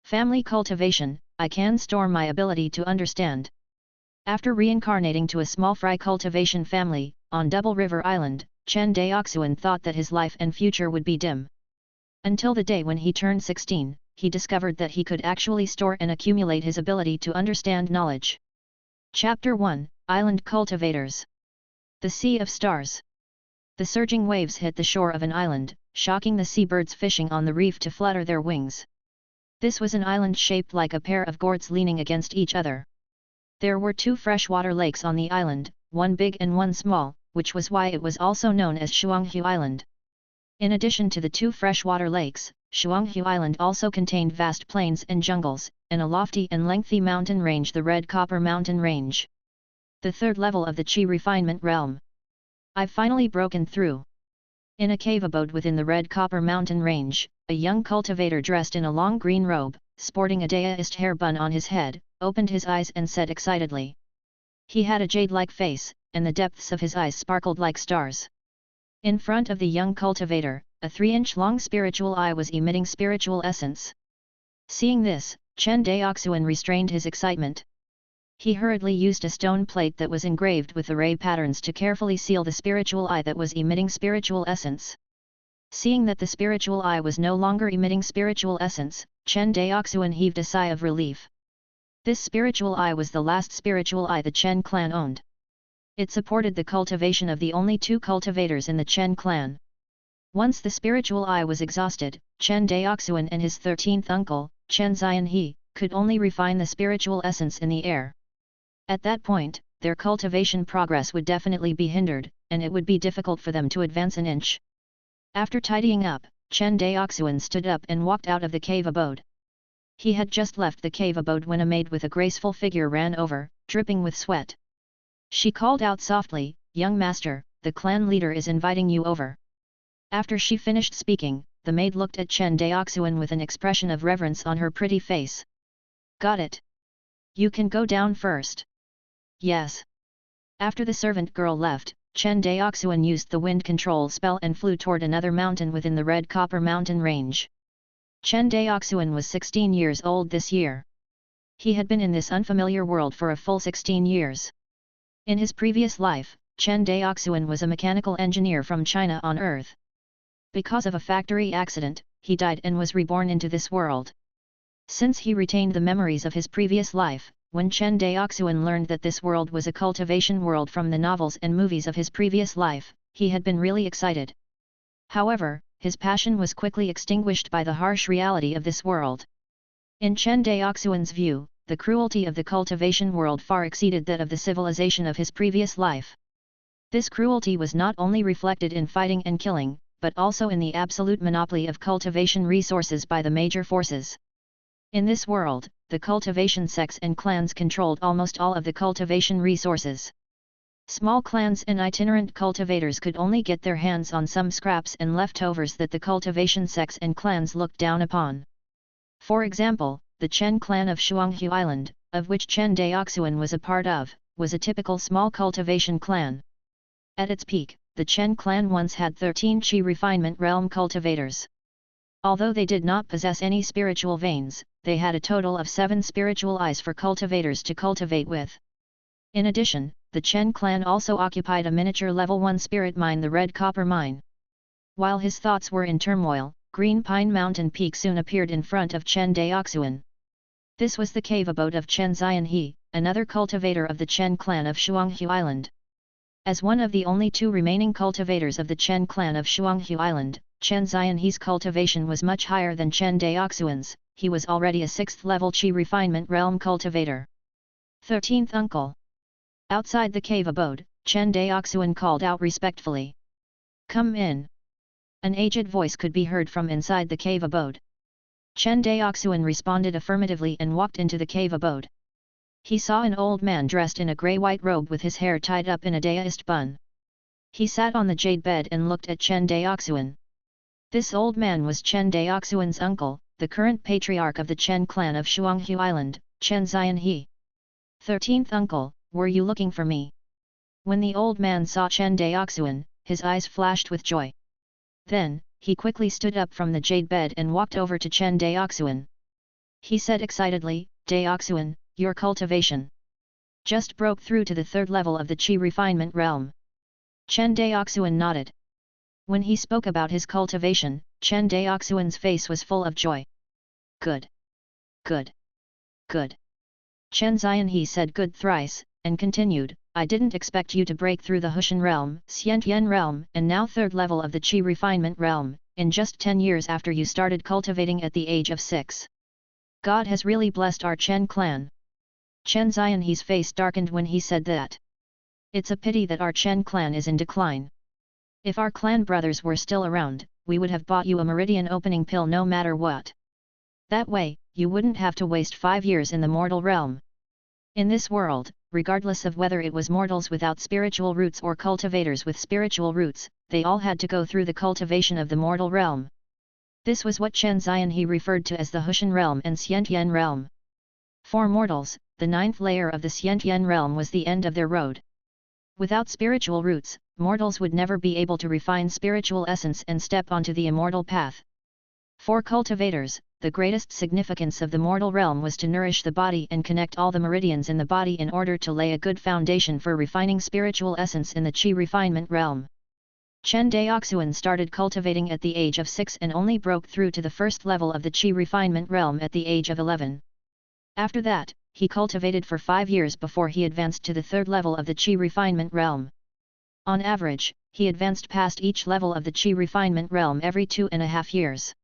Family cultivation, I can store my ability to understand. After reincarnating to a small fry cultivation family, on Double River Island, Chen Daoxuan thought that his life and future would be dim. Until the day when he turned 16, he discovered that he could actually store and accumulate his ability to understand knowledge. Chapter 1, Island Cultivators. The Sea of Stars. The surging waves hit the shore of an island, shocking the seabirds fishing on the reef to flutter their wings. This was an island shaped like a pair of gourds leaning against each other. There were 2 freshwater lakes on the island, one big and one small, which was why it was also known as Shuanghu Island. In addition to the 2 freshwater lakes, Shuanghu Island also contained vast plains and jungles, and a lofty and lengthy mountain range, the Red Copper Mountain Range. The 3rd level of the Qi refinement realm. I've finally broken through. In a cave abode within the Red Copper Mountain Range, a young cultivator dressed in a long green robe, sporting a Daoist hair bun on his head, opened his eyes and said excitedly. He had a jade-like face, and the depths of his eyes sparkled like stars. In front of the young cultivator, a 3-inch-long spiritual eye was emitting spiritual essence. Seeing this, Chen Daoxuan restrained his excitement. He hurriedly used a stone plate that was engraved with the ray patterns to carefully seal the spiritual eye that was emitting spiritual essence. Seeing that the spiritual eye was no longer emitting spiritual essence, Chen Daoxuan heaved a sigh of relief. This spiritual eye was the last spiritual eye the Chen clan owned. It supported the cultivation of the only 2 cultivators in the Chen clan. Once the spiritual eye was exhausted, Chen Daoxuan and his 13th uncle, Chen Zianhe, could only refine the spiritual essence in the air. At that point, their cultivation progress would definitely be hindered, and it would be difficult for them to advance an inch. After tidying up, Chen Daoxuan stood up and walked out of the cave abode. He had just left the cave abode when a maid with a graceful figure ran over, dripping with sweat. She called out softly, "Young master, the clan leader is inviting you over." After she finished speaking, the maid looked at Chen Daoxuan with an expression of reverence on her pretty face. "Got it. You can go down first." "Yes." After the servant girl left, Chen Daoxuan used the wind control spell and flew toward another mountain within the Red Copper Mountain Range. Chen Daoxuan was 16 years old this year. He had been in this unfamiliar world for a full 16 years. In his previous life, Chen Daoxuan was a mechanical engineer from China on Earth. Because of a factory accident, he died and was reborn into this world. Since he retained the memories of his previous life, when Chen Daoxuan learned that this world was a cultivation world from the novels and movies of his previous life, he had been really excited. However, his passion was quickly extinguished by the harsh reality of this world. In Chen Daoxuan's view, the cruelty of the cultivation world far exceeded that of the civilization of his previous life. This cruelty was not only reflected in fighting and killing, but also in the absolute monopoly of cultivation resources by the major forces. In this world, the cultivation sects and clans controlled almost all of the cultivation resources. Small clans and itinerant cultivators could only get their hands on some scraps and leftovers that the cultivation sects and clans looked down upon. For example, the Chen clan of Shuanghu Island, of which Chen Daoxuan was a part of, was a typical small cultivation clan. At its peak, the Chen clan once had 13 Qi refinement realm cultivators. Although they did not possess any spiritual veins, they had a total of 7 spiritual eyes for cultivators to cultivate with. In addition, the Chen clan also occupied a miniature level 1 spirit mine, the Red Copper Mine. While his thoughts were in turmoil, Green Pine Mountain Peak soon appeared in front of Chen Daoxuan. This was the cave abode of Chen Zianhe, another cultivator of the Chen clan of Shuanghu Island. As one of the only 2 remaining cultivators of the Chen clan of Shuanghu Island, Chen Zianhe's cultivation was much higher than Chen Daoxuan's. He was already a 6th level Qi refinement realm cultivator. 13th uncle. Outside the cave abode, Chen Daoxuan called out respectfully. "Come in." An aged voice could be heard from inside the cave abode. Chen Daoxuan responded affirmatively and walked into the cave abode. He saw an old man dressed in a grey-white robe with his hair tied up in a Daoist bun. He sat on the jade bed and looked at Chen Daoxuan. This old man was Chen Daoxuan's uncle, the current patriarch of the Chen clan of Shuanghu Island, Chen Zianhe. 13th uncle, were you looking for me? When the old man saw Chen Daoxuan, his eyes flashed with joy. Then, he quickly stood up from the jade bed and walked over to Chen Daoxuan. he said excitedly, Daoxuan, your cultivation just broke through to the third level of the Qi refinement realm. Chen Daoxuan nodded. When he spoke about his cultivation, Chen Daoxuan's face was full of joy. Good. Good. Good. Chen Xianhe said good thrice, and continued, I didn't expect you to break through the Hushan realm, Xiantian realm, and now third level of the Qi refinement realm, in just 10 years after you started cultivating at the age of 6. God has really blessed our Chen clan. Chen Xianhe's face darkened when he said that. It's a pity that our Chen clan is in decline. If our clan brothers were still around, we would have bought you a meridian opening pill no matter what. That way, you wouldn't have to waste 5 years in the mortal realm. In this world, regardless of whether it was mortals without spiritual roots or cultivators with spiritual roots, they all had to go through the cultivation of the mortal realm. This was what Chen Xianhe referred to as the Hushan realm and Xiantian realm. For mortals, the 9th layer of the Xiantian realm was the end of their road. Without spiritual roots, mortals would never be able to refine spiritual essence and step onto the immortal path. For cultivators, the greatest significance of the mortal realm was to nourish the body and connect all the meridians in the body in order to lay a good foundation for refining spiritual essence in the Qi refinement realm. Chen Daoxuan started cultivating at the age of 6 and only broke through to the first level of the Qi refinement realm at the age of 11. After that, he cultivated for 5 years before he advanced to the third level of the Qi refinement realm. On average, he advanced past each level of the Qi refinement realm every 2.5 years.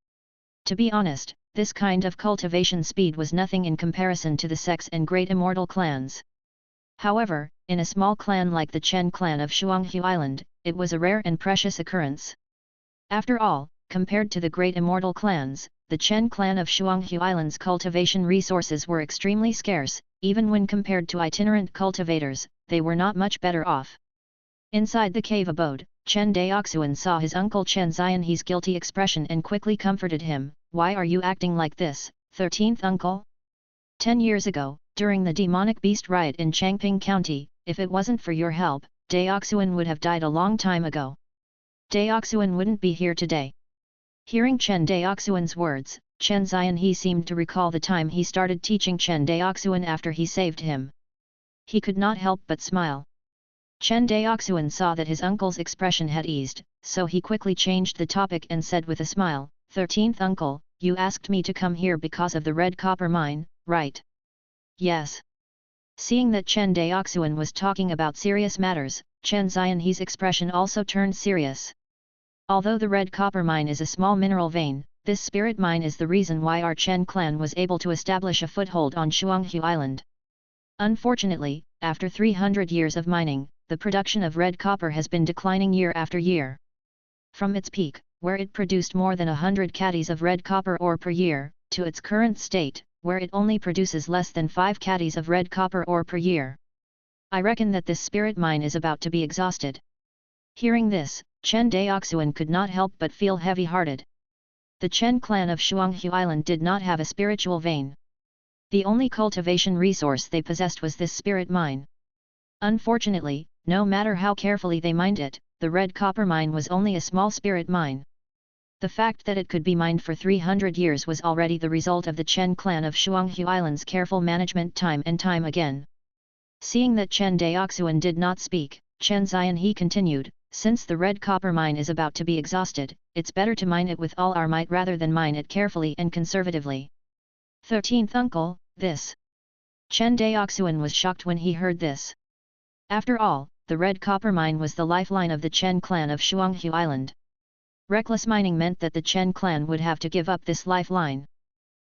To be honest, this kind of cultivation speed was nothing in comparison to the Sex and Great Immortal clans. However, in a small clan like the Chen clan of Shuanghu Island, it was a rare and precious occurrence. After all, compared to the Great Immortal clans, the Chen clan of Shuanghu Island's cultivation resources were extremely scarce, even when compared to itinerant cultivators, they were not much better off. Inside the cave abode, Chen Daoxuan saw his uncle Chen Xianhe's guilty expression and quickly comforted him, Why are you acting like this, 13th uncle? 10 years ago, during the demonic beast riot in Changping County, if it wasn't for your help, Daoxuan would have died a long time ago. Daoxuan wouldn't be here today. Hearing Chen Daoxuan's words, Chen Xianhe seemed to recall the time he started teaching Chen Daoxuan after he saved him. He could not help but smile. Chen Daoxuan saw that his uncle's expression had eased, so he quickly changed the topic and said with a smile, 13th uncle, you asked me to come here because of the red copper mine, right? Yes. Seeing that Chen Daoxuan was talking about serious matters, Chen Xianhe's expression also turned serious. Although the red copper mine is a small mineral vein, this spirit mine is the reason why our Chen clan was able to establish a foothold on Shuanghu Island. Unfortunately, after 300 years of mining, the production of red copper has been declining year after year. From its peak, where it produced more than 100 caddies of red copper ore per year, to its current state, where it only produces less than 5 caddies of red copper ore per year. I reckon that this spirit mine is about to be exhausted. Hearing this, Chen Daoxuan could not help but feel heavy-hearted. The Chen clan of Shuanghu Island did not have a spiritual vein. The only cultivation resource they possessed was this spirit mine. Unfortunately, no matter how carefully they mined it, the red copper mine was only a small spirit mine. The fact that it could be mined for 300 years was already the result of the Chen clan of Shuanghu Island's careful management time and time again. Seeing that Chen Daoxuan did not speak, Chen Xianhe continued, since the red copper mine is about to be exhausted, it's better to mine it with all our might rather than mine it carefully and conservatively. 13th uncle, this. Chen Daoxuan was shocked when he heard this. After all, the red copper mine was the lifeline of the Chen clan of Shuanghu Island. Reckless mining meant that the Chen clan would have to give up this lifeline.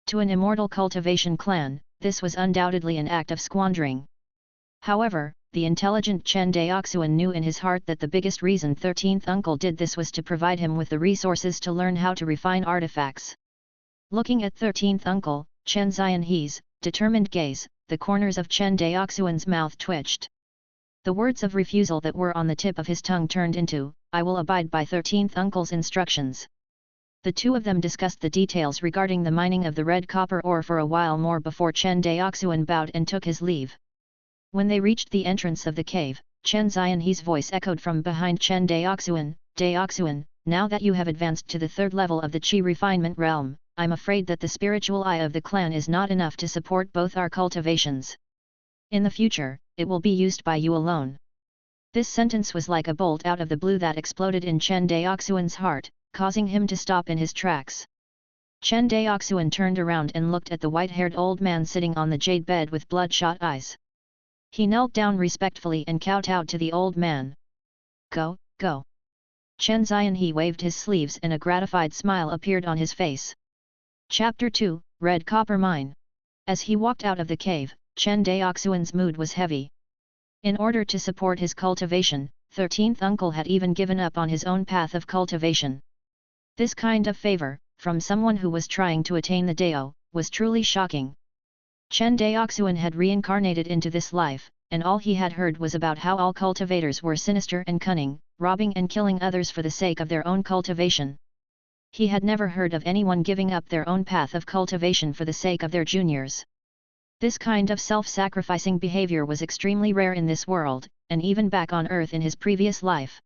To an immortal cultivation clan, this was undoubtedly an act of squandering. However, the intelligent Chen Daoxuan knew in his heart that the biggest reason 13th uncle did this was to provide him with the resources to learn how to refine artifacts. Looking at 13th uncle, Chen Xianhe's determined gaze, the corners of Chen Daoxuan's mouth twitched. The words of refusal that were on the tip of his tongue turned into, I will abide by 13th uncle's instructions. The two of them discussed the details regarding the mining of the red copper ore for a while more before Chen Daoxuan bowed and took his leave. When they reached the entrance of the cave, Chen Xianhe's voice echoed from behind Chen Daoxuan, Daoxuan, now that you have advanced to the third level of the Qi refinement realm, I'm afraid that the spiritual eye of the clan is not enough to support both our cultivations. In the future, it will be used by you alone." This sentence was like a bolt out of the blue that exploded in Chen Daoxuan's heart, causing him to stop in his tracks. Chen Daoxuan turned around and looked at the white-haired old man sitting on the jade bed with bloodshot eyes. He knelt down respectfully and kowtowed to the old man. "Go, go." Chen Zianhe waved his sleeves and a gratified smile appeared on his face. Chapter 2, Red Copper Mine. As he walked out of the cave, Chen Daoxuan's mood was heavy. In order to support his cultivation, 13th uncle had even given up on his own path of cultivation. This kind of favor, from someone who was trying to attain the Dao, was truly shocking. Chen Daoxuan had reincarnated into this life, and all he had heard was about how all cultivators were sinister and cunning, robbing and killing others for the sake of their own cultivation. He had never heard of anyone giving up their own path of cultivation for the sake of their juniors. This kind of self-sacrificing behavior was extremely rare in this world, and even back on Earth in his previous life.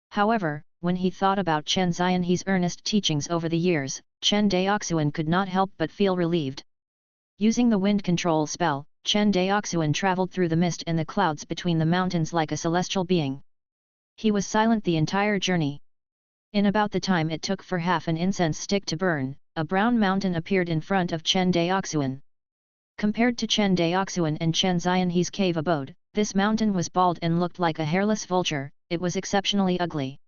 However, when he thought about Chen Zianhe's earnest teachings over the years, Chen Daoxuan could not help but feel relieved. Using the wind control spell, Chen Daoxuan traveled through the mist and the clouds between the mountains like a celestial being. He was silent the entire journey. In about the time it took for half an incense stick to burn, a brown mountain appeared in front of Chen Daoxuan. Compared to Chen Daoxuan and Chen Zianhe's cave abode, this mountain was bald and looked like a hairless vulture. It was exceptionally ugly.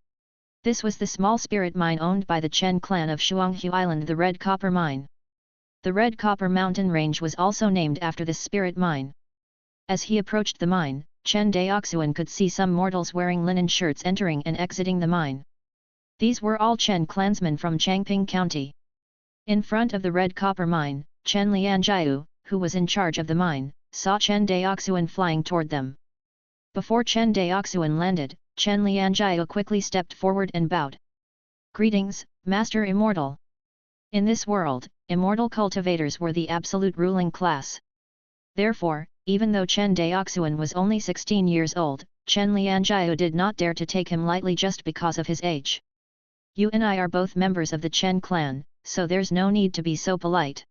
This was the small spirit mine owned by the Chen clan of Shuanghu Island, the Red Copper Mine. The Red Copper Mountain Range was also named after this spirit mine. As he approached the mine, Chen Daoxuan could see some mortals wearing linen shirts entering and exiting the mine. These were all Chen clansmen from Changping County. In front of the Red Copper Mine, Chen Lianjiu, who was in charge of the mine, saw Chen Daoxuan flying toward them. Before Chen Daoxuan landed, Chen Lianjiu quickly stepped forward and bowed. "Greetings, Master Immortal." In this world, immortal cultivators were the absolute ruling class. Therefore, even though Chen Daoxuan was only 16 years old, Chen Lianjiu did not dare to take him lightly just because of his age. "You and I are both members of the Chen clan, so there's no need to be so polite."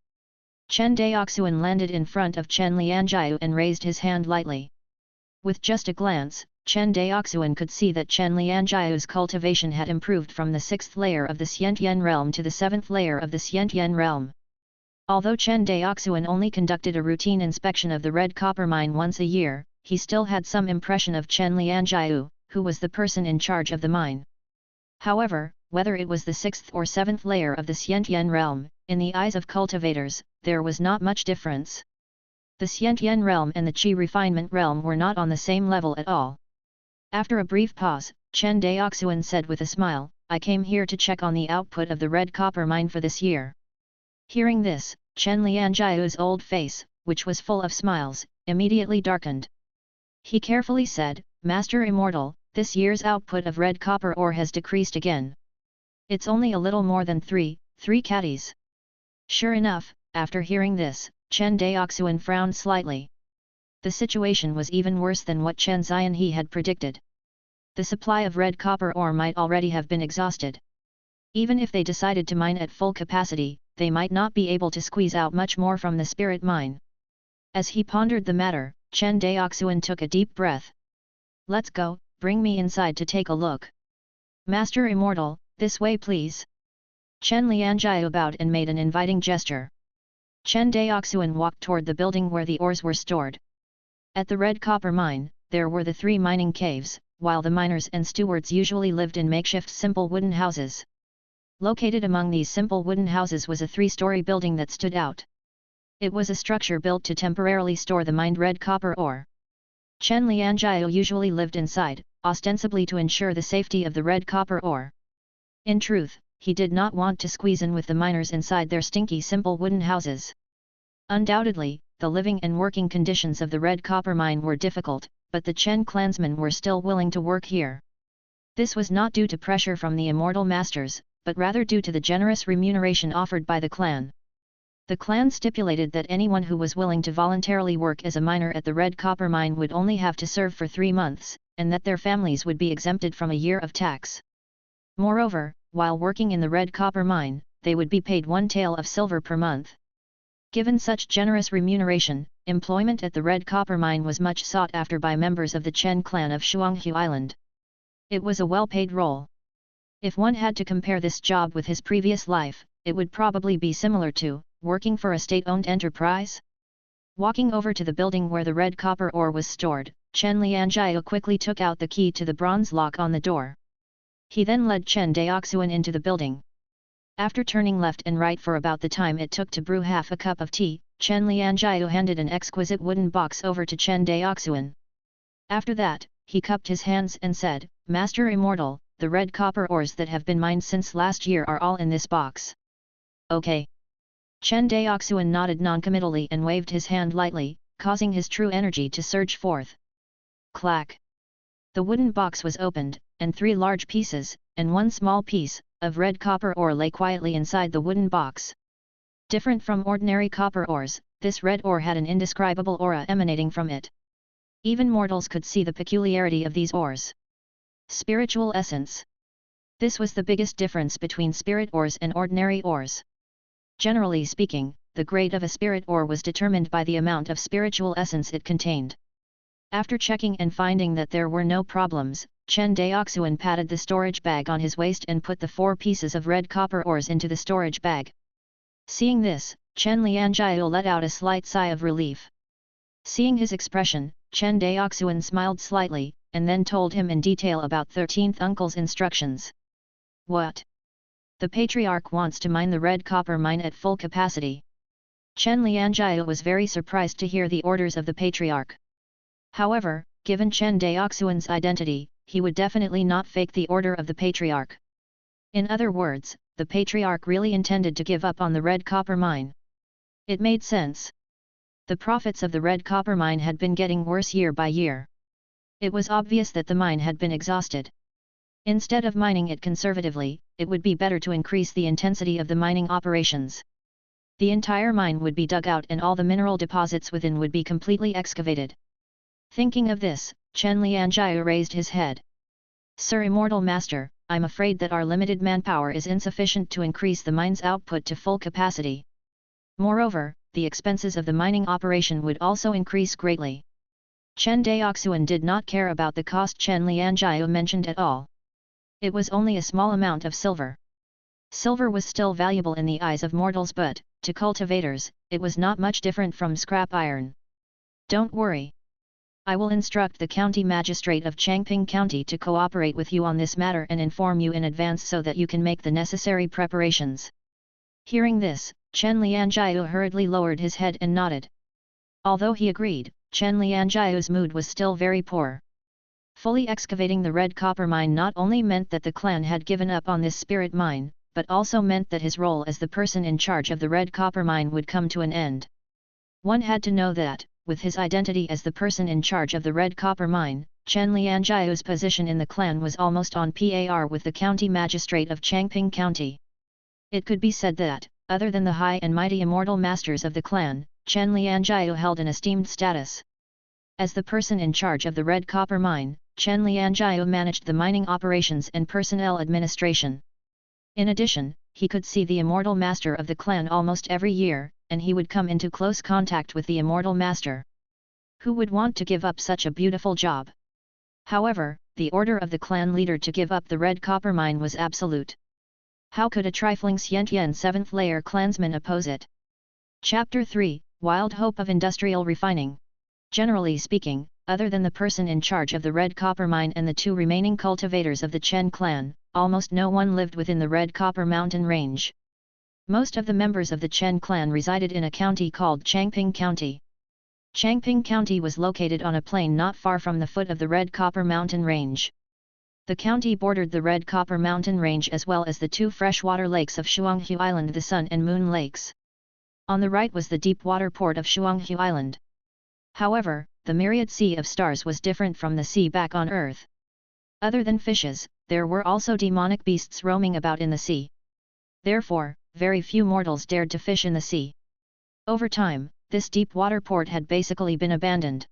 Chen Daoxuan landed in front of Chen Lianjiu and raised his hand lightly. With just a glance, Chen Daoxuan could see that Chen Lianjiu's cultivation had improved from the 6th layer of the Xiantian realm to the 7th layer of the Xiantian realm. Although Chen Daoxuan only conducted a routine inspection of the Red Copper Mine once a year, he still had some impression of Chen Lianjiu, who was the person in charge of the mine. However, whether it was the 6th or 7th layer of the Xiantian realm, in the eyes of cultivators, there was not much difference. The Xiantian realm and the Qi refinement realm were not on the same level at all. After a brief pause, Chen Daoxuan said with a smile, "I came here to check on the output of the Red Copper Mine for this year." Hearing this, Chen Lianjiu's old face, which was full of smiles, immediately darkened. He carefully said, "Master Immortal, this year's output of red copper ore has decreased again. It's only a little more than 3 catties." Sure enough, after hearing this, Chen Daoxuan frowned slightly. The situation was even worse than what Chen Zianhe had predicted. The supply of red copper ore might already have been exhausted. Even if they decided to mine at full capacity, they might not be able to squeeze out much more from the spirit mine. As he pondered the matter, Chen Daoxuan took a deep breath. "Let's go, bring me inside to take a look." "Master Immortal, this way please." Chen Lianjiu bowed and made an inviting gesture. Chen Daoxuan walked toward the building where the ores were stored. At the Red Copper Mine, there were the 3 mining caves, while the miners and stewards usually lived in makeshift simple wooden houses. Located among these simple wooden houses was a 3-story building that stood out. It was a structure built to temporarily store the mined red copper ore. Chen Lianjiu usually lived inside, ostensibly to ensure the safety of the red copper ore. In truth, he did not want to squeeze in with the miners inside their stinky simple wooden houses. Undoubtedly, the living and working conditions of the red copper mine were difficult, but the Chen clansmen were still willing to work here. This was not due to pressure from the immortal masters, but rather due to the generous remuneration offered by the clan. The clan stipulated that anyone who was willing to voluntarily work as a miner at the red copper mine would only have to serve for 3 months, and that their families would be exempted from a year of tax. Moreover, while working in the red copper mine, they would be paid 1 tael of silver per month. Given such generous remuneration, employment at the red copper mine was much sought after by members of the Chen clan of Shuanghu Island. It was a well-paid role. If one had to compare this job with his previous life, it would probably be similar to working for a state-owned enterprise. Walking over to the building where the red copper ore was stored, Chen Lianjiao quickly took out the key to the bronze lock on the door. He then led Chen Daoxuan into the building. After turning left and right for about the time it took to brew half a cup of tea, Chen Lianjiao handed an exquisite wooden box over to Chen Daoxuan. After that, he cupped his hands and said, "Master Immortal, the red copper ores that have been mined since last year are all in this box." "Okay." Chen Daoxuan nodded noncommittally and waved his hand lightly, causing his true energy to surge forth. Clack! The wooden box was opened, and 3 large pieces, and 1 small piece, of red copper ore lay quietly inside the wooden box. Different from ordinary copper ores, this red ore had an indescribable aura emanating from it. Even mortals could see the peculiarity of these ores. Spiritual essence. This was the biggest difference between spirit ores and ordinary ores. Generally speaking, the grade of a spirit ore was determined by the amount of spiritual essence it contained. After checking and finding that there were no problems, Chen Daoxuan patted the storage bag on his waist and put the 4 pieces of red copper ores into the storage bag. Seeing this, Chen Lianjiao let out a slight sigh of relief. Seeing his expression, Chen Daoxuan smiled slightly, and then told him in detail about 13th uncle's instructions. What? The patriarch wants to mine the red copper mine at full capacity. Chen Lianjiao was very surprised to hear the orders of the patriarch. However, given Chen Daoxuan's identity, he would definitely not fake the order of the patriarch. In other words, the patriarch really intended to give up on the red copper mine. It made sense. The profits of the red copper mine had been getting worse year by year. It was obvious that the mine had been exhausted. Instead of mining it conservatively, it would be better to increase the intensity of the mining operations. The entire mine would be dug out and all the mineral deposits within would be completely excavated. Thinking of this, Chen Lianjiao raised his head. "Sir Immortal Master, I'm afraid that our limited manpower is insufficient to increase the mine's output to full capacity. Moreover, the expenses of the mining operation would also increase greatly." Chen Daoxuan did not care about the cost Chen Lianjiao mentioned at all. It was only a small amount of silver. Silver was still valuable in the eyes of mortals, but, to cultivators, it was not much different from scrap iron. "Don't worry. I will instruct the county magistrate of Changping County to cooperate with you on this matter and inform you in advance so that you can make the necessary preparations." Hearing this, Chen Lianjiao hurriedly lowered his head and nodded. Although he agreed, Chen Lianjiao's mood was still very poor. Fully excavating the red copper mine not only meant that the clan had given up on this spirit mine, but also meant that his role as the person in charge of the red copper mine would come to an end. One had to know that, with his identity as the person in charge of the red copper mine, Chen Lianjiao's position in the clan was almost on par with the county magistrate of Changping County. It could be said that, other than the high and mighty immortal masters of the clan, Chen Lianjiao held an esteemed status. As the person in charge of the red copper mine, Chen Lianjiao managed the mining operations and personnel administration. In addition, he could see the immortal master of the clan almost every year, and he would come into close contact with the immortal master. Who would want to give up such a beautiful job? However, the order of the clan leader to give up the red copper mine was absolute. How could a trifling Xiantian 7th layer clansman oppose it? Chapter 3, Wild Hope of Industrial Refining. Generally speaking, other than the person in charge of the red copper mine and the 2 remaining cultivators of the Chen clan, almost no one lived within the red copper mountain range. Most of the members of the Chen clan resided in a county called Changping County. Changping County was located on a plain not far from the foot of the red copper mountain range. The county bordered the red copper mountain range as well as the 2 freshwater lakes of Shuanghu Island, the Sun and Moon Lakes. On the right was the deep water port of Shuanghu Island. However, the myriad sea of stars was different from the sea back on Earth. Other than fishes, there were also demonic beasts roaming about in the sea. Therefore, very few mortals dared to fish in the sea. Over time, this deep water port had basically been abandoned.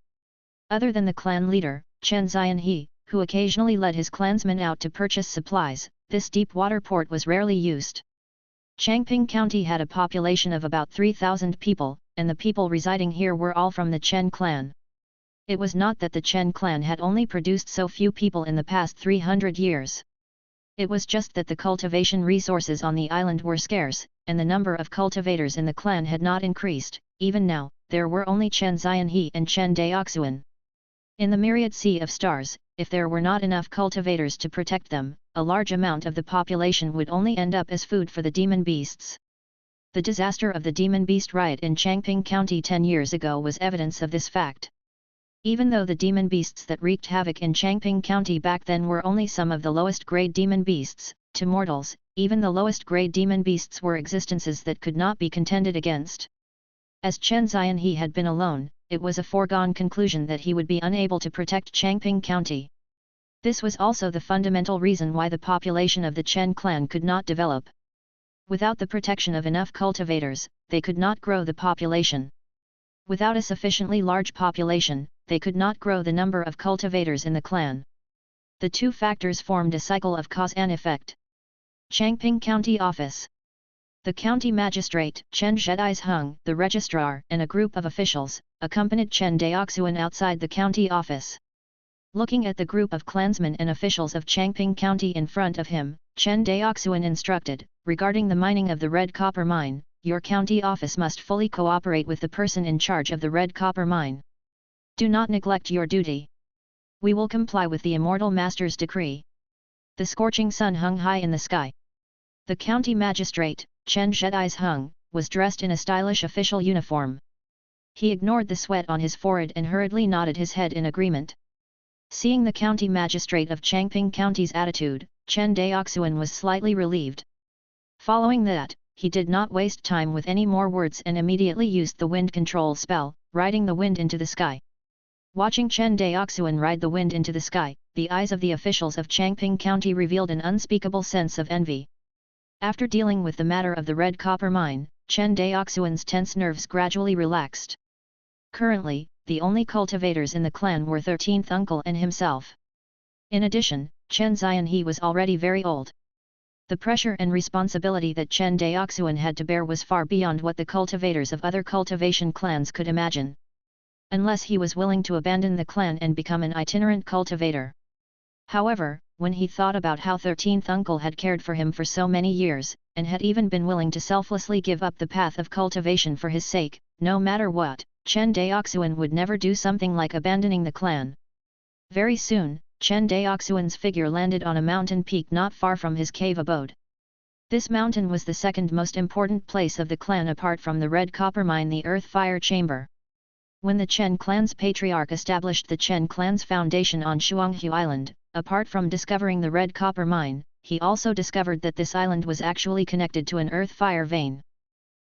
Other than the clan leader, Chen Xianhe, who occasionally led his clansmen out to purchase supplies, this deep water port was rarely used. Changping County had a population of about 3,000 people, and the people residing here were all from the Chen clan. It was not that the Chen clan had only produced so few people in the past 300 years. It was just that the cultivation resources on the island were scarce, and the number of cultivators in the clan had not increased. Even now, there were only Chen Daoxuan and Chen Daoxuan. In the myriad sea of stars, if there were not enough cultivators to protect them, a large amount of the population would only end up as food for the demon beasts. The disaster of the demon beast riot in Changping County 10 years ago was evidence of this fact. Even though the demon beasts that wreaked havoc in Changping County back then were only some of the lowest grade demon beasts, to mortals, even the lowest grade demon beasts were existences that could not be contended against. As Chen Daoxuan had been alone, it was a foregone conclusion that he would be unable to protect Changping County. This was also the fundamental reason why the population of the Chen clan could not develop. Without the protection of enough cultivators, they could not grow the population. Without a sufficiently large population, they could not grow the number of cultivators in the clan. The two factors formed a cycle of cause and effect. Changping County Office. The county magistrate, Chen Daoxuan, the registrar, and a group of officials, accompanied Chen Daoxuan outside the county office. Looking at the group of clansmen and officials of Changping County in front of him, Chen Daoxuan instructed, regarding the mining of the red copper mine, your county office must fully cooperate with the person in charge of the red copper mine. Do not neglect your duty. We will comply with the immortal master's decree. The scorching sun hung high in the sky. The county magistrate, Chen Daoxuan, was dressed in a stylish official uniform. He ignored the sweat on his forehead and hurriedly nodded his head in agreement. Seeing the county magistrate of Changping County's attitude, Chen Daoxuan was slightly relieved. Following that, he did not waste time with any more words and immediately used the wind control spell, riding the wind into the sky. Watching Chen Daoxuan ride the wind into the sky, the eyes of the officials of Changping County revealed an unspeakable sense of envy. After dealing with the matter of the red copper mine, Chen Daoxuan's tense nerves gradually relaxed. Currently, the only cultivators in the clan were 13th uncle and himself. In addition, Chen Daoxuan was already very old. The pressure and responsibility that Chen Daoxuan had to bear was far beyond what the cultivators of other cultivation clans could imagine. Unless he was willing to abandon the clan and become an itinerant cultivator. However, when he thought about how 13th uncle had cared for him for so many years, and had even been willing to selflessly give up the path of cultivation for his sake, no matter what, Chen Daoxuan would never do something like abandoning the clan. Very soon, Chen Daoxuan's figure landed on a mountain peak not far from his cave abode. This mountain was the second most important place of the clan apart from the red copper mine, the earth fire chamber. When the Chen clan's patriarch established the Chen clan's foundation on Shuanghu Island, apart from discovering the red copper mine, he also discovered that this island was actually connected to an earth fire vein.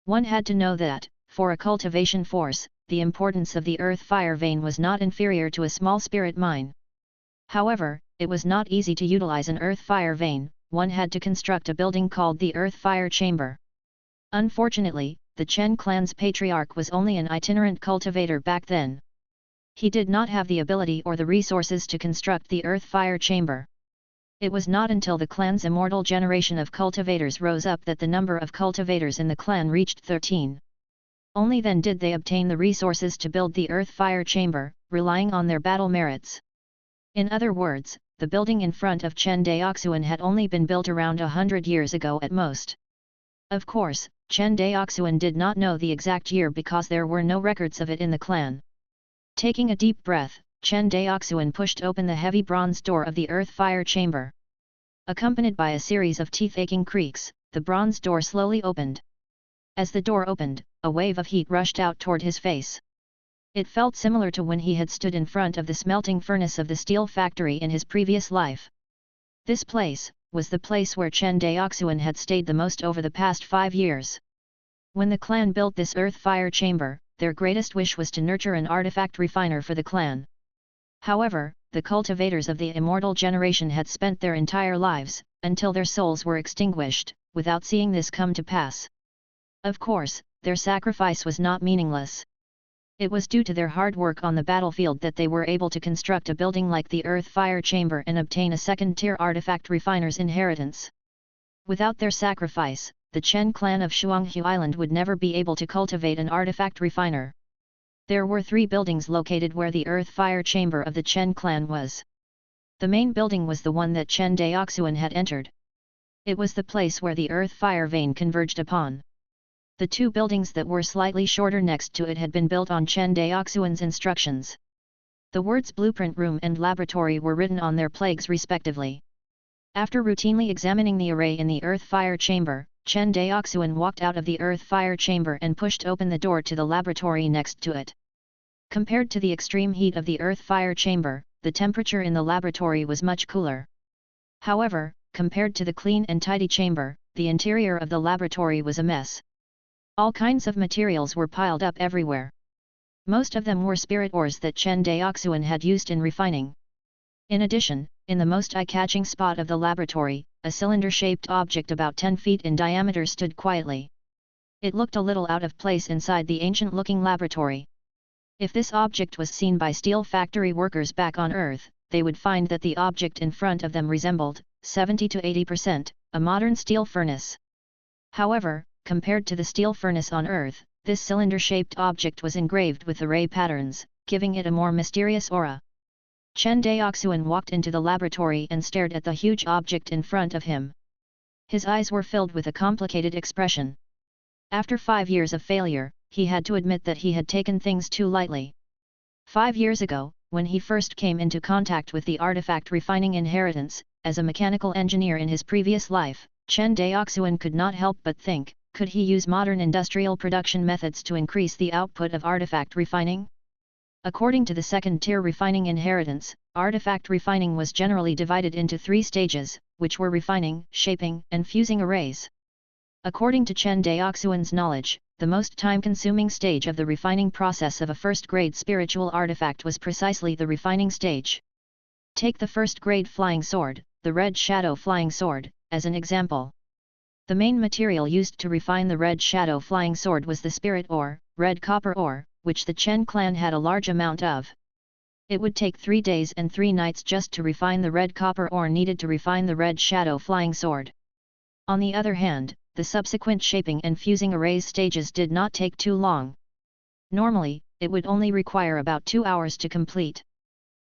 One had to know that, for a cultivation force, the importance of the earth fire vein was not inferior to a small spirit mine. However, it was not easy to utilize an earth fire vein. One had to construct a building called the earth fire chamber. Unfortunately, the Chen clan's patriarch was only an itinerant cultivator back then. He did not have the ability or the resources to construct the earth fire chamber. It was not until the clan's immortal generation of cultivators rose up that the number of cultivators in the clan reached 13. Only then did they obtain the resources to build the earth fire chamber, relying on their battle merits. In other words, the building in front of Chen Daoxuan had only been built around 100 years ago at most. Of course, Chen Daoxuan did not know the exact year because there were no records of it in the clan. Taking a deep breath, Chen Daoxuan pushed open the heavy bronze door of the earth fire chamber. Accompanied by a series of teeth-aching creaks, the bronze door slowly opened. As the door opened, a wave of heat rushed out toward his face. It felt similar to when he had stood in front of the smelting furnace of the steel factory in his previous life. This place was the place where Chen Daoxuan had stayed the most over the past 5 years. When the clan built this earth fire chamber, their greatest wish was to nurture an artifact refiner for the clan. However, the cultivators of the immortal generation had spent their entire lives, until their souls were extinguished, without seeing this come to pass. Of course, their sacrifice was not meaningless. It was due to their hard work on the battlefield that they were able to construct a building like the earth fire chamber and obtain a second-tier artifact refiner's inheritance. Without their sacrifice, the Chen clan of Shuanghu Island would never be able to cultivate an artifact refiner. There were 3 buildings located where the earth fire chamber of the Chen clan was. The main building was the one that Chen Daoxuan had entered. It was the place where the earth fire vein converged upon. The 2 buildings that were slightly shorter next to it had been built on Chen Daoxuan's instructions. The words blueprint room and laboratory were written on their plaques respectively. After routinely examining the array in the earth fire chamber, Chen Daoxuan walked out of the earth fire chamber and pushed open the door to the laboratory next to it. Compared to the extreme heat of the earth fire chamber, the temperature in the laboratory was much cooler. However, compared to the clean and tidy chamber, the interior of the laboratory was a mess. All kinds of materials were piled up everywhere. Most of them were spirit ores that Chen Daoxuan had used in refining. In addition, in the most eye-catching spot of the laboratory, a cylinder-shaped object about 10 feet in diameter stood quietly. It looked a little out of place inside the ancient-looking laboratory. If this object was seen by steel factory workers back on Earth, they would find that the object in front of them resembled, 70 to 80%, a modern steel furnace. However, compared to the steel furnace on Earth, this cylinder-shaped object was engraved with array patterns, giving it a more mysterious aura. Chen Daoxuan walked into the laboratory and stared at the huge object in front of him. His eyes were filled with a complicated expression. After 5 years of failure, he had to admit that he had taken things too lightly. 5 years ago, when he first came into contact with the artifact refining inheritance, as a mechanical engineer in his previous life, Chen Daoxuan could not help but think, could he use modern industrial production methods to increase the output of artifact refining? According to the second-tier refining inheritance, artifact refining was generally divided into 3 stages, which were refining, shaping, and fusing arrays. According to Chen Daoxuan's knowledge, the most time-consuming stage of the refining process of a first-grade spiritual artifact was precisely the refining stage. Take the first-grade flying sword, the Red Shadow Flying Sword, as an example. The main material used to refine the Red Shadow Flying Sword was the spirit ore, red copper ore, which the Chen clan had a large amount of. It would take 3 days and 3 nights just to refine the red copper ore needed to refine the Red Shadow Flying Sword. On the other hand, the subsequent shaping and fusing arrays stages did not take too long. Normally, it would only require about 2 hours to complete.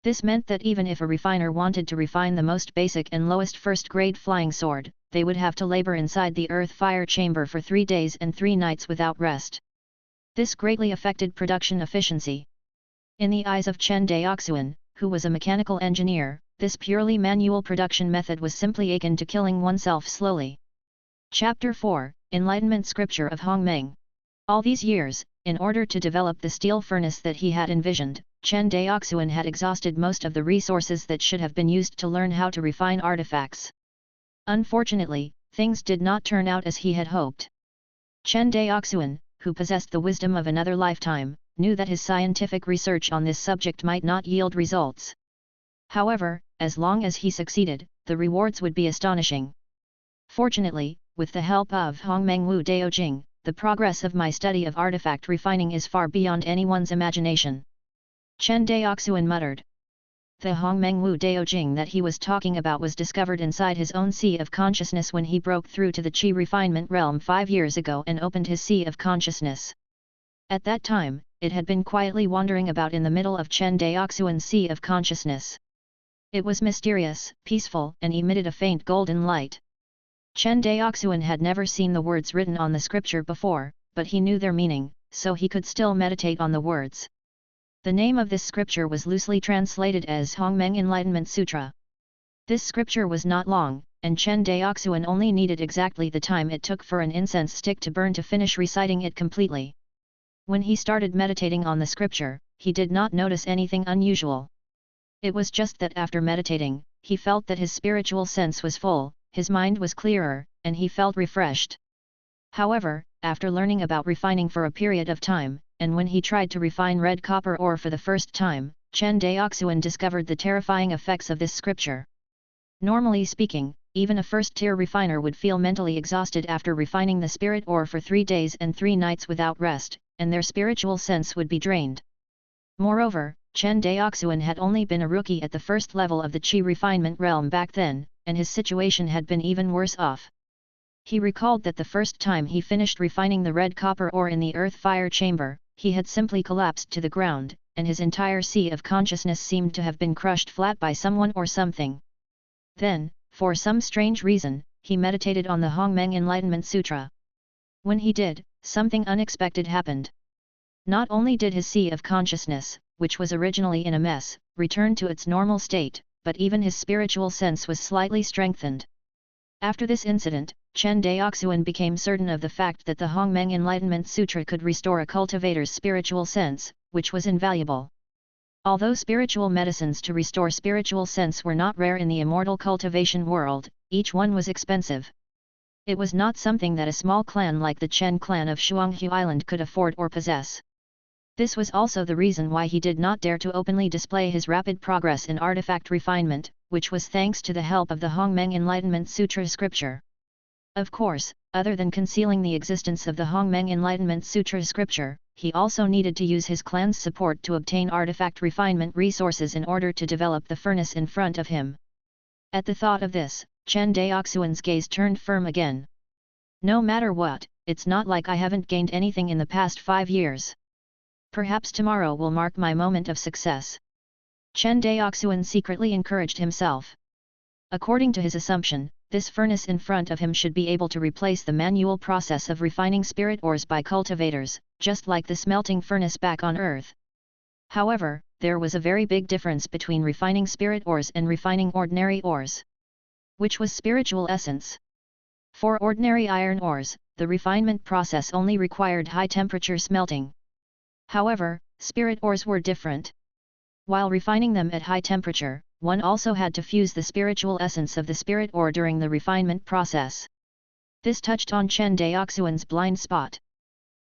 This meant that even if a refiner wanted to refine the most basic and lowest first-grade flying sword, they would have to labor inside the earth fire chamber for 3 days and 3 nights without rest. This greatly affected production efficiency. In the eyes of Chen Daoxuan, who was a mechanical engineer, this purely manual production method was simply akin to killing oneself slowly. Chapter 4, Enlightenment Scripture of Hong Meng. All these years, in order to develop the steel furnace that he had envisioned, Chen Daoxuan had exhausted most of the resources that should have been used to learn how to refine artifacts. Unfortunately, things did not turn out as he had hoped. Chen Daoxuan, who possessed the wisdom of another lifetime, knew that his scientific research on this subject might not yield results. However, as long as he succeeded, the rewards would be astonishing. Fortunately, with the help of Hongmeng Wu Daojing, the progress of my study of artifact refining is far beyond anyone's imagination. Chen Daoxuan muttered. The Hongmeng Wu Daojing that he was talking about was discovered inside his own sea of consciousness when he broke through to the Qi refinement realm 5 years ago and opened his sea of consciousness. At that time, it had been quietly wandering about in the middle of Chen Daoxuan's sea of consciousness. It was mysterious, peaceful, and emitted a faint golden light. Chen Daoxuan had never seen the words written on the scripture before, but he knew their meaning, so he could still meditate on the words. The name of this scripture was loosely translated as Hongmeng Enlightenment Sutra. This scripture was not long, and Chen Daoxuan only needed exactly the time it took for an incense stick to burn to finish reciting it completely. When he started meditating on the scripture, he did not notice anything unusual. It was just that after meditating, he felt that his spiritual sense was full, his mind was clearer, and he felt refreshed. However, after learning about refining for a period of time, and when he tried to refine red copper ore for the first time, Chen Daoxuan discovered the terrifying effects of this scripture. Normally speaking, even a first-tier refiner would feel mentally exhausted after refining the spirit ore for 3 days and 3 nights without rest, and their spiritual sense would be drained. Moreover, Chen Daoxuan had only been a rookie at the first level of the Qi refinement realm back then, and his situation had been even worse off. He recalled that the first time he finished refining the red copper ore in the earth fire chamber, he had simply collapsed to the ground, and his entire sea of consciousness seemed to have been crushed flat by someone or something. Then, for some strange reason, he meditated on the Hongmeng Enlightenment Sutra. When he did, something unexpected happened. Not only did his sea of consciousness, which was originally in a mess, return to its normal state, but even his spiritual sense was slightly strengthened. After this incident, Chen Daoxuan became certain of the fact that the Hongmeng Enlightenment Sutra could restore a cultivator's spiritual sense, which was invaluable. Although spiritual medicines to restore spiritual sense were not rare in the immortal cultivation world, each one was expensive. It was not something that a small clan like the Chen clan of Shuanghu Island could afford or possess. This was also the reason why he did not dare to openly display his rapid progress in artifact refinement, which was thanks to the help of the Hongmeng Enlightenment Sutra scripture. Of course, other than concealing the existence of the Hongmeng Enlightenment Sutra scripture, he also needed to use his clan's support to obtain artifact refinement resources in order to develop the furnace in front of him. At the thought of this, Chen Daoxuan's gaze turned firm again. No matter what, it's not like I haven't gained anything in the past 5 years. Perhaps tomorrow will mark my moment of success. Chen Daoxuan secretly encouraged himself. According to his assumption, this furnace in front of him should be able to replace the manual process of refining spirit ores by cultivators, just like the smelting furnace back on Earth. However, there was a very big difference between refining spirit ores and refining ordinary ores. Which was spiritual essence. For ordinary iron ores, the refinement process only required high-temperature smelting. However, spirit ores were different. While refining them at high temperature, one also had to fuse the spiritual essence of the spirit ore during the refinement process. This touched on Chen Daoxuan's blind spot.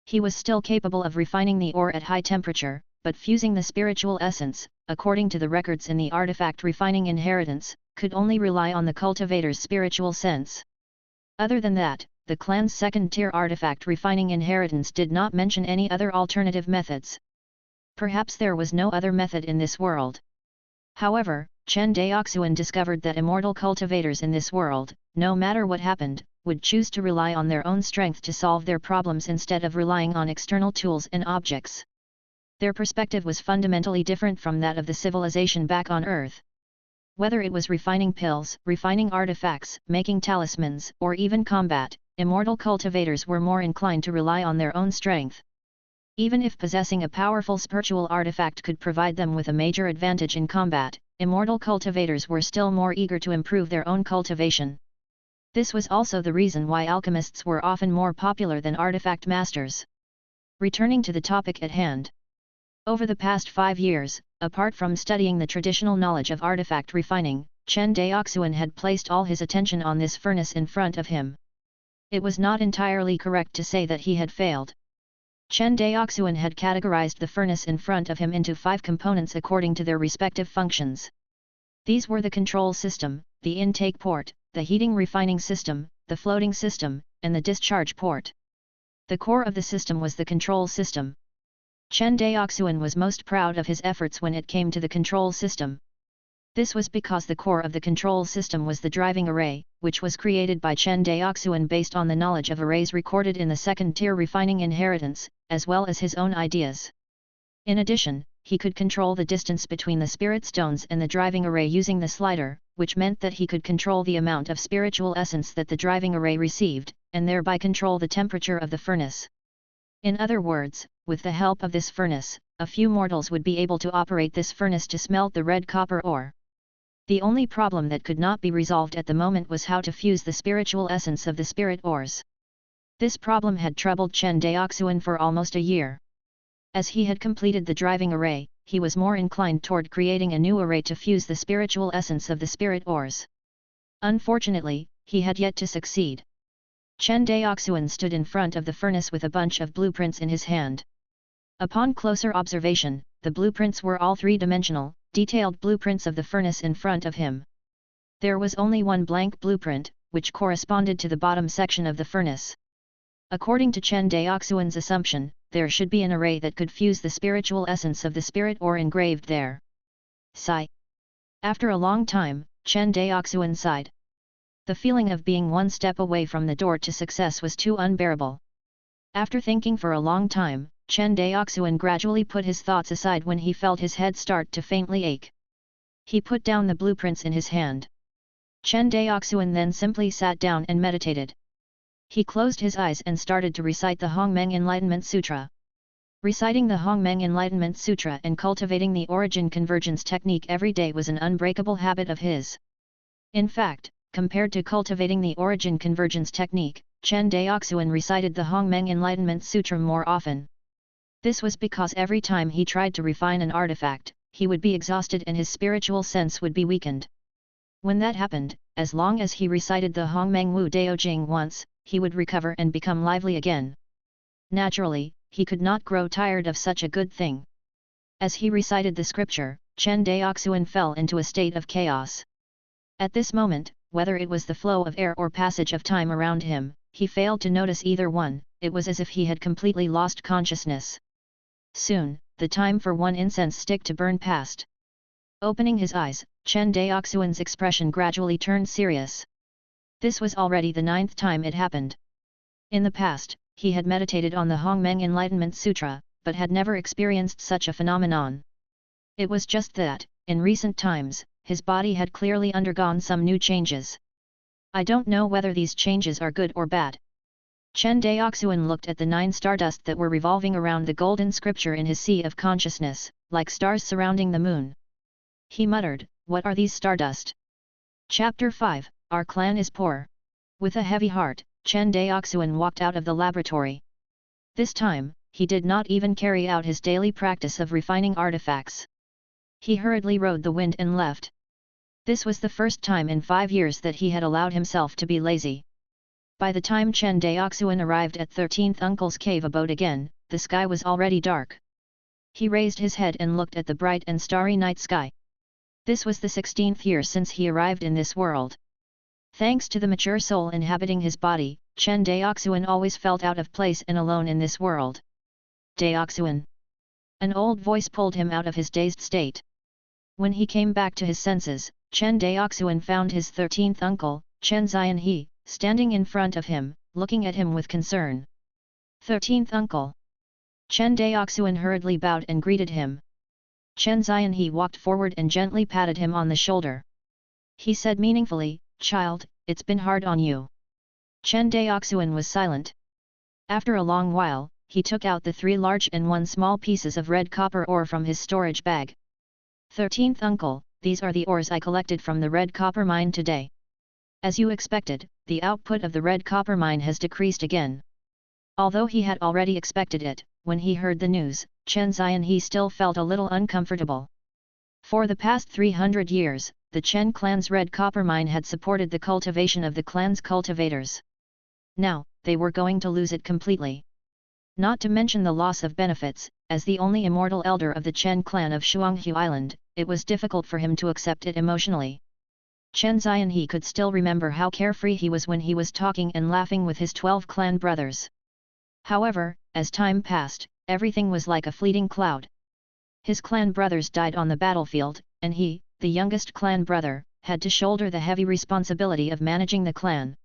He was still capable of refining the ore at high temperature, but fusing the spiritual essence, according to the records in the artifact refining inheritance, could only rely on the cultivator's spiritual sense. Other than that, the clan's second-tier artifact refining inheritance did not mention any other alternative methods. Perhaps there was no other method in this world. However, Chen Daoxuan discovered that immortal cultivators in this world, no matter what happened, would choose to rely on their own strength to solve their problems instead of relying on external tools and objects. Their perspective was fundamentally different from that of the civilization back on Earth. Whether it was refining pills, refining artifacts, making talismans, or even combat, immortal cultivators were more inclined to rely on their own strength. Even if possessing a powerful spiritual artifact could provide them with a major advantage in combat, immortal cultivators were still more eager to improve their own cultivation. This was also the reason why alchemists were often more popular than artifact masters. Returning to the topic at hand. Over the past 5 years, apart from studying the traditional knowledge of artifact refining, Chen Daoxuan had placed all his attention on this furnace in front of him. It was not entirely correct to say that he had failed. Chen Daoxuan had categorized the furnace in front of him into 5 components according to their respective functions. These were the control system, the intake port, the heating refining system, the floating system, and the discharge port. The core of the system was the control system. Chen Daoxuan was most proud of his efforts when it came to the control system. This was because the core of the control system was the driving array, which was created by Chen Daoxuan based on the knowledge of arrays recorded in the second-tier refining inheritance, as well as his own ideas. In addition, he could control the distance between the spirit stones and the driving array using the slider, which meant that he could control the amount of spiritual essence that the driving array received, and thereby control the temperature of the furnace. In other words, with the help of this furnace, a few mortals would be able to operate this furnace to smelt the red copper ore. The only problem that could not be resolved at the moment was how to fuse the spiritual essence of the spirit ores. This problem had troubled Chen Daoxuan for almost a year. As he had completed the driving array, he was more inclined toward creating a new array to fuse the spiritual essence of the spirit ores. Unfortunately, he had yet to succeed. Chen Daoxuan stood in front of the furnace with a bunch of blueprints in his hand. Upon closer observation, the blueprints were all 3-dimensional, detailed blueprints of the furnace in front of him. There was only one blank blueprint, which corresponded to the bottom section of the furnace. According to Chen Daoxuan's assumption, there should be an array that could fuse the spiritual essence of the spirit ore engraved there. Sigh. After a long time, Chen Daoxuan sighed. The feeling of being one step away from the door to success was too unbearable. After thinking for a long time, Chen Daoxuan gradually put his thoughts aside when he felt his head start to faintly ache. He put down the blueprints in his hand. Chen Daoxuan then simply sat down and meditated. He closed his eyes and started to recite the Hongmeng Enlightenment Sutra. Reciting the Hongmeng Enlightenment Sutra and cultivating the origin convergence technique every day was an unbreakable habit of his. In fact, compared to cultivating the origin convergence technique, Chen Daoxuan recited the Hongmeng Enlightenment Sutra more often. This was because every time he tried to refine an artifact, he would be exhausted and his spiritual sense would be weakened. When that happened, as long as he recited the Hongmeng Wu Dao Jing once, he would recover and become lively again. Naturally, he could not grow tired of such a good thing. As he recited the scripture, Chen Daoxuan fell into a state of chaos. At this moment, whether it was the flow of air or passage of time around him, he failed to notice either one. It was as if he had completely lost consciousness. Soon, the time for one incense stick to burn passed. Opening his eyes, Chen Daoxuan's expression gradually turned serious. This was already the 9th time it happened. In the past, he had meditated on the Hongmeng Enlightenment Sutra, but had never experienced such a phenomenon. It was just that, in recent times, his body had clearly undergone some new changes. I don't know whether these changes are good or bad. Chen Daoxuan looked at the 9 stardust that were revolving around the golden scripture in his sea of consciousness, like stars surrounding the moon. He muttered, "What are these stardust?" Chapter 5, Our Clan is Poor. With a heavy heart, Chen Daoxuan walked out of the laboratory. This time, he did not even carry out his daily practice of refining artifacts. He hurriedly rode the wind and left. This was the first time in 5 years that he had allowed himself to be lazy. By the time Chen Daoxuan arrived at 13th Uncle's cave abode again, the sky was already dark. He raised his head and looked at the bright and starry night sky. This was the 16th year since he arrived in this world. Thanks to the mature soul inhabiting his body, Chen Daoxuan always felt out of place and alone in this world. Daoxuan! An old voice pulled him out of his dazed state. When he came back to his senses, Chen Daoxuan found his 13th uncle, Chen Xianhe, standing in front of him, looking at him with concern. 13th uncle! Chen Daoxuan hurriedly bowed and greeted him. Chen Xianhe walked forward and gently patted him on the shoulder. He said meaningfully, "Child, it's been hard on you." Chen Daoxuan was silent. After a long while, he took out the 3 large and 1 small pieces of red copper ore from his storage bag. 13th uncle, these are the ores I collected from the red copper mine today. As you expected, the output of the red copper mine has decreased again. Although he had already expected it, when he heard the news, Chen Xianhe still felt a little uncomfortable. For the past 300 years, the Chen clan's red copper mine had supported the cultivation of the clan's cultivators. Now, they were going to lose it completely. Not to mention the loss of benefits, as the only immortal elder of the Chen clan of Shuanghu Island, it was difficult for him to accept it emotionally. Chen Xianhe could still remember how carefree he was when he was talking and laughing with his 12 clan brothers. However, as time passed, everything was like a fleeting cloud. His clan brothers died on the battlefield, and he, the youngest clan brother, had to shoulder the heavy responsibility of managing the clan.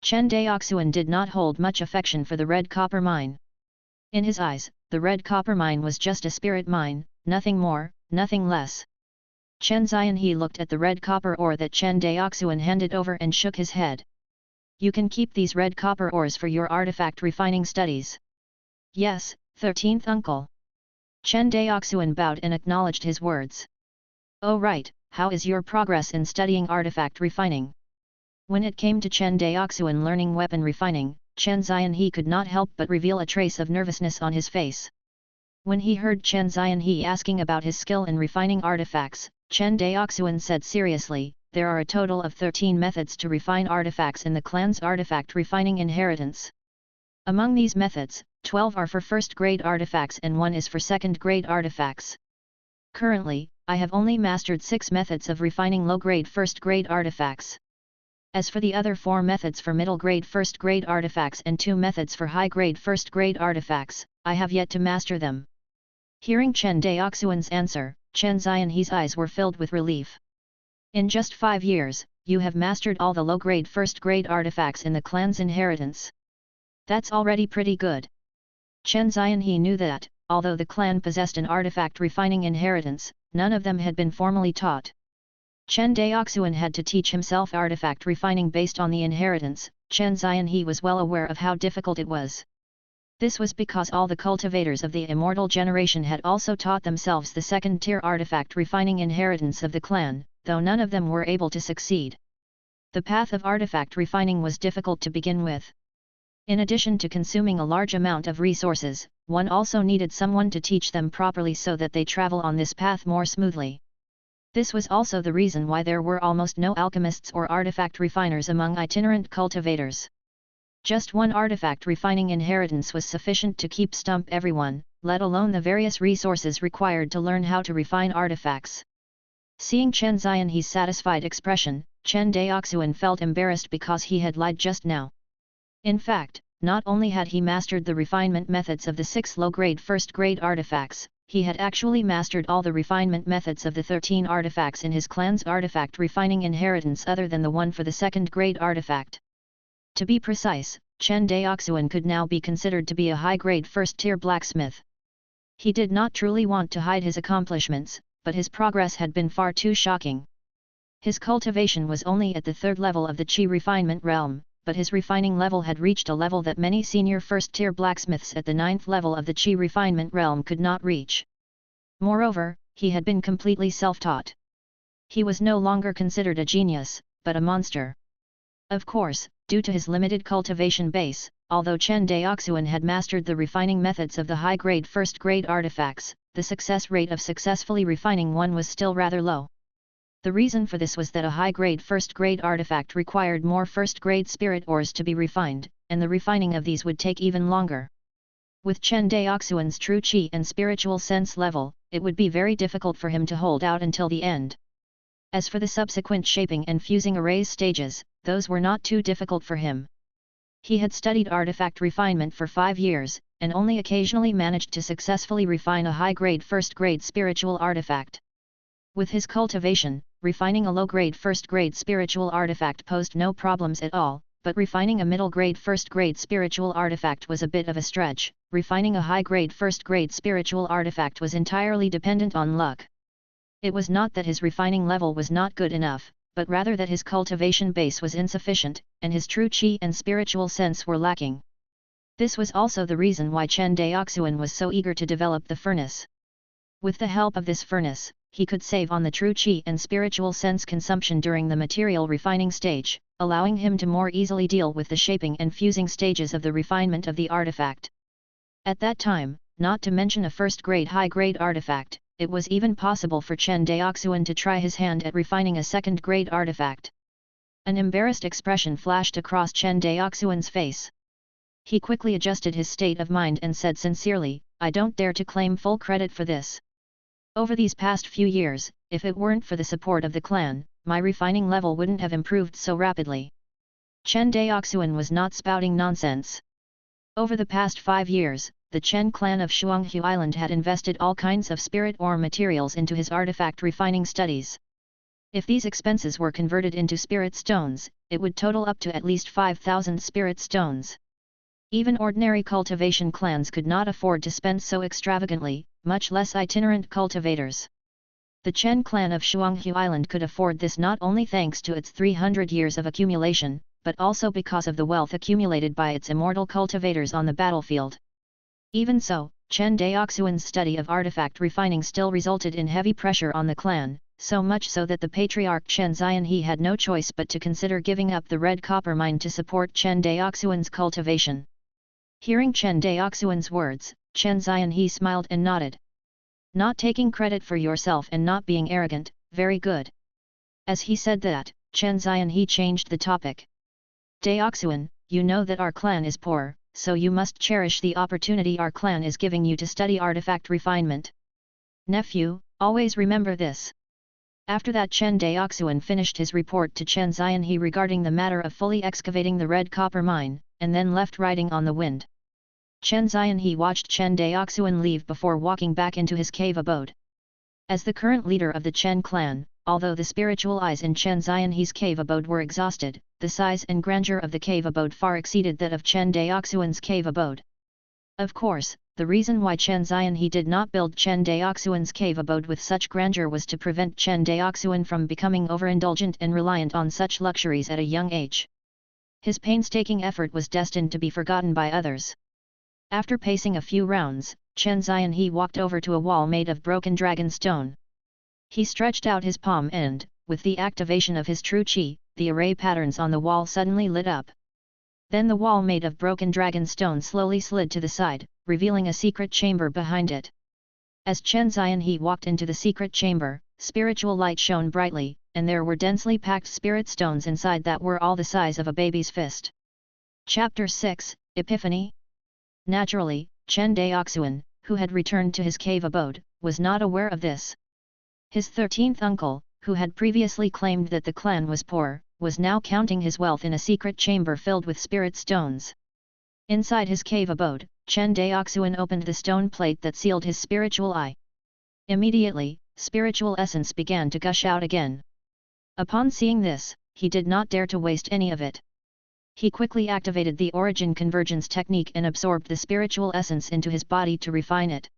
Chen Daoxuan did not hold much affection for the red copper mine. In his eyes, the red copper mine was just a spirit mine, nothing more, nothing less. Chen Xianhe looked at the red copper ore that Chen Daoxuan handed over and shook his head. You can keep these red copper ores for your artifact refining studies. Yes, 13th uncle. Chen Daoxuan bowed and acknowledged his words. Oh right, how is your progress in studying artifact refining? When it came to Chen Daoxuan learning weapon refining, Chen Xianhe could not help but reveal a trace of nervousness on his face. When he heard Chen Xianhe asking about his skill in refining artifacts, Chen Daoxuan said seriously, there are a total of 13 methods to refine artifacts in the clan's artifact refining inheritance. Among these methods, 12 are for first-grade artifacts and 1 is for second-grade artifacts. Currently, I have only mastered 6 methods of refining low-grade first-grade artifacts. As for the other 4 methods for middle-grade first-grade artifacts and 2 methods for high-grade first-grade artifacts, I have yet to master them. Hearing Chen Daoxuan's answer, Chen Xianhe's eyes were filled with relief. In just 5 years, you have mastered all the low-grade first-grade artifacts in the clan's inheritance. That's already pretty good. Chen Daoxuan knew that, although the clan possessed an artifact refining inheritance, none of them had been formally taught. Chen Daoxuan had to teach himself artifact refining based on the inheritance. Chen Daoxuan was well aware of how difficult it was. This was because all the cultivators of the immortal generation had also taught themselves the second-tier artifact refining inheritance of the clan, though none of them were able to succeed. The path of artifact refining was difficult to begin with. In addition to consuming a large amount of resources, one also needed someone to teach them properly so that they travel on this path more smoothly. This was also the reason why there were almost no alchemists or artifact refiners among itinerant cultivators. Just one artifact refining inheritance was sufficient to stump everyone, let alone the various resources required to learn how to refine artifacts. Seeing Chen Daoxuan's satisfied expression, Chen Daoxuan felt embarrassed because he had lied just now. In fact, not only had he mastered the refinement methods of the 6 low-grade first-grade artifacts, he had actually mastered all the refinement methods of the 13 artifacts in his clan's artifact refining inheritance other than the one for the second-grade artifact. To be precise, Chen Daoxuan could now be considered to be a high-grade first-tier blacksmith. He did not truly want to hide his accomplishments, but his progress had been far too shocking. His cultivation was only at the 3rd level of the Qi refinement realm, but his refining level had reached a level that many senior first-tier blacksmiths at the 9th level of the Qi refinement realm could not reach. Moreover, he had been completely self-taught. He was no longer considered a genius, but a monster. Of course, due to his limited cultivation base, although Chen Daoxuan had mastered the refining methods of the high-grade first-grade artifacts, the success rate of successfully refining one was still rather low. The reason for this was that a high-grade first-grade artifact required more first-grade spirit ores to be refined, and the refining of these would take even longer. With Chen Daoxuan's true qi and spiritual sense level, it would be very difficult for him to hold out until the end. As for the subsequent shaping and fusing arrays stages, those were not too difficult for him. He had studied artifact refinement for 5 years, and only occasionally managed to successfully refine a high-grade first-grade spiritual artifact. With his cultivation, refining a low-grade first-grade spiritual artifact posed no problems at all, but refining a middle-grade first-grade spiritual artifact was a bit of a stretch. Refining a high-grade first-grade spiritual artifact was entirely dependent on luck. It was not that his refining level was not good enough, but rather that his cultivation base was insufficient, and his true qi and spiritual sense were lacking. This was also the reason why Chen Daoxuan was so eager to develop the furnace. With the help of this furnace, he could save on the true qi and spiritual sense consumption during the material refining stage, allowing him to more easily deal with the shaping and fusing stages of the refinement of the artifact. At that time, not to mention a first-grade high-grade artifact, it was even possible for Chen Daoxuan to try his hand at refining a second-grade artifact. An embarrassed expression flashed across Chen Daoxuan's face. He quickly adjusted his state of mind and said sincerely, "I don't dare to claim full credit for this. Over these past few years, if it weren't for the support of the clan, my refining level wouldn't have improved so rapidly." Chen Daoxuan was not spouting nonsense. Over the past 5 years, the Chen clan of Shuanghu Island had invested all kinds of spirit ore materials into his artifact refining studies. If these expenses were converted into spirit stones, it would total up to at least 5,000 spirit stones. Even ordinary cultivation clans could not afford to spend so extravagantly, much less itinerant cultivators. The Chen clan of Shuanghu Island could afford this not only thanks to its 300 years of accumulation, but also because of the wealth accumulated by its immortal cultivators on the battlefield. Even so, Chen Daoxuan's study of artifact refining still resulted in heavy pressure on the clan, so much so that the patriarch Chen Daoxuan had no choice but to consider giving up the red copper mine to support Chen Daoxuan's cultivation. Hearing Chen Daoxuan's words, Chen Daoxuan smiled and nodded. "Not taking credit for yourself and not being arrogant, very good." As he said that, Chen Daoxuan changed the topic. "Daoxuan, you know that our clan is poor, so you must cherish the opportunity our clan is giving you to study artifact refinement. Nephew, always remember this." After that, Chen Daoxuan finished his report to Chen Daoxuan regarding the matter of fully excavating the red copper mine, and then left riding on the wind. Chen Daoxuan watched Chen Daoxuan leave before walking back into his cave abode. As the current leader of the Chen clan, although the spiritual eyes in Chen Daoxuan's cave abode were exhausted, the size and grandeur of the cave abode far exceeded that of Chen Daoxuan's cave abode. Of course, the reason why Chen Daoxuan did not build Chen Daoxuan's cave abode with such grandeur was to prevent Chen Daoxuan from becoming overindulgent and reliant on such luxuries at a young age. His painstaking effort was destined to be forgotten by others. After pacing a few rounds, Chen Daoxuan walked over to a wall made of broken dragon stone. He stretched out his palm and, with the activation of his true qi, the array patterns on the wall suddenly lit up. Then the wall made of broken dragon stone slowly slid to the side, revealing a secret chamber behind it. As Chen Daoxuan walked into the secret chamber, spiritual light shone brightly, and there were densely packed spirit stones inside that were all the size of a baby's fist. Chapter 6, Epiphany. Naturally, Chen Daoxuan, who had returned to his cave abode, was not aware of this. His 13th uncle, who had previously claimed that the clan was poor, was now counting his wealth in a secret chamber filled with spirit stones. Inside his cave abode, Chen Daoxuan opened the stone plate that sealed his spiritual eye. Immediately, spiritual essence began to gush out again. Upon seeing this, he did not dare to waste any of it. He quickly activated the origin convergence technique and absorbed the spiritual essence into his body to refine it.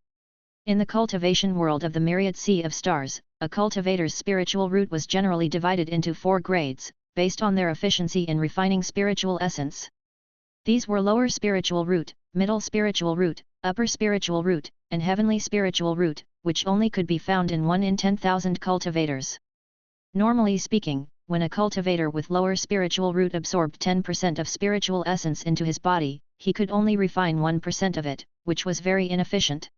In the cultivation world of the myriad sea of stars, a cultivator's spiritual root was generally divided into 4 grades, based on their efficiency in refining spiritual essence. These were lower spiritual root, middle spiritual root, upper spiritual root, and heavenly spiritual root, which only could be found in 1 in 10,000 cultivators. Normally speaking, when a cultivator with lower spiritual root absorbed 10% of spiritual essence into his body, he could only refine 1% of it, which was very inefficient.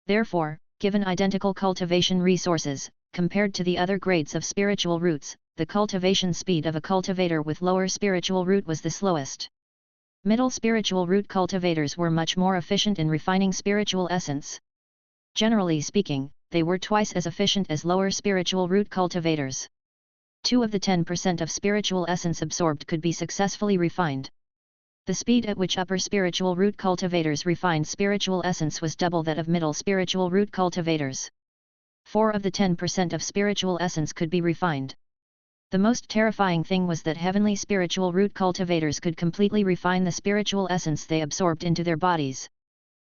Therefore, given identical cultivation resources, compared to the other grades of spiritual roots, the cultivation speed of a cultivator with lower spiritual root was the slowest. Middle spiritual root cultivators were much more efficient in refining spiritual essence. Generally speaking, they were twice as efficient as lower spiritual root cultivators. 2 of the 10% of spiritual essence absorbed could be successfully refined. The speed at which upper spiritual root cultivators refined spiritual essence was double that of middle spiritual root cultivators. 4 of the 10% of spiritual essence could be refined. The most terrifying thing was that heavenly spiritual root cultivators could completely refine the spiritual essence they absorbed into their bodies.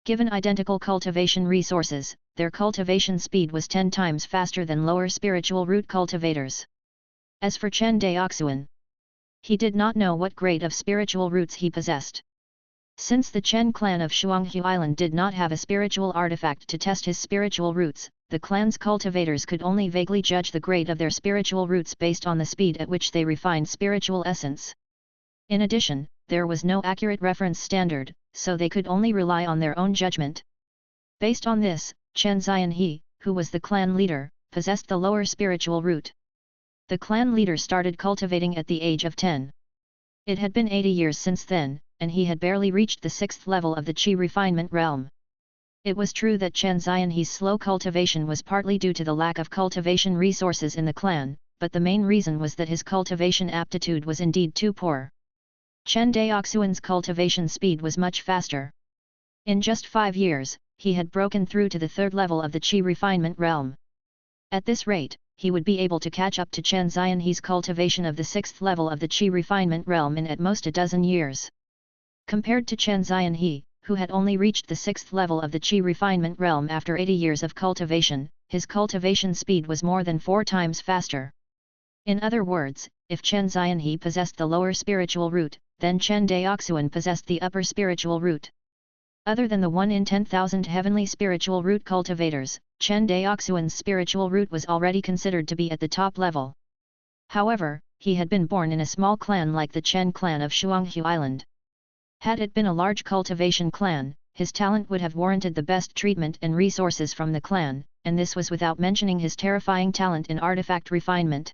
Given identical cultivation resources, their cultivation speed was 10 times faster than lower spiritual root cultivators. As for Chen Daoxuan, he did not know what grade of spiritual roots he possessed. Since the Chen clan of Shuanghu Island did not have a spiritual artifact to test his spiritual roots, the clan's cultivators could only vaguely judge the grade of their spiritual roots based on the speed at which they refined spiritual essence. In addition, there was no accurate reference standard, so they could only rely on their own judgment. Based on this, Chen Daoxuan, who was the clan leader, possessed the lower spiritual root. The clan leader started cultivating at the age of 10. It had been 80 years since then, and he had barely reached the 6th level of the Qi refinement realm. It was true that Chen Daoxuan's slow cultivation was partly due to the lack of cultivation resources in the clan, but the main reason was that his cultivation aptitude was indeed too poor. Chen Daoxuan's cultivation speed was much faster. In just 5 years, he had broken through to the 3rd level of the Qi refinement realm. At this rate, he would be able to catch up to Chen Daoxuan's cultivation of the 6th level of the Qi refinement realm in at most a dozen years. Compared to Chen Daoxuan, who had only reached the 6th level of the Qi refinement realm after 80 years of cultivation, his cultivation speed was more than 4 times faster. In other words, if Chen Daoxuan possessed the lower spiritual root, then Chen Daoxuan possessed the upper spiritual root. Other than the 1 in 10,000 heavenly spiritual root cultivators, Chen Daoxuan's spiritual root was already considered to be at the top level. However, he had been born in a small clan like the Chen clan of Shuanghu Island. Had it been a large cultivation clan, his talent would have warranted the best treatment and resources from the clan, and this was without mentioning his terrifying talent in artifact refinement.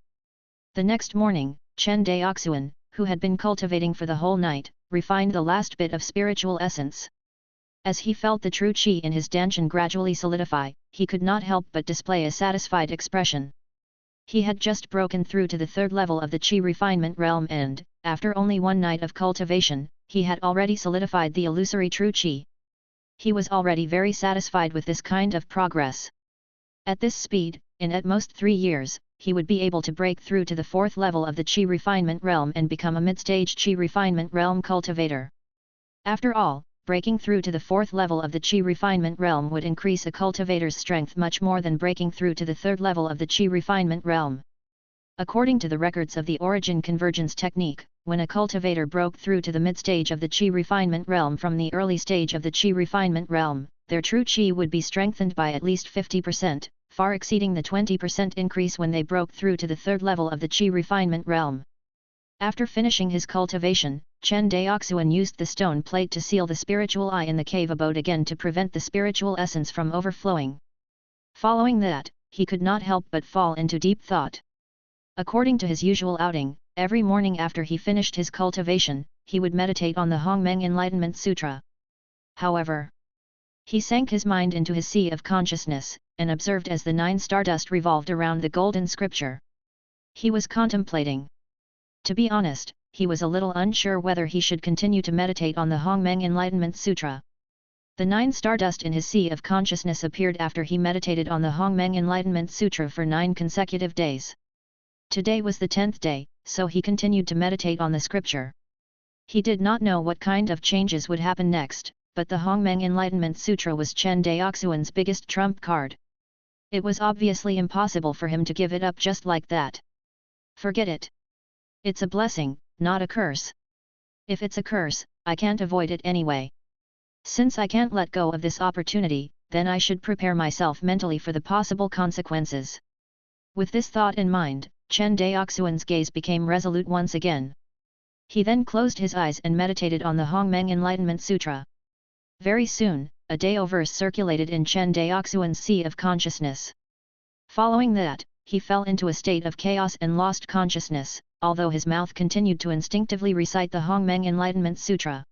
The next morning, Chen Daoxuan, who had been cultivating for the whole night, refined the last bit of spiritual essence. As he felt the true qi in his danshan gradually solidify, he could not help but display a satisfied expression. He had just broken through to the 3rd level of the qi refinement realm and, after only 1 night of cultivation, he had already solidified the illusory true qi. He was already very satisfied with this kind of progress. At this speed, in at most 3 years, he would be able to break through to the 4th level of the Qi refinement realm and become a mid-stage Qi refinement realm cultivator. After all, breaking through to the 4th level of the Qi refinement realm would increase a cultivator's strength much more than breaking through to the 3rd level of the Qi refinement realm. According to the records of the origin convergence technique, when a cultivator broke through to the mid-stage of the Qi refinement realm from the early stage of the Qi refinement realm, their true Qi would be strengthened by at least 50%, far exceeding the 20% increase when they broke through to the 3rd level of the Qi refinement realm. After finishing his cultivation, Chen Daoxuan used the stone plate to seal the spiritual eye in the cave abode again to prevent the spiritual essence from overflowing. Following that, he could not help but fall into deep thought. According to his usual outing, every morning after he finished his cultivation, he would meditate on the Hongmeng Enlightenment Sutra. However, he sank his mind into his sea of consciousness, and observed as the 9 stardust revolved around the golden scripture. He was contemplating. To be honest, he was a little unsure whether he should continue to meditate on the Hongmeng Enlightenment Sutra. The 9 stardust in his sea of consciousness appeared after he meditated on the Hongmeng Enlightenment Sutra for 9 consecutive days. Today was the 10th day, so he continued to meditate on the scripture. He did not know what kind of changes would happen next, but the Hongmeng Enlightenment Sutra was Chen Daoxuan's biggest trump card. It was obviously impossible for him to give it up just like that. Forget it. It's a blessing, not a curse. If it's a curse, I can't avoid it anyway. Since I can't let go of this opportunity, then I should prepare myself mentally for the possible consequences. With this thought in mind, Chen Daoxuan's gaze became resolute once again. He then closed his eyes and meditated on the Hongmeng Enlightenment Sutra. Very soon, a Dao verse circulated in Chen Daoxuan's sea of consciousness. Following that, he fell into a state of chaos and lost consciousness, although his mouth continued to instinctively recite the Hongmeng Enlightenment Sutra.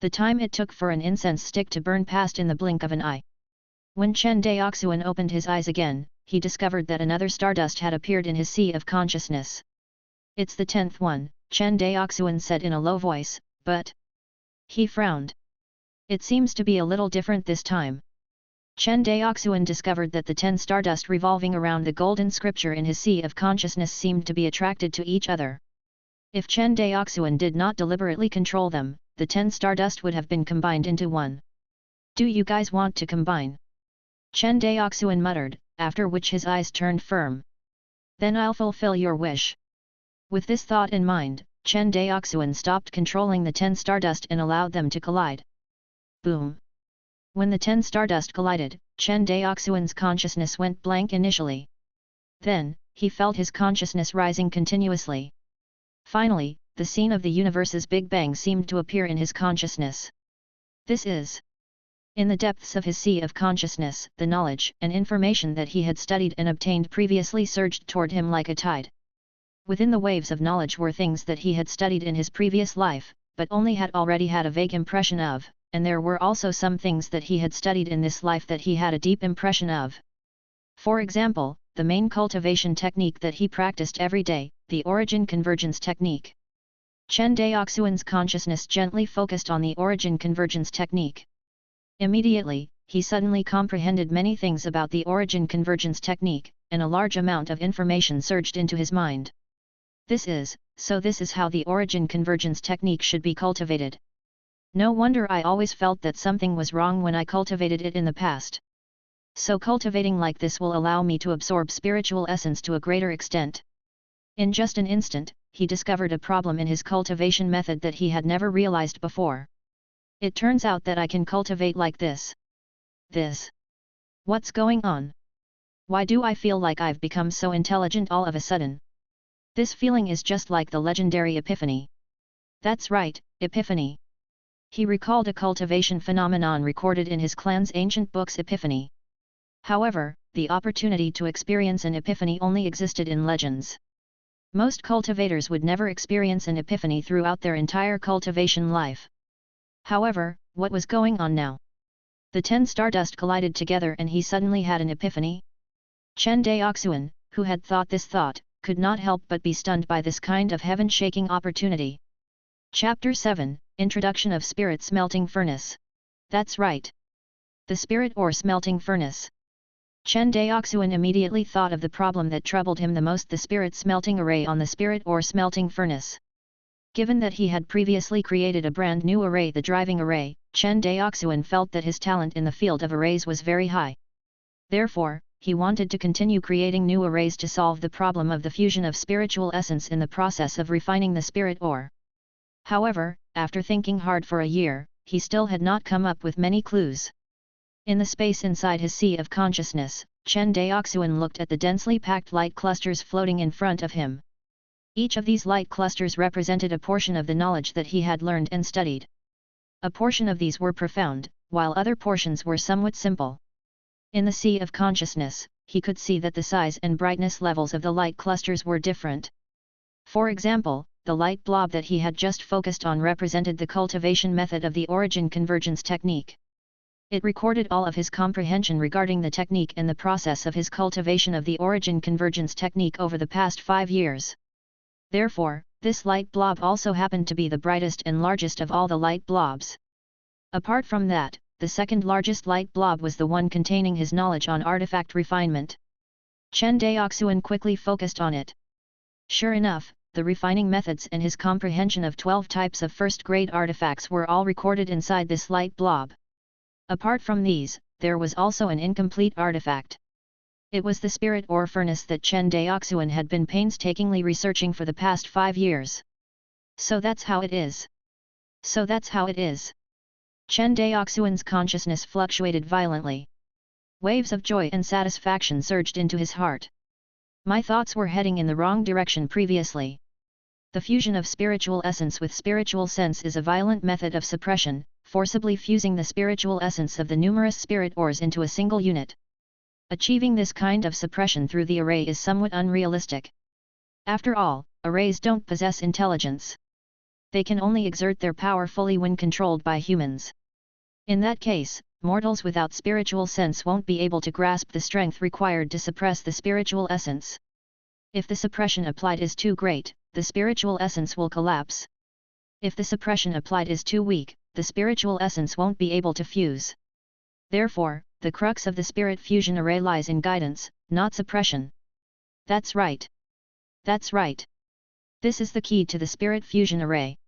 The time it took for an incense stick to burn passed in the blink of an eye. When Chen Daoxuan opened his eyes again, he discovered that another stardust had appeared in his sea of consciousness. It's the 10th one, Chen Daoxuan said in a low voice, but... He frowned. It seems to be a little different this time. Chen Daoxuan discovered that the 10 stardust revolving around the golden scripture in his sea of consciousness seemed to be attracted to each other. If Chen Daoxuan did not deliberately control them, the 10 stardust would have been combined into one. Do you guys want to combine? Chen Daoxuan muttered, after which his eyes turned firm. Then I'll fulfill your wish. With this thought in mind, Chen Daoxuan stopped controlling the 10 stardust and allowed them to collide. Boom! When the 10 stardust collided, Chen Daoxuan's consciousness went blank initially. Then, he felt his consciousness rising continuously. Finally, the scene of the universe's Big Bang seemed to appear in his consciousness. This is... In the depths of his sea of consciousness, the knowledge and information that he had studied and obtained previously surged toward him like a tide. Within the waves of knowledge were things that he had studied in his previous life, but only had already had a vague impression of, and there were also some things that he had studied in this life that he had a deep impression of. For example, the main cultivation technique that he practiced every day, the origin convergence technique. Chen Daoxuan's consciousness gently focused on the origin convergence technique. Immediately, he suddenly comprehended many things about the origin convergence technique, and a large amount of information surged into his mind. This is how the origin convergence technique should be cultivated. No wonder I always felt that something was wrong when I cultivated it in the past. So cultivating like this will allow me to absorb spiritual essence to a greater extent. In just an instant, he discovered a problem in his cultivation method that he had never realized before. It turns out that I can cultivate like this. What's going on? Why do I feel like I've become so intelligent all of a sudden? This feeling is just like the legendary epiphany. That's right, epiphany. He recalled a cultivation phenomenon recorded in his clan's ancient books Epiphany. However, the opportunity to experience an epiphany only existed in legends. Most cultivators would never experience an epiphany throughout their entire cultivation life. However, what was going on now? The 10 stardust collided together and he suddenly had an epiphany? Chen Daoxuan, who had thought this thought, could not help but be stunned by this kind of heaven-shaking opportunity. Chapter 7, Introduction of Spirit Smelting Furnace. That's right. The spirit or smelting furnace. Chen Daoxuan immediately thought of the problem that troubled him the most, the spirit smelting array on the spirit ore smelting furnace. Given that he had previously created a brand new array, the driving array, Chen Daoxuan felt that his talent in the field of arrays was very high. Therefore, he wanted to continue creating new arrays to solve the problem of the fusion of spiritual essence in the process of refining the spirit ore. However, after thinking hard for a year, he still had not come up with many clues. In the space inside his sea of consciousness, Chen Daoxuan looked at the densely packed light clusters floating in front of him. Each of these light clusters represented a portion of the knowledge that he had learned and studied. A portion of these were profound, while other portions were somewhat simple. In the sea of consciousness, he could see that the size and brightness levels of the light clusters were different. For example, the light blob that he had just focused on represented the cultivation method of the origin convergence technique. It recorded all of his comprehension regarding the technique and the process of his cultivation of the origin convergence technique over the past 5 years. Therefore, this light blob also happened to be the brightest and largest of all the light blobs. Apart from that, the second largest light blob was the one containing his knowledge on artifact refinement. Chen Daoxuan quickly focused on it. Sure enough, the refining methods and his comprehension of 12 types of first-grade artifacts were all recorded inside this light blob. Apart from these, there was also an incomplete artifact. It was the spirit ore furnace that Chen Daoxuan had been painstakingly researching for the past 5 years. So that's how it is. So that's how it is. Chen Daoxuan's consciousness fluctuated violently. Waves of joy and satisfaction surged into his heart. My thoughts were heading in the wrong direction previously. The fusion of spiritual essence with spiritual sense is a violent method of suppression, forcibly fusing the spiritual essence of the numerous spirit ores into a single unit. Achieving this kind of suppression through the array is somewhat unrealistic. After all, arrays don't possess intelligence. They can only exert their power fully when controlled by humans. In that case, mortals without spiritual sense won't be able to grasp the strength required to suppress the spiritual essence. If the suppression applied is too great, the spiritual essence will collapse. If the suppression applied is too weak, the spiritual essence won't be able to fuse. Therefore, the crux of the spirit fusion array lies in guidance, not suppression. That's right. That's right. This is the key to the spirit fusion array.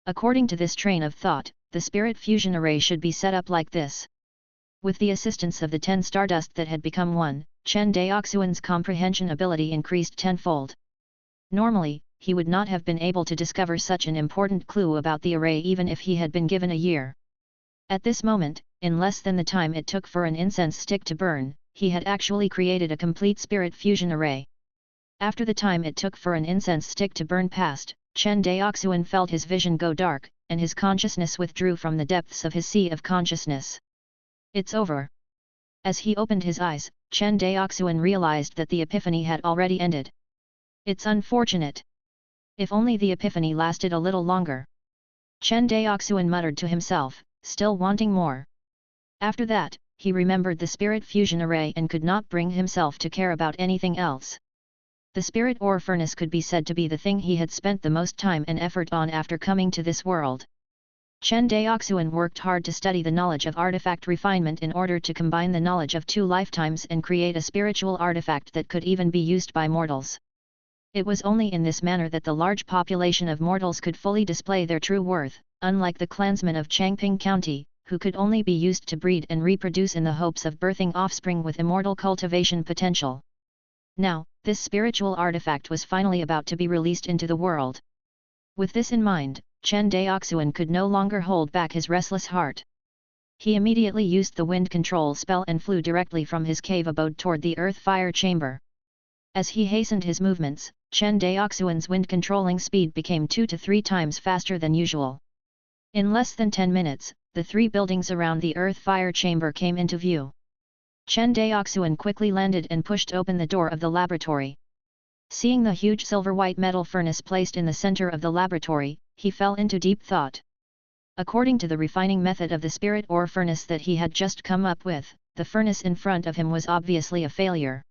According to this train of thought, the spirit fusion array should be set up like this. With the assistance of the 10 stardust that had become one, Chen Daoxuan's comprehension ability increased tenfold. Normally, he would not have been able to discover such an important clue about the array even if he had been given a year. At this moment, in less than the time it took for an incense stick to burn, he had actually created a complete spirit fusion array. After the time it took for an incense stick to burn passed, Chen Daoxuan felt his vision go dark, and his consciousness withdrew from the depths of his sea of consciousness. It's over. As he opened his eyes, Chen Daoxuan realized that the epiphany had already ended. It's unfortunate. If only the epiphany lasted a little longer. Chen Daoxuan muttered to himself, still wanting more. After that, he remembered the spirit fusion array and could not bring himself to care about anything else. The spirit ore furnace could be said to be the thing he had spent the most time and effort on after coming to this world. Chen Daoxuan worked hard to study the knowledge of artifact refinement in order to combine the knowledge of 2 lifetimes and create a spiritual artifact that could even be used by mortals. It was only in this manner that the large population of mortals could fully display their true worth, unlike the clansmen of Changping County, who could only be used to breed and reproduce in the hopes of birthing offspring with immortal cultivation potential. Now, this spiritual artifact was finally about to be released into the world. With this in mind, Chen Daoxuan could no longer hold back his restless heart. He immediately used the wind control spell and flew directly from his cave abode toward the earth-fire chamber. As he hastened his movements, Chen Daoxuan's wind-controlling speed became 2 to 3 times faster than usual. In less than 10 minutes, the 3 buildings around the earth-fire chamber came into view. Chen Daoxuan quickly landed and pushed open the door of the laboratory. Seeing the huge silver-white metal furnace placed in the center of the laboratory, he fell into deep thought. According to the refining method of the spirit ore furnace that he had just come up with, the furnace in front of him was obviously a failure.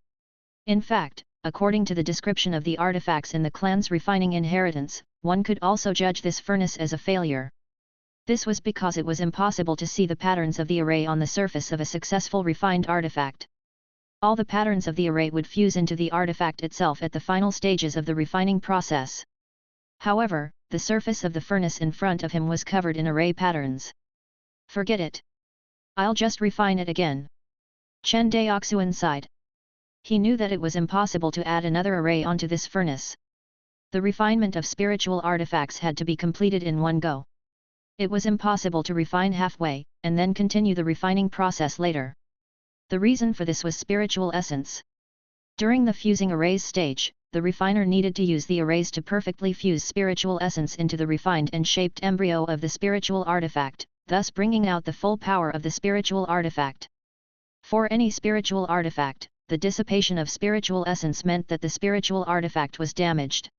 In fact, according to the description of the artifacts in the clan's refining inheritance, one could also judge this furnace as a failure. This was because it was impossible to see the patterns of the array on the surface of a successful refined artifact. All the patterns of the array would fuse into the artifact itself at the final stages of the refining process. However, the surface of the furnace in front of him was covered in array patterns. Forget it. I'll just refine it again. Chen Daoxuan sighed. He knew that it was impossible to add another array onto this furnace. The refinement of spiritual artifacts had to be completed in one go. It was impossible to refine halfway, and then continue the refining process later. The reason for this was spiritual essence. During the fusing arrays stage, the refiner needed to use the arrays to perfectly fuse spiritual essence into the refined and shaped embryo of the spiritual artifact, thus bringing out the full power of the spiritual artifact. For any spiritual artifact, the dissipation of spiritual essence meant that the spiritual artifact was damaged.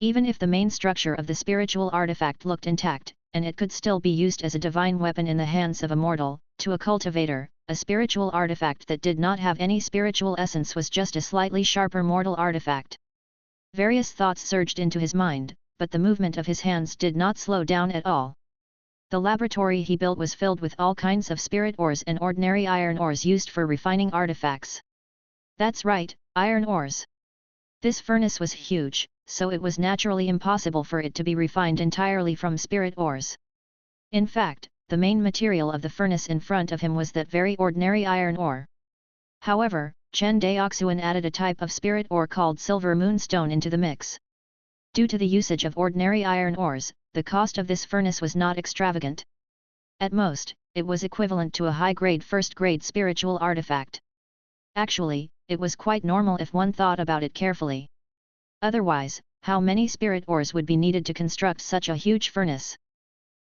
Even if the main structure of the spiritual artifact looked intact, and it could still be used as a divine weapon in the hands of a mortal, to a cultivator, a spiritual artifact that did not have any spiritual essence was just a slightly sharper mortal artifact. Various thoughts surged into his mind, but the movement of his hands did not slow down at all. The laboratory he built was filled with all kinds of spirit ores and ordinary iron ores used for refining artifacts. That's right, iron ores. This furnace was huge, so it was naturally impossible for it to be refined entirely from spirit ores. In fact, the main material of the furnace in front of him was that very ordinary iron ore. However, Chen Daoxuan added a type of spirit ore called silver moonstone into the mix. Due to the usage of ordinary iron ores, the cost of this furnace was not extravagant. At most, it was equivalent to a high-grade first-grade spiritual artifact. Actually, it was quite normal if one thought about it carefully. Otherwise, how many spirit ores would be needed to construct such a huge furnace?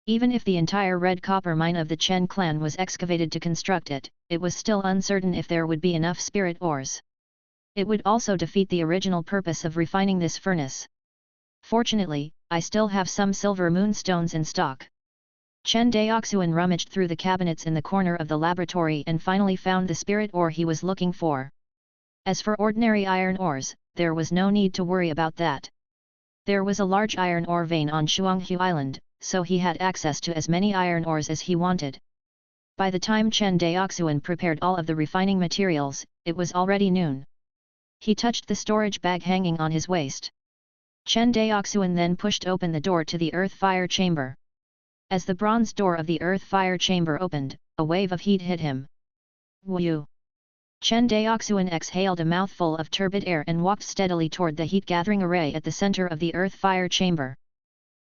Even if the entire red copper mine of the Chen clan was excavated to construct it, it was still uncertain if there would be enough spirit ores. It would also defeat the original purpose of refining this furnace. Fortunately, I still have some silver moonstones in stock. Chen Daoxuan rummaged through the cabinets in the corner of the laboratory and finally found the spirit ore he was looking for. As for ordinary iron ores, there was no need to worry about that. There was a large iron ore vein on Shuanghu Island, so he had access to as many iron ores as he wanted. By the time Chen Daoxuan prepared all of the refining materials, it was already noon. He touched the storage bag hanging on his waist. Chen Daoxuan then pushed open the door to the earth fire chamber. As the bronze door of the earth fire chamber opened, a wave of heat hit him. Woo! Chen Daoxuan exhaled a mouthful of turbid air and walked steadily toward the heat-gathering array at the center of the earth fire chamber.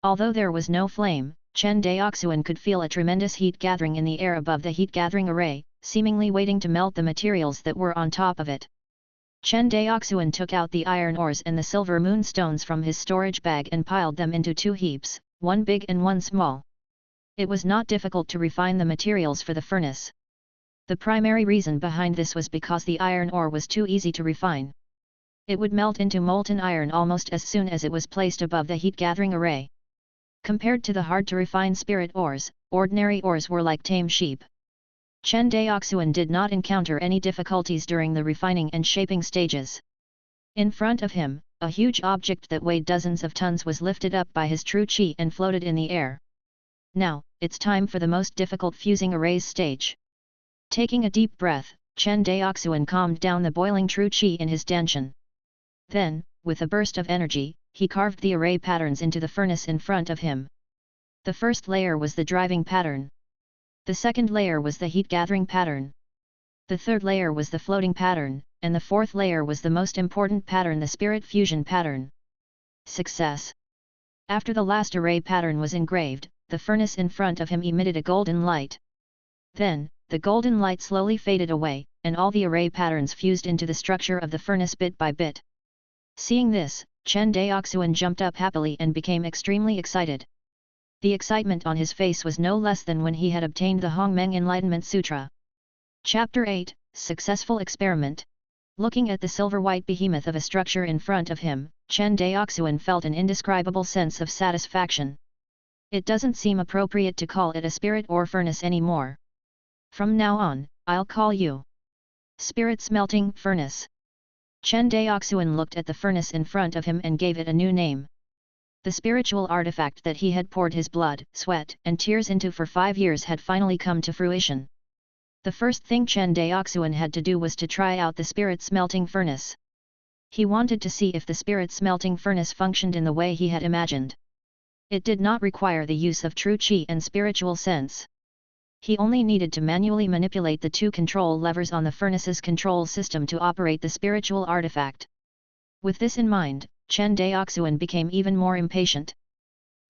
Although there was no flame, Chen Daoxuan could feel a tremendous heat gathering in the air above the heat-gathering array, seemingly waiting to melt the materials that were on top of it. Chen Daoxuan took out the iron ores and the silver moonstones from his storage bag and piled them into two heaps, one big and one small. It was not difficult to refine the materials for the furnace. The primary reason behind this was because the iron ore was too easy to refine. It would melt into molten iron almost as soon as it was placed above the heat-gathering array. Compared to the hard-to-refine spirit ores, ordinary ores were like tame sheep. Chen Daoxuan did not encounter any difficulties during the refining and shaping stages. In front of him, a huge object that weighed dozens of tons was lifted up by his true qi and floated in the air. Now, it's time for the most difficult fusing arrays stage. Taking a deep breath, Chen Daoxuan calmed down the boiling true qi in his danshan. Then, with a burst of energy, he carved the array patterns into the furnace in front of him. The first layer was the driving pattern. The second layer was the heat-gathering pattern. The third layer was the floating pattern, and the fourth layer was the most important pattern, the spirit fusion pattern. Success! After the last array pattern was engraved, the furnace in front of him emitted a golden light. Then, the golden light slowly faded away, and all the array patterns fused into the structure of the furnace bit by bit. Seeing this, Chen Daoxuan jumped up happily and became extremely excited. The excitement on his face was no less than when he had obtained the Hongmeng Enlightenment Sutra. Chapter 8, Successful Experiment. Looking at the silver-white behemoth of a structure in front of him, Chen Daoxuan felt an indescribable sense of satisfaction. It doesn't seem appropriate to call it a spirit ore furnace anymore. From now on, I'll call you Spirit Smelting Furnace. Chen Daoxuan looked at the furnace in front of him and gave it a new name. The spiritual artifact that he had poured his blood, sweat, and tears into for 5 years had finally come to fruition. The first thing Chen Daoxuan had to do was to try out the spirit smelting furnace. He wanted to see if the spirit smelting furnace functioned in the way he had imagined. It did not require the use of true qi and spiritual sense. He only needed to manually manipulate the two control levers on the furnace's control system to operate the spiritual artifact. With this in mind, Chen Daoxuan became even more impatient.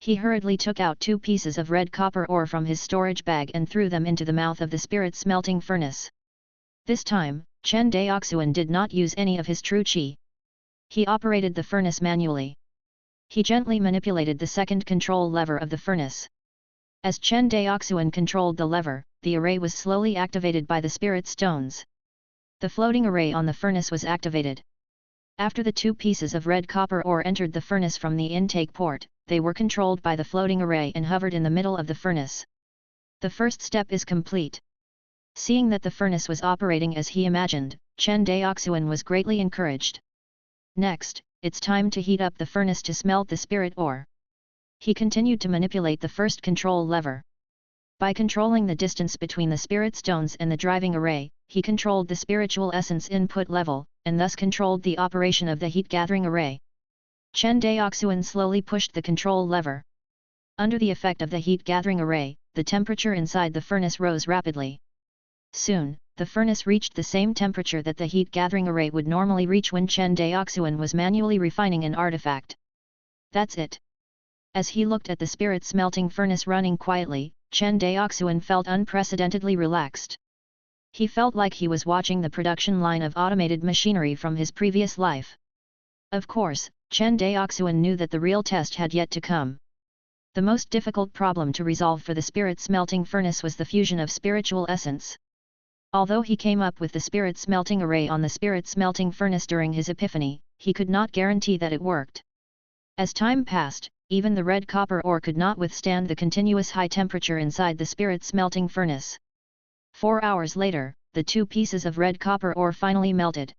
He hurriedly took out 2 pieces of red copper ore from his storage bag and threw them into the mouth of the spirit smelting furnace. This time, Chen Daoxuan did not use any of his true qi. He operated the furnace manually. He gently manipulated the second control lever of the furnace. As Chen Daoxuan controlled the lever, the array was slowly activated by the spirit stones. The floating array on the furnace was activated. After the 2 pieces of red copper ore entered the furnace from the intake port, they were controlled by the floating array and hovered in the middle of the furnace. The first step is complete. Seeing that the furnace was operating as he imagined, Chen Daoxuan was greatly encouraged. Next, it's time to heat up the furnace to smelt the spirit ore. He continued to manipulate the first control lever. By controlling the distance between the spirit stones and the driving array, he controlled the spiritual essence input level, and thus controlled the operation of the heat-gathering array. Chen Daoxuan slowly pushed the control lever. Under the effect of the heat-gathering array, the temperature inside the furnace rose rapidly. Soon, the furnace reached the same temperature that the heat-gathering array would normally reach when Chen Daoxuan was manually refining an artifact. That's it. As he looked at the spirit smelting furnace running quietly, Chen Daoxuan felt unprecedentedly relaxed. He felt like he was watching the production line of automated machinery from his previous life. Of course, Chen Daoxuan knew that the real test had yet to come. The most difficult problem to resolve for the spirit smelting furnace was the fusion of spiritual essence. Although he came up with the spirit smelting array on the spirit smelting furnace during his epiphany, he could not guarantee that it worked. As time passed, even the red copper ore could not withstand the continuous high temperature inside the spirit smelting furnace. 4 hours later, the 2 pieces of red copper ore finally melted.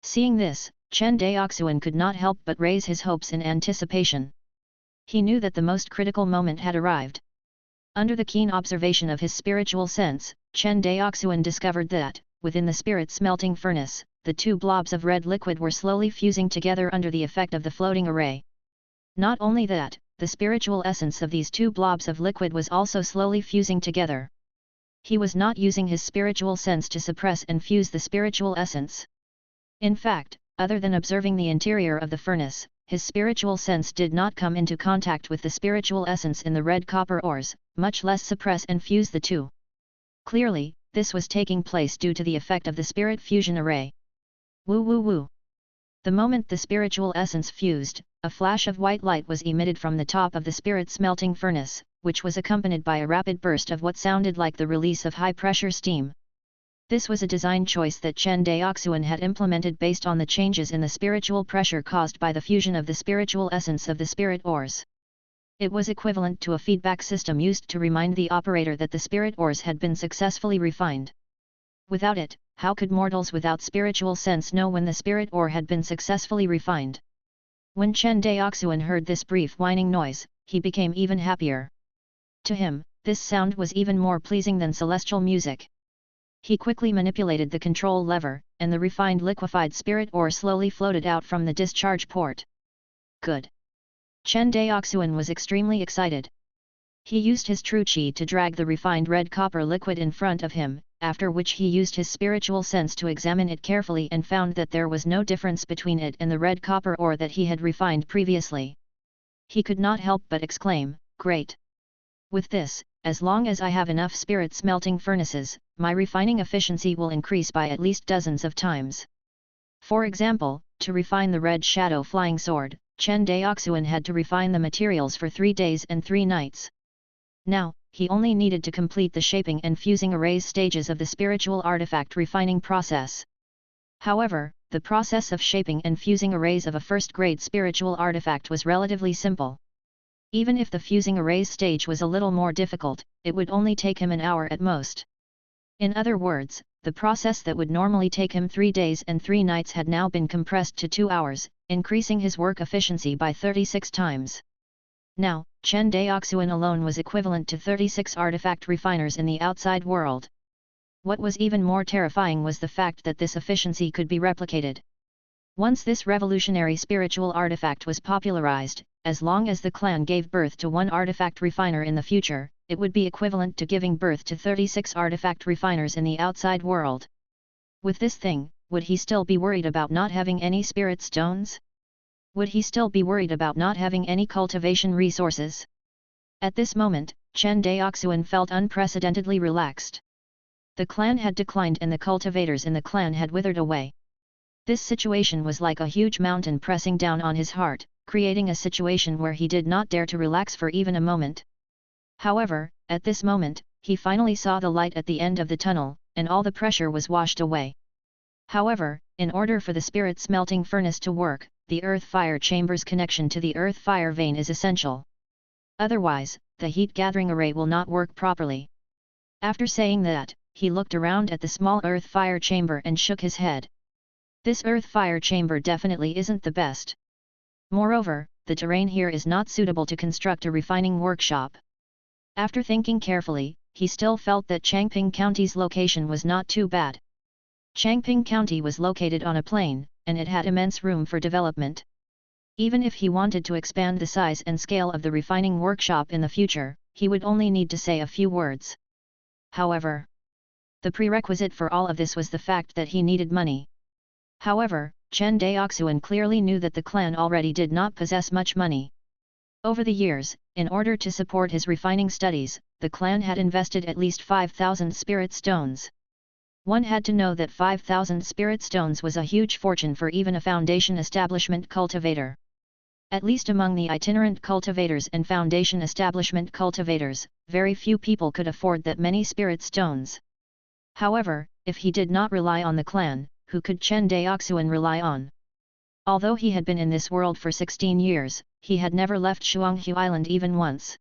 Seeing this, Chen Daoxuan could not help but raise his hopes in anticipation. He knew that the most critical moment had arrived. Under the keen observation of his spiritual sense, Chen Daoxuan discovered that, within the spirit smelting furnace, the 2 blobs of red liquid were slowly fusing together under the effect of the floating array. Not only that, the spiritual essence of these 2 blobs of liquid was also slowly fusing together. He was not using his spiritual sense to suppress and fuse the spiritual essence. In fact, other than observing the interior of the furnace, his spiritual sense did not come into contact with the spiritual essence in the red copper ores, much less suppress and fuse the 2. Clearly, this was taking place due to the effect of the spirit fusion array. Woo woo woo. The moment the spiritual essence fused, a flash of white light was emitted from the top of the spirit smelting furnace, which was accompanied by a rapid burst of what sounded like the release of high-pressure steam. This was a design choice that Chen Daoxuan had implemented based on the changes in the spiritual pressure caused by the fusion of the spiritual essence of the spirit ores. It was equivalent to a feedback system used to remind the operator that the spirit ores had been successfully refined. Without it, how could mortals without spiritual sense know when the spirit ore had been successfully refined? When Chen Daoxuan heard this brief whining noise, he became even happier. To him, this sound was even more pleasing than celestial music. He quickly manipulated the control lever, and the refined liquefied spirit ore slowly floated out from the discharge port. Good. Chen Daoxuan was extremely excited. He used his true qi to drag the refined red copper liquid in front of him, after which he used his spiritual sense to examine it carefully and found that there was no difference between it and the red copper ore that he had refined previously. He could not help but exclaim, "Great! With this, as long as I have enough spirit smelting furnaces, my refining efficiency will increase by at least dozens of times." For example, to refine the red shadow flying sword, Chen Daoxuan had to refine the materials for 3 days and 3 nights. Now, he only needed to complete the shaping and fusing arrays stages of the spiritual artifact refining process. However, the process of shaping and fusing arrays of a first-grade spiritual artifact was relatively simple. Even if the fusing arrays stage was a little more difficult, it would only take him an hour at most. In other words, the process that would normally take him 3 days and 3 nights had now been compressed to 2 hours, increasing his work efficiency by 36 times. Now, Chen Daoxuan alone was equivalent to 36 artifact refiners in the outside world. What was even more terrifying was the fact that this efficiency could be replicated. Once this revolutionary spiritual artifact was popularized, as long as the clan gave birth to one artifact refiner in the future, it would be equivalent to giving birth to 36 artifact refiners in the outside world. With this thing, would he still be worried about not having any spirit stones? Would he still be worried about not having any cultivation resources? At this moment, Chen Daoxuan felt unprecedentedly relaxed. The clan had declined and the cultivators in the clan had withered away. This situation was like a huge mountain pressing down on his heart, creating a situation where he did not dare to relax for even a moment. However, at this moment, he finally saw the light at the end of the tunnel, and all the pressure was washed away. However, in order for the spirit smelting furnace to work, the earth-fire chamber's connection to the earth-fire vein is essential. Otherwise, the heat-gathering array will not work properly. After saying that, he looked around at the small earth-fire chamber and shook his head. This earth-fire chamber definitely isn't the best. Moreover, the terrain here is not suitable to construct a refining workshop. After thinking carefully, he still felt that Changping County's location was not too bad. Changping County was located on a plain, and it had immense room for development. Even if he wanted to expand the size and scale of the refining workshop in the future, he would only need to say a few words. However, the prerequisite for all of this was the fact that he needed money. However, Chen Daoxuan clearly knew that the clan already did not possess much money. Over the years, in order to support his refining studies, the clan had invested at least 5,000 spirit stones. One had to know that 5,000 spirit stones was a huge fortune for even a foundation establishment cultivator. At least among the itinerant cultivators and foundation establishment cultivators, very few people could afford that many spirit stones. However, if he did not rely on the clan, who could Chen Daoxuan rely on? Although he had been in this world for 16 years, he had never left Shuanghu Island even once.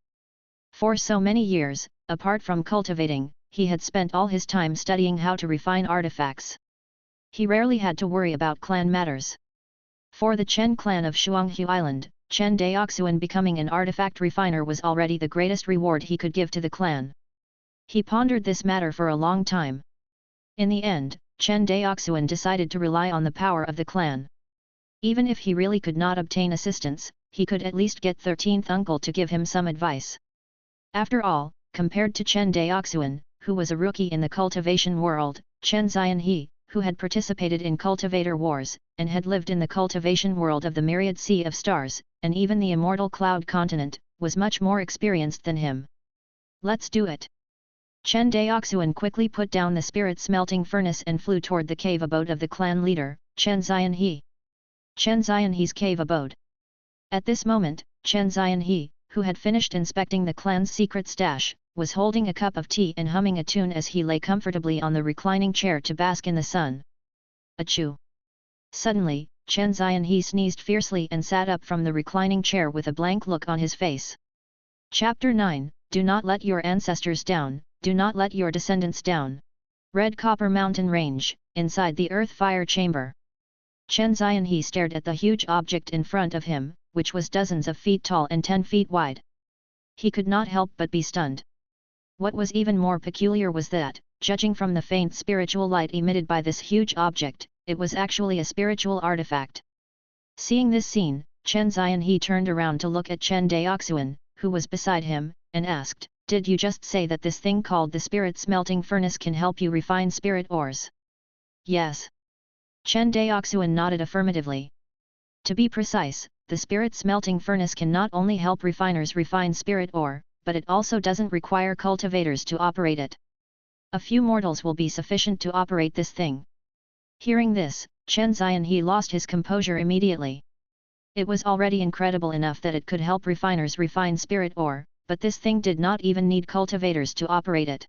For so many years, apart from cultivating, he had spent all his time studying how to refine artifacts. He rarely had to worry about clan matters. For the Chen clan of Shuanghu Island, Chen Daoxuan becoming an artifact refiner was already the greatest reward he could give to the clan. He pondered this matter for a long time. In the end, Chen Daoxuan decided to rely on the power of the clan. Even if he really could not obtain assistance, he could at least get 13th uncle to give him some advice. After all, compared to Chen Daoxuan, who was a rookie in the cultivation world, Chen Xianhe, who had participated in cultivator wars, and had lived in the cultivation world of the myriad sea of stars, and even the immortal cloud continent, was much more experienced than him. Let's do it! Chen Daoxuan quickly put down the spirit smelting furnace and flew toward the cave abode of the clan leader, Chen Xianhe. Chen Xianhe's cave abode. At this moment, Chen Xianhe, who had finished inspecting the clan's secret stash, was holding a cup of tea and humming a tune as he lay comfortably on the reclining chair to bask in the sun. Achoo! Suddenly, Chen Xianhe sneezed fiercely and sat up from the reclining chair with a blank look on his face. Chapter 9, Do not let your ancestors down, do not let your descendants down. Red Copper Mountain Range, inside the earth-fire chamber. Chen Xianhe stared at the huge object in front of him, which was dozens of feet tall and 10 feet wide. He could not help but be stunned. What was even more peculiar was that, judging from the faint spiritual light emitted by this huge object, it was actually a spiritual artifact. Seeing this scene, Chen Xianhe turned around to look at Chen Daoxuan, who was beside him, and asked, "Did you just say that this thing called the spirit smelting furnace can help you refine spirit ores?" "Yes." Chen Daoxuan nodded affirmatively. To be precise, the spirit smelting furnace can not only help refiners refine spirit ore, but it also doesn't require cultivators to operate it. A few mortals will be sufficient to operate this thing. Hearing this, Chen Xianhe lost his composure immediately. It was already incredible enough that it could help refiners refine spirit ore, but this thing did not even need cultivators to operate it.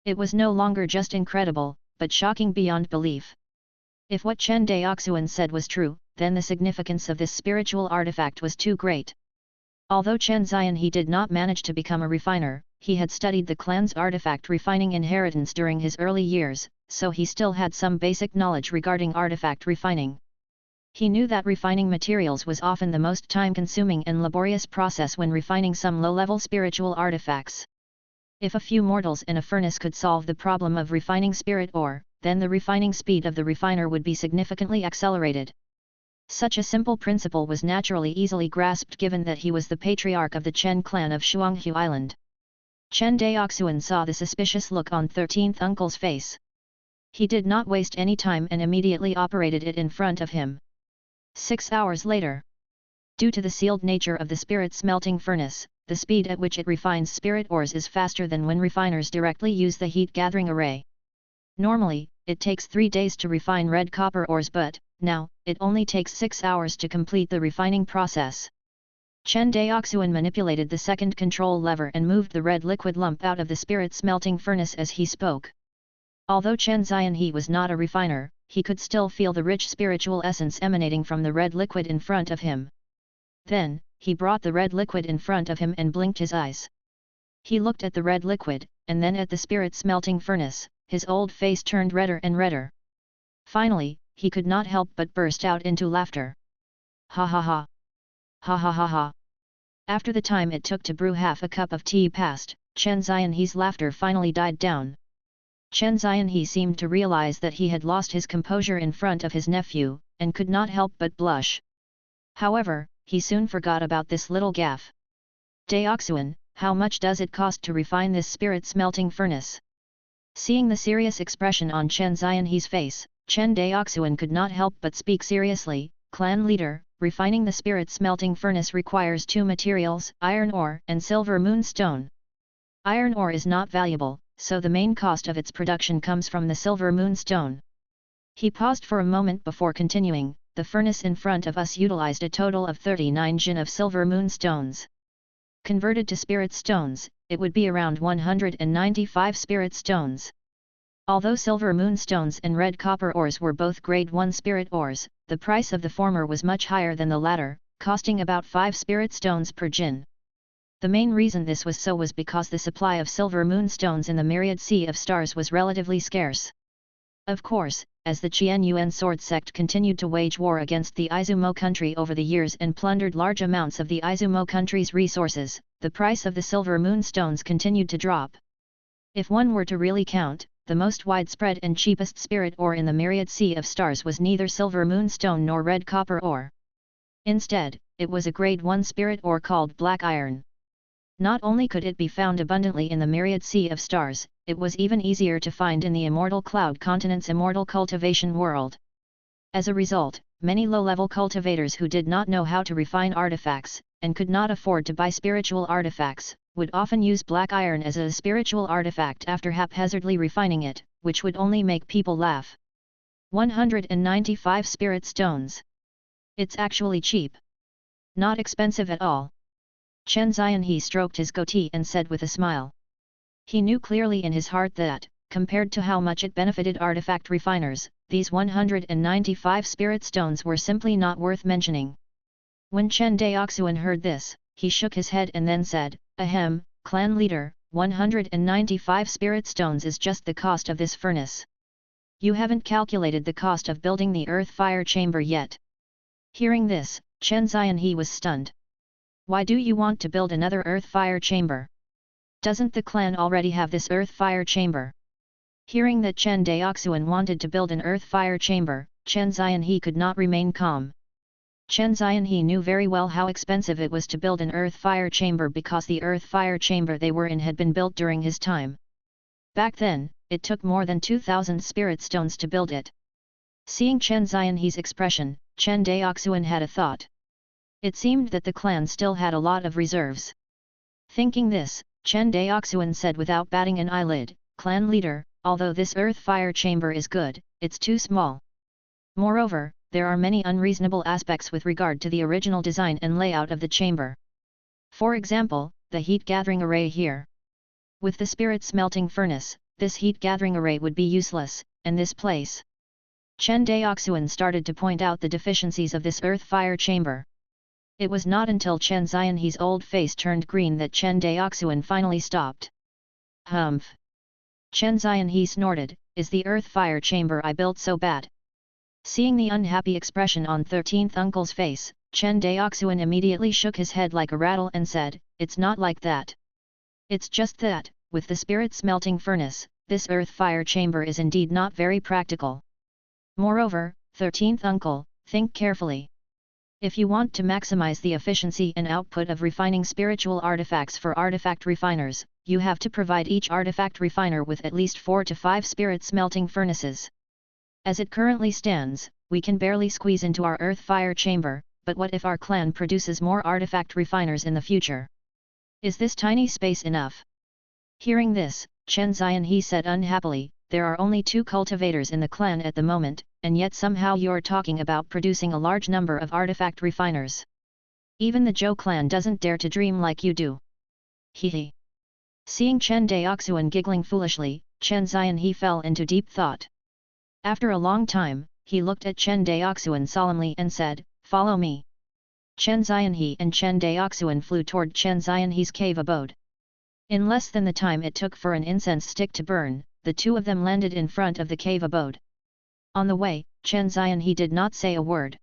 It was no longer just incredible, but shocking beyond belief. If what Chen Daoxuan said was true, then the significance of this spiritual artifact was too great. Although Chen Xianhe did not manage to become a refiner, he had studied the clan's artifact refining inheritance during his early years, so he still had some basic knowledge regarding artifact refining. He knew that refining materials was often the most time-consuming and laborious process when refining some low-level spiritual artifacts. If a few mortals in a furnace could solve the problem of refining spirit ore, then the refining speed of the refiner would be significantly accelerated. Such a simple principle was naturally easily grasped given that he was the patriarch of the Chen clan of Shuanghu Island. Chen Daoxuan saw the suspicious look on 13th uncle's face. He did not waste any time and immediately operated it in front of him. 6 hours later. Due to the sealed nature of the spirit smelting furnace, the speed at which it refines spirit ores is faster than when refiners directly use the heat gathering array. Normally, it takes 3 days to refine red copper ores, but now, it only takes 6 hours to complete the refining process. Chen Daoxuan manipulated the second control lever and moved the red liquid lump out of the spirit smelting furnace as he spoke. Although Chen Xianhe was not a refiner, he could still feel the rich spiritual essence emanating from the red liquid in front of him. Then, he brought the red liquid in front of him and blinked his eyes. He looked at the red liquid, and then at the spirit smelting furnace. His old face turned redder and redder. Finally, he could not help but burst out into laughter. Ha ha ha! Ha ha ha ha! After the time it took to brew half a cup of tea passed, Chen Xianhe's laughter finally died down. Chen Xianhe seemed to realize that he had lost his composure in front of his nephew, and could not help but blush. However, he soon forgot about this little gaffe. Daoxuan, how much does it cost to refine this spirit smelting furnace? Seeing the serious expression on Chen Xianhe's face, Chen Daoxuan could not help but speak seriously. Clan leader, refining the spirit smelting furnace requires 2 materials, iron ore and silver moonstone. Iron ore is not valuable, so the main cost of its production comes from the silver moonstone. He paused for a moment before continuing. The furnace in front of us utilized a total of 39 jin of silver moonstones. Converted to spirit stones, it would be around 195 spirit stones. Although silver moonstones and red copper ores were both grade 1 spirit ores, the price of the former was much higher than the latter, costing about 5 spirit stones per jin. The main reason this was so was because the supply of silver moonstones in the myriad sea of stars was relatively scarce. Of course, as the Qian Yuan sword sect continued to wage war against the Izumo country over the years and plundered large amounts of the Izumo country's resources, the price of the silver moonstones continued to drop. If one were to really count, the most widespread and cheapest spirit ore in the myriad sea of stars was neither silver moonstone nor red copper ore. Instead, it was a grade 1 spirit ore called black iron. Not only could it be found abundantly in the myriad sea of stars, it was even easier to find in the immortal cloud continent's immortal cultivation world. As a result, many low-level cultivators who did not know how to refine artifacts, and could not afford to buy spiritual artifacts, would often use black iron as a spiritual artifact after haphazardly refining it, which would only make people laugh. 195 spirit stones. It's actually cheap. Not expensive at all. Chen Xianhe stroked his goatee and said with a smile. He knew clearly in his heart that, compared to how much it benefited artifact refiners, these 195 spirit stones were simply not worth mentioning. When Chen Daoxuan heard this, he shook his head and then said, "Ahem, clan leader, 195 spirit stones is just the cost of this furnace. You haven't calculated the cost of building the earth fire chamber yet." Hearing this, Chen Xianhe was stunned. "Why do you want to build another earth fire chamber? Doesn't the clan already have this earth fire chamber?" Hearing that Chen Daoxuan wanted to build an earth fire chamber, Chen Xianhe could not remain calm. Chen Xianhe knew very well how expensive it was to build an earth fire chamber because the earth fire chamber they were in had been built during his time. Back then, it took more than 2,000 spirit stones to build it. Seeing Chen Xianhe's expression, Chen Daoxuan had a thought. It seemed that the clan still had a lot of reserves. Thinking this, Chen Daoxuan said without batting an eyelid, "Clan leader, although this earth fire chamber is good, it's too small. Moreover, there are many unreasonable aspects with regard to the original design and layout of the chamber. For example, the heat gathering array here. With the spirit smelting furnace, this heat gathering array would be useless, and this place." Chen Daoxuan started to point out the deficiencies of this earth fire chamber. It was not until Chen Xianhe's old face turned green that Chen Daoxuan finally stopped. "Humph!" Chen Xianhe snorted, "Is the earth fire chamber I built so bad?" Seeing the unhappy expression on 13th uncle's face, Chen Daoxuan immediately shook his head like a rattle and said, "It's not like that. It's just that, with the spirit smelting furnace, this earth fire chamber is indeed not very practical. Moreover, 13th uncle, think carefully. If you want to maximize the efficiency and output of refining spiritual artifacts for artifact refiners, you have to provide each artifact refiner with at least 4 to 5 spirit smelting furnaces. As it currently stands, we can barely squeeze into our earth fire chamber, but what if our clan produces more artifact refiners in the future? Is this tiny space enough? Hearing this, Chen Daoxuan said unhappily, there are only 2 cultivators in the clan at the moment, and yet somehow you're talking about producing a large number of artifact refiners. Even the Zhou clan doesn't dare to dream like you do. Hehe. Seeing Chen Daoxuan giggling foolishly, Chen Daoxuan fell into deep thought. After a long time, he looked at Chen Daoxuan solemnly and said, "Follow me." Chen Daoxuan and Chen Daoxuan flew toward Chen Daoxuan's cave abode. In less than the time it took for an incense stick to burn, the 2 of them landed in front of the cave abode. On the way, Chen Daoxuan did not say a word.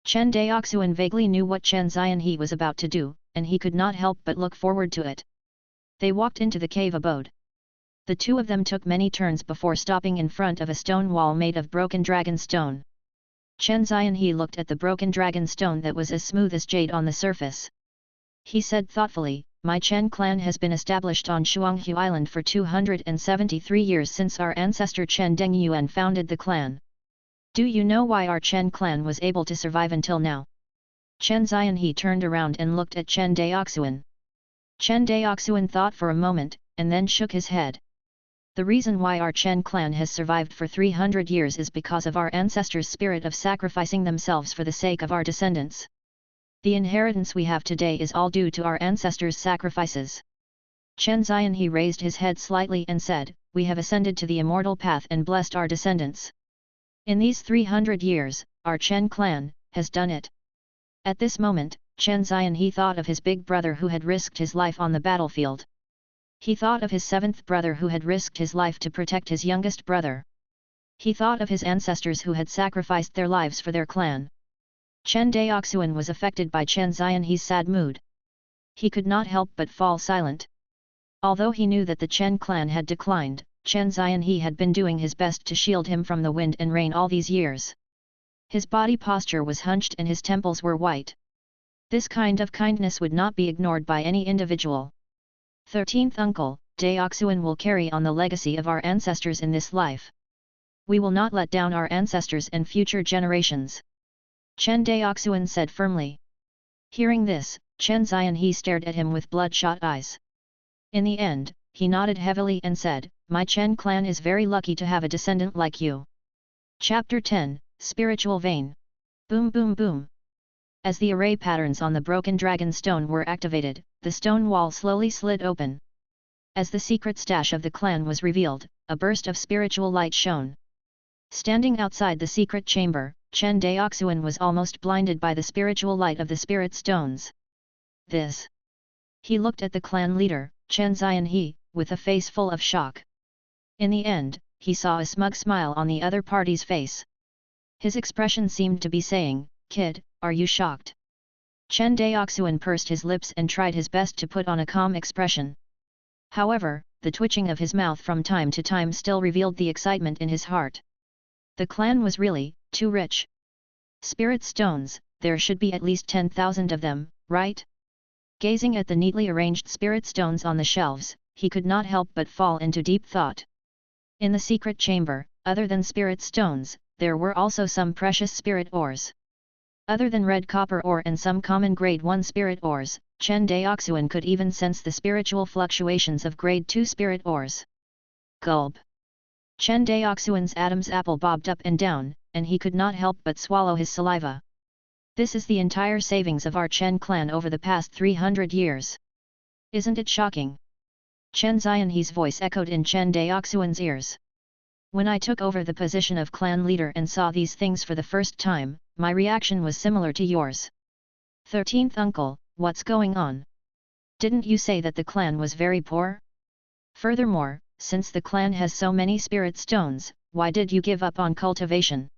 Chen Daoxuan vaguely knew what Chen Daoxuan was about to do, and he could not help but look forward to it. They walked into the cave abode. The 2 of them took many turns before stopping in front of a stone wall made of broken dragon stone. Chen Daoxuan looked at the broken dragon stone that was as smooth as jade on the surface. He said thoughtfully, "My Chen clan has been established on Shuanghu Island for 273 years since our ancestor Chen Daoxuan founded the clan. Do you know why our Chen clan was able to survive until now?" Chen Daoxuan turned around and looked at Chen Daoxuan. Chen Daoxuan thought for a moment, and then shook his head. "The reason why our Chen clan has survived for 300 years is because of our ancestors' spirit of sacrificing themselves for the sake of our descendants. The inheritance we have today is all due to our ancestors' sacrifices." Chen Daoxuan raised his head slightly and said, "We have ascended to the immortal path and blessed our descendants. In these 300 years, our Chen clan has done it." At this moment, Chen Daoxuan thought of his big brother who had risked his life on the battlefield. He thought of his 7th brother who had risked his life to protect his youngest brother. He thought of his ancestors who had sacrificed their lives for their clan. Chen Daoxuan was affected by Chen Daoxuan's sad mood. He could not help but fall silent. Although he knew that the Chen clan had declined, Chen Daoxuan had been doing his best to shield him from the wind and rain all these years. His body posture was hunched and his temples were white. This kind of kindness would not be ignored by any individual. 13th uncle, Daoxuan will carry on the legacy of our ancestors in this life. We will not let down our ancestors and future generations. Chen Daoxuan said firmly. Hearing this, Chen Daoxuan stared at him with bloodshot eyes. In the end, he nodded heavily and said, "My Chen clan is very lucky to have a descendant like you." Chapter 10, Spiritual Vein. Boom boom boom. As the array patterns on the broken dragon stone were activated, the stone wall slowly slid open. As the secret stash of the clan was revealed, a burst of spiritual light shone. Standing outside the secret chamber, Chen Daoxuan was almost blinded by the spiritual light of the spirit stones. This. He looked at the clan leader, Chen Daoxuan, with a face full of shock. In the end, he saw a smug smile on the other party's face. His expression seemed to be saying, "Kid, are you shocked?" Chen Daoxuan pursed his lips and tried his best to put on a calm expression. However, the twitching of his mouth from time to time still revealed the excitement in his heart. The clan was really too rich. Spirit stones, there should be at least 10,000 of them, right? Gazing at the neatly arranged spirit stones on the shelves, he could not help but fall into deep thought. In the secret chamber, other than spirit stones, there were also some precious spirit ores. Other than red copper ore and some common grade 1 spirit ores, Chen Daoxuan could even sense the spiritual fluctuations of grade 2 spirit ores. Gulp. Chen Daoxuan's Adam's apple bobbed up and down, and he could not help but swallow his saliva. This is the entire savings of our Chen clan over the past 300 years. Isn't it shocking? Chen Daoxuan's voice echoed in Chen Daoxuan's ears. When I took over the position of clan leader and saw these things for the first time, my reaction was similar to yours. 13th uncle, what's going on? Didn't you say that the clan was very poor? Furthermore, since the clan has so many spirit stones, why did you give up on cultivation?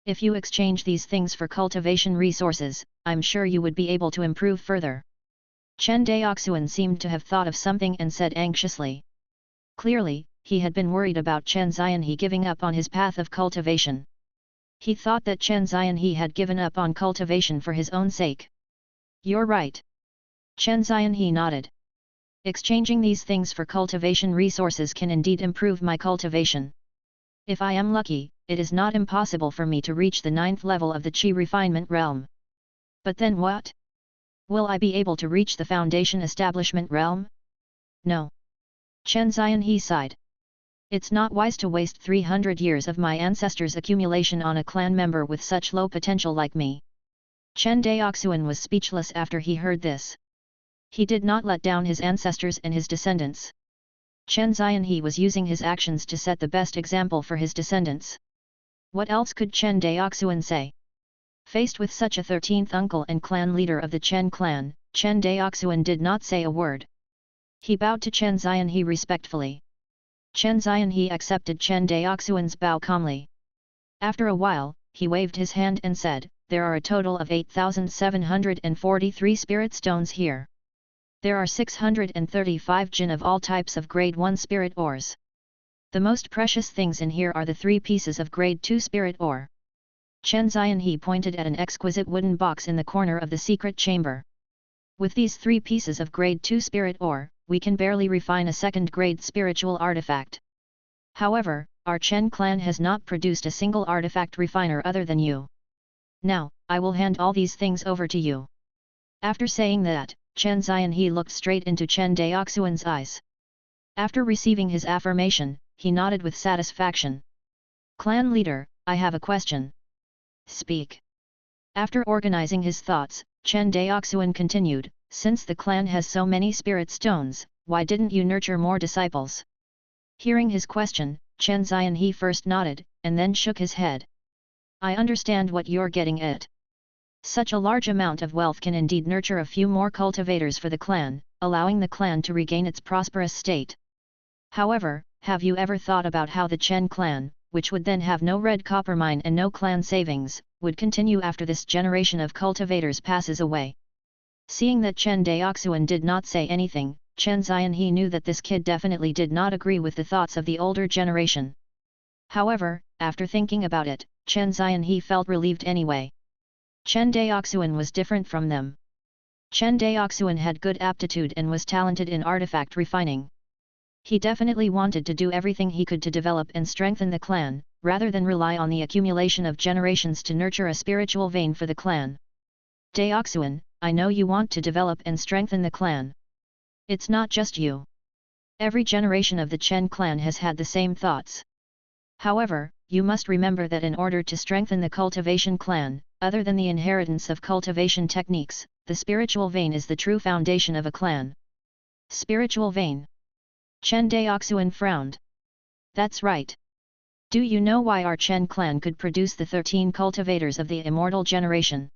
If you exchange these things for cultivation resources, I'm sure you would be able to improve further. Chen Daoxuan seemed to have thought of something and said anxiously. Clearly, he had been worried about Chen Daoxuan giving up on his path of cultivation. He thought that Chen Daoxuan had given up on cultivation for his own sake. You're right. Chen Daoxuan nodded. Exchanging these things for cultivation resources can indeed improve my cultivation. If I am lucky, it is not impossible for me to reach the 9th level of the Qi refinement realm. But then what? Will I be able to reach the foundation establishment realm? No. Chen Daoxuan sighed. It's not wise to waste 300 years of my ancestors' accumulation on a clan member with such low potential like me. Chen Daoxuan was speechless after he heard this. He did not let down his ancestors and his descendants. Chen Daoxuan was using his actions to set the best example for his descendants. What else could Chen Daoxuan say? Faced with such a 13th uncle and clan leader of the Chen clan, Chen Daoxuan did not say a word. He bowed to Chen Daoxuan respectfully. Chen Daoxuan accepted Chen Daoxuan's bow calmly. After a while, he waved his hand and said, "There are a total of 8,743 spirit stones here. There are 635 jin of all types of grade 1 spirit ores. The most precious things in here are the 3 pieces of grade 2 spirit ore." Chen Daoxuan pointed at an exquisite wooden box in the corner of the secret chamber. "With these 3 pieces of grade 2 spirit ore, we can barely refine a 2nd grade spiritual artifact. However, our Chen clan has not produced a single artifact refiner other than you. Now, I will hand all these things over to you." After saying that, Chen Daoxuan looked straight into Chen Daoxuan's eyes. After receiving his affirmation, he nodded with satisfaction. "Clan leader, I have a question." "Speak." After organizing his thoughts, Chen Daoxuan continued, "Since the clan has so many spirit stones, why didn't you nurture more disciples?" Hearing his question, Chen Daoxuan first nodded, and then shook his head. "I understand what you're getting at. Such a large amount of wealth can indeed nurture a few more cultivators for the clan, allowing the clan to regain its prosperous state. However, have you ever thought about how the Chen clan, which would then have no red copper mine and no clan savings, would continue after this generation of cultivators passes away?" Seeing that Chen Daoxuan did not say anything, Chen Daoxuan knew that this kid definitely did not agree with the thoughts of the older generation. However, after thinking about it, Chen Daoxuan felt relieved anyway. Chen Daoxuan was different from them. Chen Daoxuan had good aptitude and was talented in artifact refining. He definitely wanted to do everything he could to develop and strengthen the clan, rather than rely on the accumulation of generations to nurture a spiritual vein for the clan. "Daoxuan, I know you want to develop and strengthen the clan. It's not just you. Every generation of the Chen clan has had the same thoughts. However, you must remember that in order to strengthen the cultivation clan, other than the inheritance of cultivation techniques, the spiritual vein is the true foundation of a clan." "Spiritual vein?" Chen Daoxuan frowned. "That's right. Do you know why our Chen clan could produce the 13 cultivators of the immortal generation?"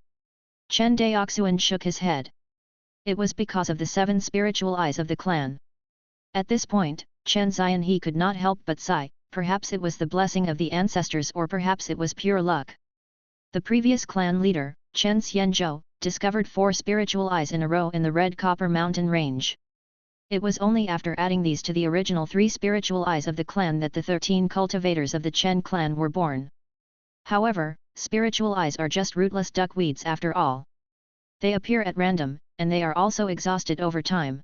Chen Daoxuan shook his head. "It was because of the 7 spiritual eyes of the clan." At this point, Chen Daoxuan could not help but sigh. Perhaps it was the blessing of the ancestors or perhaps it was pure luck. The previous clan leader, Chen Xianzhou, discovered 4 spiritual eyes in a row in the Red Copper Mountain range. It was only after adding these to the original 3 spiritual eyes of the clan that the 13 cultivators of the Chen clan were born. However, spiritual eyes are just rootless duckweeds after all. They appear at random, and they are also exhausted over time.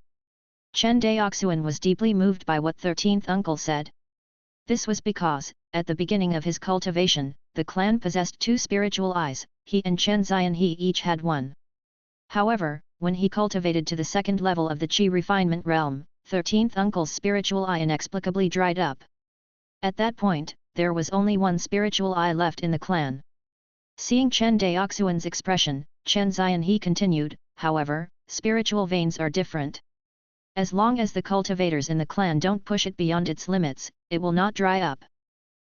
Chen Daoxuan was deeply moved by what 13th uncle said. This was because, at the beginning of his cultivation, the clan possessed 2 spiritual eyes, he and Chen Daoxuan each had 1. However, when he cultivated to the 2nd level of the Qi refinement realm, 13th uncle's spiritual eye inexplicably dried up. At that point, there was only 1 spiritual eye left in the clan. Seeing Chen Daoxuan's expression, Chen Daoxuan continued, "However, spiritual veins are different. As long as the cultivators in the clan don't push it beyond its limits, it will not dry up.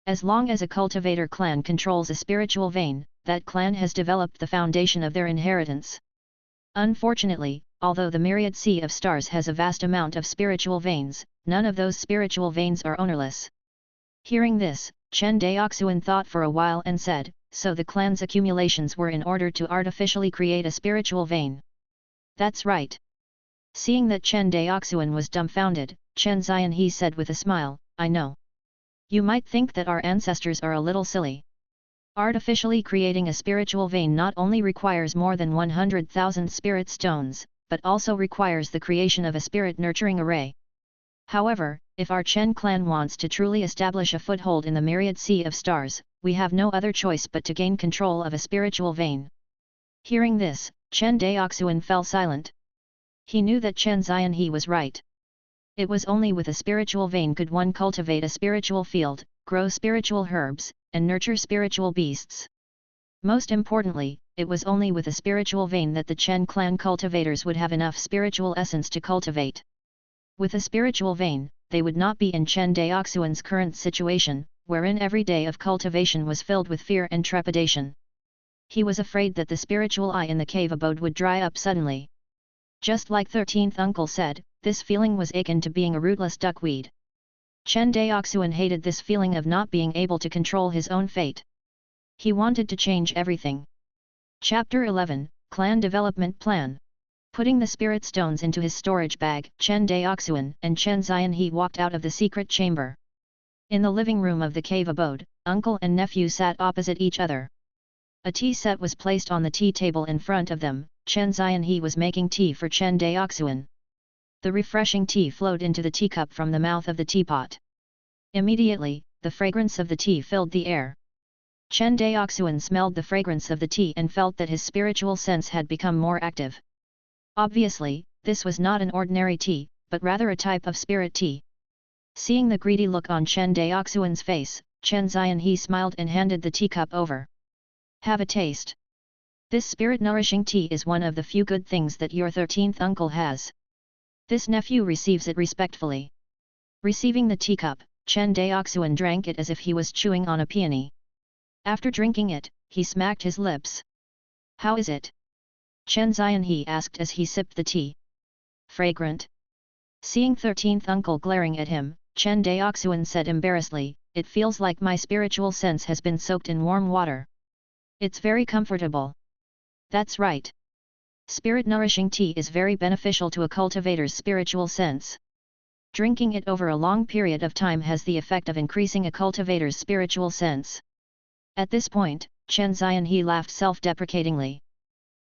As long as a cultivator clan controls a spiritual vein, that clan has developed the foundation of their inheritance. Unfortunately, although the myriad sea of stars has a vast amount of spiritual veins, none of those spiritual veins are ownerless." Hearing this, Chen Daoxuan thought for a while and said, "So the clan's accumulations were in order to artificially create a spiritual vein?" "That's right." Seeing that Chen Daoxuan was dumbfounded, Chen Daoxuan said with a smile, I know. You might think that our ancestors are a little silly. Artificially creating a spiritual vein not only requires more than 100,000 spirit stones, but also requires the creation of a spirit nurturing array. However, if our Chen clan wants to truly establish a foothold in the myriad sea of stars, we have no other choice but to gain control of a spiritual vein. Hearing this, Chen Daoxuan fell silent. He knew that Chen Daoxuan was right. It was only with a spiritual vein could one cultivate a spiritual field, grow spiritual herbs, and nurture spiritual beasts. Most importantly, it was only with a spiritual vein that the Chen clan cultivators would have enough spiritual essence to cultivate. With a spiritual vein, they would not be in Chen Daoxuan's current situation, wherein every day of cultivation was filled with fear and trepidation. He was afraid that the spiritual eye in the cave abode would dry up suddenly. Just like 13th uncle said, this feeling was akin to being a rootless duckweed. Chen Daoxuan hated this feeling of not being able to control his own fate. He wanted to change everything. Chapter 11, Clan Development Plan. Putting the spirit stones into his storage bag, Chen Daoxuan and Chen Daoxuan walked out of the secret chamber. In the living room of the cave abode, uncle and nephew sat opposite each other. A tea set was placed on the tea table in front of them. Chen Daoxuan was making tea for Chen Daoxuan. The refreshing tea flowed into the teacup from the mouth of the teapot. Immediately, the fragrance of the tea filled the air. Chen Daoxuan smelled the fragrance of the tea and felt that his spiritual sense had become more active. Obviously, this was not an ordinary tea, but rather a type of spirit tea. Seeing the greedy look on Chen Daoxuan's face, Chen Daoxuan smiled and handed the teacup over. Have a taste. This spirit-nourishing tea is one of the few good things that your 13th uncle has. This nephew receives it respectfully. Receiving the teacup, Chen Daoxuan drank it as if he was chewing on a peony. After drinking it, he smacked his lips. How is it? Chen Daoxuan asked as he sipped the tea. Fragrant. Seeing 13th uncle glaring at him, Chen Daoxuan said embarrassedly, it feels like my spiritual sense has been soaked in warm water. It's very comfortable. That's right. Spirit-nourishing tea is very beneficial to a cultivator's spiritual sense. Drinking it over a long period of time has the effect of increasing a cultivator's spiritual sense. At this point, Chen Daoxuan laughed self-deprecatingly.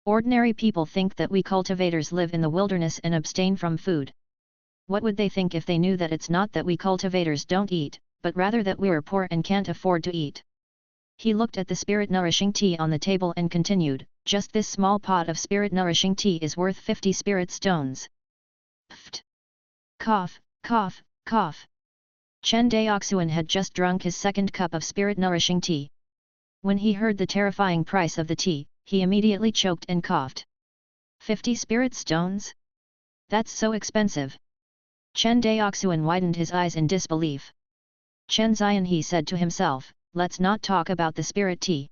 Ordinary people think that we cultivators live in the wilderness and abstain from food. What would they think if they knew that it's not that we cultivators don't eat, but rather that we're poor and can't afford to eat? He looked at the spirit-nourishing tea on the table and continued, just this small pot of spirit-nourishing tea is worth 50 spirit stones. Pft! Cough, cough, cough. Chen Daoxuan had just drunk his second cup of spirit-nourishing tea. When he heard the terrifying price of the tea, he immediately choked and coughed. 50 spirit stones? That's so expensive. Chen Daoxuan widened his eyes in disbelief. Chen Daoxuan said to himself, let's not talk about the spirit tea.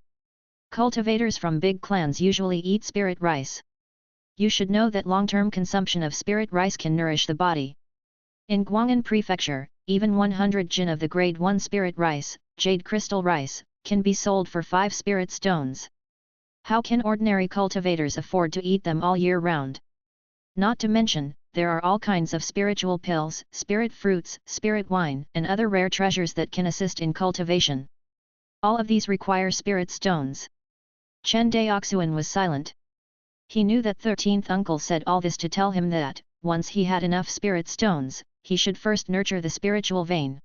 Cultivators from big clans usually eat spirit rice. You should know that long-term consumption of spirit rice can nourish the body. In Guangan prefecture, even 100 jin of the grade 1 spirit rice, jade crystal rice, can be sold for 5 spirit stones. How can ordinary cultivators afford to eat them all year round? Not to mention, there are all kinds of spiritual pills, spirit fruits, spirit wine, and other rare treasures that can assist in cultivation. All of these require spirit stones. Chen Daoxuan was silent. He knew that 13th uncle said all this to tell him that, once he had enough spirit stones, he should first nurture the spiritual vein.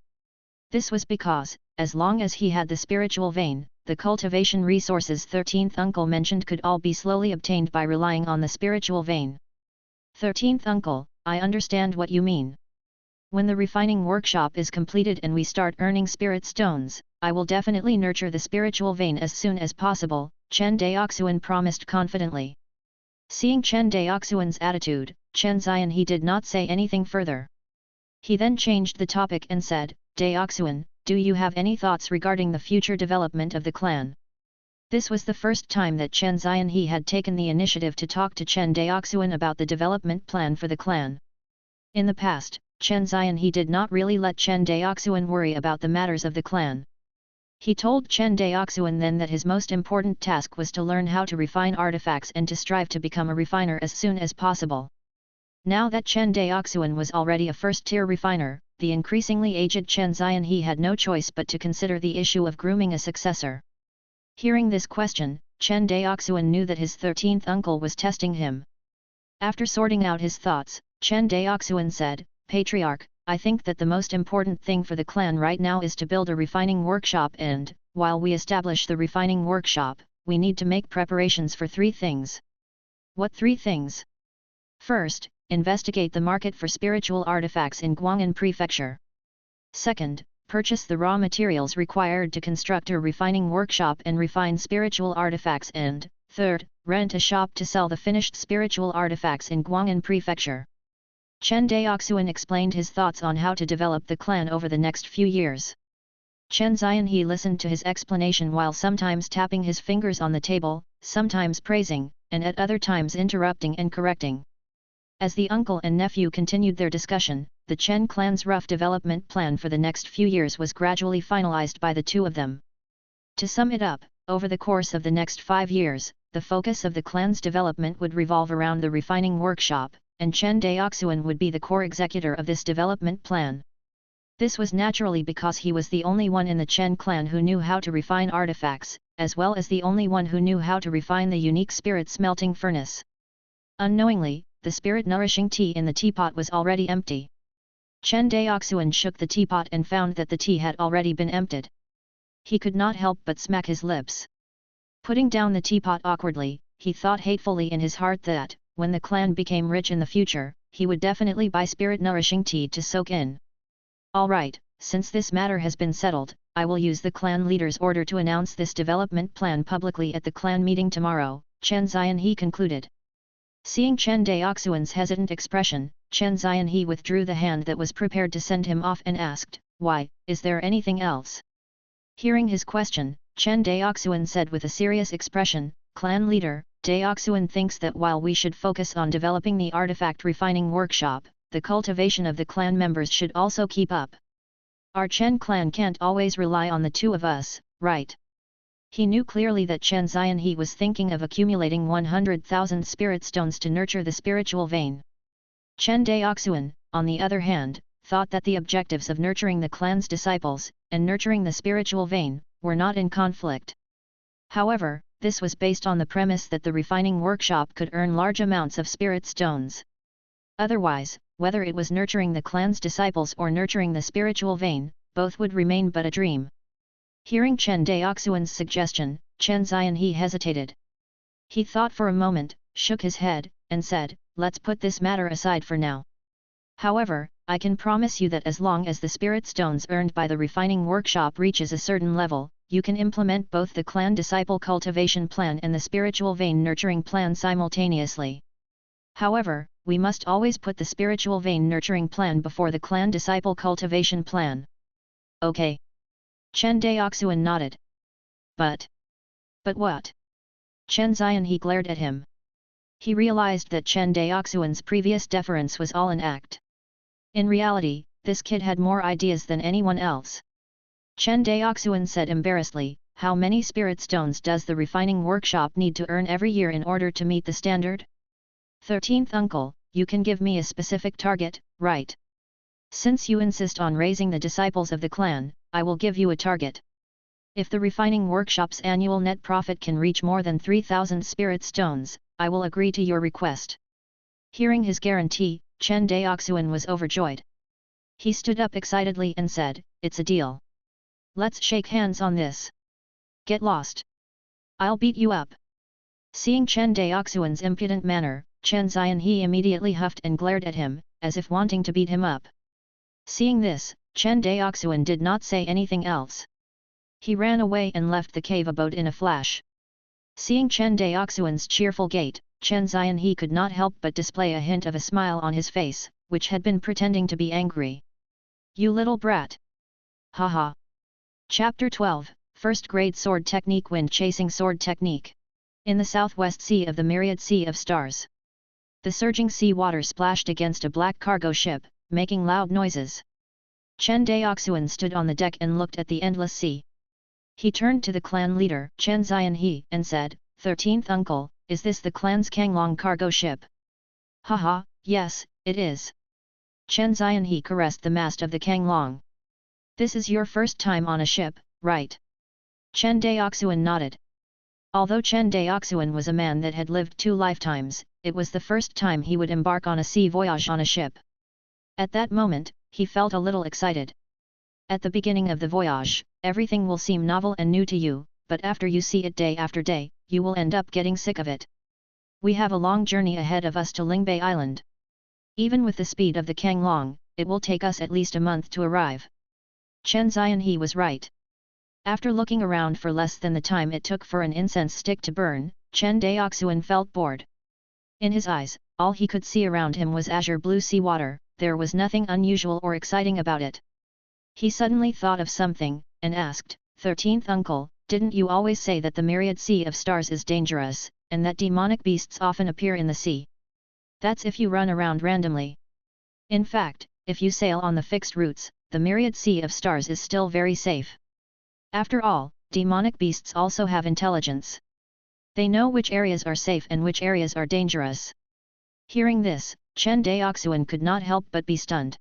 This was because, as long as he had the spiritual vein, the cultivation resources 13th uncle mentioned could all be slowly obtained by relying on the spiritual vein. 13th uncle, I understand what you mean. When the refining workshop is completed and we start earning spirit stones, I will definitely nurture the spiritual vein as soon as possible, Chen Daoxuan promised confidently. Seeing Chen Daoxuan's attitude, Chen Daoxuan did not say anything further. He then changed the topic and said, Daoxuan, do you have any thoughts regarding the future development of the clan? This was the first time that Chen Daoxuan had taken the initiative to talk to Chen Daoxuan about the development plan for the clan. In the past, Chen Daoxuan did not really let Chen Daoxuan worry about the matters of the clan. He told Chen Daoxuan then that his most important task was to learn how to refine artifacts and to strive to become a refiner as soon as possible. Now that Chen Daoxuan was already a first-tier refiner, the increasingly aged Chen Zianhe had no choice but to consider the issue of grooming a successor. Hearing this question, Chen Daoxuan knew that his 13th uncle was testing him. After sorting out his thoughts, Chen Daoxuan said, "Patriarch, I think that the most important thing for the clan right now is to build a refining workshop and, while we establish the refining workshop, we need to make preparations for 3 things." "What 3 things?" "First, investigate the market for spiritual artifacts in Guangan prefecture. Second, purchase the raw materials required to construct a refining workshop and refine spiritual artifacts and, third, rent a shop to sell the finished spiritual artifacts in Guangan prefecture." Chen Daoxuan explained his thoughts on how to develop the clan over the next few years. Chen Zianhe listened to his explanation while sometimes tapping his fingers on the table, sometimes praising, and at other times interrupting and correcting. As the uncle and nephew continued their discussion, the Chen clan's rough development plan for the next few years was gradually finalized by the 2 of them. To sum it up, over the course of the next 5 years, the focus of the clan's development would revolve around the refining workshop, and Chen Daoxuan would be the core executor of this development plan. This was naturally because he was the only one in the Chen clan who knew how to refine artifacts, as well as the only one who knew how to refine the unique spirit smelting furnace. Unknowingly, the spirit-nourishing tea in the teapot was already empty. Chen Daoxuan shook the teapot and found that the tea had already been emptied. He could not help but smack his lips. Putting down the teapot awkwardly, he thought hatefully in his heart that, when the clan became rich in the future, he would definitely buy spirit-nourishing tea to soak in. "Alright, since this matter has been settled, I will use the clan leader's order to announce this development plan publicly at the clan meeting tomorrow," Chen Zianhe concluded. Seeing Chen Daoxuan's hesitant expression, Chen Zianhe withdrew the hand that was prepared to send him off and asked, "Why, is there anything else?" Hearing his question, Chen Daoxuan said with a serious expression, "Clan leader, Daoxuan thinks that while we should focus on developing the artifact refining workshop, the cultivation of the clan members should also keep up. Our Chen clan can't always rely on the 2 of us, right?" He knew clearly that Chen Zianhe was thinking of accumulating 100,000 spirit stones to nurture the spiritual vein. Chen Daoxuan, on the other hand, thought that the objectives of nurturing the clan's disciples, and nurturing the spiritual vein, were not in conflict. However, this was based on the premise that the refining workshop could earn large amounts of spirit stones. Otherwise, whether it was nurturing the clan's disciples or nurturing the spiritual vein, both would remain but a dream. Hearing Chen Daoxuan's suggestion, Chen Zianhe hesitated. He thought for a moment, shook his head, and said, "Let's put this matter aside for now. However, I can promise you that as long as the spirit stones earned by the refining workshop reaches a certain level, you can implement both the clan disciple cultivation plan and the spiritual vein nurturing plan simultaneously. However, we must always put the spiritual vein nurturing plan before the clan disciple cultivation plan." "Okay." Chen Daoxuan nodded. But what?" Chen Zianhe glared at him. He realized that Chen Daoxuan's previous deference was all an act. In reality, this kid had more ideas than anyone else. Chen Daoxuan said embarrassedly, "How many spirit stones does the refining workshop need to earn every year in order to meet the standard?" "13th uncle, you can give me a specific target, right? Since you insist on raising the disciples of the clan, I will give you a target. If the refining workshop's annual net profit can reach more than 3,000 spirit stones, I will agree to your request." Hearing his guarantee, Chen Daoxuan was overjoyed. He stood up excitedly and said, "It's a deal. Let's shake hands on this. Get lost. I'll beat you up." Seeing Chen Daoxuan's impudent manner, Chen Zianhe immediately huffed and glared at him, as if wanting to beat him up. Seeing this, Chen Daoxuan did not say anything else. He ran away and left the cave abode in a flash. Seeing Chen Daoxuan's cheerful gait, Chen Zianhe could not help but display a hint of a smile on his face, which had been pretending to be angry. "You little brat! Haha!" Chapter 12, First Grade Sword Technique. Wind Chasing Sword Technique. In the southwest sea of the myriad sea of stars, the surging sea water splashed against a black cargo ship, making loud noises. Chen Daoxuan stood on the deck and looked at the endless sea. He turned to the clan leader, Chen Zianhe, and said, "13th uncle, is this the clan's Kanglong cargo ship?" "Haha, yes, It is. Chen Daoxuan caressed the mast of the Kanglong. This is your first time on a ship, right? Chen Daoxuan nodded. Although Chen Daoxuan was a man that had lived 2 lifetimes, it was the first time he would embark on a sea voyage on a ship. At that moment, he felt a little excited. At the beginning of the voyage, everything will seem novel and new to you, but after you see it day after day, you will end up getting sick of it. We have a long journey ahead of us to Ling Bay Island. Even with the speed of the Kanglong, it will take us at least a month to arrive. Chen Daoxuan was right. After looking around for less than the time it took for an incense stick to burn, Chen Daoxuan felt bored. In his eyes, all he could see around him was azure blue sea water, there was nothing unusual or exciting about it. He suddenly thought of something, and asked, 13th uncle, didn't you always say that the myriad sea of stars is dangerous, and that demonic beasts often appear in the sea? That's if you run around randomly. In fact, if you sail on the fixed routes, the myriad sea of stars is still very safe. After all, demonic beasts also have intelligence. They know which areas are safe and which areas are dangerous. Hearing this, Chen Daoxuan could not help but be stunned.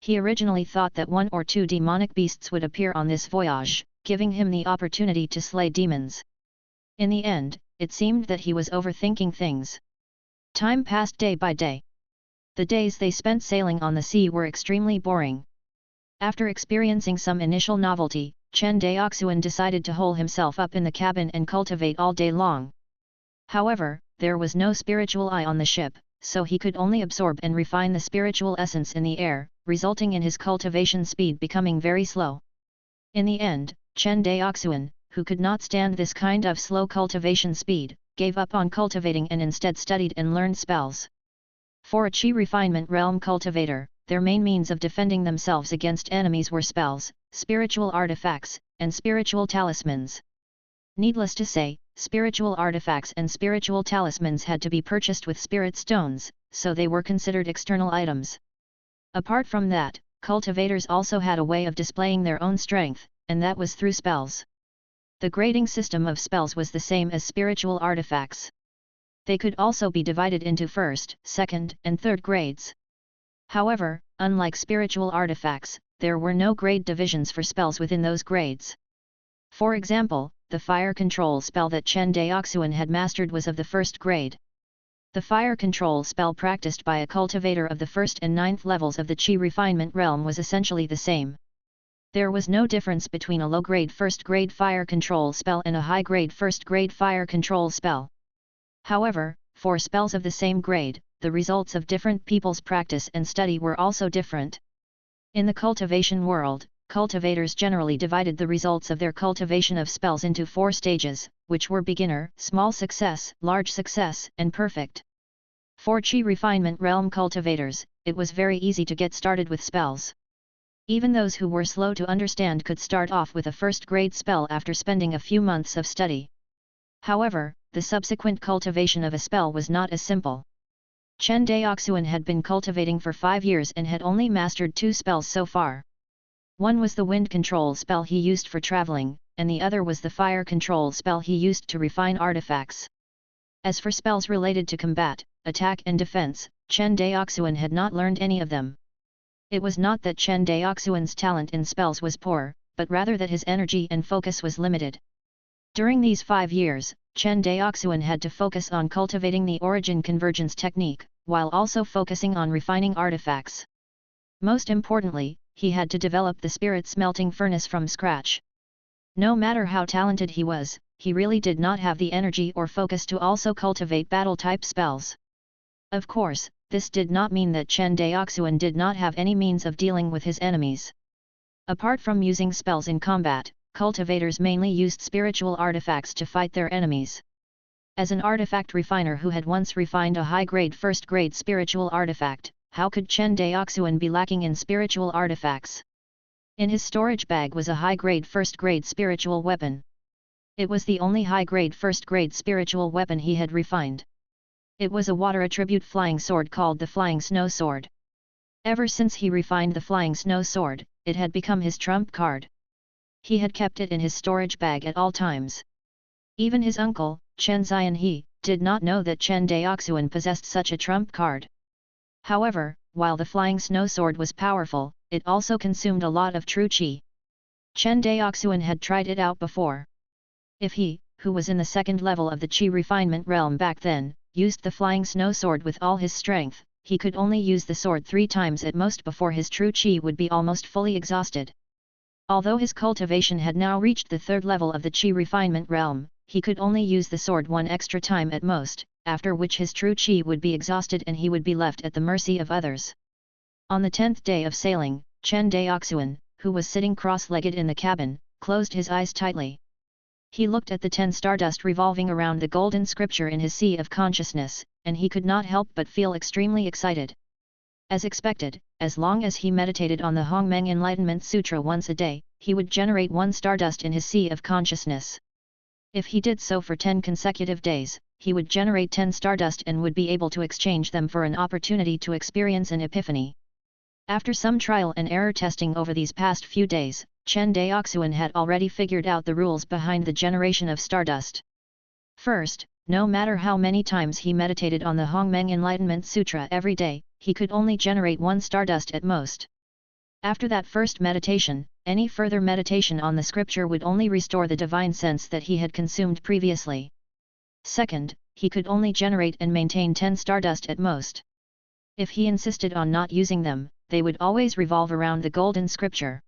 He originally thought that 1 or 2 demonic beasts would appear on this voyage, giving him the opportunity to slay demons. In the end, it seemed that he was overthinking things. Time passed day by day. The days they spent sailing on the sea were extremely boring. After experiencing some initial novelty, Chen Daoxuan decided to hole himself up in the cabin and cultivate all day long. However, there was no spiritual eye on the ship, so he could only absorb and refine the spiritual essence in the air, resulting in his cultivation speed becoming very slow. In the end, Chen Daoxuan, who could not stand this kind of slow cultivation speed, gave up on cultivating and instead studied and learned spells. For a Qi refinement realm cultivator, their main means of defending themselves against enemies were spells, spiritual artifacts, and spiritual talismans. Needless to say, spiritual artifacts and spiritual talismans had to be purchased with spirit stones, so they were considered external items. Apart from that, cultivators also had a way of displaying their own strength, and that was through spells. The grading system of spells was the same as spiritual artifacts. They could also be divided into first, second, and third grades. However, unlike spiritual artifacts, there were no grade divisions for spells within those grades. For example, the fire control spell that Chen Daoxuan had mastered was of the first grade. The fire control spell practiced by a cultivator of the 1st and 9th levels of the Qi refinement realm was essentially the same. There was no difference between a low-grade 1st grade fire control spell and a high-grade 1st grade fire control spell. However, for spells of the same grade, the results of different people's practice and study were also different. In the cultivation world, cultivators generally divided the results of their cultivation of spells into 4 stages, which were beginner, small success, large success, and perfect. For Qi refinement realm cultivators, it was very easy to get started with spells. Even those who were slow to understand could start off with a 1st grade spell after spending a few months of study. However, the subsequent cultivation of a spell was not as simple. Chen Daoxuan had been cultivating for 5 years and had only mastered 2 spells so far. One was the wind control spell he used for traveling, and the other was the fire control spell he used to refine artifacts. As for spells related to combat, attack and defense, Chen Daoxuan had not learned any of them. It was not that Chen Daoxuan's talent in spells was poor, but rather that his energy and focus was limited. During these 5 years, Chen Daoxuan had to focus on cultivating the origin convergence technique, while also focusing on refining artifacts. Most importantly, he had to develop the spirit smelting furnace from scratch. No matter how talented he was, he really did not have the energy or focus to also cultivate battle-type spells. Of course, this did not mean that Chen Daoxuan did not have any means of dealing with his enemies. Apart from using spells in combat, cultivators mainly used spiritual artifacts to fight their enemies. As an artifact refiner who had once refined a high-grade 1st grade spiritual artifact, how could Chen Daoxuan be lacking in spiritual artifacts? In his storage bag was a high-grade 1st grade spiritual weapon. It was the only high-grade 1st grade spiritual weapon he had refined. It was a water attribute flying sword called the Flying Snow Sword. Ever since he refined the Flying Snow Sword, it had become his trump card. He had kept it in his storage bag at all times. Even his uncle, Chen Daoxuan, did not know that Chen Daoxuan possessed such a trump card. However, while the flying snow sword was powerful, it also consumed a lot of true qi. Chen Daoxuan had tried it out before. If he, who was in the second level of the qi refinement realm back then, used the flying snow sword with all his strength, he could only use the sword 3 times at most before his true qi would be almost fully exhausted. Although his cultivation had now reached the third level of the qi refinement realm, he could only use the sword 1 extra time at most, after which his true qi would be exhausted and he would be left at the mercy of others. On the 10th day of sailing, Chen Daoxuan, who was sitting cross-legged in the cabin, closed his eyes tightly. He looked at the 10 stardust revolving around the golden scripture in his sea of consciousness, and he could not help but feel extremely excited. As expected, as long as he meditated on the Hongmeng Enlightenment Sutra once a day, he would generate 1 stardust in his sea of consciousness. If he did so for 10 consecutive days, he would generate 10 stardust and would be able to exchange them for an opportunity to experience an epiphany. After some trial and error testing over these past few days, Chen Daoxuan had already figured out the rules behind the generation of stardust. First, no matter how many times he meditated on the Hongmeng Enlightenment Sutra every day, he could only generate 1 stardust at most. After that first meditation, any further meditation on the scripture would only restore the divine sense that he had consumed previously. Second, he could only generate and maintain 10 stardust at most. If he insisted on not using them, they would always revolve around the golden scripture.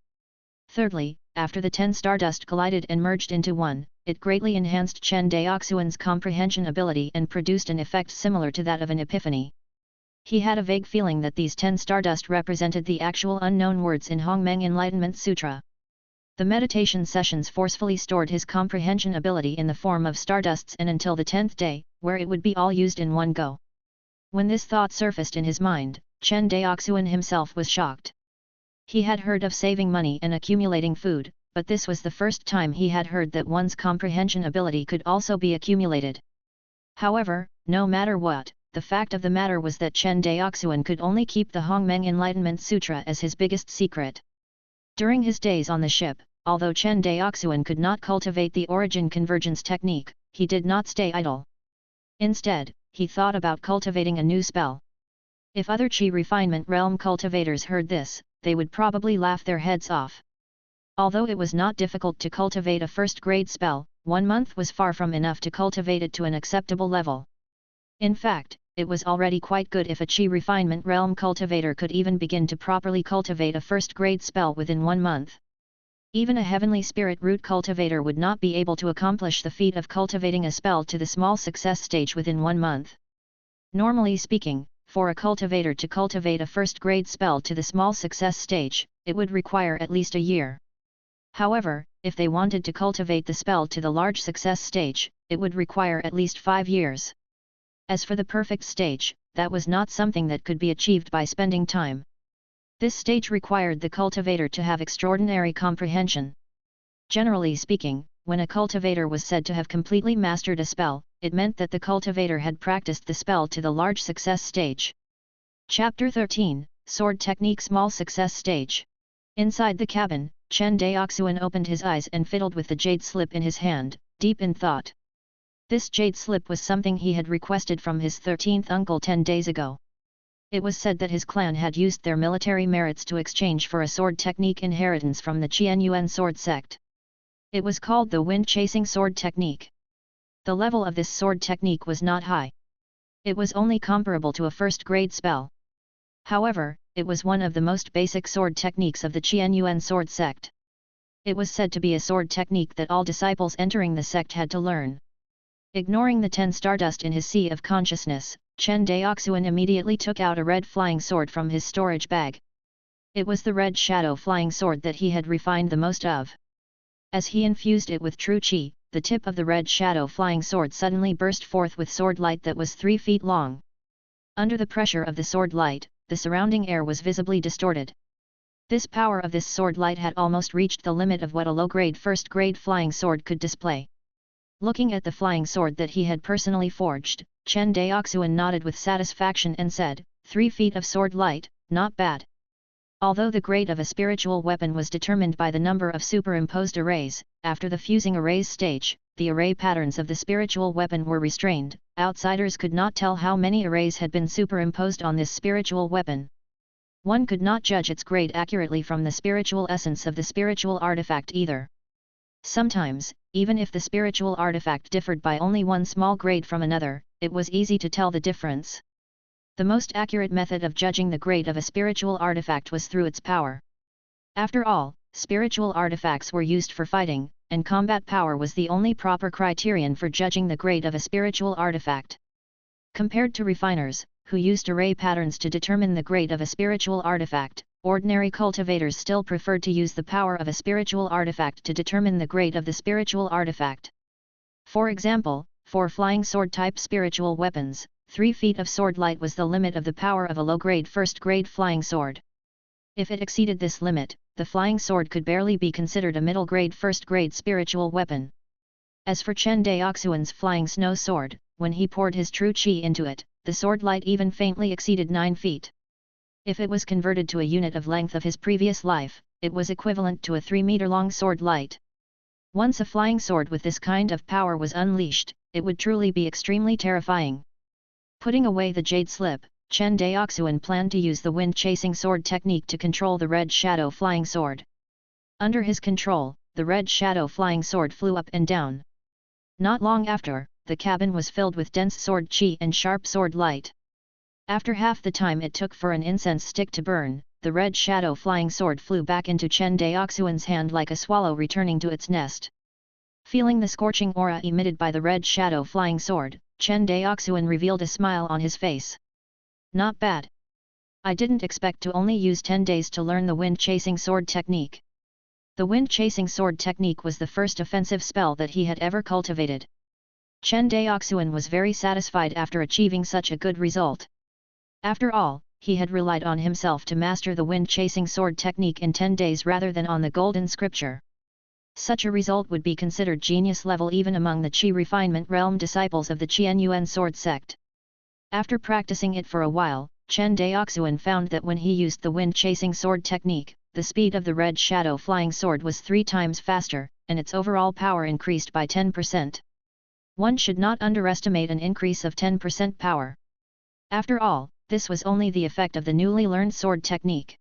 Thirdly, after the 10 stardust collided and merged into one, it greatly enhanced Chen Daoxuan's comprehension ability and produced an effect similar to that of an epiphany. He had a vague feeling that these 10 stardust represented the actual unknown words in Hongmeng Enlightenment Sutra. The meditation sessions forcefully stored his comprehension ability in the form of stardusts and until the 10th day, where it would be all used in one go. When this thought surfaced in his mind, Chen Daoxuan himself was shocked. He had heard of saving money and accumulating food, but this was the first time he had heard that one's comprehension ability could also be accumulated. However, no matter what, the fact of the matter was that Chen Daoxuan could only keep the Hongmeng Enlightenment Sutra as his biggest secret. During his days on the ship, although Chen Daoxuan could not cultivate the origin convergence technique, he did not stay idle. Instead, he thought about cultivating a new spell. If other Qi refinement realm cultivators heard this, they would probably laugh their heads off. Although it was not difficult to cultivate a first-grade spell, 1 month was far from enough to cultivate it to an acceptable level. In fact, it was already quite good if a Qi refinement realm cultivator could even begin to properly cultivate a first-grade spell within 1 month. Even a heavenly spirit root cultivator would not be able to accomplish the feat of cultivating a spell to the small success stage within 1 month. Normally speaking, for a cultivator to cultivate a first-grade spell to the small success stage, it would require at least a year. However, if they wanted to cultivate the spell to the large success stage, it would require at least 5 years. As for the perfect stage, that was not something that could be achieved by spending time. This stage required the cultivator to have extraordinary comprehension. Generally speaking, when a cultivator was said to have completely mastered a spell, it meant that the cultivator had practiced the spell to the large success stage. Chapter 13, Sword Technique Small Success Stage. Inside the cabin, Chen Daoxuan opened his eyes and fiddled with the jade slip in his hand, deep in thought. This jade slip was something he had requested from his 13th uncle 10 days ago. It was said that his clan had used their military merits to exchange for a sword technique inheritance from the Qianyuan sword sect. It was called the wind-chasing sword technique. The level of this sword technique was not high. It was only comparable to a first-grade spell. However, it was one of the most basic sword techniques of the Qianyuan sword sect. It was said to be a sword technique that all disciples entering the sect had to learn. Ignoring the 10 stardust in his sea of consciousness, Chen Daoxuan immediately took out a red flying sword from his storage bag. It was the red shadow flying sword that he had refined the most of. As he infused it with true qi, the tip of the red shadow flying sword suddenly burst forth with sword light that was 3 feet long. Under the pressure of the sword light, the surrounding air was visibly distorted. This power of this sword light had almost reached the limit of what a low-grade first-grade flying sword could display. Looking at the flying sword that he had personally forged, Chen Daoxuan nodded with satisfaction and said, 3 feet of sword light, not bad. Although the grade of a spiritual weapon was determined by the number of superimposed arrays, after the fusing arrays stage, the array patterns of the spiritual weapon were restrained, outsiders could not tell how many arrays had been superimposed on this spiritual weapon. One could not judge its grade accurately from the spiritual essence of the spiritual artifact either. Sometimes, even if the spiritual artifact differed by only one small grade from another, it was easy to tell the difference. The most accurate method of judging the grade of a spiritual artifact was through its power. After all, spiritual artifacts were used for fighting, and combat power was the only proper criterion for judging the grade of a spiritual artifact. Compared to refiners, who used array patterns to determine the grade of a spiritual artifact, ordinary cultivators still preferred to use the power of a spiritual artifact to determine the grade of the spiritual artifact. For example, for flying sword-type spiritual weapons, 3 feet of sword light was the limit of the power of a low-grade first-grade flying sword. If it exceeded this limit, the flying sword could barely be considered a middle-grade first-grade spiritual weapon. As for Chen Daoxuan's flying snow sword, when he poured his true qi into it, the sword light even faintly exceeded 9 feet. If it was converted to a unit of length of his previous life, it was equivalent to a 3-meter-long sword light. Once a flying sword with this kind of power was unleashed, it would truly be extremely terrifying. Putting away the jade slip, Chen Daoxuan planned to use the wind-chasing sword technique to control the red shadow flying sword. Under his control, the red shadow flying sword flew up and down. Not long after, the cabin was filled with dense sword qi and sharp sword light. After half the time it took for an incense stick to burn, the red shadow flying sword flew back into Chen Daoxuan's hand like a swallow returning to its nest. Feeling the scorching aura emitted by the red shadow flying sword, Chen Daoxuan revealed a smile on his face. Not bad. I didn't expect to only use 10 days to learn the wind-chasing sword technique. The wind-chasing sword technique was the first offensive spell that he had ever cultivated. Chen Daoxuan was very satisfied after achieving such a good result. After all, he had relied on himself to master the wind-chasing sword technique in 10 days rather than on the golden scripture. Such a result would be considered genius level even among the Qi refinement realm disciples of the Qianyuan sword sect. After practicing it for a while, Chen Daoxuan found that when he used the wind-chasing sword technique, the speed of the red shadow flying sword was 3 times faster, and its overall power increased by 10%. One should not underestimate an increase of 10% power. After all, this was only the effect of the newly learned sword technique.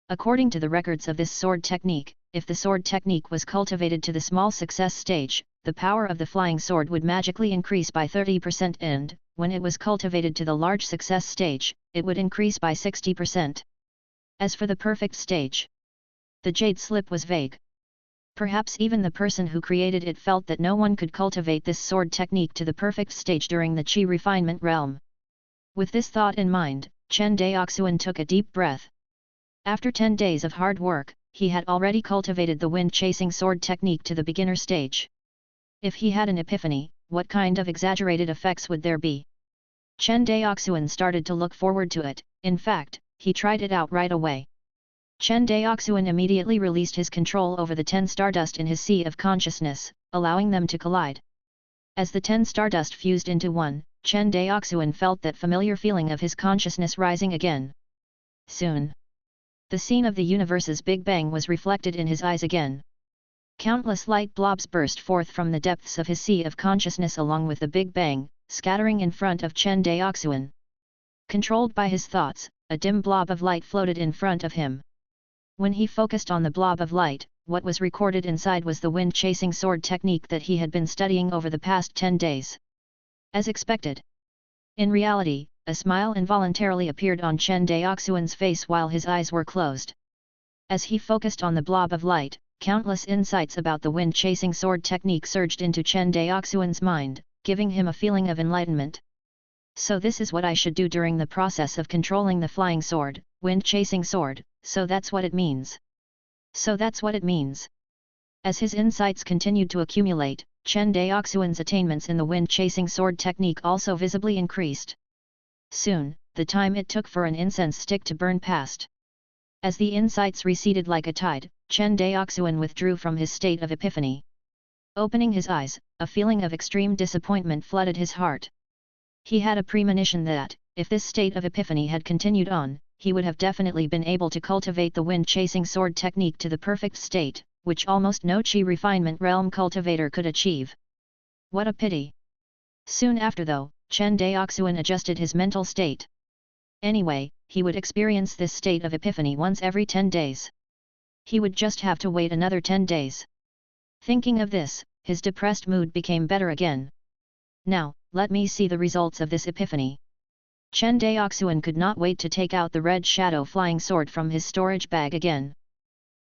According to the records of this sword technique, if the sword technique was cultivated to the small success stage, the power of the flying sword would magically increase by 30% and, when it was cultivated to the large success stage, it would increase by 60%. As for the perfect stage, the jade slip was vague. Perhaps even the person who created it felt that no one could cultivate this sword technique to the perfect stage during the Qi refinement realm. With this thought in mind, Chen Daoxuan took a deep breath. After 10 days of hard work, he had already cultivated the wind-chasing sword technique to the beginner stage. If he had an epiphany, what kind of exaggerated effects would there be? Chen Daoxuan started to look forward to it. In fact, he tried it out right away. Chen Daoxuan immediately released his control over the 10 stardust in his sea of consciousness, allowing them to collide. As the 10 stardust fused into one, Chen Daoxuan felt that familiar feeling of his consciousness rising again. Soon, the scene of the universe's Big Bang was reflected in his eyes again. Countless light blobs burst forth from the depths of his sea of consciousness along with the Big Bang, scattering in front of Chen Daoxuan. Controlled by his thoughts, a dim blob of light floated in front of him. When he focused on the blob of light, what was recorded inside was the wind-chasing sword technique that he had been studying over the past 10 days. As expected. In reality, a smile involuntarily appeared on Chen Daoxuan's face while his eyes were closed. As he focused on the blob of light, countless insights about the wind-chasing sword technique surged into Chen Daoxuan's mind, giving him a feeling of enlightenment. So this is what I should do during the process of controlling the flying sword, wind-chasing sword, so that's what it means. So that's what it means. As his insights continued to accumulate, Chen Daoxuan's attainments in the wind-chasing sword technique also visibly increased. Soon, the time it took for an incense stick to burn passed. As the insights receded like a tide, Chen Daoxuan withdrew from his state of epiphany. Opening his eyes, a feeling of extreme disappointment flooded his heart. He had a premonition that, if this state of epiphany had continued on, he would have definitely been able to cultivate the wind-chasing sword technique to the perfect state, which almost no Qi refinement realm cultivator could achieve. What a pity! Soon after though, Chen Daoxuan adjusted his mental state. Anyway, he would experience this state of epiphany once every 10 days. He would just have to wait another 10 days. Thinking of this, his depressed mood became better again. Now, let me see the results of this epiphany. Chen Daoxuan could not wait to take out the red shadow flying sword from his storage bag again.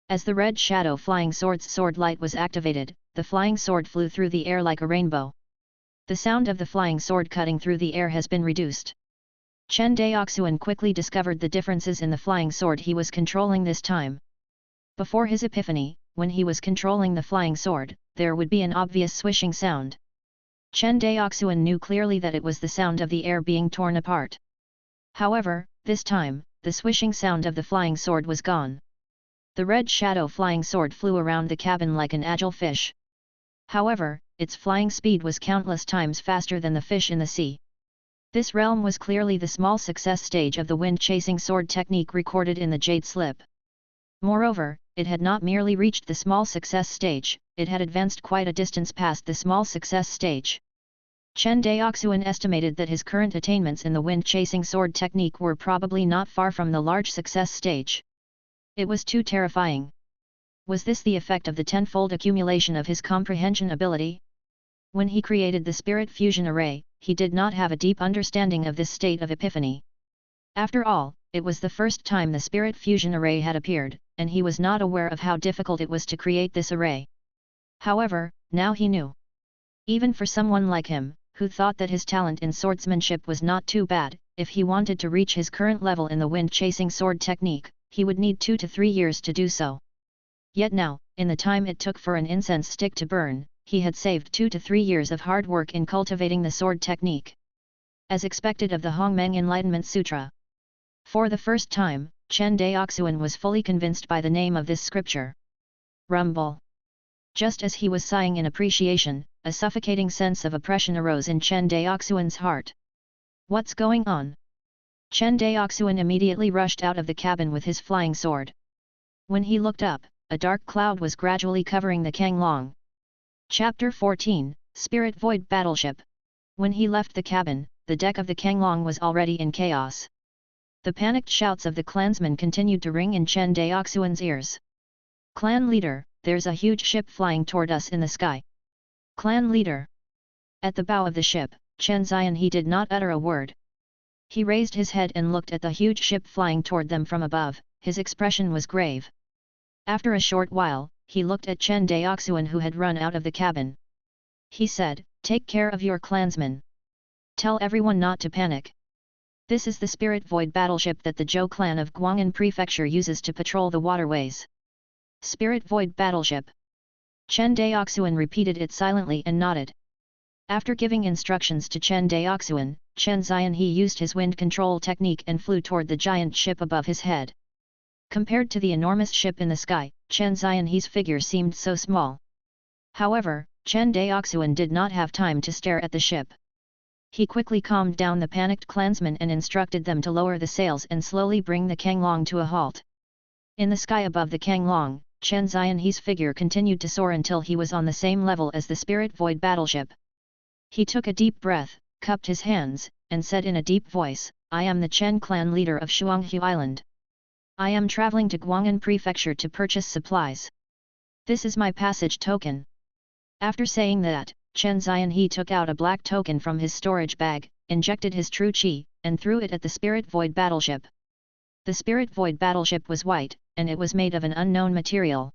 As the red shadow flying sword's sword light was activated, the flying sword flew through the air like a rainbow. The sound of the flying sword cutting through the air has been reduced. Chen Daoxuan quickly discovered the differences in the flying sword he was controlling this time. Before his epiphany, when he was controlling the flying sword, there would be an obvious swishing sound. Chen Daoxuan knew clearly that it was the sound of the air being torn apart. However, this time, the swishing sound of the flying sword was gone. The red shadow flying sword flew around the cabin like an agile fish. However, its flying speed was countless times faster than the fish in the sea. This realm was clearly the small success stage of the wind-chasing sword technique recorded in the Jade Slip. Moreover, it had not merely reached the small success stage, it had advanced quite a distance past the small success stage. Chen Daoxuan estimated that his current attainments in the wind-chasing sword technique were probably not far from the large success stage. It was too terrifying. Was this the effect of the tenfold accumulation of his comprehension ability? When he created the spirit fusion array, he did not have a deep understanding of this state of epiphany. After all, it was the first time the spirit fusion array had appeared, and he was not aware of how difficult it was to create this array. However, now he knew. Even for someone like him, who thought that his talent in swordsmanship was not too bad, if he wanted to reach his current level in the wind-chasing sword technique, he would need 2 to 3 years to do so. Yet now, in the time it took for an incense stick to burn, he had saved 2 to 3 years of hard work in cultivating the sword technique. As expected of the Hongmeng Enlightenment Sutra. For the first time, Chen Daoxuan was fully convinced by the name of this scripture. Rumble. Just as he was sighing in appreciation, a suffocating sense of oppression arose in Chen Daoxuan's heart. What's going on? Chen Daoxuan immediately rushed out of the cabin with his flying sword. When he looked up, a dark cloud was gradually covering the Kanglong. Chapter 14, Spirit Void Battleship. When he left the cabin, the deck of the Kanglong was already in chaos. The panicked shouts of the clansmen continued to ring in Chen Daoxuan's ears. Clan leader, there's a huge ship flying toward us in the sky. Clan leader. At the bow of the ship, Chen Zianhe did not utter a word. He raised his head and looked at the huge ship flying toward them from above, his expression was grave. After a short while, he looked at Chen Daoxuan who had run out of the cabin. He said, "Take care of your clansmen. Tell everyone not to panic. This is the Spirit Void battleship that the Zhou clan of Guangan prefecture uses to patrol the waterways." Spirit Void battleship. Chen Daoxuan repeated it silently and nodded. After giving instructions to Chen Daoxuan, Chen Zianhe used his wind control technique and flew toward the giant ship above his head. Compared to the enormous ship in the sky, Chen Zianhe's figure seemed so small. However, Chen Daoxuan did not have time to stare at the ship. He quickly calmed down the panicked clansmen and instructed them to lower the sails and slowly bring the Kanglong to a halt. In the sky above the Kanglong, Chen Zianhe's figure continued to soar until he was on the same level as the Spirit Void battleship. He took a deep breath, cupped his hands, and said in a deep voice, "I am the Chen clan leader of Shuanghu Island. I am traveling to Guangan prefecture to purchase supplies. This is my passage token." After saying that, Chen Zianhe took out a black token from his storage bag, injected his true qi, and threw it at the Spirit Void battleship. The Spirit Void battleship was white, and it was made of an unknown material.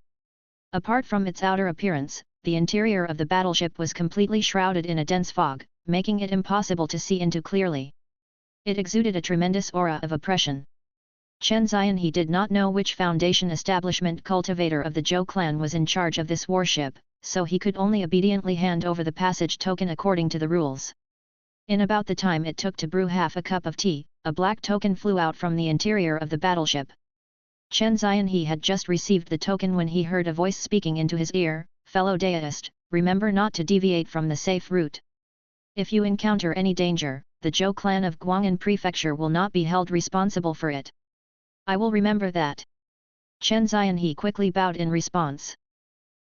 Apart from its outer appearance, the interior of the battleship was completely shrouded in a dense fog, making it impossible to see into clearly. It exuded a tremendous aura of oppression. Chen Zianhe did not know which foundation establishment cultivator of the Zhou clan was in charge of this warship, so he could only obediently hand over the passage token according to the rules. In about the time it took to brew half a cup of tea, a black token flew out from the interior of the battleship. Chen Zianhe had just received the token when he heard a voice speaking into his ear, "Fellow Daoist, remember not to deviate from the safe route. If you encounter any danger, the Zhou clan of Guangan prefecture will not be held responsible for it." "I will remember that." Chen Zianhe quickly bowed in response.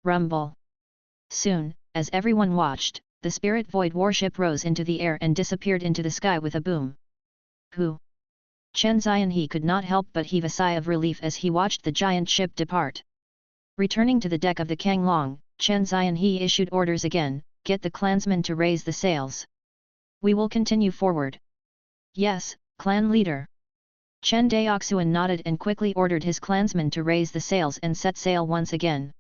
Rumble. Soon, as everyone watched, the spirit void warship rose into the air and disappeared into the sky with a boom. Who? Chen Xianhe could not help but heave a sigh of relief as he watched the giant ship depart. Returning to the deck of the Kanglong, Chen Xianhe issued orders again, "Get the clansmen to raise the sails. We will continue forward." "Yes, clan leader." Chen Daoxuan nodded and quickly ordered his clansmen to raise the sails and set sail once again.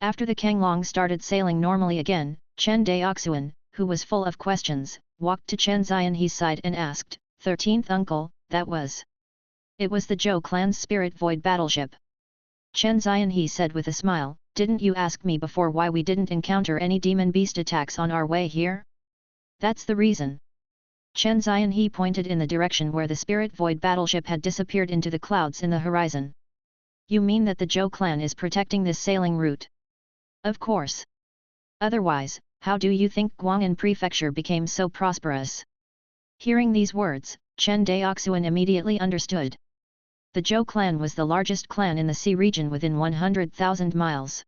After the Kanglong started sailing normally again, Chen Daoxuan, who was full of questions, walked to Chen Xianhe's side and asked, "13th uncle, that was?" "It was the Zhou clan's spirit void battleship." Chen Xianhe said with a smile, "Didn't you ask me before why we didn't encounter any demon beast attacks on our way here?" "That's the reason." Chen Xianhe pointed in the direction where the spirit void battleship had disappeared into the clouds in the horizon. "You mean that the Zhou clan is protecting this sailing route?" "Of course. Otherwise, how do you think Guangan prefecture became so prosperous?" Hearing these words, Chen Daoxuan immediately understood. The Zhou clan was the largest clan in the sea region within 100,000 miles.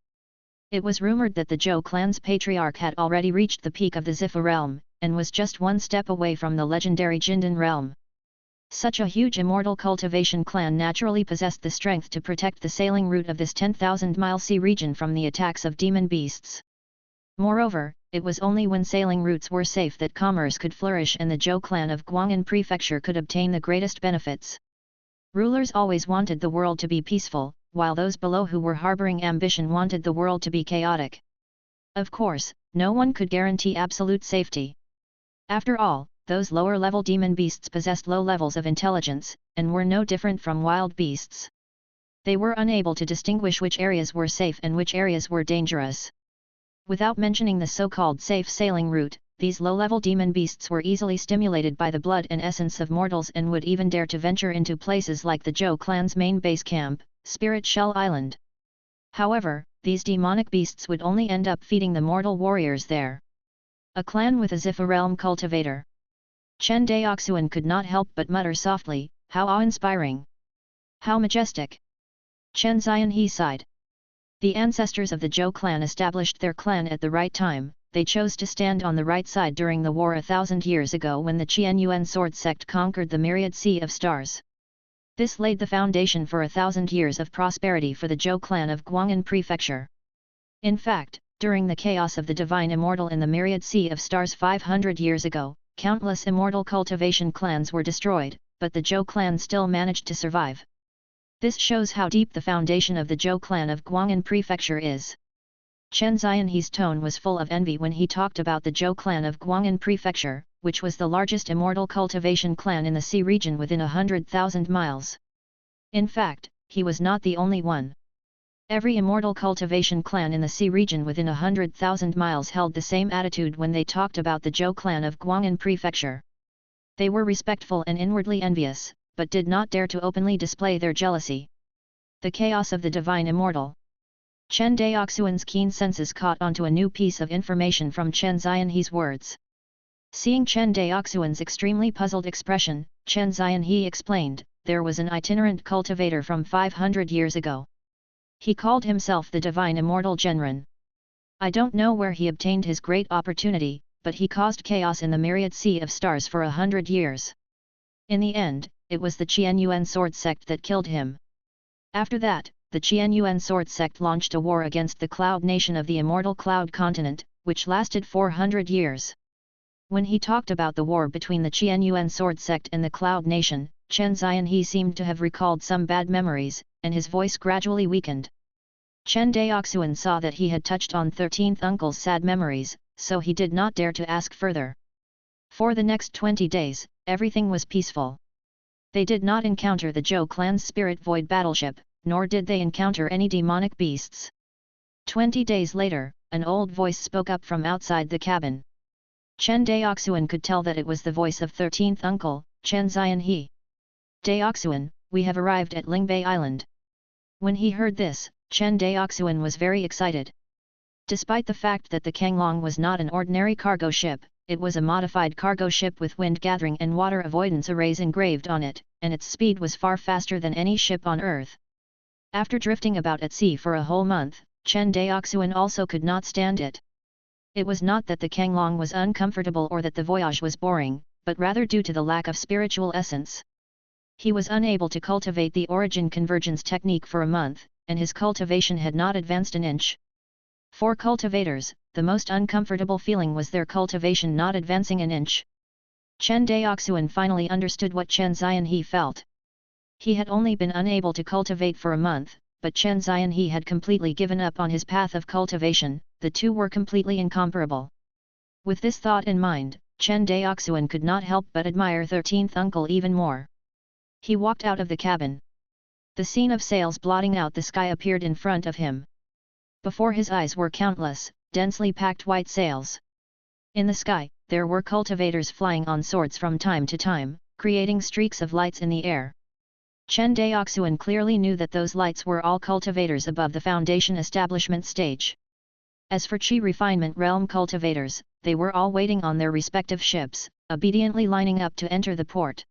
It was rumored that the Zhou clan's patriarch had already reached the peak of the Zifa realm, and was just one step away from the legendary Jindan realm. Such a huge immortal cultivation clan naturally possessed the strength to protect the sailing route of this 10,000-mile sea region from the attacks of demon beasts. Moreover, it was only when sailing routes were safe that commerce could flourish and the Zhou clan of Guangan prefecture could obtain the greatest benefits. Rulers always wanted the world to be peaceful, while those below who were harboring ambition wanted the world to be chaotic. Of course, no one could guarantee absolute safety. After all, those lower-level demon beasts possessed low levels of intelligence, and were no different from wild beasts. They were unable to distinguish which areas were safe and which areas were dangerous. Without mentioning the so-called safe sailing route, these low-level demon beasts were easily stimulated by the blood and essence of mortals and would even dare to venture into places like the Zhou clan's main base camp, Spirit Shell Island. However, these demonic beasts would only end up feeding the mortal warriors there. A clan with a Zifa realm cultivator. Chen Daoxuan could not help but mutter softly, "How awe-inspiring! How majestic!" Chen Xianhe sighed. The ancestors of the Zhou clan established their clan at the right time. They chose to stand on the right side during the war 1,000 years ago when the Qianyuan sword sect conquered the myriad sea of stars. This laid the foundation for 1,000 years of prosperity for the Zhou clan of Guangan prefecture. In fact, during the chaos of the divine immortal in the myriad sea of stars 500 years ago, countless immortal cultivation clans were destroyed, but the Zhou clan still managed to survive. This shows how deep the foundation of the Zhou clan of Guangan prefecture is. Chen Xianhe's tone was full of envy when he talked about the Zhou clan of Guangan prefecture, which was the largest immortal cultivation clan in the sea region within 100,000 miles. In fact, he was not the only one. Every immortal cultivation clan in the sea region within 100,000 miles held the same attitude when they talked about the Zhou clan of Guangan prefecture. They were respectful and inwardly envious, but did not dare to openly display their jealousy. The chaos of the divine immortal. Chen Daoxuan's keen senses caught onto a new piece of information from Chen Xianhe's words. Seeing Chen Daoxuan's extremely puzzled expression, Chen Xianhe explained, "There was an itinerant cultivator from 500 years ago. He called himself the Divine Immortal Genren. I don't know where he obtained his great opportunity, but he caused chaos in the myriad sea of stars for 100 years. In the end, it was the Qianyuan sword sect that killed him. After that, the Qianyuan sword sect launched a war against the Cloud Nation of the Immortal Cloud Continent, which lasted 400 years. When he talked about the war between the Qianyuan sword sect and the Cloud Nation, Chen Xianhe seemed to have recalled some bad memories, and his voice gradually weakened. Chen Daoxuan saw that he had touched on 13th uncle's sad memories, so he did not dare to ask further. For the next 20 days, everything was peaceful. They did not encounter the Zhou clan's spirit void battleship, nor did they encounter any demonic beasts. 20 days later, an old voice spoke up from outside the cabin. Chen Daoxuan could tell that it was the voice of 13th uncle, Chen Xianhe. "Daoxuan, we have arrived at Ling Bay Island." When he heard this, Chen Daoxuan was very excited. Despite the fact that the Kanglong was not an ordinary cargo ship, it was a modified cargo ship with wind gathering and water avoidance arrays engraved on it, and its speed was far faster than any ship on Earth. After drifting about at sea for a whole month, Chen Daoxuan also could not stand it. It was not that the Kanglong was uncomfortable or that the voyage was boring, but rather due to the lack of spiritual essence. He was unable to cultivate the origin convergence technique for a month, and his cultivation had not advanced an inch. For cultivators, the most uncomfortable feeling was their cultivation not advancing an inch. Chen Daoxuan finally understood what Chen Xianhe felt. He had only been unable to cultivate for a month, but Chen Xianhe had completely given up on his path of cultivation. The two were completely incomparable. With this thought in mind, Chen Daoxuan could not help but admire 13th uncle even more. He walked out of the cabin. The scene of sails blotting out the sky appeared in front of him. Before his eyes were countless, densely packed white sails. In the sky, there were cultivators flying on swords from time to time, creating streaks of lights in the air. Chen Daoxuan clearly knew that those lights were all cultivators above the foundation establishment stage. As for Qi refinement realm cultivators, they were all waiting on their respective ships, obediently lining up to enter the port.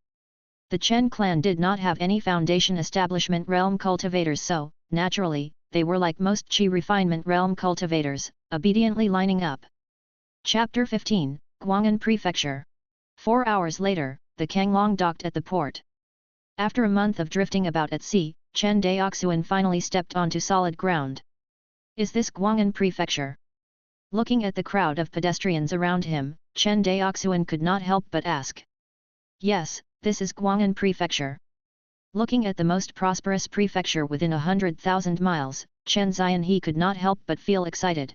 The Chen clan did not have any foundation establishment realm cultivators, so, naturally, they were like most Qi refinement realm cultivators, obediently lining up. Chapter 15, Guangan Prefecture. 4 hours later, the Kanglong docked at the port. After a month of drifting about at sea, Chen Daoxuan finally stepped onto solid ground. Is this Guangan Prefecture? Looking at the crowd of pedestrians around him, Chen Daoxuan could not help but ask. Yes, this is Guangan Prefecture. Looking at the most prosperous prefecture within 100,000 miles, Chen Xianhe could not help but feel excited.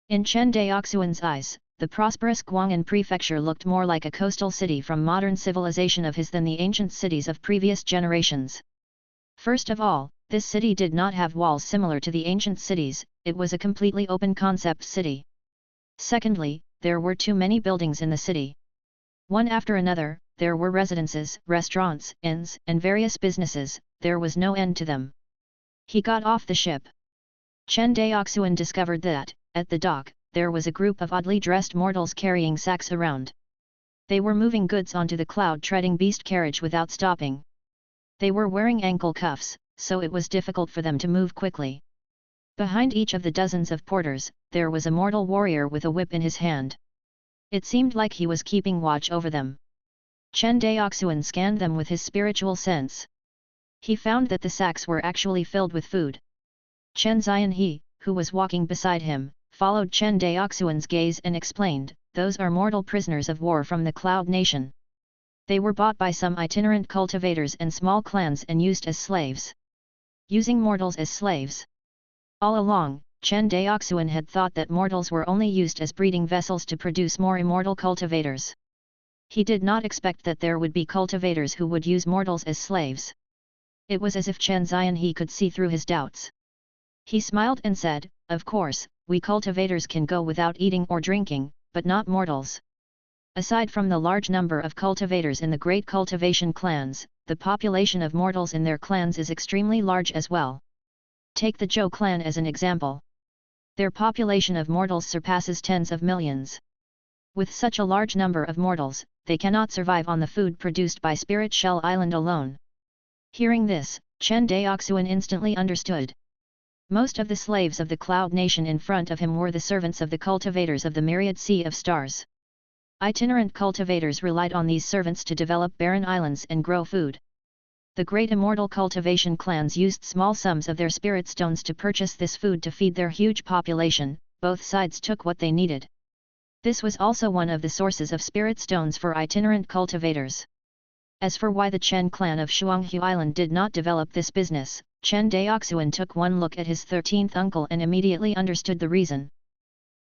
In Chen Daoxuan's eyes, the prosperous Guangan Prefecture looked more like a coastal city from modern civilization of his than the ancient cities of previous generations. First of all, this city did not have walls similar to the ancient cities, it was a completely open concept city. Secondly, there were too many buildings in the city. One after another, there were residences, restaurants, inns, and various businesses, there was no end to them. He got off the ship. Chen Daoxuan discovered that, at the dock, there was a group of oddly dressed mortals carrying sacks around. They were moving goods onto the cloud-treading beast carriage without stopping. They were wearing ankle cuffs, so it was difficult for them to move quickly. Behind each of the dozens of porters, there was a mortal warrior with a whip in his hand. It seemed like he was keeping watch over them. Chen Daoxuan scanned them with his spiritual sense. He found that the sacks were actually filled with food. Chen Xianhe, who was walking beside him, followed Chen Daoxuan's gaze and explained, "Those are mortal prisoners of war from the Cloud Nation. They were bought by some itinerant cultivators and small clans and used as slaves." Using mortals as slaves. All along, Chen Daoxuan had thought that mortals were only used as breeding vessels to produce more immortal cultivators. He did not expect that there would be cultivators who would use mortals as slaves. It was as if Chen Xianhe could see through his doubts. He smiled and said, "Of course, we cultivators can go without eating or drinking, but not mortals." Aside from the large number of cultivators in the great cultivation clans, the population of mortals in their clans is extremely large as well. Take the Zhou clan as an example. Their population of mortals surpasses tens of millions. With such a large number of mortals, they cannot survive on the food produced by Spirit Shell Island alone. Hearing this, Chen Daoxuan instantly understood. Most of the slaves of the Cloud Nation in front of him were the servants of the cultivators of the myriad sea of stars. Itinerant cultivators relied on these servants to develop barren islands and grow food. The great immortal cultivation clans used small sums of their spirit stones to purchase this food to feed their huge population. Both sides took what they needed. This was also one of the sources of spirit stones for itinerant cultivators. As for why the Chen clan of Shuanghu Island did not develop this business, Chen Daoxuan took one look at his 13th uncle and immediately understood the reason.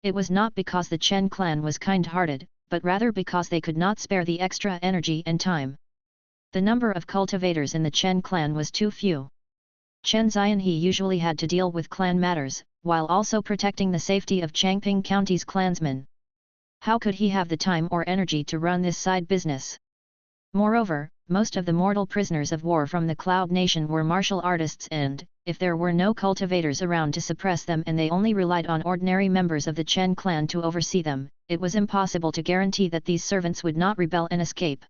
It was not because the Chen clan was kind-hearted, but rather because they could not spare the extra energy and time. The number of cultivators in the Chen clan was too few. Chen Xianhe usually had to deal with clan matters, while also protecting the safety of Changping County's clansmen. How could he have the time or energy to run this side business? Moreover, most of the mortal prisoners of war from the Cloud Nation were martial artists and, if there were no cultivators around to suppress them and they only relied on ordinary members of the Chen clan to oversee them, it was impossible to guarantee that these servants would not rebel and escape.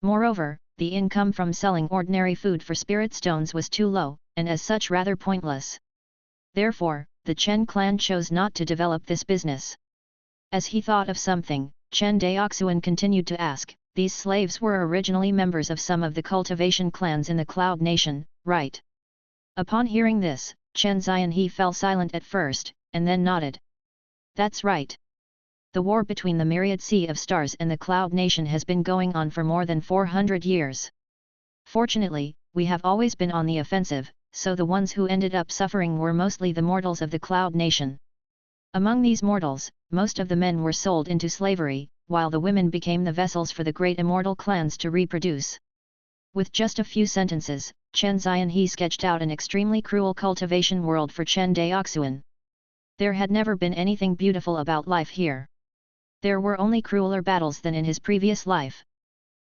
Moreover, the income from selling ordinary food for spirit stones was too low, and as such rather pointless. Therefore, the Chen clan chose not to develop this business. As he thought of something, Chen Daoxuan continued to ask, these slaves were originally members of some of the cultivation clans in the Cloud Nation, right? Upon hearing this, Chen Xianhe fell silent at first, and then nodded. That's right. The war between the myriad sea of stars and the Cloud Nation has been going on for more than 400 years. Fortunately, we have always been on the offensive, so the ones who ended up suffering were mostly the mortals of the Cloud Nation. Among these mortals, most of the men were sold into slavery, while the women became the vessels for the great immortal clans to reproduce. With just a few sentences, Chen Xianhe sketched out an extremely cruel cultivation world for Chen Daoxuan. There had never been anything beautiful about life here. There were only crueler battles than in his previous life.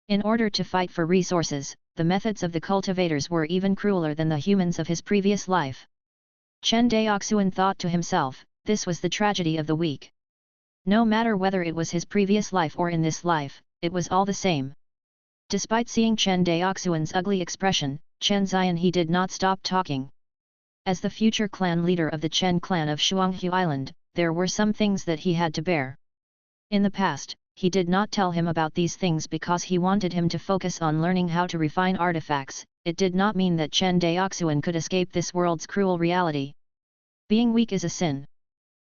In order to fight for resources, the methods of the cultivators were even crueler than the humans of his previous life. Chen Daoxuan thought to himself, this was the tragedy of the week. No matter whether it was his previous life or in this life, it was all the same. Despite seeing Chen Daoxuan's ugly expression, Chen Xianhe did not stop talking. As the future clan leader of the Chen clan of Shuanghu Island, there were some things that he had to bear. In the past, he did not tell him about these things because he wanted him to focus on learning how to refine artifacts. It did not mean that Chen Daoxuan could escape this world's cruel reality. Being weak is a sin.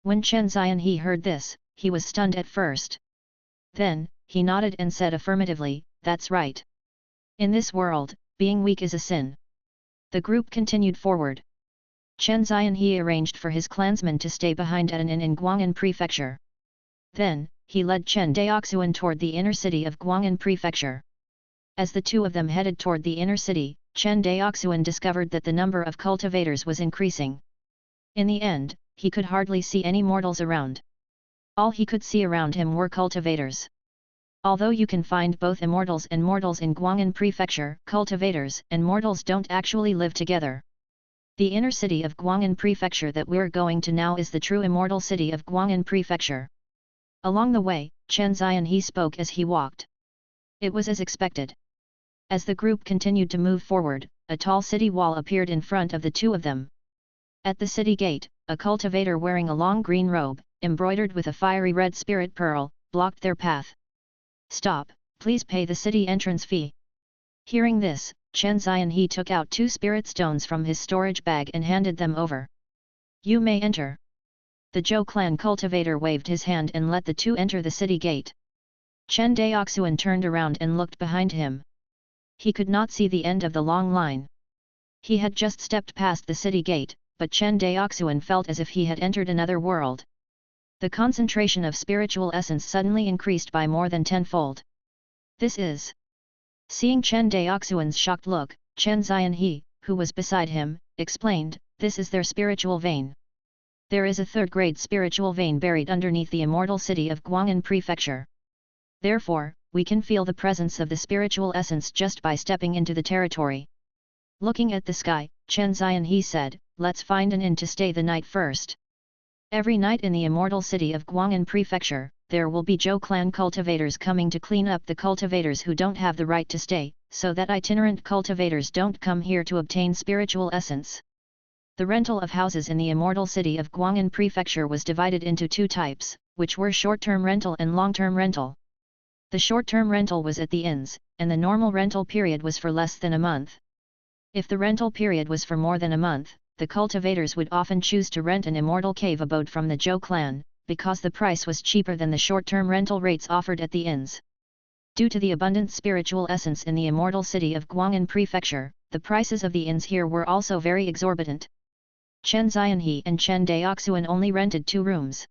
When Chen Xianhe heard this, he was stunned at first. Then, he nodded and said affirmatively, that's right. In this world, being weak is a sin. The group continued forward. Chen Xianhe arranged for his clansmen to stay behind at an inn in Guangan prefecture. Then, he led Chen Daoxuan toward the inner city of Guangan prefecture. As the two of them headed toward the inner city, Chen Daoxuan discovered that the number of cultivators was increasing. In the end, he could hardly see any mortals around. All he could see around him were cultivators. Although you can find both immortals and mortals in Guangan prefecture, cultivators and mortals don't actually live together. The inner city of Guangan prefecture that we're going to now is the true immortal city of Guangan prefecture. Along the way, Chen Xianhe spoke as he walked. It was as expected. As the group continued to move forward, a tall city wall appeared in front of the two of them. At the city gate, a cultivator wearing a long green robe, embroidered with a fiery red spirit pearl, blocked their path. Stop, please pay the city entrance fee. Hearing this, Chen Xianhe took out 2 spirit stones from his storage bag and handed them over. You may enter. The Zhou clan cultivator waved his hand and let the two enter the city gate. Chen Daoxuan turned around and looked behind him. He could not see the end of the long line. He had just stepped past the city gate, but Chen Daoxuan felt as if he had entered another world. The concentration of spiritual essence suddenly increased by more than 10-fold. This is... Seeing Chen Daoxuan's shocked look, Chen Xianhe, who was beside him, explained, this is their spiritual vein. There is a 3rd-grade spiritual vein buried underneath the immortal city of Guangan prefecture. Therefore, we can feel the presence of the spiritual essence just by stepping into the territory. Looking at the sky, Chen Xianhe said, let's find an inn to stay the night first. Every night in the immortal city of Guangan prefecture, there will be Zhou clan cultivators coming to clean up the cultivators who don't have the right to stay, so that itinerant cultivators don't come here to obtain spiritual essence. The rental of houses in the immortal city of Guangan prefecture was divided into 2 types, which were short-term rental and long-term rental. The short-term rental was at the inns, and the normal rental period was for less than a month. If the rental period was for more than a month, the cultivators would often choose to rent an immortal cave abode from the Zhou clan, because the price was cheaper than the short-term rental rates offered at the inns. Due to the abundant spiritual essence in the immortal city of Guangan prefecture, the prices of the inns here were also very exorbitant. Chen Xianhe and Chen Daoxuan only rented 2 rooms.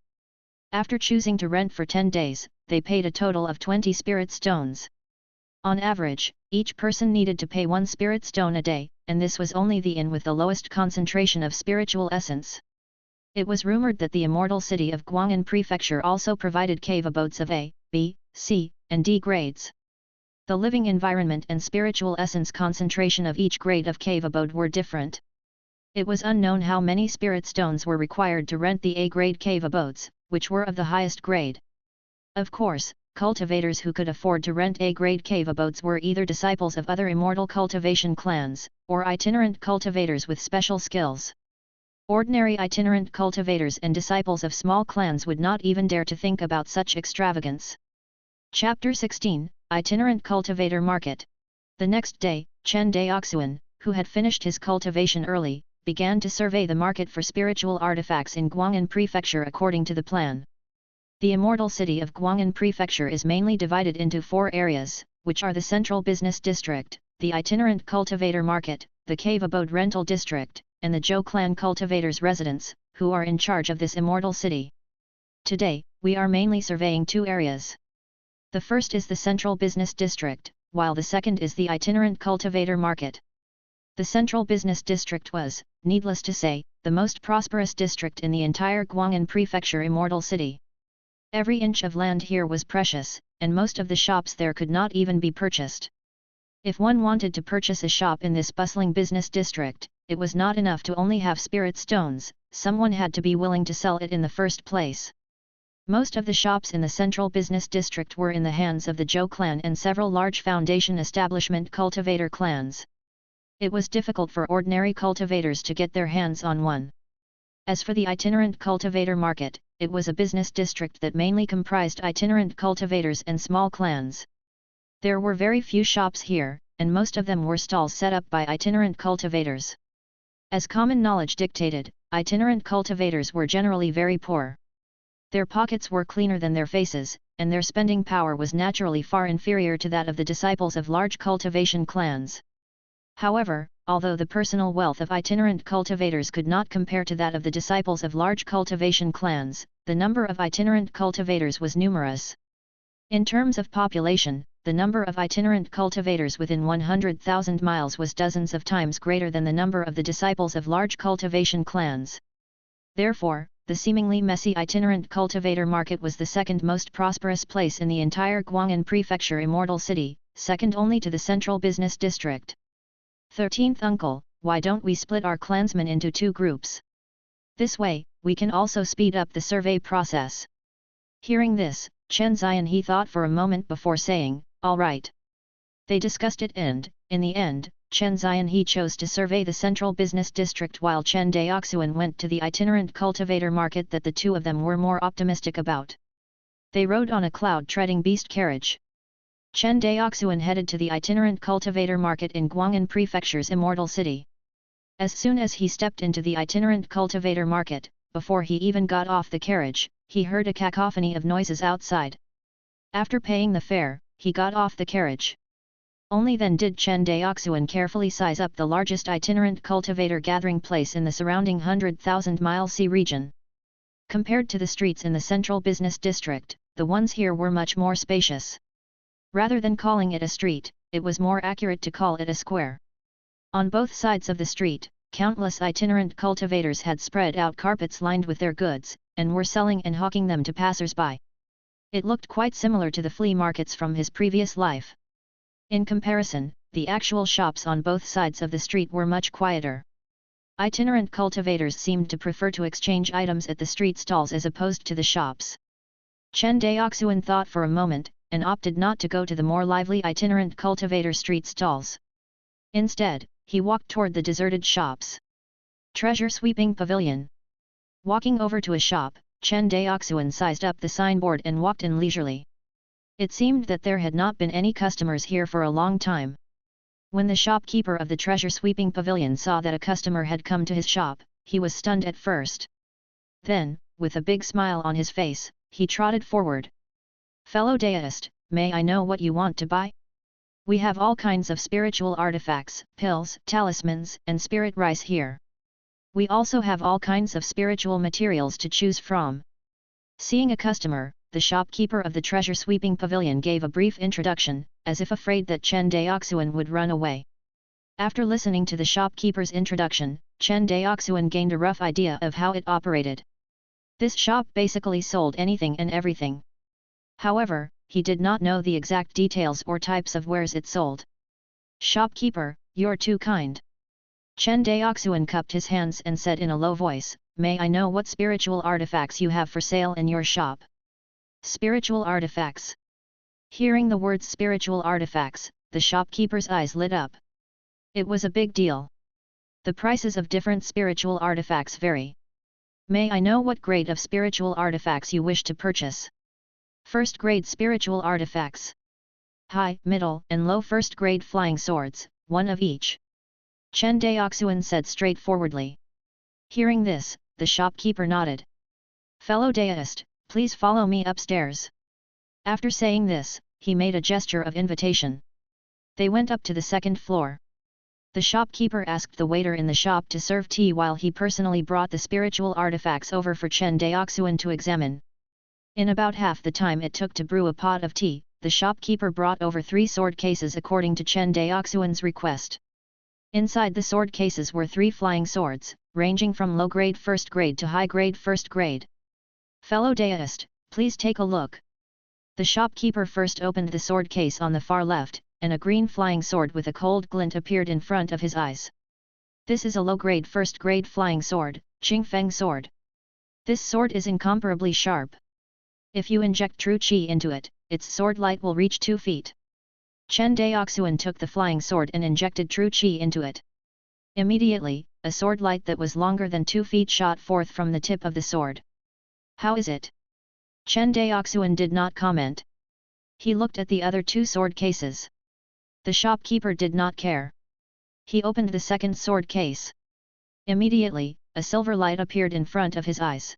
After choosing to rent for 10 days, they paid a total of 20 spirit stones. On average, each person needed to pay 1 spirit stone a day, and this was only the inn with the lowest concentration of spiritual essence. It was rumored that the immortal city of Guangan prefecture also provided cave abodes of A, B, C, and D grades. The living environment and spiritual essence concentration of each grade of cave abode were different. It was unknown how many spirit stones were required to rent the A-grade cave abodes, which were of the highest grade. Of course, cultivators who could afford to rent A-grade cave abodes were either disciples of other immortal cultivation clans, or itinerant cultivators with special skills. Ordinary itinerant cultivators and disciples of small clans would not even dare to think about such extravagance. Chapter 16, Itinerant Cultivator Market. The next day, Chen Daoxuan, who had finished his cultivation early, began to survey the market for spiritual artifacts in Guangan prefecture according to the plan. The immortal city of Guangan prefecture is mainly divided into 4 areas, which are the central business district, the itinerant cultivator market, the cave abode rental district, and the Zhou clan cultivators' residence, who are in charge of this immortal city. Today, we are mainly surveying 2 areas. The first is the central business district, while the second is the itinerant cultivator market. The central business district was, needless to say, the most prosperous district in the entire Guangan prefecture immortal city. Every inch of land here was precious, and most of the shops there could not even be purchased. If one wanted to purchase a shop in this bustling business district, it was not enough to only have spirit stones, someone had to be willing to sell it in the first place. Most of the shops in the central business district were in the hands of the Zhou clan and several large foundation establishment cultivator clans. It was difficult for ordinary cultivators to get their hands on one. As for the itinerant cultivator market, it was a business district that mainly comprised itinerant cultivators and small clans. There were very few shops here, and most of them were stalls set up by itinerant cultivators. As common knowledge dictated, itinerant cultivators were generally very poor. Their pockets were cleaner than their faces, and their spending power was naturally far inferior to that of the disciples of large cultivation clans. However, although the personal wealth of itinerant cultivators could not compare to that of the disciples of large cultivation clans, the number of itinerant cultivators was numerous. In terms of population, the number of itinerant cultivators within 100,000 miles was dozens of times greater than the number of the disciples of large cultivation clans. Therefore, the seemingly messy itinerant cultivator market was the second most prosperous place in the entire Guangan prefecture immortal city, second only to the central business district. 13th Uncle, why don't we split our clansmen into 2 groups? This way, we can also speed up the survey process. Hearing this, Chen Daoxuan thought for a moment before saying, all right. They discussed it and, in the end, Chen Daoxuan chose to survey the central business district while Chen Daoxuan went to the itinerant cultivator market that the 2 of them were more optimistic about. They rode on a cloud-treading beast carriage. Chen Daoxuan headed to the itinerant cultivator market in Guangan prefecture's immortal city. As soon as he stepped into the itinerant cultivator market, before he even got off the carriage, he heard a cacophony of noises outside. After paying the fare, he got off the carriage. Only then did Chen Daoxuan carefully size up the largest itinerant cultivator gathering place in the surrounding 100,000-mile sea region. Compared to the streets in the central business district, the ones here were much more spacious. Rather than calling it a street, it was more accurate to call it a square. On both sides of the street, countless itinerant cultivators had spread out carpets lined with their goods, and were selling and hawking them to passers-by. It looked quite similar to the flea markets from his previous life. In comparison, the actual shops on both sides of the street were much quieter. Itinerant cultivators seemed to prefer to exchange items at the street stalls as opposed to the shops. Chen Daoxuan thought for a moment, and opted not to go to the more lively itinerant cultivator street stalls. Instead, he walked toward the deserted shops. Treasure Sweeping Pavilion. Walking over to a shop, Chen Daoxuan sized up the signboard and walked in leisurely. It seemed that there had not been any customers here for a long time. When the shopkeeper of the Treasure Sweeping Pavilion saw that a customer had come to his shop, he was stunned at first. Then, with a big smile on his face, he trotted forward. Fellow deist, may I know what you want to buy? We have all kinds of spiritual artifacts, pills, talismans, and spirit rice here. We also have all kinds of spiritual materials to choose from. Seeing a customer, the shopkeeper of the Treasure Sweeping Pavilion gave a brief introduction, as if afraid that Chen Daoxuan would run away. After listening to the shopkeeper's introduction, Chen Daoxuan gained a rough idea of how it operated. This shop basically sold anything and everything. However, he did not know the exact details or types of wares it sold. Shopkeeper, you're too kind. Chen Daoxuan cupped his hands and said in a low voice, may I know what spiritual artifacts you have for sale in your shop? Spiritual artifacts. Hearing the words spiritual artifacts, the shopkeeper's eyes lit up. It was a big deal. The prices of different spiritual artifacts vary. May I know what grade of spiritual artifacts you wish to purchase? First grade spiritual artifacts. High, middle, and low first grade flying swords, one of each. Chen Daoxuan said straightforwardly. Hearing this, the shopkeeper nodded. Fellow Daoist, please follow me upstairs. After saying this, he made a gesture of invitation. They went up to the second floor. The shopkeeper asked the waiter in the shop to serve tea while he personally brought the spiritual artifacts over for Chen Daoxuan to examine. In about half the time it took to brew a pot of tea, the shopkeeper brought over 3 sword cases according to Chen Daoxuan's request. Inside the sword cases were 3 flying swords, ranging from low-grade first grade to high-grade first grade. Fellow Daoist, please take a look. The shopkeeper first opened the sword case on the far left, and a green flying sword with a cold glint appeared in front of his eyes. This is a low-grade first-grade flying sword, Qingfeng sword. This sword is incomparably sharp. If you inject true qi into it, its sword light will reach 2 feet. Chen Daoxuan took the flying sword and injected true qi into it. Immediately, a sword light that was longer than 2 feet shot forth from the tip of the sword. How is it? Chen Daoxuan did not comment. He looked at the other 2 sword cases. The shopkeeper did not care. He opened the second sword case. Immediately, a silver light appeared in front of his eyes.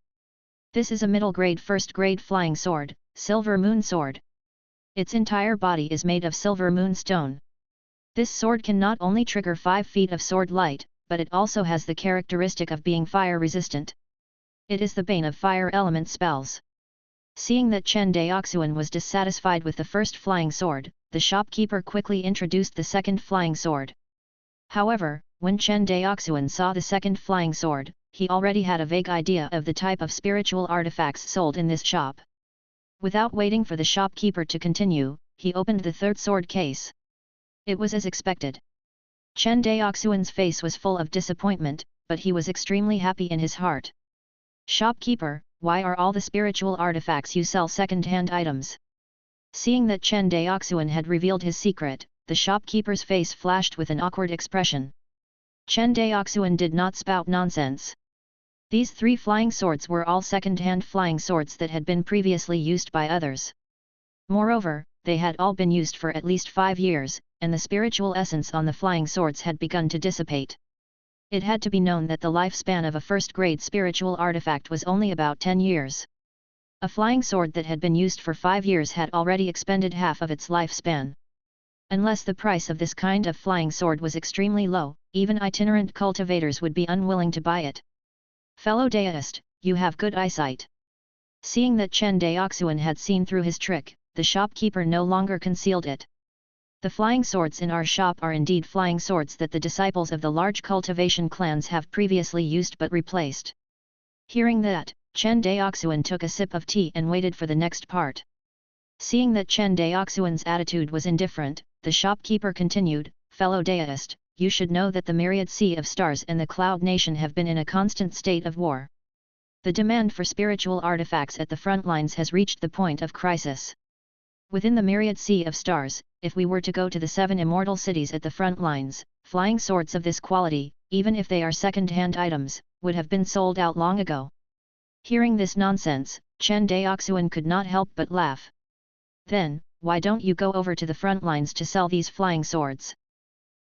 This is a middle-grade first-grade flying sword, Silver Moon Sword. Its entire body is made of silver moonstone. This sword can not only trigger 5 feet of sword light, but it also has the characteristic of being fire-resistant. It is the bane of fire element spells. Seeing that Chen Daoxuan was dissatisfied with the first flying sword, the shopkeeper quickly introduced the second flying sword. However, when Chen Daoxuan saw the second flying sword, he already had a vague idea of the type of spiritual artifacts sold in this shop. Without waiting for the shopkeeper to continue, he opened the third sword case. It was as expected. Chen Daoxuan's face was full of disappointment, but he was extremely happy in his heart. Shopkeeper, why are all the spiritual artifacts you sell second-hand items? Seeing that Chen Daoxuan had revealed his secret, the shopkeeper's face flashed with an awkward expression. Chen Daoxuan did not spout nonsense. These 3 flying swords were all second-hand flying swords that had been previously used by others. Moreover, they had all been used for at least 5 years, and the spiritual essence on the flying swords had begun to dissipate. It had to be known that the lifespan of a first-grade spiritual artifact was only about 10 years. A flying sword that had been used for 5 years had already expended half of its lifespan. Unless the price of this kind of flying sword was extremely low, even itinerant cultivators would be unwilling to buy it. Fellow Daoist, you have good eyesight. Seeing that Chen Daoxuan had seen through his trick, the shopkeeper no longer concealed it. The flying swords in our shop are indeed flying swords that the disciples of the large cultivation clans have previously used but replaced. Hearing that, Chen Daoxuan took a sip of tea and waited for the next part. Seeing that Chen Daoxuan's attitude was indifferent, the shopkeeper continued, Fellow Daoist, you should know that the myriad sea of stars and the cloud nation have been in a constant state of war. The demand for spiritual artifacts at the front lines has reached the point of crisis. Within the myriad sea of stars, if we were to go to the 7 immortal cities at the front lines, flying swords of this quality, even if they are second-hand items, would have been sold out long ago. Hearing this nonsense, Chen Daoxuan could not help but laugh. Then, why don't you go over to the front lines to sell these flying swords?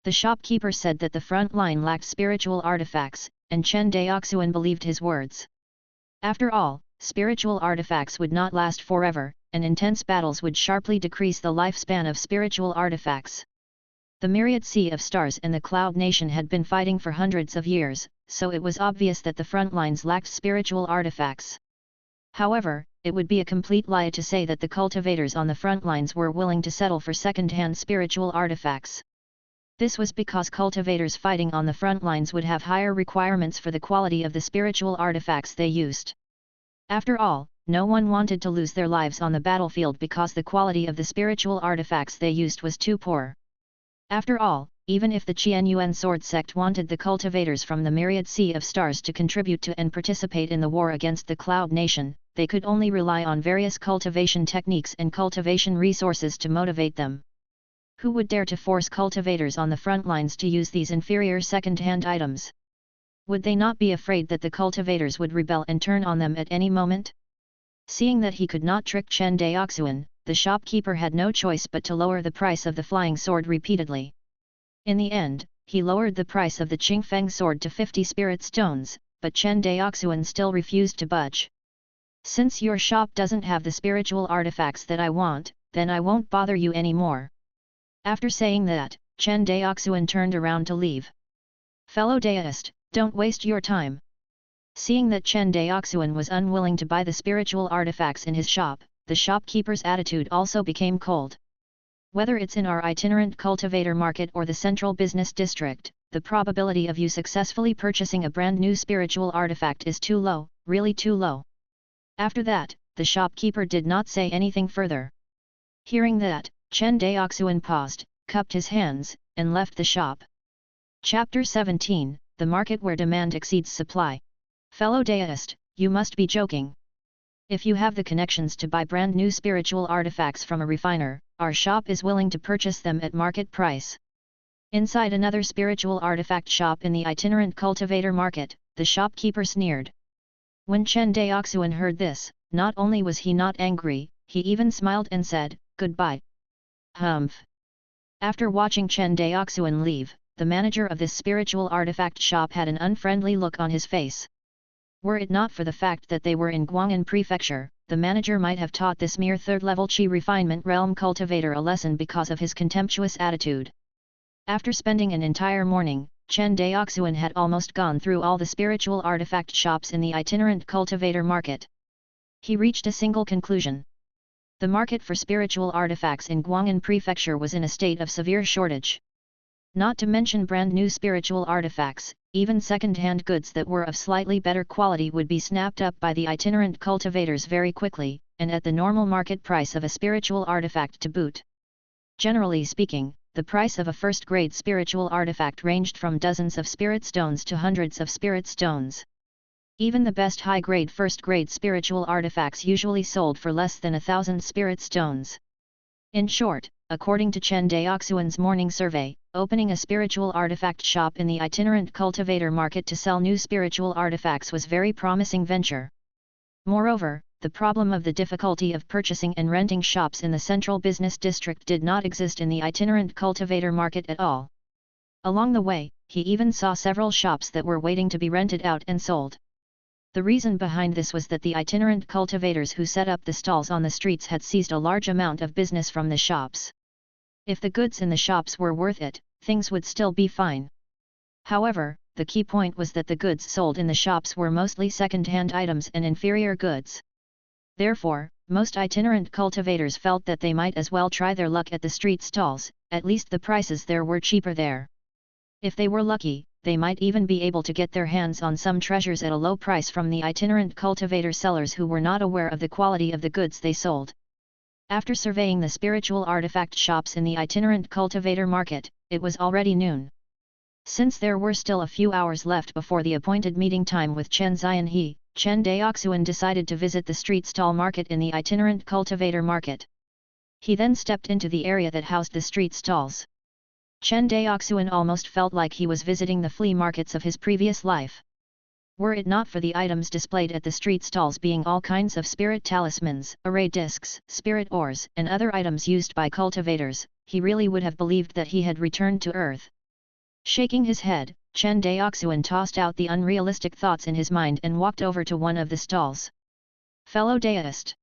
The shopkeeper said that the front line lacked spiritual artifacts, and Chen Daoxuan believed his words. After all, spiritual artifacts would not last forever, and intense battles would sharply decrease the lifespan of spiritual artifacts. The myriad sea of stars and the cloud nation had been fighting for hundreds of years, so it was obvious that the front lines lacked spiritual artifacts. However, it would be a complete lie to say that the cultivators on the front lines were willing to settle for second-hand spiritual artifacts. This was because cultivators fighting on the front lines would have higher requirements for the quality of the spiritual artifacts they used. After all, no one wanted to lose their lives on the battlefield because the quality of the spiritual artifacts they used was too poor. After all, even if the Qianyuan sword sect wanted the cultivators from the myriad sea of stars to contribute to and participate in the war against the cloud nation, they could only rely on various cultivation techniques and cultivation resources to motivate them. Who would dare to force cultivators on the front lines to use these inferior second-hand items? Would they not be afraid that the cultivators would rebel and turn on them at any moment? Seeing that he could not trick Chen Daoxuan, the shopkeeper had no choice but to lower the price of the flying sword repeatedly. In the end, he lowered the price of the Qingfeng sword to 50 spirit stones, but Chen Daoxuan still refused to budge. Since your shop doesn't have the spiritual artifacts that I want, then I won't bother you anymore. After saying that, Chen Daoxuan turned around to leave. Fellow Daoist, don't waste your time. Seeing that Chen Daoxuan was unwilling to buy the spiritual artifacts in his shop, the shopkeeper's attitude also became cold. Whether it's in our itinerant cultivator market or the central business district, the probability of you successfully purchasing a brand new spiritual artifact is too low, really too low. After that, the shopkeeper did not say anything further. Hearing that, Chen Daoxuan paused, cupped his hands, and left the shop. Chapter 17, The Market Where Demand Exceeds Supply. Fellow Daoist, you must be joking. If you have the connections to buy brand new spiritual artifacts from a refiner, our shop is willing to purchase them at market price. Inside another spiritual artifact shop in the itinerant cultivator market, the shopkeeper sneered. When Chen Daoxuan heard this, not only was he not angry, he even smiled and said, "Goodbye." Humph. After watching Chen Daoxuan leave, the manager of this spiritual artifact shop had an unfriendly look on his face. Were it not for the fact that they were in Guangan prefecture, the manager might have taught this mere third-level Qi refinement realm cultivator a lesson because of his contemptuous attitude. After spending an entire morning, Chen Daoxuan had almost gone through all the spiritual artifact shops in the itinerant cultivator market. He reached a single conclusion. The market for spiritual artifacts in Guangan prefecture was in a state of severe shortage. Not to mention brand new spiritual artifacts, even second-hand goods that were of slightly better quality would be snapped up by the itinerant cultivators very quickly, and at the normal market price of a spiritual artifact to boot. Generally speaking, the price of a first-grade spiritual artifact ranged from dozens of spirit stones to hundreds of spirit stones. Even the best high-grade first-grade spiritual artifacts usually sold for less than 1,000 spirit stones. In short, according to Chen Daoxuan's morning survey, opening a spiritual artifact shop in the itinerant cultivator market to sell new spiritual artifacts was a very promising venture. Moreover, the problem of the difficulty of purchasing and renting shops in the central business district did not exist in the itinerant cultivator market at all. Along the way, he even saw several shops that were waiting to be rented out and sold. The reason behind this was that the itinerant cultivators who set up the stalls on the streets had seized a large amount of business from the shops. If the goods in the shops were worth it, things would still be fine. However, the key point was that the goods sold in the shops were mostly second-hand items and inferior goods. Therefore, most itinerant cultivators felt that they might as well try their luck at the street stalls, at least the prices there were cheaper there. If they were lucky, they might even be able to get their hands on some treasures at a low price from the itinerant cultivator sellers who were not aware of the quality of the goods they sold. After surveying the spiritual artifact shops in the itinerant cultivator market, it was already noon. Since there were still a few hours left before the appointed meeting time with Chen Xianhe, Chen Daoxuan decided to visit the street stall market in the itinerant cultivator market. He then stepped into the area that housed the street stalls. Chen Daoxuan almost felt like he was visiting the flea markets of his previous life. Were it not for the items displayed at the street stalls being all kinds of spirit talismans, array discs, spirit ores, and other items used by cultivators, he really would have believed that he had returned to Earth. Shaking his head, Chen Daoxuan tossed out the unrealistic thoughts in his mind and walked over to one of the stalls. Fellow Daoist.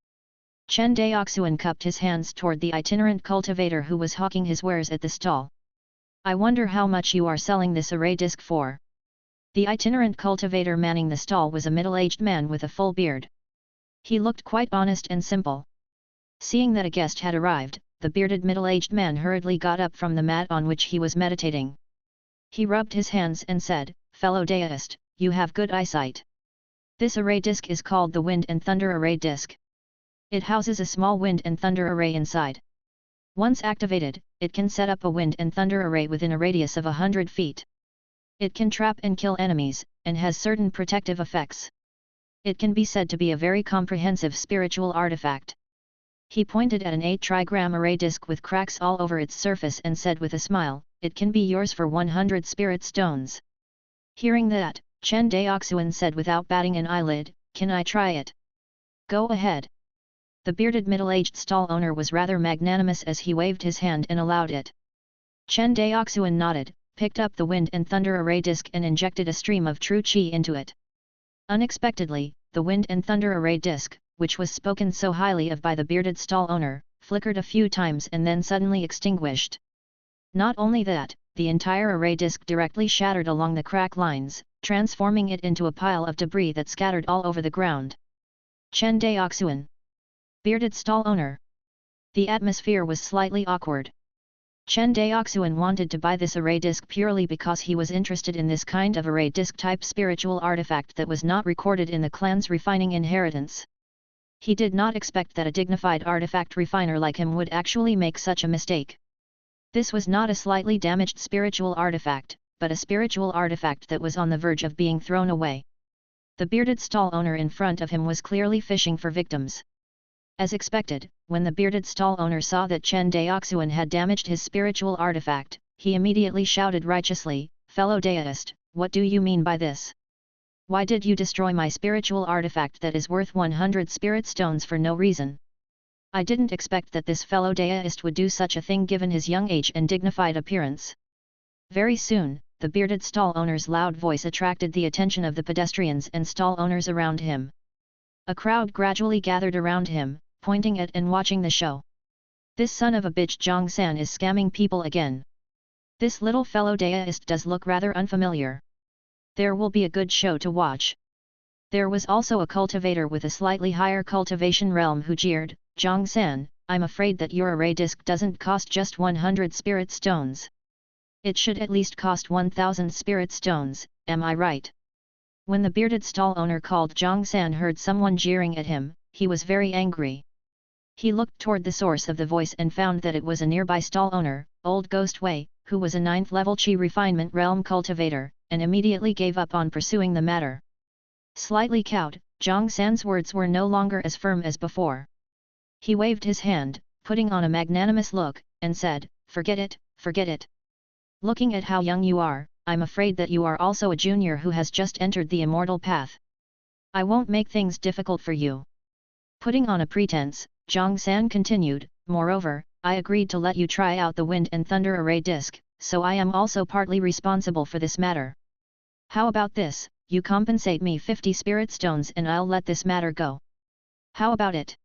Chen Daoxuan cupped his hands toward the itinerant cultivator who was hawking his wares at the stall. I wonder how much you are selling this array disc for. The itinerant cultivator manning the stall was a middle-aged man with a full beard. He looked quite honest and simple. Seeing that a guest had arrived, the bearded middle-aged man hurriedly got up from the mat on which he was meditating. He rubbed his hands and said, "Fellow Daoist, you have good eyesight. This array disc is called the Wind and Thunder Array Disc. It houses a small wind and thunder array inside. Once activated, it can set up a wind and thunder array within a radius of 100 feet. It can trap and kill enemies, and has certain protective effects. It can be said to be a very comprehensive spiritual artifact." He pointed at an 8 trigram array disc with cracks all over its surface and said with a smile, "It can be yours for 100 spirit stones." Hearing that, Chen Daoxuan said without batting an eyelid, "Can I try it?" "Go ahead." The bearded middle-aged stall owner was rather magnanimous as he waved his hand and allowed it. Chen Daoxuan nodded, picked up the wind and thunder array disc and injected a stream of true qi into it. Unexpectedly, the wind and thunder array disc, which was spoken so highly of by the bearded stall owner, flickered a few times and then suddenly extinguished. Not only that, the entire array disc directly shattered along the crack lines, transforming it into a pile of debris that scattered all over the ground. Chen Daoxuan. Bearded stall owner. The atmosphere was slightly awkward. Chen Daoxuan wanted to buy this array disc purely because he was interested in this kind of array disc type spiritual artifact that was not recorded in the clan's refining inheritance. He did not expect that a dignified artifact refiner like him would actually make such a mistake. This was not a slightly damaged spiritual artifact, but a spiritual artifact that was on the verge of being thrown away. The bearded stall owner in front of him was clearly fishing for victims. As expected, when the bearded stall owner saw that Chen Daoxuan had damaged his spiritual artifact, he immediately shouted righteously, "Fellow deist, what do you mean by this? Why did you destroy my spiritual artifact that is worth 100 spirit stones for no reason? I didn't expect that this fellow deist would do such a thing given his young age and dignified appearance." Very soon, the bearded stall owner's loud voice attracted the attention of the pedestrians and stall owners around him. A crowd gradually gathered around him, pointing at and watching the show. "This son of a bitch Zhang San is scamming people again. This little fellow deist does look rather unfamiliar. There will be a good show to watch." There was also a cultivator with a slightly higher cultivation realm who jeered, "Zhang San, I'm afraid that your array disc doesn't cost just 100 spirit stones. It should at least cost 1000 spirit stones, am I right?" When the bearded stall owner called Zhang San heard someone jeering at him, he was very angry. He looked toward the source of the voice and found that it was a nearby stall owner, Old Ghost Wei, who was a 9th level Qi refinement realm cultivator, and immediately gave up on pursuing the matter. Slightly cowed, Zhang San's words were no longer as firm as before. He waved his hand, putting on a magnanimous look, and said, "Forget it, forget it. Looking at how young you are, I'm afraid that you are also a junior who has just entered the immortal path. I won't make things difficult for you." Putting on a pretense, Zhang San continued, "Moreover, I agreed to let you try out the wind and thunder array disc, so I am also partly responsible for this matter. How about this, you compensate me 50 spirit stones and I'll let this matter go. How about it?"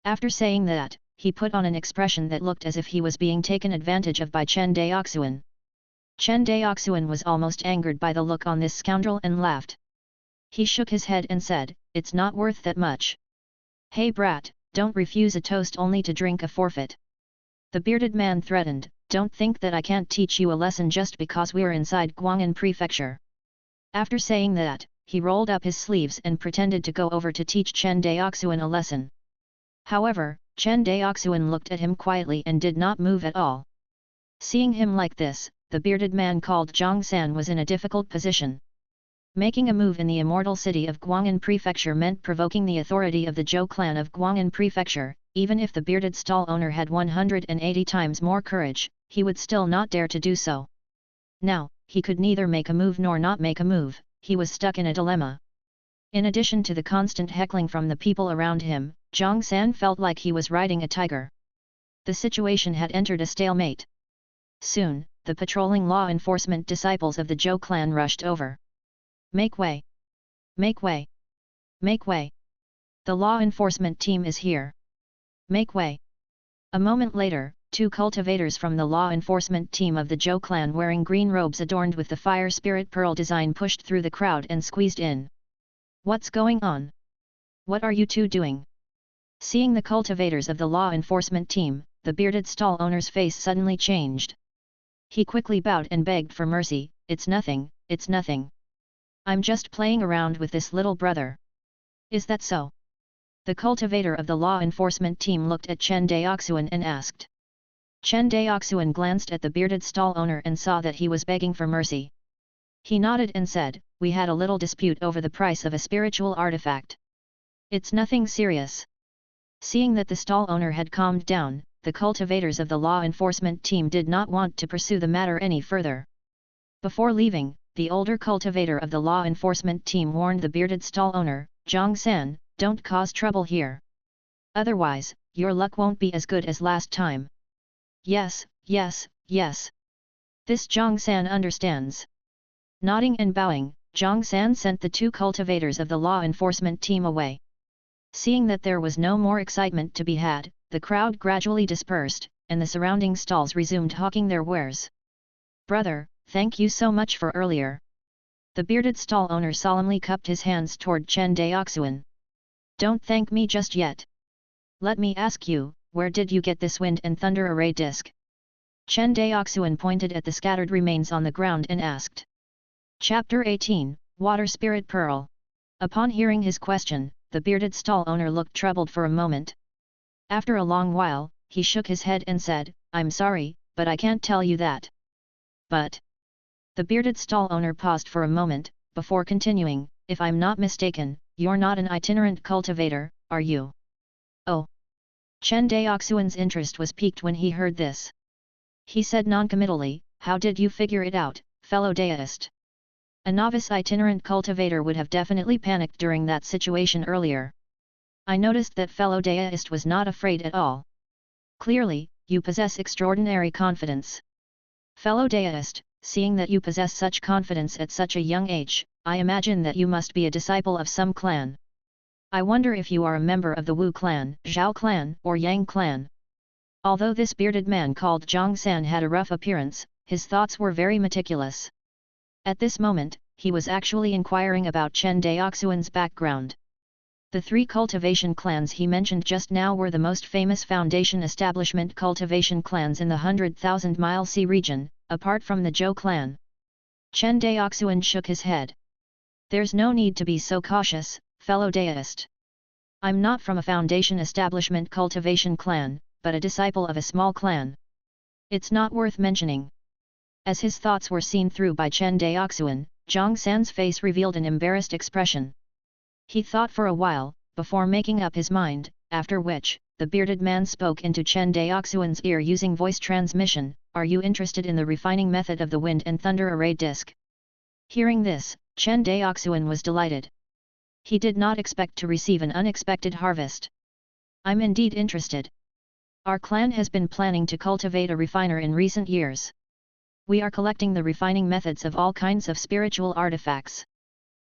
After saying that, he put on an expression that looked as if he was being taken advantage of by Chen Daoxuan. Chen Daoxuan was almost angered by the look on this scoundrel and laughed. He shook his head and said, "It's not worth that much. Hey brat, don't refuse a toast only to drink a forfeit." The bearded man threatened, "Don't think that I can't teach you a lesson just because we're inside Guangan prefecture." After saying that, he rolled up his sleeves and pretended to go over to teach Chen Daoxuan a lesson. However, Chen Daoxuan looked at him quietly and did not move at all. Seeing him like this, the bearded man called Zhang San was in a difficult position. Making a move in the immortal city of Guangan prefecture meant provoking the authority of the Zhou clan of Guangan prefecture. Even if the bearded stall owner had 180 times more courage, he would still not dare to do so. Now, he could neither make a move nor not make a move, he was stuck in a dilemma. In addition to the constant heckling from the people around him, Zhang San felt like he was riding a tiger. The situation had entered a stalemate. Soon, the patrolling law enforcement disciples of the Zhou clan rushed over. "Make way! Make way! Make way! The law enforcement team is here! Make way!" A moment later, 2 cultivators from the law enforcement team of the Zhou clan wearing green robes adorned with the fire spirit pearl design pushed through the crowd and squeezed in. "What's going on? What are you two doing?" Seeing the cultivators of the law enforcement team, the bearded stall owner's face suddenly changed. He quickly bowed and begged for mercy, "It's nothing, it's nothing. I'm just playing around with this little brother." "Is that so?" The cultivator of the law enforcement team looked at Chen Daoxuan and asked. Chen Daoxuan glanced at the bearded stall owner and saw that he was begging for mercy. He nodded and said, "We had a little dispute over the price of a spiritual artifact. It's nothing serious." Seeing that the stall owner had calmed down, the cultivators of the law enforcement team did not want to pursue the matter any further. Before leaving, the older cultivator of the law enforcement team warned the bearded stall owner, "Zhang San, don't cause trouble here. Otherwise, your luck won't be as good as last time." "Yes, yes, yes. This Zhang San understands." Nodding and bowing, Zhang San sent the two cultivators of the law enforcement team away. Seeing that there was no more excitement to be had, the crowd gradually dispersed, and the surrounding stalls resumed hawking their wares. "Brother, thank you so much for earlier." The bearded stall owner solemnly cupped his hands toward Chen Daoxuan. "Don't thank me just yet. Let me ask you, where did you get this wind and thunder array disc?" Chen Daoxuan pointed at the scattered remains on the ground and asked. Chapter 18, Water Spirit Pearl. Upon hearing his question, the bearded stall owner looked troubled for a moment. After a long while, he shook his head and said, "I'm sorry, but I can't tell you that." "But..." The bearded stall owner paused for a moment, before continuing, "If I'm not mistaken, you're not an itinerant cultivator, are you?" "Oh." Chen Daoxuan's interest was piqued when he heard this. He said noncommittally, "How did you figure it out, fellow deist?" A novice itinerant cultivator would have definitely panicked during that situation earlier. "I noticed that fellow deist was not afraid at all." "Clearly, you possess extraordinary confidence." "Fellow deist, seeing that you possess such confidence at such a young age, I imagine that you must be a disciple of some clan. I wonder if you are a member of the Wu clan, Zhao clan, or Yang clan." Although this bearded man called Zhang San had a rough appearance, his thoughts were very meticulous. At this moment, he was actually inquiring about Chen Daoxuan's background. The three cultivation clans he mentioned just now were the most famous foundation establishment cultivation clans in the 100,000-mile sea region, apart from the Zhou clan. Chen Daoxuan shook his head. "There's no need to be so cautious, fellow deist. I'm not from a foundation establishment cultivation clan, but a disciple of a small clan. It's not worth mentioning." As his thoughts were seen through by Chen Daoxuan, Zhang San's face revealed an embarrassed expression. He thought for a while, before making up his mind, after which, the bearded man spoke into Chen Daoxuan's ear using voice transmission, "Are you interested in the refining method of the wind and thunder array disc?" Hearing this, Chen Daoxuan was delighted. He did not expect to receive an unexpected harvest. "I'm indeed interested. Our clan has been planning to cultivate a refiner in recent years. We are collecting the refining methods of all kinds of spiritual artifacts."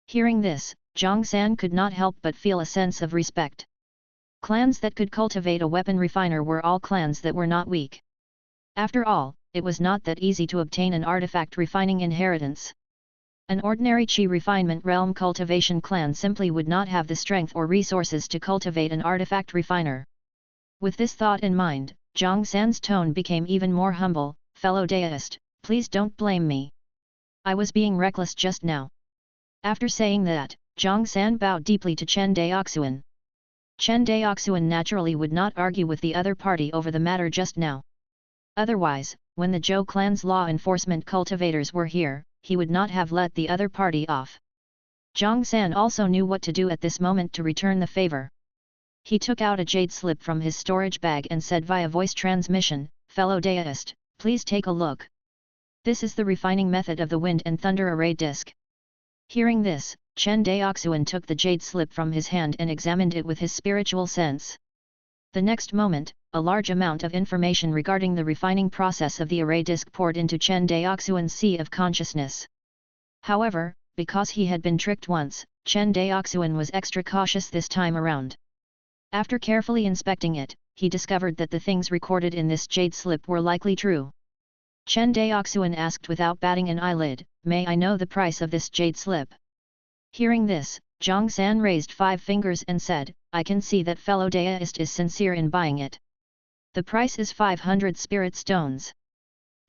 Hearing this, Zhang San could not help but feel a sense of respect. Clans that could cultivate a weapon refiner were all clans that were not weak. After all, it was not that easy to obtain an artifact refining inheritance. An ordinary Qi refinement realm cultivation clan simply would not have the strength or resources to cultivate an artifact refiner. With this thought in mind, Zhang San's tone became even more humble. "Fellow deist, please don't blame me. I was being reckless just now." After saying that, Zhang San bowed deeply to Chen Daoxuan. Chen Daoxuan naturally would not argue with the other party over the matter just now. Otherwise, when the Zhou clan's law enforcement cultivators were here, he would not have let the other party off. Zhang San also knew what to do at this moment to return the favor. He took out a jade slip from his storage bag and said via voice transmission, "Fellow deist, please take a look. This is the refining method of the wind and thunder array disc." Hearing this, Chen Daoxuan took the jade slip from his hand and examined it with his spiritual sense. The next moment, a large amount of information regarding the refining process of the array disc poured into Chen Daoxuan's sea of consciousness. However, because he had been tricked once, Chen Daoxuan was extra cautious this time around. After carefully inspecting it, he discovered that the things recorded in this jade slip were likely true. Chen Daoxuan asked without batting an eyelid, "May I know the price of this jade slip?" Hearing this, Zhang San raised 5 fingers and said, "I can see that fellow deist is sincere in buying it. The price is 500 spirit stones."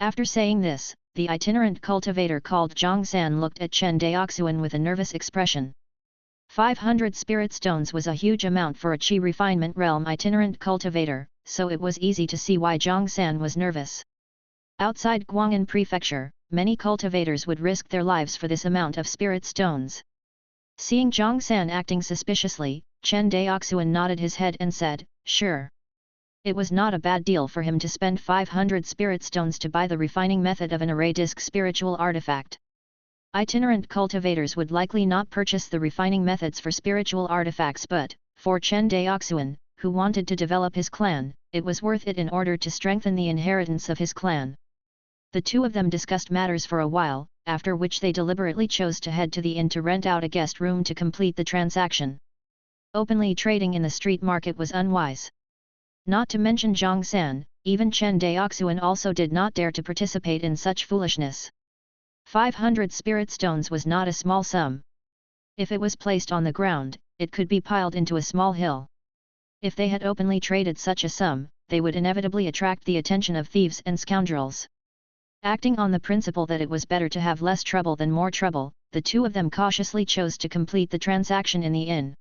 After saying this, the itinerant cultivator called Zhang San looked at Chen Daoxuan with a nervous expression. 500 spirit stones was a huge amount for a Qi refinement realm itinerant cultivator, so it was easy to see why Zhang San was nervous. Outside Guangan prefecture, many cultivators would risk their lives for this amount of spirit stones. Seeing Zhang San acting suspiciously, Chen Daoxuan nodded his head and said, Sure. It was not a bad deal for him to spend 500 spirit stones to buy the refining method of an array disc spiritual artifact. Itinerant cultivators would likely not purchase the refining methods for spiritual artifacts, but, for Chen Daoxuan, who wanted to develop his clan, it was worth it in order to strengthen the inheritance of his clan. The two of them discussed matters for a while, after which they deliberately chose to head to the inn to rent out a guest room to complete the transaction. Openly trading in the street market was unwise. Not to mention Zhang San, even Chen Daoxuan also did not dare to participate in such foolishness. 500 spirit stones was not a small sum. If it was placed on the ground, it could be piled into a small hill. If they had openly traded such a sum, they would inevitably attract the attention of thieves and scoundrels. Acting on the principle that it was better to have less trouble than more trouble, the two of them cautiously chose to complete the transaction in the inn.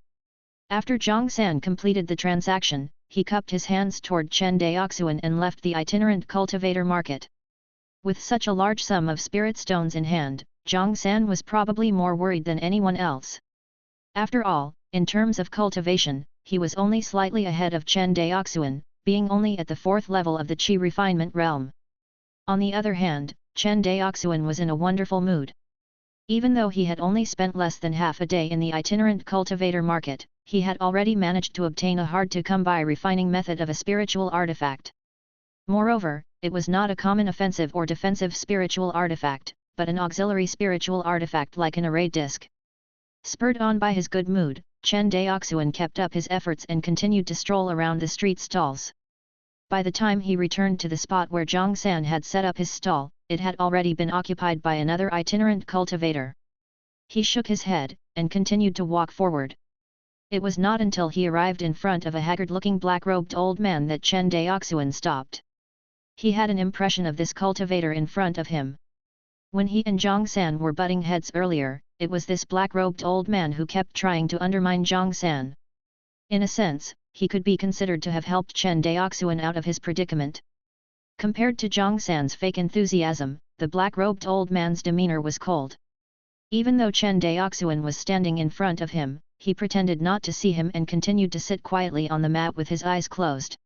After Zhang San completed the transaction, he cupped his hands toward Chen Daoxuan and left the itinerant cultivator market. With such a large sum of spirit stones in hand, Zhang San was probably more worried than anyone else. After all, in terms of cultivation, he was only slightly ahead of Chen Daoxuan, being only at the 4th level of the Qi refinement realm. On the other hand, Chen Daoxuan was in a wonderful mood. Even though he had only spent less than half a day in the itinerant cultivator market, he had already managed to obtain a hard-to-come-by refining method of a spiritual artifact. Moreover, it was not a common offensive or defensive spiritual artifact, but an auxiliary spiritual artifact like an array disc. Spurred on by his good mood, Chen Daoxuan kept up his efforts and continued to stroll around the street stalls. By the time he returned to the spot where Zhang San had set up his stall, it had already been occupied by another itinerant cultivator. He shook his head, and continued to walk forward. It was not until he arrived in front of a haggard-looking black-robed old man that Chen Daoxuan stopped. He had an impression of this cultivator in front of him. When he and Zhang San were butting heads earlier, it was this black-robed old man who kept trying to undermine Zhang San. In a sense, he could be considered to have helped Chen Daoxuan out of his predicament. Compared to Zhang San's fake enthusiasm, the black-robed old man's demeanor was cold. Even though Chen Daoxuan was standing in front of him, he pretended not to see him and continued to sit quietly on the mat with his eyes closed.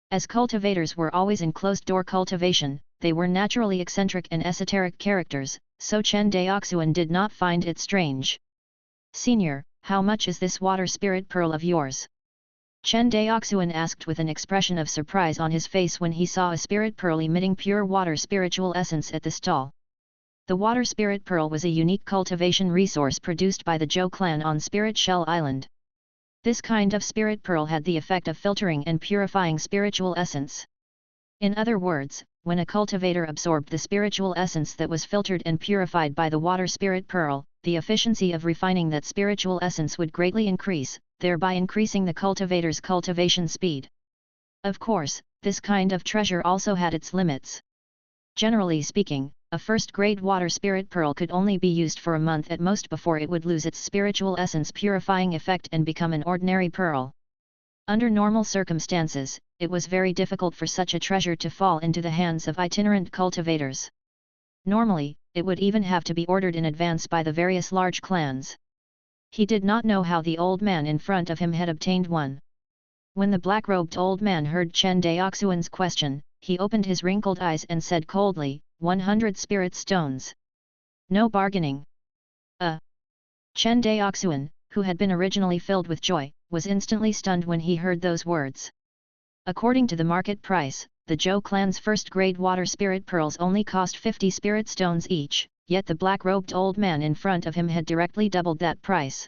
As cultivators were always in closed-door cultivation, they were naturally eccentric and esoteric characters, so Chen Daoxuan did not find it strange. "Senior, how much is this water spirit pearl of yours?" Chen Daoxuan asked with an expression of surprise on his face when he saw a spirit pearl emitting pure water spiritual essence at the stall. The water spirit pearl was a unique cultivation resource produced by the Zhou clan on Spirit Shell Island. This kind of spirit pearl had the effect of filtering and purifying spiritual essence. In other words, when a cultivator absorbed the spiritual essence that was filtered and purified by the water spirit pearl, the efficiency of refining that spiritual essence would greatly increase, thereby increasing the cultivator's cultivation speed. Of course, this kind of treasure also had its limits. Generally speaking, a first-grade water spirit pearl could only be used for a month at most before it would lose its spiritual essence purifying effect and become an ordinary pearl. Under normal circumstances, it was very difficult for such a treasure to fall into the hands of itinerant cultivators. Normally, it would even have to be ordered in advance by the various large clans. He did not know how the old man in front of him had obtained one. When the black-robed old man heard Chen Daoxuan's question, he opened his wrinkled eyes and said coldly, 100 spirit stones. No bargaining. Chen Daoxuan, who had been originally filled with joy, was instantly stunned when he heard those words. According to the market price, the Zhou clan's first-grade water spirit pearls only cost 50 spirit stones each, yet the black-robed old man in front of him had directly doubled that price.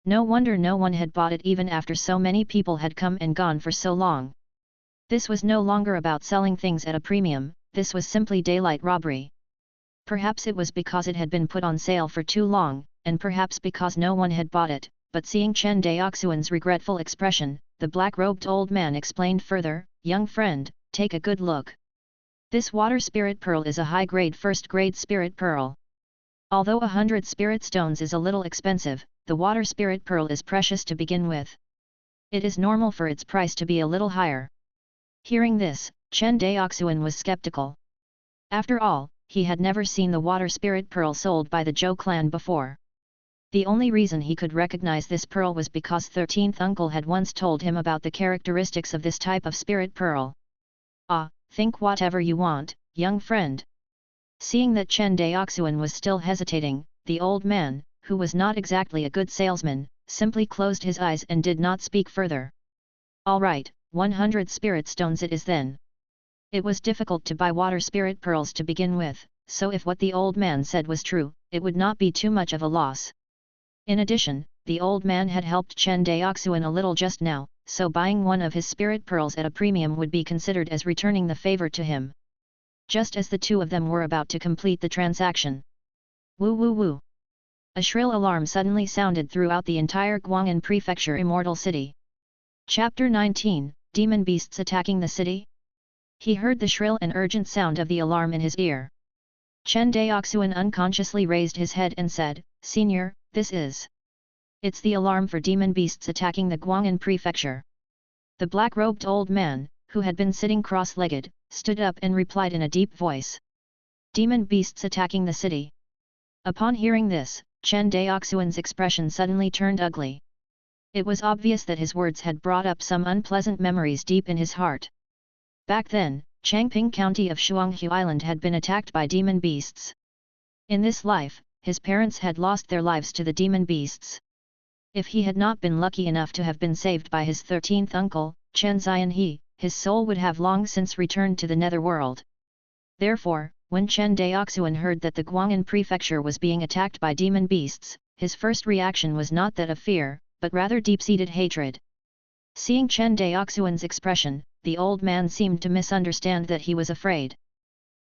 No wonder no one had bought it even after so many people had come and gone for so long. This was no longer about selling things at a premium, this was simply daylight robbery. Perhaps it was because it had been put on sale for too long, and perhaps because no one had bought it, but seeing Chen Daoxuan's regretful expression, the black-robed old man explained further, "Young friend, take a good look. This water spirit pearl is a high-grade first-grade spirit pearl. Although 100 spirit stones is a little expensive, the water spirit pearl is precious to begin with. It is normal for its price to be a little higher." Hearing this, Chen Daoxuan was skeptical. After all, he had never seen the water spirit pearl sold by the Zhou clan before. The only reason he could recognize this pearl was because 13th uncle had once told him about the characteristics of this type of spirit pearl. Ah, think whatever you want, young friend. Seeing that Chen Daoxuan was still hesitating, the old man, who was not exactly a good salesman, simply closed his eyes and did not speak further. All right, 100 spirit stones it is then. It was difficult to buy water spirit pearls to begin with, so if what the old man said was true, it would not be too much of a loss. In addition, the old man had helped Chen Daoxuan a little just now, so buying one of his spirit pearls at a premium would be considered as returning the favor to him. Just as the two of them were about to complete the transaction. Woo woo woo! A shrill alarm suddenly sounded throughout the entire Guangan prefecture immortal city. Chapter 19, Demon Beasts Attacking the City? He heard the shrill and urgent sound of the alarm in his ear. Chen Daoxuan unconsciously raised his head and said, "Senior, this is... It's the alarm for demon beasts attacking the Guangan prefecture." The black-robed old man, who had been sitting cross-legged, stood up and replied in a deep voice. "Demon beasts attacking the city." Upon hearing this, Chen Daoxuan's expression suddenly turned ugly. It was obvious that his words had brought up some unpleasant memories deep in his heart. Back then, Changping County of Shuanghu Island had been attacked by demon beasts. In this life, his parents had lost their lives to the demon beasts. If he had not been lucky enough to have been saved by his 13th uncle, Chen Zianhe, his soul would have long since returned to the netherworld. Therefore, when Chen Daoxuan heard that the Guangan prefecture was being attacked by demon beasts, his first reaction was not that of fear, but rather deep-seated hatred. Seeing Chen Daoxuan's expression, the old man seemed to misunderstand that he was afraid.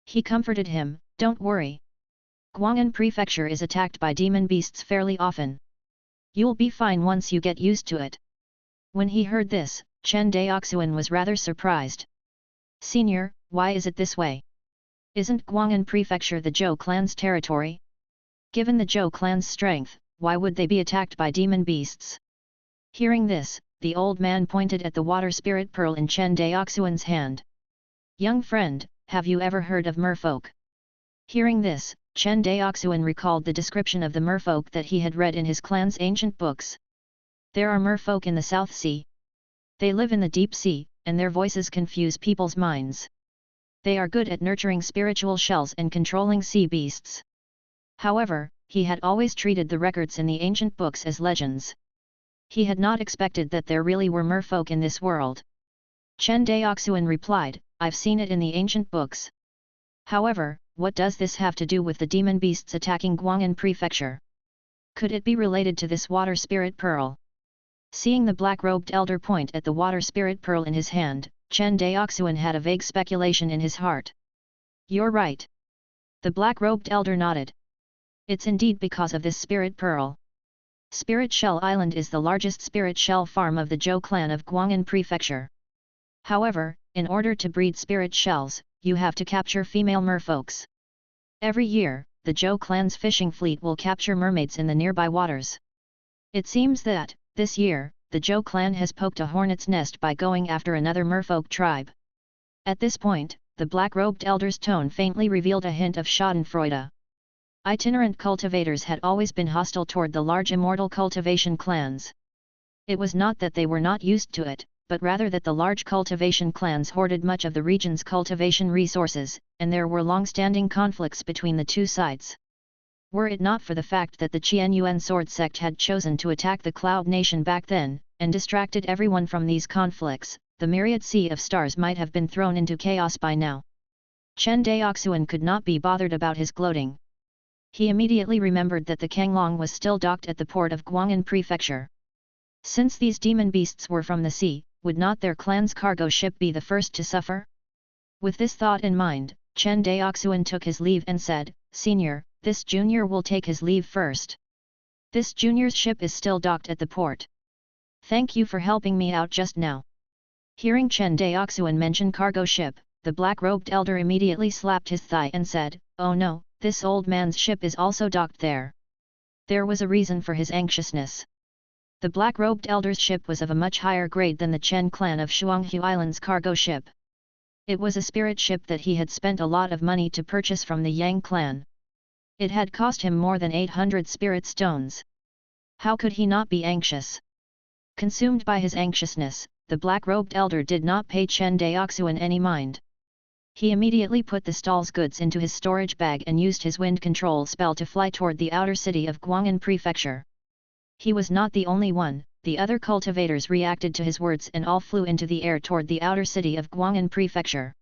He comforted him, "Don't worry. Guangan prefecture is attacked by demon beasts fairly often. You'll be fine once you get used to it." When he heard this, Chen Daoxuan was rather surprised. "Senior, why is it this way? Isn't Guangan prefecture the Zhou clan's territory? Given the Zhou clan's strength, why would they be attacked by demon beasts?" Hearing this, the old man pointed at the water spirit pearl in Chen Daoxuan's hand. "Young friend, have you ever heard of merfolk?" Hearing this, Chen Daoxuan recalled the description of the merfolk that he had read in his clan's ancient books. There are merfolk in the South Sea. They live in the deep sea, and their voices confuse people's minds. They are good at nurturing spiritual shells and controlling sea beasts. However, he had always treated the records in the ancient books as legends. He had not expected that there really were merfolk in this world. Chen Daoxuan replied, "I've seen it in the ancient books. However, what does this have to do with the demon beasts attacking Guangan prefecture? Could it be related to this water spirit pearl?" Seeing the black-robed elder point at the water spirit pearl in his hand, Chen Daoxuan had a vague speculation in his heart. "You're right." The black-robed elder nodded. "It's indeed because of this spirit pearl. Spirit Shell Island is the largest spirit shell farm of the Zhou clan of Guangan prefecture. However, in order to breed spirit shells, you have to capture female merfolks. Every year, the Zhou clan's fishing fleet will capture mermaids in the nearby waters. It seems that, this year, the Zhou clan has poked a hornet's nest by going after another merfolk tribe." At this point, the black-robed elder's tone faintly revealed a hint of schadenfreude. Itinerant cultivators had always been hostile toward the large immortal cultivation clans. It was not that they were not used to it, but rather that the large cultivation clans hoarded much of the region's cultivation resources, and there were long-standing conflicts between the two sides. Were it not for the fact that the Qianyuan sword sect had chosen to attack the Cloud Nation back then, and distracted everyone from these conflicts, the myriad sea of stars might have been thrown into chaos by now. Chen Daoxuan could not be bothered about his gloating. He immediately remembered that the Kanglong was still docked at the port of Guangan prefecture. Since these demon beasts were from the sea, would not their clan's cargo ship be the first to suffer? With this thought in mind, Chen Daoxuan took his leave and said, "Senior, this junior will take his leave first. This junior's ship is still docked at the port. Thank you for helping me out just now." Hearing Chen Daoxuan mention cargo ship, the black-robed elder immediately slapped his thigh and said, "Oh no, this old man's ship is also docked there." There was a reason for his anxiousness. The black-robed elder's ship was of a much higher grade than the Chen clan of Shuanghu Island's cargo ship. It was a spirit ship that he had spent a lot of money to purchase from the Yang clan. It had cost him more than 800 spirit stones. How could he not be anxious? Consumed by his anxiousness, the black-robed elder did not pay Chen Daoxuan any mind. He immediately put the stall's goods into his storage bag and used his wind control spell to fly toward the outer city of Guangan prefecture. He was not the only one, the other cultivators reacted to his words and all flew into the air toward the outer city of Guangan prefecture.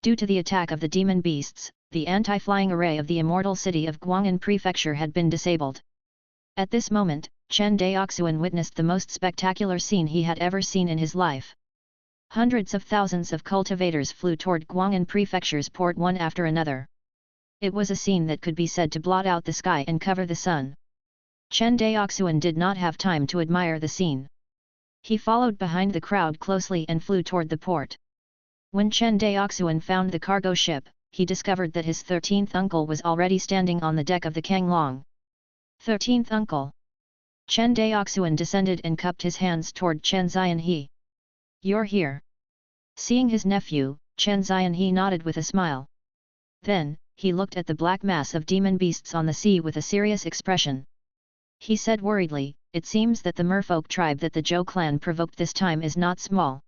Due to the attack of the demon beasts, the anti-flying array of the immortal city of Guangan prefecture had been disabled. At this moment, Chen Daoxuan witnessed the most spectacular scene he had ever seen in his life. Hundreds of thousands of cultivators flew toward Guangan prefecture's port one after another. It was a scene that could be said to blot out the sky and cover the sun. Chen Daoxuan did not have time to admire the scene. He followed behind the crowd closely and flew toward the port. When Chen Daoxuan found the cargo ship, he discovered that his 13th uncle was already standing on the deck of the Kanglong. 13th uncle. Chen Daoxuan descended and cupped his hands toward Chen Xianhe. You're here. Seeing his nephew, Chen Xianhe nodded with a smile. Then, he looked at the black mass of demon beasts on the sea with a serious expression. He said worriedly, it seems that the merfolk tribe that the Zhou clan provoked this time is not small.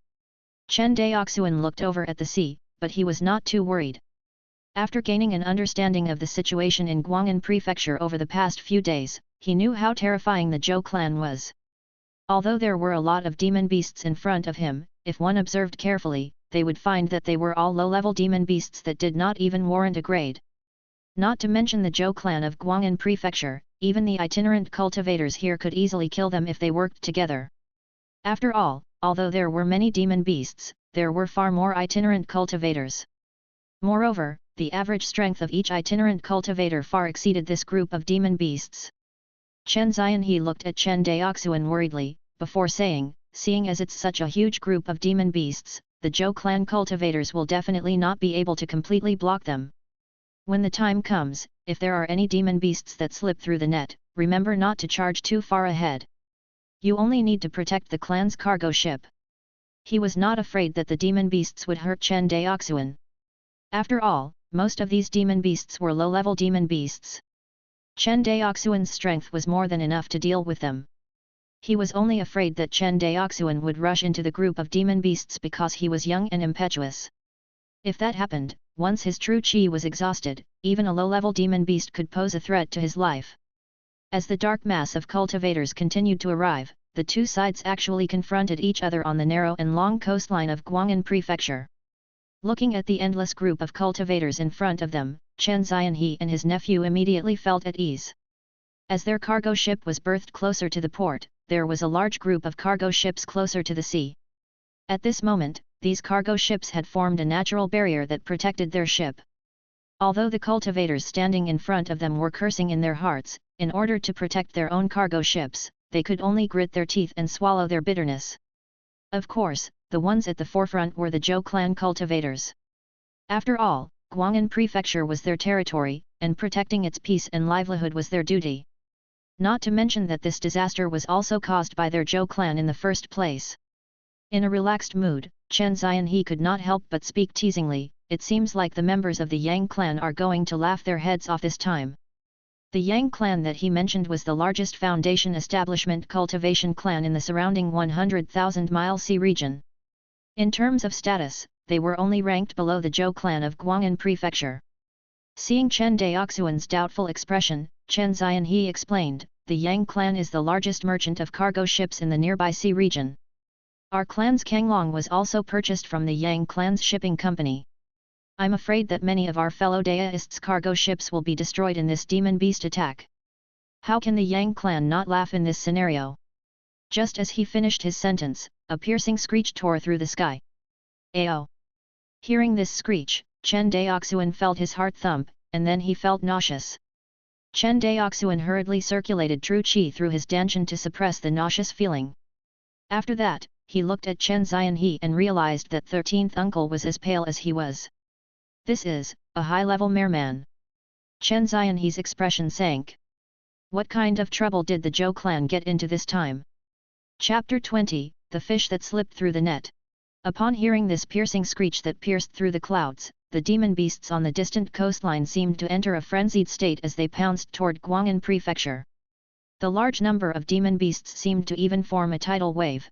Chen Daoxuan looked over at the sea, but he was not too worried. After gaining an understanding of the situation in Guangan prefecture over the past few days, he knew how terrifying the Zhou clan was. Although there were a lot of demon beasts in front of him, if one observed carefully, they would find that they were all low-level demon beasts that did not even warrant a grade. Not to mention the Zhou clan of Guangan prefecture, even the itinerant cultivators here could easily kill them if they worked together. After all, although there were many demon beasts, there were far more itinerant cultivators. Moreover, the average strength of each itinerant cultivator far exceeded this group of demon beasts. Chen Xianhe looked at Chen Daoxuan worriedly, before saying, seeing as it's such a huge group of demon beasts, the Zhou clan cultivators will definitely not be able to completely block them. When the time comes, if there are any demon beasts that slip through the net, remember not to charge too far ahead. You only need to protect the clan's cargo ship. He was not afraid that the demon beasts would hurt Chen Daoxuan. After all, most of these demon beasts were low-level demon beasts. Chen Daoxuan's strength was more than enough to deal with them. He was only afraid that Chen Daoxuan would rush into the group of demon beasts because he was young and impetuous. If that happened, once his true chi was exhausted, even a low-level demon beast could pose a threat to his life. As the dark mass of cultivators continued to arrive, the two sides actually confronted each other on the narrow and long coastline of Guangan prefecture. Looking at the endless group of cultivators in front of them, Chen Xianhe and his nephew immediately felt at ease. As their cargo ship was berthed closer to the port, there was a large group of cargo ships closer to the sea. At this moment, these cargo ships had formed a natural barrier that protected their ship. Although the cultivators standing in front of them were cursing in their hearts, in order to protect their own cargo ships, they could only grit their teeth and swallow their bitterness. Of course, the ones at the forefront were the Zhou clan cultivators. After all, Guangan prefecture was their territory, and protecting its peace and livelihood was their duty. Not to mention that this disaster was also caused by their Zhou clan in the first place. In a relaxed mood, Chen Xianhe could not help but speak teasingly, it seems like the members of the Yang clan are going to laugh their heads off this time. The Yang clan that he mentioned was the largest foundation establishment cultivation clan in the surrounding 100,000-mile sea region. In terms of status, they were only ranked below the Zhou clan of Guangan prefecture. Seeing Chen Daoxuan's doubtful expression, Chen Xianhe explained, the Yang clan is the largest merchant of cargo ships in the nearby sea region. Our clan's Kanglong was also purchased from the Yang clan's shipping company. I'm afraid that many of our fellow Daoists' cargo ships will be destroyed in this demon beast attack. How can the Yang clan not laugh in this scenario? Just as he finished his sentence, a piercing screech tore through the sky. Ayo! Hearing this screech, Chen Daoxuan felt his heart thump, and then he felt nauseous. Chen Daoxuan hurriedly circulated true qi through his danshan to suppress the nauseous feeling. After that, he looked at Chen Xianhe and realized that 13th uncle was as pale as he was. This is a high-level merman. Chen Xianhe's expression sank. What kind of trouble did the Zhou clan get into this time? Chapter 20, The Fish That Slipped Through the Net. Upon hearing this piercing screech that pierced through the clouds, the demon beasts on the distant coastline seemed to enter a frenzied state as they pounced toward Guangan prefecture. The large number of demon beasts seemed to even form a tidal wave.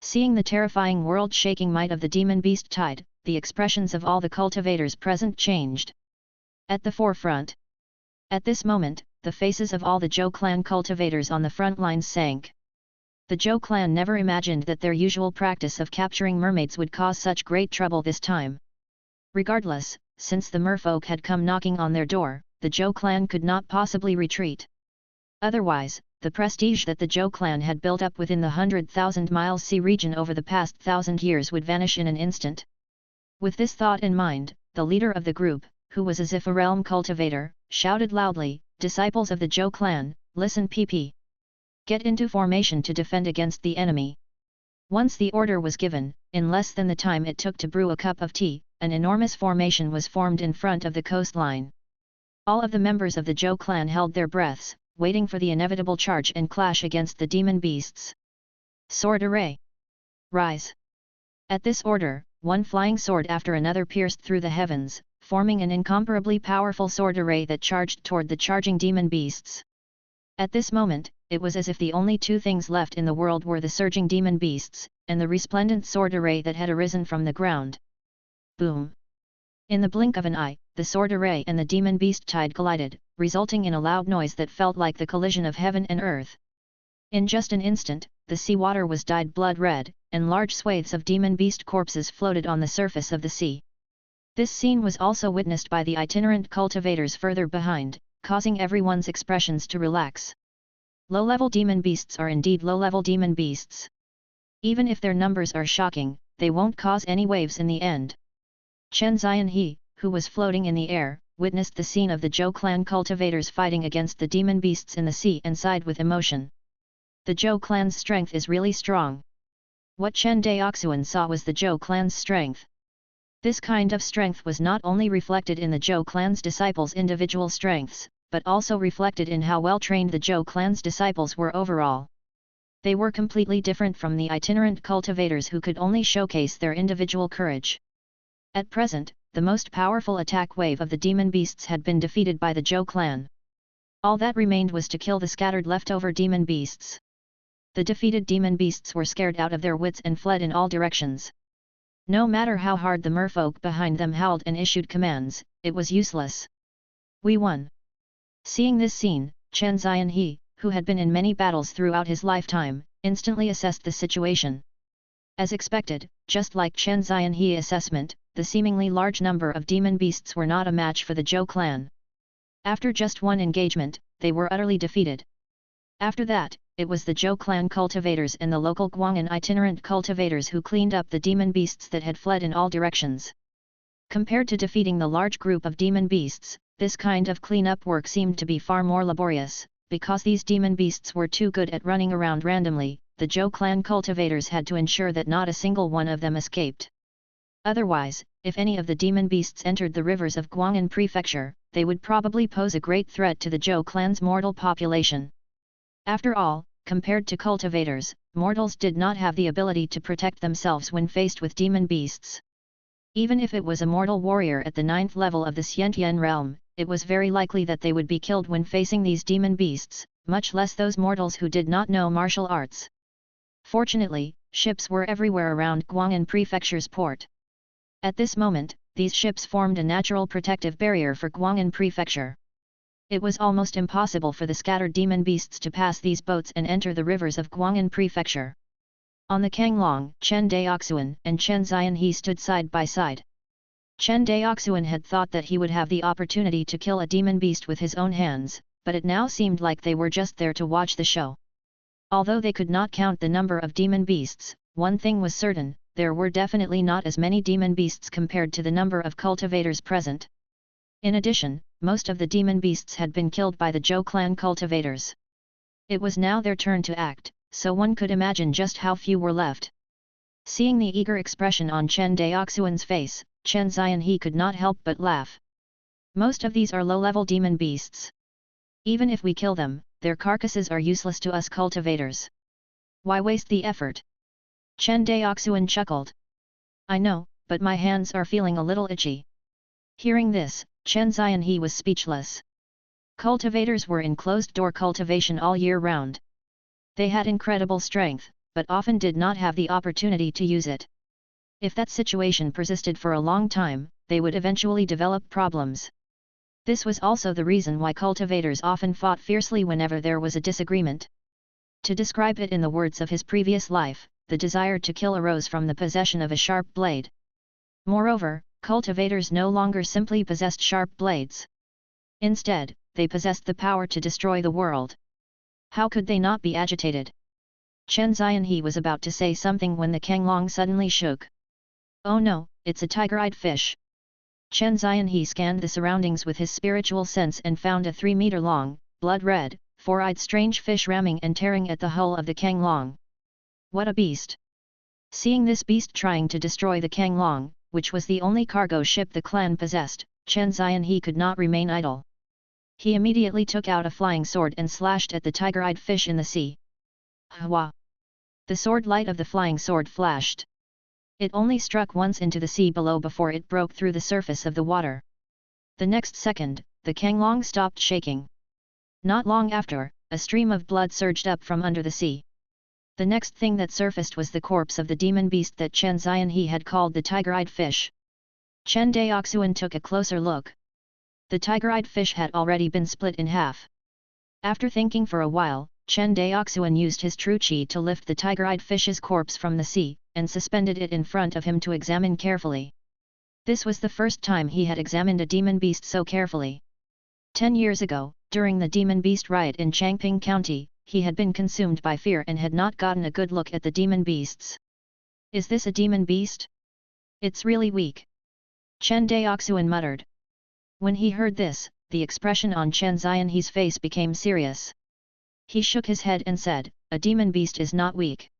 Seeing the terrifying world-shaking might of the demon beast tide, the expressions of all the cultivators present changed. At the forefront. At this moment, the faces of all the Zhou clan cultivators on the front lines sank. The Zhou clan never imagined that their usual practice of capturing mermaids would cause such great trouble this time. Regardless, since the merfolk had come knocking on their door, the Zhou clan could not possibly retreat. Otherwise, the prestige that the Zhou clan had built up within the 100,000 miles sea region over the past 1,000 years would vanish in an instant. With this thought in mind, the leader of the group, who was as if a realm cultivator, shouted loudly, "Disciples of the Zhou clan, listen pp. Get into formation to defend against the enemy." Once the order was given, in less than the time it took to brew a cup of tea, an enormous formation was formed in front of the coastline. All of the members of the Zhou clan held their breaths, waiting for the inevitable charge and clash against the demon beasts. Sword array! Rise! At this order, one flying sword after another pierced through the heavens, forming an incomparably powerful sword array that charged toward the charging demon beasts. At this moment, it was as if the only two things left in the world were the surging demon beasts, and the resplendent sword array that had arisen from the ground. Boom! In the blink of an eye, the sword array and the demon beast tide collided, resulting in a loud noise that felt like the collision of heaven and earth. In just an instant, the seawater was dyed blood red, and large swathes of demon beast corpses floated on the surface of the sea. This scene was also witnessed by the itinerant cultivators further behind, causing everyone's expressions to relax. Low-level demon beasts are indeed low-level demon beasts. Even if their numbers are shocking, they won't cause any waves in the end. Chen Daoxuan, who was floating in the air, witnessed the scene of the Zhou clan cultivators fighting against the demon beasts in the sea and sighed with emotion. The Zhou clan's strength is really strong. What Chen Daoxuan saw was the Zhou clan's strength. This kind of strength was not only reflected in the Zhou clan's disciples' individual strengths, but also reflected in how well trained the Zhou clan's disciples were overall. They were completely different from the itinerant cultivators who could only showcase their individual courage. At present, the most powerful attack wave of the demon beasts had been defeated by the Zhou clan. All that remained was to kill the scattered leftover demon beasts. The defeated demon beasts were scared out of their wits and fled in all directions. No matter how hard the merfolk behind them howled and issued commands, it was useless. We won. Seeing this scene, Chen Daoxuan, who had been in many battles throughout his lifetime, instantly assessed the situation. As expected, just like Chen Daoxuan's assessment, the seemingly large number of demon beasts were not a match for the Zhou clan. After just one engagement, they were utterly defeated. After that, it was the Zhou clan cultivators and the local Guangan itinerant cultivators who cleaned up the demon beasts that had fled in all directions. Compared to defeating the large group of demon beasts, this kind of cleanup work seemed to be far more laborious, because these demon beasts were too good at running around randomly. The Zhou clan cultivators had to ensure that not a single one of them escaped. Otherwise, if any of the demon beasts entered the rivers of Guangan prefecture, they would probably pose a great threat to the Zhou clan's mortal population. After all, compared to cultivators, mortals did not have the ability to protect themselves when faced with demon beasts. Even if it was a mortal warrior at the 9th level of the Xiantian realm, it was very likely that they would be killed when facing these demon beasts, much less those mortals who did not know martial arts. Fortunately, ships were everywhere around Guangan prefecture's port. At this moment, these ships formed a natural protective barrier for Guangan prefecture. It was almost impossible for the scattered demon beasts to pass these boats and enter the rivers of Guangan prefecture. On the Kanglong, Chen Daoxuan and Chen Daoxuan stood side by side. Chen Daoxuan had thought that he would have the opportunity to kill a demon beast with his own hands, but it now seemed like they were just there to watch the show. Although they could not count the number of demon beasts, one thing was certain: there were definitely not as many demon beasts compared to the number of cultivators present. In addition, most of the demon beasts had been killed by the Zhou clan cultivators. It was now their turn to act, so one could imagine just how few were left. Seeing the eager expression on Chen Daoxuan's face, Chen Daoxuan could not help but laugh. Most of these are low-level demon beasts. Even if we kill them, their carcasses are useless to us cultivators. Why waste the effort? Chen Daoxuan chuckled. I know, but my hands are feeling a little itchy. Hearing this, Chen Daoxuan was speechless. Cultivators were in closed-door cultivation all year round. They had incredible strength, but often did not have the opportunity to use it. If that situation persisted for a long time, they would eventually develop problems. This was also the reason why cultivators often fought fiercely whenever there was a disagreement. To describe it in the words of his previous life, the desire to kill arose from the possession of a sharp blade. Moreover, cultivators no longer simply possessed sharp blades. Instead, they possessed the power to destroy the world. How could they not be agitated? Chen Daoxuan was about to say something when the Kanglong suddenly shook. Oh no, it's a tiger-eyed fish. Chen Daoxuan scanned the surroundings with his spiritual sense and found a 3-meter-long, blood-red, 4-eyed strange fish ramming and tearing at the hull of the Kanglong. What a beast! Seeing this beast trying to destroy the Kanglong, which was the only cargo ship the clan possessed, Chen Daoxuan could not remain idle. He immediately took out a flying sword and slashed at the tiger-eyed fish in the sea. Hwa! The sword light of the flying sword flashed. It only struck once into the sea below before it broke through the surface of the water. The next second, the Kanglong stopped shaking. Not long after, a stream of blood surged up from under the sea. The next thing that surfaced was the corpse of the demon beast that Chen Daoxuan had called the tiger-eyed fish. Chen Daoxuan took a closer look. The tiger-eyed fish had already been split in half. After thinking for a while, Chen Daoxuan used his true qi to lift the tiger-eyed fish's corpse from the sea, and suspended it in front of him to examine carefully. This was the first time he had examined a demon beast so carefully. 10 years ago, during the demon beast riot in Changping County, he had been consumed by fear and had not gotten a good look at the demon beasts. Is this a demon beast? It's really weak. Chen Daoxuan muttered. When he heard this, the expression on Chen Daoxuan's face became serious. He shook his head and said, a demon beast is not weak.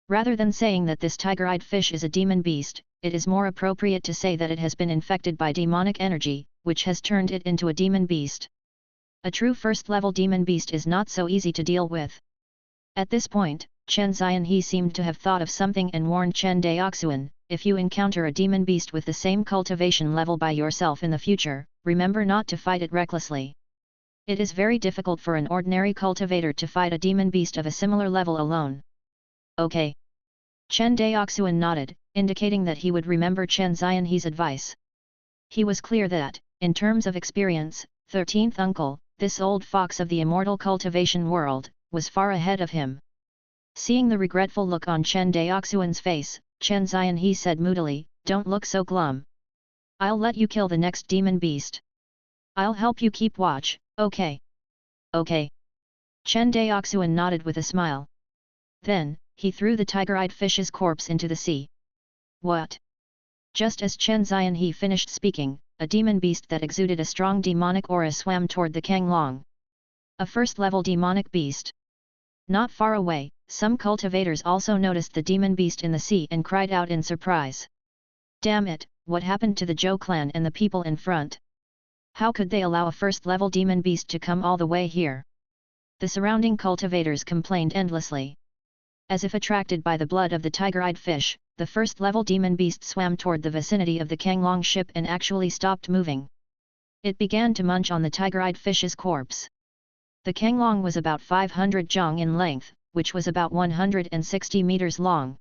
Rather than saying that this tiger-eyed fish is a demon beast, it is more appropriate to say that it has been infected by demonic energy, which has turned it into a demon beast. A true first-level demon beast is not so easy to deal with. At this point, Chen Daoxuan seemed to have thought of something and warned Chen Daoxuan, if you encounter a demon beast with the same cultivation level by yourself in the future, remember not to fight it recklessly. It is very difficult for an ordinary cultivator to fight a demon beast of a similar level alone. Okay. Chen Daoxuan nodded, indicating that he would remember Chen Daoxuan's advice. He was clear that, in terms of experience, 13th uncle, this old fox of the immortal cultivation world, was far ahead of him. Seeing the regretful look on Chen Daoxuan's face, Chen Daoxuan said moodily, don't look so glum. I'll let you kill the next demon beast. I'll help you keep watch, okay? Okay. Chen Daoxuan nodded with a smile. Then, he threw the tiger-eyed fish's corpse into the sea. What? Just as Chen Daoxuan finished speaking, a demon beast that exuded a strong demonic aura swam toward the Kanglong. A first-level demonic beast. Not far away, some cultivators also noticed the demon beast in the sea and cried out in surprise. Damn it, what happened to the Zhou clan and the people in front? How could they allow a first-level demon beast to come all the way here? The surrounding cultivators complained endlessly. As if attracted by the blood of the tiger-eyed fish, the first-level demon beast swam toward the vicinity of the Kanglong ship and actually stopped moving. It began to munch on the tiger-eyed fish's corpse. The Kanglong was about 500 zhang in length, which was about 160 meters long.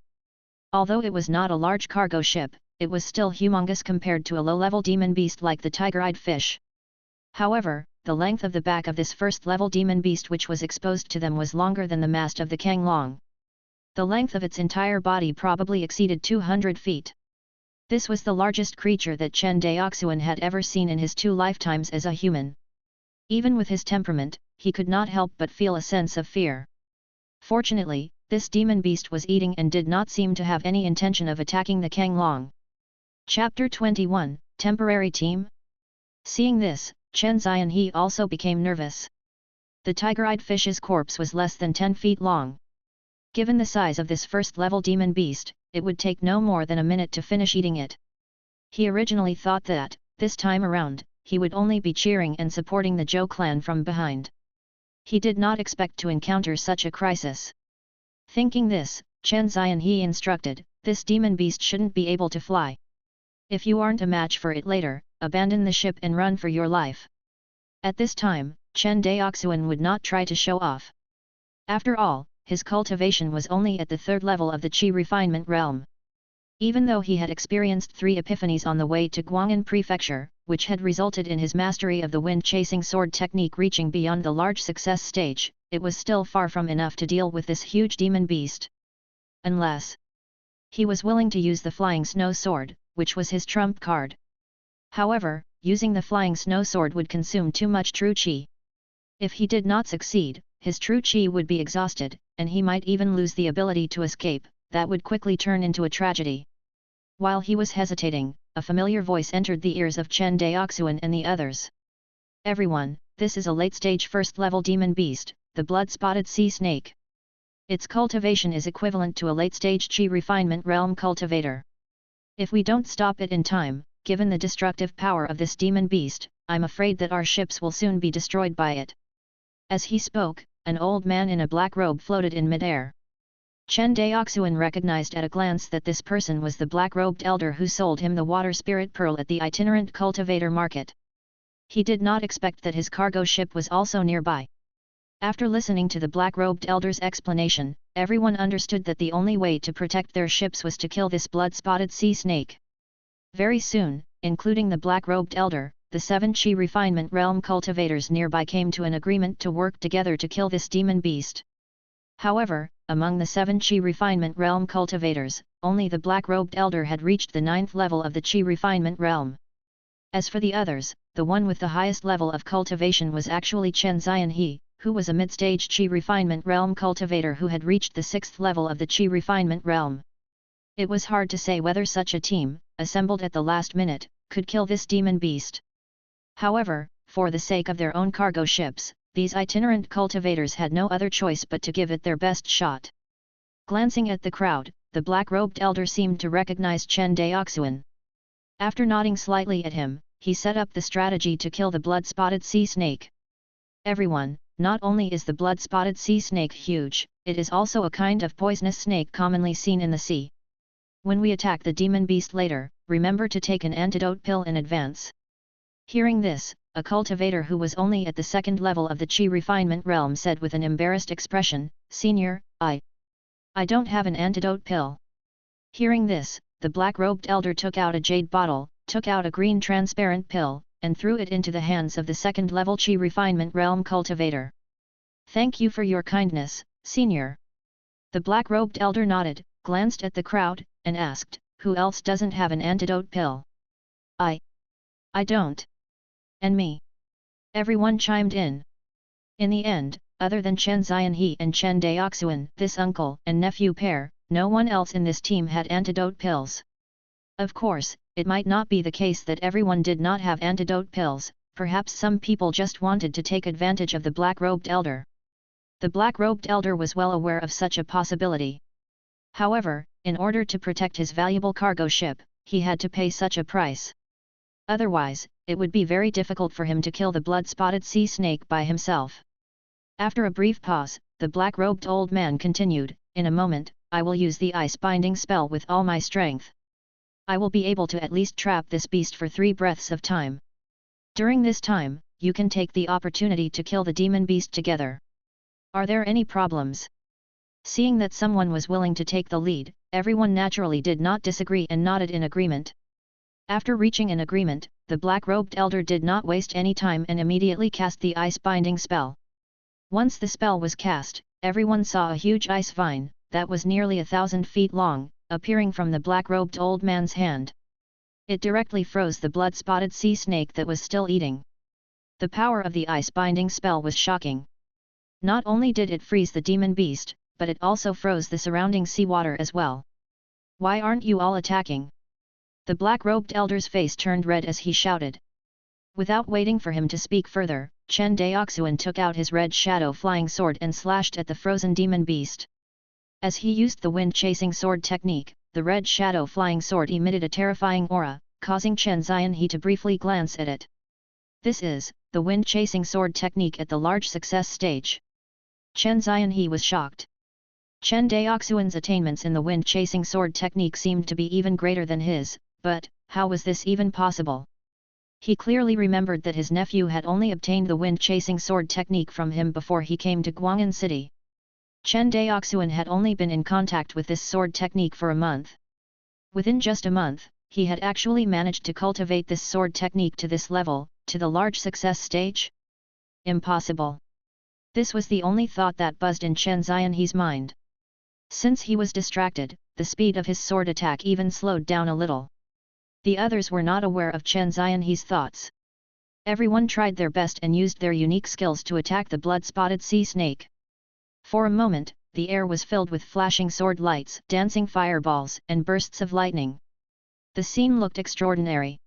Although it was not a large cargo ship, it was still humongous compared to a low-level demon beast like the tiger-eyed fish. However, the length of the back of this first-level demon beast which was exposed to them was longer than the mast of the Kanglong. The length of its entire body probably exceeded 200 feet. This was the largest creature that Chen Daoxuan had ever seen in his 2 lifetimes as a human. Even with his temperament, he could not help but feel a sense of fear. Fortunately, this demon beast was eating and did not seem to have any intention of attacking the Kanglong. Chapter 21, Temporary Team? Seeing this, Chen Daoxuan also became nervous. The tiger-eyed fish's corpse was less than 10 feet long. Given the size of this first-level demon beast, it would take no more than a minute to finish eating it. He originally thought that, this time around, he would only be cheering and supporting the Zhou clan from behind. He did not expect to encounter such a crisis. Thinking this, Chen Daoxuan instructed, this demon beast shouldn't be able to fly. If you aren't a match for it later, abandon the ship and run for your life. At this time, Chen Daoxuan would not try to show off. After all, his cultivation was only at the third level of the Qi refinement realm. Even though he had experienced 3 epiphanies on the way to Guangan prefecture, which had resulted in his mastery of the wind-chasing sword technique reaching beyond the large success stage, it was still far from enough to deal with this huge demon beast. Unless he was willing to use the flying snow sword, which was his trump card. However, using the flying snow sword would consume too much true qi. If he did not succeed, his true qi would be exhausted, and he might even lose the ability to escape. That would quickly turn into a tragedy. While he was hesitating, a familiar voice entered the ears of Chen Daoxuan and the others. Everyone, this is a late-stage first-level demon beast, the blood-spotted sea snake. Its cultivation is equivalent to a late-stage Qi refinement realm cultivator. If we don't stop it in time, given the destructive power of this demon beast, I'm afraid that our ships will soon be destroyed by it. As he spoke, an old man in a black robe floated in mid-air. Chen Daoxuan recognized at a glance that this person was the black-robed elder who sold him the water spirit pearl at the itinerant cultivator market. He did not expect that his cargo ship was also nearby. After listening to the black-robed elder's explanation, everyone understood that the only way to protect their ships was to kill this blood-spotted sea snake. Very soon, including the black-robed elder, the 7 Qi refinement realm cultivators nearby came to an agreement to work together to kill this demon beast. However, among the 7 Qi refinement realm cultivators, only the black-robed elder had reached the 9th level of the Qi refinement realm. As for the others, the one with the highest level of cultivation was actually Chen Xianhe, who was a mid-stage Qi refinement realm cultivator who had reached the 6th level of the Qi refinement realm. It was hard to say whether such a team, assembled at the last minute, could kill this demon beast. However, for the sake of their own cargo ships, these itinerant cultivators had no other choice but to give it their best shot. Glancing at the crowd, the black-robed elder seemed to recognize Chen Daoxuan. After nodding slightly at him, he set up the strategy to kill the blood-spotted sea snake. Everyone, not only is the blood-spotted sea snake huge, it is also a kind of poisonous snake commonly seen in the sea. When we attack the demon beast later, remember to take an antidote pill in advance. Hearing this, a cultivator who was only at the 2nd level of the Qi refinement realm said with an embarrassed expression, "Senior, I don't have an antidote pill." Hearing this, the black-robed elder took out a jade bottle, took out a green transparent pill, and threw it into the hands of the 2nd level Qi refinement realm cultivator. "Thank you for your kindness, Senior." The black-robed elder nodded, glanced at the crowd, and asked, "Who else doesn't have an antidote pill?" I don't." "And me." Everyone chimed in. In the end, other than Chen Xianhe and Chen Daoxuan, this uncle and nephew pair, no one else in this team had antidote pills. Of course, it might not be the case that everyone did not have antidote pills, perhaps some people just wanted to take advantage of the black-robed elder. The black-robed elder was well aware of such a possibility. However, in order to protect his valuable cargo ship, he had to pay such a price. Otherwise, it would be very difficult for him to kill the blood-spotted sea snake by himself. After a brief pause, the black-robed old man continued, "In a moment, I will use the ice-binding spell with all my strength. I will be able to at least trap this beast for 3 breaths of time. During this time, you can take the opportunity to kill the demon beast together. Are there any problems?" Seeing that someone was willing to take the lead, everyone naturally did not disagree and nodded in agreement. After reaching an agreement, the black-robed elder did not waste any time and immediately cast the ice-binding spell. Once the spell was cast, everyone saw a huge ice vine, that was nearly 1,000 feet long, appearing from the black-robed old man's hand. It directly froze the blood-spotted sea snake that was still eating. The power of the ice-binding spell was shocking. Not only did it freeze the demon beast, but it also froze the surrounding seawater as well. "Why aren't you all attacking?" The black-robed elder's face turned red as he shouted. Without waiting for him to speak further, Chen Daoxuan took out his red shadow flying sword and slashed at the frozen demon beast. As he used the wind-chasing sword technique, the red shadow flying sword emitted a terrifying aura, causing Chen Xianhe to briefly glance at it. This is the wind-chasing sword technique at the large success stage. Chen Xianhe was shocked. Chen Daoxuan's attainments in the wind-chasing sword technique seemed to be even greater than his, but how was this even possible? He clearly remembered that his nephew had only obtained the wind-chasing sword technique from him before he came to Guangan city. Chen Daoxuan had only been in contact with this sword technique for a month. Within just a month, he had actually managed to cultivate this sword technique to this level, to the large success stage? Impossible. This was the only thought that buzzed in Chen Xianhe's mind. Since he was distracted, the speed of his sword attack even slowed down a little. The others were not aware of Chen Xianhe's thoughts. Everyone tried their best and used their unique skills to attack the blood-spotted sea snake. For a moment, the air was filled with flashing sword lights, dancing fireballs, and bursts of lightning. The scene looked extraordinary.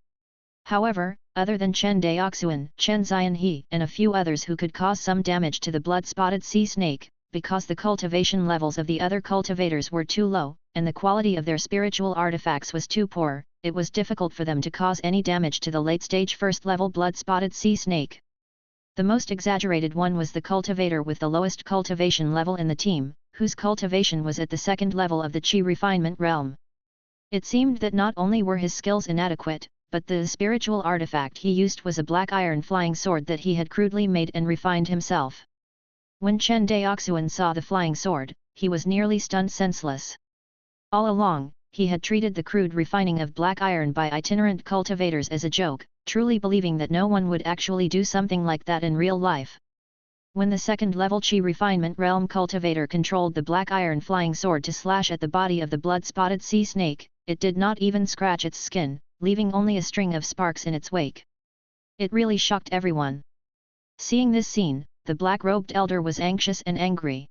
However, other than Chen Daoxuan, Chen Xianhe, and a few others who could cause some damage to the blood-spotted sea snake, because the cultivation levels of the other cultivators were too low, and the quality of their spiritual artifacts was too poor, it was difficult for them to cause any damage to the late-stage first-level blood-spotted sea snake. The most exaggerated one was the cultivator with the lowest cultivation level in the team, whose cultivation was at the second level of the Qi refinement realm. It seemed that not only were his skills inadequate, but the spiritual artifact he used was a black iron flying sword that he had crudely made and refined himself. When Chen Daoxuan saw the flying sword, he was nearly stunned senseless. All along, he had treated the crude refining of black iron by itinerant cultivators as a joke, truly believing that no one would actually do something like that in real life. When the second-level Qi refinement realm cultivator controlled the black iron flying sword to slash at the body of the blood-spotted sea snake, it did not even scratch its skin, leaving only a string of sparks in its wake. It really shocked everyone. Seeing this scene, the black-robed elder was anxious and angry.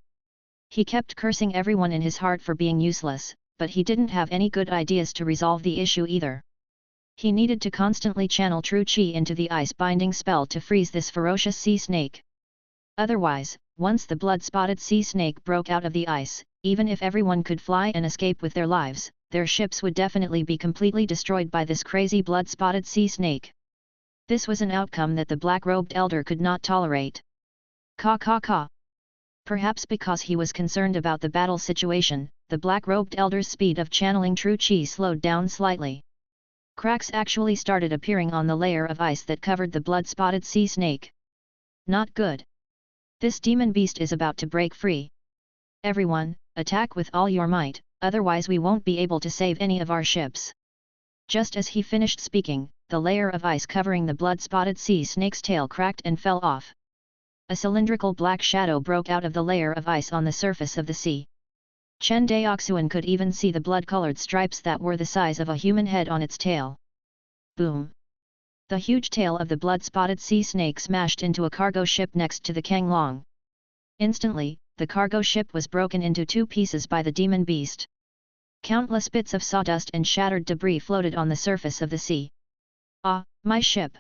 He kept cursing everyone in his heart for being useless, but he didn't have any good ideas to resolve the issue either. He needed to constantly channel true Qi into the ice-binding spell to freeze this ferocious sea snake. Otherwise, once the blood-spotted sea snake broke out of the ice, even if everyone could fly and escape with their lives, their ships would definitely be completely destroyed by this crazy blood-spotted sea snake. This was an outcome that the black-robed elder could not tolerate. Ka ka ka. Perhaps because he was concerned about the battle situation, the black-robed elder's speed of channeling true Qi slowed down slightly. Cracks actually started appearing on the layer of ice that covered the blood-spotted sea snake. Not good. This demon beast is about to break free. Everyone, attack with all your might, otherwise we won't be able to save any of our ships. Just as he finished speaking, the layer of ice covering the blood-spotted sea snake's tail cracked and fell off. A cylindrical black shadow broke out of the layer of ice on the surface of the sea. Chen Daoxuan could even see the blood-colored stripes that were the size of a human head on its tail. Boom! The huge tail of the blood-spotted sea snake smashed into a cargo ship next to the Kanglong. Instantly, the cargo ship was broken into two pieces by the demon beast. Countless bits of sawdust and shattered debris floated on the surface of the sea. Ah, my ship!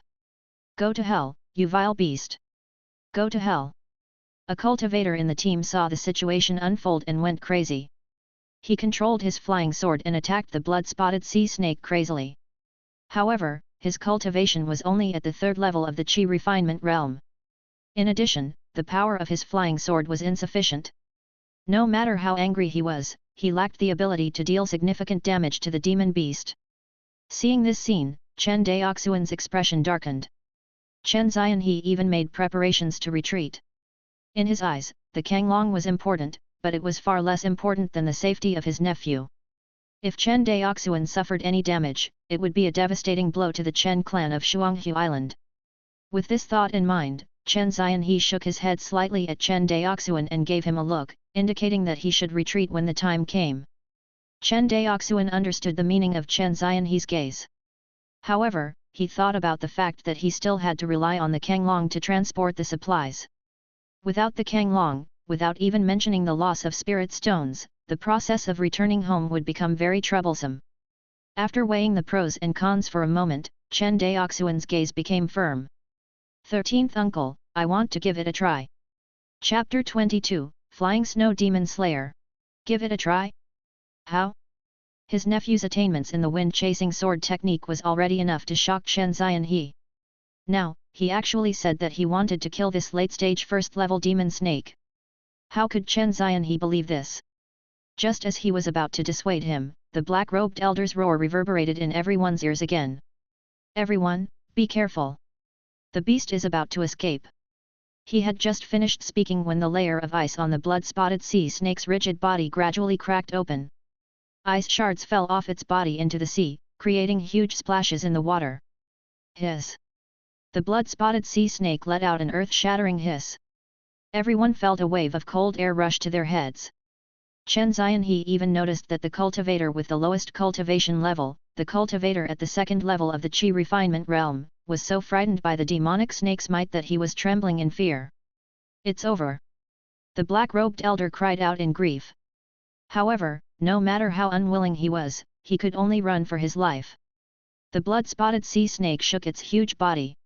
Go to hell, you vile beast! Go to hell! A cultivator in the team saw the situation unfold and went crazy. He controlled his flying sword and attacked the blood-spotted sea snake crazily. However, his cultivation was only at the third level of the Qi refinement realm. In addition, the power of his flying sword was insufficient. No matter how angry he was, he lacked the ability to deal significant damage to the demon beast. Seeing this scene, Chen Daoxuan's expression darkened. Chen Xianhe even made preparations to retreat. In his eyes, the Kanglong was important, but it was far less important than the safety of his nephew. If Chen Daoxuan suffered any damage, it would be a devastating blow to the Chen clan of Shuanghu Island. With this thought in mind, Chen Xianhe shook his head slightly at Chen Daoxuan and gave him a look, indicating that he should retreat when the time came. Chen Daoxuan understood the meaning of Chen Xianhe's gaze. However, he thought about the fact that he still had to rely on the Kanglong to transport the supplies. Without the Kanglong, without even mentioning the loss of spirit stones, the process of returning home would become very troublesome. After weighing the pros and cons for a moment, Chen Daoxuan's gaze became firm. 13th Uncle, I want to give it a try. Chapter 22, Flying Snow Demon Slayer. Give it a try? How? His nephew's attainments in the wind-chasing sword technique was already enough to shock Chen Xianhe. Now, he actually said that he wanted to kill this late-stage first-level demon snake. How could Chen Xianhe believe this? Just as he was about to dissuade him, the black-robed elder's roar reverberated in everyone's ears again. Everyone, Be careful. The beast is about to escape. He had just finished speaking when the layer of ice on the blood-spotted sea snake's rigid body gradually cracked open. Ice shards fell off its body into the sea, creating huge splashes in the water. Hiss! The blood-spotted sea snake let out an earth-shattering hiss. Everyone felt a wave of cold air rush to their heads. Chen Daoxuan even noticed that the cultivator with the lowest cultivation level, the cultivator at the second level of the Qi refinement realm, was so frightened by the demonic snake's might that he was trembling in fear. It's over! The black-robed elder cried out in grief. However, no matter how unwilling he was, he could only run for his life. The blood-spotted sea snake shook its huge body.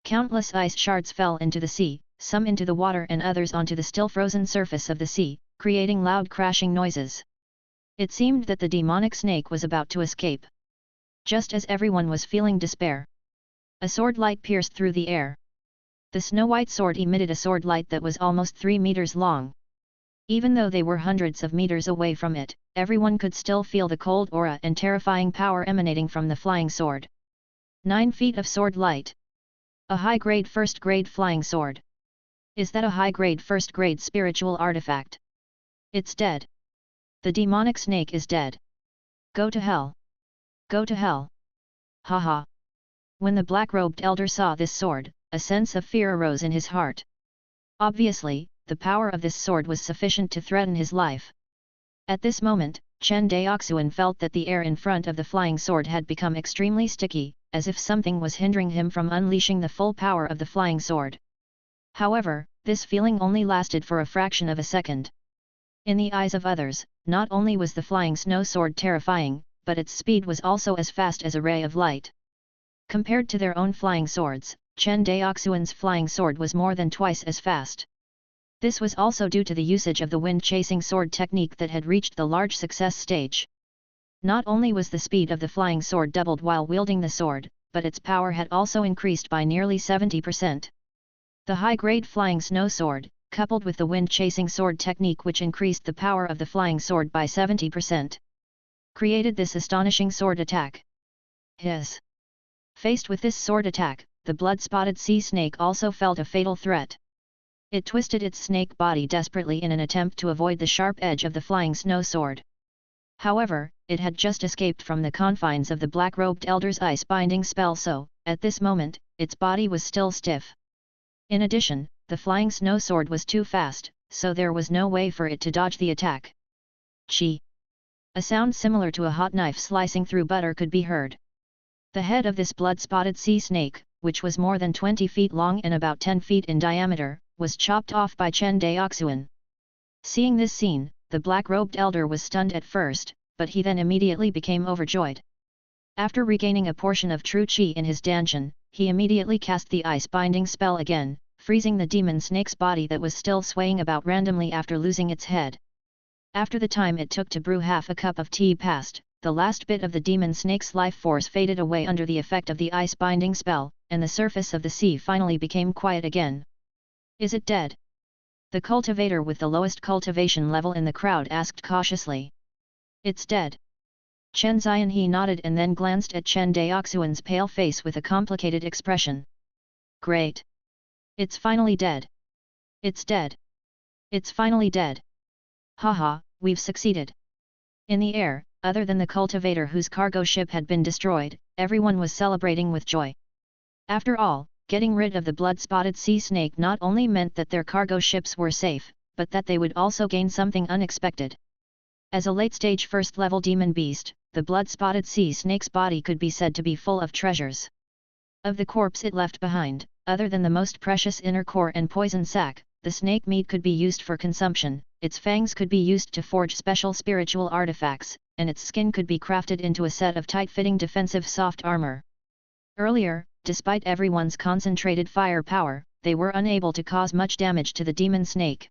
Countless ice shards fell into the sea, some into the water and others onto the still frozen surface of the sea, creating loud crashing noises. It seemed that the demonic snake was about to escape. Just as everyone was feeling despair, a sword light pierced through the air. The snow-white sword emitted a sword light that was almost 3 meters long. Even though they were hundreds of meters away from it, everyone could still feel the cold aura and terrifying power emanating from the flying sword. 9 feet of sword light. A high-grade first-grade flying sword. Is that a high-grade first-grade spiritual artifact? It's dead. The demonic snake is dead. Go to hell. Go to hell. Haha. When the black-robed elder saw this sword, a sense of fear arose in his heart. Obviously, the power of this sword was sufficient to threaten his life. At this moment, Chen Daoxuan felt that the air in front of the flying sword had become extremely sticky, as if something was hindering him from unleashing the full power of the flying sword. However, this feeling only lasted for a fraction of a second. In the eyes of others, not only was the flying snow sword terrifying, but its speed was also as fast as a ray of light. Compared to their own flying swords, Chen Daoxuan's flying sword was more than twice as fast. This was also due to the usage of the wind-chasing sword technique that had reached the large success stage. Not only was the speed of the flying sword doubled while wielding the sword, but its power had also increased by nearly 70%. The high-grade flying snow sword, coupled with the wind-chasing sword technique which increased the power of the flying sword by 70%, created this astonishing sword attack. Hiss! Faced with this sword attack, the blood-spotted sea snake also felt a fatal threat. It twisted its snake body desperately in an attempt to avoid the sharp edge of the flying snow sword. However, it had just escaped from the confines of the black-robed elder's ice-binding spell, so, at this moment, its body was still stiff. In addition, the flying snow sword was too fast, so there was no way for it to dodge the attack. Chi! A sound similar to a hot knife slicing through butter could be heard. The head of this blood-spotted sea snake, which was more than 20 feet long and about 10 feet in diameter, was chopped off by Chen Daoxuan. Seeing this scene, the black-robed elder was stunned at first, but he then immediately became overjoyed. After regaining a portion of true Qi in his dantian, he immediately cast the ice-binding spell again, freezing the demon snake's body that was still swaying about randomly after losing its head. After the time it took to brew half a cup of tea passed, the last bit of the demon snake's life force faded away under the effect of the ice-binding spell, and the surface of the sea finally became quiet again. Is it dead? The cultivator with the lowest cultivation level in the crowd asked cautiously. It's dead. Chen Daoxuan nodded and then glanced at Chen Daoxuan's pale face with a complicated expression. Great! It's finally dead! It's dead! It's finally dead! Haha, we've succeeded! In the air, other than the cultivator whose cargo ship had been destroyed, everyone was celebrating with joy. After all, getting rid of the blood-spotted sea snake not only meant that their cargo ships were safe, but that they would also gain something unexpected. As a late-stage first-level demon beast, the blood-spotted sea snake's body could be said to be full of treasures. Of the corpse it left behind, other than the most precious inner core and poison sac, the snake meat could be used for consumption, its fangs could be used to forge special spiritual artifacts, and its skin could be crafted into a set of tight-fitting defensive soft armor. Earlier, despite everyone's concentrated firepower, they were unable to cause much damage to the demon snake.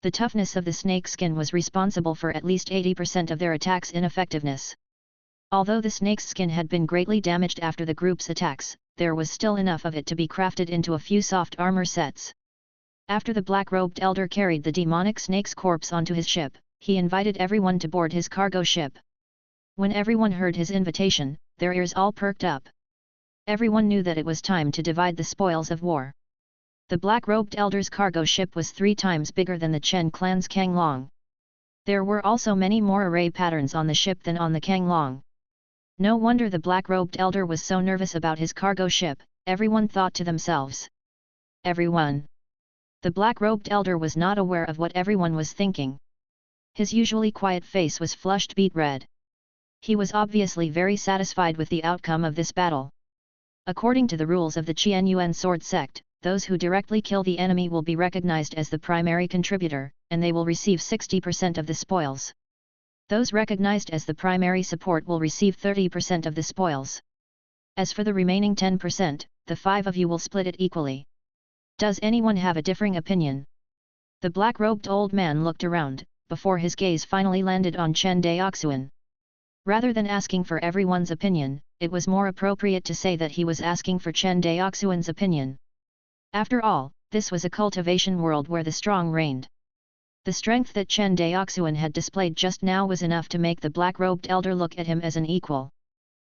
The toughness of the snake skin was responsible for at least 80% of their attacks' ineffectiveness. Although the snake's skin had been greatly damaged after the group's attacks, there was still enough of it to be crafted into a few soft armor sets. After the black-robed elder carried the demonic snake's corpse onto his ship, he invited everyone to board his cargo ship. When everyone heard his invitation, their ears all perked up. Everyone knew that it was time to divide the spoils of war. The black-robed elder's cargo ship was 3 times bigger than the Chen clan's Kanglong. There were also many more array patterns on the ship than on the Kanglong. No wonder the black-robed elder was so nervous about his cargo ship, everyone thought to themselves. Everyone. The black-robed elder was not aware of what everyone was thinking. His usually quiet face was flushed beet red. He was obviously very satisfied with the outcome of this battle. According to the rules of the Qianyuan sword sect, those who directly kill the enemy will be recognized as the primary contributor, and they will receive 60% of the spoils. Those recognized as the primary support will receive 30% of the spoils. As for the remaining 10%, the 5 of you will split it equally. Does anyone have a differing opinion? The black-robed old man looked around, before his gaze finally landed on Chen Daoxuan. Rather than asking for everyone's opinion, it was more appropriate to say that he was asking for Chen Daoxuan's opinion. After all, this was a cultivation world where the strong reigned. The strength that Chen Daoxuan had displayed just now was enough to make the black-robed elder look at him as an equal.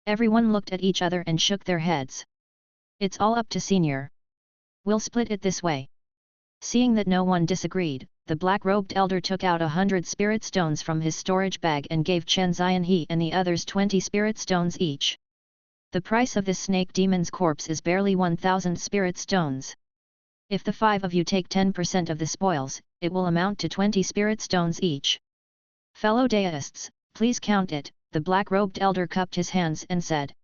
Everyone looked at each other and shook their heads. It's all up to Senior. We'll split it this way. Seeing that no one disagreed, the black-robed elder took out 100 spirit stones from his storage bag and gave Chen Zianhe and the others 20 spirit stones each. The price of this snake demon's corpse is barely 1,000 spirit stones. If the 5 of you take 10% of the spoils, it will amount to 20 spirit stones each. Fellow deists, please count it, the black-robed elder cupped his hands and said.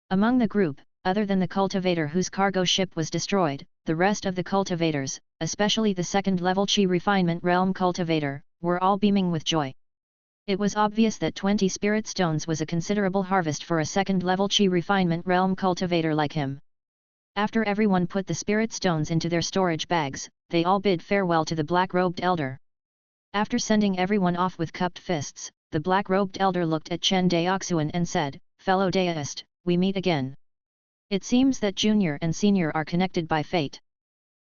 Among the group, other than the cultivator whose cargo ship was destroyed, the rest of the cultivators, especially the second-level Qi refinement realm cultivator, were all beaming with joy. It was obvious that 20 spirit stones was a considerable harvest for a second-level Qi refinement realm cultivator like him. After everyone put the spirit stones into their storage bags, they all bid farewell to the black-robed elder. After sending everyone off with cupped fists, the black-robed elder looked at Chen Daoxuan and said, "Fellow deist, we meet again. It seems that Junior and Senior are connected by fate."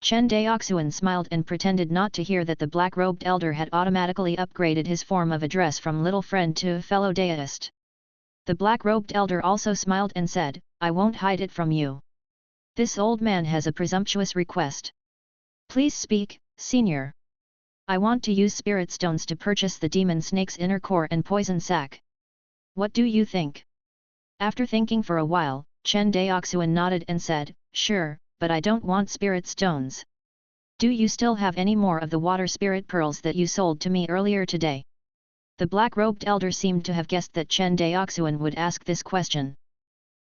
Chen Daoxuan smiled and pretended not to hear that the black-robed elder had automatically upgraded his form of address from little friend to fellow deist. The black-robed elder also smiled and said, "I won't hide it from you. This old man has a presumptuous request. Please speak, Senior. I want to use spirit stones to purchase the demon snake's inner core and poison sac. What do you think?" After thinking for a while, Chen Daoxuan nodded and said, "Sure, but I don't want spirit stones. Do you still have any more of the water spirit pearls that you sold to me earlier today?" The black-robed elder seemed to have guessed that Chen Daoxuan would ask this question.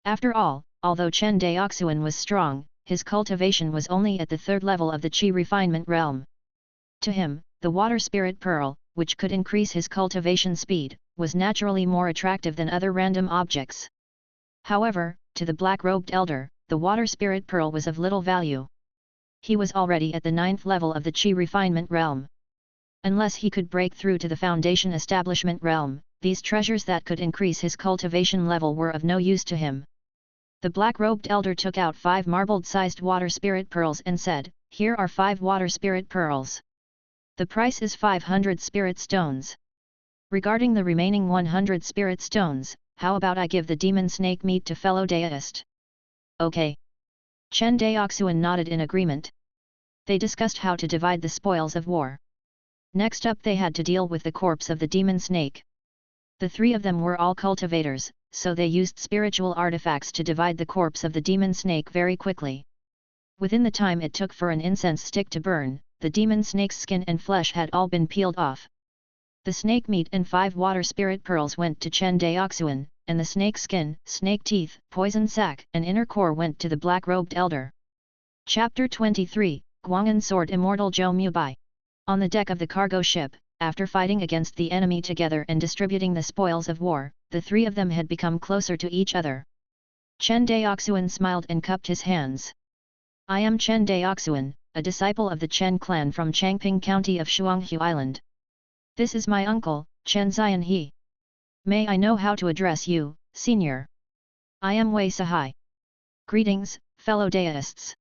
After all, although Chen Daoxuan was strong, his cultivation was only at the 3rd level of the Qi refinement realm. To him, the water spirit pearl, which could increase his cultivation speed, was naturally more attractive than other random objects. However, to the black-robed elder, the water spirit pearl was of little value. He was already at the 9th level of the Qi refinement realm. Unless he could break through to the foundation establishment realm, these treasures that could increase his cultivation level were of no use to him. The black-robed elder took out 5 marbled-sized water spirit pearls and said, "Here are 5 water spirit pearls. The price is 500 spirit stones. Regarding the remaining 100 spirit stones, how about I give the demon snake meat to fellow deist?" "Okay." Chen Daoxuan nodded in agreement. They discussed how to divide the spoils of war. Next up they had to deal with the corpse of the demon snake. The 3 of them were all cultivators, so they used spiritual artifacts to divide the corpse of the demon snake very quickly. Within the time it took for an incense stick to burn, the demon snake's skin and flesh had all been peeled off. The snake meat and 5 water spirit pearls went to Chen Daoxuan, and the snake skin, snake teeth, poison sac, and inner core went to the black-robed elder. Chapter 23, Guangan Sword Immortal Zhou Mubai. On the deck of the cargo ship, after fighting against the enemy together and distributing the spoils of war, the 3 of them had become closer to each other. Chen Daoxuan smiled and cupped his hands. "I am Chen Daoxuan, a disciple of the Chen clan from Changping County of Shuanghu Island. This is my uncle, Chen Zianhe. May I know how to address you, Senior? I am Wei Sahai. Greetings, fellow deists."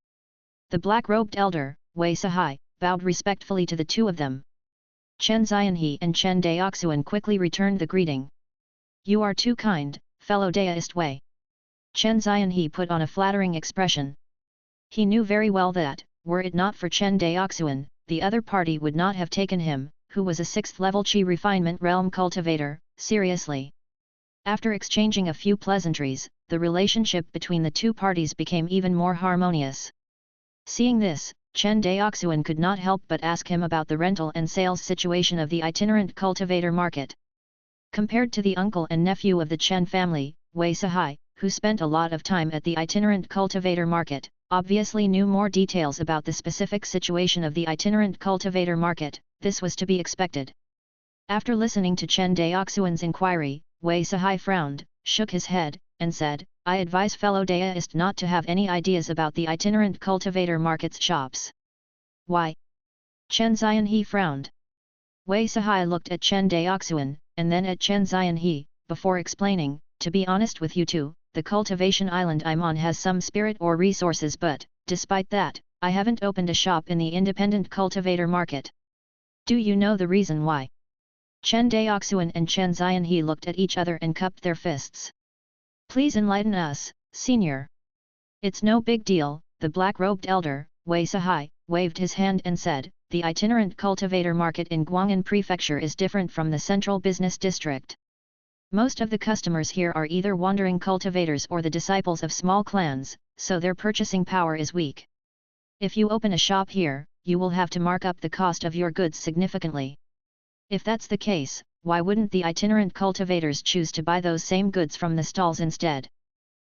The black-robed elder, Wei Sahai, bowed respectfully to the 2 of them. Chen Zianhe and Chen Daoxuan quickly returned the greeting. "You are too kind, fellow deist Wei." Chen Daoxuan put on a flattering expression. He knew very well that, were it not for Chen Daoxuan, the other party would not have taken him, who was a 6th level Qi refinement realm cultivator, seriously. After exchanging a few pleasantries, the relationship between the two parties became even more harmonious. Seeing this, Chen Daoxuan could not help but ask him about the rental and sales situation of the itinerant cultivator market. Compared to the uncle and nephew of the Chen family, Wei Sihai, who spent a lot of time at the itinerant cultivator market, obviously knew more details about the specific situation of the itinerant cultivator market. This was to be expected. After listening to Chen Daoxuan's inquiry, Wei Sihai frowned, shook his head, and said, I advise fellow daists not to have any ideas about the itinerant cultivator market's shops. Why? Chen Daoxuan frowned. Wei Sihai looked at Chen Daoxuan, and then at Chen Daoxuan, before explaining, to be honest with you two, the cultivation island I'm on has some spirit or resources, but, despite that, I haven't opened a shop in the independent cultivator market. Do you know the reason why? Chen Daoxuan and Chen Daoxuan looked at each other and cupped their fists. Please enlighten us, senior. It's no big deal, the black-robed elder, Wei Sihai, waved his hand and said, the itinerant cultivator market in Guangan prefecture is different from the central business district. Most of the customers here are either wandering cultivators or the disciples of small clans, so their purchasing power is weak. If you open a shop here, you will have to mark up the cost of your goods significantly. If that's the case, why wouldn't the itinerant cultivators choose to buy those same goods from the stalls instead?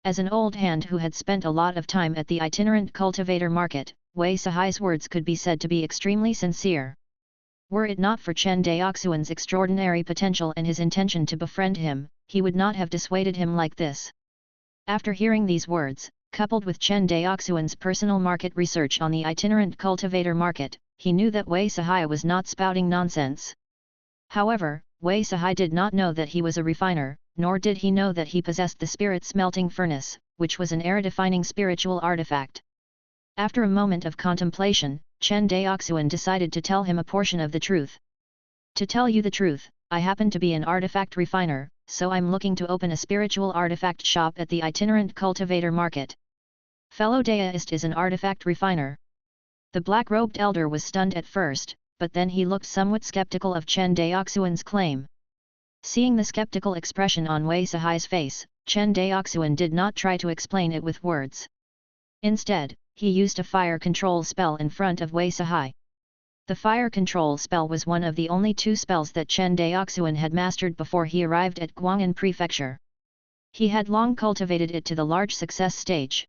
As an old hand who had spent a lot of time at the itinerant cultivator market, Wei Sihai's words could be said to be extremely sincere. Were it not for Chen Daoxuan's extraordinary potential and his intention to befriend him, he would not have dissuaded him like this. After hearing these words, coupled with Chen Daoxuan's personal market research on the itinerant cultivator market, he knew that Wei Sihai was not spouting nonsense. However, Wei Sihai did not know that he was a refiner, nor did he know that he possessed the spirit smelting furnace, which was an era-defining spiritual artifact. After a moment of contemplation, Chen Daoxuan decided to tell him a portion of the truth. To tell you the truth, I happen to be an artifact refiner, so I'm looking to open a spiritual artifact shop at the itinerant cultivator market. Fellow deist is an artifact refiner. The black-robed elder was stunned at first, but then he looked somewhat skeptical of Chen Daoxuan's claim. Seeing the skeptical expression on Wei Sihai's face, Chen Daoxuan did not try to explain it with words. Instead, he used a fire control spell in front of Wei Sihai. The fire control spell was one of the only 2 spells that Chen Daoxuan had mastered before he arrived at Guangan prefecture. He had long cultivated it to the large success stage.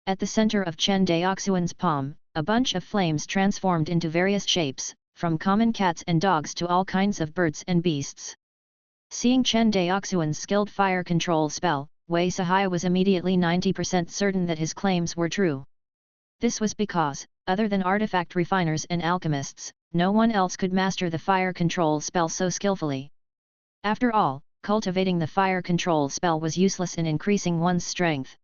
At the center of Chen Daoxuan's palm, a bunch of flames transformed into various shapes, from common cats and dogs to all kinds of birds and beasts. Seeing Chen Daoxuan's skilled fire control spell, Wei Sihai was immediately 90% certain that his claims were true. This was because, other than artifact refiners and alchemists, no one else could master the fire control spell so skillfully. After all, cultivating the fire control spell was useless in increasing one's strength.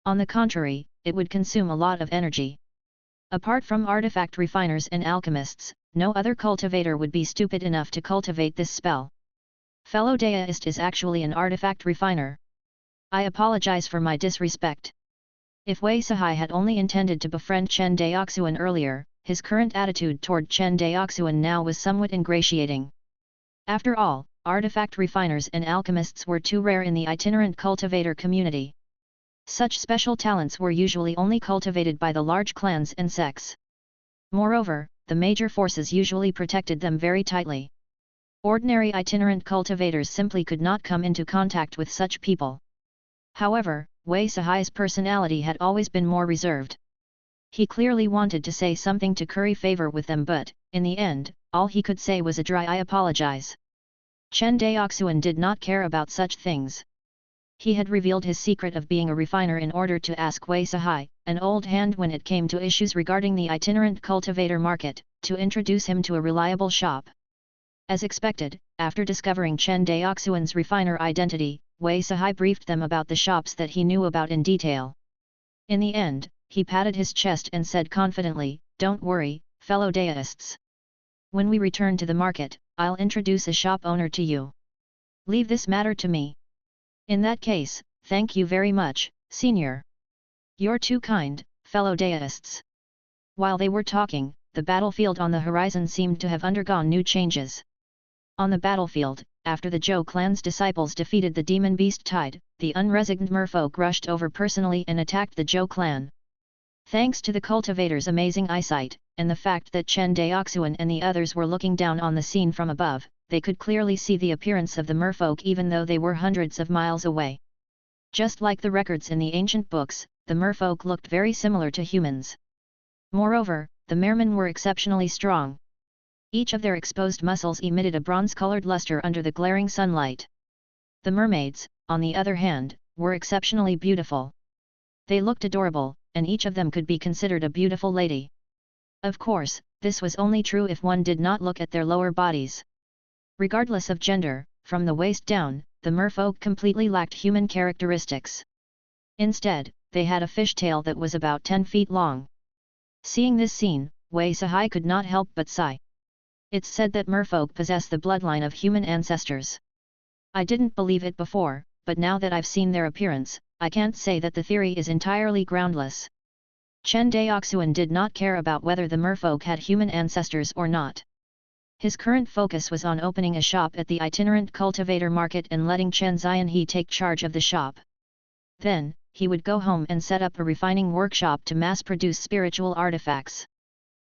On the contrary, it would consume a lot of energy. Apart from artifact refiners and alchemists, no other cultivator would be stupid enough to cultivate this spell. Fellow deist is actually an artifact refiner. I apologize for my disrespect. If Wei Sihai had only intended to befriend Chen Daoxuan earlier, his current attitude toward Chen Daoxuan now was somewhat ingratiating. After all, artifact refiners and alchemists were too rare in the itinerant cultivator community. Such special talents were usually only cultivated by the large clans and sects. Moreover, the major forces usually protected them very tightly. Ordinary itinerant cultivators simply could not come into contact with such people. However, Wei Sihai's personality had always been more reserved. He clearly wanted to say something to curry favor with them, but, in the end, all he could say was a dry "I apologize." Chen Daoxuan did not care about such things. He had revealed his secret of being a refiner in order to ask Wei Sihai, an old hand when it came to issues regarding the itinerant cultivator market, to introduce him to a reliable shop. As expected, after discovering Chen Daoxuan's refiner identity, Wei Sihai briefed them about the shops that he knew about in detail. In the end, he patted his chest and said confidently, "Don't worry, fellow deists. When we return to the market, I'll introduce a shop owner to you. Leave this matter to me." In that case, Thank you very much, Senior. You're too kind, fellow deists. While they were talking, the battlefield on the horizon seemed to have undergone new changes. On the battlefield, after the Zhou clan's disciples defeated the demon beast Tide, the unresigned merfolk rushed over personally and attacked the Zhou clan. Thanks to the cultivators' amazing eyesight, and the fact that Chen Daoxuan and the others were looking down on the scene from above, they could clearly see the appearance of the merfolk even though they were hundreds of miles away. Just like the records in the ancient books, the merfolk looked very similar to humans. Moreover, the mermen were exceptionally strong. Each of their exposed muscles emitted a bronze-colored luster under the glaring sunlight. The mermaids, on the other hand, were exceptionally beautiful. They looked adorable, and each of them could be considered a beautiful lady. Of course, this was only true if one did not look at their lower bodies. Regardless of gender, from the waist down, the merfolk completely lacked human characteristics. Instead, they had a fishtail that was about 10 feet long. Seeing this scene, Wei Sahai could not help but sigh. It's said that merfolk possess the bloodline of human ancestors. I didn't believe it before, but now that I've seen their appearance, I can't say that the theory is entirely groundless. Chen Daoxuan did not care about whether the merfolk had human ancestors or not. His current focus was on opening a shop at the itinerant cultivator market and letting Chen Xianhe take charge of the shop. Then, he would go home and set up a refining workshop to mass-produce spiritual artifacts.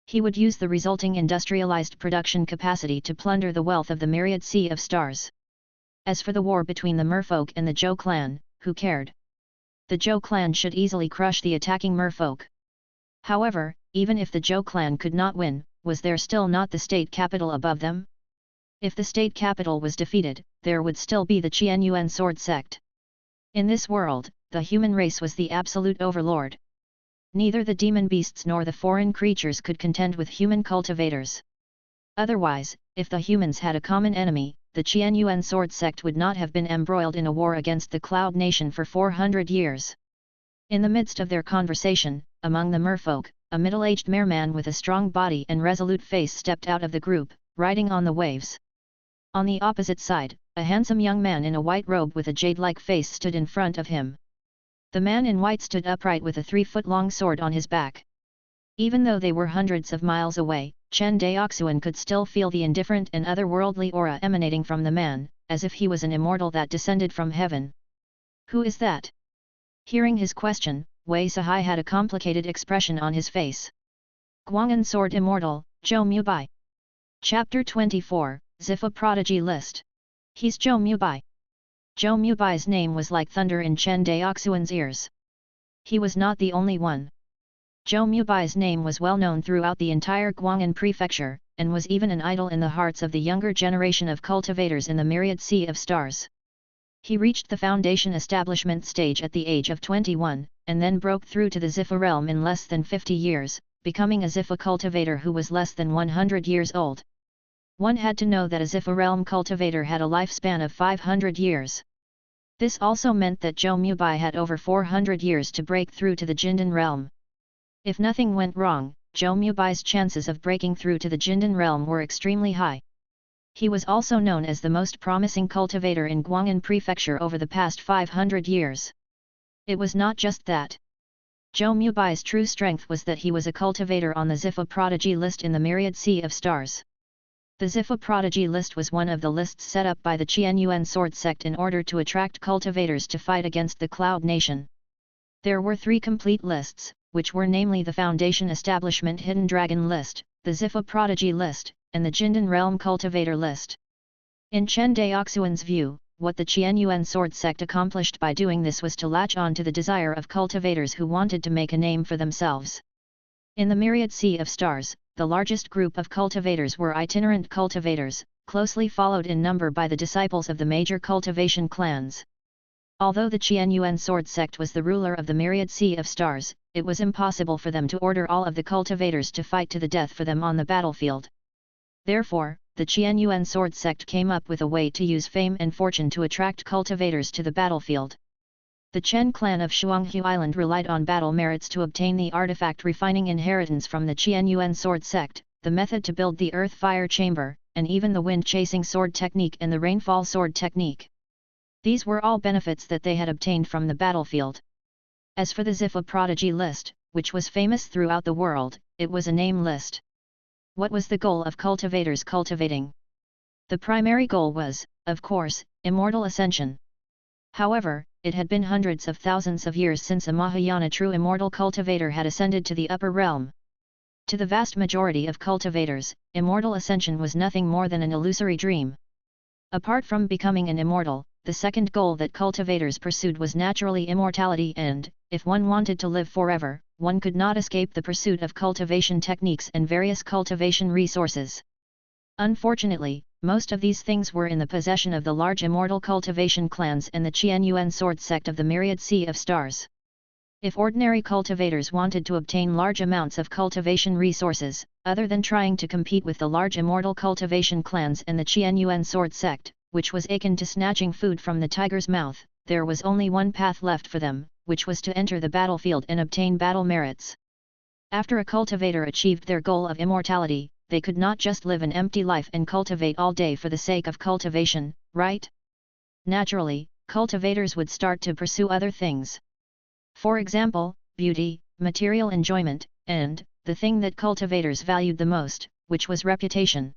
He would use the resulting industrialized production capacity to plunder the wealth of the myriad sea of stars. As for the war between the merfolk and the Zhou clan, who cared? The Zhou clan should easily crush the attacking merfolk. However, even if the Zhou clan could not win, was there still not the state capital above them? If the state capital was defeated, there would still be the Qianyuan sword sect. In this world, the human race was the absolute overlord. Neither the demon beasts nor the foreign creatures could contend with human cultivators. Otherwise, if the humans had a common enemy, the Qianyuan sword sect would not have been embroiled in a war against the Cloud Nation for 400 years. In the midst of their conversation, among the merfolk, a middle-aged merman with a strong body and resolute face stepped out of the group, riding on the waves. On the opposite side, a handsome young man in a white robe with a jade-like face stood in front of him. The man in white stood upright with a 3-foot-long sword on his back. Even though they were hundreds of miles away, Chen Daoxuan could still feel the indifferent and otherworldly aura emanating from the man, as if he was an immortal that descended from heaven. Who is that? Hearing his question, Wei Sahai had a complicated expression on his face. Guangan Sword Immortal, Zhou Mubai. Chapter 24, Zifa Prodigy List. He's Zhou Mubai. Zhou Mubai's name was like thunder in Chen Daoxuan's ears. He was not the only one. Zhou Mubai's name was well known throughout the entire Guangan prefecture, and was even an idol in the hearts of the younger generation of cultivators in the myriad sea of stars. He reached the foundation establishment stage at the age of 21, and then broke through to the Zifa realm in less than 50 years, becoming a Zifa cultivator who was less than 100 years old. One had to know that a Zifa realm cultivator had a lifespan of 500 years. This also meant that Zhou Mubai had over 400 years to break through to the Jindan realm. If nothing went wrong, Zhou Mubai's chances of breaking through to the Jindan realm were extremely high. He was also known as the most promising cultivator in Guangan prefecture over the past 500 years. It was not just that. Zhou Mubai's true strength was that he was a cultivator on the Zifa Prodigy list in the myriad sea of stars. The Zifa Prodigy list was one of the lists set up by the Qianyuan sword sect in order to attract cultivators to fight against the Cloud Nation. There were 3 complete lists, which were namely the Foundation Establishment Hidden Dragon list, the Zifa Prodigy list, and the Jindan Realm Cultivator list. In Chen Daoxuan's view, what the Qianyuan sword sect accomplished by doing this was to latch on to the desire of cultivators who wanted to make a name for themselves. In the myriad sea of stars, the largest group of cultivators were itinerant cultivators, closely followed in number by the disciples of the major cultivation clans. Although the Qianyuan sword sect was the ruler of the myriad sea of stars, it was impossible for them to order all of the cultivators to fight to the death for them on the battlefield. Therefore, the Qianyuan sword sect came up with a way to use fame and fortune to attract cultivators to the battlefield. The Chen clan of Shuanghu Island relied on battle merits to obtain the artifact refining inheritance from the Qianyuan sword sect, the method to build the earth fire chamber, and even the wind chasing sword technique and the rainfall sword technique. These were all benefits that they had obtained from the battlefield. As for the Zifa prodigy list, which was famous throughout the world, it was a name list. What was the goal of cultivators cultivating? The primary goal was, of course, immortal ascension. However, it had been hundreds of thousands of years since a Mahayana true immortal cultivator had ascended to the upper realm. To the vast majority of cultivators, immortal ascension was nothing more than an illusory dream. Apart from becoming an immortal, the second goal that cultivators pursued was naturally immortality and, if one wanted to live forever, one could not escape the pursuit of cultivation techniques and various cultivation resources. Unfortunately, most of these things were in the possession of the large immortal cultivation clans and the Qianyuan sword sect of the myriad sea of stars. If ordinary cultivators wanted to obtain large amounts of cultivation resources, other than trying to compete with the large immortal cultivation clans and the Qianyuan sword sect, which was akin to snatching food from the tiger's mouth, there was only one path left for them, which was to enter the battlefield and obtain battle merits. After a cultivator achieved their goal of immortality, they could not just live an empty life and cultivate all day for the sake of cultivation, right? Naturally, cultivators would start to pursue other things. For example, beauty, material enjoyment, and, the thing that cultivators valued the most, which was reputation.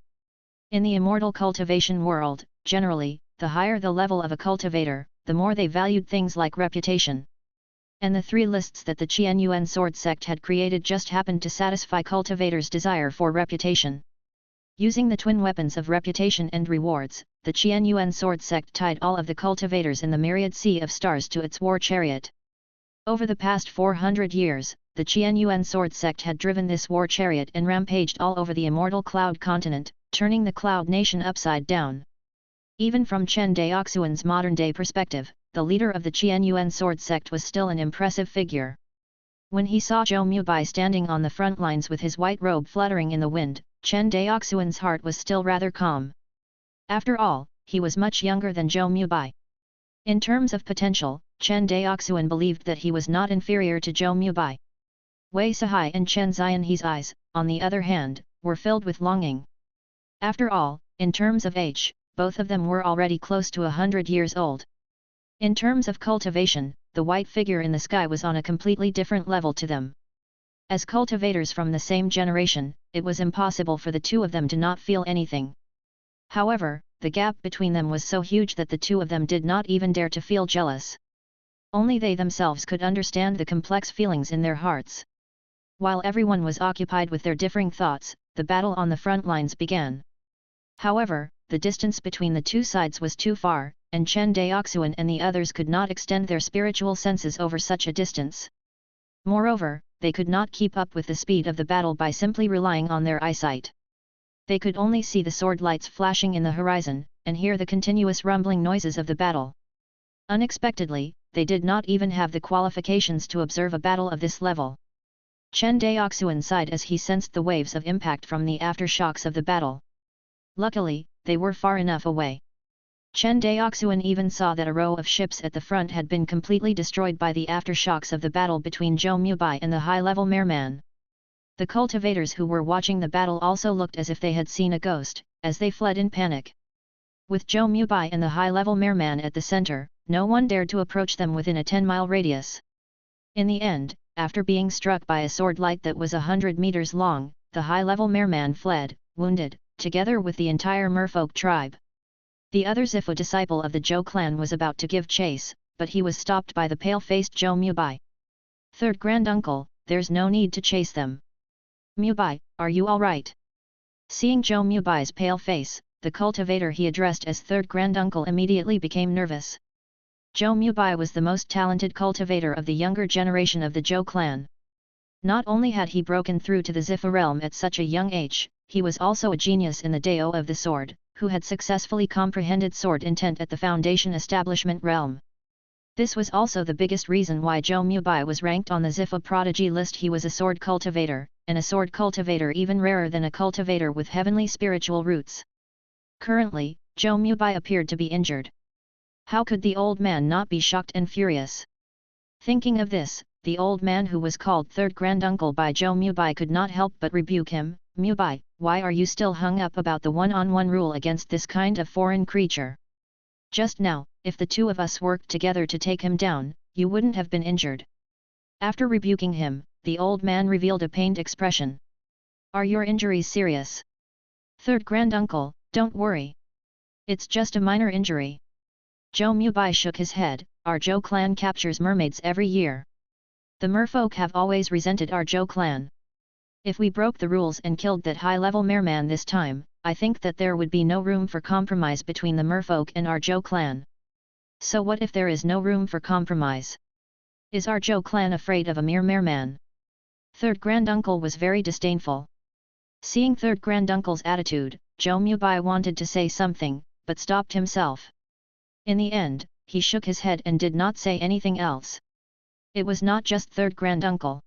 In the immortal cultivation world, generally, the higher the level of a cultivator, the more they valued things like reputation. And the three lists that the Qianyuan sword sect had created just happened to satisfy cultivators' desire for reputation. Using the twin weapons of reputation and rewards, the Qianyuan sword sect tied all of the cultivators in the myriad sea of stars to its war chariot. Over the past 400 years, the Qianyuan sword sect had driven this war chariot and rampaged all over the immortal cloud continent, turning the cloud nation upside down. Even from Chen Daoxuan's modern-day perspective, the leader of the Qianyuan sword sect was still an impressive figure. When he saw Zhou Mubai standing on the front lines with his white robe fluttering in the wind, Chen Daoxuan's heart was still rather calm. After all, he was much younger than Zhou Mubai. In terms of potential, Chen Daoxuan believed that he was not inferior to Zhou Mubai. Wei Sihai and Chen Xianhe's eyes, on the other hand, were filled with longing. After all, in terms of age, both of them were already close to 100 years old. In terms of cultivation, the white figure in the sky was on a completely different level to them. As cultivators from the same generation, it was impossible for the two of them to not feel anything. However, the gap between them was so huge that the two of them did not even dare to feel jealous. Only they themselves could understand the complex feelings in their hearts. While everyone was occupied with their differing thoughts, the battle on the front lines began. However, the distance between the two sides was too far, and Chen Daoxuan and the others could not extend their spiritual senses over such a distance. Moreover, they could not keep up with the speed of the battle by simply relying on their eyesight. They could only see the sword lights flashing in the horizon, and hear the continuous rumbling noises of the battle. Unexpectedly, they did not even have the qualifications to observe a battle of this level. Chen Daoxuan sighed as he sensed the waves of impact from the aftershocks of the battle. Luckily, they were far enough away. Chen Daoxuan even saw that a row of ships at the front had been completely destroyed by the aftershocks of the battle between Zhou Mubai and the high-level merman. The cultivators who were watching the battle also looked as if they had seen a ghost, as they fled in panic. With Zhou Mubai and the high-level merman at the center, no one dared to approach them within a 10-mile radius. In the end, after being struck by a sword light that was 100 meters long, the high-level merman fled, wounded, together with the entire merfolk tribe. The other Zifu disciple of the Zhou clan was about to give chase, but he was stopped by the pale-faced Zhou Mubai. "Third granduncle, there's no need to chase them. Mubai, are you all right?" Seeing Zhou Mubai's pale face, the cultivator he addressed as third granduncle immediately became nervous. Zhou Mubai was the most talented cultivator of the younger generation of the Zhou clan. Not only had he broken through to the Zifu realm at such a young age, he was also a genius in the Dao of the sword, who had successfully comprehended sword intent at the Foundation establishment realm. This was also the biggest reason why Zhou Mubai was ranked on the Zifu prodigy list. He was a sword cultivator, and a sword cultivator even rarer than a cultivator with heavenly spiritual roots. Currently, Zhou Mubai appeared to be injured. How could the old man not be shocked and furious? Thinking of this, the old man who was called third granduncle by Zhou Mubai could not help but rebuke him. "Mubai, why are you still hung up about the one-on-one rule against this kind of foreign creature?" Just now, if the two of us worked together to take him down, you wouldn't have been injured. After rebuking him, the old man revealed a pained expression. Are your injuries serious? Third granduncle, don't worry. It's just a minor injury. Zhou Mubai shook his head. Our Zhou clan captures mermaids every year. The merfolk have always resented our Zhou clan. If we broke the rules and killed that high-level merman this time, I think that there would be no room for compromise between the merfolk and our Zhou clan. So what if there is no room for compromise? Is our Zhou clan afraid of a mere merman? Third granduncle was very disdainful. Seeing third granduncle's attitude, Zhou Mubai wanted to say something, but stopped himself. In the end, he shook his head and did not say anything else. It was not just third granduncle.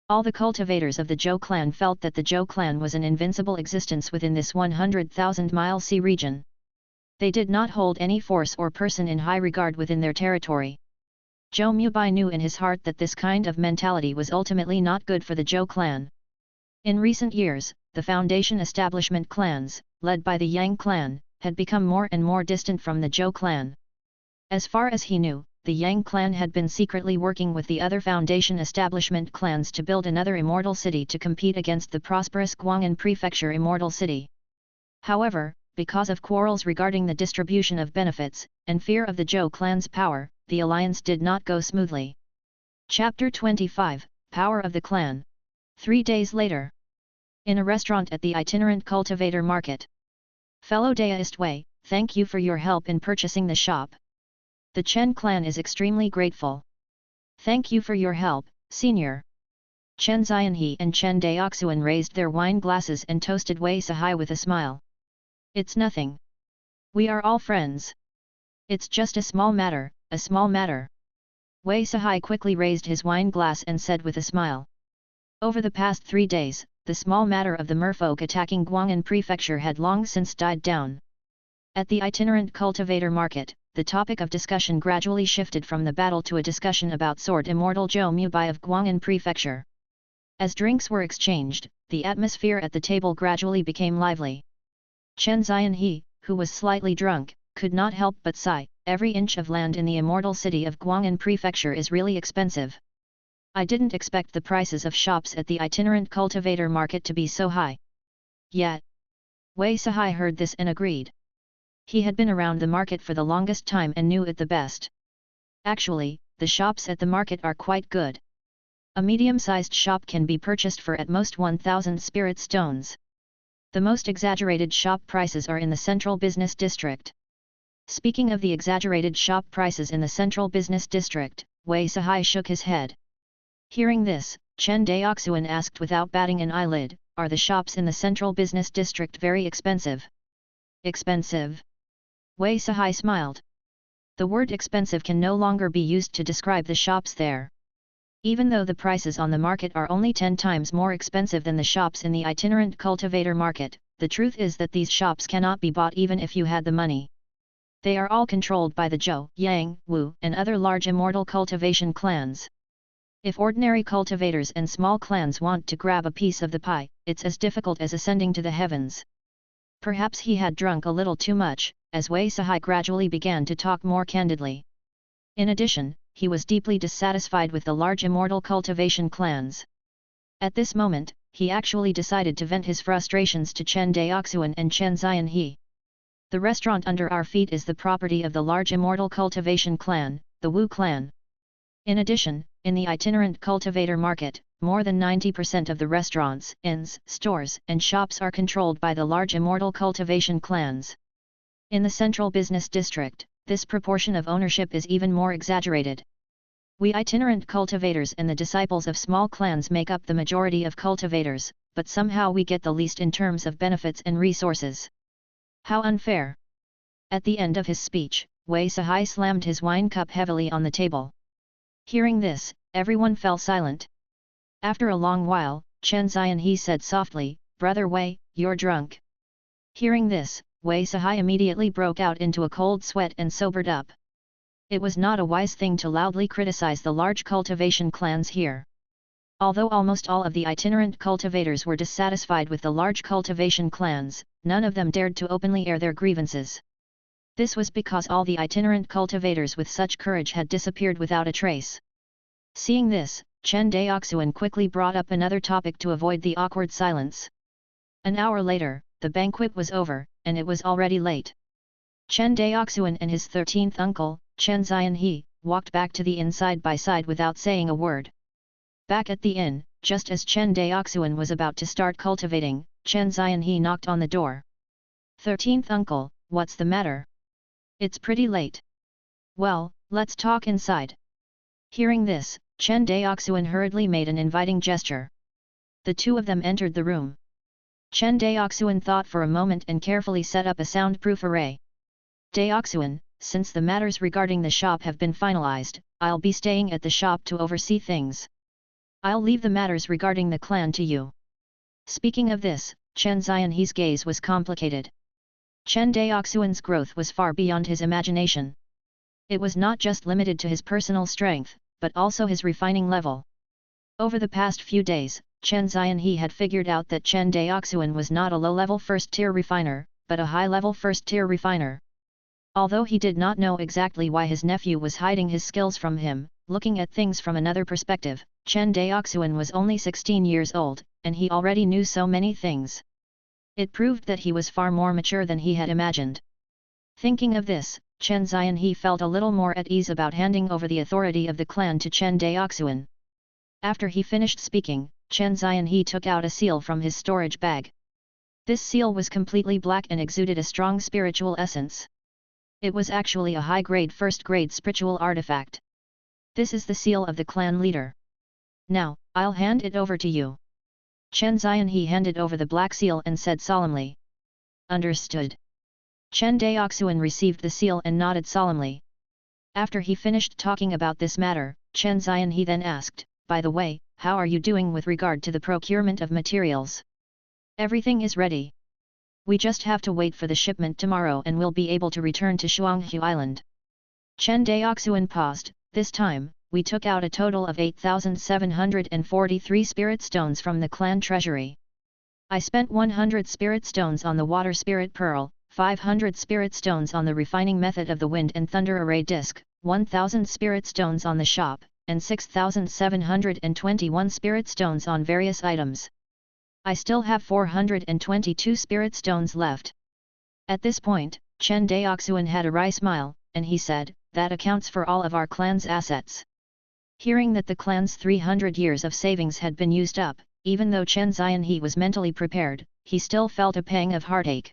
All the cultivators of the Zhou clan felt that the Zhou clan was an invincible existence within this 100,000-mile sea region. They did not hold any force or person in high regard within their territory. Zhou Mubai knew in his heart that this kind of mentality was ultimately not good for the Zhou clan. In recent years, the foundation establishment clans, led by the Yang clan, had become more and more distant from the Zhou clan. As far as he knew, the Yang clan had been secretly working with the other foundation establishment clans to build another immortal city to compete against the prosperous Guangan prefecture immortal city. However, because of quarrels regarding the distribution of benefits, and fear of the Zhou clan's power, the alliance did not go smoothly. Chapter 25, Power of the Clan. 3 days later. In a restaurant at the itinerant cultivator market. Fellow Daoist Wei, thank you for your help in purchasing the shop. The Chen clan is extremely grateful. Thank you for your help, senior. Chen Zianhe and Chen Daoxuan raised their wine glasses and toasted Wei Sahai with a smile. It's nothing. We are all friends. It's just a small matter, a small matter. Wei Sahai quickly raised his wine glass and said with a smile. Over the past 3 days, the small matter of the merfolk attacking Guangan prefecture had long since died down. At the itinerant cultivator market, the topic of discussion gradually shifted from the battle to a discussion about sword immortal Zhou Mubai of Guangan prefecture. As drinks were exchanged, the atmosphere at the table gradually became lively. Chen Zianhe, who was slightly drunk, could not help but sigh. Every inch of land in the immortal city of Guangan prefecture is really expensive. I didn't expect the prices of shops at the itinerant cultivator market to be so high. Yet, Wei Sahai heard this and agreed. He had been around the market for the longest time and knew it the best. Actually, the shops at the market are quite good. A medium-sized shop can be purchased for at most 1,000 spirit stones. The most exaggerated shop prices are in the central business district. Speaking of the exaggerated shop prices in the central business district, Wei Sahai shook his head. Hearing this, Chen Daoxuan asked without batting an eyelid, are the shops in the central business district very expensive? Expensive? Wei Sahai smiled. The word expensive can no longer be used to describe the shops there. Even though the prices on the market are only 10 times more expensive than the shops in the itinerant cultivator market, the truth is that these shops cannot be bought even if you had the money. They are all controlled by the Zhou, Yang, Wu, and other large immortal cultivation clans. If ordinary cultivators and small clans want to grab a piece of the pie, it's as difficult as ascending to the heavens. Perhaps he had drunk a little too much, as Wei Sahai gradually began to talk more candidly. In addition, he was deeply dissatisfied with the large immortal cultivation clans. At this moment, he actually decided to vent his frustrations to Chen Daoxuan and Chen Zianhe. The restaurant under our feet is the property of the large immortal cultivation clan, the Wu clan. In addition, in the itinerant cultivator market, more than 90% of the restaurants, inns, stores, and shops are controlled by the large immortal cultivation clans. In the central business district, this proportion of ownership is even more exaggerated. We itinerant cultivators and the disciples of small clans make up the majority of cultivators, but somehow we get the least in terms of benefits and resources. How unfair! At the end of his speech, Wei Sahai slammed his wine cup heavily on the table. Hearing this, everyone fell silent. After a long while, Chen Zianhe said softly, Brother Wei, you're drunk. Hearing this, Wei Sahai immediately broke out into a cold sweat and sobered up. It was not a wise thing to loudly criticize the large cultivation clans here. Although almost all of the itinerant cultivators were dissatisfied with the large cultivation clans, none of them dared to openly air their grievances. This was because all the itinerant cultivators with such courage had disappeared without a trace. Seeing this, Chen Daoxuan quickly brought up another topic to avoid the awkward silence. An hour later, the banquet was over, and it was already late. Chen Daoxuan and his 13th uncle, Chen Zianhe, walked back to the inn side by side without saying a word. Back at the inn, just as Chen Daoxuan was about to start cultivating, Chen Zianhe knocked on the door. 13th uncle, what's the matter? It's pretty late. Well, let's talk inside. Hearing this, Chen Daoxuan hurriedly made an inviting gesture. The two of them entered the room. Chen Daoxuan thought for a moment and carefully set up a soundproof array. Daoxuan, since the matters regarding the shop have been finalized, I'll be staying at the shop to oversee things. I'll leave the matters regarding the clan to you. Speaking of this, Chen Zianhe's gaze was complicated. Chen Daoxuan's growth was far beyond his imagination. It was not just limited to his personal strength, but also his refining level. Over the past few days, Chen Zianhe had figured out that Chen Daoxuan was not a low-level first-tier refiner, but a high-level first-tier refiner. Although he did not know exactly why his nephew was hiding his skills from him, looking at things from another perspective, Chen Daoxuan was only 16 years old, and he already knew so many things. It proved that he was far more mature than he had imagined. Thinking of this, Chen Zianhe felt a little more at ease about handing over the authority of the clan to Chen Daoxuan. After he finished speaking, Chen Zianhe took out a seal from his storage bag. This seal was completely black and exuded a strong spiritual essence. It was actually a high-grade first-grade spiritual artifact. This is the seal of the clan leader. Now, I'll hand it over to you. Chen Zianhe handed over the black seal and said solemnly. Understood. Chen Daoxuan received the seal and nodded solemnly. After he finished talking about this matter, Chen Zianhe then asked, by the way, how are you doing with regard to the procurement of materials? Everything is ready. We just have to wait for the shipment tomorrow and we'll be able to return to Shuanghu Island. Chen Daoxuan paused. This time, we took out a total of 8,743 spirit stones from the clan treasury. I spent 100 spirit stones on the water spirit pearl, 500 spirit stones on the refining method of the wind and thunder array disc, 1,000 spirit stones on the shop, and 6,721 spirit stones on various items. I still have 422 spirit stones left. At this point, Chen Daoxuan had a wry smile, and he said, that accounts for all of our clan's assets. Hearing that the clan's 300 years of savings had been used up, even though Chen Zianhe was mentally prepared, he still felt a pang of heartache.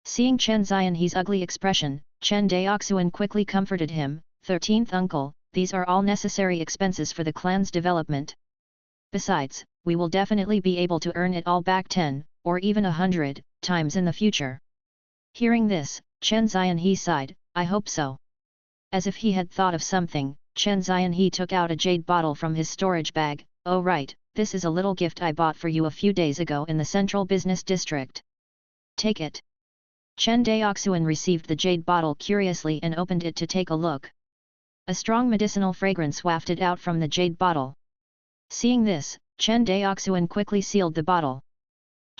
Seeing Chen Zianhe's ugly expression, Chen Daoxuan quickly comforted him, 13th uncle, these are all necessary expenses for the clan's development. Besides, we will definitely be able to earn it all back 10, or even 100, times in the future. Hearing this, Chen Zianhe sighed, I hope so. As if he had thought of something, Chen Zianhe took out a jade bottle from his storage bag. Oh right, this is a little gift I bought for you a few days ago in the central business district. Take it. Chen Daoxuan received the jade bottle curiously and opened it to take a look. A strong medicinal fragrance wafted out from the jade bottle. Seeing this, Chen Daoxuan quickly sealed the bottle.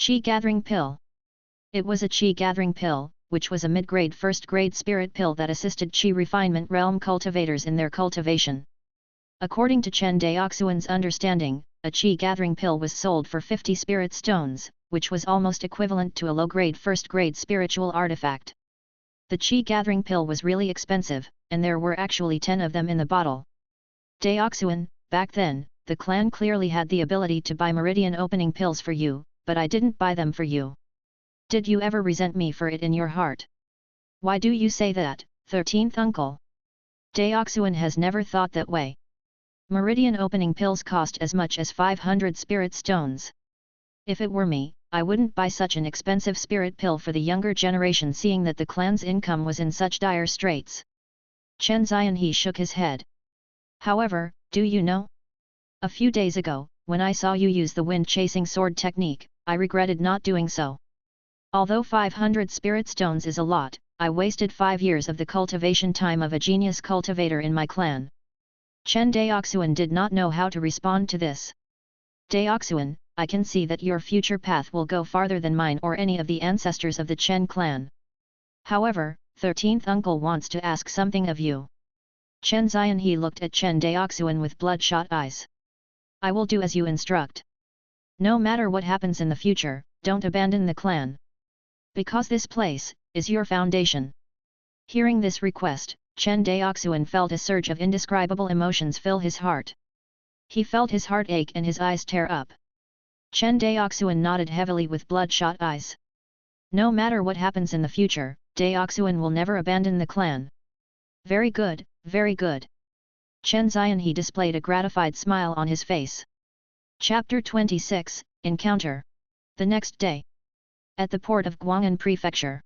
Qi Gathering Pill. It was a Qi Gathering Pill, which was a mid-grade first-grade spirit pill that assisted Qi refinement realm cultivators in their cultivation. According to Chen Daoxuan's understanding, a Qi Gathering Pill was sold for 50 spirit stones, which was almost equivalent to a low-grade first-grade spiritual artifact. The Qi Gathering Pill was really expensive, and there were actually 10 of them in the bottle. Daoxuan, back then, the clan clearly had the ability to buy meridian opening pills for you, but I didn't buy them for you. Did you ever resent me for it in your heart? Why do you say that, 13th uncle? Daoxuan has never thought that way. Meridian opening pills cost as much as 500 spirit stones. If it were me, I wouldn't buy such an expensive spirit pill for the younger generation, seeing that the clan's income was in such dire straits. Chen Zianhe shook his head. However, do you know? A few days ago, when I saw you use the wind-chasing sword technique, I regretted not doing so. Although 500 spirit stones is a lot, I wasted 5 years of the cultivation time of a genius cultivator in my clan. Chen Daoxuan did not know how to respond to this. Daoxuan, I can see that your future path will go farther than mine or any of the ancestors of the Chen clan. However, 13th uncle wants to ask something of you. Chen Zianhe looked at Chen Daoxuan with bloodshot eyes. I will do as you instruct. No matter what happens in the future, don't abandon the clan. Because this place is your foundation. Hearing this request, Chen Daoxuan felt a surge of indescribable emotions fill his heart. He felt his heart ache and his eyes tear up. Chen Daoxuan nodded heavily with bloodshot eyes. No matter what happens in the future, Daoxuan will never abandon the clan. Very good, very good. Chen Zianhe displayed a gratified smile on his face. Chapter 26, Encounter. The next day. At the port of Guangan Prefecture.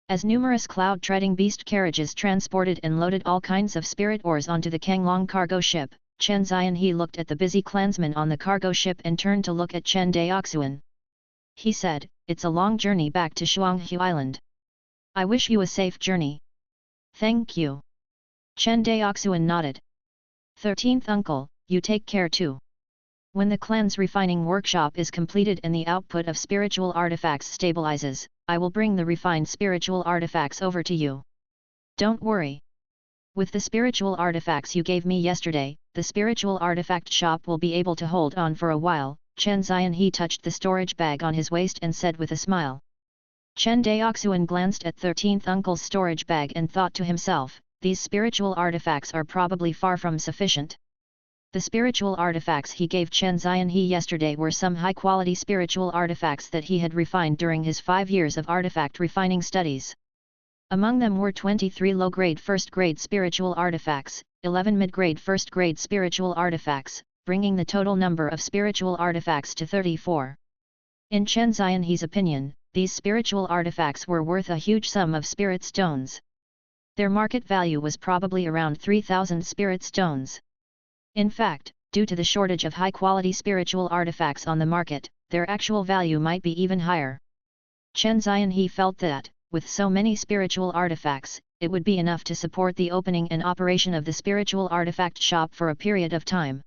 As numerous cloud-treading beast carriages transported and loaded all kinds of spirit ores onto the Kanglong cargo ship, Chen Zianhe looked at the busy clansmen on the cargo ship and turned to look at Chen Daoxuan. He said, "It's a long journey back to Shuanghu Island. I wish you a safe journey." "Thank you." Chen Daoxuan nodded. 13th uncle, you take care too. When the clan's refining workshop is completed and the output of spiritual artifacts stabilizes, I will bring the refined spiritual artifacts over to you. Don't worry. With the spiritual artifacts you gave me yesterday, the spiritual artifact shop will be able to hold on for a while. Chen Zianhe touched the storage bag on his waist and said with a smile. Chen Daoxuan glanced at 13th uncle's storage bag and thought to himself, these spiritual artifacts are probably far from sufficient. The spiritual artifacts he gave Chen Zianhe yesterday were some high-quality spiritual artifacts that he had refined during his 5 years of artifact refining studies. Among them were 23 low-grade first-grade spiritual artifacts, 11 mid-grade first-grade spiritual artifacts, bringing the total number of spiritual artifacts to 34. In Chen Zianhe's opinion, these spiritual artifacts were worth a huge sum of spirit stones. Their market value was probably around 3,000 spirit stones. In fact, due to the shortage of high-quality spiritual artifacts on the market, their actual value might be even higher. Chen Zianhe felt that, with so many spiritual artifacts, it would be enough to support the opening and operation of the spiritual artifact shop for a period of time.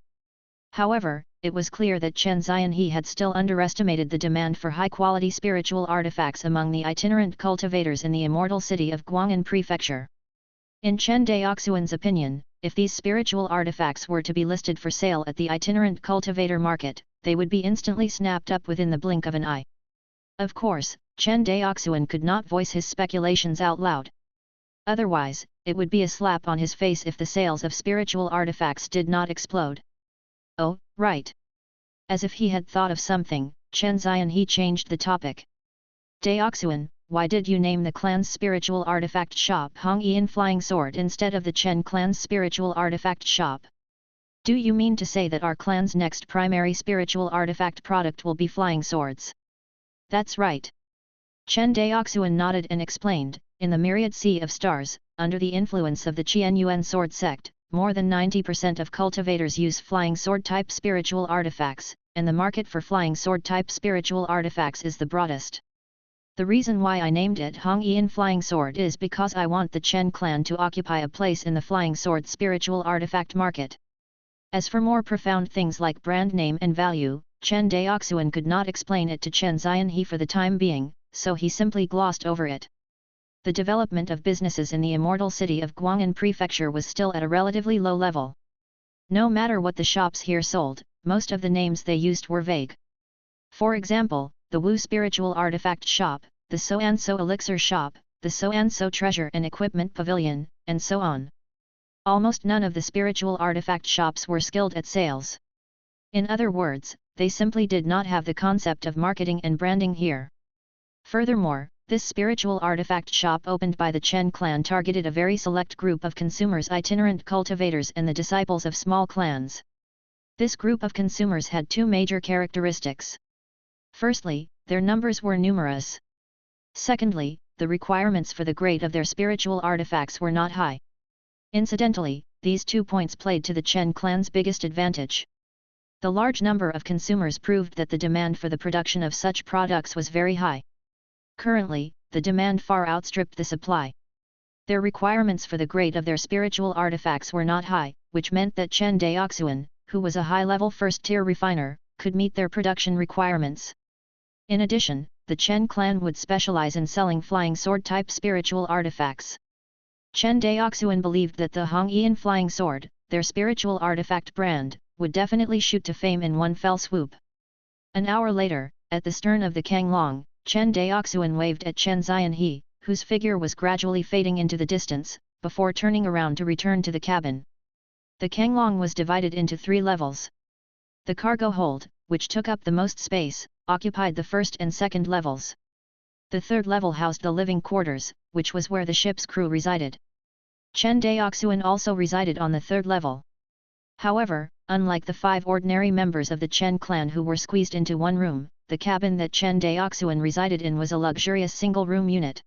However, it was clear that Chen Zianhe had still underestimated the demand for high-quality spiritual artifacts among the itinerant cultivators in the immortal city of Guangan Prefecture. In Chen Daoxuan's opinion, if these spiritual artifacts were to be listed for sale at the itinerant cultivator market, they would be instantly snapped up within the blink of an eye. Of course, Chen Daoxuan could not voice his speculations out loud. Otherwise, it would be a slap on his face if the sales of spiritual artifacts did not explode. Oh, right. As if he had thought of something, Chen Zianhe changed the topic. Daoxuan, why did you name the clan's spiritual artifact shop Hong Yian Flying Sword instead of the Chen clan's spiritual artifact shop? Do you mean to say that our clan's next primary spiritual artifact product will be flying swords? That's right. Chen Daoxuan nodded and explained, in the myriad sea of stars, under the influence of the Qianyuan sword sect, more than 90% of cultivators use flying sword-type spiritual artifacts, and the market for flying sword-type spiritual artifacts is the broadest. The reason why I named it Hong Yian Flying Sword is because I want the Chen clan to occupy a place in the flying sword spiritual artifact market. As for more profound things like brand name and value, Chen Daoxuan could not explain it to Chen Zianhe for the time being, so he simply glossed over it. The development of businesses in the immortal city of Guangan Prefecture was still at a relatively low level. No matter what the shops here sold, most of the names they used were vague. For example, the Wu Spiritual Artifact Shop, the So-and-so Elixir Shop, the So-and-so Treasure and Equipment Pavilion, and so on. Almost none of the spiritual artifact shops were skilled at sales. In other words, they simply did not have the concept of marketing and branding here. Furthermore, this spiritual artifact shop opened by the Chen clan targeted a very select group of consumers, itinerant cultivators and the disciples of small clans. This group of consumers had two major characteristics. Firstly, their numbers were numerous. Secondly, the requirements for the grade of their spiritual artifacts were not high. Incidentally, these 2 points played to the Chen clan's biggest advantage. The large number of consumers proved that the demand for the production of such products was very high. Currently, the demand far outstripped the supply. Their requirements for the grade of their spiritual artifacts were not high, which meant that Chen Daoxuan, who was a high-level first-tier refiner, could meet their production requirements. In addition, the Chen clan would specialize in selling flying sword-type spiritual artifacts. Chen Daoxuan believed that the Hongyan flying sword, their spiritual artifact brand, would definitely shoot to fame in one fell swoop. An hour later, at the stern of the Kanglong, Chen Daoxuan waved at Chen Xianhe, whose figure was gradually fading into the distance, before turning around to return to the cabin. The Kanglong was divided into 3 levels. The cargo hold, which took up the most space, occupied the first and second levels. The third level housed the living quarters, which was where the ship's crew resided. Chen Daoxuan also resided on the third level. However, unlike the 5 ordinary members of the Chen clan who were squeezed into one room, the cabin that Chen Daoxuan resided in was a luxurious single-room unit.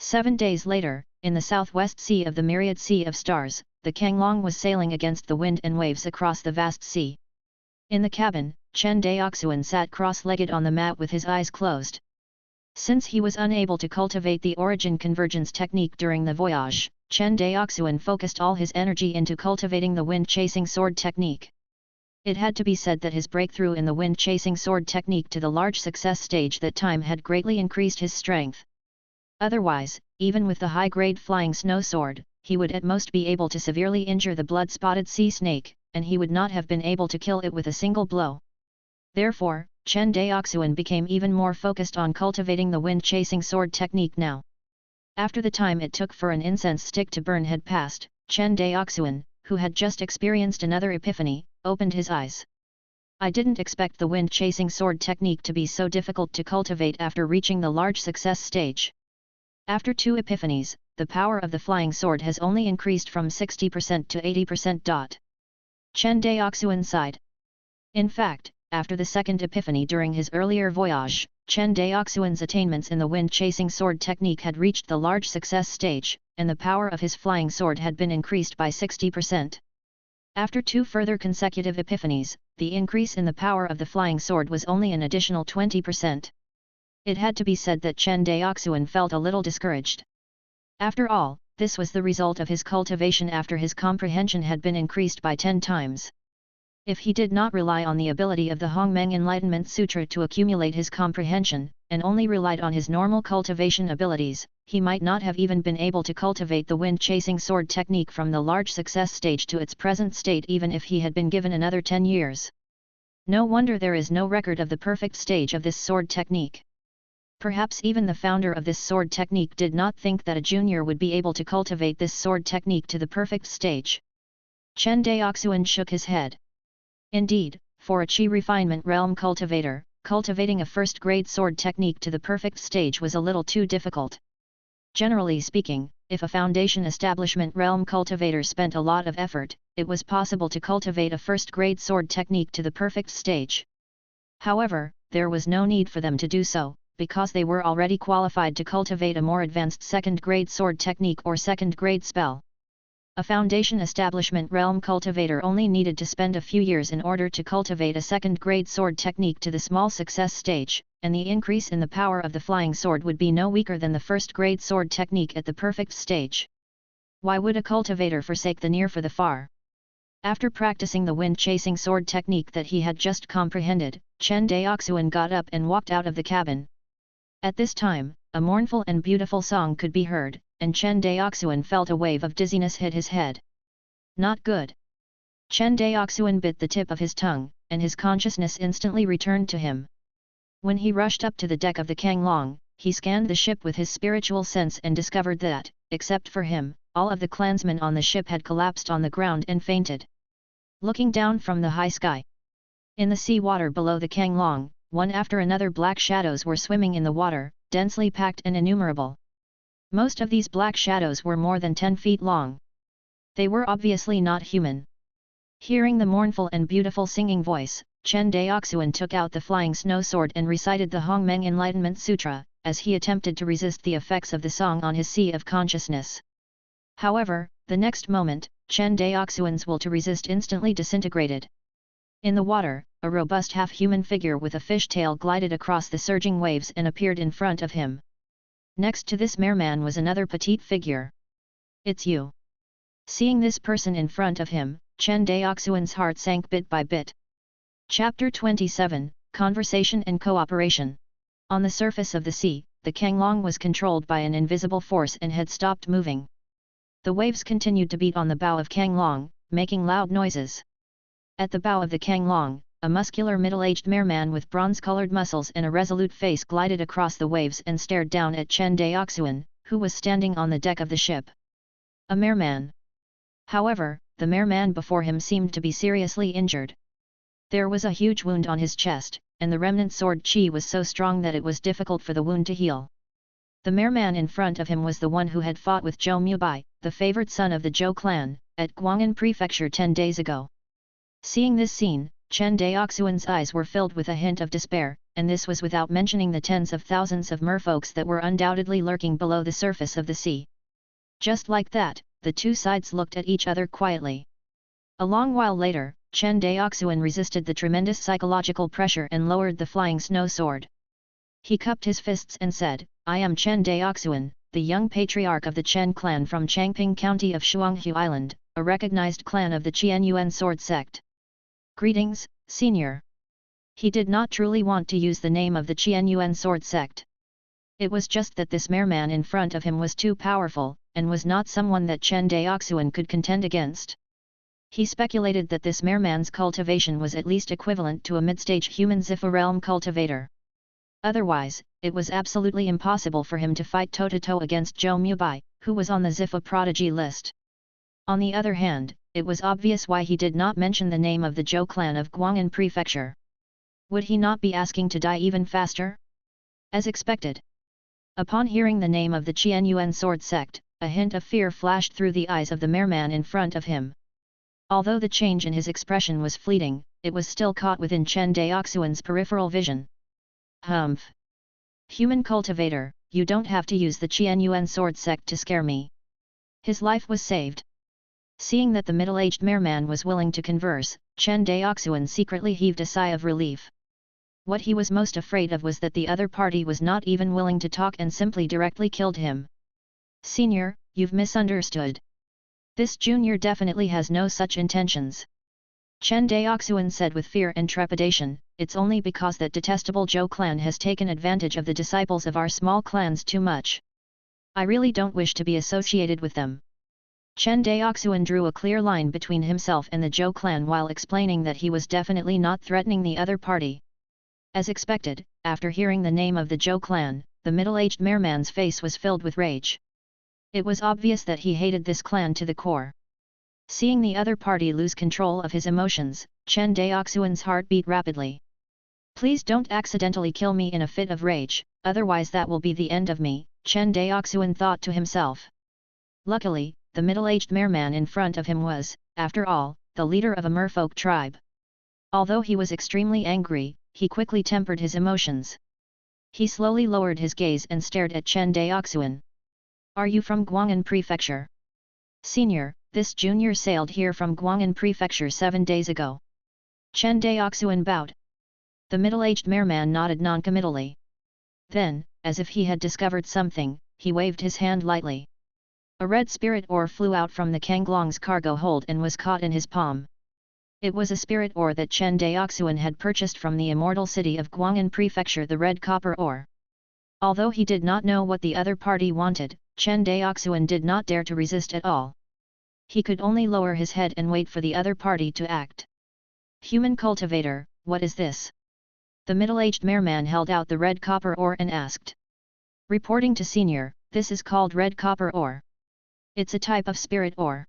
7 days later, in the southwest sea of the myriad sea of stars, the Kanglong was sailing against the wind and waves across the vast sea. In the cabin, Chen Daoxuan sat cross-legged on the mat with his eyes closed. Since he was unable to cultivate the origin convergence technique during the voyage, Chen Daoxuan focused all his energy into cultivating the wind-chasing sword technique. It had to be said that his breakthrough in the wind-chasing sword technique to the large success stage that time had greatly increased his strength. Otherwise, even with the high-grade flying snow sword, he would at most be able to severely injure the blood-spotted sea snake, and he would not have been able to kill it with a single blow. Therefore, Chen Daoxuan became even more focused on cultivating the wind-chasing sword technique now. After the time it took for an incense stick to burn had passed, Chen Daoxuan, who had just experienced another epiphany, opened his eyes. I didn't expect the wind-chasing sword technique to be so difficult to cultivate after reaching the large success stage. After 2 epiphanies, the power of the flying sword has only increased from 60% to 80%. Chen Daoxuan sighed. In fact, after the second epiphany during his earlier voyage, Chen Daoxuan's attainments in the wind-chasing sword technique had reached the large success stage, and the power of his flying sword had been increased by 60%. After 2 further consecutive epiphanies, the increase in the power of the flying sword was only an additional 20%. It had to be said that Chen Daoxuan felt a little discouraged. After all, this was the result of his cultivation after his comprehension had been increased by 10 times. If he did not rely on the ability of the Hongmeng Enlightenment Sutra to accumulate his comprehension, and only relied on his normal cultivation abilities, he might not have even been able to cultivate the wind-chasing sword technique from the large success stage to its present state even if he had been given another 10 years. No wonder there is no record of the perfect stage of this sword technique. Perhaps even the founder of this sword technique did not think that a junior would be able to cultivate this sword technique to the perfect stage. Chen Daoxuan shook his head. Indeed, for a Qi refinement realm cultivator, cultivating a first-grade sword technique to the perfect stage was a little too difficult. Generally speaking, if a foundation establishment realm cultivator spent a lot of effort, it was possible to cultivate a first-grade sword technique to the perfect stage. However, there was no need for them to do so, because they were already qualified to cultivate a more advanced second-grade sword technique or second-grade spell. A foundation establishment realm cultivator only needed to spend a few years in order to cultivate a second-grade sword technique to the small success stage, and the increase in the power of the flying sword would be no weaker than the first-grade sword technique at the perfect stage. Why would a cultivator forsake the near for the far? After practicing the wind-chasing sword technique that he had just comprehended, Chen Daoxuan got up and walked out of the cabin. At this time, a mournful and beautiful song could be heard, and Chen Daoxuan felt a wave of dizziness hit his head. Not good. Chen Daoxuan bit the tip of his tongue, and his consciousness instantly returned to him. When he rushed up to the deck of the Kanglong, he scanned the ship with his spiritual sense and discovered that, except for him, all of the clansmen on the ship had collapsed on the ground and fainted. Looking down from the high sky, in the sea water below the Kanglong, one after another black shadows were swimming in the water, densely packed and innumerable. Most of these black shadows were more than 10 feet long. They were obviously not human. Hearing the mournful and beautiful singing voice, Chen Daoxuan took out the flying snow sword and recited the Hongmeng Enlightenment Sutra, as he attempted to resist the effects of the song on his sea of consciousness. However, the next moment, Chen Daoxuan's will to resist instantly disintegrated. In the water, a robust half-human figure with a fishtail glided across the surging waves and appeared in front of him. Next to this merman was another petite figure. "It's you." Seeing this person in front of him, Chen Daoxuan's heart sank bit by bit. Chapter 27, Conversation and Cooperation. On the surface of the sea, the Kanglong was controlled by an invisible force and had stopped moving. The waves continued to beat on the bow of Kanglong, making loud noises. At the bow of the Kanglong, a muscular middle-aged merman with bronze-colored muscles and a resolute face glided across the waves and stared down at Chen Daoxuan, who was standing on the deck of the ship. A merman. However, the merman before him seemed to be seriously injured. There was a huge wound on his chest, and the remnant sword chi was so strong that it was difficult for the wound to heal. The merman in front of him was the one who had fought with Zhou Mubai, the favored son of the Zhou clan, at Guangan prefecture 10 days ago. Seeing this scene, Chen Daoxuan's eyes were filled with a hint of despair, and this was without mentioning the tens of thousands of merfolks that were undoubtedly lurking below the surface of the sea. Just like that, the two sides looked at each other quietly. A long while later, Chen Daoxuan resisted the tremendous psychological pressure and lowered the flying snow sword. He cupped his fists and said, "I am Chen Daoxuan, the young patriarch of the Chen clan from Changping County of Shuanghu Island, a recognized clan of the Qianyuan sword sect. Greetings, senior." He did not truly want to use the name of the Qianyuan sword sect. It was just that this merman in front of him was too powerful, and was not someone that Chen Daoxuan could contend against. He speculated that this merman's cultivation was at least equivalent to a mid-stage human Zifa realm cultivator. Otherwise, it was absolutely impossible for him to fight toe-to-toe against Zhou Mubai, who was on the Zifa prodigy list. On the other hand, it was obvious why he did not mention the name of the Zhou clan of Guangan prefecture. Would he not be asking to die even faster? As expected. Upon hearing the name of the Qianyuan sword sect, a hint of fear flashed through the eyes of the merman in front of him. Although the change in his expression was fleeting, it was still caught within Chen Daoxuan's peripheral vision. Humph! Human cultivator, you don't have to use the Qianyuan sword sect to scare me. His life was saved. Seeing that the middle-aged merman was willing to converse, Chen Daoxuan secretly heaved a sigh of relief. What he was most afraid of was that the other party was not even willing to talk and simply directly killed him. "Senior, you've misunderstood. This junior definitely has no such intentions." Chen Daoxuan said with fear and trepidation, "It's only because that detestable Zhou clan has taken advantage of the disciples of our small clans too much. I really don't wish to be associated with them." Chen Daoxuan drew a clear line between himself and the Zhou clan while explaining that he was definitely not threatening the other party. As expected, after hearing the name of the Zhou clan, the middle-aged merman's face was filled with rage. It was obvious that he hated this clan to the core. Seeing the other party lose control of his emotions, Chen Daoxuan's heart beat rapidly. "Please don't accidentally kill me in a fit of rage, otherwise that will be the end of me," Chen Daoxuan thought to himself. Luckily, the middle-aged merman in front of him was, after all, the leader of a merfolk tribe. Although he was extremely angry, he quickly tempered his emotions. He slowly lowered his gaze and stared at Chen Daoxuan. "Are you from Guangan prefecture?" "Senior, this junior sailed here from Guangan prefecture 7 days ago." Chen Daoxuan bowed. The middle-aged merman nodded noncommittally. Then, as if he had discovered something, he waved his hand lightly. A red spirit ore flew out from the Kanglong's cargo hold and was caught in his palm. It was a spirit ore that Chen Daoxuan had purchased from the immortal city of Guangan prefecture, the red copper ore. Although he did not know what the other party wanted, Chen Daoxuan did not dare to resist at all. He could only lower his head and wait for the other party to act. "Human cultivator, what is this?" The middle-aged merman held out the red copper ore and asked. "Reporting to senior, this is called red copper ore. It's a type of spirit ore."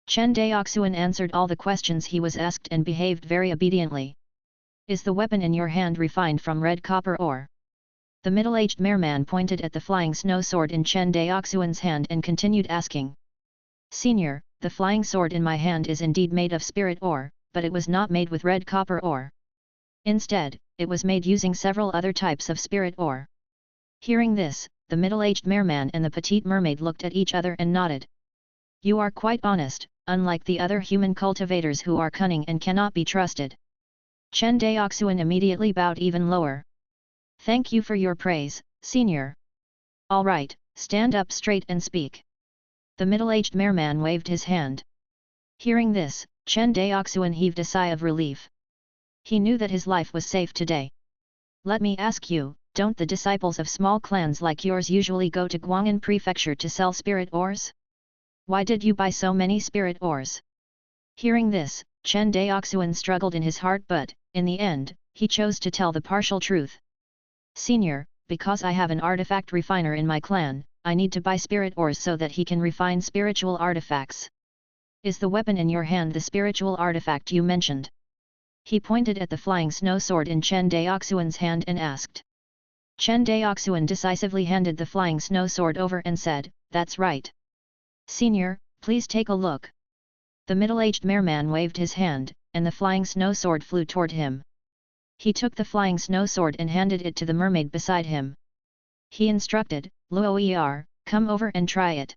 Chen Daoxuan answered all the questions he was asked and behaved very obediently. "Is the weapon in your hand refined from red copper ore?" The middle-aged merman pointed at the flying snow sword in Chen Daoxuan's hand and continued asking. "Senior, the flying sword in my hand is indeed made of spirit ore, but it was not made with red copper ore. Instead, it was made using several other types of spirit ore." Hearing this, the middle-aged merman and the petite mermaid looked at each other and nodded. "You are quite honest, unlike the other human cultivators who are cunning and cannot be trusted." Chen Daoxuan immediately bowed even lower. "Thank you for your praise, senior. All right, stand up straight and speak." The middle-aged merman waved his hand. Hearing this, Chen Daoxuan heaved a sigh of relief. He knew that his life was safe today. "Let me ask you, don't the disciples of small clans like yours usually go to Guangan prefecture to sell spirit ores? Why did you buy so many spirit ores? Hearing this, Chen Daoxuan struggled in his heart, but, in the end, he chose to tell the partial truth. Senior, because I have an artifact refiner in my clan, I need to buy spirit ores so that he can refine spiritual artifacts. Is the weapon in your hand the spiritual artifact you mentioned? He pointed at the flying snow sword in Chen Daoxuan's hand and asked. Chen Daoxuan decisively handed the flying snow sword over and said, "That's right. Senior, please take a look." The middle-aged merman waved his hand, and the flying snow sword flew toward him. He took the flying snow sword and handed it to the mermaid beside him. He instructed, "Luoer, come over and try it."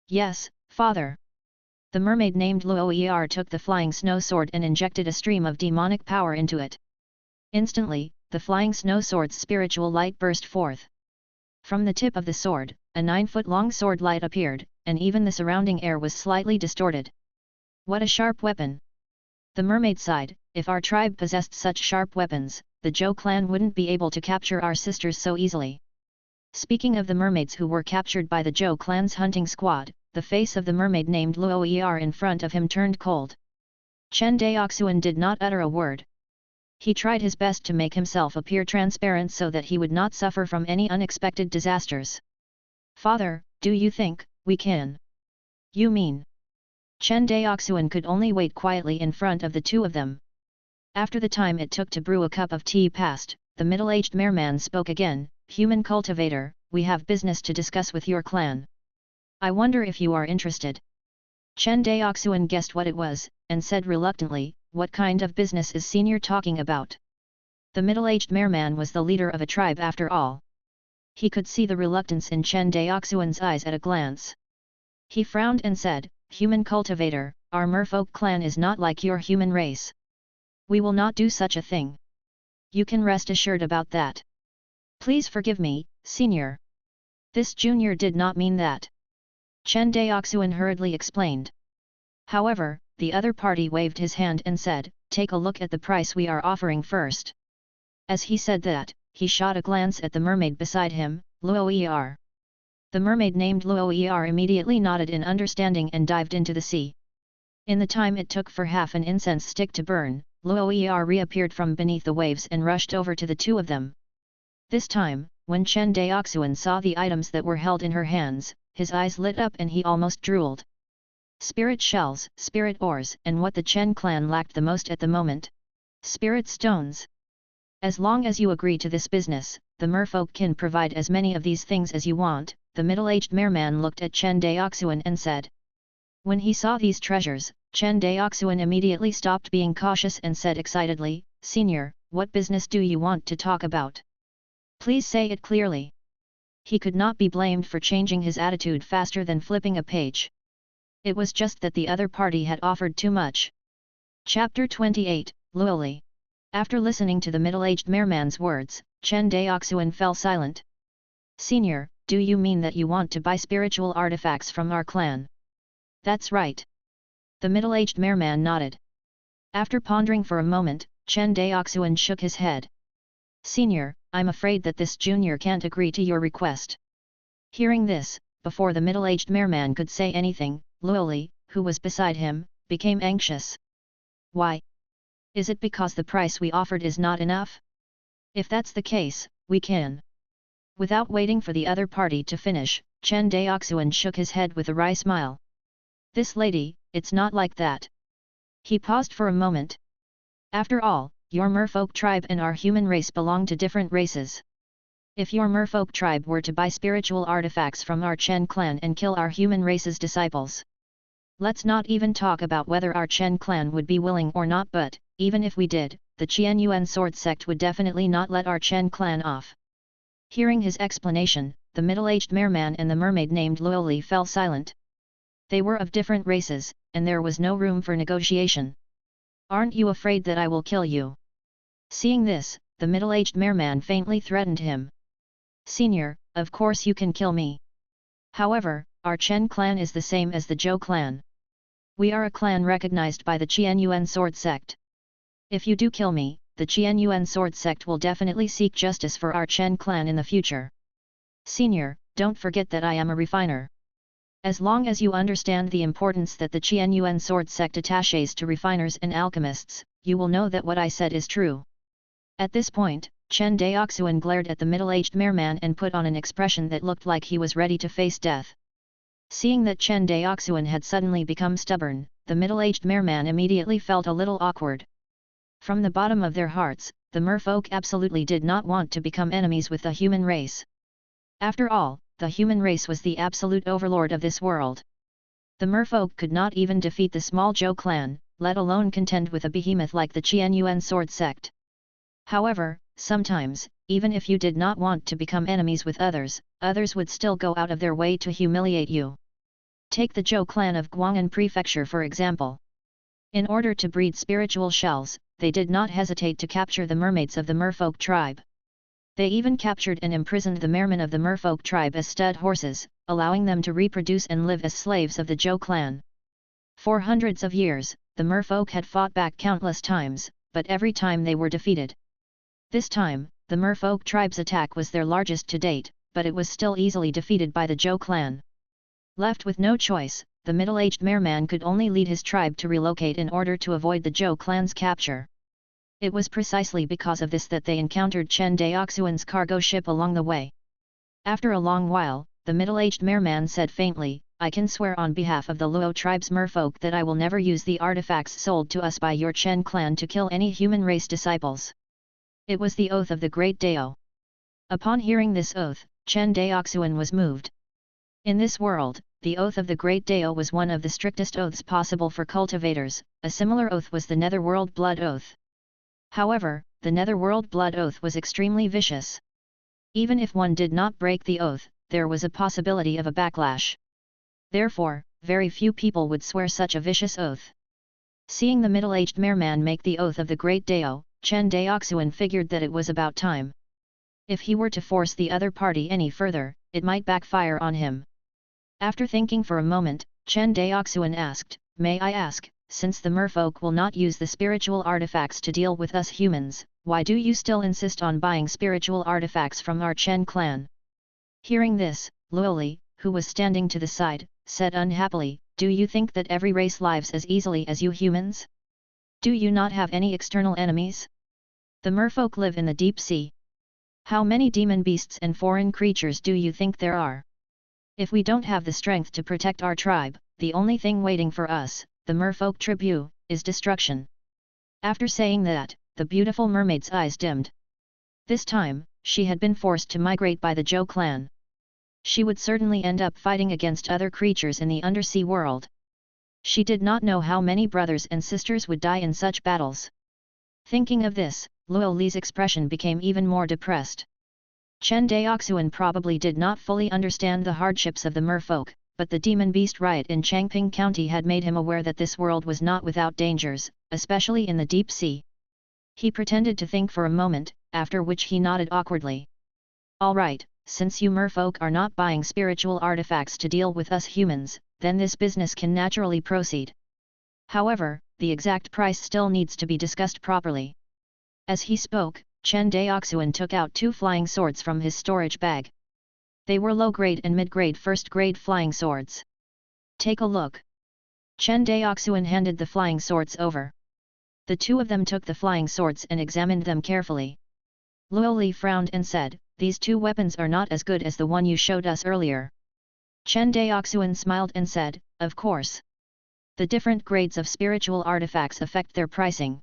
"Yes, father." The mermaid named Luoer took the flying snow sword and injected a stream of demonic power into it. Instantly, the flying snow sword's spiritual light burst forth. From the tip of the sword, a 9-foot-long sword light appeared, and even the surrounding air was slightly distorted. What a sharp weapon! The mermaid sighed, if our tribe possessed such sharp weapons, the Zhou clan wouldn't be able to capture our sisters so easily. Speaking of the mermaids who were captured by the Zhou clan's hunting squad, the face of the mermaid named Luoer in front of him turned cold. Chen Daoxuan did not utter a word. He tried his best to make himself appear transparent so that he would not suffer from any unexpected disasters. "Father, do you think we can?" "You mean?" Chen Daoxuan could only wait quietly in front of the two of them. After the time it took to brew a cup of tea passed, the middle-aged merman spoke again, "Human cultivator, we have business to discuss with your clan. I wonder if you are interested." Chen Daoxuan guessed what it was, and said reluctantly, "What kind of business is senior talking about?" The middle-aged merman was the leader of a tribe after all. He could see the reluctance in Chen Daoxuan's eyes at a glance. He frowned and said, "Human cultivator, our merfolk clan is not like your human race. We will not do such a thing. You can rest assured about that." "Please forgive me, senior. This junior did not mean that," Chen Daoxuan hurriedly explained. However, the other party waved his hand and said, "Take a look at the price we are offering first." As he said that, he shot a glance at the mermaid beside him, Luoer. The mermaid named Luoer immediately nodded in understanding and dived into the sea. In the time it took for half an incense stick to burn, Luoer reappeared from beneath the waves and rushed over to the two of them. This time, when Chen Daoxuan saw the items that were held in her hands, his eyes lit up and he almost drooled. Spirit shells, spirit ores, and what the Chen clan lacked the most at the moment: spirit stones. "As long as you agree to this business, the merfolk can provide as many of these things as you want," the middle-aged merman looked at Chen Daoxuan and said. When he saw these treasures, Chen Daoxuan immediately stopped being cautious and said excitedly, "Senior, what business do you want to talk about? Please say it clearly." He could not be blamed for changing his attitude faster than flipping a page. It was just that the other party had offered too much. Chapter 28, Luoli. After listening to the middle-aged merman's words, Chen Daoxuan fell silent. "Senior, do you mean that you want to buy spiritual artifacts from our clan?" "That's right." The middle-aged merman nodded. After pondering for a moment, Chen Daoxuan shook his head. "Senior, I'm afraid that this junior can't agree to your request." Hearing this, before the middle-aged merman could say anything, Luoli, who was beside him, became anxious. "Why? Is it because the price we offered is not enough? If that's the case, we can." Without waiting for the other party to finish, Chen Daoxuan shook his head with a wry smile. "This lady, it's not like that." He paused for a moment. "After all, your merfolk tribe and our human race belong to different races. If your merfolk tribe were to buy spiritual artifacts from our Chen clan and kill our human race's disciples. Let's not even talk about whether our Chen clan would be willing or not, but, even if we did, the Qianyuan sword sect would definitely not let our Chen clan off." Hearing his explanation, the middle-aged merman and the mermaid named Luoli fell silent. They were of different races, and there was no room for negotiation. "Aren't you afraid that I will kill you?" Seeing this, the middle-aged merman faintly threatened him. "Senior, of course you can kill me. However, our Chen clan is the same as the Zhou clan. We are a clan recognized by the Qianyuan sword sect. If you do kill me, the Qian Yuan sword sect will definitely seek justice for our Chen clan in the future. Senior, don't forget that I am a refiner. As long as you understand the importance that the Qian Yuan sword sect attaches to refiners and alchemists, you will know that what I said is true. At this point, Chen Daoxuan glared at the middle-aged merman and put on an expression that looked like he was ready to face death. Seeing that Chen Daoxuan had suddenly become stubborn, the middle-aged merman immediately felt a little awkward. From the bottom of their hearts, the merfolk absolutely did not want to become enemies with the human race. After all, the human race was the absolute overlord of this world. The merfolk could not even defeat the small Zhou clan, let alone contend with a behemoth like the Qian Yuan sword sect. However, sometimes, even if you did not want to become enemies with others, others would still go out of their way to humiliate you. Take the Zhou clan of Guangan prefecture for example. In order to breed spiritual shells, they did not hesitate to capture the mermaids of the merfolk tribe. They even captured and imprisoned the mermen of the merfolk tribe as stud horses, allowing them to reproduce and live as slaves of the Zhou clan. For hundreds of years, the merfolk had fought back countless times, but every time they were defeated. This time, the merfolk tribe's attack was their largest to date, but it was still easily defeated by the Zhou clan. Left with no choice, the middle-aged merman could only lead his tribe to relocate in order to avoid the Zhou clan's capture. It was precisely because of this that they encountered Chen Daoxuan's cargo ship along the way. After a long while, the middle-aged merman said faintly, "I can swear on behalf of the Luo tribe's merfolk that I will never use the artifacts sold to us by your Chen clan to kill any human race disciples." It was the oath of the great Dao. Upon hearing this oath, Chen Daoxuan was moved. In this world, the oath of the great Dao was one of the strictest oaths possible for cultivators. A similar oath was the Netherworld Blood Oath. However, the Netherworld Blood Oath was extremely vicious. Even if one did not break the oath, there was a possibility of a backlash. Therefore, very few people would swear such a vicious oath. Seeing the middle-aged merman make the oath of the great Dao, Chen Daoxuan figured that it was about time. If he were to force the other party any further, it might backfire on him. After thinking for a moment, Chen Daoxuan asked, "May I ask, since the merfolk will not use the spiritual artifacts to deal with us humans, why do you still insist on buying spiritual artifacts from our Chen clan?" Hearing this, Luoli, who was standing to the side, said unhappily, "Do you think that every race lives as easily as you humans? Do you not have any external enemies? The merfolk live in the deep sea. How many demon beasts and foreign creatures do you think there are? If we don't have the strength to protect our tribe, the only thing waiting for us, the merfolk tribu, is destruction." After saying that, the beautiful mermaid's eyes dimmed. This time, she had been forced to migrate by the Zhou clan. She would certainly end up fighting against other creatures in the undersea world. She did not know how many brothers and sisters would die in such battles. Thinking of this, Luo Li's expression became even more depressed. Chen Daoxuan probably did not fully understand the hardships of the merfolk, but the demon beast riot in Changping County had made him aware that this world was not without dangers, especially in the deep sea. He pretended to think for a moment, after which he nodded awkwardly. "All right, since you merfolk are not buying spiritual artifacts to deal with us humans, then this business can naturally proceed. However, the exact price still needs to be discussed properly." As he spoke, Chen Daoxuan took out 2 flying swords from his storage bag. They were low-grade and mid-grade first-grade flying swords. "Take a look." Chen Daoxuan handed the flying swords over. The 2 of them took the flying swords and examined them carefully. Luo Li frowned and said, "These 2 weapons are not as good as the one you showed us earlier." Chen Daoxuan smiled and said, "Of course. The different grades of spiritual artifacts affect their pricing."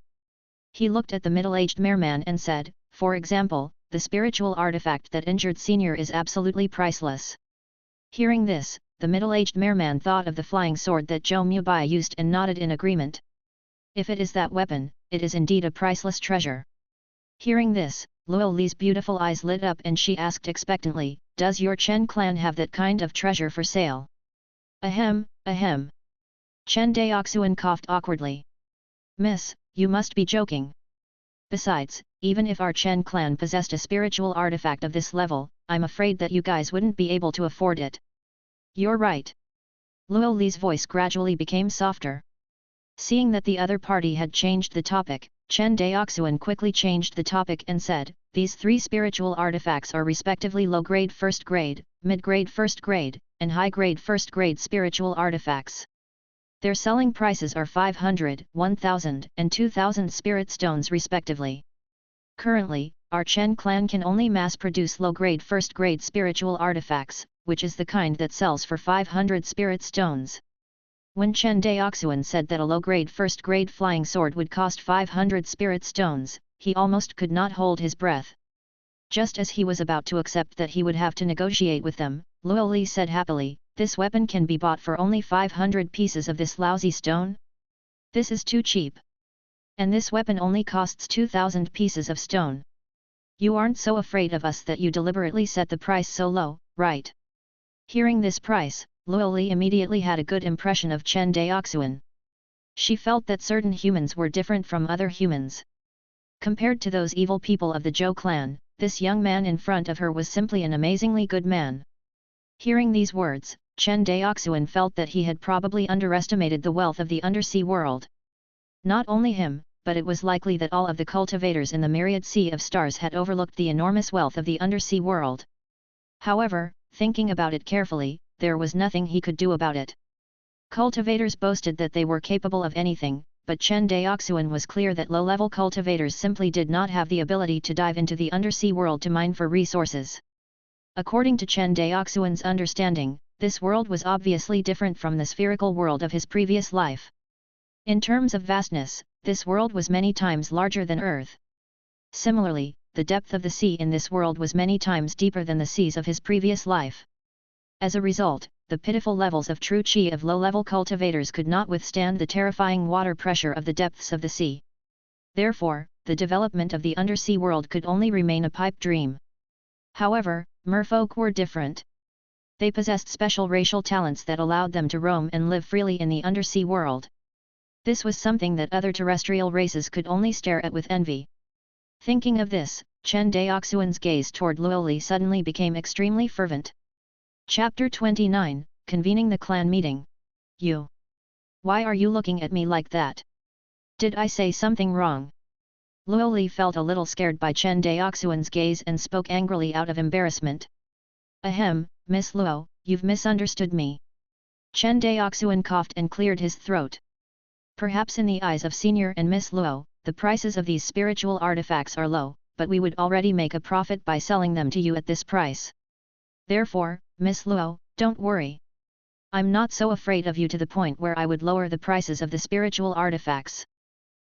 He looked at the middle-aged merman and said, "For example, the spiritual artifact that injured Senior is absolutely priceless." Hearing this, the middle-aged merman thought of the flying sword that Zhou Mubai used and nodded in agreement. If it is that weapon, it is indeed a priceless treasure. Hearing this, Luo Li's beautiful eyes lit up and she asked expectantly, "Does your Chen clan have that kind of treasure for sale?" "Ahem, ahem." Chen Daoxuan coughed awkwardly. "Miss, you must be joking. Besides, even if our Chen clan possessed a spiritual artifact of this level, I'm afraid that you guys wouldn't be able to afford it." "You're right." Luo Li's voice gradually became softer. Seeing that the other party had changed the topic, Chen Daoxuan quickly changed the topic and said, these three spiritual artifacts are respectively low-grade first grade, mid-grade first grade, and high-grade first grade spiritual artifacts. Their selling prices are 500, 1000, and 2000 spirit stones respectively. Currently, our Chen clan can only mass-produce low-grade first-grade spiritual artifacts, which is the kind that sells for 500 spirit stones. When Chen Daoxuan said that a low-grade first-grade flying sword would cost 500 spirit stones, he almost could not hold his breath. Just as he was about to accept that he would have to negotiate with them, Luo Li said happily, this weapon can be bought for only 500 pieces of this lousy stone? This is too cheap. And this weapon only costs 2000 pieces of stone. You aren't so afraid of us that you deliberately set the price so low, right? Hearing this price, Luo Li immediately had a good impression of Chen Daoxuan. She felt that certain humans were different from other humans. Compared to those evil people of the Zhou clan, this young man in front of her was simply an amazingly good man. Hearing these words, Chen Daoxuan felt that he had probably underestimated the wealth of the undersea world. Not only him, but it was likely that all of the cultivators in the myriad sea of stars had overlooked the enormous wealth of the undersea world. However, thinking about it carefully, there was nothing he could do about it. Cultivators boasted that they were capable of anything, but Chen Daoxuan was clear that low-level cultivators simply did not have the ability to dive into the undersea world to mine for resources. According to Chen Daoxuan's understanding, this world was obviously different from the spherical world of his previous life. In terms of vastness, this world was many times larger than Earth. Similarly, the depth of the sea in this world was many times deeper than the seas of his previous life. As a result, the pitiful levels of true chi of low-level cultivators could not withstand the terrifying water pressure of the depths of the sea. Therefore, the development of the undersea world could only remain a pipe dream. However, merfolk were different. They possessed special racial talents that allowed them to roam and live freely in the undersea world. This was something that other terrestrial races could only stare at with envy. Thinking of this, Chen Daoxuan's gaze toward Luo Li suddenly became extremely fervent. Chapter 29, Convening the Clan Meeting. You. Why are you looking at me like that? Did I say something wrong? Luo Li felt a little scared by Chen Daoxuan's gaze and spoke angrily out of embarrassment. Ahem, Miss Luo, you've misunderstood me. Chen Daoxuan coughed and cleared his throat. Perhaps in the eyes of Senior and Miss Luo, the prices of these spiritual artifacts are low, but we would already make a profit by selling them to you at this price. Therefore, Miss Luo, don't worry. I'm not so afraid of you to the point where I would lower the prices of the spiritual artifacts.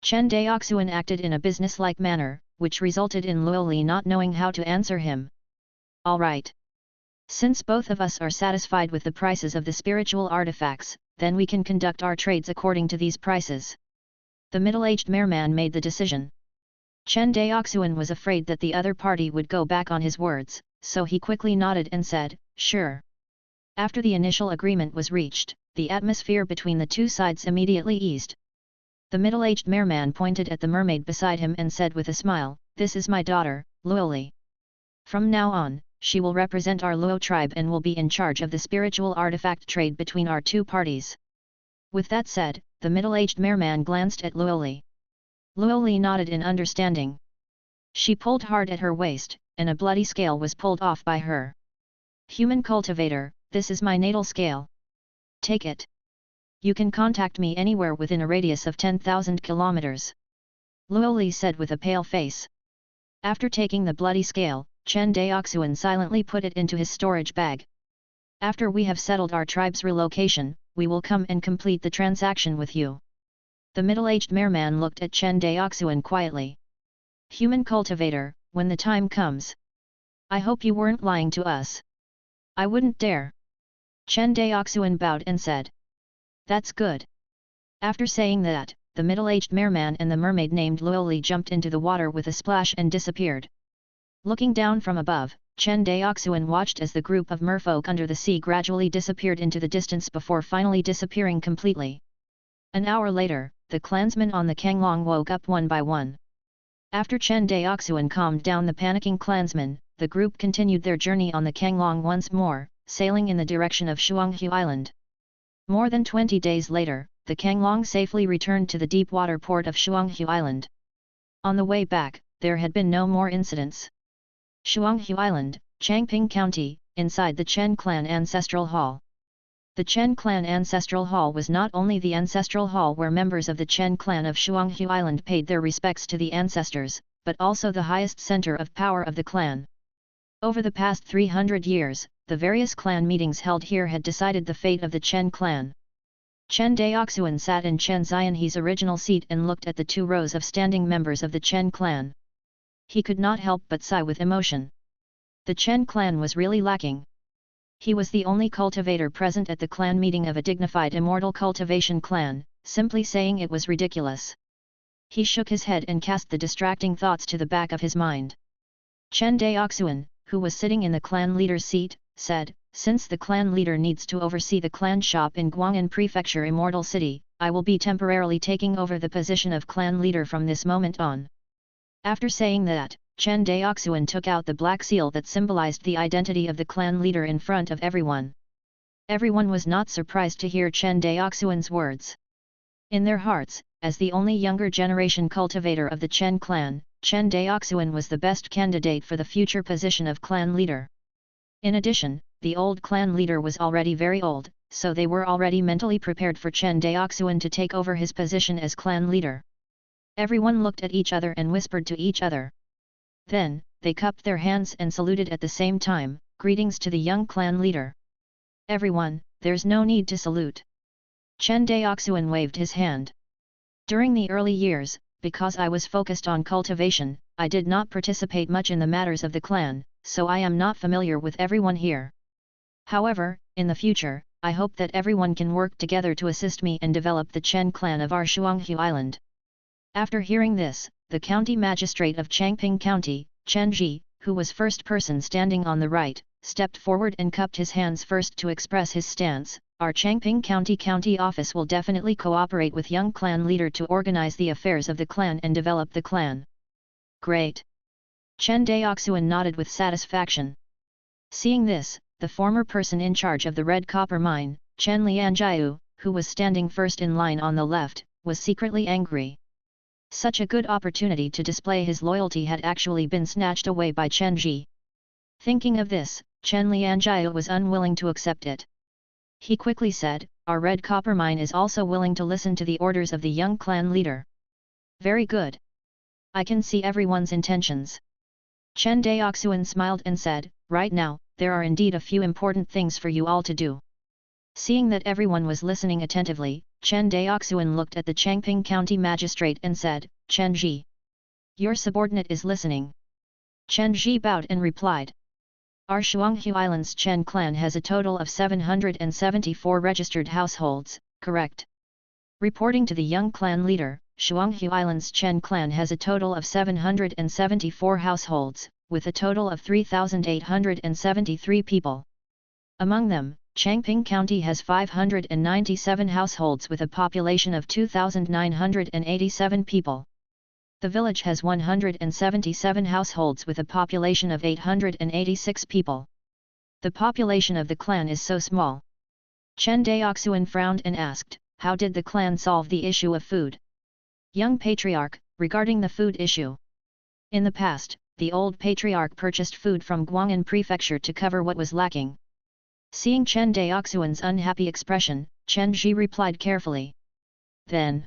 Chen Daoxuan acted in a businesslike manner, which resulted in Luo Li not knowing how to answer him. All right. Since both of us are satisfied with the prices of the spiritual artifacts, then we can conduct our trades according to these prices. The middle-aged merman made the decision. Chen Daoxuan was afraid that the other party would go back on his words, so he quickly nodded and said, sure. After the initial agreement was reached, the atmosphere between the two sides immediately eased. The middle-aged merman pointed at the mermaid beside him and said with a smile, this is my daughter, Luo Li. From now on, she will represent our Luo tribe and will be in charge of the spiritual artifact trade between our two parties. With that said, the middle-aged merman glanced at Luo Li. Luo Li nodded in understanding. She pulled hard at her waist, and a bloody scale was pulled off by her. Human cultivator, this is my natal scale. Take it. You can contact me anywhere within a radius of 10,000 kilometers. Luo Li said with a pale face. After taking the bloody scale, Chen Daoxuan silently put it into his storage bag. After we have settled our tribe's relocation, we will come and complete the transaction with you. The middle-aged merman looked at Chen Daoxuan quietly. Human cultivator, when the time comes. I hope you weren't lying to us. I wouldn't dare. Chen Daoxuan bowed and said. That's good. After saying that, the middle-aged merman and the mermaid named Luo Li jumped into the water with a splash and disappeared. Looking down from above, Chen Daoxuan watched as the group of merfolk under the sea gradually disappeared into the distance before finally disappearing completely. An hour later, the clansmen on the Kanglong woke up one by one. After Chen Daoxuan calmed down the panicking clansmen, the group continued their journey on the Kanglong once more, sailing in the direction of Shuanghu Island. More than 20 days later, the Kanglong safely returned to the deep water port of Shuanghu Island. On the way back, there had been no more incidents. Shuanghu Island, Changping County, inside the Chen clan ancestral hall. The Chen clan ancestral hall was not only the ancestral hall where members of the Chen clan of Shuanghu Island paid their respects to the ancestors, but also the highest center of power of the clan. Over the past 300 years, the various clan meetings held here had decided the fate of the Chen clan. Chen Daoxuan sat in Chen Xianhe's original seat and looked at the 2 rows of standing members of the Chen clan. He could not help but sigh with emotion. The Chen clan was really lacking. He was the only cultivator present at the clan meeting of a dignified immortal cultivation clan, simply saying it was ridiculous. He shook his head and cast the distracting thoughts to the back of his mind. Chen Daoxuan, who was sitting in the clan leader's seat, said, "Since the clan leader needs to oversee the clan shop in Guangan prefecture Immortal City, I will be temporarily taking over the position of clan leader from this moment on." After saying that, Chen Daoxuan took out the black seal that symbolized the identity of the clan leader in front of everyone. Everyone was not surprised to hear Chen Daoxuan's words. In their hearts, as the only younger generation cultivator of the Chen clan, Chen Daoxuan was the best candidate for the future position of clan leader. In addition, the old clan leader was already very old, so they were already mentally prepared for Chen Daoxuan to take over his position as clan leader. Everyone looked at each other and whispered to each other. Then, they cupped their hands and saluted at the same time, "Greetings to the young clan leader." "Everyone, there's no need to salute." Chen Daoxuan waved his hand. "During the early years, because I was focused on cultivation, I did not participate much in the matters of the clan, so I am not familiar with everyone here. However, in the future, I hope that everyone can work together to assist me and develop the Chen clan of our Shuanghu Island." After hearing this, the county magistrate of Changping County, Chen Ji, who was first person standing on the right, stepped forward and cupped his hands first to express his stance. "Our Changping County office will definitely cooperate with young clan leader to organize the affairs of the clan and develop the clan." "Great!" Chen Daoxuan nodded with satisfaction. Seeing this, the former person in charge of the red copper mine, Chen Lianjiu, who was standing first in line on the left, was secretly angry. Such a good opportunity to display his loyalty had actually been snatched away by Chen Ji. Thinking of this, Chen Lianjiu was unwilling to accept it. He quickly said, "Our red copper mine is also willing to listen to the orders of the young clan leader." "Very good. I can see everyone's intentions." Chen Daoxuan smiled and said, "Right now, there are indeed a few important things for you all to do." Seeing that everyone was listening attentively, Chen Daoxuan looked at the Changping County magistrate and said, "Chen Ji, your subordinate is listening." Chen Ji bowed and replied, "Our Shuanghu Island's Chen clan has a total of 774 registered households, correct?" Reporting to the young clan leader, Shuanghu Island's Chen clan has a total of 774 households, with a total of 3,873 people. Among them, Changping County has 597 households with a population of 2,987 people. The village has 177 households with a population of 886 people. The population of the clan is so small. Chen Daoxuan frowned and asked, "How did the clan solve the issue of food?" Young patriarch, regarding the food issue. In the past, the old patriarch purchased food from Guangan prefecture to cover what was lacking. Seeing Chen Daoxuan's unhappy expression, Chen Ji replied carefully. "Then,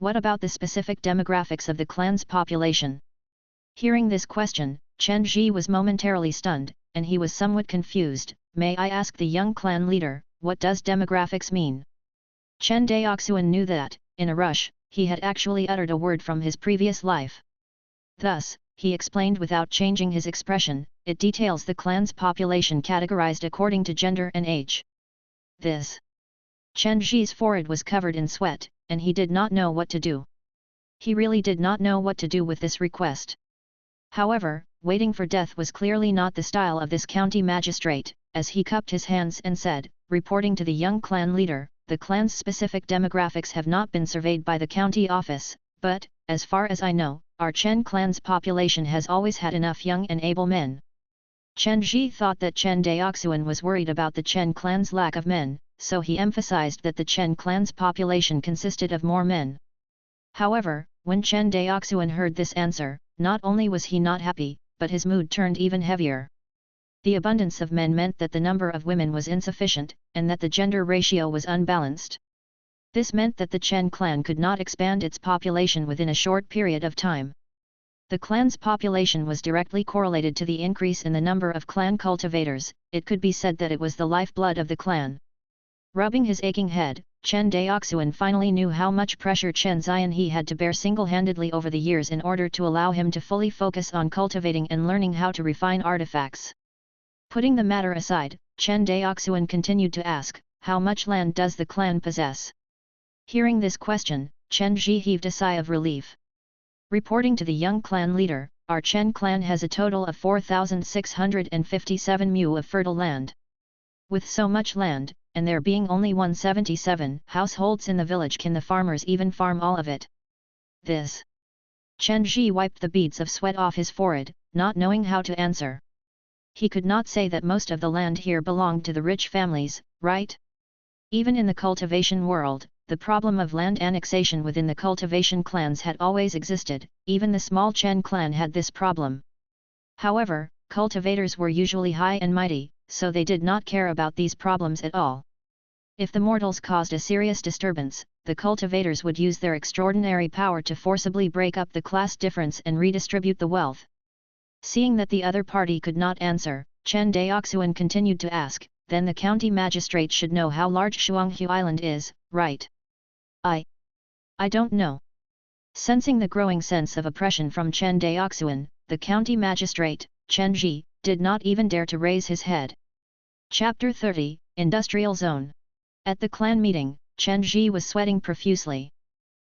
what about the specific demographics of the clan's population?" Hearing this question, Chen Ji was momentarily stunned, and he was somewhat confused. "May I ask the young clan leader, what does demographics mean?" Chen Daoxuan knew that, in a rush, he had actually uttered a word from his previous life. Thus, he explained without changing his expression, "It details the clan's population categorized according to gender and age." This. Chen Ji's forehead was covered in sweat, and he did not know what to do. He really did not know what to do with this request. However, waiting for death was clearly not the style of this county magistrate, as he cupped his hands and said, reporting to the young clan leader, "The clan's specific demographics have not been surveyed by the county office, but, as far as I know, our Chen clan's population has always had enough young and able men." Chen Ji thought that Chen Daoxuan was worried about the Chen clan's lack of men, so he emphasized that the Chen clan's population consisted of more men. However, When Chen Daoxuan heard this answer, not only was he not happy, but his mood turned even heavier. The abundance of men meant that the number of women was insufficient, and that the gender ratio was unbalanced. This meant that the Chen clan could not expand its population within a short period of time. The clan's population was directly correlated to the increase in the number of clan cultivators. It could be said that it was the lifeblood of the clan. Rubbing his aching head, Chen Daoxuan finally knew how much pressure Chen Zianhe had to bear single-handedly over the years in order to allow him to fully focus on cultivating and learning how to refine artifacts. Putting the matter aside, Chen Daoxuan continued to ask, how much land does the clan possess? Hearing this question, Chen Ji heaved a sigh of relief. Reporting to the young clan leader, our Chen clan has a total of 4,657 mu of fertile land. With so much land, and there being only 177 households in the village, can the farmers even farm all of it? This. Chen Ji wiped the beads of sweat off his forehead, not knowing how to answer. He could not say that most of the land here belonged to the rich families, right? Even in the cultivation world, the problem of land annexation within the cultivation clans had always existed. Even the small Chen clan had this problem. However, cultivators were usually high and mighty, so they did not care about these problems at all. If the mortals caused a serious disturbance, the cultivators would use their extraordinary power to forcibly break up the class difference and redistribute the wealth. Seeing that the other party could not answer, Chen Daoxuan continued to ask, then the county magistrate should know how large Shuanghu Island is, right? I don't know. Sensing the growing sense of oppression from Chen Daoxuan, the county magistrate, Chen Ji, did not even dare to raise his head. Chapter 30, Industrial Zone. At the clan meeting, Chen Ji was sweating profusely.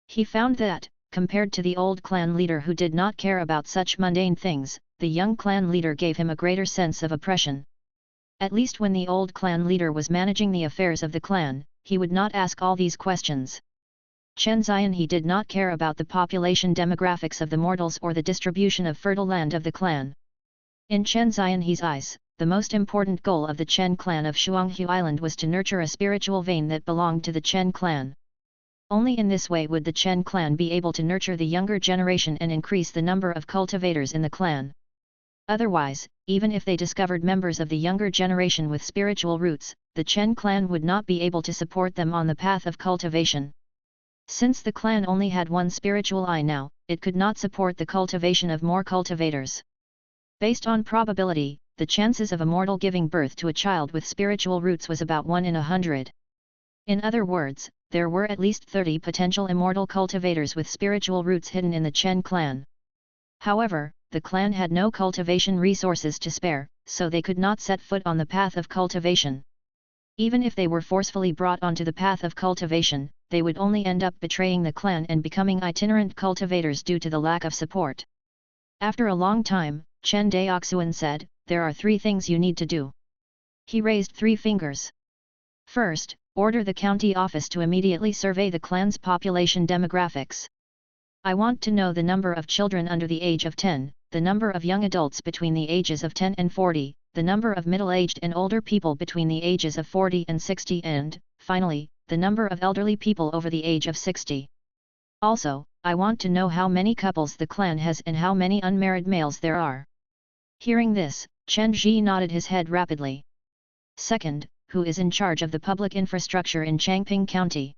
He found that, compared to the old clan leader who did not care about such mundane things, the young clan leader gave him a greater sense of oppression. At least when the old clan leader was managing the affairs of the clan, he would not ask all these questions. Chen Zianhe did not care about the population demographics of the mortals or the distribution of fertile land of the clan. In Chen Zianhe's eyes, the most important goal of the Chen clan of Shuanghu Island was to nurture a spiritual vein that belonged to the Chen clan. Only in this way would the Chen clan be able to nurture the younger generation and increase the number of cultivators in the clan. Otherwise, even if they discovered members of the younger generation with spiritual roots, the Chen clan would not be able to support them on the path of cultivation. Since the clan only had one spiritual eye now, it could not support the cultivation of more cultivators. Based on probability, the chances of a mortal giving birth to a child with spiritual roots was about 1 in 100. In other words, there were at least 30 potential immortal cultivators with spiritual roots hidden in the Chen clan. However, the clan had no cultivation resources to spare, so they could not set foot on the path of cultivation. Even if they were forcefully brought onto the path of cultivation, they would only end up betraying the clan and becoming itinerant cultivators due to the lack of support. After a long time, Chen Daoxuan said, "There are 3 things you need to do." He raised 3 fingers. First, order the county office to immediately survey the clan's population demographics. I want to know the number of children under the age of 10, the number of young adults between the ages of 10 and 40, the number of middle-aged and older people between the ages of 40 and 60 and, finally, the number of elderly people over the age of 60. Also, I want to know how many couples the clan has and how many unmarried males there are. Hearing this, Chen Ji nodded his head rapidly. Second, who is in charge of the public infrastructure in Changping County?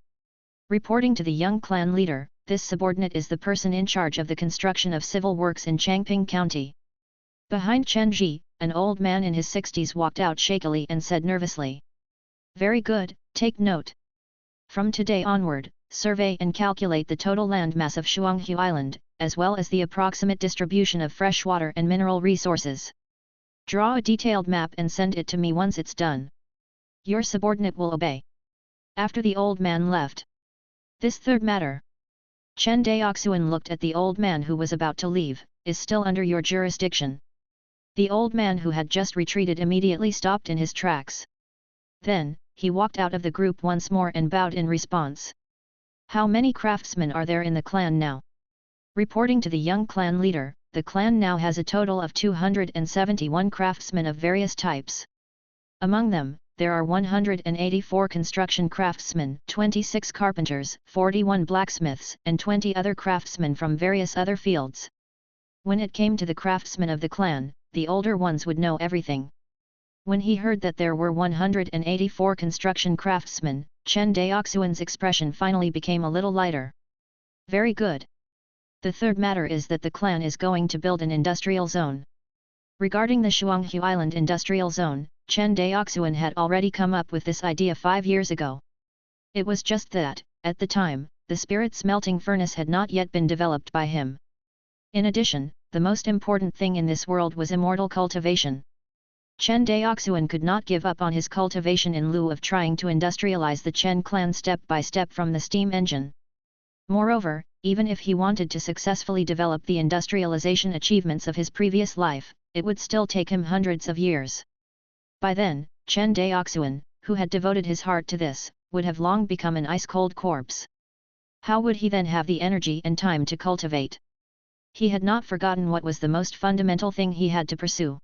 Reporting to the young clan leader, this subordinate is the person in charge of the construction of civil works in Changping County. Behind Chen Ji, an old man in his 60s walked out shakily and said nervously. Very good, take note. From today onward, survey and calculate the total landmass of Shuanghu Island, as well as the approximate distribution of freshwater and mineral resources. Draw a detailed map and send it to me once it's done. Your subordinate will obey. After the old man left. This third matter. Chen Daoxuan looked at the old man who was about to leave, is still under your jurisdiction. The old man who had just retreated immediately stopped in his tracks. Then, he walked out of the group once more and bowed in response. How many craftsmen are there in the clan now? Reporting to the young clan leader, the clan now has a total of 271 craftsmen of various types. Among them, there are 184 construction craftsmen, 26 carpenters, 41 blacksmiths, and 20 other craftsmen from various other fields. When it came to the craftsmen of the clan, the older ones would know everything. When he heard that there were 184 construction craftsmen, Chen Daoxuan's expression finally became a little lighter. Very good. The third matter is that the clan is going to build an industrial zone. Regarding the Shuanghu Island industrial zone, Chen Daoxuan had already come up with this idea 5 years ago. It was just that, at the time, the spirit smelting furnace had not yet been developed by him. In addition, the most important thing in this world was immortal cultivation. Chen Daoxuan could not give up on his cultivation in lieu of trying to industrialize the Chen clan step by step from the steam engine. Moreover, even if he wanted to successfully develop the industrialization achievements of his previous life, it would still take him hundreds of years. By then, Chen Daoxuan, who had devoted his heart to this, would have long become an ice-cold corpse. How would he then have the energy and time to cultivate? He had not forgotten what was the most fundamental thing he had to pursue.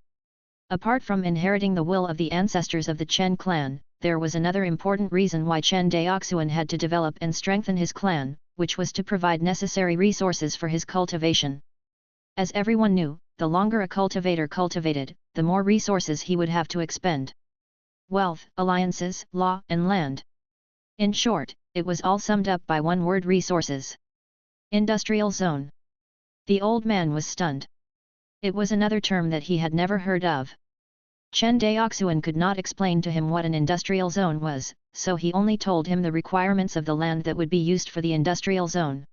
Apart from inheriting the will of the ancestors of the Chen clan, there was another important reason why Chen Daoxuan had to develop and strengthen his clan, which was to provide necessary resources for his cultivation. As everyone knew, the longer a cultivator cultivated, the more resources he would have to expend. Wealth, alliances, law, and land. In short, it was all summed up by one word: resources. Industrial zone. The old man was stunned. It was another term that he had never heard of. Chen Daoxuan could not explain to him what an industrial zone was, so he only told him the requirements of the land that would be used for the industrial zone.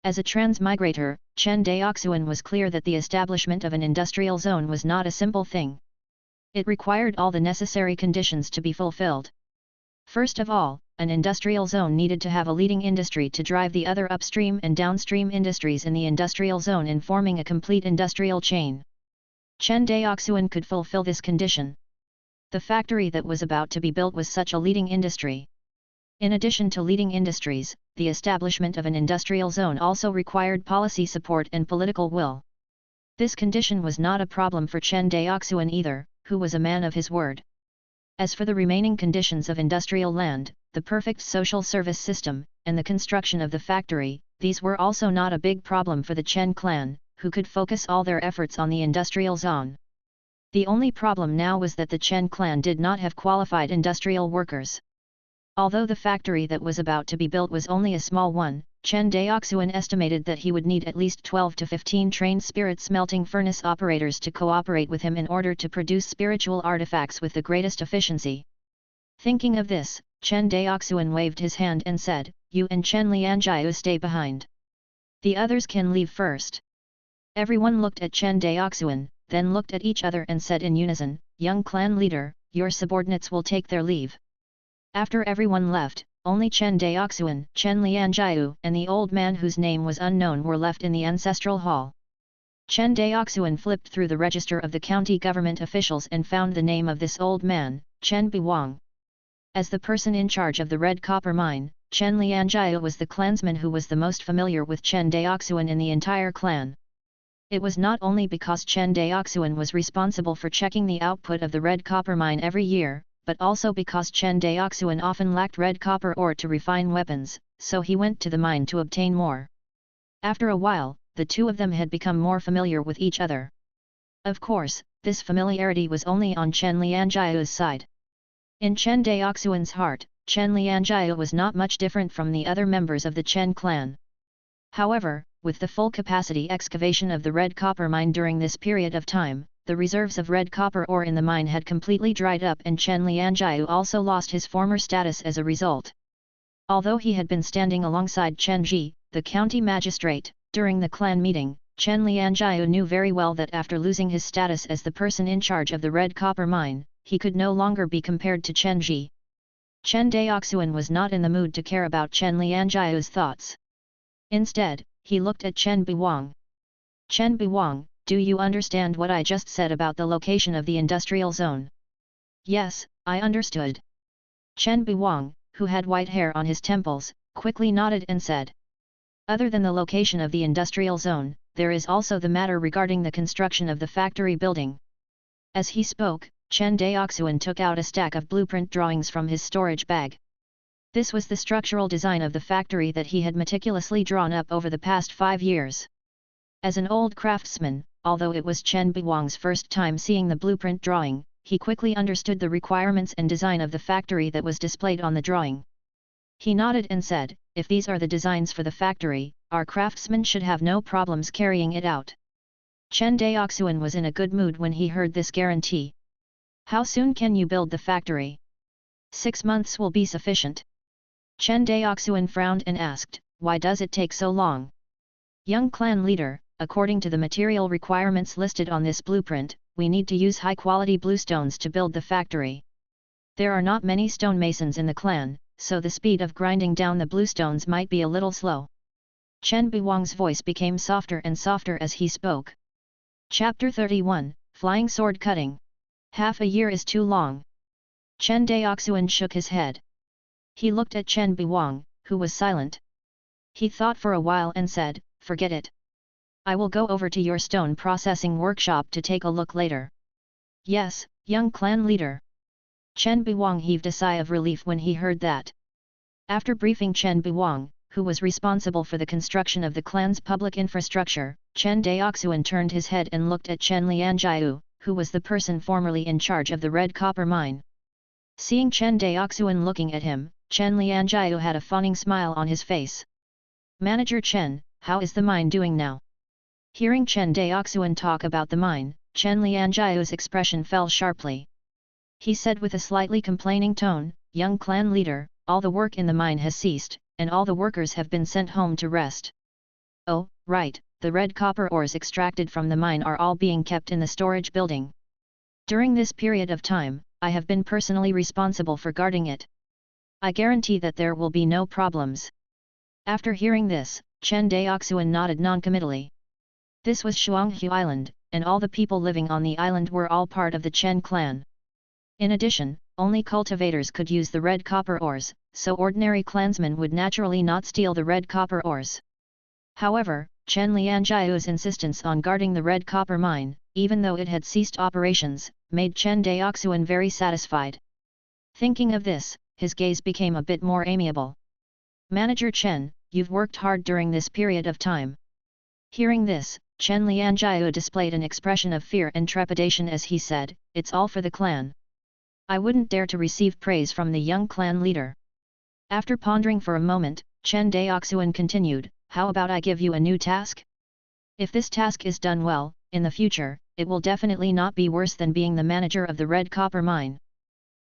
As a transmigrator, Chen Daoxuan was clear that the establishment of an industrial zone was not a simple thing. It required all the necessary conditions to be fulfilled. First of all, an industrial zone needed to have a leading industry to drive the other upstream and downstream industries in the industrial zone in forming a complete industrial chain. Chen Daoxuan could fulfill this condition. The factory that was about to be built was such a leading industry. In addition to leading industries, the establishment of an industrial zone also required policy support and political will. This condition was not a problem for Chen Daoxuan either, who was a man of his word. As for the remaining conditions of industrial land, the perfect social service system, and the construction of the factory, these were also not a big problem for the Chen clan, who could focus all their efforts on the industrial zone. The only problem now was that the Chen clan did not have qualified industrial workers. Although the factory that was about to be built was only a small one, Chen Daoxuan estimated that he would need at least 12 to 15 trained spirit smelting furnace operators to cooperate with him in order to produce spiritual artifacts with the greatest efficiency. Thinking of this, Chen Daoxuan waved his hand and said, "You and Chen Lianjiu stay behind. The others can leave first." Everyone looked at Chen Daoxuan, then looked at each other and said in unison, "Young clan leader, your subordinates will take their leave." After everyone left, only Chen Daoxuan, Chen Lianjiu, and the old man whose name was unknown were left in the ancestral hall. Chen Daoxuan flipped through the register of the county government officials and found the name of this old man, Chen Buwang. As the person in charge of the red copper mine, Chen Lianjiu was the clansman who was the most familiar with Chen Daoxuan in the entire clan. It was not only because Chen Daoxuan was responsible for checking the output of the red copper mine every year, but also because Chen Daoxuan often lacked red copper ore to refine weapons, so he went to the mine to obtain more. After a while, the two of them had become more familiar with each other. Of course, this familiarity was only on Chen Lianjiu's side. In Chen Daoxuan's heart, Chen Lianjiu was not much different from the other members of the Chen clan. However, with the full capacity excavation of the red copper mine during this period of time, the reserves of red copper ore in the mine had completely dried up and Chen Lianjiu also lost his former status as a result. Although he had been standing alongside Chen Ji, the county magistrate, during the clan meeting, Chen Lianjiu knew very well that after losing his status as the person in charge of the red copper mine, he could no longer be compared to Chen Ji. Chen Daoxuan was not in the mood to care about Chen Lianjiu's thoughts. Instead, he looked at Chen Buwang. "Chen Buwang, do you understand what I just said about the location of the industrial zone?" "Yes, I understood." Chen Buwang, who had white hair on his temples, quickly nodded and said, "Other than the location of the industrial zone, there is also the matter regarding the construction of the factory building." As he spoke, Chen Daoxuan took out a stack of blueprint drawings from his storage bag. This was the structural design of the factory that he had meticulously drawn up over the past 5 years. As an old craftsman, although it was Chen Daoxuan's first time seeing the blueprint drawing, he quickly understood the requirements and design of the factory that was displayed on the drawing. He nodded and said, "If these are the designs for the factory, our craftsmen should have no problems carrying it out." Chen Daoxuan was in a good mood when he heard this guarantee. "How soon can you build the factory?" 6 months will be sufficient." Chen Daoxuan frowned and asked, "Why does it take so long?" "Young clan leader, according to the material requirements listed on this blueprint, we need to use high-quality bluestones to build the factory. There are not many stonemasons in the clan, so the speed of grinding down the bluestones might be a little slow." Chen Daoxuan's voice became softer and softer as he spoke. Chapter 31, Flying Sword Cutting. Half a year is too long. Chen Daoxuan shook his head. He looked at Chen Daoxuan, who was silent. He thought for a while and said, "Forget it. I will go over to your stone processing workshop to take a look later." "Yes, young clan leader." Chen Daoxuan heaved a sigh of relief when he heard that. After briefing Chen Daoxuan, who was responsible for the construction of the clan's public infrastructure, Chen Daoxuan turned his head and looked at Chen Lianjiu, who was the person formerly in charge of the red copper mine. Seeing Chen Daoxuan looking at him, Chen Lianjiu had a fawning smile on his face. "Manager Chen, how is the mine doing now?" Hearing Chen Daoxuan talk about the mine, Chen Lianjiu's expression fell sharply. He said with a slightly complaining tone, "Young clan leader, all the work in the mine has ceased, and all the workers have been sent home to rest." "Oh, right, the red copper ores extracted from the mine are all being kept in the storage building. During this period of time, I have been personally responsible for guarding it. I guarantee that there will be no problems." After hearing this, Chen Daoxuan nodded noncommittally. This was Shuanghu Island, and all the people living on the island were all part of the Chen clan. In addition, only cultivators could use the red copper ores, so ordinary clansmen would naturally not steal the red copper ores. However, Chen Lianjiu's insistence on guarding the red copper mine, even though it had ceased operations, made Chen Daoxuan very satisfied. Thinking of this, his gaze became a bit more amiable. "Manager Chen, you've worked hard during this period of time." Hearing this, Chen Lianjiu displayed an expression of fear and trepidation as he said, "It's all for the clan. I wouldn't dare to receive praise from the young clan leader." After pondering for a moment, Chen Daoxuan continued, "How about I give you a new task? If this task is done well, in the future, it will definitely not be worse than being the manager of the red copper mine."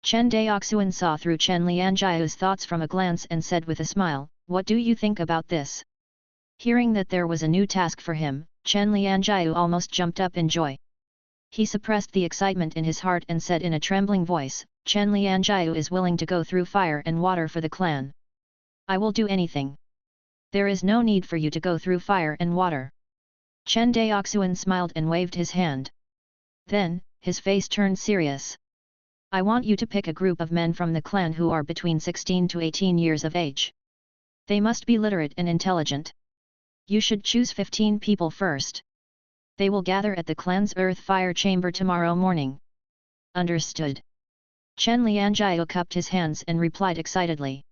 Chen Daoxuan saw through Chen Lianjiu's thoughts from a glance and said with a smile, "What do you think about this?" Hearing that there was a new task for him, Chen Lianjiu almost jumped up in joy. He suppressed the excitement in his heart and said in a trembling voice, "Chen Lianjiu is willing to go through fire and water for the clan. I will do anything. There is no need for you to go through fire and water." Chen Daoxuan smiled and waved his hand. Then, his face turned serious. "I want you to pick a group of men from the clan who are between 16 to 18 years of age. They must be literate and intelligent. You should choose 15 people first. They will gather at the clan's earth fire chamber tomorrow morning." "Understood." Chen Lianjiu cupped his hands and replied excitedly.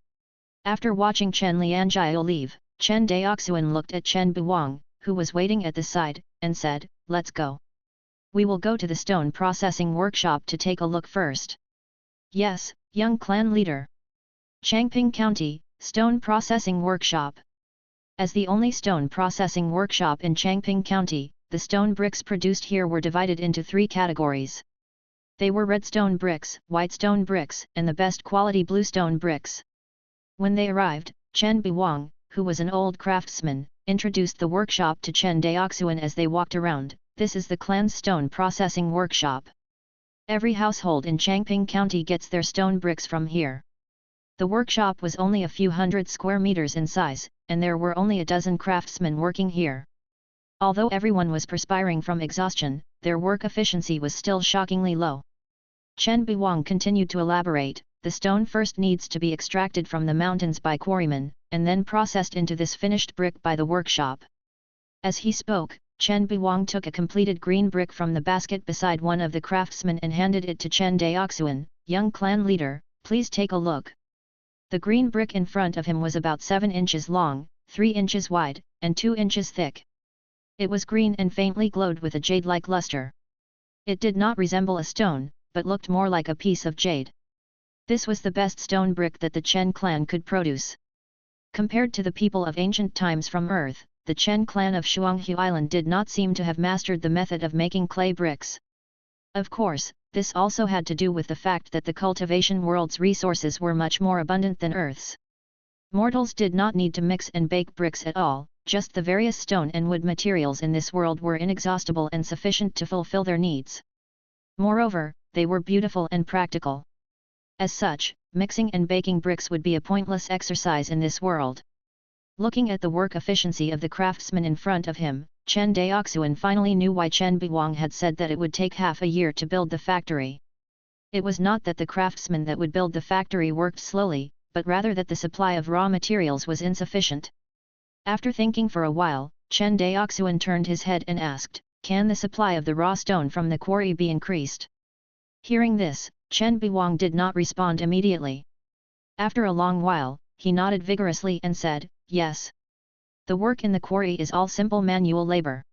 After watching Chen Lianjiu leave, Chen Daoxuan looked at Chen Daoxuan, who was waiting at the side, and said, "Let's go. We will go to the stone processing workshop to take a look first." "Yes, young clan leader." Changping County, Stone Processing Workshop. As the only stone processing workshop in Changping County, the stone bricks produced here were divided into 3 categories. They were red stone bricks, white stone bricks, and the best quality blue stone bricks. When they arrived, Chen Daoxuan, who was an old craftsman, introduced the workshop to Chen Daoxuan as they walked around. "This is the clan's stone processing workshop. Every household in Changping County gets their stone bricks from here." The workshop was only a few hundred square meters in size, and there were only a dozen craftsmen working here. Although everyone was perspiring from exhaustion, their work efficiency was still shockingly low. Chen Daoxuan continued to elaborate, "The stone first needs to be extracted from the mountains by quarrymen, and then processed into this finished brick by the workshop." As he spoke, Chen Daoxuan took a completed green brick from the basket beside one of the craftsmen and handed it to Chen Daoxuan, young clan leader, please take a look. The green brick in front of him was about 7 inches long, 3 inches wide, and 2 inches thick. It was green and faintly glowed with a jade-like luster. It did not resemble a stone, but looked more like a piece of jade. This was the best stone brick that the Chen clan could produce. Compared to the people of ancient times from Earth, the Chen clan of Shuanghu Island did not seem to have mastered the method of making clay bricks. Of course, this also had to do with the fact that the cultivation world's resources were much more abundant than Earth's. Mortals did not need to mix and bake bricks at all, just the various stone and wood materials in this world were inexhaustible and sufficient to fulfill their needs. Moreover, they were beautiful and practical. As such, mixing and baking bricks would be a pointless exercise in this world. Looking at the work efficiency of the craftsman in front of him, Chen Daoxuan finally knew why Chen Daoxuan had said that it would take half a year to build the factory. It was not that the craftsman that would build the factory worked slowly, but rather that the supply of raw materials was insufficient. After thinking for a while, Chen Daoxuan turned his head and asked, can the supply of the raw stone from the quarry be increased? Hearing this, Chen Daoxuan did not respond immediately. After a long while, he nodded vigorously and said, yes. The work in the quarry is all simple manual labor.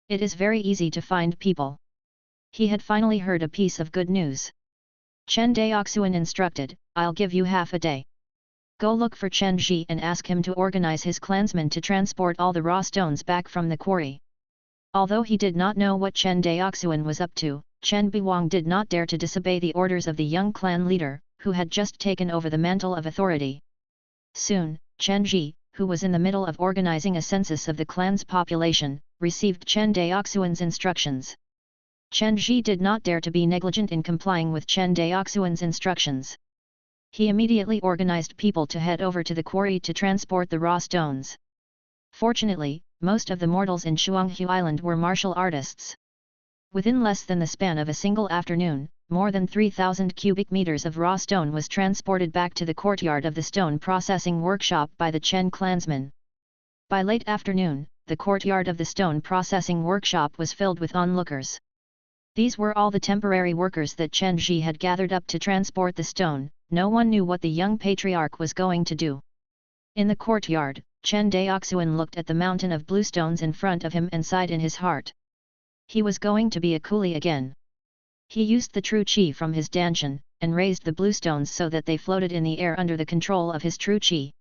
It is very easy to find people. He had finally heard a piece of good news. Chen Daoxuan instructed, I'll give you half a day. Go look for Chen Ji and ask him to organize his clansmen to transport all the raw stones back from the quarry. Although he did not know what Chen Daoxuan was up to, Chen Daoxuan did not dare to disobey the orders of the young clan leader, who had just taken over the mantle of authority. Soon, Chen Ji, who was in the middle of organizing a census of the clan's population, received Chen Daoxuan's instructions. Chen Ji did not dare to be negligent in complying with Chen Daoxuan's instructions. He immediately organized people to head over to the quarry to transport the raw stones. Fortunately, most of the mortals in Shuanghu Island were martial artists. Within less than the span of a single afternoon, more than 3,000 cubic meters of raw stone was transported back to the courtyard of the stone processing workshop by the Chen clansmen. By late afternoon, the courtyard of the stone processing workshop was filled with onlookers. These were all the temporary workers that Chen Ji had gathered up to transport the stone. No one knew what the young patriarch was going to do. In the courtyard, Chen Daoxuan looked at the mountain of blue stones in front of him and sighed in his heart. He was going to be a coolie again. He used the true qi from his danshan, and raised the blue stones so that they floated in the air under the control of his true qi.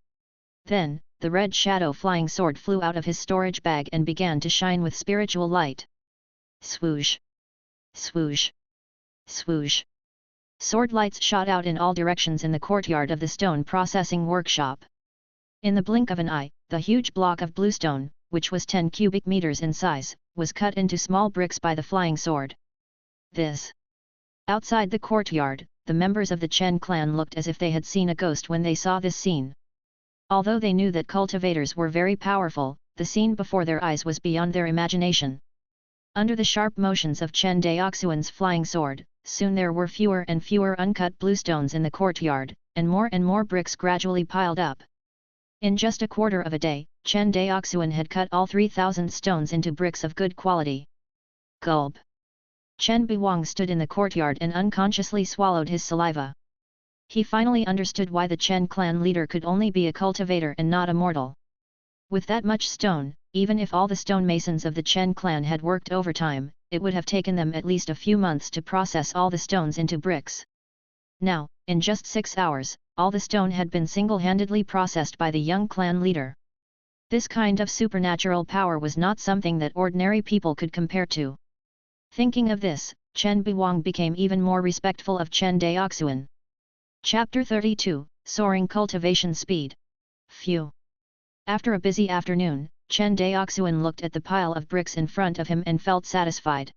Then, the red shadow flying sword flew out of his storage bag and began to shine with spiritual light. Swoosh! Swoosh! Swoosh! Sword lights shot out in all directions in the courtyard of the stone processing workshop. In the blink of an eye, the huge block of bluestone, which was 10 cubic meters in size, was cut into small bricks by the flying sword. Outside the courtyard, the members of the Chen clan looked as if they had seen a ghost when they saw this scene. Although they knew that cultivators were very powerful, the scene before their eyes was beyond their imagination. Under the sharp motions of Chen Daoxuan's flying sword, soon there were fewer and fewer uncut bluestones in the courtyard, and more bricks gradually piled up. In just a quarter of a day, Chen Daoxuan had cut all 3,000 stones into bricks of good quality. Gulp! Chen Daoxuan stood in the courtyard and unconsciously swallowed his saliva. He finally understood why the Chen clan leader could only be a cultivator and not a mortal. With that much stone, even if all the stonemasons of the Chen clan had worked overtime, it would have taken them at least a few months to process all the stones into bricks. Now, in just 6 hours, all the stone had been single-handedly processed by the young clan leader. This kind of supernatural power was not something that ordinary people could compare to. Thinking of this, Chen Daoxuan became even more respectful of Chen Daoxuan. Chapter 32, Soaring Cultivation Speed. Phew! After a busy afternoon, Chen Daoxuan looked at the pile of bricks in front of him and felt satisfied.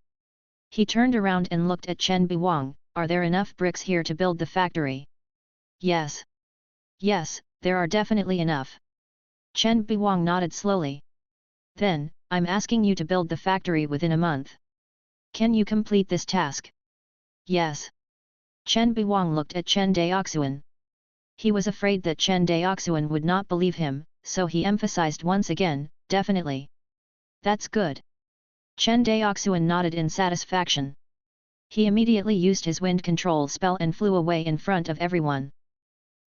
He turned around and looked at Chen Daoxuan, are there enough bricks here to build the factory? Yes. Yes, there are definitely enough. Chen Daoxuan nodded slowly. Then, I'm asking you to build the factory within a month. Can you complete this task? Yes. Chen Daoxuan looked at Chen Daoxuan. He was afraid that Chen Daoxuan would not believe him, so he emphasized once again, definitely. That's good. Chen Daoxuan nodded in satisfaction. He immediately used his wind control spell and flew away in front of everyone.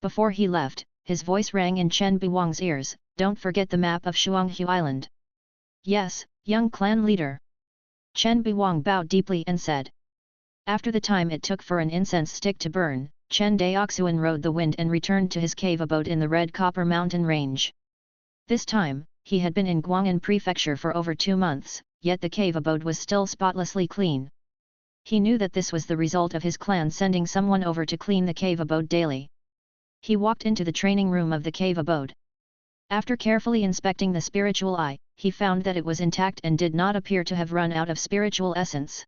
Before he left, his voice rang in Chen Buwang's ears, "Don't forget the map of Shuanghu Island." "Yes, young clan leader." Chen Buwang bowed deeply and said. After the time it took for an incense stick to burn, Chen Daoxuan rode the wind and returned to his cave abode in the Red Copper Mountain range. This time, he had been in Guangan prefecture for over 2 months, yet the cave abode was still spotlessly clean. He knew that this was the result of his clan sending someone over to clean the cave abode daily. He walked into the training room of the cave abode. After carefully inspecting the spiritual eye, he found that it was intact and did not appear to have run out of spiritual essence.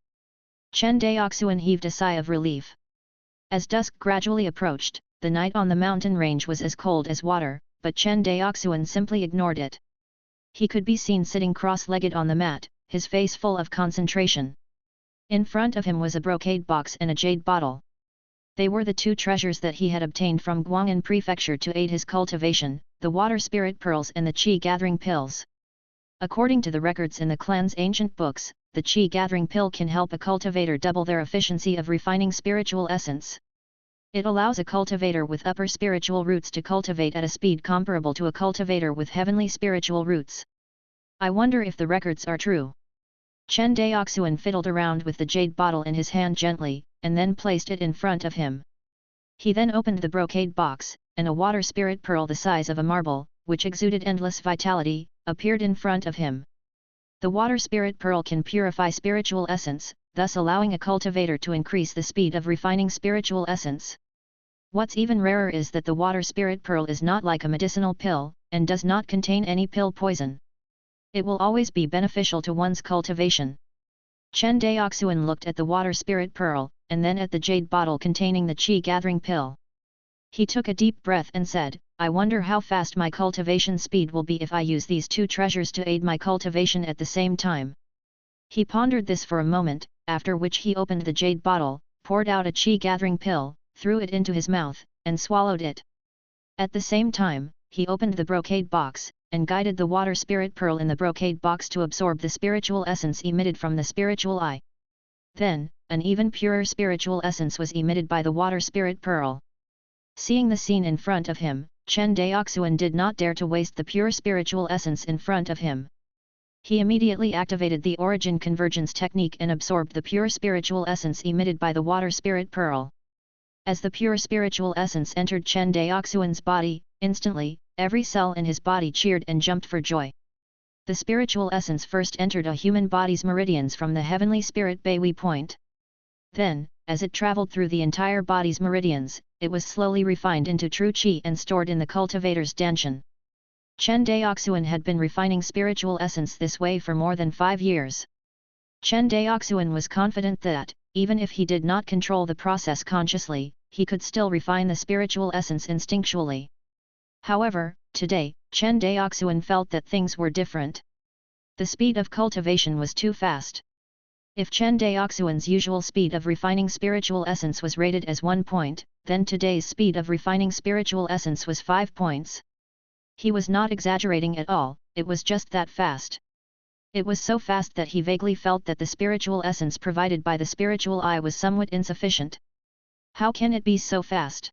Chen Daoxuan heaved a sigh of relief. As dusk gradually approached, the night on the mountain range was as cold as water, but Chen Daoxuan simply ignored it. He could be seen sitting cross-legged on the mat, his face full of concentration. In front of him was a brocade box and a jade bottle. They were the 2 treasures that he had obtained from Guangan prefecture to aid his cultivation, the water spirit pearls and the qi-gathering pills. According to the records in the clan's ancient books, the qi-gathering pill can help a cultivator double their efficiency of refining spiritual essence. It allows a cultivator with upper spiritual roots to cultivate at a speed comparable to a cultivator with heavenly spiritual roots. I wonder if the records are true. Chen Daoxuan fiddled around with the jade bottle in his hand gently, and then placed it in front of him. He then opened the brocade box, and a water spirit pearl the size of a marble, which exuded endless vitality, appeared in front of him. The water spirit pearl can purify spiritual essence, thus allowing a cultivator to increase the speed of refining spiritual essence. What's even rarer is that the water spirit pearl is not like a medicinal pill, and does not contain any pill poison. It will always be beneficial to one's cultivation. Chen Daoxuan looked at the water spirit pearl, and then at the jade bottle containing the qi-gathering pill. He took a deep breath and said, "I wonder how fast my cultivation speed will be if I use these 2 treasures to aid my cultivation at the same time." He pondered this for a moment, after which he opened the jade bottle, poured out a qi-gathering pill, threw it into his mouth, and swallowed it. At the same time, he opened the brocade box, and guided the water spirit pearl in the brocade box to absorb the spiritual essence emitted from the spiritual eye. Then, an even purer spiritual essence was emitted by the water spirit pearl. Seeing the scene in front of him, Chen Daoxuan did not dare to waste the pure spiritual essence in front of him. He immediately activated the origin convergence technique and absorbed the pure spiritual essence emitted by the water spirit pearl. As the pure spiritual essence entered Chen Daoxuan's body, instantly, every cell in his body cheered and jumped for joy. The spiritual essence first entered a human body's meridians from the heavenly spirit Baihui point. Then, as it traveled through the entire body's meridians, it was slowly refined into true qi and stored in the cultivator's danshan. Chen Daoxuan had been refining spiritual essence this way for more than 5 years. Chen Daoxuan was confident that, even if he did not control the process consciously, he could still refine the spiritual essence instinctually. However, today, Chen Daoxuan felt that things were different. The speed of cultivation was too fast. If Chen Daoxuan's usual speed of refining spiritual essence was rated as 1 point, then today's speed of refining spiritual essence was 5 points. He was not exaggerating at all, it was just that fast. It was so fast that he vaguely felt that the spiritual essence provided by the spiritual eye was somewhat insufficient. How can it be so fast?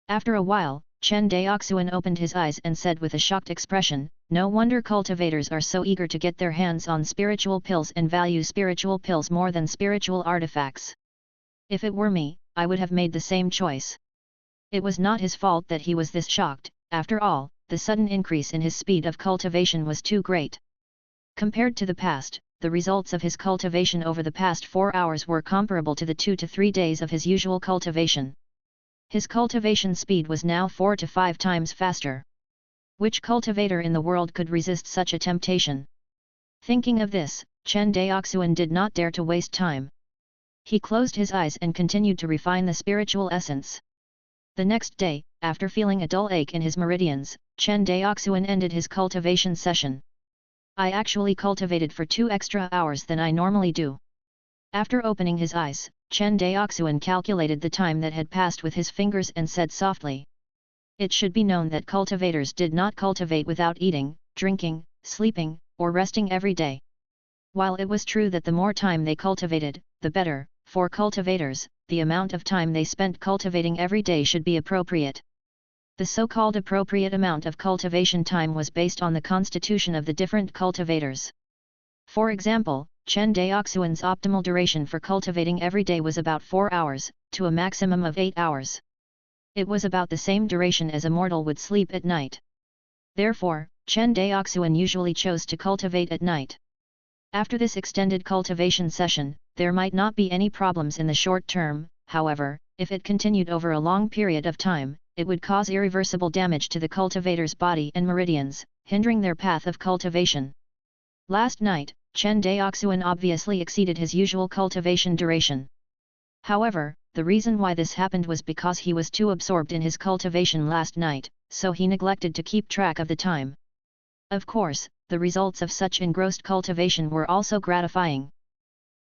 After a while, Chen Daoxuan opened his eyes and said with a shocked expression, "No wonder cultivators are so eager to get their hands on spiritual pills and value spiritual pills more than spiritual artifacts. If it were me, I would have made the same choice." It was not his fault that he was this shocked, after all, the sudden increase in his speed of cultivation was too great. Compared to the past, the results of his cultivation over the past 4 hours were comparable to the 2 to 3 days of his usual cultivation. His cultivation speed was now 4 to 5 times faster. Which cultivator in the world could resist such a temptation? Thinking of this, Chen Daoxuan did not dare to waste time. He closed his eyes and continued to refine the spiritual essence. The next day, after feeling a dull ache in his meridians, Chen Daoxuan ended his cultivation session. "I actually cultivated for 2 extra hours than I normally do." After opening his eyes, Chen Daoxuan calculated the time that had passed with his fingers and said softly. It should be known that cultivators did not cultivate without eating, drinking, sleeping, or resting every day. While it was true that the more time they cultivated, the better, for cultivators, the amount of time they spent cultivating every day should be appropriate. The so-called appropriate amount of cultivation time was based on the constitution of the different cultivators. For example, Chen Daoxuan's optimal duration for cultivating every day was about 4 hours, to a maximum of 8 hours. It was about the same duration as a mortal would sleep at night. Therefore, Chen Daoxuan usually chose to cultivate at night. After this extended cultivation session, there might not be any problems in the short term. However, if it continued over a long period of time, it would cause irreversible damage to the cultivator's body and meridians, hindering their path of cultivation. Last night, Chen Daoxuan obviously exceeded his usual cultivation duration. However, the reason why this happened was because he was too absorbed in his cultivation last night, so he neglected to keep track of the time. Of course, the results of such engrossed cultivation were also gratifying.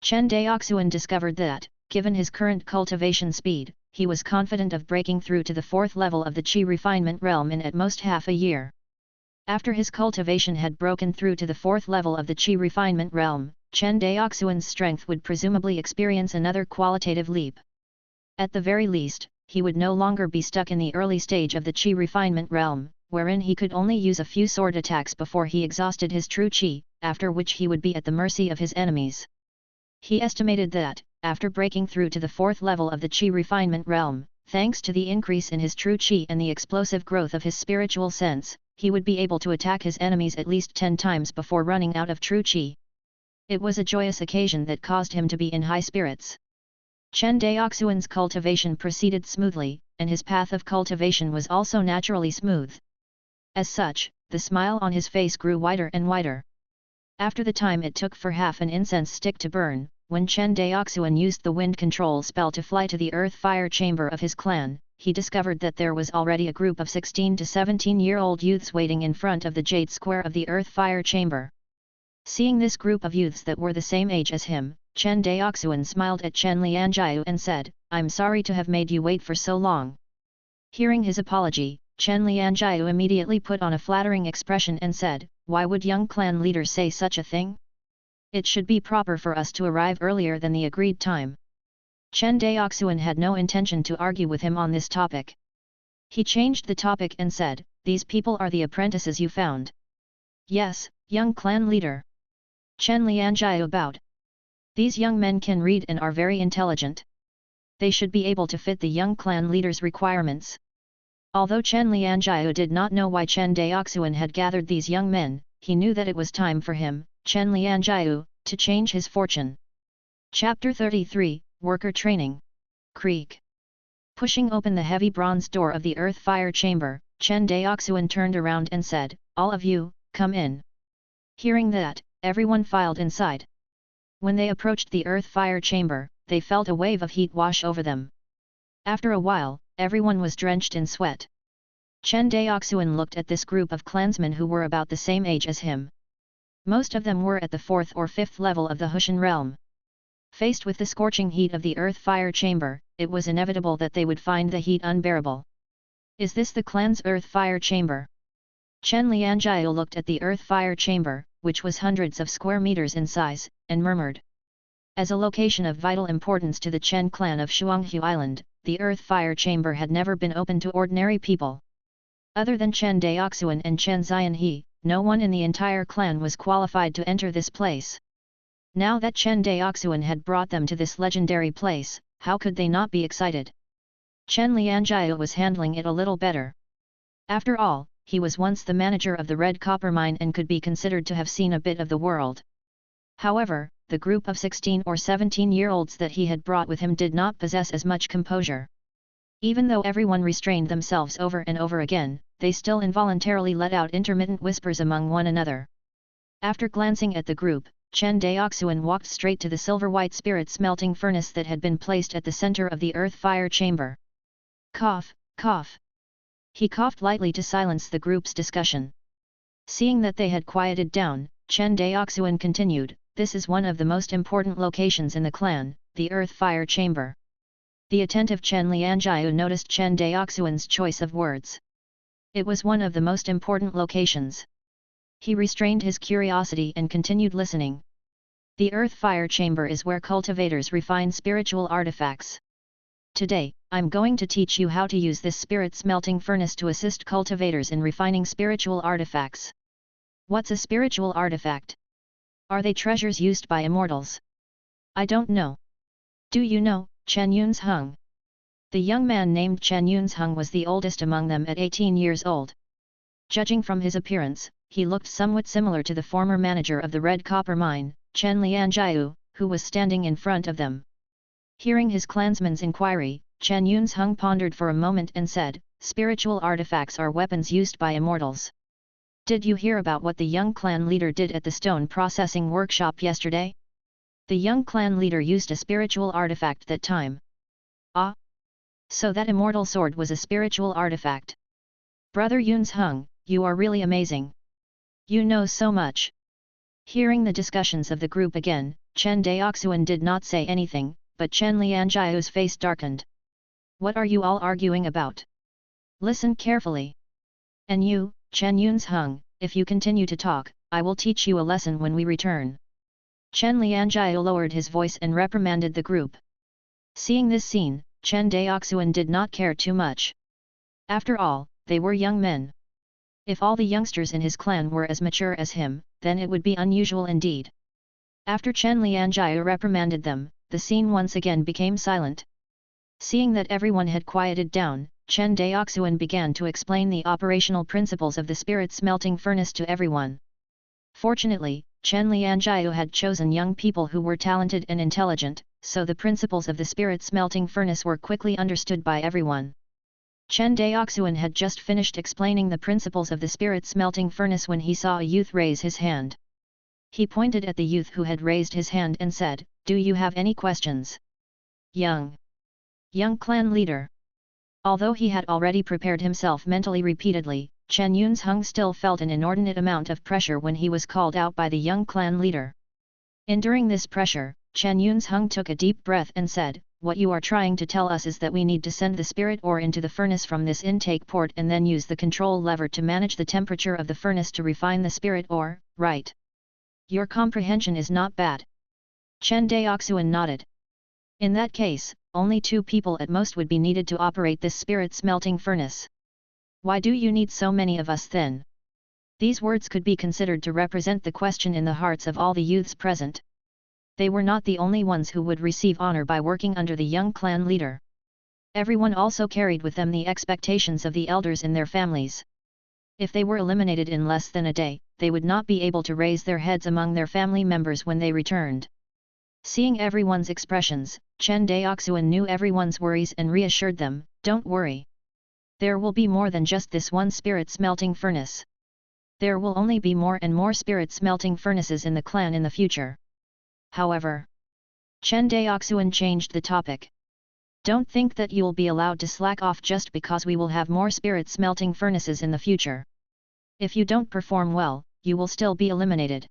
Chen Daoxuan discovered that, given his current cultivation speed, he was confident of breaking through to the 4th level of the Qi refinement realm in at most half a year. After his cultivation had broken through to the 4th level of the Qi refinement realm, Chen Daoxuan's strength would presumably experience another qualitative leap. At the very least, he would no longer be stuck in the early stage of the Qi refinement realm, wherein he could only use a few sword attacks before he exhausted his true Qi, after which he would be at the mercy of his enemies. He estimated that, after breaking through to the 4th level of the Qi refinement realm, thanks to the increase in his true Qi and the explosive growth of his spiritual sense, he would be able to attack his enemies at least 10 times before running out of true Qi. It was a joyous occasion that caused him to be in high spirits. Chen Daoxuan's cultivation proceeded smoothly, and his path of cultivation was also naturally smooth. As such, the smile on his face grew wider and wider. After the time it took for half an incense stick to burn, when Chen Daoxuan used the wind control spell to fly to the earth-fire chamber of his clan, he discovered that there was already a group of 16 to 17-year-old youths waiting in front of the jade square of the earth-fire chamber. Seeing this group of youths that were the same age as him, Chen Daoxuan smiled at Chen Lianjiu and said, "I'm sorry to have made you wait for so long." Hearing his apology, Chen Lianjiu immediately put on a flattering expression and said, "Why would young clan leaders say such a thing? It should be proper for us to arrive earlier than the agreed time." Chen Daoxuan had no intention to argue with him on this topic. He changed the topic and said, "These people are the apprentices you found?" "Yes, young clan leader." Chen Lianjiu bowed. "These young men can read and are very intelligent. They should be able to fit the young clan leader's requirements." Although Chen Lianjiu did not know why Chen Daoxuan had gathered these young men, he knew that it was time for him, Chen Lianjiu, to change his fortune. Chapter 33, Worker Training. Creek. Pushing open the heavy bronze door of the earth-fire chamber, Chen Daoxuan turned around and said, "All of you, come in." Hearing that, everyone filed inside. When they approached the earth-fire chamber, they felt a wave of heat wash over them. After a while, everyone was drenched in sweat. Chen Daoxuan looked at this group of clansmen who were about the same age as him. Most of them were at the 4th or 5th level of the Hushan realm. Faced with the scorching heat of the earth-fire chamber, it was inevitable that they would find the heat unbearable. "Is this the clan's earth-fire chamber?" Chen Lianjiu looked at the earth-fire chamber, which was hundreds of square meters in size, and murmured. As a location of vital importance to the Chen clan of Shuanghu Island, the earth-fire chamber had never been open to ordinary people. Other than Chen Daoxuan and Chen Xianhe, no one in the entire clan was qualified to enter this place. Now that Chen Daoxuan had brought them to this legendary place, how could they not be excited? Chen Lianjiu was handling it a little better. After all, he was once the manager of the Red Copper Mine and could be considered to have seen a bit of the world. However, the group of 16 or 17-year-olds that he had brought with him did not possess as much composure. Even though everyone restrained themselves over and over again, they still involuntarily let out intermittent whispers among one another. After glancing at the group, Chen Daoxuan walked straight to the silver-white spirit smelting furnace that had been placed at the center of the earth-fire chamber. Cough, cough. He coughed lightly to silence the group's discussion. Seeing that they had quieted down, Chen Daoxuan continued, "This is one of the most important locations in the clan, the earth-fire chamber." The attentive Chen Lianjiu noticed Chen Daoxuan's choice of words. It was one of the most important locations. He restrained his curiosity and continued listening. The earth fire chamber is where cultivators refine spiritual artifacts. Today, I'm going to teach you how to use this spirit smelting furnace to assist cultivators in refining spiritual artifacts. What's a spiritual artifact? Are they treasures used by immortals? I don't know. Do you know, Chen Daoxuan? The young man named Chen Daoxuan was the oldest among them at 18 years old. Judging from his appearance, he looked somewhat similar to the former manager of the red copper mine, Chen Lianjiu, who was standing in front of them. Hearing his clansman's inquiry, Chen Daoxuan pondered for a moment and said, "Spiritual artifacts are weapons used by immortals. Did you hear about what the young clan leader did at the stone processing workshop yesterday? The young clan leader used a spiritual artifact that time." "Ah? So that immortal sword was a spiritual artifact. Brother Daoxuan, you are really amazing. You know so much." Hearing the discussions of the group again, Chen Daoxuan did not say anything, but Chen Lianjiu's face darkened. "What are you all arguing about? Listen carefully. And you, Chen Daoxuan, if you continue to talk, I will teach you a lesson when we return." Chen Lianjiu lowered his voice and reprimanded the group. Seeing this scene, Chen Daoxuan did not care too much. After all, they were young men. If all the youngsters in his clan were as mature as him, then it would be unusual indeed. After Chen Lianjiu reprimanded them, the scene once again became silent. Seeing that everyone had quieted down, Chen Daoxuan began to explain the operational principles of the spirit smelting furnace to everyone. Fortunately, Chen Lianjiu had chosen young people who were talented and intelligent, so the principles of the spirit smelting furnace were quickly understood by everyone. Chen Daoxuan had just finished explaining the principles of the spirit smelting furnace when he saw a youth raise his hand. He pointed at the youth who had raised his hand and said, "Do you have any questions?" Young clan leader. Although he had already prepared himself mentally repeatedly, Chen Daoxuan still felt an inordinate amount of pressure when he was called out by the young clan leader. Enduring this pressure, Chen Daoxuan took a deep breath and said, "What you are trying to tell us is that we need to send the spirit ore into the furnace from this intake port and then use the control lever to manage the temperature of the furnace to refine the spirit ore, right? Your comprehension is not bad." Chen Daoxuan nodded. "In that case, only 2 people at most would be needed to operate this spirit smelting furnace. Why do you need so many of us then?" These words could be considered to represent the question in the hearts of all the youths present. They were not the only ones who would receive honor by working under the young clan leader. Everyone also carried with them the expectations of the elders in their families. If they were eliminated in less than a day, they would not be able to raise their heads among their family members when they returned. Seeing everyone's expressions, Chen Daoxuan knew everyone's worries and reassured them, "Don't worry. There will be more than just this one spirit smelting furnace. There will only be more and more spirit smelting furnaces in the clan in the future." However, Chen Daoxuan changed the topic. "Don't think that you'll be allowed to slack off just because we will have more spirit smelting furnaces in the future. If you don't perform well, you will still be eliminated."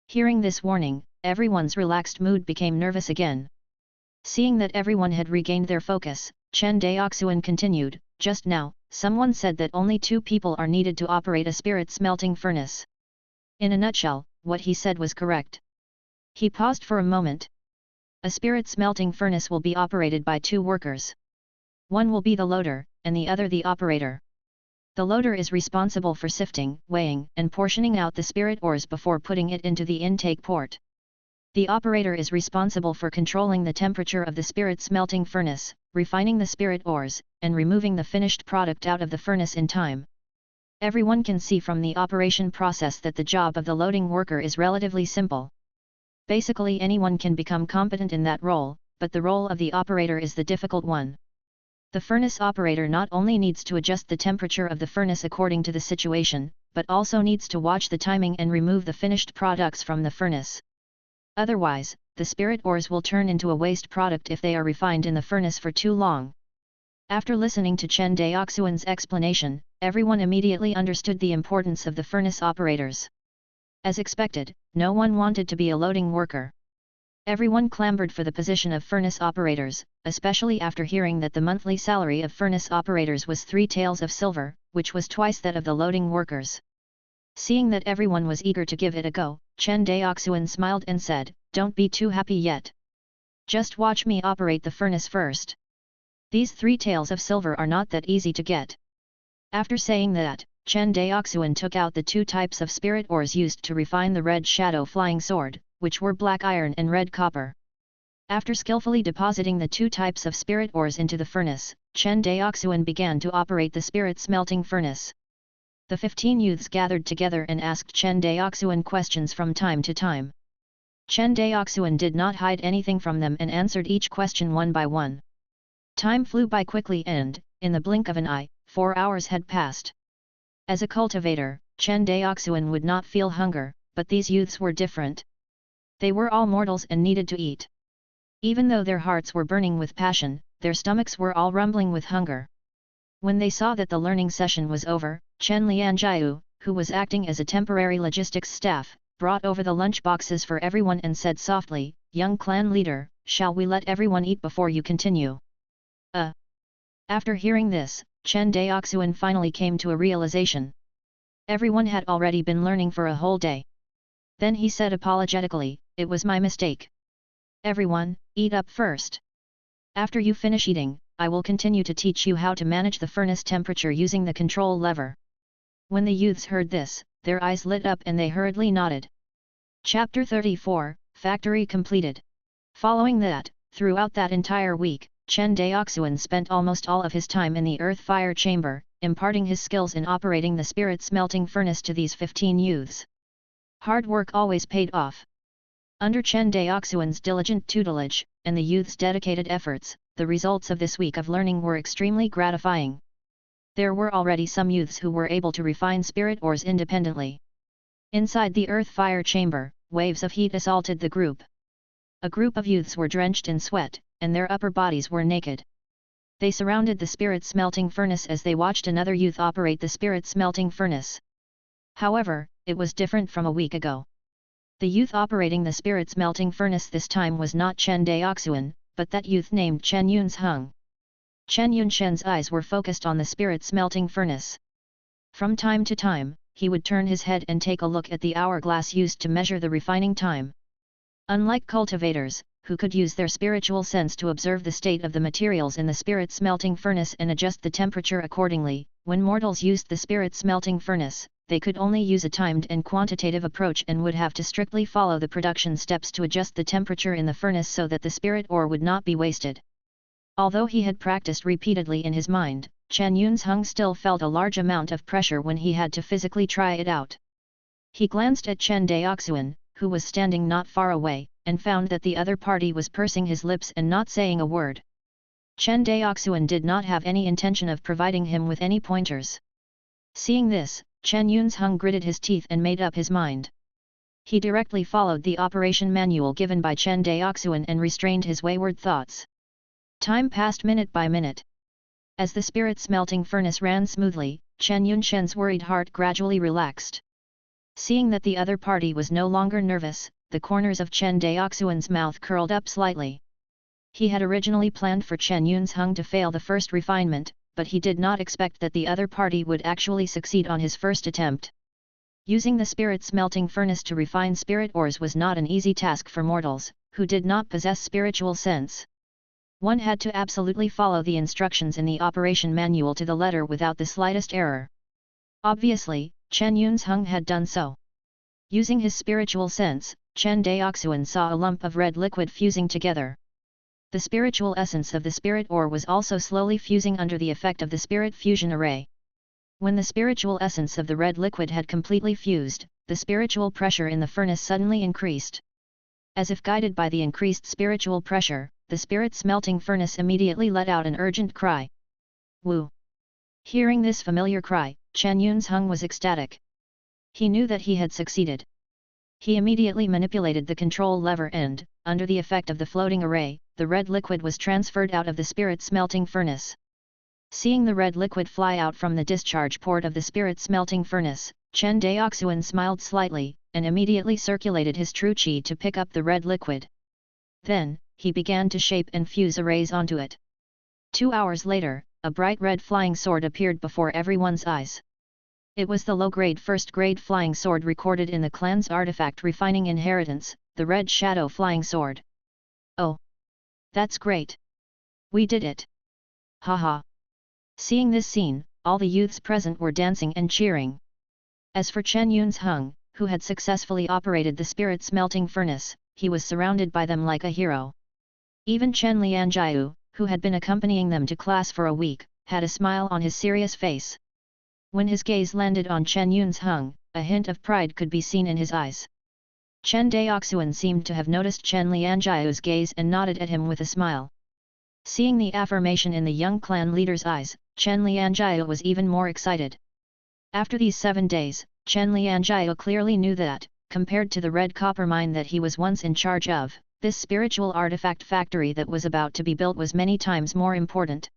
Hearing this warning, everyone's relaxed mood became nervous again. Seeing that everyone had regained their focus, Chen Daoxuan continued, "Just now, someone said that only 2 people are needed to operate a spirit smelting furnace. In a nutshell, what he said was correct." He paused for a moment. "A spirit smelting furnace will be operated by 2 workers. One will be the loader, and the other the operator. The loader is responsible for sifting, weighing, and portioning out the spirit ores before putting it into the intake port. The operator is responsible for controlling the temperature of the spirit smelting furnace, refining the spirit ores, and removing the finished product out of the furnace in time." Everyone can see from the operation process that the job of the loading worker is relatively simple. Basically anyone can become competent in that role, but the role of the operator is the difficult one. The furnace operator not only needs to adjust the temperature of the furnace according to the situation, but also needs to watch the timing and remove the finished products from the furnace. Otherwise, the spirit ores will turn into a waste product if they are refined in the furnace for too long. After listening to Chen Daoxuan's explanation, everyone immediately understood the importance of the furnace operators. As expected, no one wanted to be a loading worker. Everyone clamored for the position of furnace operators, especially after hearing that the monthly salary of furnace operators was 3 taels of silver, which was twice that of the loading workers. Seeing that everyone was eager to give it a go, Chen Daoxuan smiled and said, Don't be too happy yet. Just watch me operate the furnace first. These 3 tails of silver are not that easy to get. After saying that, Chen Daoxuan took out the 2 types of spirit ores used to refine the red shadow flying sword, which were black iron and red copper. After skillfully depositing the 2 types of spirit ores into the furnace, Chen Daoxuan began to operate the spirit smelting furnace. The 15 youths gathered together and asked Chen Daoxuan questions from time to time. Chen Daoxuan did not hide anything from them and answered each question one by one. Time flew by quickly and, in the blink of an eye, 4 hours had passed. As a cultivator, Chen Daoxuan would not feel hunger, but these youths were different. They were all mortals and needed to eat. Even though their hearts were burning with passion, their stomachs were all rumbling with hunger. When they saw that the learning session was over, Chen Lianjiu, who was acting as a temporary logistics staff, brought over the lunch boxes for everyone and said softly, "Young clan leader, shall we let everyone eat before you continue?" After hearing this, Chen Daoxuan finally came to a realization. Everyone had already been learning for a whole day. Then he said apologetically, "It was my mistake. Everyone, eat up first. After you finish eating, I will continue to teach you how to manage the furnace temperature using the control lever." When the youths heard this, their eyes lit up and they hurriedly nodded. Chapter 34, Factory completed. Following that, throughout that entire week, Chen Daoxuan spent almost all of his time in the earth fire chamber, imparting his skills in operating the spirit smelting furnace to these 15 youths. Hard work always paid off. Under Chen Daoxuan's diligent tutelage, and the youth's dedicated efforts, the results of this week of learning were extremely gratifying. There were already some youths who were able to refine spirit ores independently. Inside the earth fire chamber, waves of heat assaulted the group. A group of youths were drenched in sweat, and their upper bodies were naked. They surrounded the spirit smelting furnace as they watched another youth operate the spirit smelting furnace. However, it was different from a week ago. The youth operating the spirit smelting furnace this time was not Chen Daoxuan, but that youth named Chen Yunzheng. Chen Yunshen's eyes were focused on the spirit smelting furnace. From time to time, he would turn his head and take a look at the hourglass used to measure the refining time. Unlike cultivators, who could use their spiritual sense to observe the state of the materials in the spirit smelting furnace and adjust the temperature accordingly, when mortals used the spirit smelting furnace, they could only use a timed and quantitative approach and would have to strictly follow the production steps to adjust the temperature in the furnace so that the spirit ore would not be wasted. Although he had practiced repeatedly in his mind, Chen Yunzheng still felt a large amount of pressure when he had to physically try it out. He glanced at Chen Daoxuan, who was standing not far away, and found that the other party was pursing his lips and not saying a word. Chen Daoxuan did not have any intention of providing him with any pointers. Seeing this, Chen Yunzheng gritted his teeth and made up his mind. He directly followed the operation manual given by Chen Daoxuan and restrained his wayward thoughts. Time passed minute by minute. As the spirit smelting furnace ran smoothly, Chen Yunshen's worried heart gradually relaxed. Seeing that the other party was no longer nervous, the corners of Chen Daoxuan's mouth curled up slightly. He had originally planned for Chen Yunzheng to fail the first refinement, but he did not expect that the other party would actually succeed on his first attempt. Using the spirit smelting furnace to refine spirit ores was not an easy task for mortals, who did not possess spiritual sense. One had to absolutely follow the instructions in the operation manual to the letter without the slightest error. Obviously, Chen Yunzheng had done so. Using his spiritual sense, Chen Daoxuan saw a lump of red liquid fusing together. The spiritual essence of the spirit ore was also slowly fusing under the effect of the spirit fusion array. When the spiritual essence of the red liquid had completely fused, the spiritual pressure in the furnace suddenly increased. As if guided by the increased spiritual pressure, the spirit smelting furnace immediately let out an urgent cry. Wu! Hearing this familiar cry, Chen Yunzheng was ecstatic. He knew that he had succeeded. He immediately manipulated the control lever and, under the effect of the floating array, the red liquid was transferred out of the spirit smelting furnace. Seeing the red liquid fly out from the discharge port of the spirit smelting furnace, Chen Daoxuan smiled slightly, and immediately circulated his true qi to pick up the red liquid. Then, he began to shape and fuse arrays onto it. 2 hours later, a bright red flying sword appeared before everyone's eyes. It was the low-grade first-grade flying sword recorded in the clan's artifact refining inheritance, the Red Shadow Flying Sword. Oh! That's great! We did it! Haha! Seeing this scene, all the youths present were dancing and cheering. As for Chen Yunzheng, who had successfully operated the spirit smelting furnace, he was surrounded by them like a hero. Even Chen Lianjiu, who had been accompanying them to class for a week, had a smile on his serious face. When his gaze landed on Chen Yunzheng, a hint of pride could be seen in his eyes. Chen Daoxuan seemed to have noticed Chen Lianjiu's gaze and nodded at him with a smile. Seeing the affirmation in the young clan leader's eyes, Chen Lianjiu was even more excited. After these 7 days, Chen Lianjiu clearly knew that, compared to the red copper mine that he was once in charge of, this spiritual artifact factory that was about to be built was many times more important.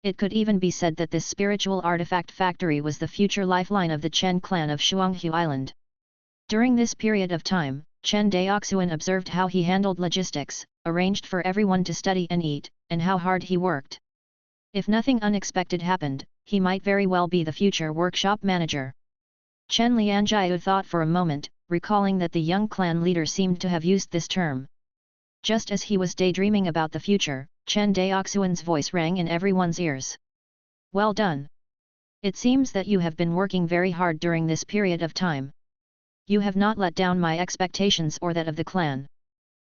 It could even be said that this spiritual artifact factory was the future lifeline of the Chen clan of Shuanghu Island. During this period of time, Chen Daoxuan observed how he handled logistics, arranged for everyone to study and eat, and how hard he worked. If nothing unexpected happened, he might very well be the future workshop manager. Chen Lianjiu thought for a moment, recalling that the young clan leader seemed to have used this term. Just as he was daydreaming about the future, Chen Daoxuan's voice rang in everyone's ears. Well done! It seems that you have been working very hard during this period of time. You have not let down my expectations or that of the clan.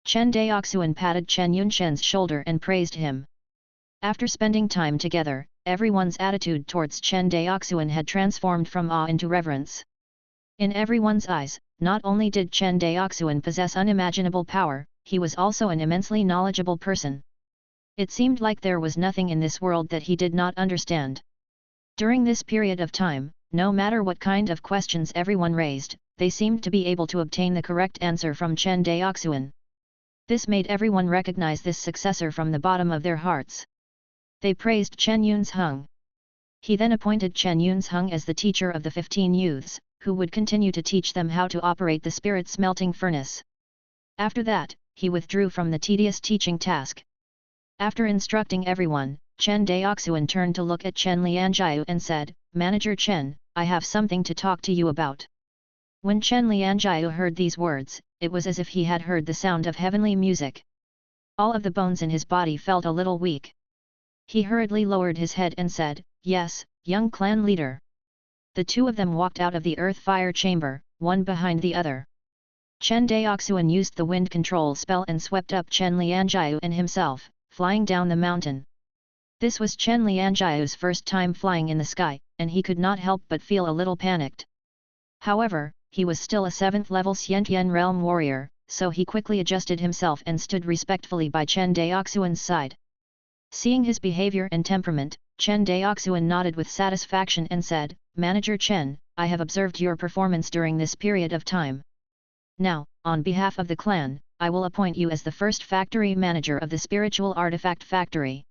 Chen Daoxuan patted Chen Yunshen's shoulder and praised him. After spending time together, everyone's attitude towards Chen Daoxuan had transformed from awe into reverence. In everyone's eyes, not only did Chen Daoxuan possess unimaginable power, he was also an immensely knowledgeable person. It seemed like there was nothing in this world that he did not understand. During this period of time, no matter what kind of questions everyone raised, they seemed to be able to obtain the correct answer from Chen Daoxuan. This made everyone recognize this successor from the bottom of their hearts. They praised Chen Yunzheng. He then appointed Chen Yunzheng as the teacher of the 15 youths, who would continue to teach them how to operate the spirit smelting furnace. After that, he withdrew from the tedious teaching task. After instructing everyone, Chen Daoxuan turned to look at Chen Lianjiu and said, Manager Chen, I have something to talk to you about. When Chen Lianjiu heard these words, it was as if he had heard the sound of heavenly music. All of the bones in his body felt a little weak. He hurriedly lowered his head and said, Yes, young clan leader. The two of them walked out of the earth-fire chamber, one behind the other. Chen Daoxuan used the wind control spell and swept up Chen Lianjiu and himself, flying down the mountain. This was Chen Lianjiu's first time flying in the sky, and he could not help but feel a little panicked. However, he was still a 7th level Xiantian realm warrior, so he quickly adjusted himself and stood respectfully by Chen Daoxuan's side. Seeing his behavior and temperament, Chen Daoxuan nodded with satisfaction and said, Manager Chen, I have observed your performance during this period of time. Now, on behalf of the clan, I will appoint you as the first factory manager of the spiritual artifact factory.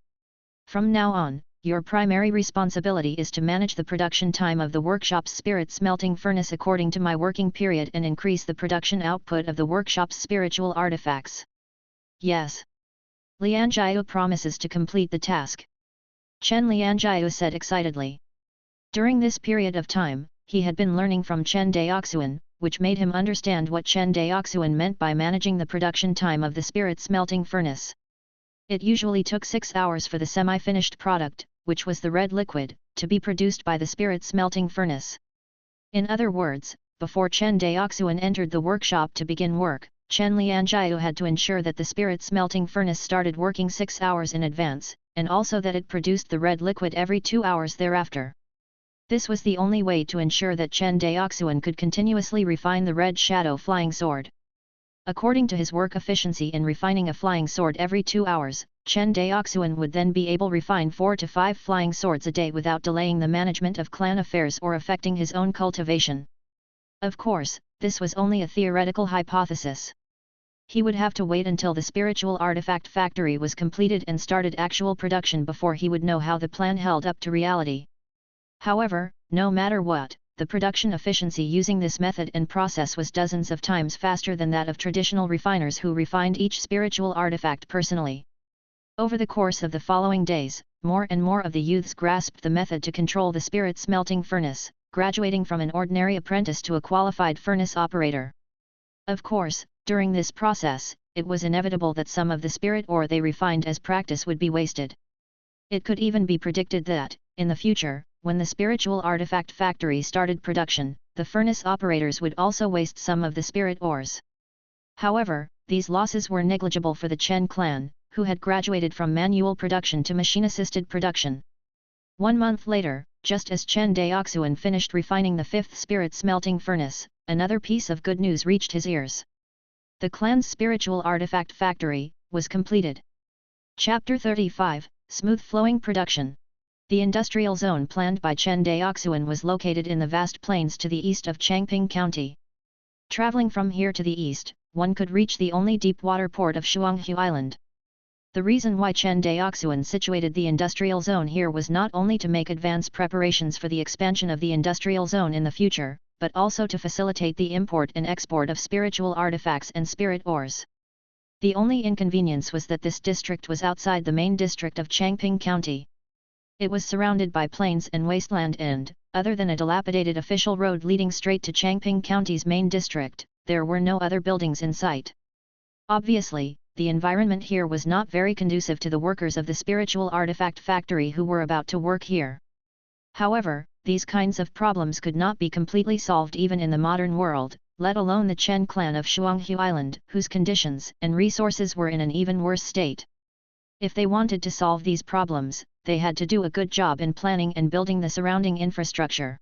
From now on, your primary responsibility is to manage the production time of the workshop's spirit smelting furnace according to my working period and increase the production output of the workshop's spiritual artifacts. Yes. Lianjiu promises to complete the task. Chen Lianjiu said excitedly. During this period of time, he had been learning from Chen Daoxuan, which made him understand what Chen Daoxuan meant by managing the production time of the spirit smelting furnace. It usually took 6 hours for the semi-finished product, which was the red liquid, to be produced by the spirit smelting furnace. In other words, before Chen Daoxuan entered the workshop to begin work, Chen Lianjiu had to ensure that the spirit smelting furnace started working 6 hours in advance, and also that it produced the red liquid every 2 hours thereafter. This was the only way to ensure that Chen Daoxuan could continuously refine the red shadow flying sword. According to his work efficiency in refining a flying sword every 2 hours, Chen Daoxuan would then be able to refine 4 to 5 flying swords a day without delaying the management of clan affairs or affecting his own cultivation. Of course, this was only a theoretical hypothesis. He would have to wait until the spiritual artifact factory was completed and started actual production before he would know how the plan held up to reality. However, no matter what, the production efficiency using this method and process was dozens of times faster than that of traditional refiners who refined each spiritual artifact personally. Over the course of the following days, more and more of the youths grasped the method to control the spirit smelting furnace, graduating from an ordinary apprentice to a qualified furnace operator. Of course, during this process, it was inevitable that some of the spirit ore they refined as practice would be wasted. It could even be predicted that, in the future, when the spiritual artifact factory started production, the furnace operators would also waste some of the spirit ores. However, these losses were negligible for the Chen clan, who had graduated from manual production to machine-assisted production. 1 month later, just as Chen Daoxuan finished refining the 5th spirit smelting furnace, another piece of good news reached his ears. The clan's spiritual artifact factory was completed. Chapter 35, Smooth Flowing Production. The industrial zone planned by Chen Daoxuan was located in the vast plains to the east of Changping County. Traveling from here to the east, one could reach the only deep water port of Shuanghu Island. The reason why Chen Daoxuan situated the industrial zone here was not only to make advance preparations for the expansion of the industrial zone in the future, but also to facilitate the import and export of spiritual artifacts and spirit ores. The only inconvenience was that this district was outside the main district of Changping County. It was surrounded by plains and wasteland and, other than a dilapidated official road leading straight to Changping County's main district, there were no other buildings in sight. Obviously, the environment here was not very conducive to the workers of the spiritual artifact factory who were about to work here. However, these kinds of problems could not be completely solved even in the modern world, let alone the Chen clan of Shuanghu Island, whose conditions and resources were in an even worse state. If they wanted to solve these problems, they had to do a good job in planning and building the surrounding infrastructure.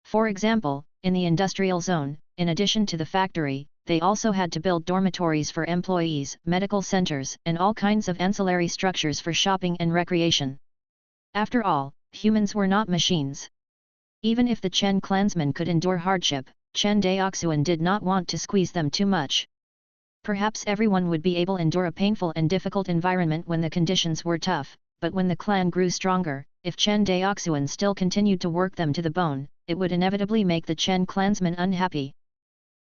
For example, in the industrial zone, in addition to the factory, they also had to build dormitories for employees, medical centers, and all kinds of ancillary structures for shopping and recreation. After all, humans were not machines. Even if the Chen clansmen could endure hardship, Chen Daoxuan did not want to squeeze them too much. Perhaps everyone would be able to endure a painful and difficult environment when the conditions were tough, but when the clan grew stronger, if Chen Daoxuan still continued to work them to the bone, it would inevitably make the Chen clansmen unhappy.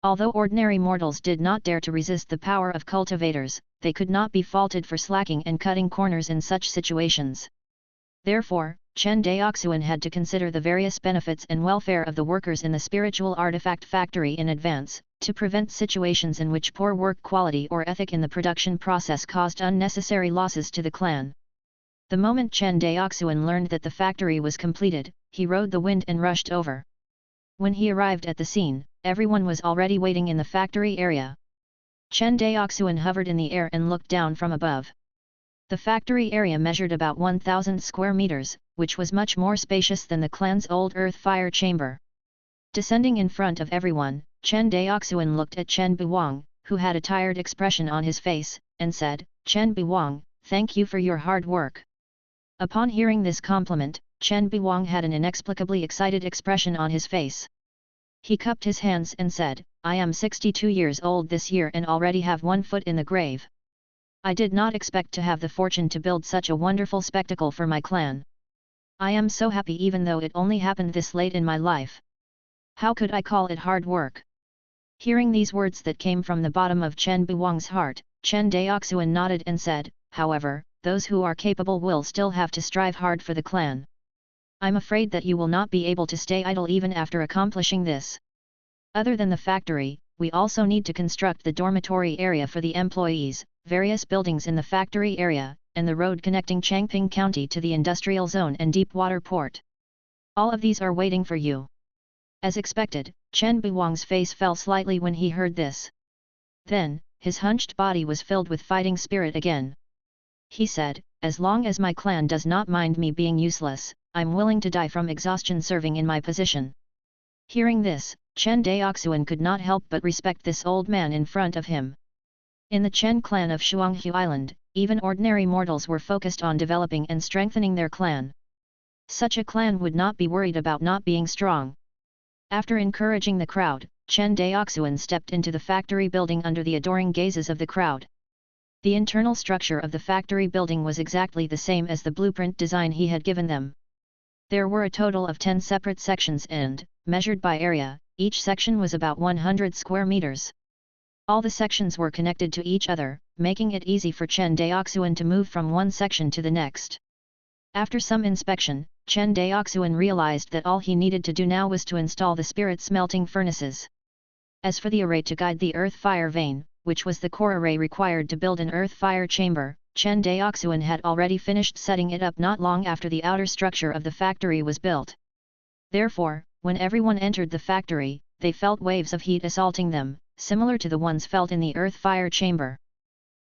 Although ordinary mortals did not dare to resist the power of cultivators, they could not be faulted for slacking and cutting corners in such situations. Therefore, Chen Daoxuan had to consider the various benefits and welfare of the workers in the spiritual artifact factory in advance, to prevent situations in which poor work quality or ethic in the production process caused unnecessary losses to the clan. The moment Chen Daoxuan learned that the factory was completed, he rode the wind and rushed over. When he arrived at the scene, everyone was already waiting in the factory area. Chen Daoxuan hovered in the air and looked down from above. The factory area measured about 1,000 square meters, which was much more spacious than the clan's old earth fire chamber. Descending in front of everyone, Chen Daoxuan looked at Chen Buwang, who had a tired expression on his face, and said, "Chen Buwang, thank you for your hard work." Upon hearing this compliment, Chen Buwang had an inexplicably excited expression on his face. He cupped his hands and said, "I am 62 years old this year and already have 1 foot in the grave. I did not expect to have the fortune to build such a wonderful spectacle for my clan. I am so happy even though it only happened this late in my life. How could I call it hard work?" Hearing these words that came from the bottom of Chen Buwang's heart, Chen Daoxuan nodded and said, "However, those who are capable will still have to strive hard for the clan. I'm afraid that you will not be able to stay idle even after accomplishing this. Other than the factory, we also need to construct the dormitory area for the employees, various buildings in the factory area, and the road connecting Changping County to the industrial zone and deep water port. All of these are waiting for you." As expected, Chen Buwang's face fell slightly when he heard this. Then, his hunched body was filled with fighting spirit again. He said, "As long as my clan does not mind me being useless, I'm willing to die from exhaustion serving in my position." Hearing this, Chen Daoxuan could not help but respect this old man in front of him. In the Chen clan of Shuanghu Island, even ordinary mortals were focused on developing and strengthening their clan. Such a clan would not be worried about not being strong. After encouraging the crowd, Chen Daoxuan stepped into the factory building under the adoring gazes of the crowd. The internal structure of the factory building was exactly the same as the blueprint design he had given them. There were a total of 10 separate sections and, measured by area, each section was about 100 square meters. All the sections were connected to each other, making it easy for Chen Daoxuan to move from one section to the next. After some inspection, Chen Daoxuan realized that all he needed to do now was to install the spirit smelting furnaces. As for the array to guide the earth fire vein, which was the core array required to build an earth fire chamber, Chen Daoxuan had already finished setting it up not long after the outer structure of the factory was built. Therefore, when everyone entered the factory, they felt waves of heat assaulting them, similar to the ones felt in the earth fire chamber.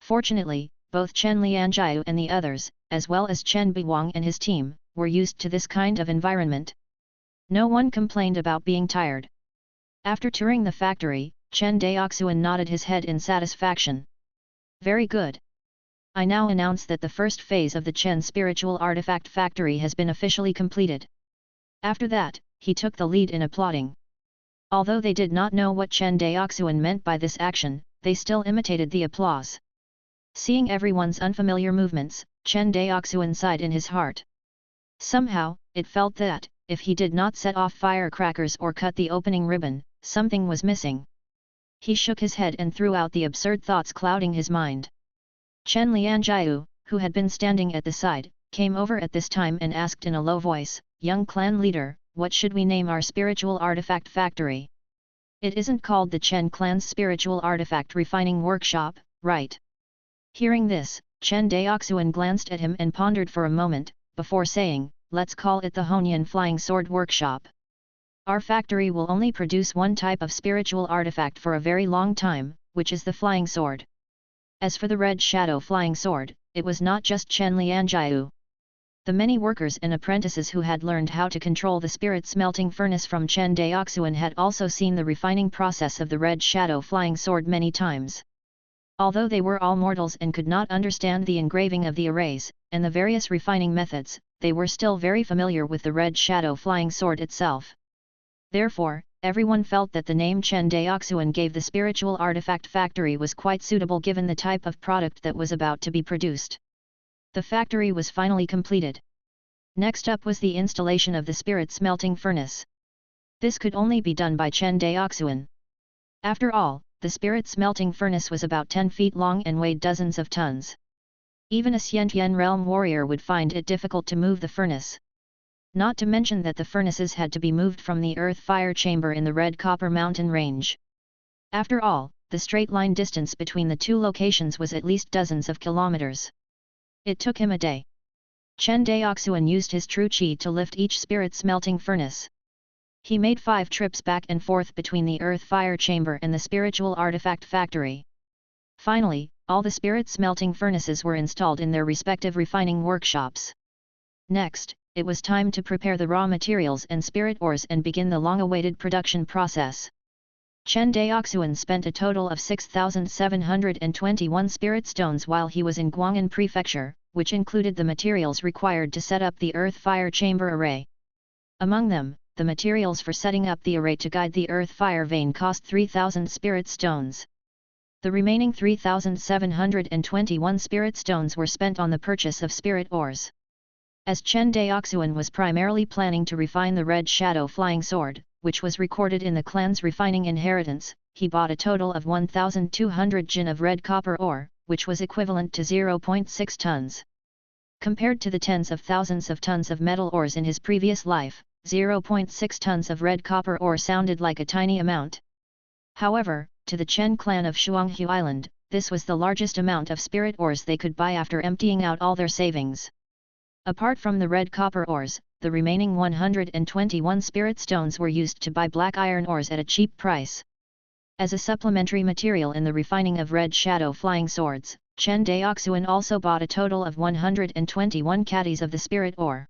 Fortunately, both Chen Lianjiu and the others, as well as Chen Biwang and his team, were used to this kind of environment. No one complained about being tired. After touring the factory, Chen Daoxuan nodded his head in satisfaction. Very good. I now announce that the first phase of the Chen Spiritual Artifact Factory has been officially completed. After that, he took the lead in applauding. Although they did not know what Chen Daoxuan meant by this action, they still imitated the applause. Seeing everyone's unfamiliar movements, Chen Daoxuan sighed in his heart. Somehow, it felt that, if he did not set off firecrackers or cut the opening ribbon, something was missing. He shook his head and threw out the absurd thoughts clouding his mind. Chen Lianjiu, who had been standing at the side, came over at this time and asked in a low voice, "Young clan leader, what should we name our spiritual artifact factory? It isn't called the Chen clan's spiritual artifact refining workshop, right?" Hearing this, Chen Daoxuan glanced at him and pondered for a moment, before saying, "Let's call it the Honyan Flying Sword Workshop. Our factory will only produce one type of spiritual artifact for a very long time, which is the flying sword." As for the red shadow flying sword, it was not just Chen Lianjiu. The many workers and apprentices who had learned how to control the spirit smelting furnace from Chen Daoxuan had also seen the refining process of the red shadow flying sword many times. Although they were all mortals and could not understand the engraving of the arrays, and the various refining methods, they were still very familiar with the red shadow flying sword itself. Therefore, everyone felt that the name Chen Daoxuan gave the spiritual artifact factory was quite suitable given the type of product that was about to be produced. The factory was finally completed. Next up was the installation of the spirit smelting furnace. This could only be done by Chen Daoxuan. After all, the spirit smelting furnace was about 10 feet long and weighed dozens of tons. Even a Xiantian realm warrior would find it difficult to move the furnace. Not to mention that the furnaces had to be moved from the earth fire chamber in the Red Copper Mountain range. After all, the straight line distance between the two locations was at least dozens of kilometers. It took him a day. Chen Daoxuan used his true qi to lift each spirit smelting furnace. He made 5 trips back and forth between the earth fire chamber and the spiritual artifact factory. Finally, all the spirit smelting furnaces were installed in their respective refining workshops. Next, it was time to prepare the raw materials and spirit ores and begin the long-awaited production process. Chen Daoxuan spent a total of 6,721 spirit stones while he was in Guangan prefecture, which included the materials required to set up the earth fire chamber array. Among them, the materials for setting up the array to guide the earth fire vein cost 3,000 spirit stones. The remaining 3,721 spirit stones were spent on the purchase of spirit ores. As Chen Daoxuan was primarily planning to refine the red shadow flying sword, which was recorded in the clan's refining inheritance, he bought a total of 1,200 jin of red copper ore, which was equivalent to 0.6 tons. Compared to the tens of thousands of tons of metal ores in his previous life, 0.6 tons of red copper ore sounded like a tiny amount. However, to the Chen clan of Shuanghu Island, this was the largest amount of spirit ores they could buy after emptying out all their savings. Apart from the red copper ores, the remaining 121 spirit stones were used to buy black iron ores at a cheap price. As a supplementary material in the refining of red shadow flying swords, Chen Daoxuan also bought a total of 121 caddies of the spirit ore.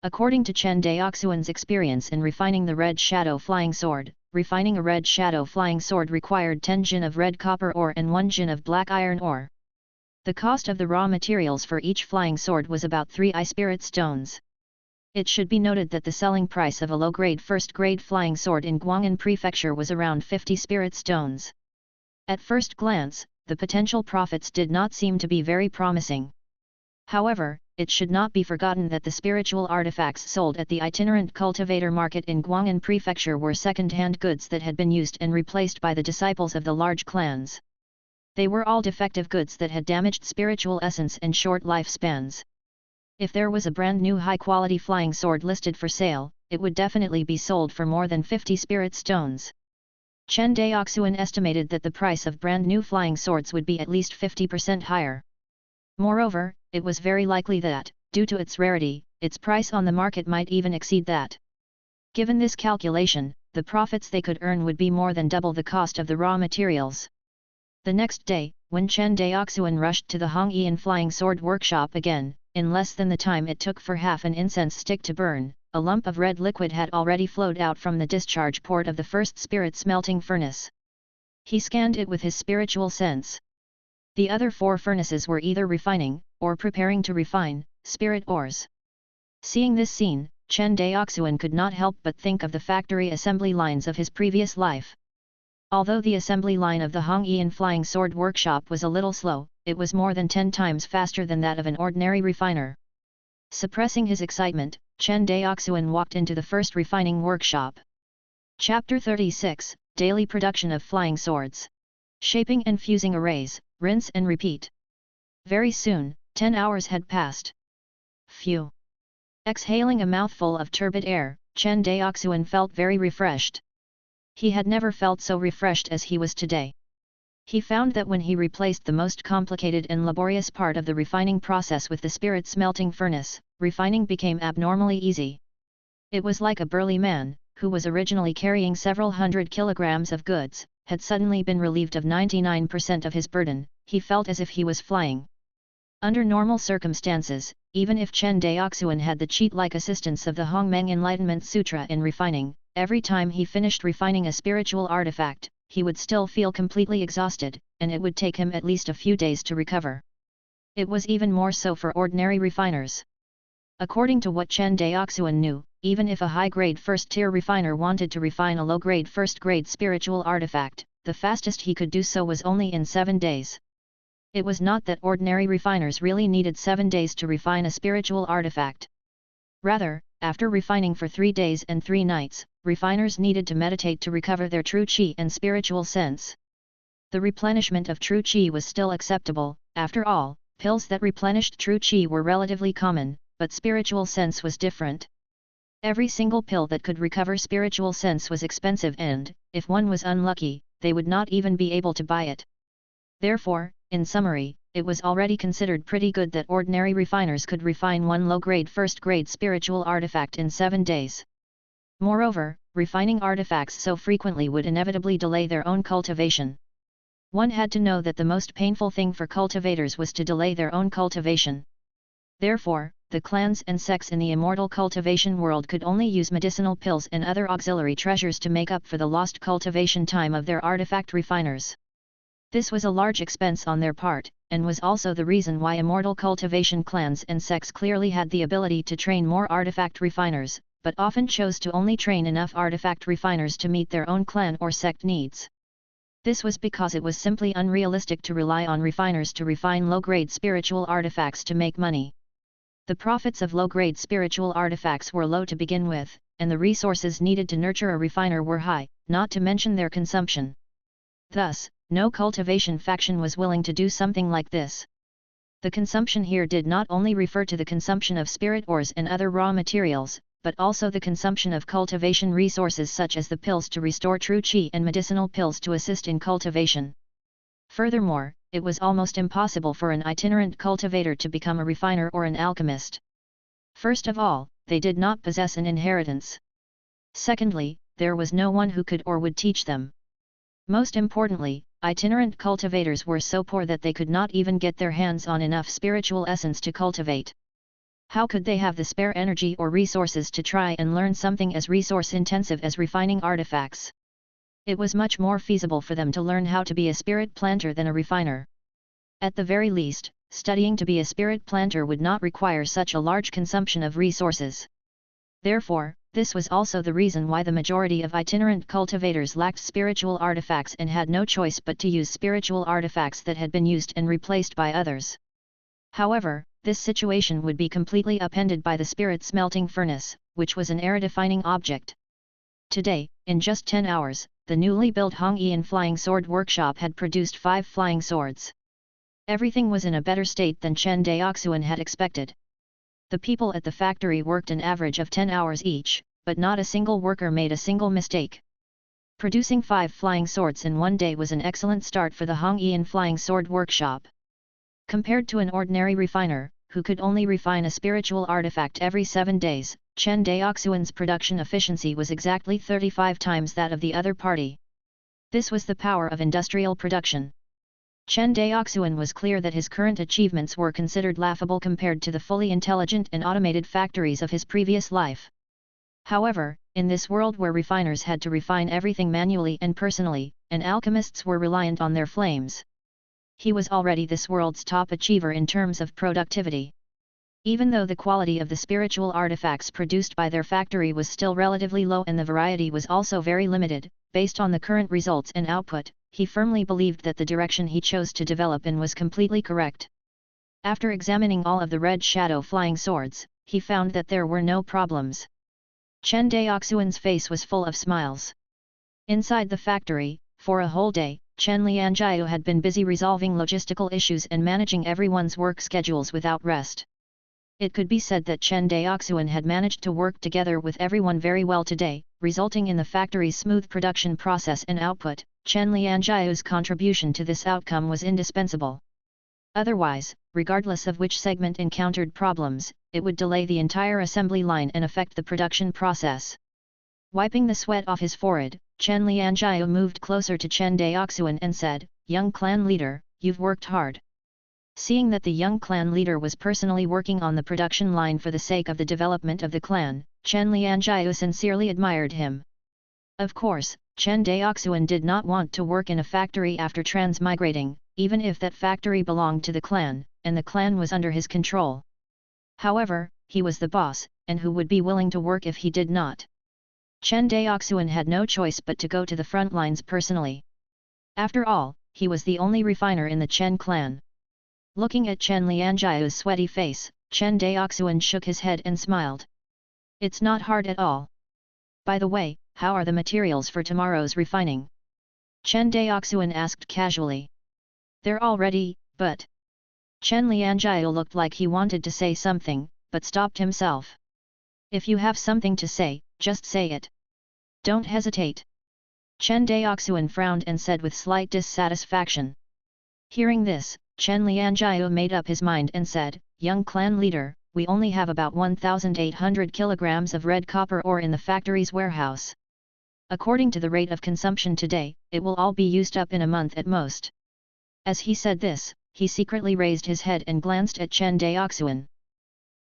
According to Chen Daoxuan's experience in refining the red shadow flying sword, refining a red shadow flying sword required 10 jin of red copper ore and 1 jin of black iron ore. The cost of the raw materials for each flying sword was about 3 spirit stones. It should be noted that the selling price of a low-grade first-grade flying sword in Guangan prefecture was around 50 spirit stones. At first glance, the potential profits did not seem to be very promising. However, it should not be forgotten that the spiritual artifacts sold at the itinerant cultivator market in Guangan prefecture were second-hand goods that had been used and replaced by the disciples of the large clans. They were all defective goods that had damaged spiritual essence and short lifespans. If there was a brand new high-quality flying sword listed for sale, it would definitely be sold for more than 50 spirit stones. Chen Daoxuan estimated that the price of brand new flying swords would be at least 50% higher. Moreover, it was very likely that, due to its rarity, its price on the market might even exceed that. Given this calculation, the profits they could earn would be more than double the cost of the raw materials. The next day, when Chen Daoxuan rushed to the Hongyan flying sword workshop again, in less than the time it took for half an incense stick to burn, a lump of red liquid had already flowed out from the discharge port of the first spirit smelting furnace. He scanned it with his spiritual sense. The other 4 furnaces were either refining, or preparing to refine, spirit ores. Seeing this scene, Chen Daoxuan could not help but think of the factory assembly lines of his previous life. Although the assembly line of the Hongyan flying sword workshop was a little slow, it was more than 10 times faster than that of an ordinary refiner. Suppressing his excitement, Chen Daoxuan walked into the first refining workshop. Chapter 36, Daily Production of Flying Swords. Shaping and fusing arrays, rinse and repeat. Very soon, 10 hours had passed. Phew! Exhaling a mouthful of turbid air, Chen Daoxuan felt very refreshed. He had never felt so refreshed as he was today. He found that when he replaced the most complicated and laborious part of the refining process with the spirit smelting furnace, refining became abnormally easy. It was like a burly man, who was originally carrying several hundred kilograms of goods, had suddenly been relieved of 99% of his burden. He felt as if he was flying. Under normal circumstances, even if Chen Daoxuan had the cheat-like assistance of the Hongmeng Enlightenment Sutra in refining, every time he finished refining a spiritual artifact, he would still feel completely exhausted, and it would take him at least a few days to recover. It was even more so for ordinary refiners. According to what Chen Daoxuan knew, even if a high-grade first-tier refiner wanted to refine a low-grade first-grade spiritual artifact, the fastest he could do so was only in 7 days. It was not that ordinary refiners really needed 7 days to refine a spiritual artifact. Rather, after refining for 3 days and 3 nights, refiners needed to meditate to recover their true qi and spiritual sense. The replenishment of true qi was still acceptable. After all, pills that replenished true qi were relatively common, but spiritual sense was different. Every single pill that could recover spiritual sense was expensive and, if one was unlucky, they would not even be able to buy it. Therefore, in summary, it was already considered pretty good that ordinary refiners could refine one low-grade first-grade spiritual artifact in 7 days. Moreover, refining artifacts so frequently would inevitably delay their own cultivation. One had to know that the most painful thing for cultivators was to delay their own cultivation. Therefore, the clans and sects in the immortal cultivation world could only use medicinal pills and other auxiliary treasures to make up for the lost cultivation time of their artifact refiners. This was a large expense on their part, and was also the reason why immortal cultivation clans and sects clearly had the ability to train more artifact refiners, but often chose to only train enough artifact refiners to meet their own clan or sect needs. This was because it was simply unrealistic to rely on refiners to refine low-grade spiritual artifacts to make money. The profits of low-grade spiritual artifacts were low to begin with, and the resources needed to nurture a refiner were high, not to mention their consumption. Thus, no cultivation faction was willing to do something like this. The consumption here did not only refer to the consumption of spirit ores and other raw materials, but also the consumption of cultivation resources such as the pills to restore true qi and medicinal pills to assist in cultivation. Furthermore, it was almost impossible for an itinerant cultivator to become a refiner or an alchemist. First of all, they did not possess an inheritance. Secondly, there was no one who could or would teach them. Most importantly, itinerant cultivators were so poor that they could not even get their hands on enough spiritual essence to cultivate. How could they have the spare energy or resources to try and learn something as resource-intensive as refining artifacts? It was much more feasible for them to learn how to be a spirit planter than a refiner. At the very least, studying to be a spirit planter would not require such a large consumption of resources. Therefore, this was also the reason why the majority of itinerant cultivators lacked spiritual artifacts and had no choice but to use spiritual artifacts that had been used and replaced by others. However, this situation would be completely upended by the spirit smelting furnace, which was an era-defining object. Today, in just 10 hours, the newly built Hongyan flying sword workshop had produced 5 flying swords. Everything was in a better state than Chen Daoxuan had expected. The people at the factory worked an average of 10 hours each, but not a single worker made a single mistake. Producing 5 flying swords in one day was an excellent start for the Hongyan Flying Sword Workshop. Compared to an ordinary refiner, who could only refine a spiritual artifact every 7 days, Chen Daoxuan's production efficiency was exactly 35 times that of the other party. This was the power of industrial production. Chen Daoxuan was clear that his current achievements were considered laughable compared to the fully intelligent and automated factories of his previous life. However, in this world where refiners had to refine everything manually and personally, and alchemists were reliant on their flames, he was already this world's top achiever in terms of productivity. Even though the quality of the spiritual artifacts produced by their factory was still relatively low and the variety was also very limited, based on the current results and output, he firmly believed that the direction he chose to develop in was completely correct. After examining all of the red shadow flying swords, he found that there were no problems. Chen Daoxuan's face was full of smiles. Inside the factory, for a whole day, Chen Lianjiao had been busy resolving logistical issues and managing everyone's work schedules without rest. It could be said that Chen Daoxuan had managed to work together with everyone very well today, resulting in the factory's smooth production process and output. Chen Lianjiao's contribution to this outcome was indispensable. Otherwise, regardless of which segment encountered problems, it would delay the entire assembly line and affect the production process. Wiping the sweat off his forehead, Chen Lianjiao moved closer to Chen Daoxuan and said, "Young clan leader, you've worked hard." Seeing that the young clan leader was personally working on the production line for the sake of the development of the clan, Chen Lianjiao sincerely admired him. Of course, Chen Daoxuan did not want to work in a factory after transmigrating, even if that factory belonged to the clan, and the clan was under his control. However, he was the boss, and who would be willing to work if he did not? Chen Daoxuan had no choice but to go to the front lines personally. After all, he was the only refiner in the Chen clan. Looking at Chen Lianjiao's sweaty face, Chen Daoxuan shook his head and smiled. "It's not hard at all. By the way, how are the materials for tomorrow's refining?" Chen Daoxuan asked casually. "They're all ready, but..." Chen Lianjiao looked like he wanted to say something, but stopped himself. "If you have something to say, just say it. Don't hesitate." Chen Daoxuan frowned and said with slight dissatisfaction. Hearing this, Chen Lianjiao made up his mind and said, "Young clan leader, we only have about 1,800 kilograms of red copper ore in the factory's warehouse. According to the rate of consumption today, it will all be used up in a month at most." As he said this, he secretly raised his head and glanced at Chen Daoxuan.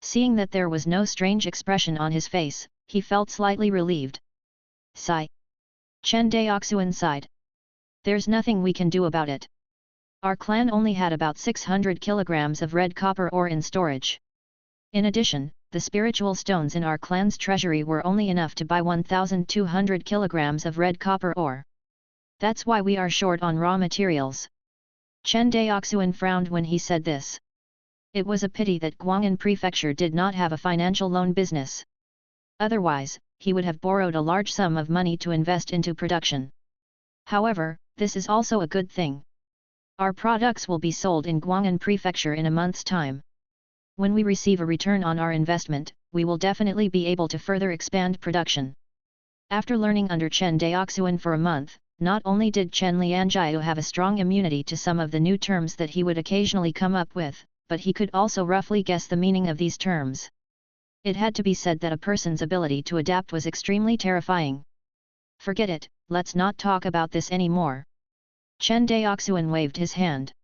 Seeing that there was no strange expression on his face, he felt slightly relieved. "Sigh." Chen Daoxuan sighed. "There's nothing we can do about it. Our clan only had about 600 kilograms of red copper ore in storage. In addition, the spiritual stones in our clan's treasury were only enough to buy 1,200 kilograms of red copper ore. That's why we are short on raw materials." Chen Daoxuan frowned when he said this. It was a pity that Guangan prefecture did not have a financial loan business. Otherwise, he would have borrowed a large sum of money to invest into production. However, this is also a good thing. Our products will be sold in Guangan prefecture in a month's time. When we receive a return on our investment, we will definitely be able to further expand production. After learning under Chen Daoxuan for a month, not only did Chen Lianjiao have a strong immunity to some of the new terms that he would occasionally come up with, but he could also roughly guess the meaning of these terms. It had to be said that a person's ability to adapt was extremely terrifying. "Forget it, let's not talk about this anymore." Chen Daoxuan waved his hand.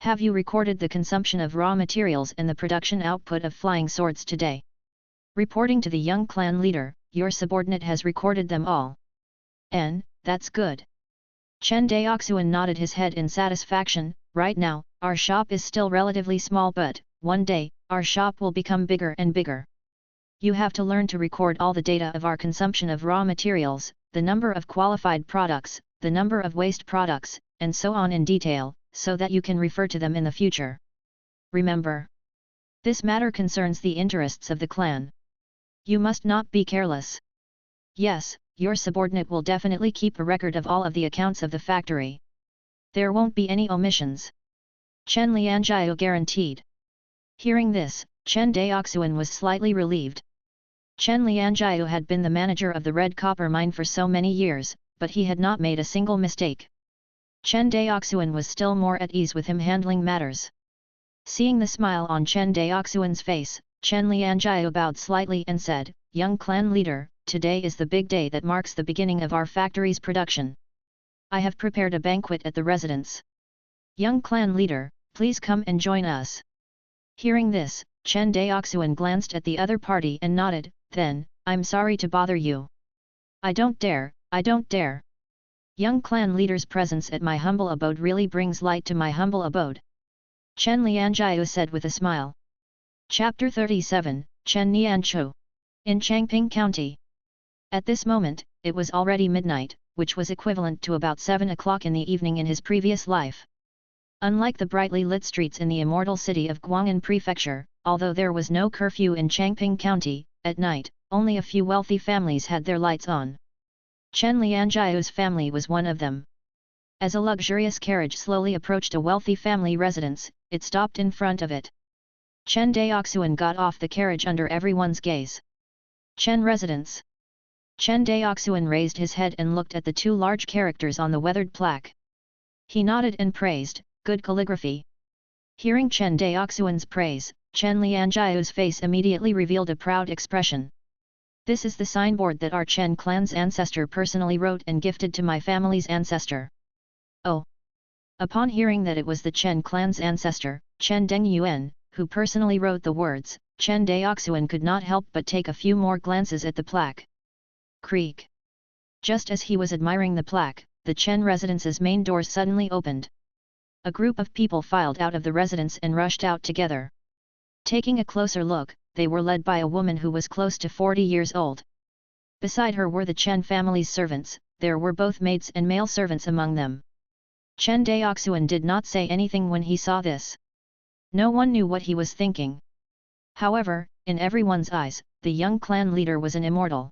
"Have you recorded the consumption of raw materials and the production output of flying swords today?" Reporting to the young clan leader, "Your subordinate has recorded them all." That's good." Chen Daoxuan nodded his head in satisfaction. "Right now, our shop is still relatively small, but one day, our shop will become bigger and bigger. You have to learn to record all the data of our consumption of raw materials, the number of qualified products, the number of waste products, and so on in detail, so that you can refer to them in the future. Remember, this matter concerns the interests of the clan. You must not be careless." "Yes, your subordinate will definitely keep a record of all of the accounts of the factory. There won't be any omissions," Chen Lianjiao guaranteed. Hearing this, Chen Daoxuan was slightly relieved. Chen Lianjiu had been the manager of the red copper mine for so many years, but he had not made a single mistake. Chen Daoxuan was still more at ease with him handling matters. Seeing the smile on Chen Daoxuan's face, Chen Lianjiu bowed slightly and said, "Young clan leader, today is the big day that marks the beginning of our factory's production. I have prepared a banquet at the residence. Young clan leader, please come and join us." Hearing this, Chen Daoxuan glanced at the other party and nodded, "Then, I'm sorry to bother you. I don't dare, I don't dare. Young clan leader's presence at my humble abode really brings light to my humble abode." Chen Lianjiu said with a smile. Chapter 37, Chen Nianchu. In Changping County. At this moment, it was already midnight, which was equivalent to about 7 o'clock in the evening in his previous life. Unlike the brightly lit streets in the immortal city of Guangan prefecture, although there was no curfew in Changping County, at night, only a few wealthy families had their lights on. Chen Lianjiu's family was one of them. As a luxurious carriage slowly approached a wealthy family residence, it stopped in front of it. Chen Daoxuan got off the carriage under everyone's gaze. Chen residence. Chen Daoxuan raised his head and looked at the two large characters on the weathered plaque. He nodded and praised, "Good calligraphy." Hearing Chen Daoxuan's praise, Chen Lianjiu's face immediately revealed a proud expression. "This is the signboard that our Chen clan's ancestor personally wrote and gifted to my family's ancestor." Oh! Upon hearing that it was the Chen clan's ancestor, Chen Dengyuan, who personally wrote the words, Chen Daoxuan could not help but take a few more glances at the plaque. Creak! Just as he was admiring the plaque, the Chen residence's main doors suddenly opened. A group of people filed out of the residence and rushed out together. Taking a closer look, they were led by a woman who was close to 40 years old. Beside her were the Chen family's servants, there were both maids and male servants among them. Chen Daoxuan did not say anything when he saw this. No one knew what he was thinking. However, in everyone's eyes, the young clan leader was an immortal.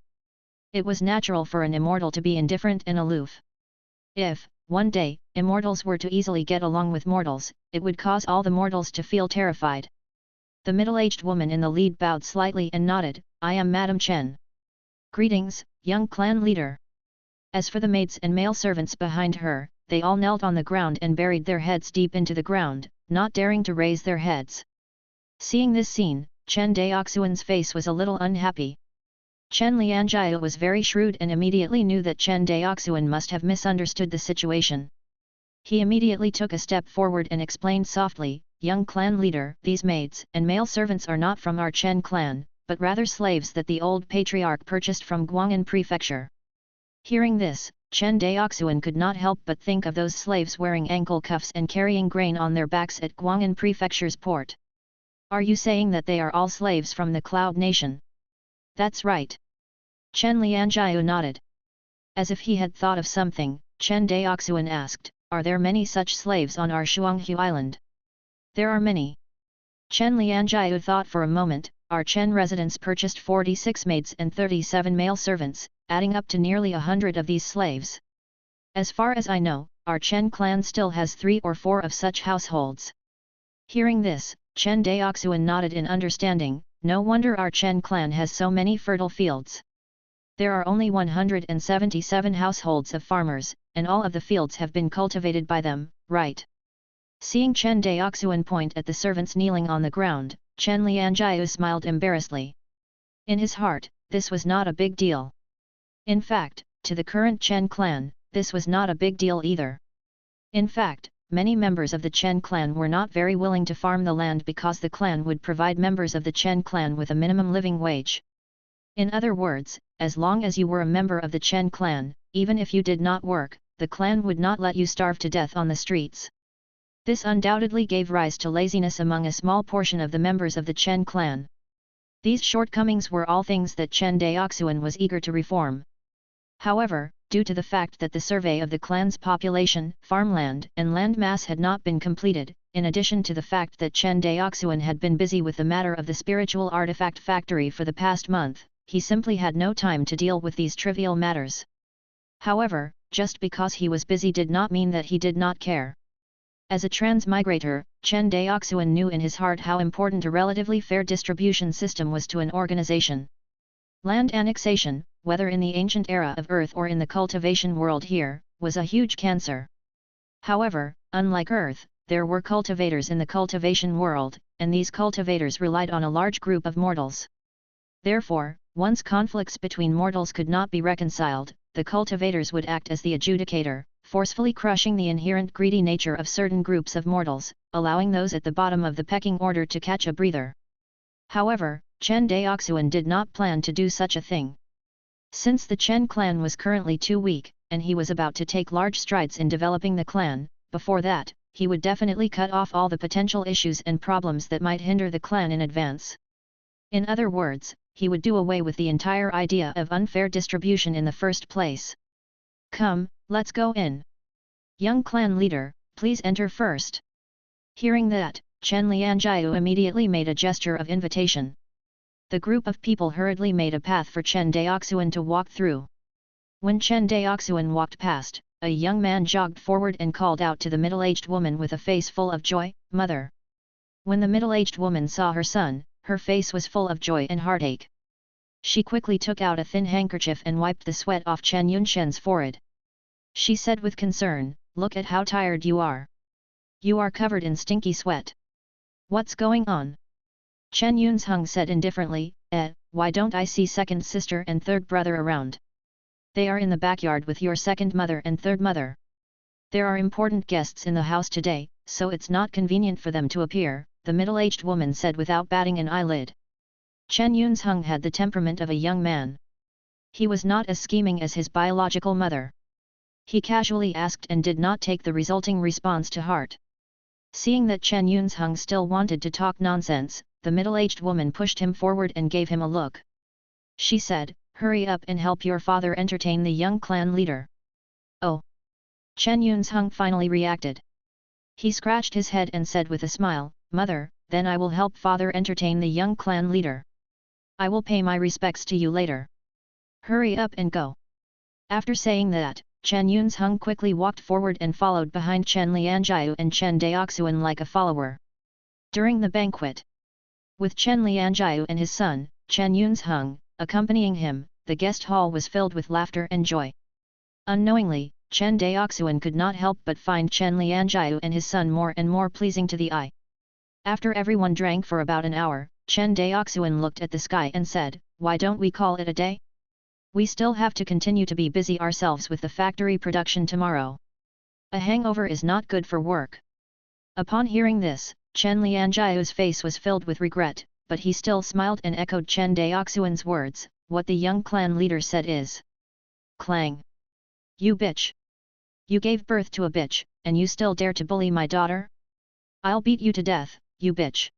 It was natural for an immortal to be indifferent and aloof. If, one day, immortals were to easily get along with mortals, it would cause all the mortals to feel terrified. The middle-aged woman in the lead bowed slightly and nodded, "I am Madam Chen. Greetings, young clan leader." As for the maids and male servants behind her, they all knelt on the ground and buried their heads deep into the ground, not daring to raise their heads. Seeing this scene, Chen Daoxuan's face was a little unhappy. Chen Lianjiu was very shrewd and immediately knew that Chen Daoxuan must have misunderstood the situation. He immediately took a step forward and explained softly, "Young clan leader, these maids and male servants are not from our Chen clan, but rather slaves that the old patriarch purchased from Guangan prefecture." Hearing this, Chen Daoxuan could not help but think of those slaves wearing ankle cuffs and carrying grain on their backs at Guangan prefecture's port. "Are you saying that they are all slaves from the Cloud Nation?" "That's right." Chen Lianjiu nodded. As if he had thought of something, Chen Daoxuan asked, "Are there many such slaves on our Shuanghu island?" "There are many." Chen Lianjiu thought for a moment. Our Chen residence purchased 46 maids and 37 male servants, adding up to nearly 100 of these slaves. As far as I know, our Chen clan still has 3 or 4 of such households. Hearing this, Chen Daoxuan nodded in understanding. No wonder our Chen clan has so many fertile fields. There are only 177 households of farmers, and all of the fields have been cultivated by them, right? Seeing Chen Daoxuan point at the servants kneeling on the ground, Chen Lianjiu smiled embarrassedly. In his heart, this was not a big deal. In fact, to the current Chen clan, this was not a big deal either. In fact, many members of the Chen clan were not very willing to farm the land because the clan would provide members of the Chen clan with a minimum living wage. In other words, as long as you were a member of the Chen clan, even if you did not work, the clan would not let you starve to death on the streets. This undoubtedly gave rise to laziness among a small portion of the members of the Chen clan. These shortcomings were all things that Chen Daoxuan was eager to reform. However, due to the fact that the survey of the clan's population, farmland and land mass had not been completed, in addition to the fact that Chen Daoxuan had been busy with the matter of the spiritual artifact factory for the past month, he simply had no time to deal with these trivial matters. However, just because he was busy did not mean that he did not care. As a transmigrator, Chen Daoxuan knew in his heart how important a relatively fair distribution system was to an organization. Land annexation, whether in the ancient era of Earth or in the cultivation world here, was a huge cancer. However, unlike Earth, there were cultivators in the cultivation world, and these cultivators relied on a large group of mortals. Therefore, once conflicts between mortals could not be reconciled, the cultivators would act as the adjudicator, forcefully crushing the inherent greedy nature of certain groups of mortals, allowing those at the bottom of the pecking order to catch a breather. However, Chen Daoxuan did not plan to do such a thing. Since the Chen clan was currently too weak, and he was about to take large strides in developing the clan, before that, he would definitely cut off all the potential issues and problems that might hinder the clan in advance. In other words, he would do away with the entire idea of unfair distribution in the first place. Come, let's go in. Young clan leader, please enter first. Hearing that, Chen Lianjiu immediately made a gesture of invitation. The group of people hurriedly made a path for Chen Daoxuan to walk through. When Chen Daoxuan walked past, a young man jogged forward and called out to the middle-aged woman with a face full of joy, "Mother." When the middle-aged woman saw her son, her face was full of joy and heartache. She quickly took out a thin handkerchief and wiped the sweat off Chen Yunshen's forehead. She said with concern, "Look at how tired you are. You are covered in stinky sweat. What's going on?" Chen Yunsheng said indifferently, "Why don't I see second sister and third brother around? They are in the backyard with your second mother and third mother. There are important guests in the house today, so it's not convenient for them to appear," the middle-aged woman said without batting an eyelid. Chen Yunsheng had the temperament of a young man. He was not as scheming as his biological mother. He casually asked and did not take the resulting response to heart. Seeing that Chen Yunsheng still wanted to talk nonsense, the middle-aged woman pushed him forward and gave him a look. She said, "Hurry up and help your father entertain the young clan leader." Oh! Chen Yunsheng finally reacted. He scratched his head and said with a smile, "Mother, then I will help father entertain the young clan leader. I will pay my respects to you later. Hurry up and go." After saying that, Chen Yunsheng quickly walked forward and followed behind Chen Lianjiu and Chen Daoxuan like a follower. During the banquet, with Chen Lianjiu and his son, Chen Yunsheng, accompanying him, the guest hall was filled with laughter and joy. Unknowingly, Chen Daoxuan could not help but find Chen Lianjiu and his son more and more pleasing to the eye. After everyone drank for about an hour, Chen Daoxuan looked at the sky and said, "Why don't we call it a day? We still have to continue to be busy ourselves with the factory production tomorrow. A hangover is not good for work." Upon hearing this, Chen Lianjiu's face was filled with regret, but he still smiled and echoed Chen Daoxuan's words, "What the young clan leader said is clang. You bitch! You gave birth to a bitch, and you still dare to bully my daughter? I'll beat you to death, you bitch!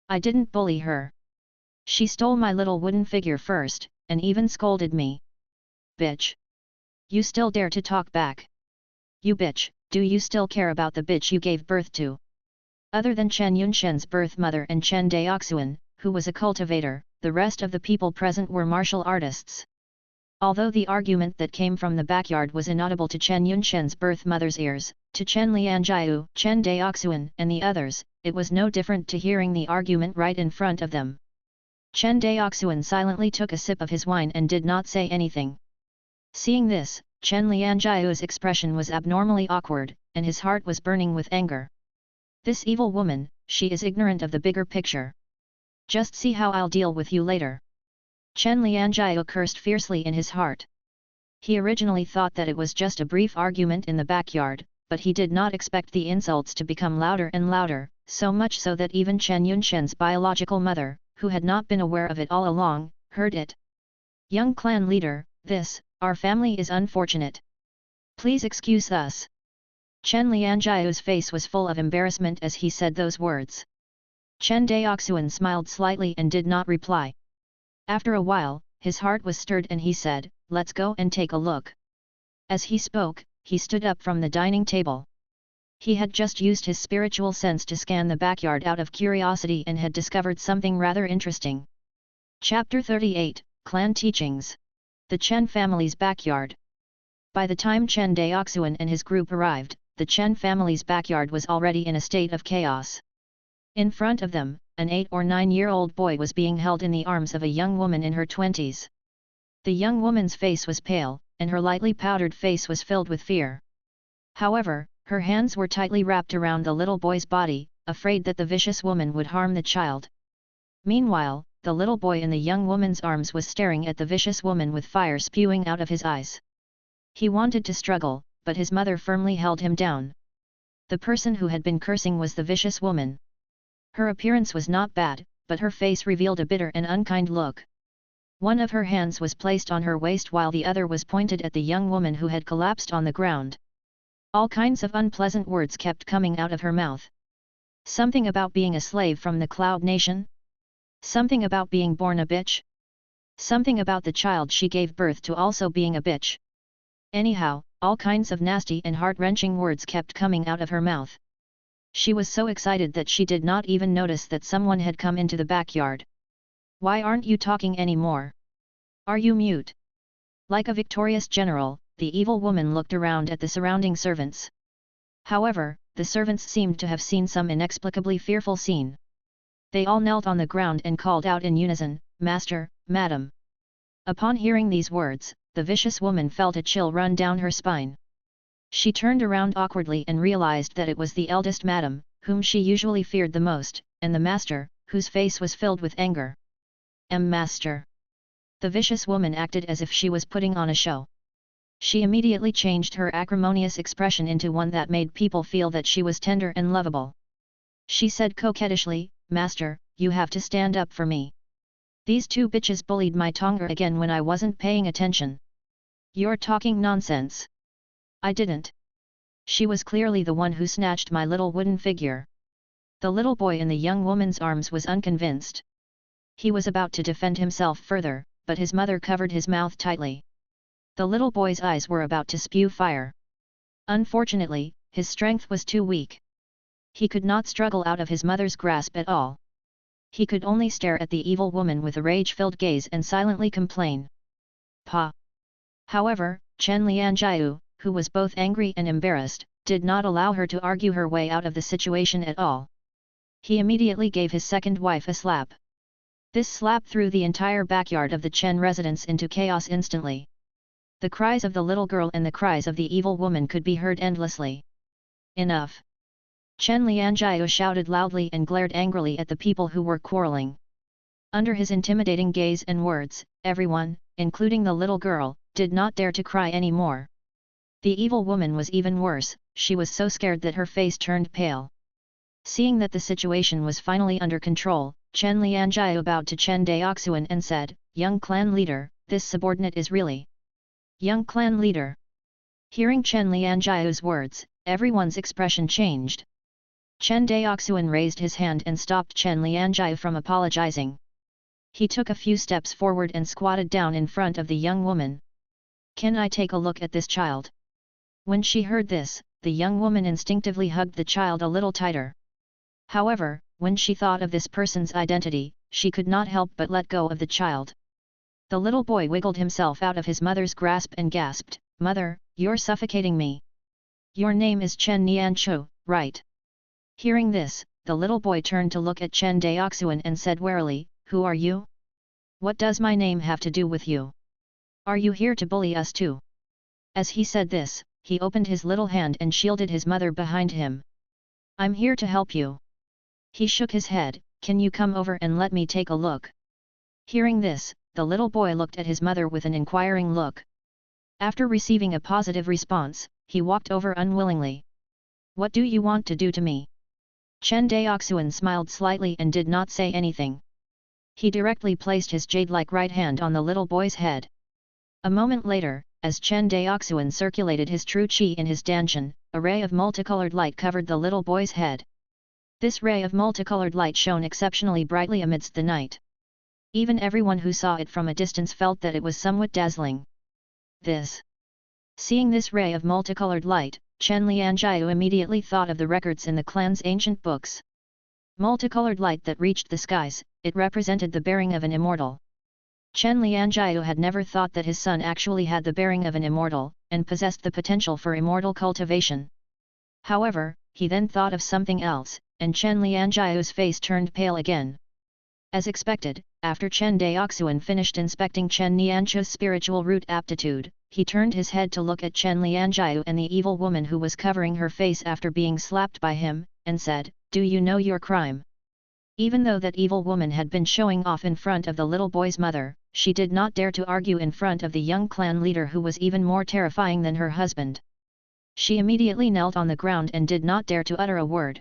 I didn't bully her. She stole my little wooden figure first, and even scolded me. Bitch! You still dare to talk back? You bitch, do you still care about the bitch you gave birth to?" Other than Chen Yunshen's birth mother and Chen Daoxuan, who was a cultivator, the rest of the people present were martial artists. Although the argument that came from the backyard was inaudible to Chen Yunshen's birth mother's ears, to Chen Lianjiu, Chen Daoxuan and the others, it was no different to hearing the argument right in front of them. Chen Daoxuan silently took a sip of his wine and did not say anything. Seeing this, Chen Lianjiu's expression was abnormally awkward, and his heart was burning with anger. This evil woman, she is ignorant of the bigger picture. Just see how I'll deal with you later. Chen Lianjiu cursed fiercely in his heart. He originally thought that it was just a brief argument in the backyard, but he did not expect the insults to become louder and louder, so much so that even Chen Yunshen's biological mother, who had not been aware of it all along, heard it. "Young clan leader, our family is unfortunate. Please excuse us." Chen Lianjiu's face was full of embarrassment as he said those words. Chen Daoxuan smiled slightly and did not reply. After a while, his heart was stirred and he said, "Let's go and take a look." As he spoke, he stood up from the dining table. He had just used his spiritual sense to scan the backyard out of curiosity and had discovered something rather interesting. Chapter 38, Clan Teachings. The Chen family's backyard. By the time Chen Daoxuan and his group arrived, the Chen family's backyard was already in a state of chaos. In front of them, an 8 or 9-year-old boy was being held in the arms of a young woman in her 20s. The young woman's face was pale, and her lightly powdered face was filled with fear. However, her hands were tightly wrapped around the little boy's body, afraid that the vicious woman would harm the child. Meanwhile, the little boy in the young woman's arms was staring at the vicious woman with fire spewing out of his eyes. He wanted to struggle, but his mother firmly held him down. The person who had been cursing was the vicious woman. Her appearance was not bad, but her face revealed a bitter and unkind look. One of her hands was placed on her waist while the other was pointed at the young woman who had collapsed on the ground. All kinds of unpleasant words kept coming out of her mouth. Something about being a slave from the Cloud Nation? Something about being born a bitch? Something about the child she gave birth to also being a bitch. Anyhow, all kinds of nasty and heart-wrenching words kept coming out of her mouth. She was so excited that she did not even notice that someone had come into the backyard. Why aren't you talking anymore? Are you mute? Like a victorious general, the evil woman looked around at the surrounding servants. However, the servants seemed to have seen some inexplicably fearful scene. They all knelt on the ground and called out in unison, "Master, Madam." Upon hearing these words, the vicious woman felt a chill run down her spine. She turned around awkwardly and realized that it was the eldest madam, whom she usually feared the most, and the master, whose face was filled with anger. Master." The vicious woman acted as if she was putting on a show. She immediately changed her acrimonious expression into one that made people feel that she was tender and lovable. She said coquettishly, "Master, you have to stand up for me. These two bitches bullied my tongue again when I wasn't paying attention." "You're talking nonsense." "I didn't. She was clearly the one who snatched my little wooden figure." The little boy in the young woman's arms was unconvinced. He was about to defend himself further, but his mother covered his mouth tightly. The little boy's eyes were about to spew fire. Unfortunately, his strength was too weak. He could not struggle out of his mother's grasp at all. He could only stare at the evil woman with a rage-filled gaze and silently complain. "Pa!" However, Chen Lianjiu, who was both angry and embarrassed, did not allow her to argue her way out of the situation at all. He immediately gave his second wife a slap. This slap threw the entire backyard of the Chen residence into chaos instantly. The cries of the little girl and the cries of the evil woman could be heard endlessly. "Enough!" Chen Lianjiu shouted loudly and glared angrily at the people who were quarreling. Under his intimidating gaze and words, everyone, including the little girl, did not dare to cry anymore. The evil woman was even worse, she was so scared that her face turned pale. Seeing that the situation was finally under control, Chen Lianjiu bowed to Chen Daoxuan and said, "Young clan leader, this subordinate is really..." "Young clan leader." Hearing Chen Lianjiu's words, everyone's expression changed. Chen Daoxuan raised his hand and stopped Chen Lianjiu from apologizing. He took a few steps forward and squatted down in front of the young woman. "Can I take a look at this child?" When she heard this, the young woman instinctively hugged the child a little tighter. However, when she thought of this person's identity, she could not help but let go of the child. The little boy wiggled himself out of his mother's grasp and gasped, "Mother, you're suffocating me. Your name is Chen Nianchu, right?" Hearing this, the little boy turned to look at Chen Daoxuan and said warily, "Who are you? What does my name have to do with you? Are you here to bully us too?" As he said this, he opened his little hand and shielded his mother behind him. "I'm here to help you." He shook his head, "Can you come over and let me take a look?" Hearing this, the little boy looked at his mother with an inquiring look. After receiving a positive response, he walked over unwillingly. "What do you want to do to me?" Chen Daoxuan smiled slightly and did not say anything. He directly placed his jade-like right hand on the little boy's head. A moment later, as Chen Daoxuan circulated his true qi in his danshan, a ray of multicolored light covered the little boy's head. This ray of multicolored light shone exceptionally brightly amidst the night. Even everyone who saw it from a distance felt that it was somewhat dazzling. Seeing this ray of multicolored light, Chen Lianjiu immediately thought of the records in the clan's ancient books. Multicolored light that reached the skies, it represented the bearing of an immortal. Chen Lianjiu had never thought that his son actually had the bearing of an immortal, and possessed the potential for immortal cultivation. However, he then thought of something else, and Chen Lianjiu's face turned pale again. As expected, after Chen Daoxuan finished inspecting Chen Nianchu's spiritual root aptitude, he turned his head to look at Chen Lianjiu and the evil woman who was covering her face after being slapped by him, and said, "Do you know your crime?" Even though that evil woman had been showing off in front of the little boy's mother, she did not dare to argue in front of the young clan leader who was even more terrifying than her husband. She immediately knelt on the ground and did not dare to utter a word.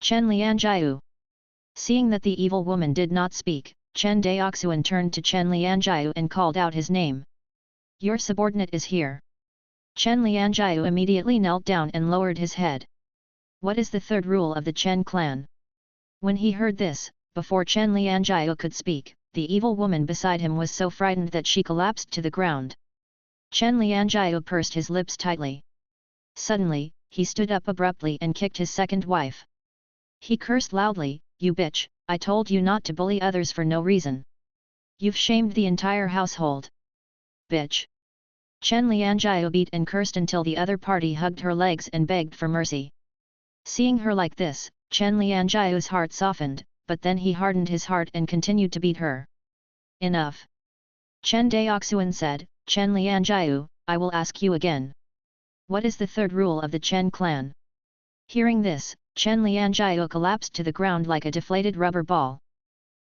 Chen Lianjiu. Seeing that the evil woman did not speak, Chen Daoxuan turned to Chen Lianjiu and called out his name. "Your subordinate is here." Chen Lianjiu immediately knelt down and lowered his head. What is the third rule of the Chen clan? When he heard this, before Chen Lianjiu could speak, the evil woman beside him was so frightened that she collapsed to the ground. Chen Lianjiu pursed his lips tightly. Suddenly, he stood up abruptly and kicked his second wife. He cursed loudly, "You bitch, I told you not to bully others for no reason. You've shamed the entire household. Bitch." Chen Lianjiu beat and cursed until the other party hugged her legs and begged for mercy. Seeing her like this, Chen Lianjiu's heart softened, but then he hardened his heart and continued to beat her. "Enough." Chen Daoxuan said, "Chen Lianjiu, I will ask you again. What is the third rule of the Chen clan?" Hearing this, Chen Lianjiu collapsed to the ground like a deflated rubber ball.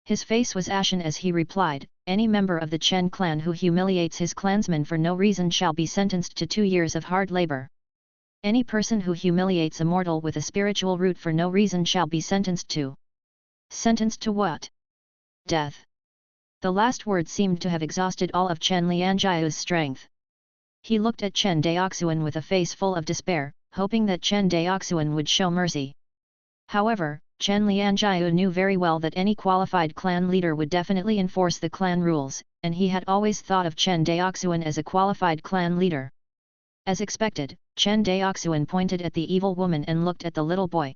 His face was ashen as he replied, "Any member of the Chen clan who humiliates his clansmen for no reason shall be sentenced to 2 years of hard labor. Any person who humiliates a mortal with a spiritual root for no reason shall be sentenced to..." Sentenced to what? Death. The last word seemed to have exhausted all of Chen Lianjiu's strength. He looked at Chen Daoxuan with a face full of despair, hoping that Chen Daoxuan would show mercy. However, Chen Lianjiu knew very well that any qualified clan leader would definitely enforce the clan rules, and he had always thought of Chen Daoxuan as a qualified clan leader. As expected, Chen Daoxuan pointed at the evil woman and looked at the little boy.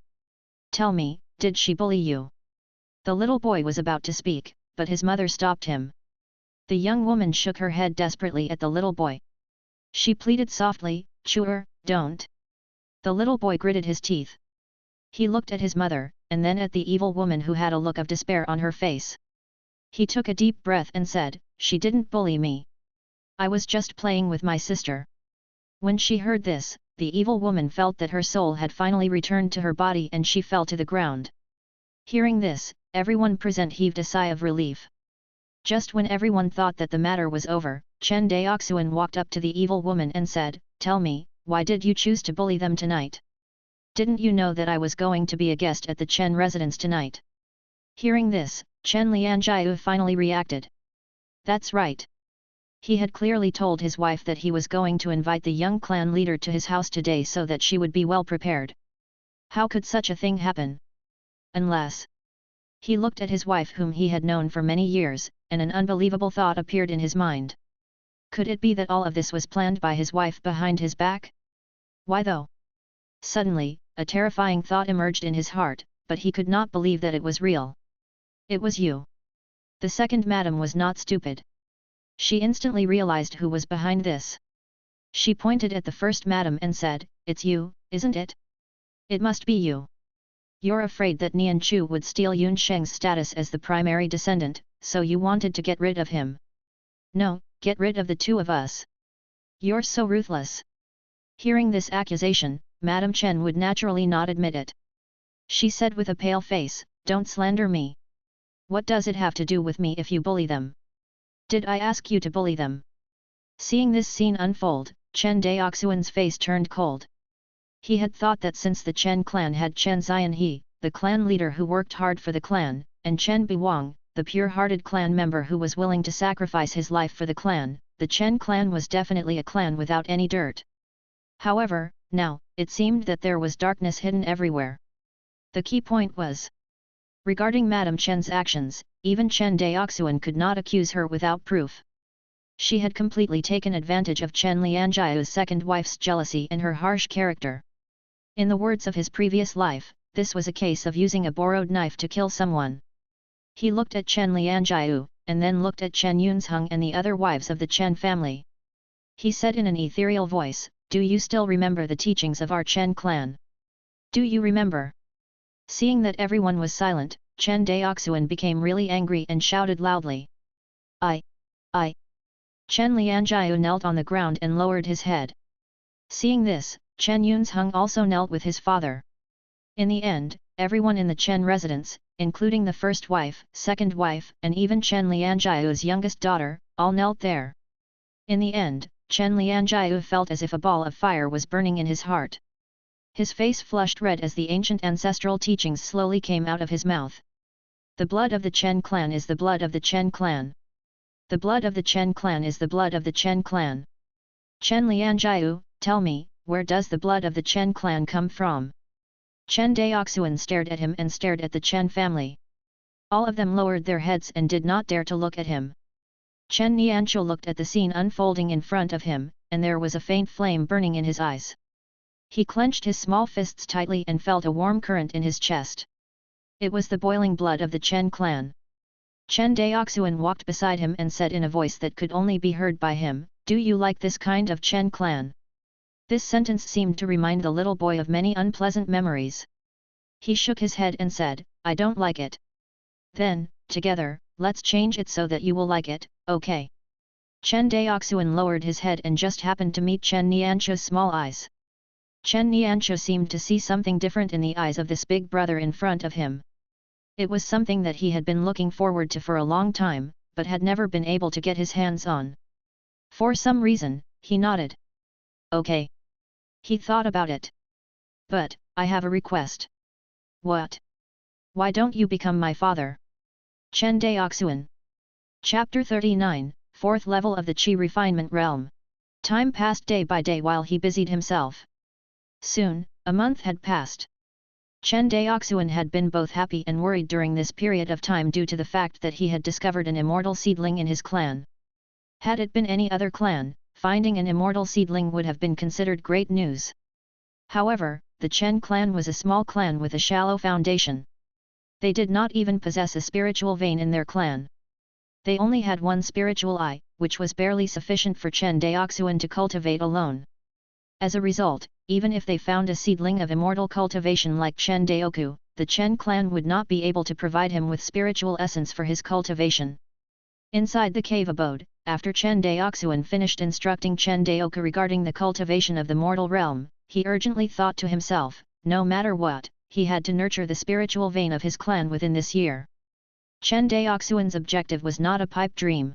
"Tell me, did she bully you?" The little boy was about to speak, but his mother stopped him. The young woman shook her head desperately at the little boy. She pleaded softly, "Chuer, don't." The little boy gritted his teeth. He looked at his mother, and then at the evil woman who had a look of despair on her face. He took a deep breath and said, "She didn't bully me. I was just playing with my sister." When she heard this, the evil woman felt that her soul had finally returned to her body and she fell to the ground. Hearing this, everyone present heaved a sigh of relief. Just when everyone thought that the matter was over, Chen Daoxuan walked up to the evil woman and said, "Tell me, why did you choose to bully them tonight? Didn't you know that I was going to be a guest at the Chen residence tonight?" Hearing this, Chen Lianjiu finally reacted. That's right. He had clearly told his wife that he was going to invite the young clan leader to his house today so that she would be well prepared. How could such a thing happen? Unless... He looked at his wife whom he had known for many years, and an unbelievable thought appeared in his mind. Could it be that all of this was planned by his wife behind his back? Why though? Suddenly, a terrifying thought emerged in his heart, but he could not believe that it was real. It was you. The second madam was not stupid. She instantly realized who was behind this. She pointed at the first madam and said, "It's you, isn't it? It must be you. You're afraid that Nian Chu would steal Yun Sheng's status as the primary descendant, so you wanted to get rid of him. No, get rid of the two of us. You're so ruthless." Hearing this accusation, Madam Chen would naturally not admit it. She said with a pale face, "Don't slander me. What does it have to do with me if you bully them? Did I ask you to bully them?" Seeing this scene unfold, Chen Daoxuan's face turned cold. He had thought that since the Chen clan had Chen Xianhe, the clan leader who worked hard for the clan, and Chen Biwang, the pure-hearted clan member who was willing to sacrifice his life for the clan, the Chen clan was definitely a clan without any dirt. However, now, it seemed that there was darkness hidden everywhere. The key point was... Regarding Madame Chen's actions, even Chen Daoxuan could not accuse her without proof. She had completely taken advantage of Chen Lianjiu's second wife's jealousy and her harsh character. In the words of his previous life, this was a case of using a borrowed knife to kill someone. He looked at Chen Lianjiu, and then looked at Chen Yunzheng and the other wives of the Chen family. He said in an ethereal voice, "Do you still remember the teachings of our Chen clan? Do you remember? Seeing that everyone was silent, Chen Daoxuan became really angry and shouted loudly. I. Chen Lianjiu knelt on the ground and lowered his head. Seeing this, Chen Yunzheng also knelt with his father. In the end, everyone in the Chen residence, including the first wife, second wife, and even Chen Lianjiu's youngest daughter, all knelt there. In the end, Chen Lianjiu felt as if a ball of fire was burning in his heart. His face flushed red as the ancient ancestral teachings slowly came out of his mouth. The blood of the Chen clan is the blood of the Chen clan. The blood of the Chen clan is the blood of the Chen clan. Chen Lianjiu, tell me, where does the blood of the Chen clan come from? Chen Daoxuan stared at him and stared at the Chen family. All of them lowered their heads and did not dare to look at him. Chen Nianqiu looked at the scene unfolding in front of him, and there was a faint flame burning in his eyes. He clenched his small fists tightly and felt a warm current in his chest. It was the boiling blood of the Chen clan. Chen Daoxuan walked beside him and said in a voice that could only be heard by him, "Do you like this kind of Chen clan?" This sentence seemed to remind the little boy of many unpleasant memories. He shook his head and said, "I don't like it." "Then, together, let's change it so that you will like it, okay?" Chen Daoxuan lowered his head and just happened to meet Chen Nianqiu's small eyes. Chen Nianqiu seemed to see something different in the eyes of this big brother in front of him. It was something that he had been looking forward to for a long time, but had never been able to get his hands on. For some reason, he nodded. "Okay." He thought about it. "But, I have a request." "What?" "Why don't you become my father?" Chen Daoxuan. Chapter 39, 4th level of the Qi refinement realm. Time passed day by day while he busied himself. Soon, a month had passed. Chen Daoxuan had been both happy and worried during this period of time due to the fact that he had discovered an immortal seedling in his clan. Had it been any other clan, finding an immortal seedling would have been considered great news. However, the Chen clan was a small clan with a shallow foundation. They did not even possess a spiritual vein in their clan. They only had one spiritual eye, which was barely sufficient for Chen Daoxuan to cultivate alone. As a result, even if they found a seedling of immortal cultivation like Chen Daoku, the Chen clan would not be able to provide him with spiritual essence for his cultivation. Inside the cave abode, after Chen Daoxuan finished instructing Chen Daoku regarding the cultivation of the mortal realm, he urgently thought to himself, no matter what, he had to nurture the spiritual vein of his clan within this year. Chen Daoxuan's objective was not a pipe dream.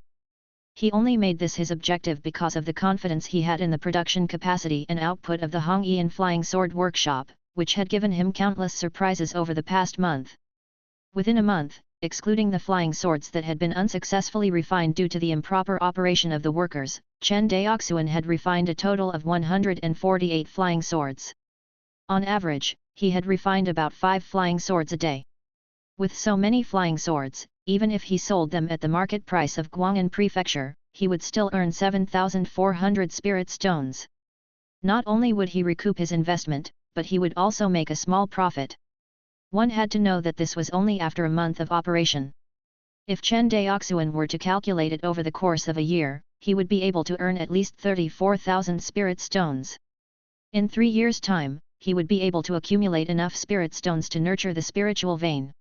He only made this his objective because of the confidence he had in the production capacity and output of the Hongyan Flying Sword Workshop, which had given him countless surprises over the past month. Within a month, excluding the flying swords that had been unsuccessfully refined due to the improper operation of the workers, Chen Daoxuan had refined a total of 148 flying swords. On average, he had refined about 5 flying swords a day. With so many flying swords, even if he sold them at the market price of Guangan prefecture, he would still earn 7,400 spirit stones. Not only would he recoup his investment, but he would also make a small profit. One had to know that this was only after a month of operation. If Chen Daoxuan were to calculate it over the course of a year, he would be able to earn at least 34,000 spirit stones. In 3 years' time, he would be able to accumulate enough spirit stones to nurture the spiritual vein.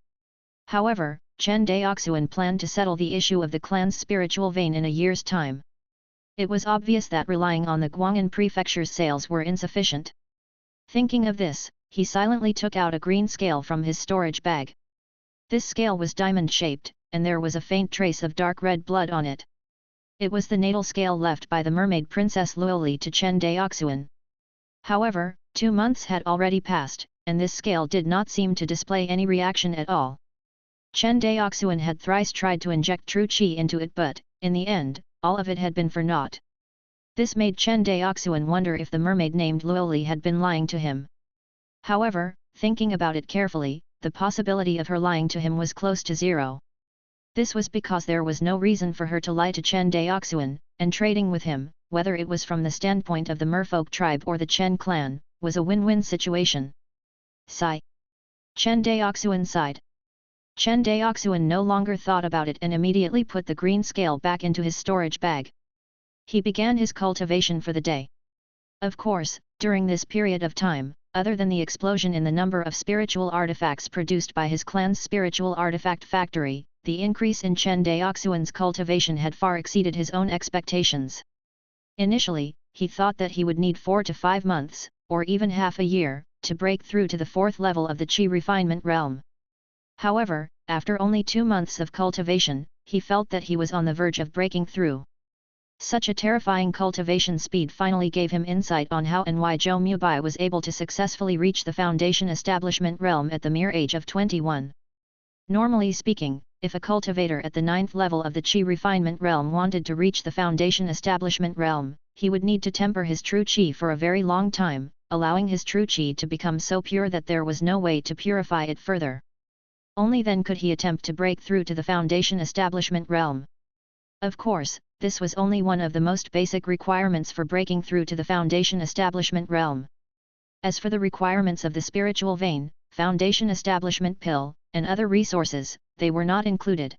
However, Chen Daoxuan planned to settle the issue of the clan's spiritual vein in a year's time. It was obvious that relying on the Guangan prefecture's sales were insufficient. Thinking of this, he silently took out a green scale from his storage bag. This scale was diamond-shaped, and there was a faint trace of dark red blood on it. It was the natal scale left by the mermaid princess Luoli to Chen Daoxuan. However, 2 months had already passed, and this scale did not seem to display any reaction at all. Chen Daoxuan had thrice tried to inject true qi into it but, in the end, all of it had been for naught. This made Chen Daoxuan wonder if the mermaid named Luoli had been lying to him. However, thinking about it carefully, the possibility of her lying to him was close to zero. This was because there was no reason for her to lie to Chen Daoxuan, and trading with him, whether it was from the standpoint of the merfolk tribe or the Chen clan, was a win-win situation. Sigh. Chen Daoxuan sighed. Chen Daoxuan no longer thought about it and immediately put the green scale back into his storage bag. He began his cultivation for the day. Of course, during this period of time, other than the explosion in the number of spiritual artifacts produced by his clan's spiritual artifact factory, the increase in Chen Daoxuan's cultivation had far exceeded his own expectations. Initially, he thought that he would need 4 to 5 months, or even half a year, to break through to the 4th level of the Qi refinement realm. However, after only 2 months of cultivation, he felt that he was on the verge of breaking through. Such a terrifying cultivation speed finally gave him insight on how and why Zhou Mubai was able to successfully reach the foundation establishment realm at the mere age of 21. Normally speaking, if a cultivator at the 9th level of the Qi refinement realm wanted to reach the foundation establishment realm, he would need to temper his true Qi for a very long time, allowing his true Qi to become so pure that there was no way to purify it further. Only then could he attempt to break through to the foundation establishment realm. Of course, this was only one of the most basic requirements for breaking through to the foundation establishment realm. As for the requirements of the spiritual vein, foundation establishment pill, and other resources, they were not included.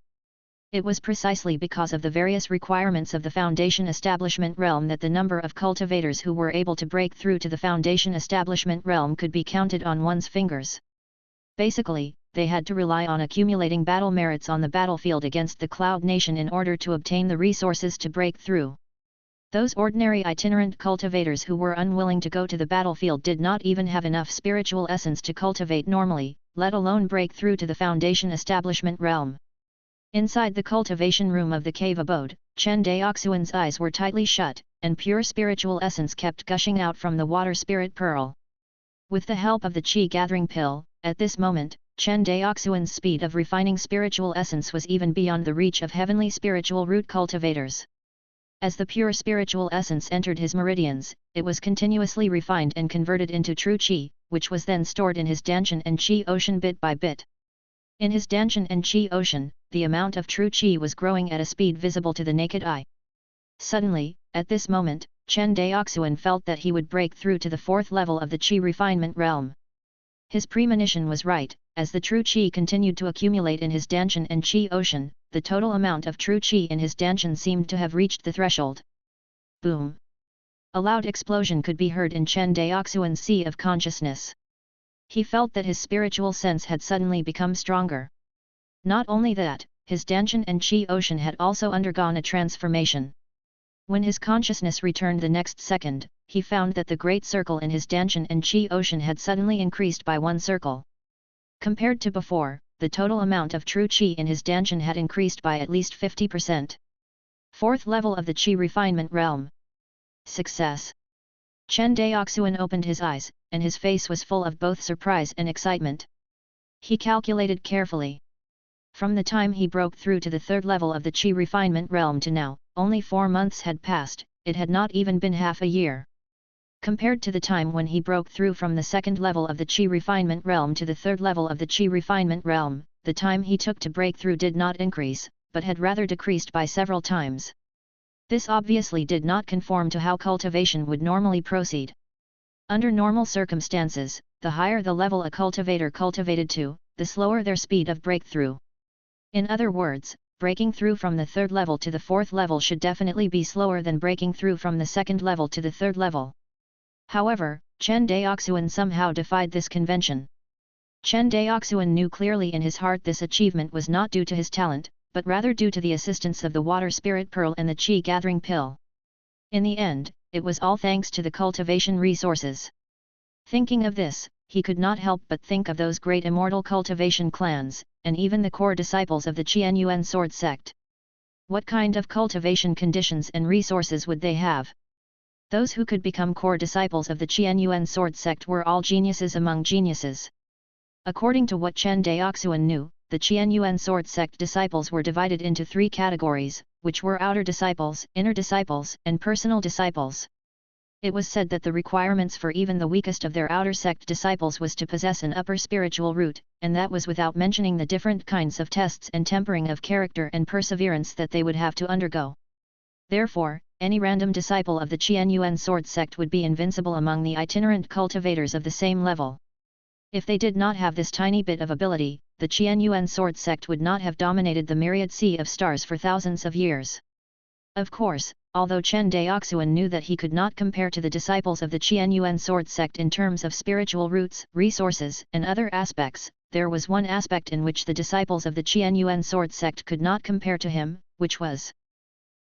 It was precisely because of the various requirements of the foundation establishment realm that the number of cultivators who were able to break through to the foundation establishment realm could be counted on one's fingers. Basically, they had to rely on accumulating battle merits on the battlefield against the Cloud Nation in order to obtain the resources to break through. Those ordinary itinerant cultivators who were unwilling to go to the battlefield did not even have enough spiritual essence to cultivate normally, let alone break through to the foundation establishment realm. Inside the cultivation room of the cave abode, Chen Daoxuan's eyes were tightly shut, and pure spiritual essence kept gushing out from the water spirit pearl. With the help of the Qi gathering pill, at this moment, Chen Daoxuan's speed of refining spiritual essence was even beyond the reach of heavenly spiritual root cultivators. As the pure spiritual essence entered his meridians, it was continuously refined and converted into true Qi, which was then stored in his Danshan and Qi ocean bit by bit. In his Danshan and Qi ocean, the amount of true Qi was growing at a speed visible to the naked eye. Suddenly, at this moment, Chen Daoxuan felt that he would break through to the 4th level of the Qi refinement realm. His premonition was right. As the true Qi continued to accumulate in his Danshan and Qi ocean, the total amount of true Qi in his Danshan seemed to have reached the threshold. Boom! A loud explosion could be heard in Chen Daoxuan's sea of consciousness. He felt that his spiritual sense had suddenly become stronger. Not only that, his Danshan and Qi ocean had also undergone a transformation. When his consciousness returned the next second, he found that the great circle in his Danshan and Qi ocean had suddenly increased by 1 circle. Compared to before, the total amount of true Qi in his Danshan had increased by at least 50%. 4th level of the Qi refinement realm. Success! Chen Daoxuan opened his eyes, and his face was full of both surprise and excitement. He calculated carefully. From the time he broke through to the 3rd level of the Qi refinement realm to now, only 4 months had passed, it had not even been half a year. Compared to the time when he broke through from the 2nd level of the Qi refinement realm to the 3rd level of the Qi refinement realm, the time he took to break through did not increase, but had rather decreased by several times. This obviously did not conform to how cultivation would normally proceed. Under normal circumstances, the higher the level a cultivator cultivated to, the slower their speed of breakthrough. In other words, breaking through from the 3rd level to the 4th level should definitely be slower than breaking through from the 2nd level to the 3rd level. However, Chen Daoxuan somehow defied this convention. Chen Daoxuan knew clearly in his heart this achievement was not due to his talent, but rather due to the assistance of the water spirit pearl and the Qi gathering pill. In the end, it was all thanks to the cultivation resources. Thinking of this, he could not help but think of those great immortal cultivation clans, and even the core disciples of the Qianyuan sword sect. What kind of cultivation conditions and resources would they have? Those who could become core disciples of the Qianyuan sword sect were all geniuses among geniuses. According to what Chen Daoxuan knew, the Qianyuan sword sect disciples were divided into 3 categories, which were outer disciples, inner disciples, and personal disciples. It was said that the requirements for even the weakest of their outer sect disciples was to possess an upper spiritual root, and that was without mentioning the different kinds of tests and tempering of character and perseverance that they would have to undergo. Therefore, any random disciple of the Qianyuan sword sect would be invincible among the itinerant cultivators of the same level. If they did not have this tiny bit of ability, the Qianyuan sword sect would not have dominated the myriad sea of stars for thousands of years. Of course, Although Chen Daoxuan knew that he could not compare to the disciples of the Qianyuan sword sect in terms of spiritual roots, resources, and other aspects, there was one aspect in which the disciples of the Qianyuan sword sect could not compare to him, which was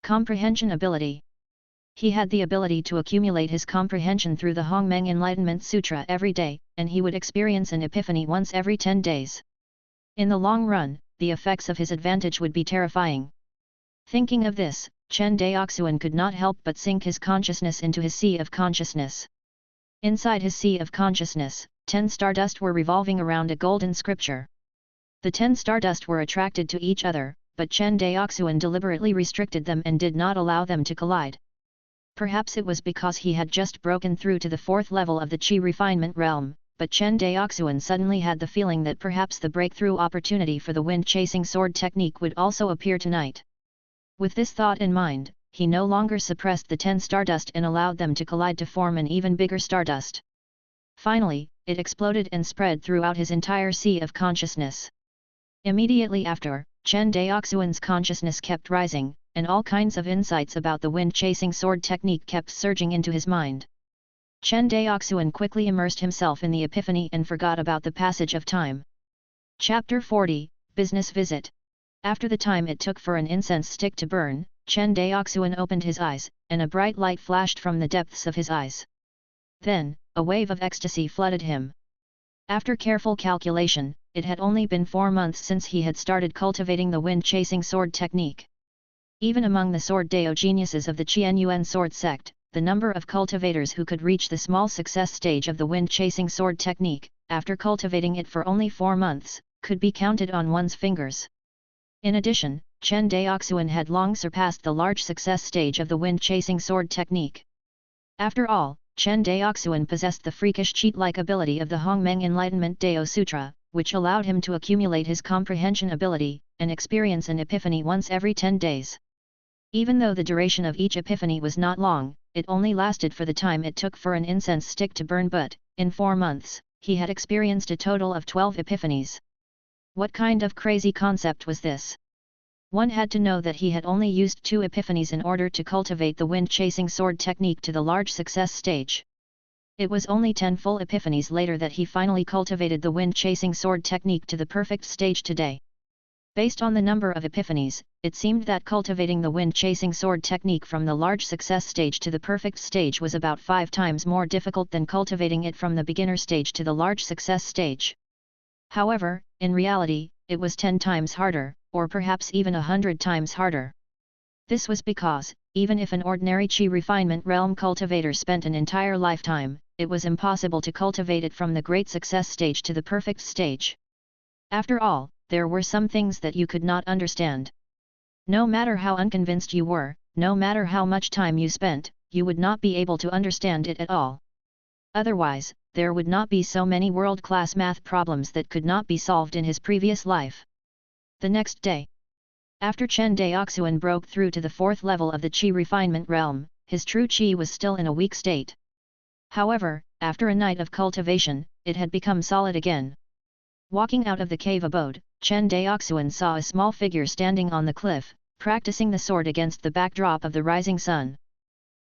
comprehension ability. He had the ability to accumulate his comprehension through the Hongmeng Enlightenment Sutra every day, and he would experience an epiphany once every 10 days. In the long run, the effects of his advantage would be terrifying. Thinking of this, Chen Daoxuan could not help but sink his consciousness into his sea of consciousness. Inside his sea of consciousness, 10 stardust were revolving around a golden scripture. The 10 stardust were attracted to each other, but Chen Daoxuan deliberately restricted them and did not allow them to collide. Perhaps it was because he had just broken through to the 4th level of the Qi refinement realm, but Chen Daoxuan suddenly had the feeling that perhaps the breakthrough opportunity for the wind-chasing sword technique would also appear tonight. With this thought in mind, he no longer suppressed the 10 stardust and allowed them to collide to form an even bigger stardust. Finally, it exploded and spread throughout his entire sea of consciousness. Immediately after, Chen Daoxuan's consciousness kept rising, and all kinds of insights about the wind-chasing sword technique kept surging into his mind. Chen Daoxuan quickly immersed himself in the epiphany and forgot about the passage of time. Chapter 40, Business Visit. After the time it took for an incense stick to burn, Chen Daoxuan opened his eyes, and a bright light flashed from the depths of his eyes. Then, a wave of ecstasy flooded him. After careful calculation, it had only been 4 months since he had started cultivating the wind-chasing sword technique. Even among the sword Dao geniuses of the Qianyuan sword sect, the number of cultivators who could reach the small success stage of the wind-chasing sword technique, after cultivating it for only 4 months, could be counted on one's fingers. In addition, Chen Daoxuan had long surpassed the large success stage of the wind-chasing sword technique. After all, Chen Daoxuan possessed the freakish cheat-like ability of the Hongmeng Enlightenment Dao Sutra, which allowed him to accumulate his comprehension ability, and experience an epiphany once every 10 days. Even though the duration of each epiphany was not long, it only lasted for the time it took for an incense stick to burn, but, in 4 months, he had experienced a total of 12 epiphanies. What kind of crazy concept was this? One had to know that he had only used 2 epiphanies in order to cultivate the wind-chasing sword technique to the large success stage. It was only 10 full epiphanies later that he finally cultivated the wind-chasing sword technique to the perfect stage today. Based on the number of epiphanies, it seemed that cultivating the wind-chasing sword technique from the large success stage to the perfect stage was about 5 times more difficult than cultivating it from the beginner stage to the large success stage. However, in reality, it was 10 times harder, or perhaps even 100 times harder. This was because, even if an ordinary Qi refinement realm cultivator spent an entire lifetime, it was impossible to cultivate it from the great success stage to the perfect stage. After all, there were some things that you could not understand. No matter how unconvinced you were, no matter how much time you spent, you would not be able to understand it at all. Otherwise, there would not be so many world-class math problems that could not be solved in his previous life. The next day, after Chen Daoxuan broke through to the 4th level of the Qi refinement realm, his true Qi was still in a weak state. However, after a night of cultivation, it had become solid again. Walking out of the cave abode, Chen Daoxuan saw a small figure standing on the cliff, practicing the sword against the backdrop of the rising sun.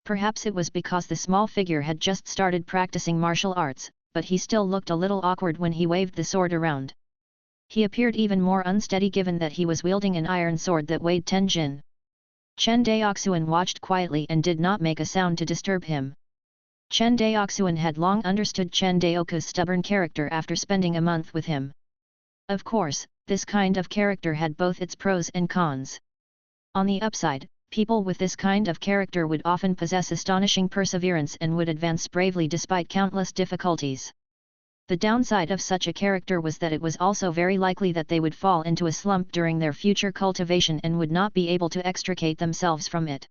Perhaps it was because the small figure had just started practicing martial arts, but he still looked a little awkward when he waved the sword around. He appeared even more unsteady given that he was wielding an iron sword that weighed 10 jin. Chen Daoxuan watched quietly and did not make a sound to disturb him. Chen Daoxuan had long understood Chen Daoku's stubborn character after spending a month with him. Of course, this kind of character had both its pros and cons. On the upside, people with this kind of character would often possess astonishing perseverance and would advance bravely despite countless difficulties. The downside of such a character was that it was also very likely that they would fall into a slump during their future cultivation and would not be able to extricate themselves from it.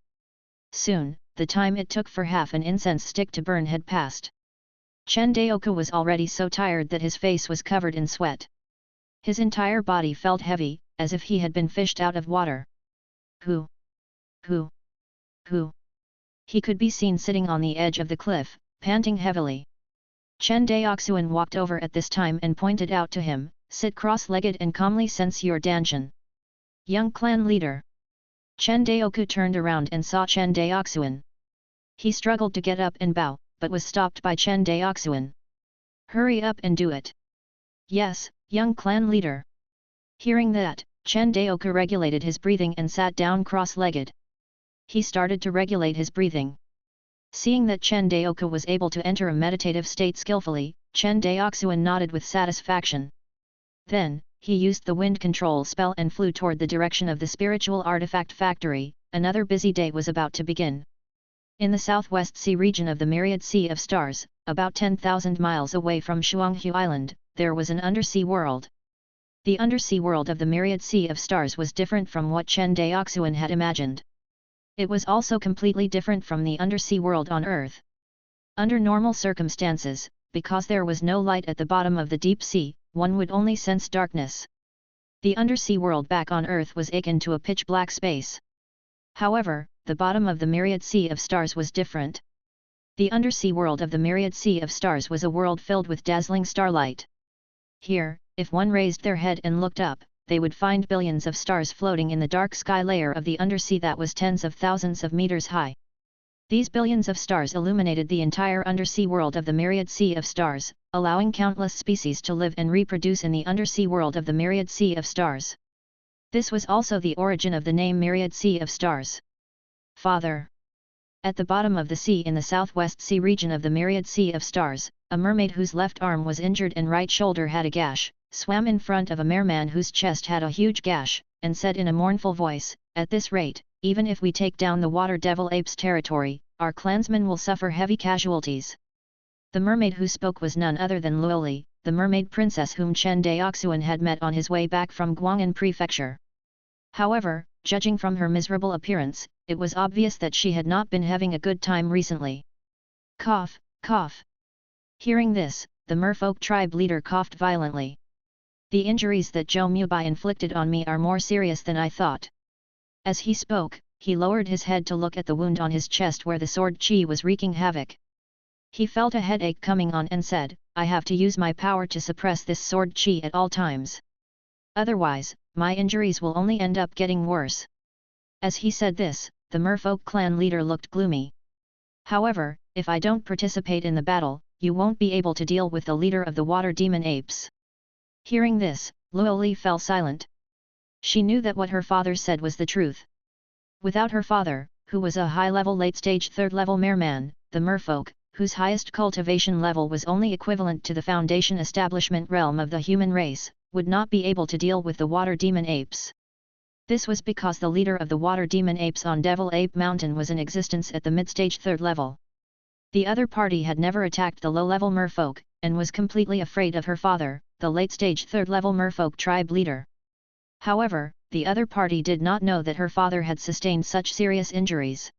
Soon, the time it took for half an incense stick to burn had passed. Chen Daoku was already so tired that his face was covered in sweat. His entire body felt heavy, as if he had been fished out of water. Who? He could be seen sitting on the edge of the cliff, panting heavily. Chen Daoxuan walked over at this time and pointed out to him, "Sit cross-legged and calmly sense your danshan." Young clan leader. Chen Daoku turned around and saw Chen Daoxuan. He struggled to get up and bow, but was stopped by Chen Daoxuan. Hurry up and do it. Yes, young clan leader. Hearing that, Chen Daoku regulated his breathing and sat down cross-legged. He started to regulate his breathing. Seeing that Chen Daoku was able to enter a meditative state skillfully, Chen Daoxuan nodded with satisfaction. Then, he used the wind control spell and flew toward the direction of the spiritual artifact factory. Another busy day was about to begin. In the southwest sea region of the myriad sea of stars, about 10,000 miles away from Shuanghu Island, there was an undersea world. The undersea world of the myriad sea of stars was different from what Chen Daoxuan had imagined. It was also completely different from the undersea world on Earth. Under normal circumstances, because there was no light at the bottom of the deep sea, one would only sense darkness. The undersea world back on Earth was akin to a pitch-black space. However, the bottom of the myriad sea of stars was different. The undersea world of the myriad sea of stars was a world filled with dazzling starlight. Here, if one raised their head and looked up, they would find billions of stars floating in the dark sky layer of the undersea that was tens of thousands of meters high. These billions of stars illuminated the entire undersea world of the myriad sea of stars, allowing countless species to live and reproduce in the undersea world of the myriad sea of stars. This was also the origin of the name Myriad Sea of Stars. Father. At the bottom of the sea in the southwest sea region of the Myriad Sea of Stars, a mermaid whose left arm was injured and right shoulder had a gash, swam in front of a merman whose chest had a huge gash, and said in a mournful voice, "At this rate, even if we take down the water devil ape's territory, our clansmen will suffer heavy casualties." The mermaid who spoke was none other than Luoli, the mermaid princess whom Chen Daoxuan had met on his way back from Guangan prefecture. However, judging from her miserable appearance, it was obvious that she had not been having a good time recently. Cough, cough. Hearing this, the merfolk tribe leader coughed violently. "The injuries that Zhou Mubai inflicted on me are more serious than I thought." As he spoke, he lowered his head to look at the wound on his chest where the sword qi was wreaking havoc. He felt a headache coming on and said, "I have to use my power to suppress this sword qi at all times. Otherwise, my injuries will only end up getting worse." As he said this, the merfolk clan leader looked gloomy. "However, if I don't participate in the battle, you won't be able to deal with the leader of the water demon apes." Hearing this, Luoli fell silent. She knew that what her father said was the truth. Without her father, who was a high-level late-stage third-level merman, the merfolk, whose highest cultivation level was only equivalent to the foundation establishment realm of the human race, would not be able to deal with the water demon apes. This was because the leader of the water demon apes on Devil Ape Mountain was in existence at the mid-stage third level. The other party had never attacked the low-level merfolk, and was completely afraid of her father, the late-stage third-level merfolk tribe leader. However, the other party did not know that her father had sustained such serious injuries.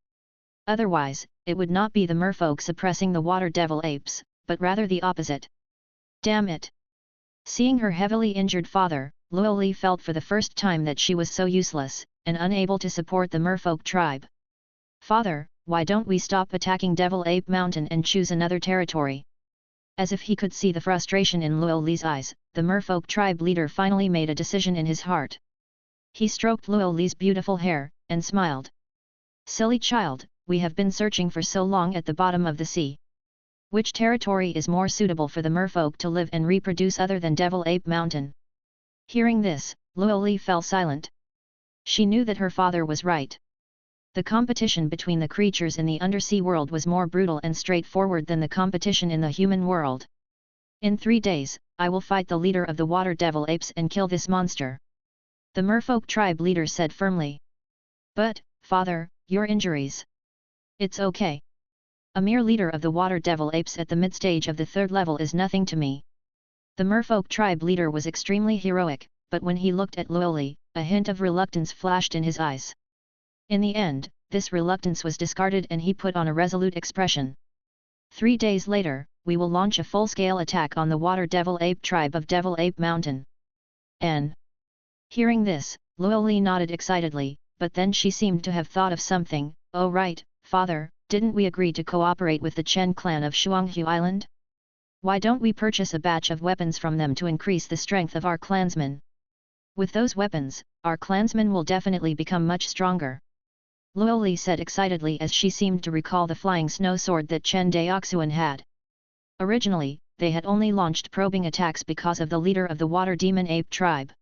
Otherwise, it would not be the merfolk suppressing the water devil apes, but rather the opposite. Damn it! Seeing her heavily injured father, Luoli felt for the first time that she was so useless, and unable to support the merfolk tribe. "Father, why don't we stop attacking Devil Ape Mountain and choose another territory?" As if he could see the frustration in Luoli's eyes, the merfolk tribe leader finally made a decision in his heart. He stroked Luoli's beautiful hair, and smiled. "Silly child, we have been searching for so long at the bottom of the sea. Which territory is more suitable for the merfolk to live and reproduce other than Devil Ape Mountain?" Hearing this, Luoli fell silent. She knew that her father was right. The competition between the creatures in the undersea world was more brutal and straightforward than the competition in the human world. "In 3 days, I will fight the leader of the water devil apes and kill this monster," the merfolk tribe leader said firmly. "But, father, your injuries." "It's okay. A mere leader of the water devil apes at the mid-stage of the third level is nothing to me." The merfolk tribe leader was extremely heroic, but when he looked at Luoli, a hint of reluctance flashed in his eyes. In the end, this reluctance was discarded and he put on a resolute expression. 3 days later, we will launch a full-scale attack on the water devil ape tribe of Devil Ape Mountain. N. Hearing this, Luoli nodded excitedly, but then she seemed to have thought of something. "Oh right, father, didn't we agree to cooperate with the Chen clan of Shuanghu Island? Why don't we purchase a batch of weapons from them to increase the strength of our clansmen? With those weapons, our clansmen will definitely become much stronger." Luoli said excitedly as she seemed to recall the flying snow sword that Chen Daoxuan had. Originally, they had only launched probing attacks because of the leader of the water demon ape tribe.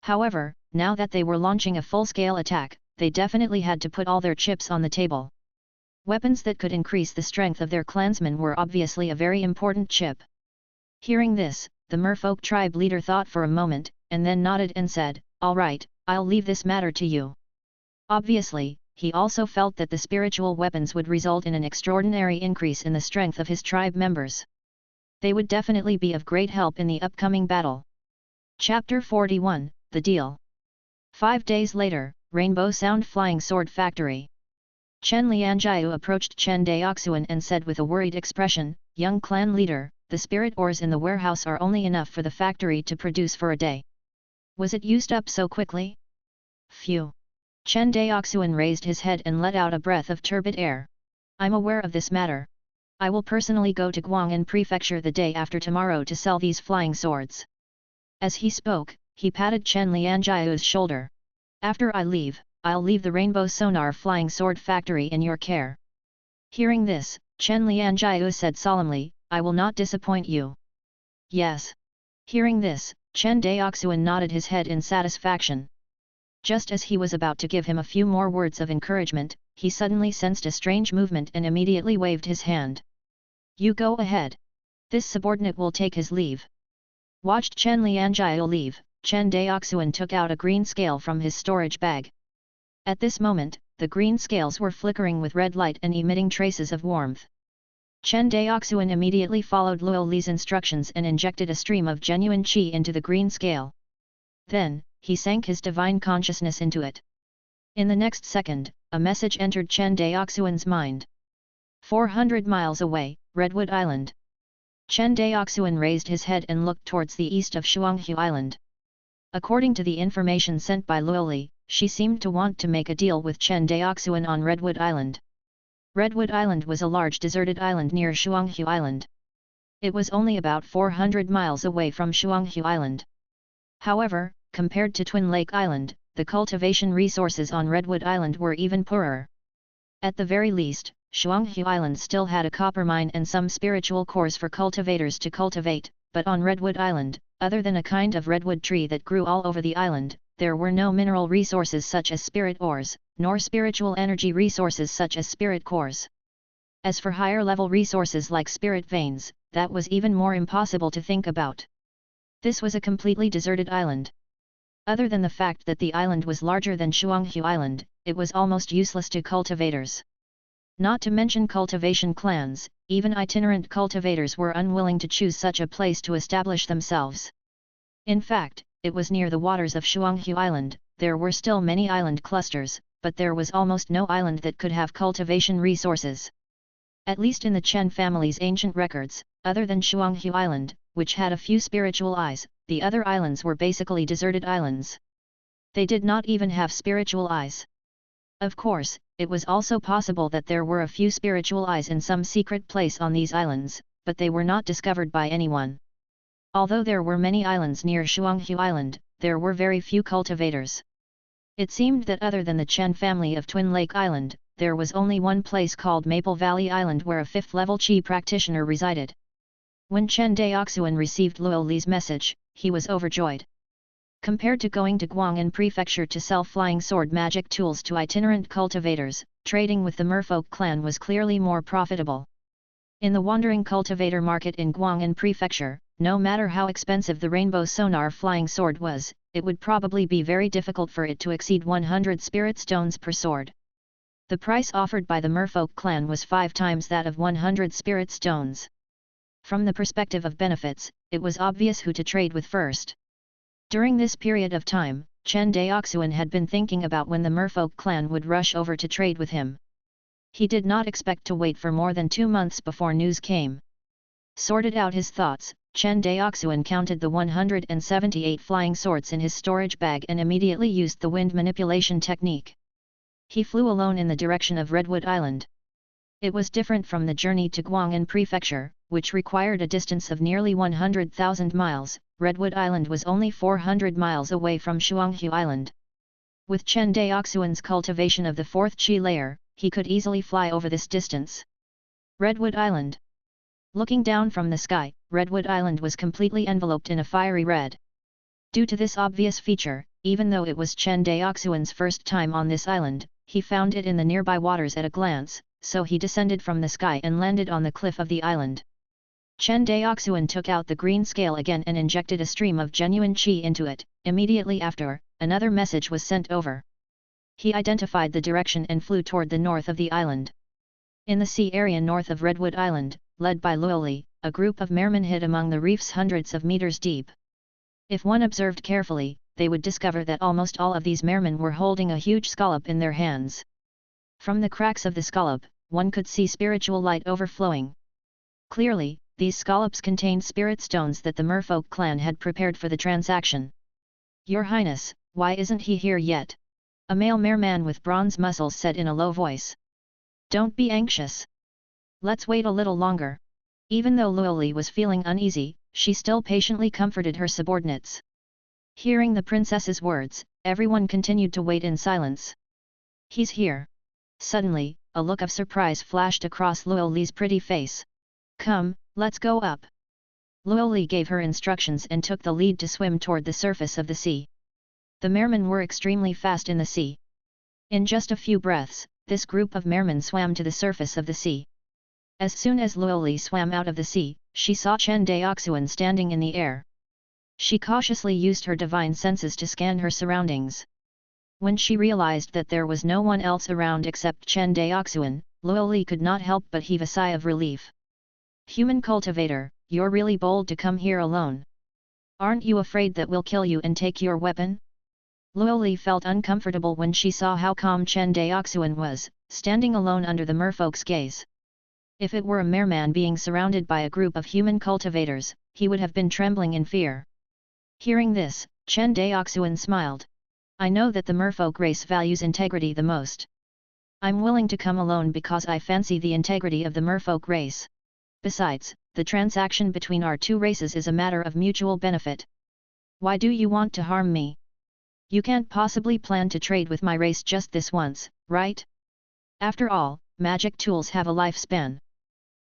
However, now that they were launching a full-scale attack, they definitely had to put all their chips on the table. Weapons that could increase the strength of their clansmen were obviously a very important chip. Hearing this, the merfolk tribe leader thought for a moment, and then nodded and said, "All right, I'll leave this matter to you." Obviously, he also felt that the spiritual weapons would result in an extraordinary increase in the strength of his tribe members. They would definitely be of great help in the upcoming battle. Chapter 41, The Deal. 5 days later, Rainbow Sound Flying Sword Factory. Chen Lianjiu approached Chen Daoxuan and said with a worried expression, "Young clan leader, the spirit ores in the warehouse are only enough for the factory to produce for a day. Was it used up so quickly?" "Phew." Chen Daoxuan raised his head and let out a breath of turbid air. "I'm aware of this matter. I will personally go to Guangan prefecture the day after tomorrow to sell these flying swords." As he spoke, he patted Chen Lianjiu's shoulder. "After I leave, I'll leave the Rainbow Sonar Flying Sword Factory in your care." Hearing this, Chen Lianjiu said solemnly, "I will not disappoint you." "Yes." Hearing this, Chen Daoxuan nodded his head in satisfaction. Just as he was about to give him a few more words of encouragement, he suddenly sensed a strange movement and immediately waved his hand. "You go ahead. This subordinate will take his leave." Watched Chen Lianjiu leave, Chen Daoxuan took out a green scale from his storage bag. At this moment, the green scales were flickering with red light and emitting traces of warmth. Chen Daoxuan immediately followed Luo Li's instructions and injected a stream of genuine qi into the green scale. Then, he sank his divine consciousness into it. In the next second, a message entered Chen Daoxuan's mind. 400 miles away, Redwood Island. Chen Daoxuan raised his head and looked towards the east of Shuanghu Island. According to the information sent by Luoli, she seemed to want to make a deal with Chen Daoxuan on Redwood Island. Redwood Island was a large deserted island near Shuanghu Island. It was only about 400 miles away from Shuanghu Island. However, compared to Twin Lake Island, the cultivation resources on Redwood Island were even poorer. At the very least, Shuanghu Island still had a copper mine and some spiritual cores for cultivators to cultivate, but on Redwood Island, other than a kind of redwood tree that grew all over the island, there were no mineral resources such as spirit ores, nor spiritual energy resources such as spirit cores. As for higher-level resources like spirit veins, that was even more impossible to think about. This was a completely deserted island. Other than the fact that the island was larger than Shuanghu Island, it was almost useless to cultivators. Not to mention cultivation clans, even itinerant cultivators were unwilling to choose such a place to establish themselves. In fact, it was near the waters of Shuanghu Island. There were still many island clusters, but there was almost no island that could have cultivation resources. At least in the Chen family's ancient records, other than Shuanghu Island, which had a few spiritual eyes, the other islands were basically deserted islands. They did not even have spiritual eyes. Of course, it was also possible that there were a few spiritual eyes in some secret place on these islands, but they were not discovered by anyone. Although there were many islands near Shuanghu Island, there were very few cultivators. It seemed that other than the Chen family of Twin Lake Island, there was only one place called Maple Valley Island where a 5th-level Qi practitioner resided. When Chen Daoxuan received Luo Li's message, he was overjoyed. Compared to going to Guangan prefecture to sell flying sword magic tools to itinerant cultivators, trading with the merfolk clan was clearly more profitable. In the wandering cultivator market in Guangan prefecture, no matter how expensive the rainbow sonar flying sword was, it would probably be very difficult for it to exceed 100 spirit stones per sword. The price offered by the merfolk clan was 5 times that of 100 spirit stones. From the perspective of benefits, it was obvious who to trade with first. During this period of time, Chen Daoxuan had been thinking about when the merfolk clan would rush over to trade with him. He did not expect to wait for more than 2 months before news came. Sorted out his thoughts, Chen Daoxuan counted the 178 flying swords in his storage bag and immediately used the wind manipulation technique. He flew alone in the direction of Redwood Island. It was different from the journey to Guangan prefecture, which required a distance of nearly 100,000 miles. Redwood Island was only 400 miles away from Shuanghu Island. With Chen Daoxuan's cultivation of the fourth chi layer, he could easily fly over this distance. Redwood Island. Looking down from the sky, Redwood Island was completely enveloped in a fiery red. Due to this obvious feature, even though it was Chen Daoxuan's first time on this island, he found it in the nearby waters at a glance, so he descended from the sky and landed on the cliff of the island. Chen Daoxuan took out the green scale again and injected a stream of genuine qi into it. Immediately after, another message was sent over. He identified the direction and flew toward the north of the island. In the sea area north of Redwood Island, led by Luoli, a group of mermen hid among the reefs hundreds of meters deep. If one observed carefully, they would discover that almost all of these mermen were holding a huge scallop in their hands. From the cracks of the scallop, one could see spiritual light overflowing. Clearly, these scallops contained spirit stones that the merfolk clan had prepared for the transaction. Your Highness, why isn't he here yet? A male merman with bronze muscles said in a low voice. Don't be anxious. Let's wait a little longer. Even though Luoli was feeling uneasy, she still patiently comforted her subordinates. Hearing the princess's words, everyone continued to wait in silence. He's here. Suddenly, a look of surprise flashed across Luoli's pretty face. Come, let's go up. Luoli gave her instructions and took the lead to swim toward the surface of the sea. The mermen were extremely fast in the sea. In just a few breaths, this group of mermen swam to the surface of the sea. As soon as Luoli swam out of the sea, she saw Chen Daoxuan standing in the air. She cautiously used her divine senses to scan her surroundings. When she realized that there was no one else around except Chen Daoxuan, Luoli could not help but heave a sigh of relief. Human cultivator, you're really bold to come here alone. Aren't you afraid that we'll kill you and take your weapon? Luoli felt uncomfortable when she saw how calm Chen Daoxuan was, standing alone under the merfolk's gaze. If it were a merman being surrounded by a group of human cultivators, he would have been trembling in fear. Hearing this, Chen Daoxuan smiled. I know that the merfolk race values integrity the most. I'm willing to come alone because I fancy the integrity of the merfolk race. Besides, the transaction between our two races is a matter of mutual benefit. Why do you want to harm me? You can't possibly plan to trade with my race just this once, right? After all, magic tools have a lifespan.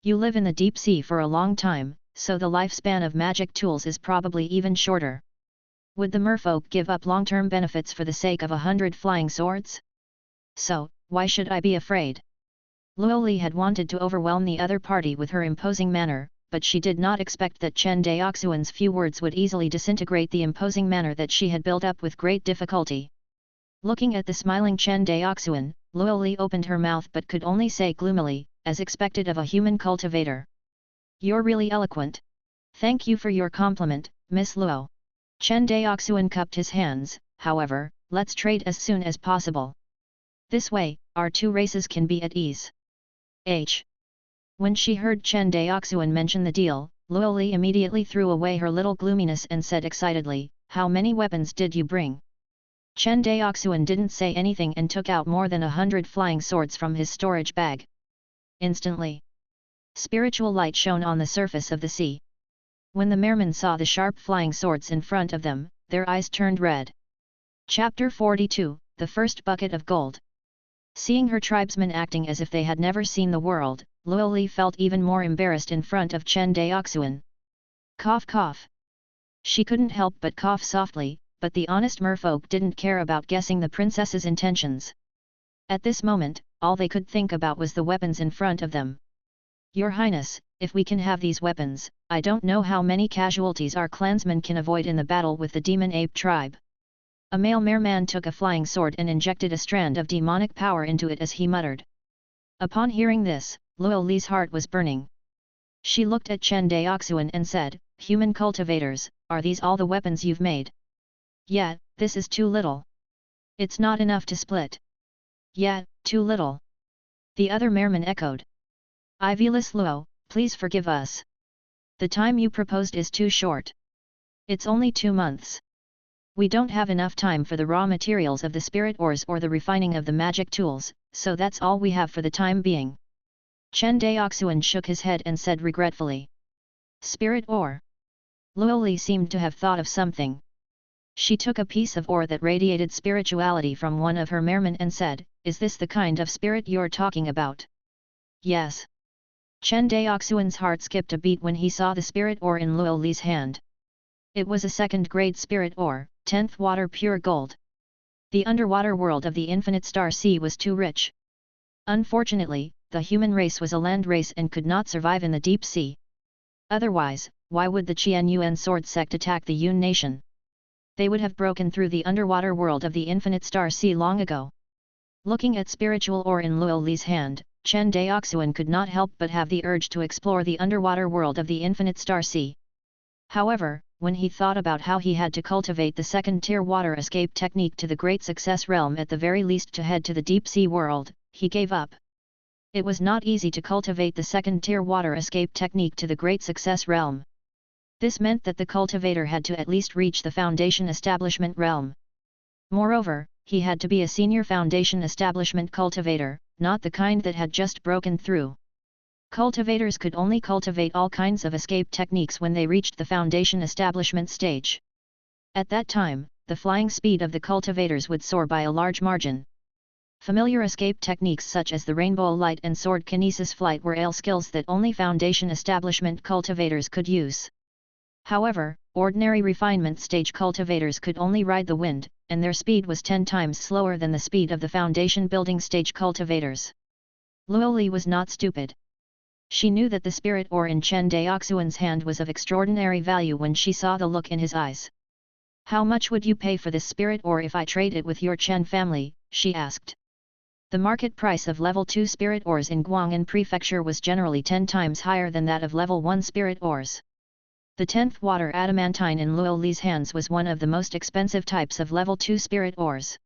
You live in the deep sea for a long time, so the lifespan of magic tools is probably even shorter. Would the merfolk give up long-term benefits for the sake of 100 flying swords? So, why should I be afraid? Luoli had wanted to overwhelm the other party with her imposing manner, but she did not expect that Chen Daoxuan's few words would easily disintegrate the imposing manner that she had built up with great difficulty. Looking at the smiling Chen Daoxuan, Luoli opened her mouth but could only say gloomily, as expected of a human cultivator. You're really eloquent. Thank you for your compliment, Miss Luo. Chen Daoxuan cupped his hands. However, let's trade as soon as possible. This way, our two races can be at ease. When she heard Chen Daoxuan mention the deal, Luoli immediately threw away her little gloominess and said excitedly, how many weapons did you bring? Chen Daoxuan didn't say anything and took out more than 100 flying swords from his storage bag. Instantly, spiritual light shone on the surface of the sea. When the mermen saw the sharp flying swords in front of them, their eyes turned red. Chapter 42, The First Bucket of Gold. Seeing her tribesmen acting as if they had never seen the world, Luoli felt even more embarrassed in front of Chen Daoxuan. Cough cough. She couldn't help but cough softly, but the honest merfolk didn't care about guessing the princess's intentions. At this moment, all they could think about was the weapons in front of them. Your Highness, if we can have these weapons, I don't know how many casualties our clansmen can avoid in the battle with the demon ape tribe. A male merman took a flying sword and injected a strand of demonic power into it as he muttered. Upon hearing this, Luoli's heart was burning. She looked at Chen Daoxuan and said, Human cultivators, are these all the weapons you've made? Yeah, this is too little. It's not enough to split. Yeah, too little. The other merman echoed. Ivelis Luo, please forgive us. The time you proposed is too short. It's only 2 months. We don't have enough time for the raw materials of the spirit ores or the refining of the magic tools, so that's all we have for the time being. Chen Daoxuan shook his head and said regretfully. Spirit ore. Luoli seemed to have thought of something. She took a piece of ore that radiated spirituality from one of her mermen and said, "Is this the kind of spirit you're talking about?" "Yes." Chen Daoxuan's heart skipped a beat when he saw the spirit ore in Luo Li's hand. It was a second-grade spirit ore, 10th water pure gold. The underwater world of the infinite star sea was too rich. Unfortunately, the human race was a land race and could not survive in the deep sea. Otherwise, why would the Qian Yuan sword sect attack the Yun nation? They would have broken through the underwater world of the infinite star sea long ago. Looking at spiritual ore in Luo Li's hand, Chen Daoxuan could not help but have the urge to explore the underwater world of the infinite star sea. However, when he thought about how he had to cultivate the second-tier water escape technique to the great success realm at the very least to head to the deep sea world, he gave up. It was not easy to cultivate the second-tier water escape technique to the great success realm. This meant that the cultivator had to at least reach the foundation establishment realm. Moreover, he had to be a senior foundation establishment cultivator, not the kind that had just broken through. Cultivators could only cultivate all kinds of escape techniques when they reached the foundation establishment stage. At that time, the flying speed of the cultivators would soar by a large margin. Familiar escape techniques such as the rainbow light and sword kinesis flight were ale skills that only foundation establishment cultivators could use. However, ordinary refinement stage cultivators could only ride the wind, and their speed was 10 times slower than the speed of the foundation building stage cultivators. Luo Li was not stupid. She knew that the spirit ore in Chen Daoxuan's hand was of extraordinary value when she saw the look in his eyes. "How much would you pay for this spirit ore if I trade it with your Chen family?" she asked. The market price of level 2 spirit ores in Guangan prefecture was generally 10 times higher than that of level 1 spirit ores. The 10th water adamantine in Luo Li's hands was one of the most expensive types of level 2 spirit ores.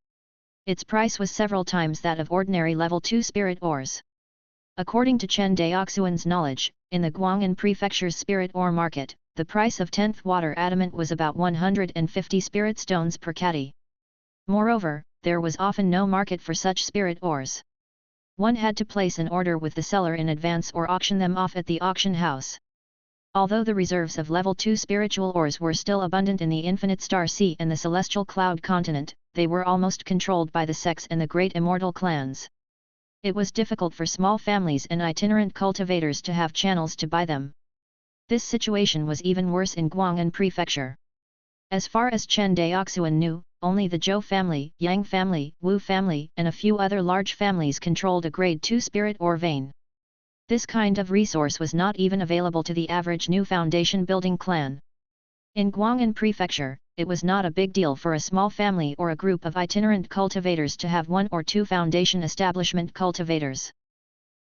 Its price was several times that of ordinary level 2 spirit ores. According to Chen Daoxuan's knowledge, in the Guangan prefecture's spirit ore market, the price of 10th water adamant was about 150 spirit stones per catty. Moreover, there was often no market for such spirit ores. One had to place an order with the seller in advance or auction them off at the auction house. Although the reserves of level 2 spiritual ores were still abundant in the infinite star sea and the celestial cloud continent, they were almost controlled by the sects and the great immortal clans. It was difficult for small families and itinerant cultivators to have channels to buy them. This situation was even worse in Guangan prefecture. As far as Chen Daoxuan knew, only the Zhou family, Yang family, Wu family and a few other large families controlled a grade 2 spirit ore vein. This kind of resource was not even available to the average new foundation building clan. In Guangan prefecture, it was not a big deal for a small family or a group of itinerant cultivators to have 1 or 2 foundation establishment cultivators.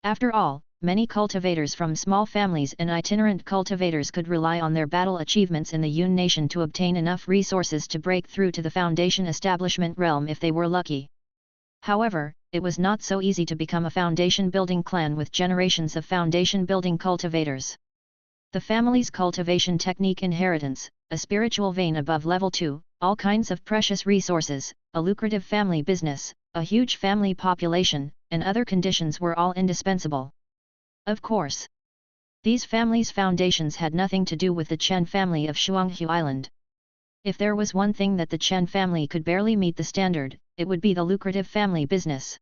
After all, many cultivators from small families and itinerant cultivators could rely on their battle achievements in the Yun nation to obtain enough resources to break through to the foundation establishment realm if they were lucky. However, it was not so easy to become a foundation building clan with generations of foundation building cultivators. The family's cultivation technique inheritance, a spiritual vein above level 2, all kinds of precious resources, a lucrative family business, a huge family population, and other conditions were all indispensable. Of course, these families' foundations had nothing to do with the Chen family of Shuanghu Island. If there was one thing that the Chen family could barely meet the standard, it would be the lucrative family business.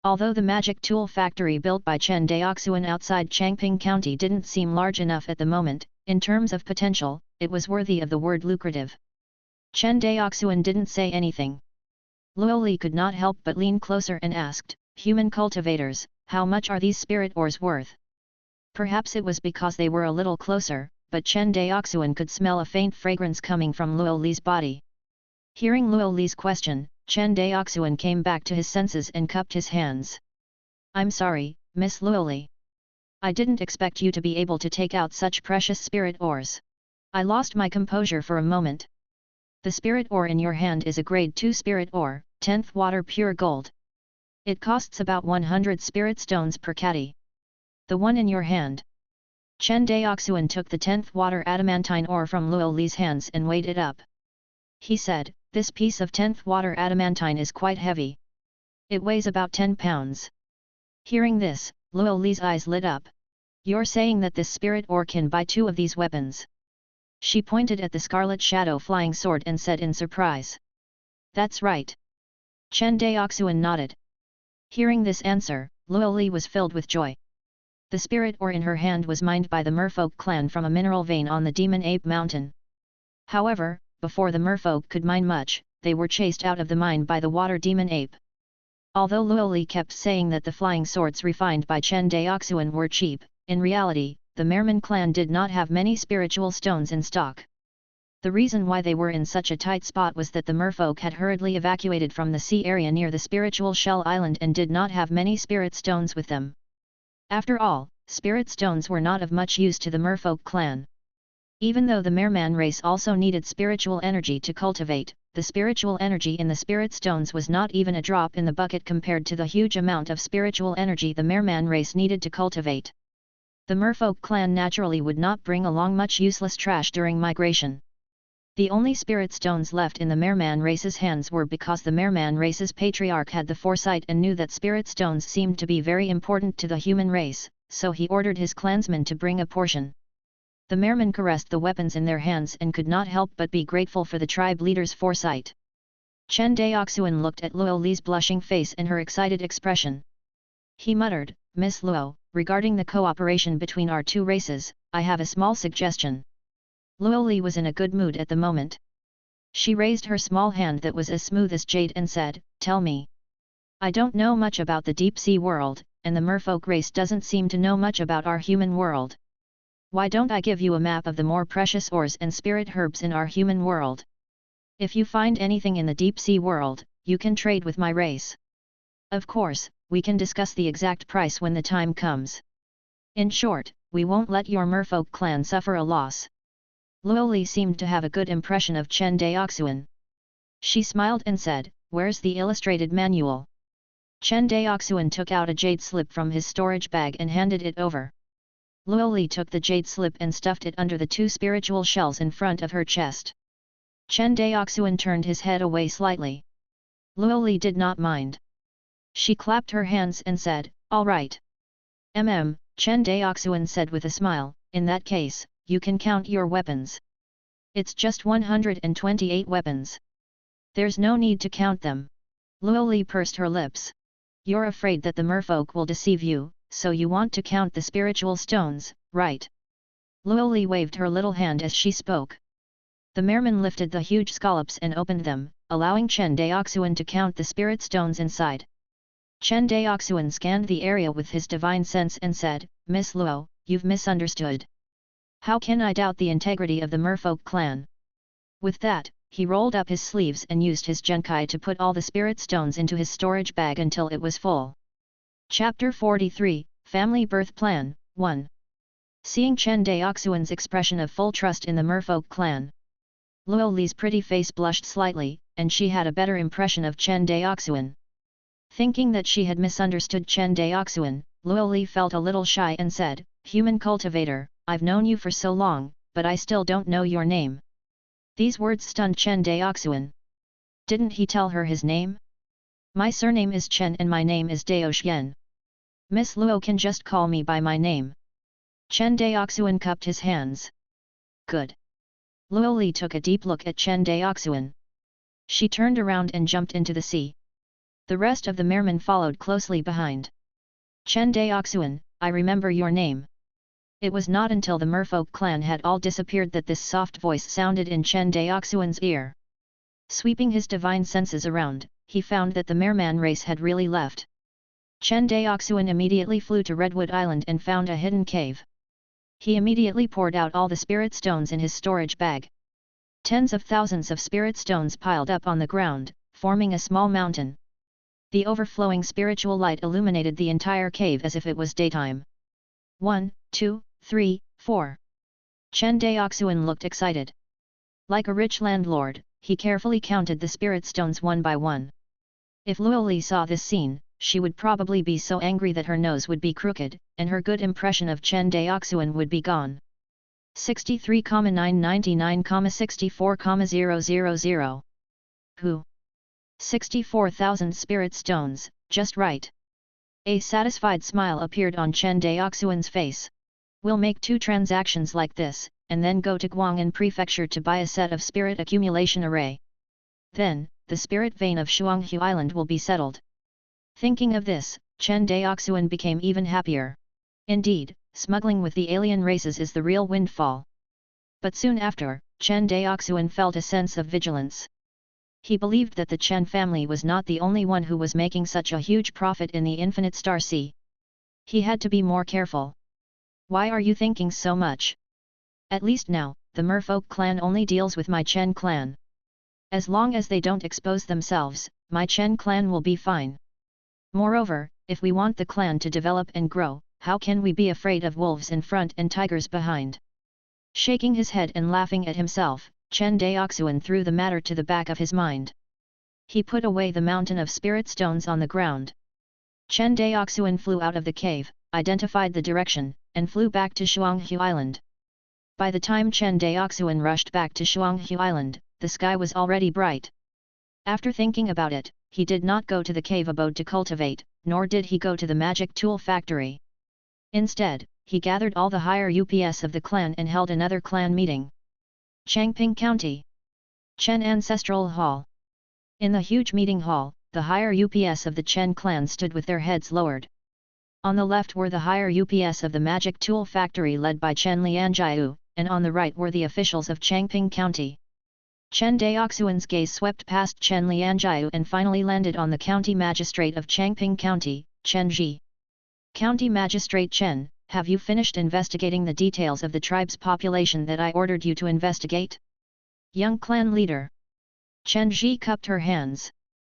Although the magic tool factory built by Chen Daoxuan outside Changping County didn't seem large enough at the moment, in terms of potential, it was worthy of the word lucrative. Chen Daoxuan didn't say anything. Luo Li could not help but lean closer and asked, "Human cultivators, how much are these spirit ores worth?" Perhaps it was because they were a little closer, but Chen Daoxuan could smell a faint fragrance coming from Luo Li's body. Hearing Luo Li's question, Chen Daoxuan came back to his senses and cupped his hands. "I'm sorry, Miss Luo Li. I didn't expect you to be able to take out such precious spirit ores." I lost my composure for a moment. "The spirit ore in your hand is a grade 2 spirit ore, 10th water pure gold. It costs about 100 spirit stones per catty. The one in your hand." Chen Daoxuan took the 10th water adamantine ore from Luo Li's hands and weighed it up. He said, "This piece of 10th water adamantine is quite heavy. It weighs about 10 pounds. Hearing this, Luo Li's eyes lit up. "You're saying that this spirit ore can buy 2 of these weapons?" She pointed at the scarlet shadow flying sword and said in surprise. That's right. Chen Daoxuan nodded. Hearing this answer, Luoli was filled with joy. The spirit ore in her hand was mined by the merfolk clan from a mineral vein on the Demon Ape Mountain. However, before the merfolk could mine much, they were chased out of the mine by the water demon ape. Although Luoli kept saying that the flying swords refined by Chen Daoxuan were cheap, in reality, the Merman clan did not have many spiritual stones in stock. The reason why they were in such a tight spot was that the merfolk had hurriedly evacuated from the sea area near the spiritual shell island and did not have many spirit stones with them. After all, spirit stones were not of much use to the merfolk clan. Even though the Merman race also needed spiritual energy to cultivate, the spiritual energy in the spirit stones was not even a drop in the bucket compared to the huge amount of spiritual energy the Merman race needed to cultivate. The merfolk clan naturally would not bring along much useless trash during migration. The only spirit stones left in the Merman race's hands were because the Merman race's patriarch had the foresight and knew that spirit stones seemed to be very important to the human race, so he ordered his clansmen to bring a portion. The Merman caressed the weapons in their hands and could not help but be grateful for the tribe leader's foresight. Chen Daoxuan looked at Luo Li's blushing face and her excited expression. He muttered, "Miss Luo, regarding the cooperation between our two races, I have a small suggestion." Luo Li was in a good mood at the moment. She raised her small hand that was as smooth as jade and said, "Tell me. I don't know much about the deep sea world, and the merfolk race doesn't seem to know much about our human world. Why don't I give you a map of the more precious ores and spirit herbs in our human world? If you find anything in the deep sea world, you can trade with my race. Of course, we can discuss the exact price when the time comes. In short, we won't let your merfolk clan suffer a loss." Luo Li seemed to have a good impression of Chen Daoxuan. She smiled and said, "Where's the illustrated manual?" Chen Daoxuan took out a jade slip from his storage bag and handed it over. Luo Li took the jade slip and stuffed it under the two spiritual shells in front of her chest. Chen Daoxuan turned his head away slightly. Luo Li did not mind. She clapped her hands and said, "All right." Chen Daoxuan said with a smile, "In that case, you can count your weapons. It's just 128 weapons. There's no need to count them." Luo Li pursed her lips. "You're afraid that the merfolk will deceive you, so you want to count the spiritual stones, right?" Luo Li waved her little hand as she spoke. The Merman lifted the huge scallops and opened them, allowing Chen Daoxuan to count the spirit stones inside. Chen Daoxuan scanned the area with his divine sense and said, "Miss Luo, you've misunderstood. How can I doubt the integrity of the merfolk clan?" With that, he rolled up his sleeves and used his Genkai to put all the spirit stones into his storage bag until it was full. Chapter 43, Family Birth Plan, 1. Seeing Chen Daoxuan's expression of full trust in the merfolk clan, Luo Li's pretty face blushed slightly, and she had a better impression of Chen Daoxuan. Thinking that she had misunderstood Chen Daoxuan, Luo Li felt a little shy and said, "Human cultivator, I've known you for so long, but I still don't know your name." These words stunned Chen Daoxuan. Didn't he tell her his name? "My surname is Chen and my name is Daoxuan. Miss Luo can just call me by my name." Chen Daoxuan cupped his hands. "Good." Luo Li took a deep look at Chen Daoxuan. She turned around and jumped into the sea. The rest of the Merman followed closely behind. "Chen Daoxuan, I remember your name." It was not until the merfolk clan had all disappeared that this soft voice sounded in Chen Daoxuan's ear. Sweeping his divine senses around, he found that the Merman race had really left. Chen Daoxuan immediately flew to Redwood Island and found a hidden cave. He immediately poured out all the spirit stones in his storage bag. Tens of thousands of spirit stones piled up on the ground, forming a small mountain. The overflowing spiritual light illuminated the entire cave as if it was daytime. 1, 2, 3, 4. Chen Daoxuan looked excited. Like a rich landlord, he carefully counted the spirit stones one by one. If Luo Li saw this scene, she would probably be so angry that her nose would be crooked, and her good impression of Chen Daoxuan would be gone. 63,999,64,000. Who? 64,000 spirit stones, just right. A satisfied smile appeared on Chen Daoxuan's face. "We'll make 2 transactions like this, and then go to Guangan prefecture to buy a set of spirit accumulation array. Then, the spirit vein of Shuanghu Island will be settled. Thinking of this, Chen Daoxuan became even happier. Indeed, smuggling with the alien races is the real windfall. But soon after, Chen Daoxuan felt a sense of vigilance. He believed that the Chen family was not the only one who was making such a huge profit in the infinite star sea. He had to be more careful. Why are you thinking so much? At least now, the merfolk clan only deals with my Chen clan. As long as they don't expose themselves, my Chen clan will be fine. Moreover, if we want the clan to develop and grow, how can we be afraid of wolves in front and tigers behind? Shaking his head and laughing at himself, Chen Daoxuan threw the matter to the back of his mind. He put away the mountain of spirit stones on the ground. Chen Daoxuan flew out of the cave, identified the direction, and flew back to Shuanghu Island. By the time Chen Daoxuan rushed back to Shuanghu Island, the sky was already bright. After thinking about it, he did not go to the cave abode to cultivate, nor did he go to the magic tool factory. Instead, he gathered all the higher UPS of the clan and held another clan meeting. Changping County. Chen Ancestral Hall. In the huge meeting hall, the higher UPS of the Chen clan stood with their heads lowered. On the left were the higher UPS of the magic tool factory led by Chen Lianjiu, and on the right were the officials of Changping County. Chen Daoxuan's gaze swept past Chen Lianjiu and finally landed on the county magistrate of Changping County, Chen Ji. County Magistrate Chen, have you finished investigating the details of the tribe's population that I ordered you to investigate? Young clan leader. Chen Ji cupped her hands.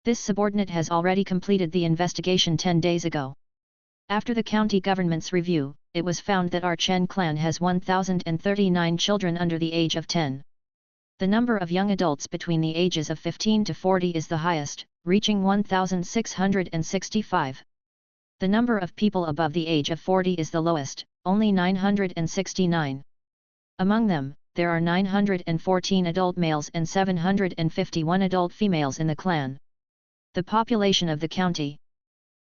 This subordinate has already completed the investigation 10 days ago. After the county government's review, it was found that our Chen clan has 1,039 children under the age of 10. The number of young adults between the ages of 15 to 40 is the highest, reaching 1,665. The number of people above the age of 40 is the lowest, only 969. Among them, there are 914 adult males and 751 adult females in the clan. The population of the county.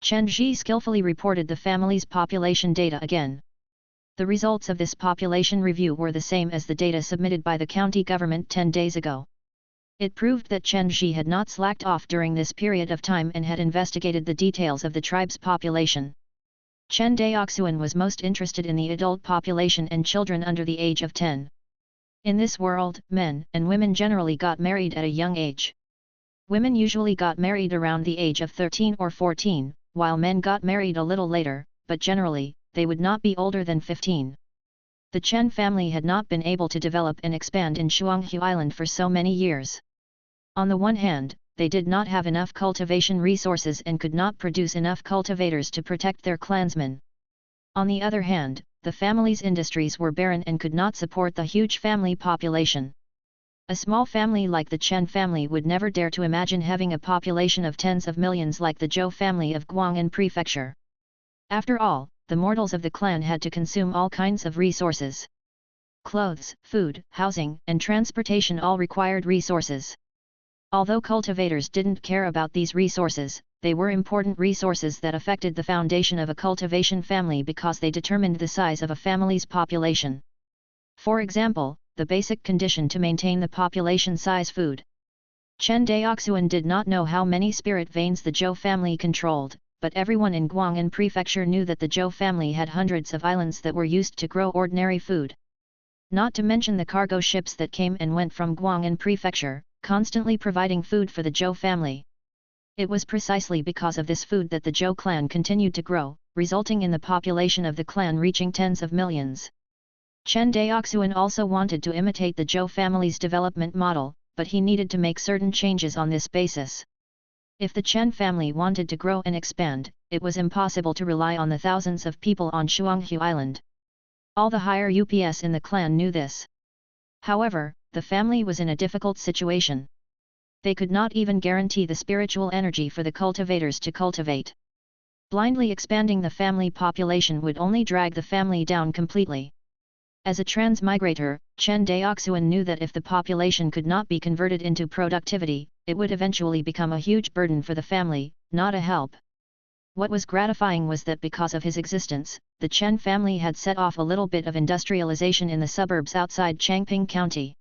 Chen Ji skillfully reported the family's population data again. The results of this population review were the same as the data submitted by the county government 10 days ago. It proved that Chen Ji had not slacked off during this period of time and had investigated the details of the tribe's population. Chen Daoxuan was most interested in the adult population and children under the age of 10. In this world, men and women generally got married at a young age. Women usually got married around the age of 13 or 14, while men got married a little later, but generally, they would not be older than 15. The Chen family had not been able to develop and expand in Shuanghu Island for so many years. On the one hand, they did not have enough cultivation resources and could not produce enough cultivators to protect their clansmen. On the other hand, the family's industries were barren and could not support the huge family population. A small family like the Chen family would never dare to imagine having a population of tens of millions like the Zhou family of Guangan prefecture. After all, the mortals of the clan had to consume all kinds of resources. Clothes, food, housing, and transportation all required resources. Although cultivators didn't care about these resources, they were important resources that affected the foundation of a cultivation family because they determined the size of a family's population. For example, the basic condition to maintain the population size food. Chen Daoxuan did not know how many spirit veins the Zhou family controlled, but everyone in Guangan prefecture knew that the Zhou family had hundreds of islands that were used to grow ordinary food. Not to mention the cargo ships that came and went from Guangan prefecture, constantly providing food for the Zhou family. It was precisely because of this food that the Zhou clan continued to grow, resulting in the population of the clan reaching tens of millions. Chen Daoxuan also wanted to imitate the Zhou family's development model, but he needed to make certain changes on this basis. If the Chen family wanted to grow and expand, it was impossible to rely on the thousands of people on Shuanghu Island. All the higher UPS in the clan knew this. However, the family was in a difficult situation. They could not even guarantee the spiritual energy for the cultivators to cultivate. Blindly expanding the family population would only drag the family down completely. As a transmigrator, Chen Daoxuan knew that if the population could not be converted into productivity, it would eventually become a huge burden for the family, not a help. What was gratifying was that because of his existence, the Chen family had set off a little bit of industrialization in the suburbs outside Changping County.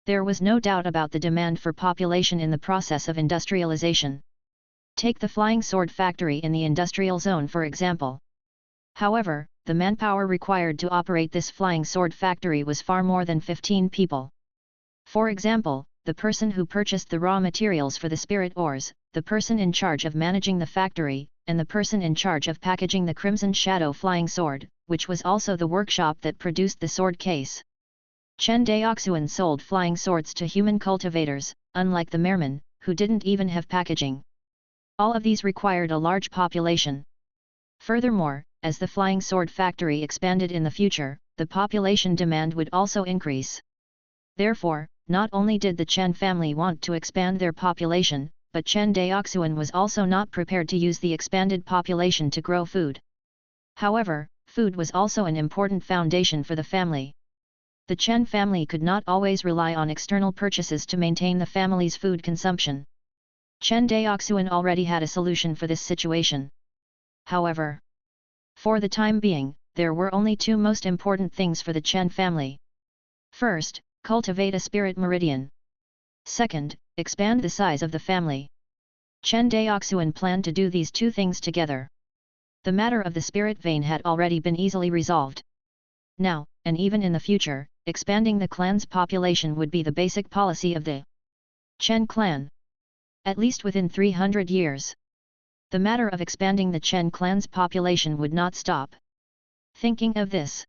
There was no doubt about the demand for population in the process of industrialization. Take the flying sword factory in the industrial zone for example. However, the manpower required to operate this flying sword factory was far more than 15 people. For example, the person who purchased the raw materials for the spirit ores, the person in charge of managing the factory, and the person in charge of packaging the Crimson Shadow flying sword, which was also the workshop that produced the sword case. Chen Daoxuan sold flying swords to human cultivators, unlike the mermen, who didn't even have packaging. All of these required a large population. Furthermore, as the flying sword factory expanded in the future, the population demand would also increase. Therefore, not only did the Chen family want to expand their population, but Chen Daoxuan was also not prepared to use the expanded population to grow food. However, food was also an important foundation for the family. The Chen family could not always rely on external purchases to maintain the family's food consumption. Chen Daoxuan already had a solution for this situation. However, for the time being, there were only two most important things for the Chen family. First, cultivate a spirit meridian. Second, expand the size of the family. Chen Daoxuan planned to do these two things together. The matter of the spirit vein had already been easily resolved. Now, and even in the future, expanding the clan's population would be the basic policy of the Chen clan. At least within 300 years. The matter of expanding the Chen clan's population would not stop. Thinking of this,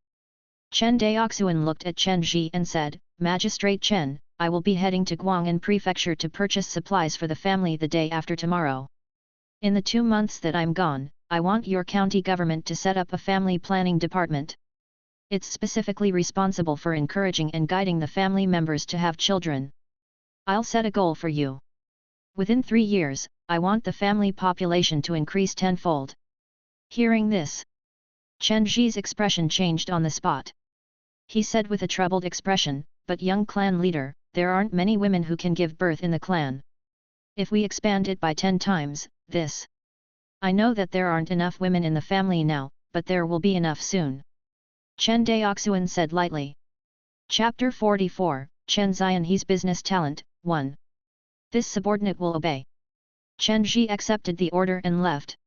Chen Daoxuan looked at Chen Ji and said, "Magistrate Chen, I will be heading to Guangan prefecture to purchase supplies for the family the day after tomorrow. In the 2 months that I'm gone, I want your county government to set up a family planning department. It's specifically responsible for encouraging and guiding the family members to have children. I'll set a goal for you. Within 3 years, I want the family population to increase tenfold." Hearing this, Chen Ji's expression changed on the spot. He said with a troubled expression, "But young clan leader, there aren't many women who can give birth in the clan. If we expand it by 10 times, this. I know that there aren't enough women in the family now, but there will be enough soon." Chen Daoxuan said lightly. Chapter 44, Chen Zian He's Business Talent, 1. This subordinate will obey. Chen Ji accepted the order and left.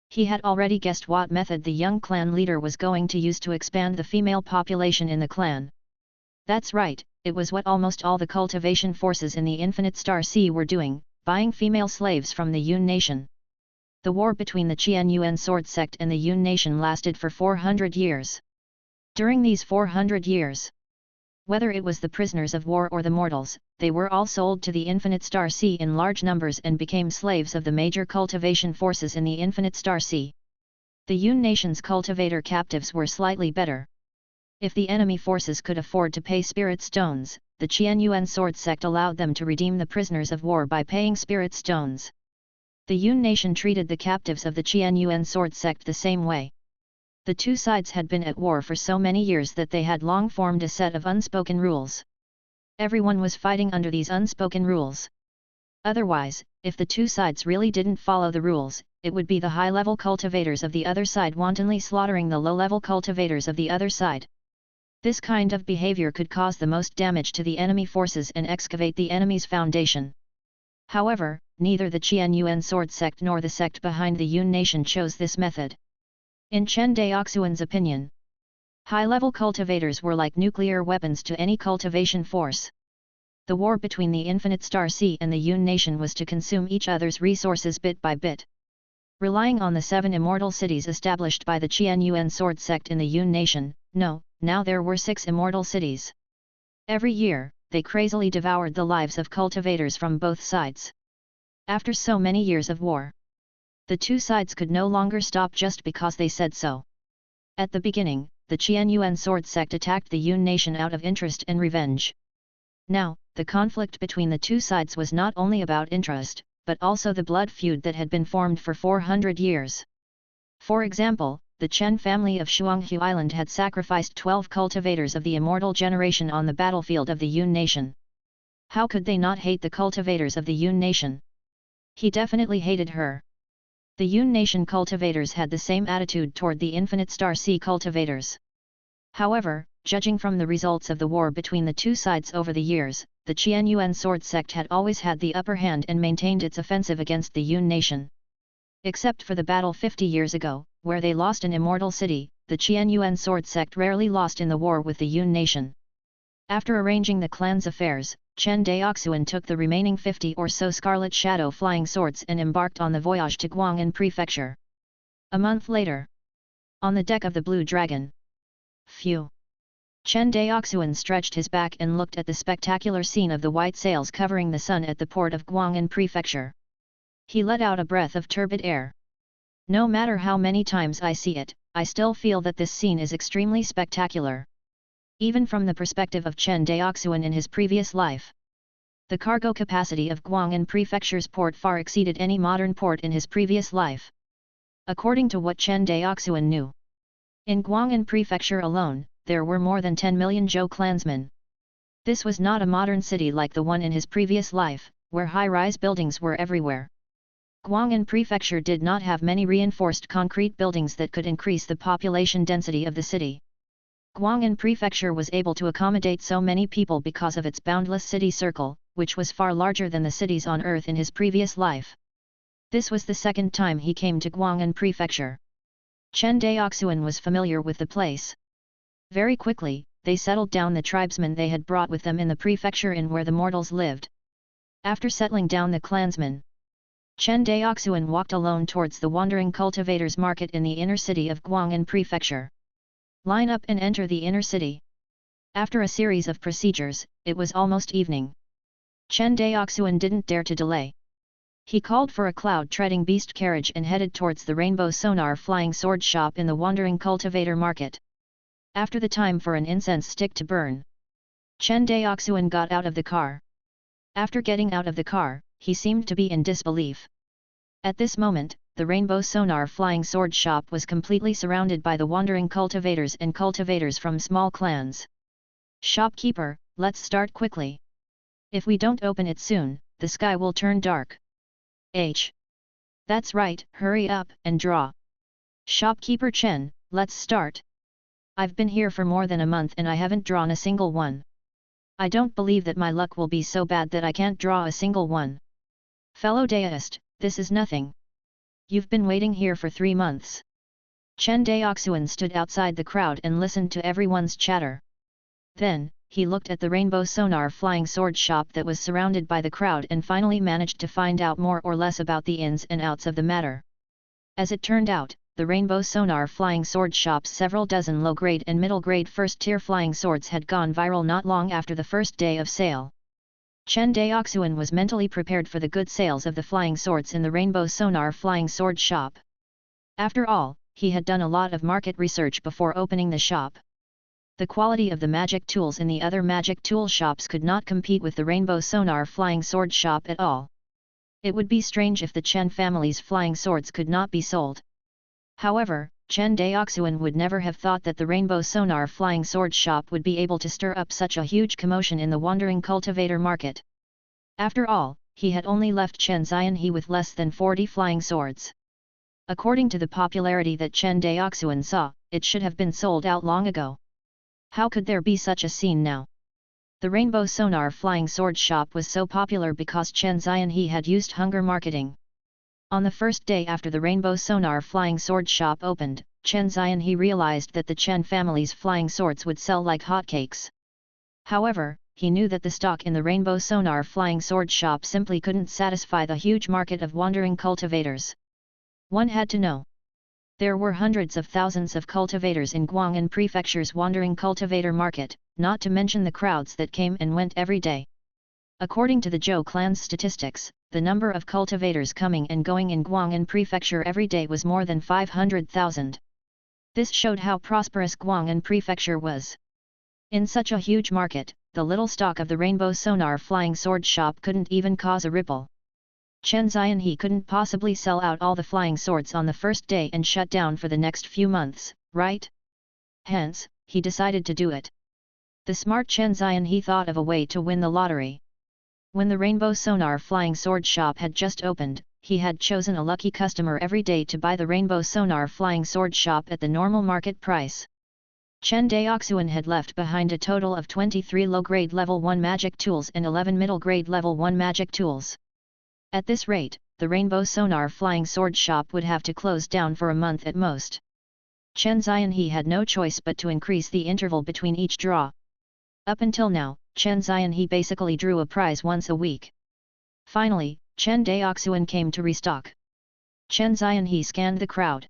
He had already guessed what method the young clan leader was going to use to expand the female population in the clan. That's right, it was what almost all the cultivation forces in the Infinite Star Sea were doing, buying female slaves from the Yun nation. The war between the Qian Yuan sword sect and the Yun nation lasted for 400 years. During these 400 years, whether it was the prisoners of war or the mortals, they were all sold to the Infinite Star Sea in large numbers and became slaves of the major cultivation forces in the Infinite Star Sea. The Yun nation's cultivator captives were slightly better. If the enemy forces could afford to pay spirit stones, the Qian Yuan sword sect allowed them to redeem the prisoners of war by paying spirit stones. The Yun nation treated the captives of the Qian Yuan sword sect the same way. The two sides had been at war for so many years that they had long formed a set of unspoken rules. Everyone was fighting under these unspoken rules. Otherwise, if the two sides really didn't follow the rules, it would be the high-level cultivators of the other side wantonly slaughtering the low-level cultivators of the other side. This kind of behavior could cause the most damage to the enemy forces and excavate the enemy's foundation. However, neither the Qian Yuan sword sect nor the sect behind the Yun nation chose this method. In Chen Daoxuan's opinion, high-level cultivators were like nuclear weapons to any cultivation force. The war between the Infinite Star Sea and the Yun nation was to consume each other's resources bit by bit. Relying on the 7 immortal cities established by the Qian Yuan sword sect in the Yun nation, now there were 6 immortal cities. Every year, they crazily devoured the lives of cultivators from both sides. After so many years of war, the two sides could no longer stop just because they said so. At the beginning, the Qian Yuan sword sect attacked the Yun nation out of interest and revenge. Now, the conflict between the two sides was not only about interest, but also the blood feud that had been formed for 400 years. For example, the Chen family of Shuanghu Island had sacrificed 12 cultivators of the immortal generation on the battlefield of the Yun nation. How could they not hate the cultivators of the Yun nation? He definitely hated her. The Yun Nation cultivators had the same attitude toward the Infinite Star Sea cultivators. However, judging from the results of the war between the two sides over the years, the Qianyuan sword sect had always had the upper hand and maintained its offensive against the Yun Nation. Except for the battle 50 years ago, where they lost an immortal city, the Qianyuan sword sect rarely lost in the war with the Yun Nation. After arranging the clan's affairs, Chen Daoxuan took the remaining 50 or so Scarlet Shadow flying swords and embarked on the voyage to Guangan prefecture. A month later, on the deck of the Blue Dragon. Phew! Chen Daoxuan stretched his back and looked at the spectacular scene of the white sails covering the sun at the port of Guangan prefecture. He let out a breath of turbid air. No matter how many times I see it, I still feel that this scene is extremely spectacular. Even from the perspective of Chen Daoxuan in his previous life. The cargo capacity of Guangan prefecture's port far exceeded any modern port in his previous life. According to what Chen Daoxuan knew. In Guangan prefecture alone, there were more than 10 million Zhou clansmen. This was not a modern city like the one in his previous life, where high-rise buildings were everywhere. Guangan prefecture did not have many reinforced concrete buildings that could increase the population density of the city. Guangan prefecture was able to accommodate so many people because of its boundless city circle, which was far larger than the cities on Earth in his previous life. This was the second time he came to Guangan prefecture. Chen Daoxuan was familiar with the place. Very quickly, they settled down the tribesmen they had brought with them in the prefecture inn where the mortals lived. After settling down the clansmen, Chen Daoxuan walked alone towards the wandering cultivators market in the inner city of Guangan prefecture. Line up and enter the inner city. After a series of procedures, it was almost evening. Chen Daoxuan didn't dare to delay. He called for a cloud-treading beast carriage and headed towards the rainbow sonar flying sword shop in the wandering cultivator market. After the time for an incense stick to burn, Chen Daoxuan got out of the car. After getting out of the car, he seemed to be in disbelief. At this moment, the rainbow sonar flying sword shop was completely surrounded by the wandering cultivators and cultivators from small clans. Shopkeeper, let's start quickly. If we don't open it soon, the sky will turn dark. That's right, hurry up and draw. Shopkeeper Chen, let's start. I've been here for more than a month and I haven't drawn a single one. I don't believe that my luck will be so bad that I can't draw a single one. Fellow Daoist, this is nothing. You've been waiting here for 3 months. Chen Daoxuan stood outside the crowd and listened to everyone's chatter. Then, he looked at the rainbow sonar flying sword shop that was surrounded by the crowd and finally managed to find out more or less about the ins and outs of the matter. As it turned out, the rainbow sonar flying sword shop's several dozen low-grade and middle-grade first-tier flying swords had gone viral not long after the first day of sale. Chen Daoxuan was mentally prepared for the good sales of the flying swords in the rainbow sonar flying sword shop. After all, he had done a lot of market research before opening the shop. The quality of the magic tools in the other magic tool shops could not compete with the rainbow sonar flying sword shop at all. It would be strange if the Chen family's flying swords could not be sold. However, Chen Daoxuan would never have thought that the rainbow sonar flying sword shop would be able to stir up such a huge commotion in the wandering cultivator market. After all, he had only left Chen Xianhe with less than 40 flying swords. According to the popularity that Chen Daoxuan saw, it should have been sold out long ago. How could there be such a scene now? The rainbow sonar flying sword shop was so popular because Chen Xianhe had used hunger marketing. On the first day after the rainbow sonar flying sword shop opened, Chen Xianhe realized that the Chen family's flying swords would sell like hotcakes. However, he knew that the stock in the rainbow sonar flying sword shop simply couldn't satisfy the huge market of wandering cultivators. One had to know. There were hundreds of thousands of cultivators in Guangan prefecture's wandering cultivator market, not to mention the crowds that came and went every day. According to the Zhou clan's statistics, the number of cultivators coming and going in Guangan prefecture every day was more than 500,000. This showed how prosperous Guangan prefecture was. In such a huge market, the little stock of the rainbow sonar flying sword shop couldn't even cause a ripple. Chen Xianhe couldn't possibly sell out all the flying swords on the first day and shut down for the next few months, right? Hence, he decided to do it. The smart Chen Xianhe thought of a way to win the lottery. When the rainbow sonar flying sword shop had just opened, he had chosen a lucky customer every day to buy the rainbow sonar flying sword shop at the normal market price. Chen Daoxuan had left behind a total of 23 low-grade level 1 magic tools and 11 middle-grade level 1 magic tools. At this rate, the rainbow sonar flying sword shop would have to close down for a month at most. Chen Xianhe had no choice but to increase the interval between each draw. Up until now, Chen Xianhe basically drew a prize once a week. Finally, Chen Daoxuan came to restock. Chen Xianhe scanned the crowd.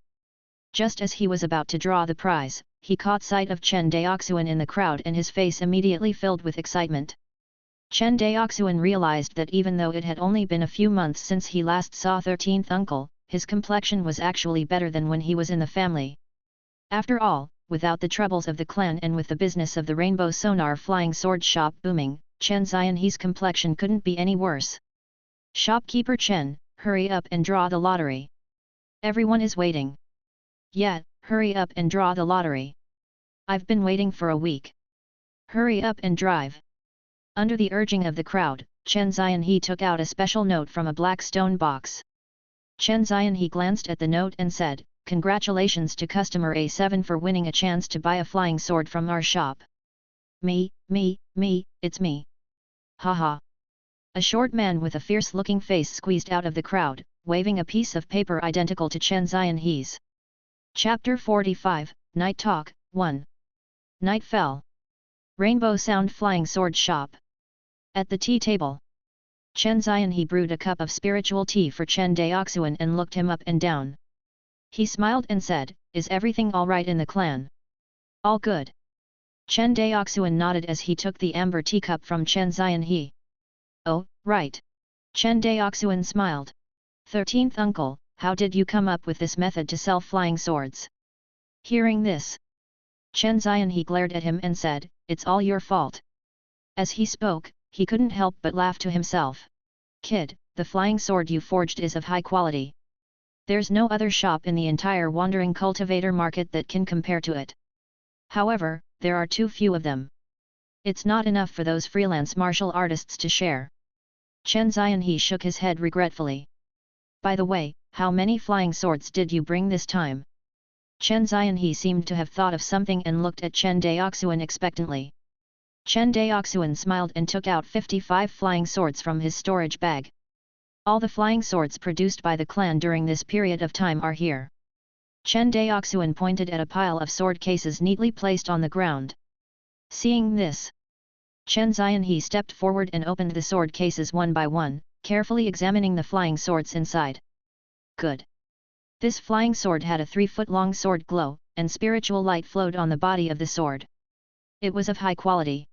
Just as he was about to draw the prize, he caught sight of Chen Daoxuan in the crowd and his face immediately filled with excitement. Chen Daoxuan realized that even though it had only been a few months since he last saw 13th uncle, his complexion was actually better than when he was in the family. After all, without the troubles of the clan and with the business of the rainbow sonar flying sword shop booming, Chen Xianhe's complexion couldn't be any worse. Shopkeeper Chen, hurry up and draw the lottery. Everyone is waiting. Yeah, hurry up and draw the lottery. I've been waiting for a week. Hurry up and drive. Under the urging of the crowd, Chen Xianhe took out a special note from a black stone box. Chen Xianhe glanced at the note and said, "Congratulations to customer A7 for winning a chance to buy a flying sword from our shop." Me, it's me. Haha. A short man with a fierce-looking face squeezed out of the crowd, waving a piece of paper identical to Chen Xianhe's. Chapter 45, Night Talk, 1. Night fell. Rainbow Sound Flying Sword Shop. At the tea table, Chen Xianhe brewed a cup of spiritual tea for Chen Daoxuan and looked him up and down. He smiled and said, "Is everything all right in the clan?" "All good." Chen Daoxuan nodded as he took the amber teacup from Chen Xianhe. "Oh, right." Chen Daoxuan smiled. 13th uncle, how did you come up with this method to sell flying swords?" Hearing this, Chen Xianhe glared at him and said, "It's all your fault." As he spoke, he couldn't help but laugh to himself. "Kid, the flying sword you forged is of high quality. There's no other shop in the entire wandering cultivator market that can compare to it. However, there are too few of them. It's not enough for those freelance martial artists to share." Chen Xianhe shook his head regretfully. "By the way, how many flying swords did you bring this time?" Chen Xianhe seemed to have thought of something and looked at Chen Daoxuan expectantly. Chen Daoxuan smiled and took out 55 flying swords from his storage bag. "All the flying swords produced by the clan during this period of time are here." Chen Daoxuan pointed at a pile of sword cases neatly placed on the ground. Seeing this, Chen Xianhe stepped forward and opened the sword cases one by one, carefully examining the flying swords inside. Good. This flying sword had a 3-foot-long sword glow, and spiritual light flowed on the body of the sword. It was of high quality.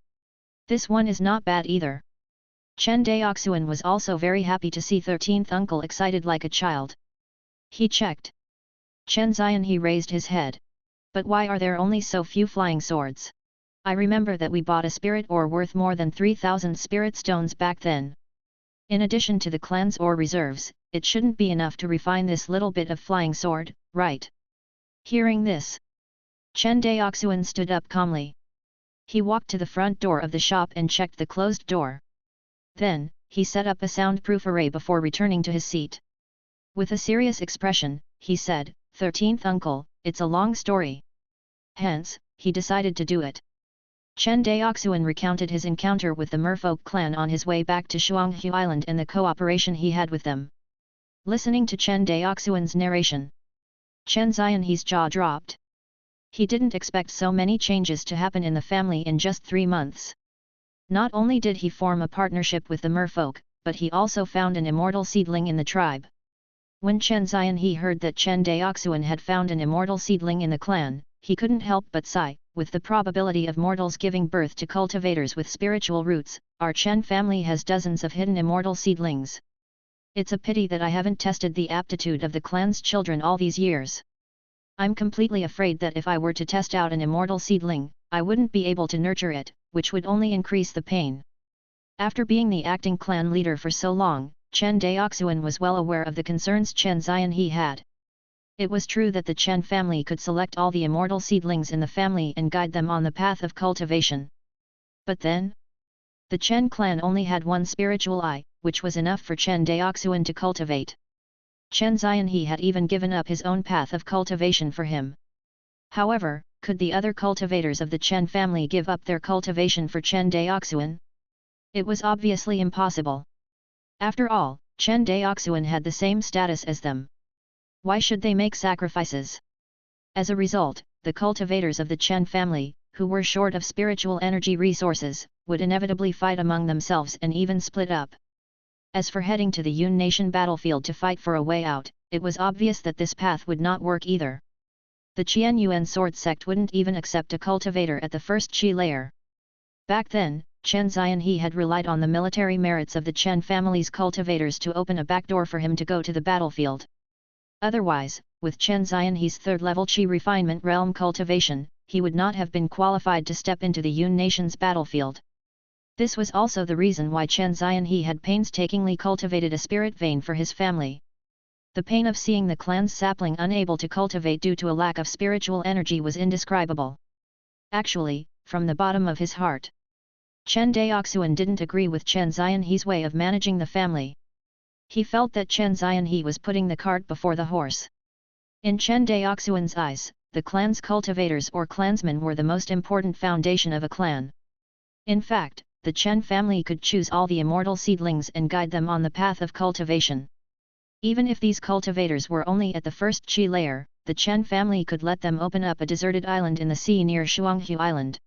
This one is not bad either. Chen Daoxuan was also very happy to see 13th uncle excited like a child. He checked. Chen Xianhe raised his head. "But why are there only so few flying swords? I remember that we bought a spirit ore worth more than 3,000 spirit stones back then. In addition to the clan's ore reserves, it shouldn't be enough to refine this little bit of flying sword, right?" Hearing this, Chen Daoxuan stood up calmly. He walked to the front door of the shop and checked the closed door. Then, he set up a soundproof array before returning to his seat. With a serious expression, he said, "13th uncle, it's a long story." Hence, he decided to do it. Chen Daoxuan recounted his encounter with the merfolk clan on his way back to Shuanghu Island and the cooperation he had with them. Listening to Chen Daoxuan's narration, Chen Xianhe's jaw dropped. He didn't expect so many changes to happen in the family in just 3 months. Not only did he form a partnership with the merfolk, but he also found an immortal seedling in the tribe. When Chen Xianhe heard that Chen Daoxuan had found an immortal seedling in the clan, he couldn't help but sigh. With the probability of mortals giving birth to cultivators with spiritual roots, our Chen family has dozens of hidden immortal seedlings. It's a pity that I haven't tested the aptitude of the clan's children all these years. I'm completely afraid that if I were to test out an immortal seedling, I wouldn't be able to nurture it, which would only increase the pain." After being the acting clan leader for so long, Chen Daoxuan was well aware of the concerns Chen Xianhe had. It was true that the Chen family could select all the immortal seedlings in the family and guide them on the path of cultivation. But then, the Chen clan only had one spiritual eye, which was enough for Chen Daoxuan to cultivate. Chen Daoxuan had even given up his own path of cultivation for him. However, could the other cultivators of the Chen family give up their cultivation for Chen Daoxuan? It was obviously impossible. After all, Chen Daoxuan had the same status as them. Why should they make sacrifices? As a result, the cultivators of the Chen family, who were short of spiritual energy resources, would inevitably fight among themselves and even split up. As for heading to the Yun Nation battlefield to fight for a way out, it was obvious that this path would not work either. The Qian Yuan sword sect wouldn't even accept a cultivator at the first Qi layer. Back then, Chen Daoxuan had relied on the military merits of the Chen family's cultivators to open a backdoor for him to go to the battlefield. Otherwise, with Chen Daoxuan's third-level Qi refinement realm cultivation, he would not have been qualified to step into the Yun Nation's battlefield. This was also the reason why Chen Daoxuan had painstakingly cultivated a spirit vein for his family. The pain of seeing the clan's sapling unable to cultivate due to a lack of spiritual energy was indescribable. Actually, from the bottom of his heart, Chen Daoxuan didn't agree with Chen Daoxuan's way of managing the family. He felt that Chen Daoxuan was putting the cart before the horse. In Chen Daoxuan's eyes, the clan's cultivators or clansmen were the most important foundation of a clan. In fact, the Chen family could choose all the immortal seedlings and guide them on the path of cultivation. Even if these cultivators were only at the first Qi layer, the Chen family could let them open up a deserted island in the sea near Shuanghu Island.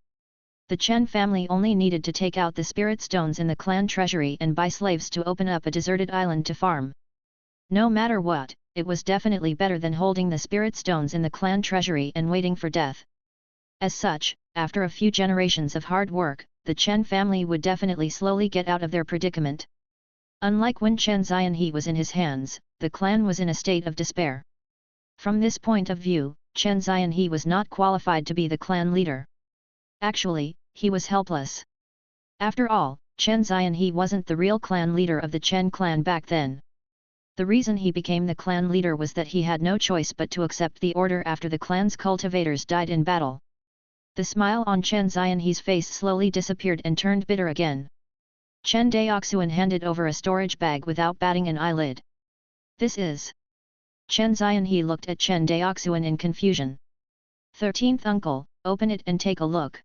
The Chen family only needed to take out the spirit stones in the clan treasury and buy slaves to open up a deserted island to farm. No matter what, it was definitely better than holding the spirit stones in the clan treasury and waiting for death. As such, after a few generations of hard work, the Chen family would definitely slowly get out of their predicament. Unlike when Chen Daoxuan was in his hands, the clan was in a state of despair. From this point of view, Chen Daoxuan was not qualified to be the clan leader. Actually, he was helpless. After all, Chen Daoxuan wasn't the real clan leader of the Chen clan back then. The reason he became the clan leader was that he had no choice but to accept the order after the clan's cultivators died in battle. The smile on Chen Daoxuan's face slowly disappeared and turned bitter again. Chen Daoxuan handed over a storage bag without batting an eyelid. This is... Chen Daoxuan looked at Chen Daoxuan in confusion. 13th uncle, open it and take a look.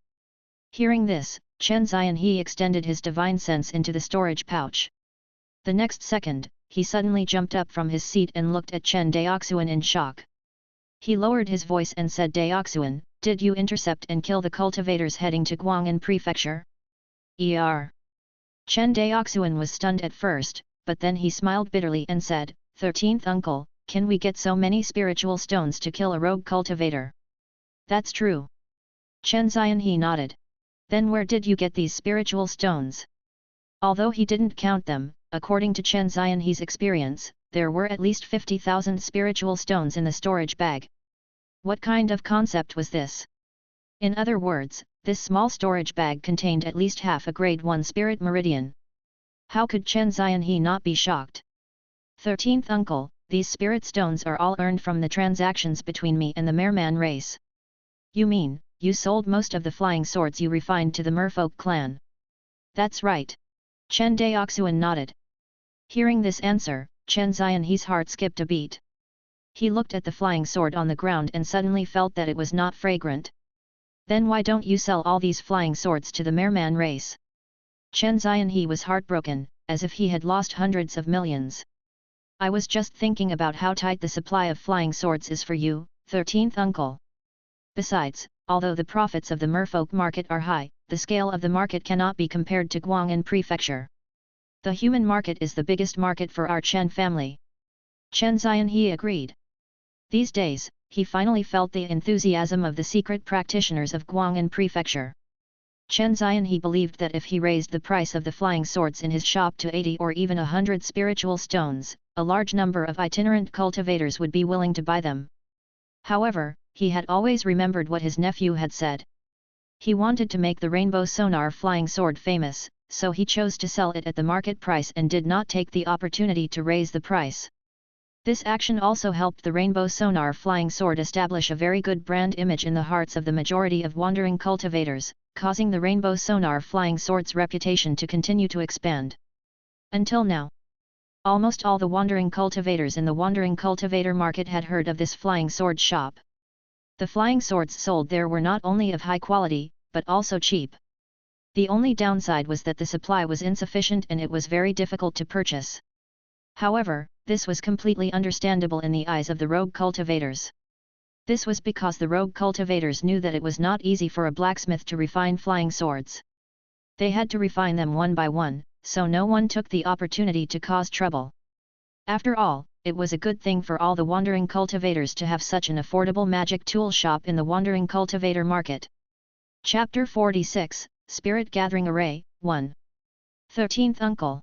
Hearing this, Chen Daoxuan extended his divine sense into the storage pouch. The next second, he suddenly jumped up from his seat and looked at Chen Daoxuan in shock. He lowered his voice and said, Daoxuan, did you intercept and kill the cultivators heading to Guangan prefecture? Chen Daoxuan was stunned at first, but then he smiled bitterly and said, 13th uncle, can we get so many spiritual stones to kill a rogue cultivator? That's true. Chen Daoxuan nodded. Then where did you get these spiritual stones? Although he didn't count them, according to Chen Daoxuan's experience, there were at least 50,000 spiritual stones in the storage bag. What kind of concept was this? In other words, this small storage bag contained at least half a grade 1 spirit meridian. How could Chen Daoxuan not be shocked? 13th uncle, these spirit stones are all earned from the transactions between me and the merman race. You mean, you sold most of the flying swords you refined to the merfolk clan? That's right. Chen Daoxuan nodded. Hearing this answer, Chen Daoxuan's heart skipped a beat. He looked at the flying sword on the ground and suddenly felt that it was not fragrant. Then why don't you sell all these flying swords to the merman race? Chen Daoxuan was heartbroken, as if he had lost hundreds of millions. I was just thinking about how tight the supply of flying swords is for you, 13th uncle. Besides, although the profits of the merfolk market are high, the scale of the market cannot be compared to Guangan prefecture. The human market is the biggest market for our Chen family. Chen Daoxuan agreed. These days, he finally felt the enthusiasm of the secret practitioners of Guangan prefecture. Chen Daoxuan believed that if he raised the price of the flying swords in his shop to 80 or even 100 spiritual stones, a large number of itinerant cultivators would be willing to buy them. However, he had always remembered what his nephew had said. He wanted to make the rainbow sonar flying sword famous, so he chose to sell it at the market price and did not take the opportunity to raise the price. This action also helped the rainbow sonar flying sword establish a very good brand image in the hearts of the majority of wandering cultivators, causing the rainbow sonar flying sword's reputation to continue to expand. Until now. Almost all the wandering cultivators in the wandering cultivator market had heard of this flying sword shop. The flying swords sold there were not only of high quality, but also cheap. The only downside was that the supply was insufficient and it was very difficult to purchase. However, this was completely understandable in the eyes of the rogue cultivators. This was because the rogue cultivators knew that it was not easy for a blacksmith to refine flying swords. They had to refine them one by one, so no one took the opportunity to cause trouble. After all, it was a good thing for all the wandering cultivators to have such an affordable magic tool shop in the wandering cultivator market. Chapter 46, Spirit Gathering Array, 1. 13th Uncle.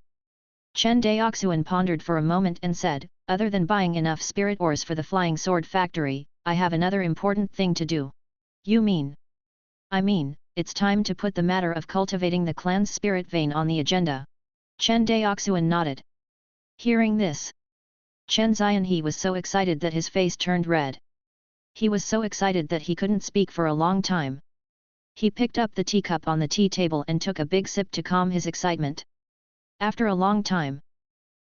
Chen Daoxuan pondered for a moment and said, other than buying enough spirit ores for the flying sword factory, I have another important thing to do. You mean? I mean, it's time to put the matter of cultivating the clan's spirit vein on the agenda. Chen Daoxuan nodded. Hearing this, Chen Zianhe was so excited that his face turned red. He was so excited that he couldn't speak for a long time. He picked up the teacup on the tea table and took a big sip to calm his excitement. After a long time,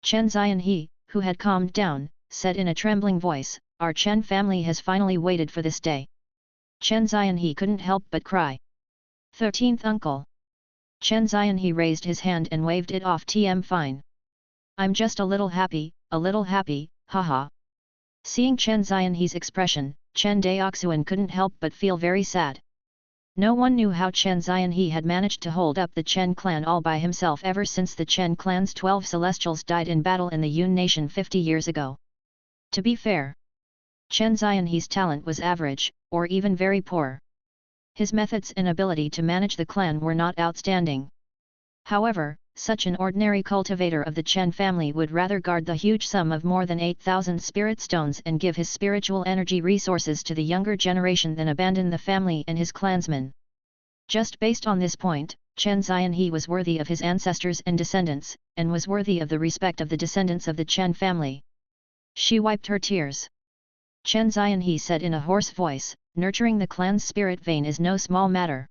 Chen Zianhe, who had calmed down, said in a trembling voice, our Chen family has finally waited for this day. Chen Zianhe couldn't help but cry. 13th Uncle. Chen Zianhe raised his hand and waved it off. Fine. I'm just a little happy, haha. Seeing Chen Zianhe's expression, Chen Daoxuan couldn't help but feel very sad. No one knew how Chen Zianhe had managed to hold up the Chen clan all by himself ever since the Chen clan's 12 celestials died in battle in the Yun nation 50 years ago. To be fair, Chen Zianhe's talent was average, or even very poor. His methods and ability to manage the clan were not outstanding. However, such an ordinary cultivator of the Chen family would rather guard the huge sum of more than 8,000 spirit stones and give his spiritual energy resources to the younger generation than abandon the family and his clansmen. Just based on this point, Chen Zianhe was worthy of his ancestors and descendants, and was worthy of the respect of the descendants of the Chen family. She wiped her tears. Chen Zianhe said in a hoarse voice, nurturing the clan's spirit vein is no small matter.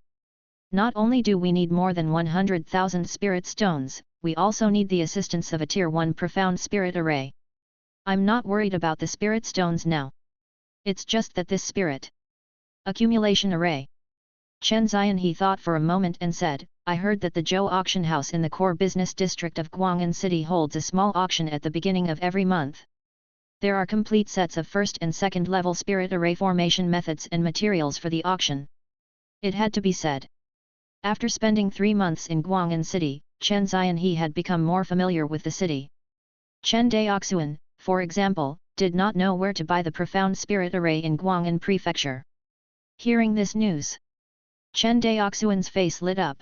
Not only do we need more than 100,000 spirit stones, we also need the assistance of a Tier 1 profound spirit array. I'm not worried about the spirit stones now. It's just that this spirit accumulation array. Chen Zianhe thought for a moment and said, I heard that the Zhou auction house in the core business district of Guangan City holds a small auction at the beginning of every month. There are complete sets of first and second level spirit array formation methods and materials for the auction. It had to be said. After spending 3 months in Guangan City, Chen Zianhe had become more familiar with the city. Chen Daoxuan, for example, did not know where to buy the profound spirit array in Guangan prefecture. Hearing this news, Chen Daoxuan's face lit up.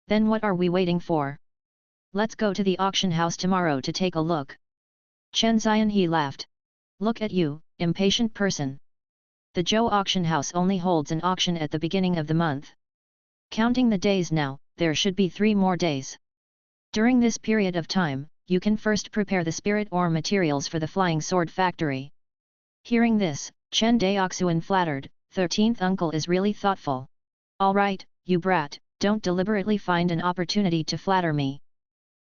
Then what are we waiting for? Let's go to the auction house tomorrow to take a look. Chen Zianhe laughed. Look at you, impatient person. The Zhou auction house only holds an auction at the beginning of the month. Counting the days now, there should be 3 more days. During this period of time, you can first prepare the spirit ore materials for the flying sword factory. Hearing this, Chen Daoxuan flattered, 13th Uncle is really thoughtful. Alright, you brat, don't deliberately find an opportunity to flatter me.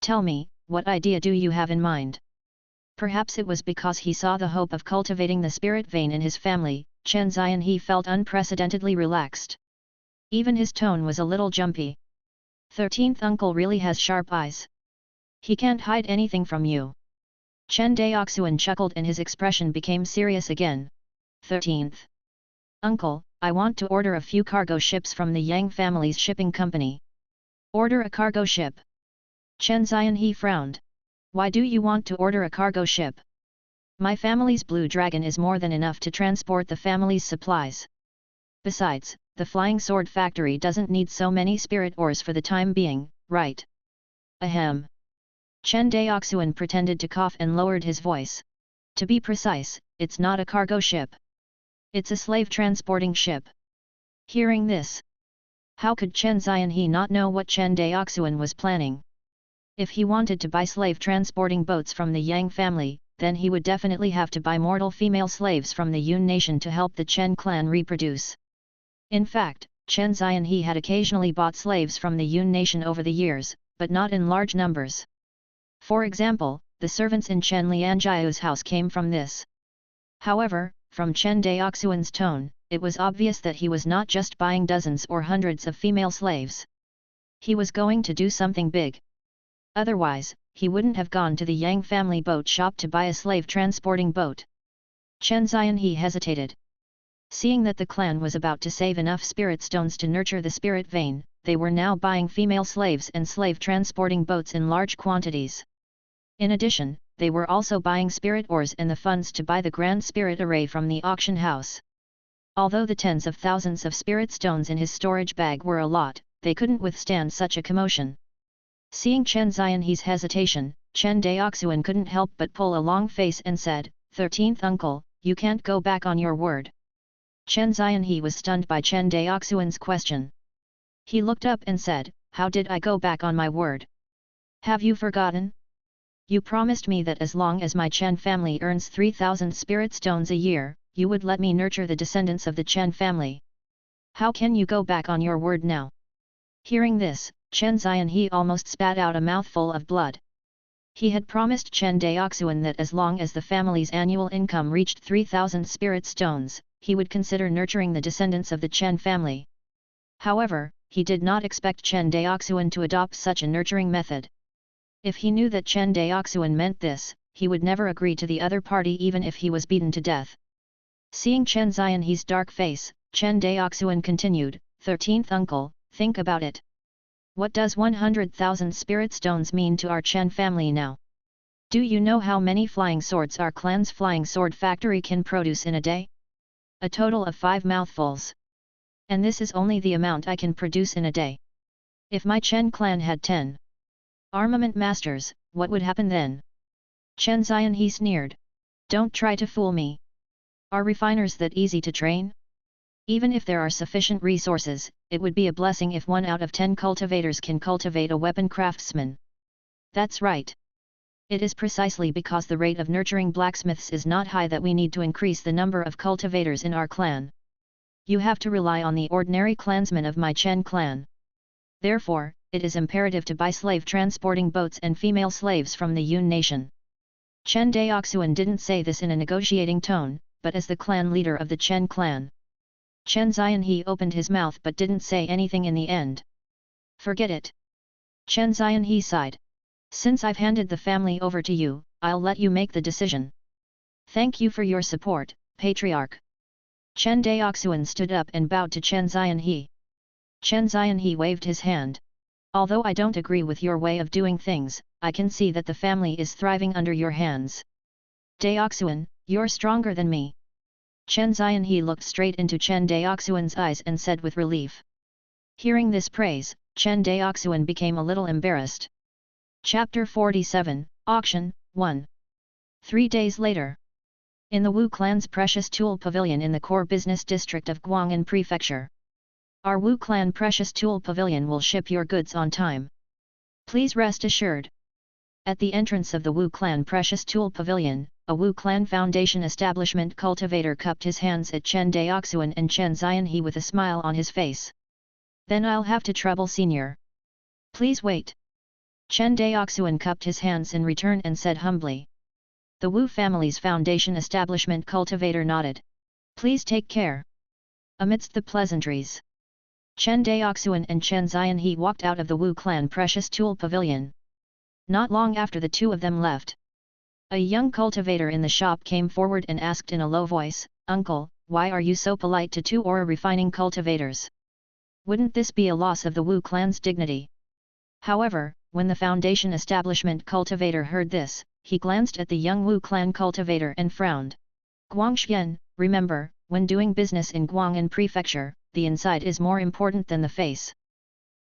Tell me, what idea do you have in mind? Perhaps it was because he saw the hope of cultivating the spirit vein in his family, Chen Zianhe felt unprecedentedly relaxed. Even his tone was a little jumpy. 13th Uncle really has sharp eyes. He can't hide anything from you. Chen Daoxuan chuckled and his expression became serious again. 13th Uncle, I want to order a few cargo ships from the Yang family's shipping company. Order a cargo ship. Chen Zianhe frowned. Why do you want to order a cargo ship? My family's Blue Dragon is more than enough to transport the family's supplies. Besides, the flying sword factory doesn't need so many spirit ores for the time being, right? Ahem. Chen Daoxuan pretended to cough and lowered his voice. To be precise, it's not a cargo ship. It's a slave transporting ship. Hearing this, how could Chen Zianhe not know what Chen Daoxuan was planning? If he wanted to buy slave transporting boats from the Yang family, then he would definitely have to buy mortal female slaves from the Yun nation to help the Chen clan reproduce. In fact, Chen Zianhe had occasionally bought slaves from the Yun nation over the years, but not in large numbers. For example, the servants in Chen Lianjiao's house came from this. However, from Chen Daoxuan's tone, it was obvious that he was not just buying dozens or hundreds of female slaves. He was going to do something big. Otherwise, he wouldn't have gone to the Yang family boat shop to buy a slave transporting boat. Chen Xianhe hesitated. Seeing that the clan was about to save enough spirit stones to nurture the spirit vein, they were now buying female slaves and slave transporting boats in large quantities. In addition, they were also buying spirit ores and the funds to buy the grand spirit array from the auction house. Although the tens of thousands of spirit stones in his storage bag were a lot, they couldn't withstand such a commotion. Seeing Chen Xianhe's hesitation, Chen Daoxuan couldn't help but pull a long face and said, 13th uncle, you can't go back on your word. Chen Xianhe was stunned by Chen Daoxuan's question. He looked up and said, how did I go back on my word? Have you forgotten? You promised me that as long as my Chen family earns 3,000 spirit stones a year, you would let me nurture the descendants of the Chen family. How can you go back on your word now? Hearing this, Chen Xianhe almost spat out a mouthful of blood. He had promised Chen Daoxuan that as long as the family's annual income reached 3,000 spirit stones, he would consider nurturing the descendants of the Chen family. However, he did not expect Chen Daoxuan to adopt such a nurturing method. If he knew that Chen Daoxuan meant this, he would never agree to the other party even if he was beaten to death. Seeing Chen Xianhe's dark face, Chen Daoxuan continued, 13th uncle, think about it. What does 100,000 spirit stones mean to our Chen family now? Do you know how many flying swords our clan's flying sword factory can produce in a day? A total of 5 mouthfuls. And this is only the amount I can produce in a day. If my Chen clan had 10 armament masters, what would happen then? Chen Xianhe sneered. Don't try to fool me. Are refiners that easy to train? Even if there are sufficient resources, it would be a blessing if 1 out of 10 cultivators can cultivate a weapon craftsman. That's right. It is precisely because the rate of nurturing blacksmiths is not high that we need to increase the number of cultivators in our clan. You have to rely on the ordinary clansmen of my Chen clan. Therefore, it is imperative to buy slave transporting boats and female slaves from the Yun nation. Chen Daoxuan didn't say this in a negotiating tone, but as the clan leader of the Chen clan. Chen Xianhe opened his mouth but didn't say anything in the end. Forget it. Chen Xianhe sighed. Since I've handed the family over to you, I'll let you make the decision. Thank you for your support, Patriarch. Chen Daoxuan stood up and bowed to Chen Xianhe. Chen Xianhe waved his hand. Although I don't agree with your way of doing things, I can see that the family is thriving under your hands. Daoxuan, you're stronger than me. Chen Xianhe looked straight into Chen Daoxuan's eyes and said with relief. Hearing this praise, Chen Daoxuan became a little embarrassed. Chapter 47, Auction, 1. 3 days later. In the Wu clan's precious tool pavilion in the core business district of Guangan prefecture. Our Wu clan precious tool pavilion will ship your goods on time. Please rest assured. At the entrance of the Wu clan precious tool pavilion, a Wu clan foundation establishment cultivator cupped his hands at Chen Daoxuan and Chen Xianhe with a smile on his face. Then I'll have to trouble senior. Please wait. Chen Daoxuan cupped his hands in return and said humbly. The Wu family's foundation establishment cultivator nodded. Please take care. Amidst the pleasantries, Chen Daoxuan and Chen Xianhe walked out of the Wu clan precious tool pavilion. Not long after the two of them left, a young cultivator in the shop came forward and asked in a low voice, Uncle, why are you so polite to 2 aura refining cultivators? Wouldn't this be a loss of the Wu clan's dignity? However, when the foundation establishment cultivator heard this, he glanced at the young Wu clan cultivator and frowned. Guangxian, remember, when doing business in Guangan prefecture, the inside is more important than the face.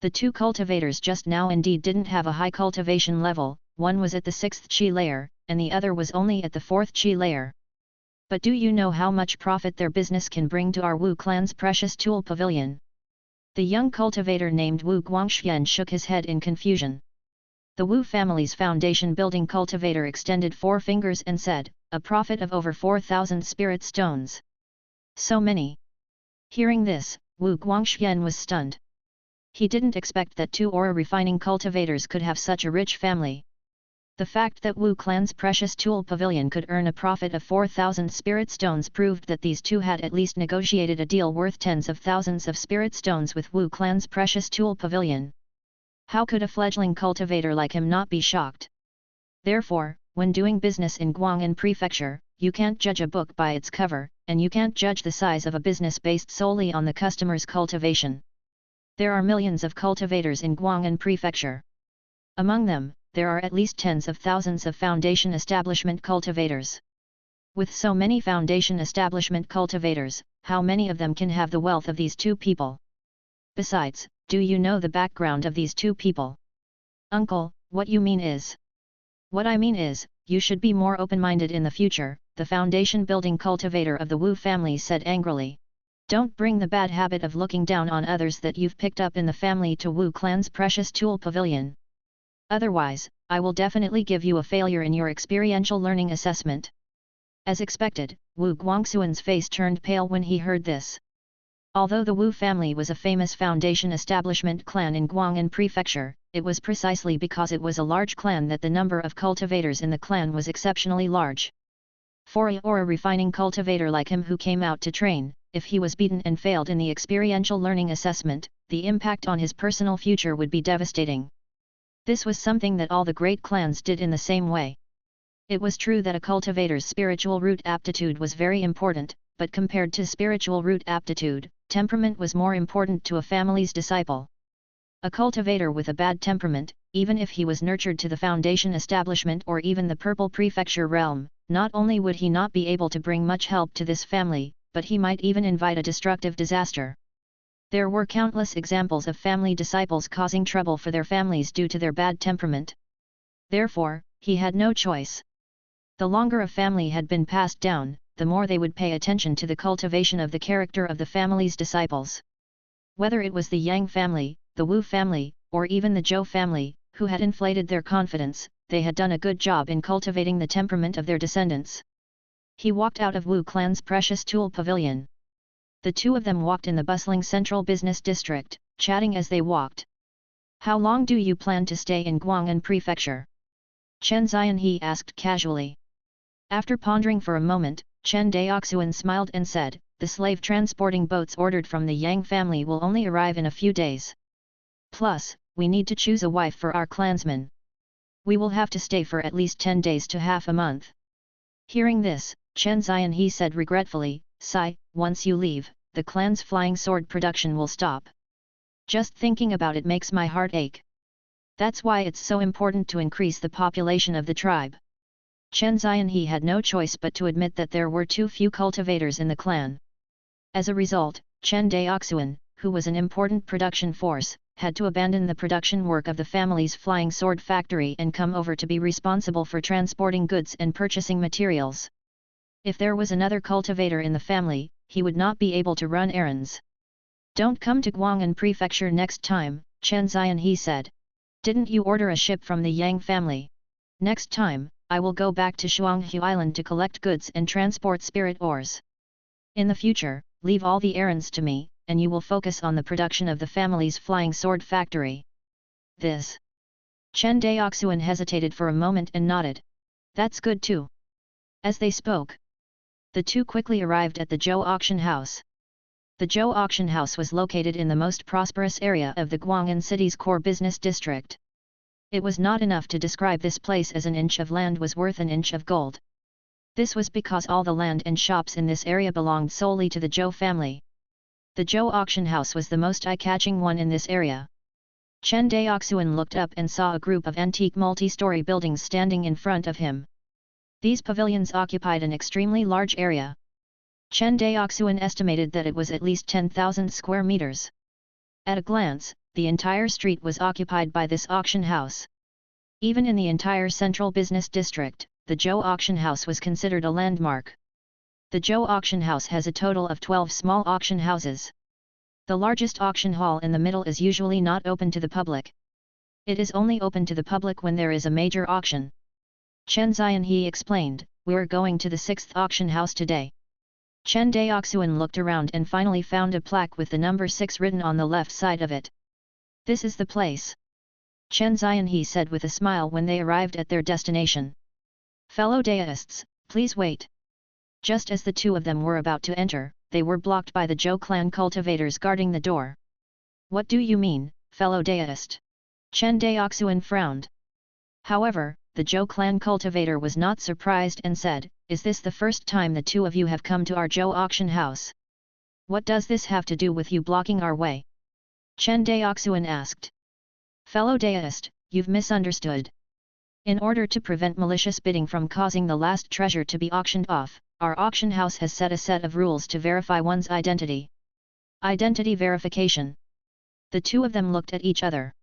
The 2 cultivators just now indeed didn't have a high cultivation level, one was at the 6th chi layer, and the other was only at the 4th chi layer. But do you know how much profit their business can bring to our Wu clan's precious tool pavilion? The young cultivator named Wu Guangxian shook his head in confusion. The Wu family's foundation building cultivator extended 4 fingers and said, a profit of over 4,000 spirit stones. So many. Hearing this, Wu Guangxian was stunned. He didn't expect that 2 aura refining cultivators could have such a rich family. The fact that Wu clan's precious tool pavilion could earn a profit of 4,000 spirit stones proved that these two had at least negotiated a deal worth tens of thousands of spirit stones with Wu clan's precious tool pavilion. How could a fledgling cultivator like him not be shocked? Therefore, when doing business in Guangan prefecture, you can't judge a book by its cover, and you can't judge the size of a business based solely on the customer's cultivation. There are millions of cultivators in Guangan prefecture. Among them, there are at least tens of thousands of foundation establishment cultivators. With so many foundation establishment cultivators, how many of them can have the wealth of these two people? Besides, do you know the background of these two people? Uncle, what you mean is? What I mean is, you should be more open-minded in the future, the foundation-building cultivator of the Wu family said angrily. Don't bring the bad habit of looking down on others that you've picked up in the family to Wu clan's precious tool pavilion. Otherwise, I will definitely give you a failure in your experiential learning assessment. As expected, Wu Guangxuan's face turned pale when he heard this. Although the Wu family was a famous foundation establishment clan in Guangan prefecture, it was precisely because it was a large clan that the number of cultivators in the clan was exceptionally large. For a refining cultivator like him who came out to train, if he was beaten and failed in the experiential learning assessment, the impact on his personal future would be devastating. This was something that all the great clans did in the same way. It was true that a cultivator's spiritual root aptitude was very important, but compared to spiritual root aptitude, temperament was more important to a family's disciple. A cultivator with a bad temperament, even if he was nurtured to the foundation establishment or even the purple prefecture realm, not only would he not be able to bring much help to this family, but he might even invite a destructive disaster. There were countless examples of family disciples causing trouble for their families due to their bad temperament. Therefore, he had no choice. The longer a family had been passed down, the more they would pay attention to the cultivation of the character of the family's disciples. Whether it was the Yang family, the Wu family, or even the Zhou family, who had inflated their confidence, they had done a good job in cultivating the temperament of their descendants. He walked out of Wu clan's precious tool pavilion. The two of them walked in the bustling central business district, chatting as they walked. How long do you plan to stay in Guangan prefecture? Chen Daoxuan asked casually. After pondering for a moment, Chen Daoxuan smiled and said, the slave transporting boats ordered from the Yang family will only arrive in a few days. Plus, we need to choose a wife for our clansmen. We will have to stay for at least 10 days to half a month. Hearing this, Chen Daoxuan said regretfully, sigh, once you leave, the clan's flying sword production will stop. Just thinking about it makes my heart ache. That's why it's so important to increase the population of the tribe. Chen Daoxuan had no choice but to admit that there were too few cultivators in the clan. As a result, Chen Daoxuan, who was an important production force, had to abandon the production work of the family's flying sword factory and come over to be responsible for transporting goods and purchasing materials. If there was another cultivator in the family, he would not be able to run errands. Don't come to Guangan prefecture next time, Chen Daoxuan said. Didn't you order a ship from the Yang family? Next time, I will go back to Shuanghu Island to collect goods and transport spirit ores. In the future, leave all the errands to me, and you will focus on the production of the family's flying sword factory. This. Chen Daoxuan hesitated for a moment and nodded. That's good too. As they spoke, the two quickly arrived at the Zhou auction house. The Zhou auction house was located in the most prosperous area of the Guangan city's core business district. It was not enough to describe this place as an inch of land was worth an inch of gold. This was because all the land and shops in this area belonged solely to the Zhou family. The Zhou auction house was the most eye-catching one in this area. Chen Daoxuan looked up and saw a group of antique multi-story buildings standing in front of him. These pavilions occupied an extremely large area. Chen Daoxuan estimated that it was at least 10,000 square meters. At a glance, the entire street was occupied by this auction house. Even in the entire central business district, the Zhou auction house was considered a landmark. The Zhou auction house has a total of 12 small auction houses. The largest auction hall in the middle is usually not open to the public. It is only open to the public when there is a major auction. Chen Daoxuan explained, we're going to the 6th auction house today. Chen Daoxuan looked around and finally found a plaque with the number 6 written on the left side of it. This is the place. Chen Daoxuan said with a smile when they arrived at their destination. Fellow Daoists, please wait. Just as the two of them were about to enter, they were blocked by the Zhou clan cultivators guarding the door. What do you mean, fellow Daoist? Chen Daoxuan frowned. However, the Zhou clan cultivator was not surprised and said, "Is this the first time the two of you have come to our Zhou auction house? What does this have to do with you blocking our way?" Chen Daoxuan asked. Fellow Daoist, you've misunderstood. In order to prevent malicious bidding from causing the last treasure to be auctioned off, our auction house has set a set of rules to verify one's identity. Identity verification. The two of them looked at each other.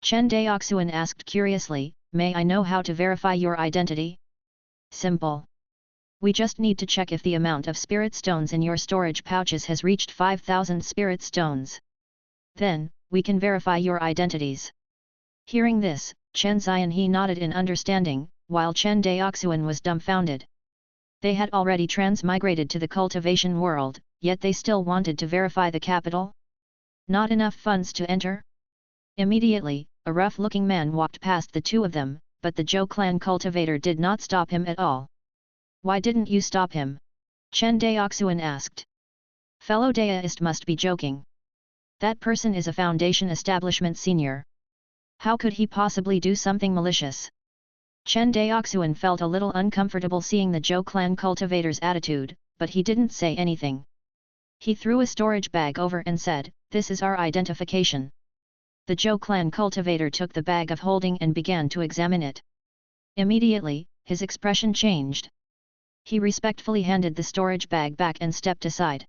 Chen Daoxuan asked curiously, "May I know how to verify your identity?" Simple. We just need to check if the amount of spirit stones in your storage pouches has reached 5,000 spirit stones. Then, we can verify your identities. Hearing this, Chen Daoxuan nodded in understanding, while Chen Daoxuan was dumbfounded. They had already transmigrated to the cultivation world, yet they still wanted to verify the capital? Not enough funds to enter? Immediately, a rough-looking man walked past the two of them, but the Zhou clan cultivator did not stop him at all. Why didn't you stop him? Chen Daoxuan asked. Fellow Daoist must be joking. That person is a foundation establishment senior. How could he possibly do something malicious? Chen Daoxuan felt a little uncomfortable seeing the Zhou clan cultivator's attitude, but he didn't say anything. He threw a storage bag over and said, "This is our identification." The Zhou clan cultivator took the bag of holding and began to examine it. Immediately, his expression changed. He respectfully handed the storage bag back and stepped aside.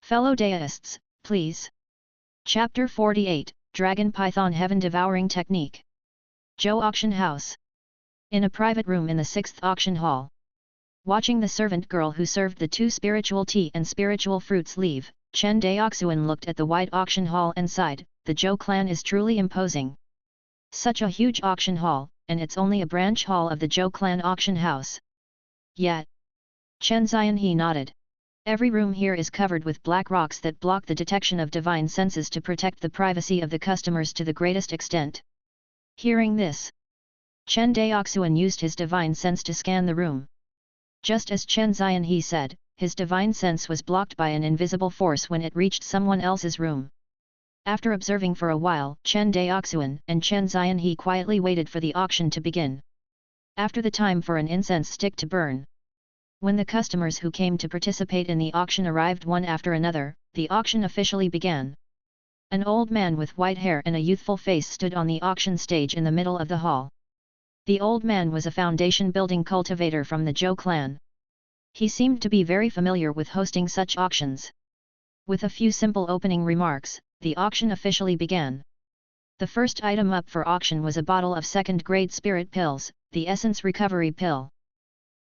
Fellow Daoists, please. Chapter 48, Dragon Python Heaven Devouring Technique. Zhou Auction House. In a private room in the 6th auction hall. Watching the servant girl who served the two spiritual tea and spiritual fruits leave, Chen Daoxuan looked at the wide auction hall and sighed, "The Zhou clan is truly imposing. Such a huge auction hall, and it's only a branch hall of the Zhou clan auction house." Yet. Chen Daoxuan nodded. Every room here is covered with black rocks that block the detection of divine senses to protect the privacy of the customers to the greatest extent. Hearing this, Chen Daoxuan used his divine sense to scan the room. Just as Chen Daoxuan said, his divine sense was blocked by an invisible force when it reached someone else's room. After observing for a while, Chen Daoxuan and Chen Daoxuan quietly waited for the auction to begin. After the time for an incense stick to burn. When the customers who came to participate in the auction arrived one after another, the auction officially began. An old man with white hair and a youthful face stood on the auction stage in the middle of the hall. The old man was a foundation building cultivator from the Zhou clan. He seemed to be very familiar with hosting such auctions. With a few simple opening remarks, the auction officially began. The first item up for auction was a bottle of second-grade spirit pills, the Essence Recovery Pill.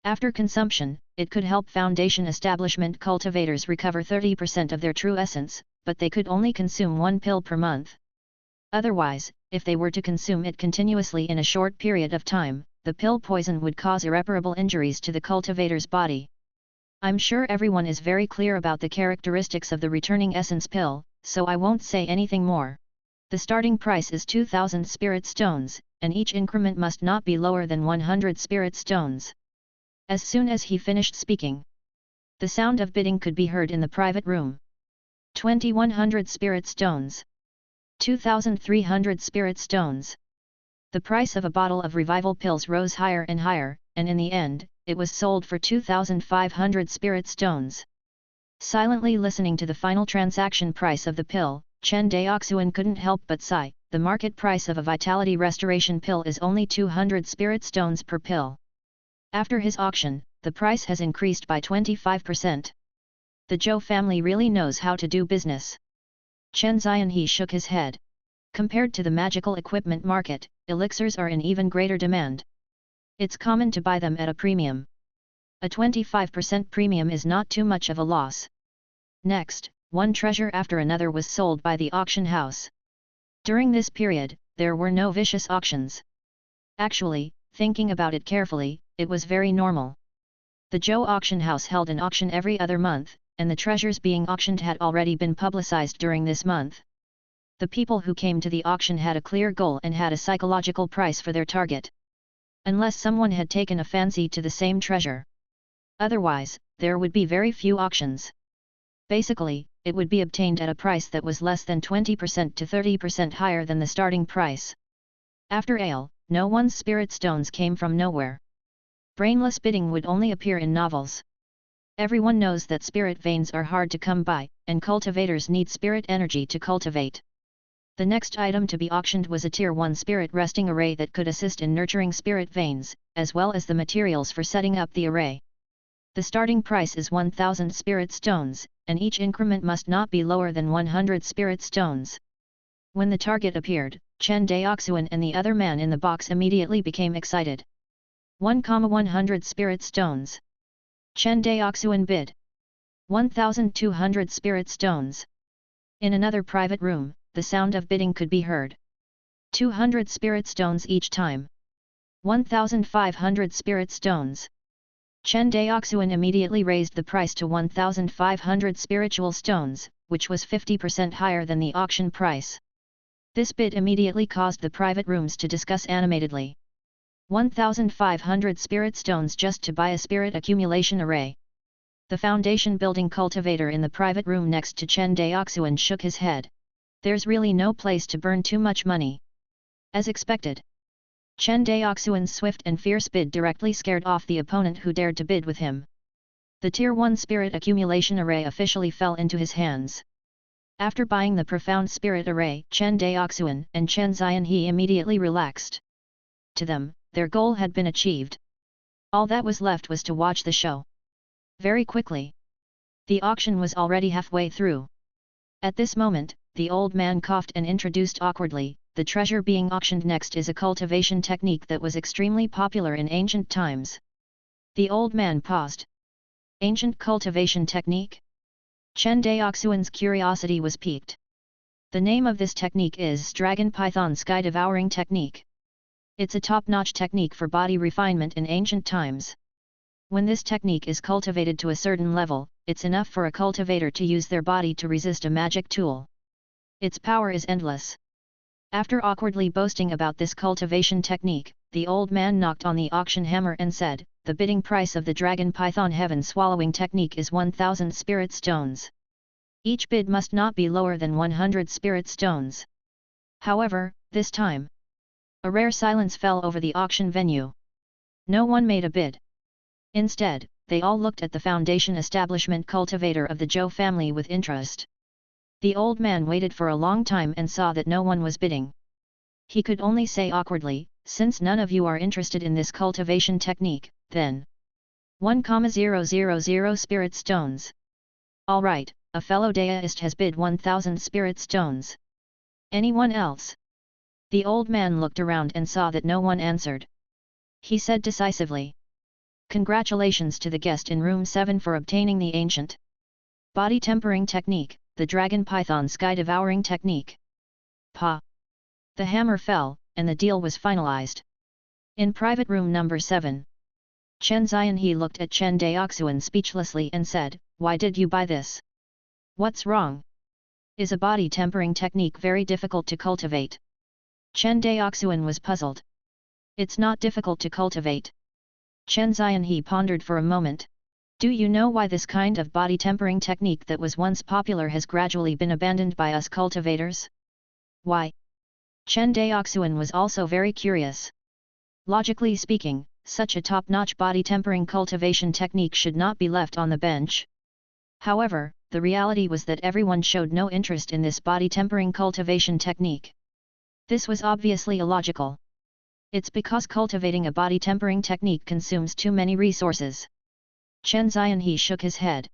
After consumption, it could help foundation establishment cultivators recover 30% of their true essence, but they could only consume one pill per month. Otherwise, if they were to consume it continuously in a short period of time, the pill poison would cause irreparable injuries to the cultivator's body. I'm sure everyone is very clear about the characteristics of the returning essence pill, so I won't say anything more. The starting price is 2,000 spirit stones, and each increment must not be lower than 100 spirit stones. As soon as he finished speaking, the sound of bidding could be heard in the private room. 2,100 spirit stones. 2,300 spirit stones. The price of a bottle of revival pills rose higher and higher, and in the end, it was sold for 2,500 spirit stones. Silently listening to the final transaction price of the pill, Chen Daoxuan couldn't help but sigh. The market price of a vitality restoration pill is only 200 spirit stones per pill. After his auction, the price has increased by 25%. The Zhou family really knows how to do business. Chen Daoxuan shook his head. Compared to the magical equipment market, elixirs are in even greater demand. It's common to buy them at a premium. A 25% premium is not too much of a loss. Next, one treasure after another was sold by the auction house. During this period, there were no vicious auctions. Actually, thinking about it carefully, it was very normal. The Zhou auction house held an auction every other month, and the treasures being auctioned had already been publicized during this month. The people who came to the auction had a clear goal and had a psychological price for their target. Unless someone had taken a fancy to the same treasure. Otherwise, there would be very few auctions. Basically, it would be obtained at a price that was less than 20% to 30% higher than the starting price. After ale, no one's spirit stones came from nowhere. Brainless bidding would only appear in novels. Everyone knows that spirit veins are hard to come by, and cultivators need spirit energy to cultivate. The next item to be auctioned was a Tier 1 spirit resting array that could assist in nurturing spirit veins, as well as the materials for setting up the array. The starting price is 1000 spirit stones, and each increment must not be lower than 100 spirit stones. When the target appeared, Chen Daoxuan and the other man in the box immediately became excited. 1,100 spirit stones. Chen Daoxuan bid 1,200 spirit stones. In another private room, the sound of bidding could be heard. 200 spirit stones each time. 1,500 spirit stones. Chen Daoxuan immediately raised the price to 1,500 spiritual stones, which was 50% higher than the auction price. This bid immediately caused the private rooms to discuss animatedly. 1,500 spirit stones just to buy a spirit accumulation array. The foundation building cultivator in the private room next to Chen Daoxuan shook his head. There's really no place to burn too much money. As expected. Chen Daoxuan's swift and fierce bid directly scared off the opponent who dared to bid with him. The Tier 1 spirit accumulation array officially fell into his hands. After buying the profound spirit array, Chen Daoxuan and Chen Xianhe immediately relaxed. To them, their goal had been achieved. All that was left was to watch the show. Very quickly. The auction was already halfway through. At this moment, the old man coughed and introduced awkwardly, the treasure being auctioned next is a cultivation technique that was extremely popular in ancient times. The old man paused. Ancient cultivation technique? Chen Daoxuan's curiosity was piqued. The name of this technique is Dragon Python Sky Devouring Technique. It's a top-notch technique for body refinement in ancient times. When this technique is cultivated to a certain level, it's enough for a cultivator to use their body to resist a magic tool. Its power is endless. After awkwardly boasting about this cultivation technique, the old man knocked on the auction hammer and said, the bidding price of the Dragon Python Heaven Swallowing technique is 1,000 spirit stones. Each bid must not be lower than 100 spirit stones. However, this time, a rare silence fell over the auction venue. No one made a bid. Instead, they all looked at the foundation establishment cultivator of the Zhou family with interest. The old man waited for a long time and saw that no one was bidding. He could only say awkwardly, since none of you are interested in this cultivation technique, then 1,000 spirit stones. Alright, a fellow deist has bid 1,000 spirit stones. Anyone else? The old man looked around and saw that no one answered. He said decisively. Congratulations to the guest in room 7 for obtaining the ancient body tempering technique, the Dragon Python Sky Devouring Technique. Pa! The hammer fell, and the deal was finalized. In private room number 7. Chen Xianhe looked at Chen Daoxuan speechlessly and said, why did you buy this? What's wrong? Is a body tempering technique very difficult to cultivate? Chen Daoxuan was puzzled. It's not difficult to cultivate. Chen Xianhe pondered for a moment. Do you know why this kind of body tempering technique that was once popular has gradually been abandoned by us cultivators? Why? Chen Daoxuan was also very curious. Logically speaking, such a top-notch body tempering cultivation technique should not be left on the bench. However, the reality was that everyone showed no interest in this body tempering cultivation technique. This was obviously illogical. It's because cultivating a body tempering technique consumes too many resources. Chen Xianhe shook his head.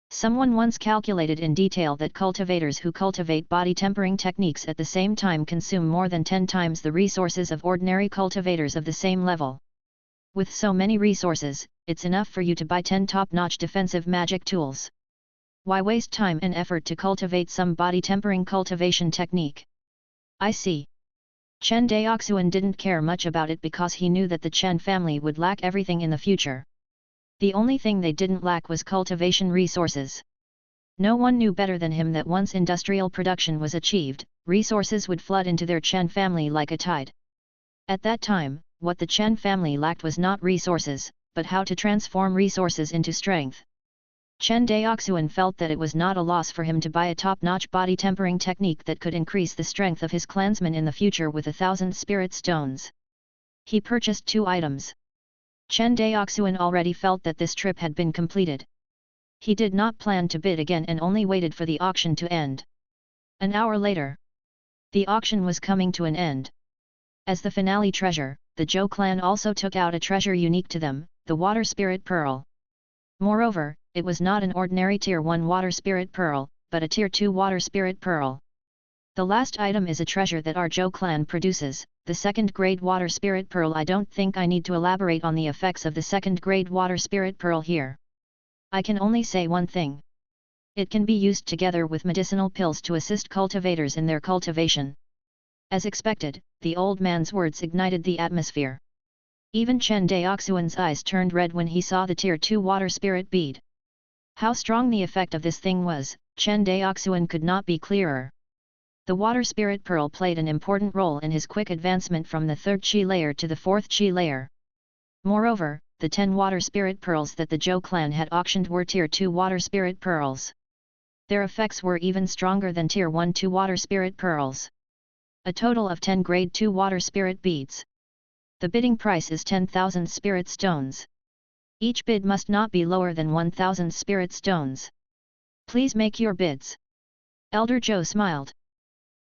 Someone once calculated in detail that cultivators who cultivate body tempering techniques at the same time consume more than 10 times the resources of ordinary cultivators of the same level. With so many resources, it's enough for you to buy 10 top-notch defensive magic tools. Why waste time and effort to cultivate some body tempering cultivation technique? I see. Chen Daoxuan didn't care much about it because he knew that the Chen family would lack everything in the future. The only thing they didn't lack was cultivation resources. No one knew better than him that once industrial production was achieved, resources would flood into their Chen family like a tide. At that time, what the Chen family lacked was not resources, but how to transform resources into strength. Chen Daoxuan felt that it was not a loss for him to buy a top-notch body tempering technique that could increase the strength of his clansmen in the future with 1,000 spirit stones. He purchased 2 items. Chen Daoxuan already felt that this trip had been completed. He did not plan to bid again and only waited for the auction to end. An hour later, the auction was coming to an end. As the finale treasure, the Zhou clan also took out a treasure unique to them, the Water Spirit Pearl. Moreover, it was not an ordinary Tier 1 Water Spirit Pearl, but a Tier 2 Water Spirit Pearl. The last item is a treasure that our Zhou clan produces, the second-grade Water Spirit Pearl. I don't think I need to elaborate on the effects of the second-grade Water Spirit Pearl here. I can only say one thing. It can be used together with medicinal pills to assist cultivators in their cultivation. As expected, the old man's words ignited the atmosphere. Even Chen Daoxuan's eyes turned red when he saw the Tier 2 Water Spirit bead. How strong the effect of this thing was, Chen Daoxuan could not be clearer. The Water Spirit Pearl played an important role in his quick advancement from the 3rd Qi layer to the 4th Qi layer. Moreover, the 10 Water Spirit Pearls that the Zhou clan had auctioned were Tier 2 Water Spirit Pearls. Their effects were even stronger than Tier 1 2 Water Spirit Pearls. A total of 10 Grade 2 Water Spirit beads. The bidding price is 10,000 spirit stones. Each bid must not be lower than 1,000 spirit stones. Please make your bids. Elder Zhou smiled.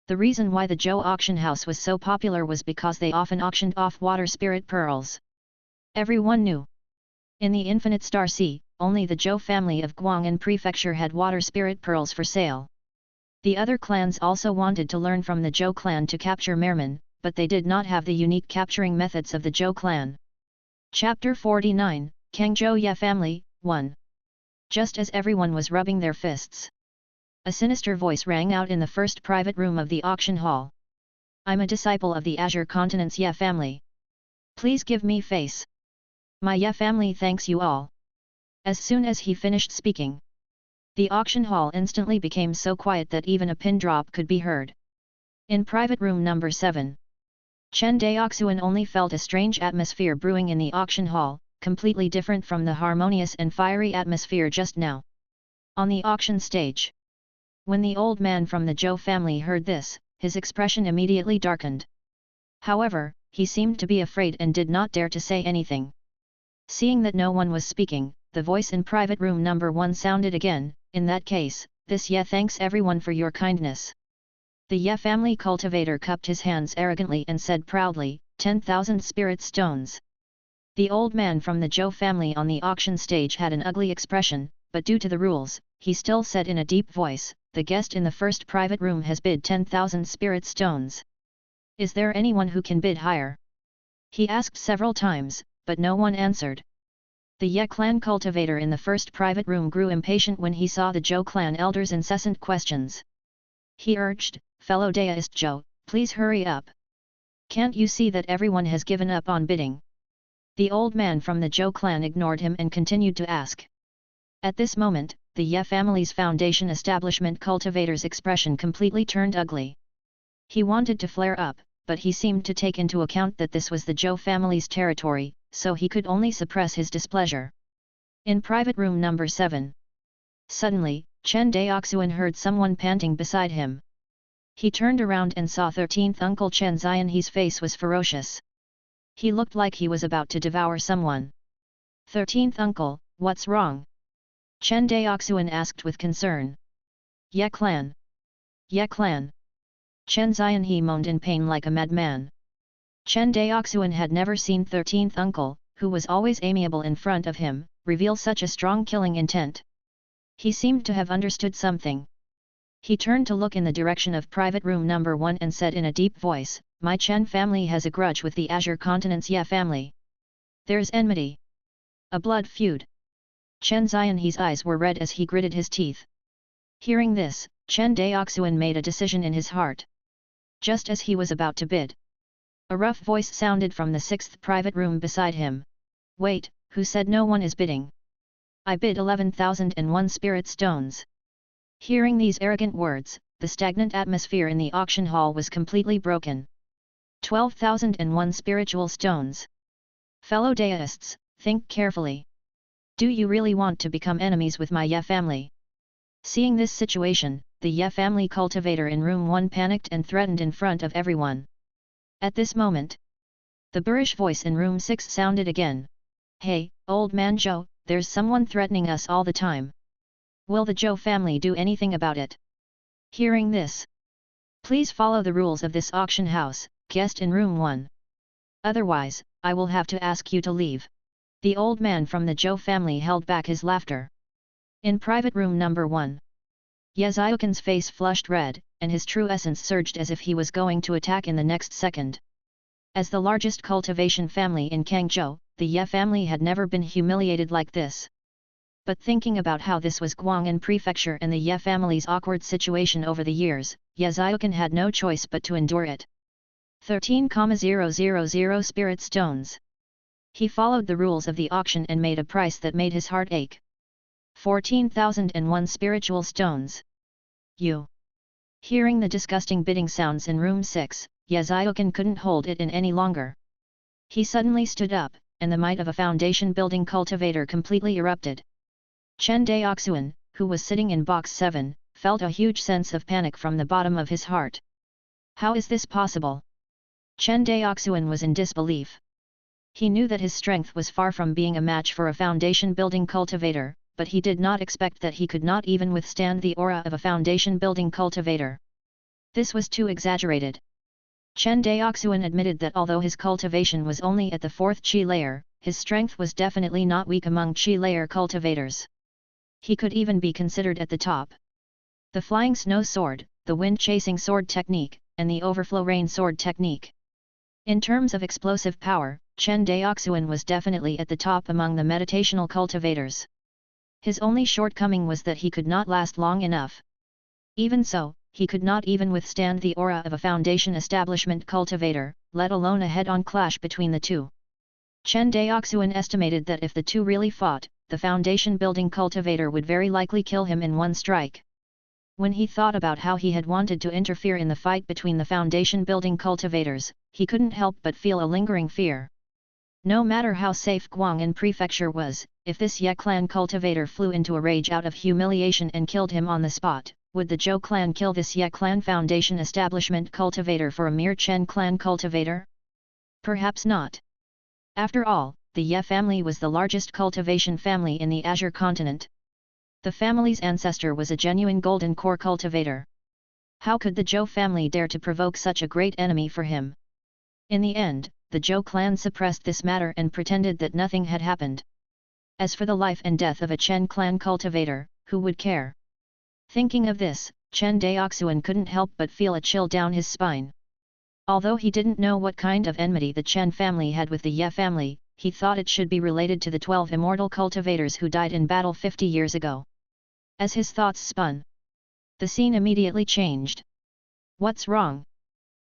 The reason why the Zhou auction house was so popular was because they often auctioned off water spirit pearls. Everyone knew. In the Infinite Star Sea, only the Zhou family of Guangan prefecture had water spirit pearls for sale. The other clans also wanted to learn from the Zhou clan to capture mermen, but they did not have the unique capturing methods of the Zhou clan. Chapter 49, Kangzhou Ye Family, 1. Just as everyone was rubbing their fists, a sinister voice rang out in the first private room of the auction hall. I'm a disciple of the Azure Continent's Ye family. Please give me face. My Ye family thanks you all. As soon as he finished speaking, the auction hall instantly became so quiet that even a pin drop could be heard. In private room number 7, Chen Daoxuan only felt a strange atmosphere brewing in the auction hall, completely different from the harmonious and fiery atmosphere just now. On the auction stage, when the old man from the Zhou family heard this, his expression immediately darkened. However, he seemed to be afraid and did not dare to say anything. Seeing that no one was speaking, the voice in private room number 1 sounded again, in that case, this Ye thanks everyone for your kindness. The Ye family cultivator cupped his hands arrogantly and said proudly, 10,000 spirit stones. The old man from the Zhou family on the auction stage had an ugly expression, but due to the rules, he still said in a deep voice, the guest in the first private room has bid 10,000 spirit stones. Is there anyone who can bid higher? He asked several times, but no one answered. The Ye clan cultivator in the first private room grew impatient when he saw the Zhou clan elders' incessant questions. He urged, fellow Daoist Zhou, please hurry up. Can't you see that everyone has given up on bidding? The old man from the Zhou clan ignored him and continued to ask. At this moment, the Ye family's foundation establishment cultivator's expression completely turned ugly. He wanted to flare up, but he seemed to take into account that this was the Zhou family's territory, so he could only suppress his displeasure. In private room number 7. Suddenly, Chen Daoxuan heard someone panting beside him. He turned around and saw 13th Uncle Chen Zian. His face was ferocious. He looked like he was about to devour someone. 13th Uncle, what's wrong? Chen Daoxuan asked with concern. Ye clan. Ye clan. Chen Zian he moaned in pain like a madman. Chen Daoxuan had never seen 13th Uncle, who was always amiable in front of him, reveal such a strong killing intent. He seemed to have understood something. He turned to look in the direction of private room number 1 and said in a deep voice, my Chen family has a grudge with the Azure Continent's Ye family. There's enmity. A blood feud. Chen Zianhe's eyes were red as he gritted his teeth. Hearing this, Chen Daoxuan made a decision in his heart. Just as he was about to bid, a rough voice sounded from the 6th private room beside him. Wait, who said no one is bidding? I bid 11,001 spirit stones. Hearing these arrogant words, the stagnant atmosphere in the auction hall was completely broken. 12,001 spiritual stones. Fellow deists, think carefully. Do you really want to become enemies with my Ye family? Seeing this situation, the Ye family cultivator in room 1 panicked and threatened in front of everyone. At this moment, the boorish voice in room 6 sounded again. Hey, old man Zhou, there's someone threatening us all the time. Will the Zhou family do anything about it? Hearing this, please follow the rules of this auction house, guest in room 1. Otherwise, I will have to ask you to leave. The old man from the Zhou family held back his laughter. In private room number 1, Ye Xiaoqin's face flushed red, and his true essence surged as if he was going to attack in the next second. As the largest cultivation family in Kangzhou, the Ye family had never been humiliated like this. But thinking about how this was Guangan prefecture and the Ye family's awkward situation over the years, Ye Xiaoqin had no choice but to endure it. 13,000 spirit stones. He followed the rules of the auction and made a price that made his heart ache. 14,001 spiritual stones. You. Hearing the disgusting bidding sounds in room 6, Ye Xiaoqin couldn't hold it in any longer. He suddenly stood up, and the might of a foundation-building cultivator completely erupted. Chen Daoxuan, who was sitting in box 7, felt a huge sense of panic from the bottom of his heart. How is this possible? Chen Daoxuan was in disbelief. He knew that his strength was far from being a match for a foundation-building cultivator, but he did not expect that he could not even withstand the aura of a foundation-building cultivator. This was too exaggerated. Chen Daoxuan admitted that although his cultivation was only at the 4th Qi layer, his strength was definitely not weak among Qi layer cultivators. He could even be considered at the top. The flying snow sword, the wind-chasing sword technique, and the overflow rain sword technique. In terms of explosive power, Chen Daoxuan was definitely at the top among the meditational cultivators. His only shortcoming was that he could not last long enough. Even so, he could not even withstand the aura of a foundation establishment cultivator, let alone a head-on clash between the two. Chen Daoxuan estimated that if the two really fought, the foundation-building cultivator would very likely kill him in one strike. When he thought about how he had wanted to interfere in the fight between the foundation-building cultivators, he couldn't help but feel a lingering fear. No matter how safe Guangan prefecture was, if this Ye clan cultivator flew into a rage out of humiliation and killed him on the spot, would the Zhou clan kill this Ye clan foundation establishment cultivator for a mere Chen clan cultivator? Perhaps not. After all, the Ye family was the largest cultivation family in the Azure continent. The family's ancestor was a genuine golden core cultivator. How could the Zhou family dare to provoke such a great enemy for him? In the end, the Zhou clan suppressed this matter and pretended that nothing had happened. As for the life and death of a Chen clan cultivator, who would care? Thinking of this, Chen Daoxuan couldn't help but feel a chill down his spine. Although he didn't know what kind of enmity the Chen family had with the Ye family, he thought it should be related to the 12 immortal cultivators who died in battle 50 years ago. As his thoughts spun, the scene immediately changed. What's wrong?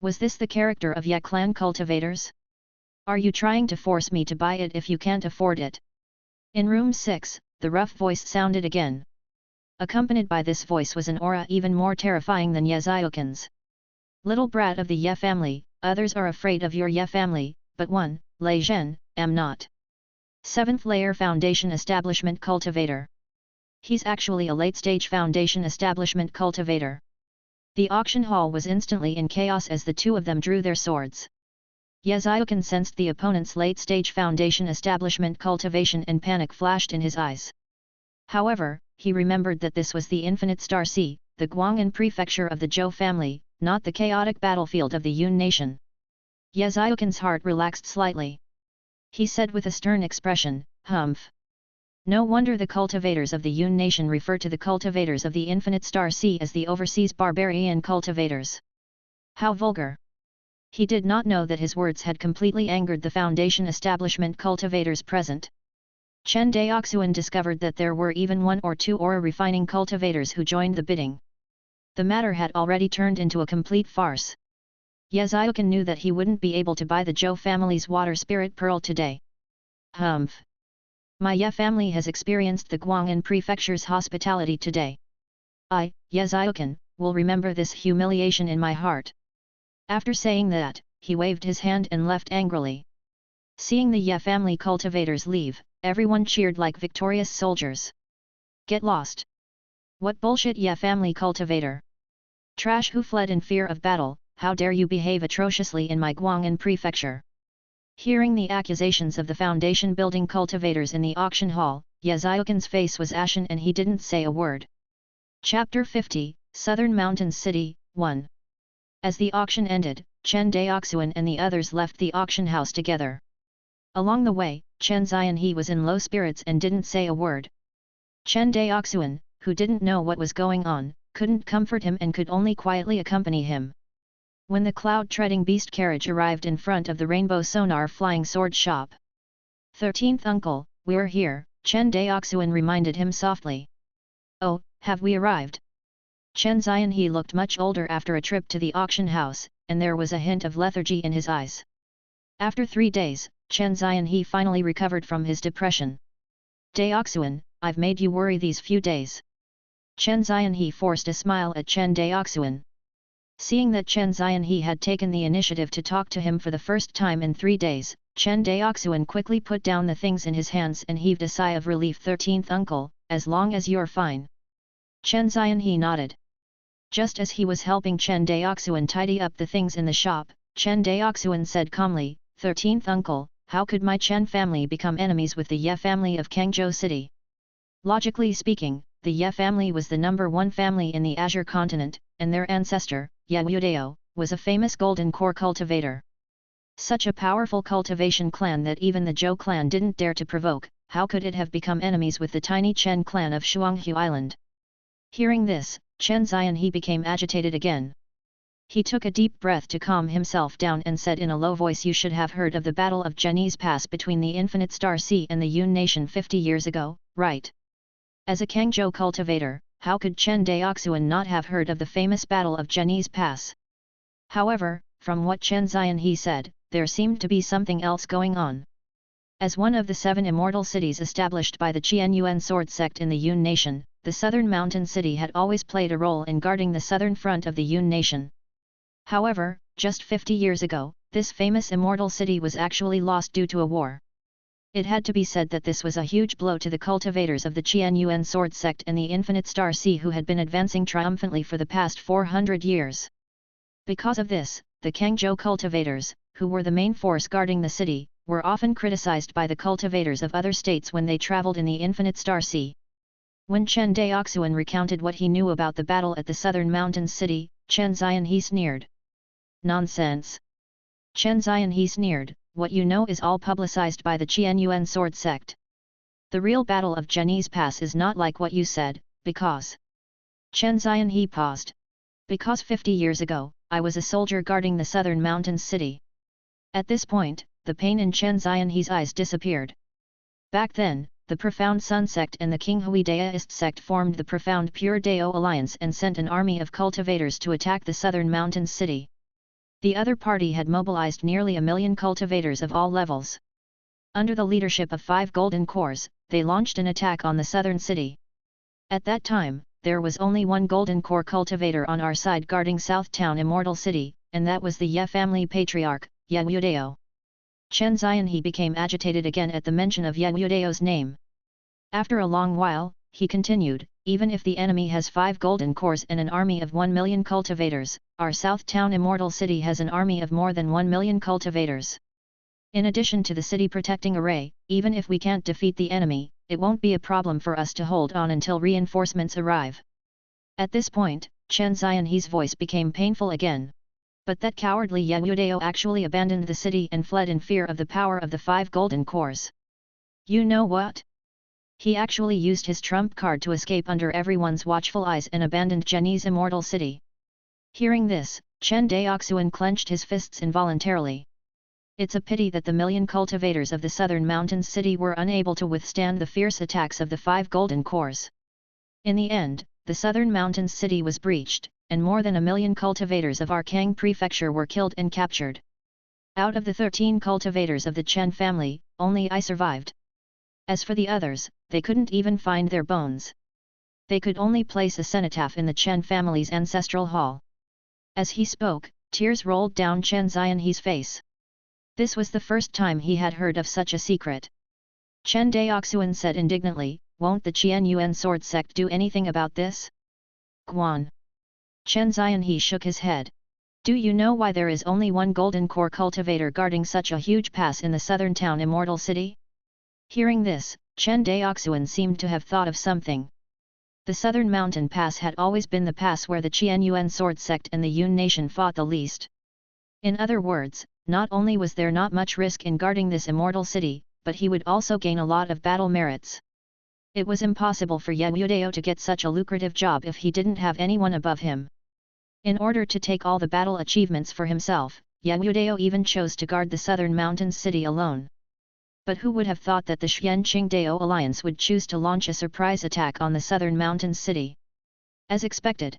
Was this the character of Ye clan cultivators? Are you trying to force me to buy it if you can't afford it? In room 6, the rough voice sounded again. Accompanied by this voice was an aura even more terrifying than Ye Xiaoqin's. Little brat of the Ye family, others are afraid of your Ye family, but one, Lei Zhen, am not. 7th layer foundation establishment cultivator. He's actually a late-stage foundation establishment cultivator. The auction hall was instantly in chaos as the two of them drew their swords. Ye Xiaoqin sensed the opponent's late-stage foundation establishment cultivation and panic flashed in his eyes. However, he remembered that this was the Infinite Star Sea, the Guangan prefecture of the Zhou family, not the chaotic battlefield of the Yun nation. Ye Xiaoqin's heart relaxed slightly. He said with a stern expression, "Humph. No wonder the cultivators of the Yun nation refer to the cultivators of the Infinite Star Sea as the overseas barbarian cultivators. How vulgar." He did not know that his words had completely angered the foundation establishment cultivators present. Chen Daoxuan discovered that there were even 1 or 2 aura refining cultivators who joined the bidding. The matter had already turned into a complete farce. Ye Xiaoqin knew that he wouldn't be able to buy the Zhou family's water spirit pearl today. Humph. My Ye family has experienced the Guangan prefecture's hospitality today. I, Yeziokan, will remember this humiliation in my heart." After saying that, he waved his hand and left angrily. Seeing the Ye family cultivators leave, everyone cheered like victorious soldiers. "Get lost! What bullshit, Ye family cultivator! Trash who fled in fear of battle, how dare you behave atrociously in my Guangan prefecture!" Hearing the accusations of the foundation building cultivators in the auction hall, Yeziokan's face was ashen and he didn't say a word. Chapter 50, Southern Mountains City, 1. As the auction ended, Chen Daoxuan and the others left the auction house together. Along the way, Chen Xianhe was in low spirits and didn't say a word. Chen Daoxuan, who didn't know what was going on, couldn't comfort him and could only quietly accompany him. When the cloud-treading beast carriage arrived in front of the Rainbow Sonar Flying Sword shop. 13th uncle, we're here, Chen Daoxuan reminded him softly. Oh, have we arrived? Chen Xianhe looked much older after a trip to the auction house, and there was a hint of lethargy in his eyes. After 3 days, Chen Xianhe finally recovered from his depression. Daoxuan, I've made you worry these few days. Chen Xianhe forced a smile at Chen Daoxuan. Seeing that Chen Xianhe had taken the initiative to talk to him for the first time in 3 days, Chen Daoxuan quickly put down the things in his hands and heaved a sigh of relief. 13th uncle, as long as you're fine. Chen Xianhe nodded. Just as he was helping Chen Daoxuan tidy up the things in the shop, Chen Daoxuan said calmly, 13th uncle, how could my Chen family become enemies with the Ye family of Kangzhou City? Logically speaking, the Ye family was the #1 family in the Azure continent, and their ancestor, Ye Wudao, was a famous golden core cultivator. Such a powerful cultivation clan that even the Zhou clan didn't dare to provoke, how could it have become enemies with the tiny Chen clan of Shuanghu Island? Hearing this, Chen Xianhe became agitated again. He took a deep breath to calm himself down and said in a low voice, you should have heard of the Battle of Zhenyi's Pass between the Infinite Star Sea and the Yun Nation 50 years ago, right? As a Kangzhou cultivator, how could Chen Daoxuan not have heard of the famous Battle of Zhenyi's Pass? However, from what Chen Xianhe said, there seemed to be something else going on. As one of the 7 immortal cities established by the Qianyuan sword sect in the Yun Nation, the southern mountain city had always played a role in guarding the southern front of the Yun Nation. However, just 50 years ago, this famous immortal city was actually lost due to a war. It had to be said that this was a huge blow to the cultivators of the Qianyuan sword sect and the Infinite Star Sea who had been advancing triumphantly for the past 400 years. Because of this, the Kangzhou cultivators, who were the main force guarding the city, were often criticized by the cultivators of other states when they traveled in the Infinite Star Sea. When Chen Daoxuan recounted what he knew about the battle at the southern mountains city, Chen Xianhe sneered. Nonsense! Chen Xianhe sneered, what you know is all publicized by the Qianyuan sword sect. The real battle of Zhenyi's Pass is not like what you said, because... Chen Xianhe paused. Because 50 years ago, I was a soldier guarding the southern mountains city. At this point, the pain in Chen Xianhe's eyes disappeared. Back then, the Profound Sun sect and the Qinghui Daoist sect formed the Profound Pure Dao Alliance and sent an army of cultivators to attack the southern mountains city. The other party had mobilized nearly 1 million cultivators of all levels. Under the leadership of 5 golden cores, they launched an attack on the southern city. At that time, there was only 1 golden core cultivator on our side guarding South Town Immortal City, and that was the Ye family patriarch, Ye Wudao. Chen Xianhe became agitated again at the mention of Ye Wudao's name. After a long while, he continued, even if the enemy has 5 golden cores and an army of 1 million cultivators, our South Town Immortal City has an army of more than 1 million cultivators. In addition to the city protecting array, even if we can't defeat the enemy, it won't be a problem for us to hold on until reinforcements arrive. At this point, Chen Xianhe's voice became painful again. But that cowardly Ye Wudao actually abandoned the city and fled in fear of the power of the 5 golden cores. You know what? He actually used his trump card to escape under everyone's watchful eyes and abandoned Zhenyi's immortal city. Hearing this, Chen Daoxuan clenched his fists involuntarily. It's a pity that the 1 million cultivators of the southern mountains city were unable to withstand the fierce attacks of the 5 golden cores. In the end, the southern mountains city was breached, and more than 1 million cultivators of Arkang prefecture were killed and captured. Out of the 13 cultivators of the Chen family, only I survived. As for the others, they couldn't even find their bones. They could only place a cenotaph in the Chen family's ancestral hall. As he spoke, tears rolled down Chen Daoxuan's face. This was the first time he had heard of such a secret. Chen Daoxuan said indignantly, "Won't the Qianyuan sword sect do anything about this?" Guan. Chen Daoxuan shook his head. "Do you know why there is only one golden core cultivator guarding such a huge pass in the southern town Immortal City?" Hearing this, Chen Daoxuan seemed to have thought of something. The southern mountain pass had always been the pass where the Qianyuan sword sect and the Yun nation fought the least. In other words, not only was there not much risk in guarding this immortal city, but he would also gain a lot of battle merits. It was impossible for Yewudao to get such a lucrative job if he didn't have anyone above him. In order to take all the battle achievements for himself, Yewudao even chose to guard the southern mountains city alone. But who would have thought that the Xian-Qing-Dao alliance would choose to launch a surprise attack on the southern mountains city? As expected,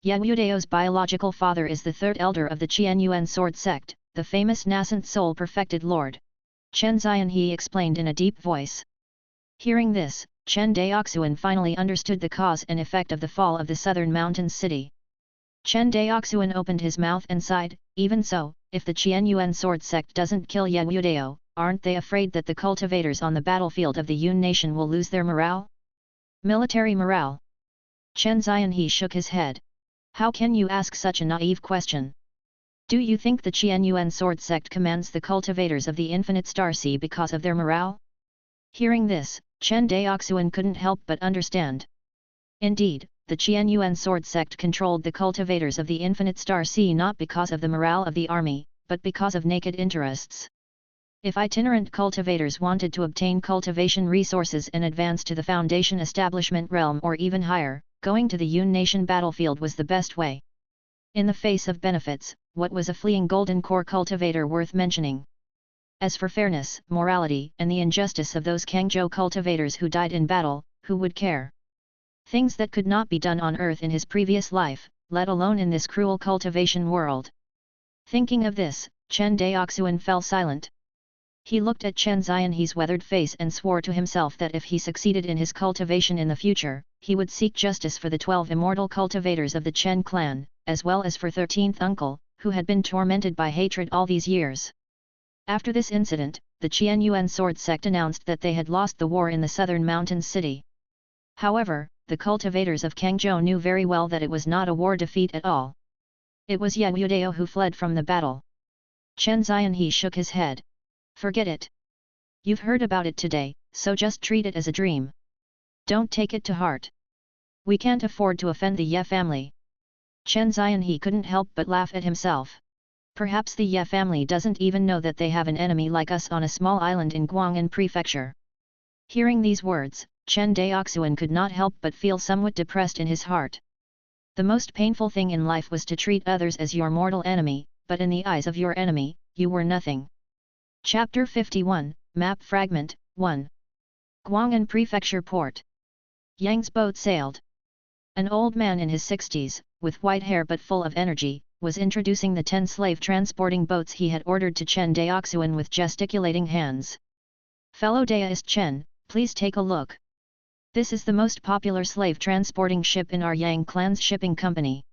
Yewudao's biological father is the third elder of the Qianyuan sword sect, the famous nascent soul perfected lord. Chen Daoxuan explained in a deep voice. Hearing this, Chen Daoxuan finally understood the cause and effect of the fall of the southern mountains city. Chen Daoxuan opened his mouth and sighed, "Even so, if the Qianyuan sword sect doesn't kill Yewudao, aren't they afraid that the cultivators on the battlefield of the Yun nation will lose their morale? Military morale?" Chen Daoxuan shook his head. "How can you ask such a naive question? Do you think the Qianyuan sword sect commands the cultivators of the infinite star sea because of their morale?" Hearing this, Chen Daoxuan couldn't help but understand. Indeed, the Qianyuan sword sect controlled the cultivators of the infinite star sea not because of the morale of the army, but because of naked interests. If itinerant cultivators wanted to obtain cultivation resources and advance to the foundation establishment realm or even higher, going to the Yun nation battlefield was the best way. In the face of benefits, what was a fleeing golden core cultivator worth mentioning? As for fairness, morality, and the injustice of those Kangzhou cultivators who died in battle, who would care? Things that could not be done on Earth in his previous life, let alone in this cruel cultivation world. Thinking of this, Chen Daoxuan fell silent. He looked at Chen Daoxuan's weathered face and swore to himself that if he succeeded in his cultivation in the future, he would seek justice for the 12 immortal cultivators of the Chen clan, as well as for 13th uncle, who had been tormented by hatred all these years. After this incident, the Qianyuan sword sect announced that they had lost the war in the southern mountains city. However, the cultivators of Kangzhou knew very well that it was not a war defeat at all. It was Yewudao who fled from the battle. Chen Daoxuan shook his head. "Forget it. You've heard about it today, so just treat it as a dream. Don't take it to heart. We can't afford to offend the Ye family." Chen Daoxuan couldn't help but laugh at himself. Perhaps the Ye family doesn't even know that they have an enemy like us on a small island in Guangan prefecture. Hearing these words, Chen Daoxuan could not help but feel somewhat depressed in his heart. The most painful thing in life was to treat others as your mortal enemy, but in the eyes of your enemy, you were nothing. Chapter 51, Map Fragment, 1. Guangan Prefecture Port. Yang's boat sailed. An old man in his 60s, with white hair but full of energy, was introducing the 10 slave transporting boats he had ordered to Chen Daoxuan with gesticulating hands. "Fellow Daoist Chen, please take a look. This is the most popular slave transporting ship in our Yang clan's shipping company.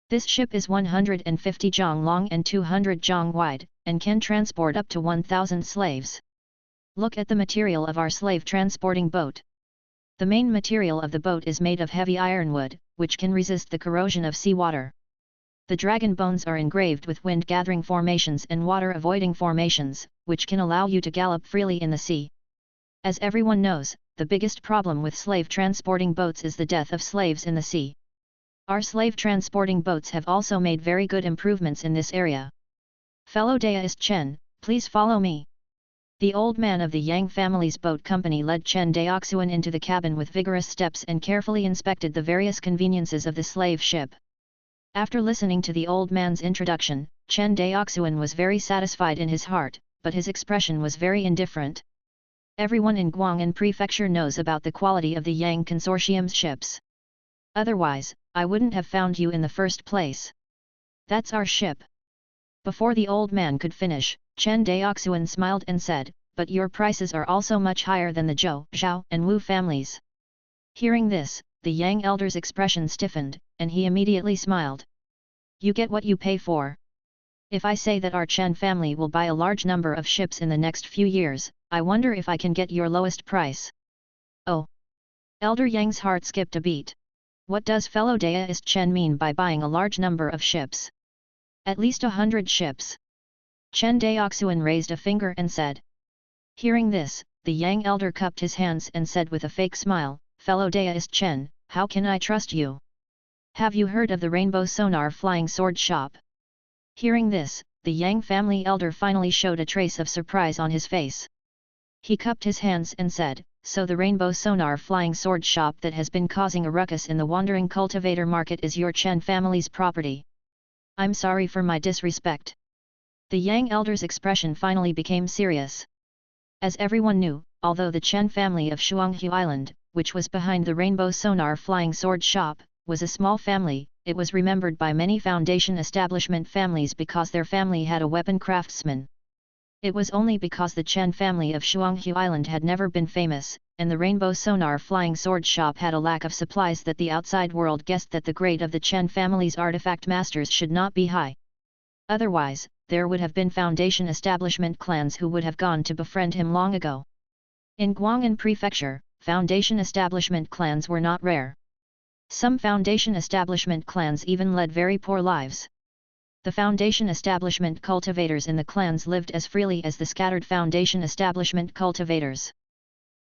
This ship is 150 zhang long and 200 zhang wide, and can transport up to 1,000 slaves. Look at the material of our slave transporting boat. The main material of the boat is made of heavy ironwood, which can resist the corrosion of seawater. The dragon bones are engraved with wind-gathering formations and water-avoiding formations, which can allow you to gallop freely in the sea. As everyone knows, the biggest problem with slave transporting boats is the death of slaves in the sea. Our slave transporting boats have also made very good improvements in this area. Fellow Daoist Chen, please follow me." The old man of the Yang family's boat company led Chen Daoxuan into the cabin with vigorous steps and carefully inspected the various conveniences of the slave ship. After listening to the old man's introduction, Chen Daoxuan was very satisfied in his heart, but his expression was very indifferent. Everyone in Guangan prefecture knows about the quality of the Yang consortium's ships. Otherwise, I wouldn't have found you in the first place. That's our ship. Before the old man could finish, Chen Daoxuan smiled and said, "But your prices are also much higher than the Zhou, Zhao and Wu families." Hearing this, the Yang elder's expression stiffened, and he immediately smiled. You get what you pay for. If I say that our Chen family will buy a large number of ships in the next few years, I wonder if I can get your lowest price. Oh! Elder Yang's heart skipped a beat. What does fellow Daoist Chen mean by buying a large number of ships? At least 100 ships. Chen Daoxuan raised a finger and said. Hearing this, the Yang elder cupped his hands and said with a fake smile, fellow Daoist Chen, how can I trust you? Have you heard of the Rainbow Sonar Flying Sword Shop? Hearing this, the Yang family elder finally showed a trace of surprise on his face. He cupped his hands and said, so the Rainbow Sonar Flying Sword Shop that has been causing a ruckus in the wandering cultivator market is your Chen family's property. I'm sorry for my disrespect. The Yang elder's expression finally became serious. As everyone knew, although the Chen family of Shuanghu Island, which was behind the Rainbow Sonar Flying Sword Shop, was a small family, it was remembered by many Foundation establishment families because their family had a weapon craftsman. It was only because the Chen family of Shuanghu Island had never been famous, and the Rainbow Sonar Flying Sword Shop had a lack of supplies that the outside world guessed that the grade of the Chen family's artifact masters should not be high. Otherwise, there would have been Foundation establishment clans who would have gone to befriend him long ago. In Guangan prefecture, Foundation establishment clans were not rare. Some Foundation establishment clans even led very poor lives. The Foundation establishment cultivators in the clans lived as freely as the scattered Foundation establishment cultivators.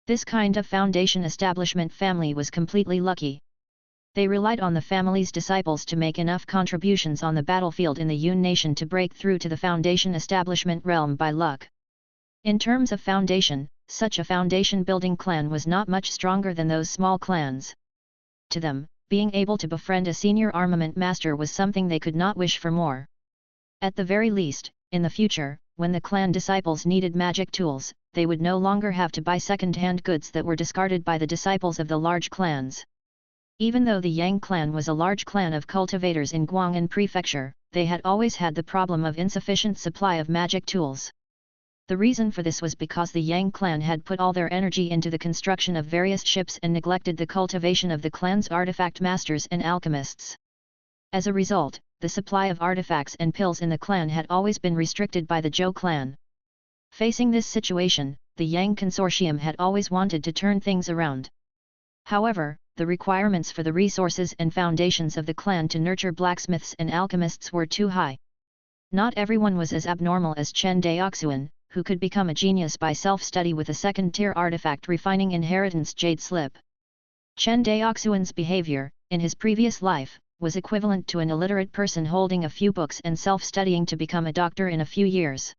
This kind of Foundation establishment family was completely lucky. They relied on the family's disciples to make enough contributions on the battlefield in the Yun nation to break through to the Foundation establishment realm by luck. In terms of foundation, such a foundation building clan was not much stronger than those small clans. To them, being able to befriend a senior armament master was something they could not wish for more. At the very least, in the future, when the clan disciples needed magic tools, they would no longer have to buy second-hand goods that were discarded by the disciples of the large clans. Even though the Yang clan was a large clan of cultivators in Guangan prefecture, they had always had the problem of insufficient supply of magic tools. The reason for this was because the Yang clan had put all their energy into the construction of various ships and neglected the cultivation of the clan's artifact masters and alchemists. As a result, the supply of artifacts and pills in the clan had always been restricted by the Zhou clan. Facing this situation, the Yang consortium had always wanted to turn things around. However, the requirements for the resources and foundations of the clan to nurture blacksmiths and alchemists were too high. Not everyone was as abnormal as Chen Daoxuan, who could become a genius by self-study with a second-tier artifact refining inheritance jade slip. Chen Daoxuan's behavior, in his previous life, was equivalent to an illiterate person holding a few books and self-studying to become a doctor in a few years.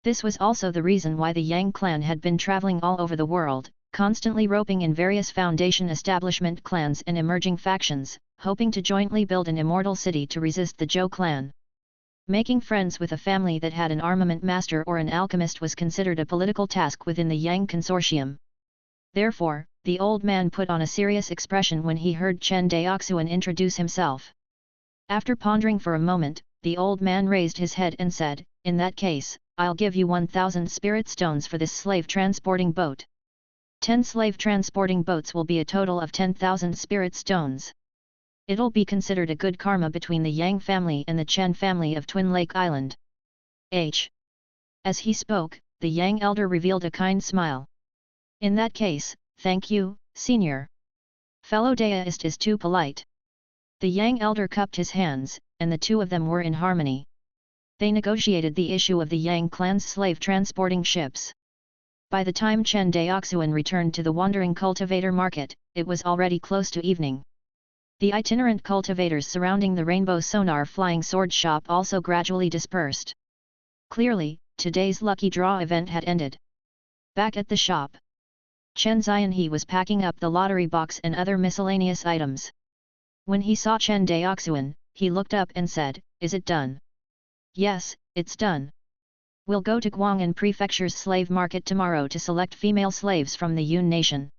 This was also the reason why the Yang clan had been traveling all over the world, constantly roping in various Foundation establishment clans and emerging factions, hoping to jointly build an immortal city to resist the Zhou clan. Making friends with a family that had an armament master or an alchemist was considered a political task within the Yang consortium. Therefore, the old man put on a serious expression when he heard Chen Daoxuan introduce himself. After pondering for a moment, the old man raised his head and said, "In that case, I'll give you 1,000 spirit stones for this slave transporting boat. 10 slave transporting boats will be a total of 10,000 spirit stones. It'll be considered a good karma between the Yang family and the Chen family of Twin Lake Island." As he spoke, the Yang elder revealed a kind smile. "In that case, thank you, senior. Fellow Daoist is too polite." The Yang elder cupped his hands, and the two of them were in harmony. They negotiated the issue of the Yang clan's slave transporting ships. By the time Chen Daoxuan returned to the wandering cultivator market, it was already close to evening. The itinerant cultivators surrounding the Rainbow Sonar Flying Sword Shop also gradually dispersed. Clearly, today's lucky draw event had ended. Back at the shop, Chen Xianhe was packing up the lottery box and other miscellaneous items. When he saw Chen Daoxuan, he looked up and said, "Is it done?" "Yes, it's done. We'll go to Guangan Prefecture's slave market tomorrow to select female slaves from the Yun nation.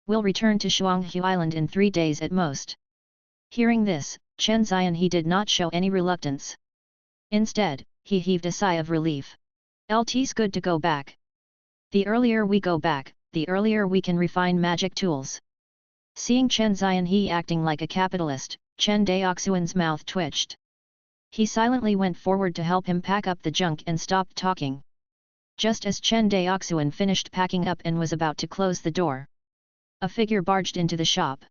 We'll return to Shuanghu Island in 3 days at most." Hearing this, Chen Xianhe did not show any reluctance. Instead, he heaved a sigh of relief. "It's good to go back. The earlier we go back, the earlier we can refine magic tools." Seeing Chen Daoxuan acting like a capitalist, Chen Daoxuan's mouth twitched. He silently went forward to help him pack up the junk and stopped talking. Just as Chen Daoxuan finished packing up and was about to close the door, a figure barged into the shop.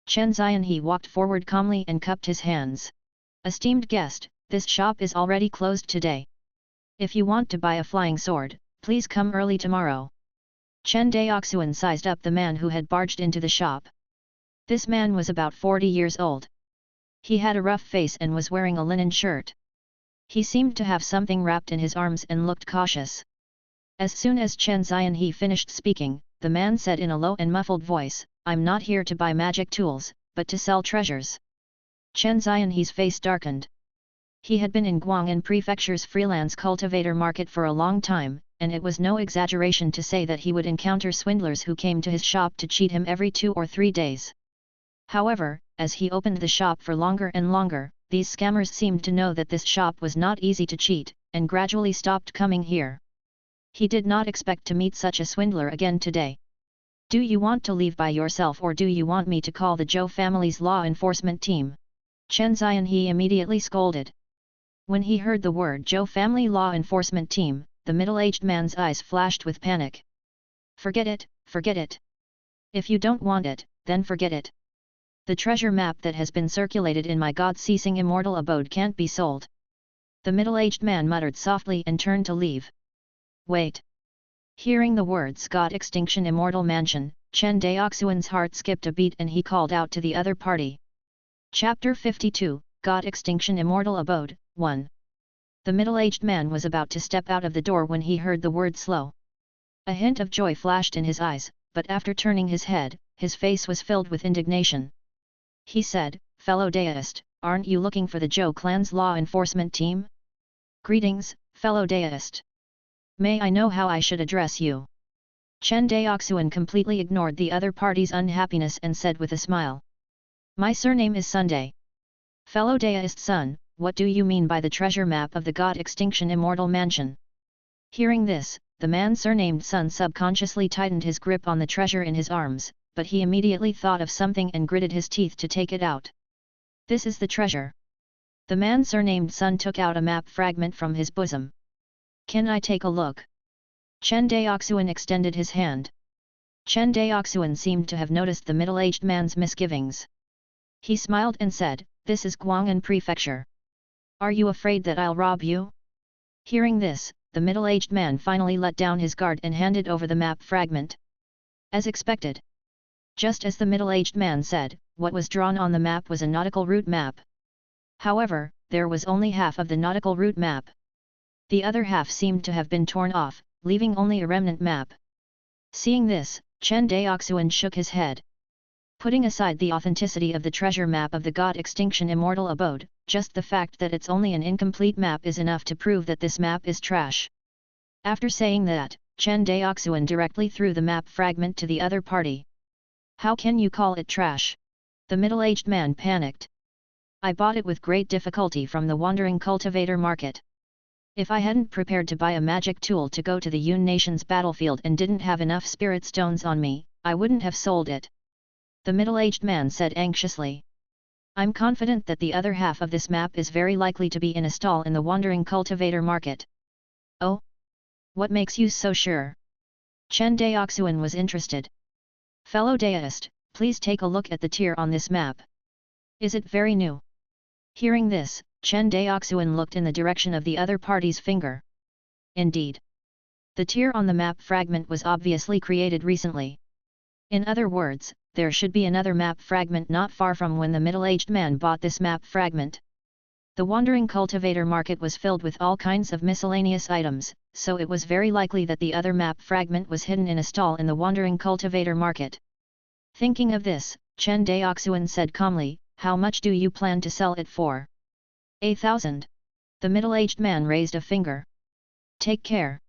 Chen Daoxuan walked forward calmly and cupped his hands. Esteemed guest, this shop is already closed today. If you want to buy a flying sword, please come early tomorrow. Chen Daoxuan sized up the man who had barged into the shop. This man was about 40 years old. He had a rough face and was wearing a linen shirt. He seemed to have something wrapped in his arms and looked cautious. As soon as Chen Daoxuan finished speaking, the man said in a low and muffled voice, "I'm not here to buy magic tools, but to sell treasures." Chen Daoxuan's face darkened. He had been in Guangan prefecture's freelance cultivator market for a long time, and it was no exaggeration to say that he would encounter swindlers who came to his shop to cheat him every 2 or 3 days. However, as he opened the shop for longer and longer, these scammers seemed to know that this shop was not easy to cheat, and gradually stopped coming here. He did not expect to meet such a swindler again today. "Do you want to leave by yourself or do you want me to call the Zhou family's law enforcement team?" Chen Daoxuan immediately scolded. When he heard the word Zhou family law enforcement team, the middle-aged man's eyes flashed with panic. Forget it, forget it. If you don't want it, then forget it. The treasure map that has been circulated in my God-ceasing immortal abode can't be sold. The middle-aged man muttered softly and turned to leave. Wait. Hearing the words God Extinction Immortal Mansion, Chen Daoxuan's heart skipped a beat and he called out to the other party. Chapter 52, God Extinction Immortal Abode, 1. The middle-aged man was about to step out of the door when he heard the word slow. A hint of joy flashed in his eyes, but after turning his head, his face was filled with indignation. He said, "Fellow deist, aren't you looking for the Zhou clan's law enforcement team?" "Greetings, fellow deist. May I know how I should address you?" Chen Daoxuan completely ignored the other party's unhappiness and said with a smile. "My surname is Sunday." "Fellow deist son, what do you mean by the treasure map of the God Extinction Immortal Mansion?" Hearing this, the man surnamed Sun subconsciously tightened his grip on the treasure in his arms, but he immediately thought of something and gritted his teeth to take it out. "This is the treasure." The man surnamed Sun took out a map fragment from his bosom. "Can I take a look?" Chen Daoxuan extended his hand. Chen Daoxuan seemed to have noticed the middle-aged man's misgivings. He smiled and said, "This is Guangan prefecture. Are you afraid that I'll rob you?" Hearing this, the middle-aged man finally let down his guard and handed over the map fragment. As expected. Just as the middle-aged man said, what was drawn on the map was a nautical route map. However, there was only half of the nautical route map. The other half seemed to have been torn off, leaving only a remnant map. Seeing this, Chen Daoxuan shook his head. Putting aside the authenticity of the treasure map of the God Extinction Immortal Abode, just the fact that it's only an incomplete map is enough to prove that this map is trash. After saying that, Chen Daoxuan directly threw the map fragment to the other party. "How can you call it trash?" The middle-aged man panicked. "I bought it with great difficulty from the wandering cultivator market. If I hadn't prepared to buy a magic tool to go to the Yun Nation's battlefield and didn't have enough spirit stones on me, I wouldn't have sold it." The middle-aged man said anxiously. "I'm confident that the other half of this map is very likely to be in a stall in the wandering cultivator market." "Oh? What makes you so sure?" Chen Daoxuan was interested. "Fellow deist, please take a look at the tier on this map. Is it very new?" Hearing this, Chen Daoxuan looked in the direction of the other party's finger. Indeed. The tier on the map fragment was obviously created recently. In other words, there should be another map fragment not far from when the middle-aged man bought this map fragment. The wandering cultivator market was filled with all kinds of miscellaneous items, so it was very likely that the other map fragment was hidden in a stall in the wandering cultivator market. Thinking of this, Chen Daoxuan said calmly, "How much do you plan to sell it for?" "1,000. The middle-aged man raised a finger. "Take care."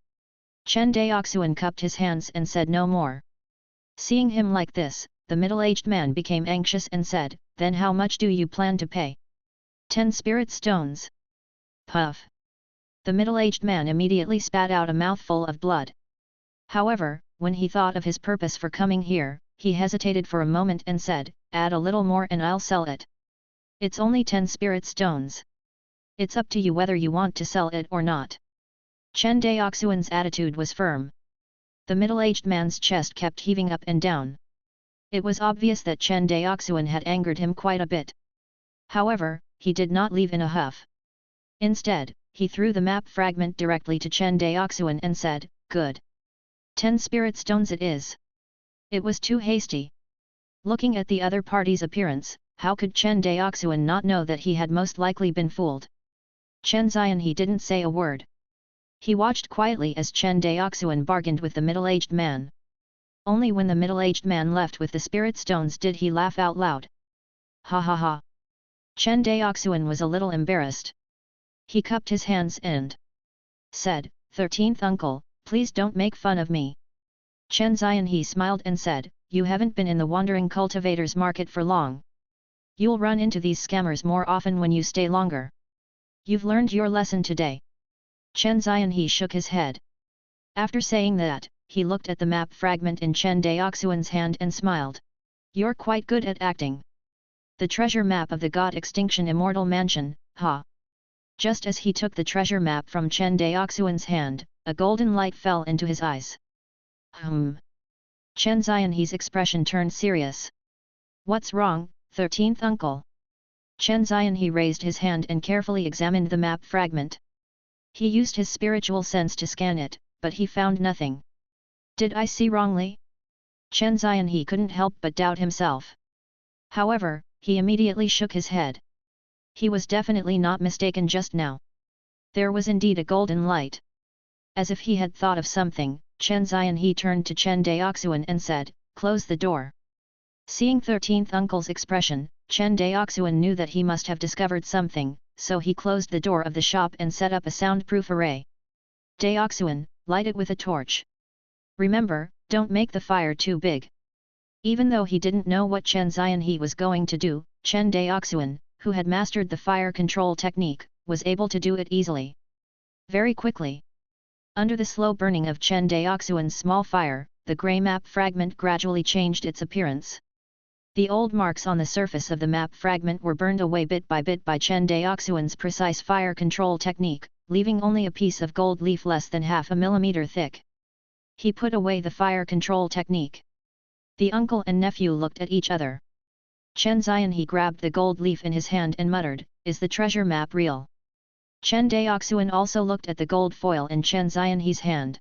Chen Daoxuan cupped his hands and said no more. Seeing him like this, the middle-aged man became anxious and said, "Then how much do you plan to pay?" 10 spirit stones. Puff. The middle-aged man immediately spat out a mouthful of blood. However, when he thought of his purpose for coming here, he hesitated for a moment and said, "Add a little more and I'll sell it. It's only 10 spirit stones. It's up to you whether you want to sell it or not." Chen Daoxuan's attitude was firm. The middle-aged man's chest kept heaving up and down. It was obvious that Chen Daoxuan had angered him quite a bit. However, he did not leave in a huff. Instead, he threw the map fragment directly to Chen Daoxuan and said, "Good. 10 spirit stones it is." It was too hasty. Looking at the other party's appearance, how could Chen Daoxuan not know that he had most likely been fooled? Chen Zianhe didn't say a word. He watched quietly as Chen Daoxuan bargained with the middle-aged man. Only when the middle-aged man left with the spirit stones did he laugh out loud. Ha ha ha. Chen Daoxuan was a little embarrassed. He cupped his hands and said, "13th uncle, please don't make fun of me." Chen Zianhe smiled and said, "You haven't been in the wandering cultivators market for long. You'll run into these scammers more often when you stay longer. You've learned your lesson today." Chen Zianhe shook his head. After saying that, he looked at the map fragment in Chen Daoxuan's hand and smiled. "You're quite good at acting. The treasure map of the God Extinction Immortal Mansion, ha." Just as he took the treasure map from Chen Daoxuan's hand, a golden light fell into his eyes. Chen Zianhe's expression turned serious. "What's wrong, 13th uncle?" Chen Zianhe raised his hand and carefully examined the map fragment. He used his spiritual sense to scan it, but he found nothing. "Did I see wrongly?" Chen Zianhe couldn't help but doubt himself. However, he immediately shook his head. He was definitely not mistaken just now. There was indeed a golden light. As if he had thought of something, Chen Zianhe turned to Chen Daoxuan and said, "Close the door." Seeing 13th uncle's expression, Chen Daoxuan knew that he must have discovered something, so he closed the door of the shop and set up a soundproof array. "Daoxuan, light it with a torch. Remember, don't make the fire too big." Even though he didn't know what Chen Zianhe was going to do, Chen Daoxuan, who had mastered the fire control technique, was able to do it easily. Very quickly. Under the slow burning of Chen Daoxuan's small fire, the grey map fragment gradually changed its appearance. The old marks on the surface of the map fragment were burned away bit by Chen Daoxuan's precise fire control technique, leaving only a piece of gold leaf less than half a millimeter thick. He put away the fire control technique. The uncle and nephew looked at each other. Chen Zianhe grabbed the gold leaf in his hand and muttered, "Is the treasure map real?" Chen Daoxuan also looked at the gold foil in Chen Zianhe's hand.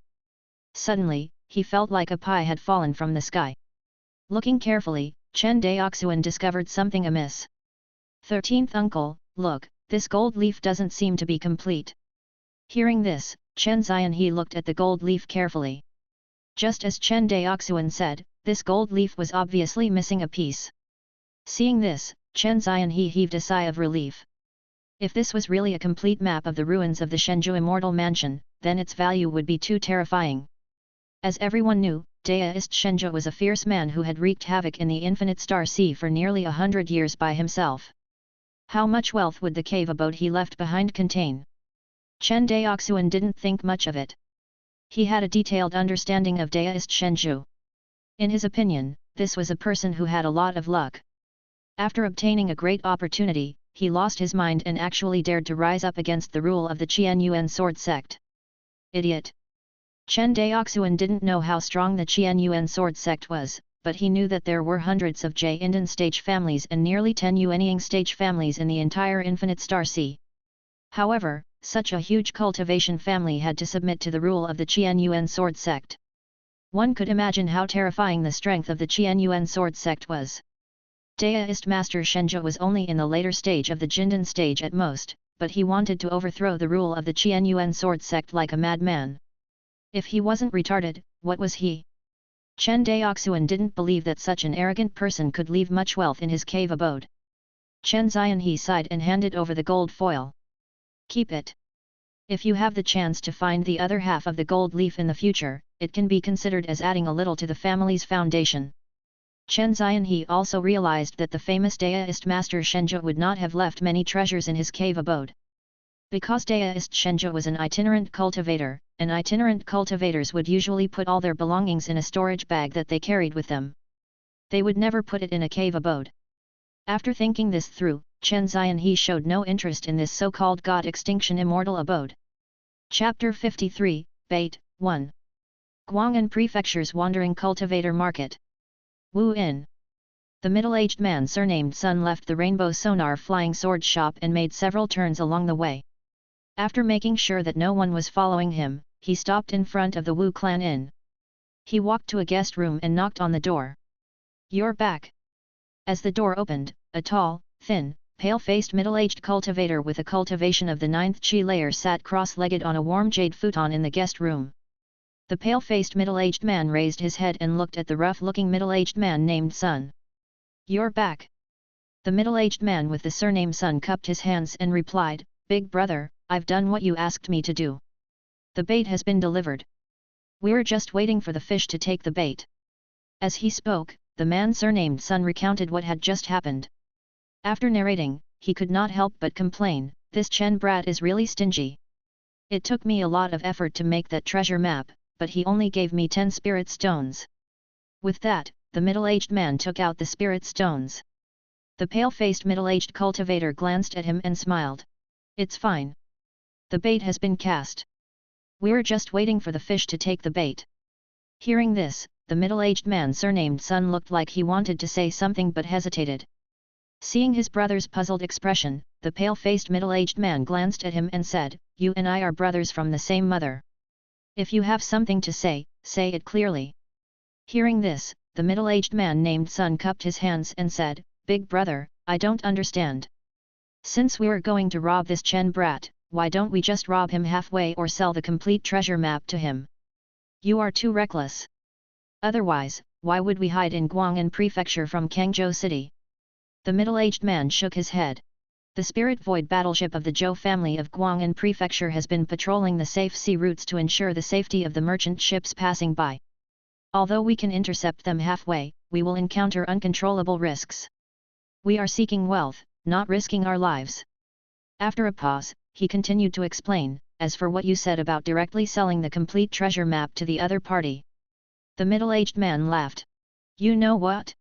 Suddenly, he felt like a pie had fallen from the sky. Looking carefully, Chen Daoxuan discovered something amiss. "13th uncle, look, this gold leaf doesn't seem to be complete." Hearing this, Chen Zianhe looked at the gold leaf carefully. Just as Chen Daoxuan said, this gold leaf was obviously missing a piece. Seeing this, Chen Zianhe heaved a sigh of relief. If this was really a complete map of the ruins of the Shenzhou Immortal Mansion, then its value would be too terrifying. As everyone knew, Deist Shenzhou was a fierce man who had wreaked havoc in the infinite star sea for nearly 100 years by himself. How much wealth would the cave abode he left behind contain? Chen Daoxuan didn't think much of it. He had a detailed understanding of Deist Shenzhou. In his opinion, this was a person who had a lot of luck. After obtaining a great opportunity, he lost his mind and actually dared to rise up against the rule of the Qianyuan sword sect. Idiot! Chen Daoxuan didn't know how strong the Qianyuan sword sect was, but he knew that there were hundreds of Jainden stage families and nearly 10 Yuanying stage families in the entire Infinite Star Sea. However, such a huge cultivation family had to submit to the rule of the Qianyuan sword sect. One could imagine how terrifying the strength of the Qianyuan sword sect was. Deist Master Shenzhou was only in the later stage of the Jindan stage at most, but he wanted to overthrow the rule of the Qianyuan sword sect like a madman. If he wasn't retarded, what was he? Chen Daoxuan didn't believe that such an arrogant person could leave much wealth in his cave abode. Chen Zianhe sighed and handed over the gold foil. "Keep it. If you have the chance to find the other half of the gold leaf in the future, it can be considered as adding a little to the family's foundation." Chen Zianhe also realized that the famous Deist master Shenzhou would not have left many treasures in his cave abode. Because Deist Shenzhou was an itinerant cultivator, and itinerant cultivators would usually put all their belongings in a storage bag that they carried with them. They would never put it in a cave abode. After thinking this through, Chen Zianhe showed no interest in this so-called God extinction immortal abode. Chapter 53, Bait, 1. Guangan Prefecture's Wandering Cultivator Market. Wu In. The middle-aged man surnamed Sun left the Rainbow Sonar Flying Sword shop and made several turns along the way. After making sure that no one was following him, he stopped in front of the Wu Clan Inn. He walked to a guest room and knocked on the door. "You're back." As the door opened, a tall, thin, pale-faced middle-aged cultivator with a cultivation of the 9th chi layer sat cross-legged on a warm jade futon in the guest room. The pale-faced middle-aged man raised his head and looked at the rough-looking middle-aged man named Sun. "You're back." The middle-aged man with the surname Sun cupped his hands and replied, "Big brother, I've done what you asked me to do. The bait has been delivered. We're just waiting for the fish to take the bait." As he spoke, the man surnamed Sun recounted what had just happened. After narrating, he could not help but complain, "This Chen brat is really stingy. It took me a lot of effort to make that treasure map, but he only gave me 10 spirit stones." With that, the middle-aged man took out the spirit stones. The pale-faced middle-aged cultivator glanced at him and smiled. "It's fine. The bait has been cast. We're just waiting for the fish to take the bait." Hearing this, the middle-aged man surnamed Sun looked like he wanted to say something but hesitated. Seeing his brother's puzzled expression, the pale-faced middle-aged man glanced at him and said, "You and I are brothers from the same mother. If you have something to say, say it clearly." Hearing this, the middle-aged man named Sun cupped his hands and said, "Big brother, I don't understand. Since we're going to rob this Chen brat, why don't we just rob him halfway or sell the complete treasure map to him? You are too reckless. Otherwise, why would we hide in Guangan Prefecture from Kangzhou City?" The middle-aged man shook his head. The Spirit Void battleship of the Zhou family of Guangan Prefecture has been patrolling the safe sea routes to ensure the safety of the merchant ships passing by. Although we can intercept them halfway, we will encounter uncontrollable risks. We are seeking wealth, not risking our lives. After a pause, he continued to explain, "As for what you said about directly selling the complete treasure map to the other party." The middle-aged man laughed. "You know what?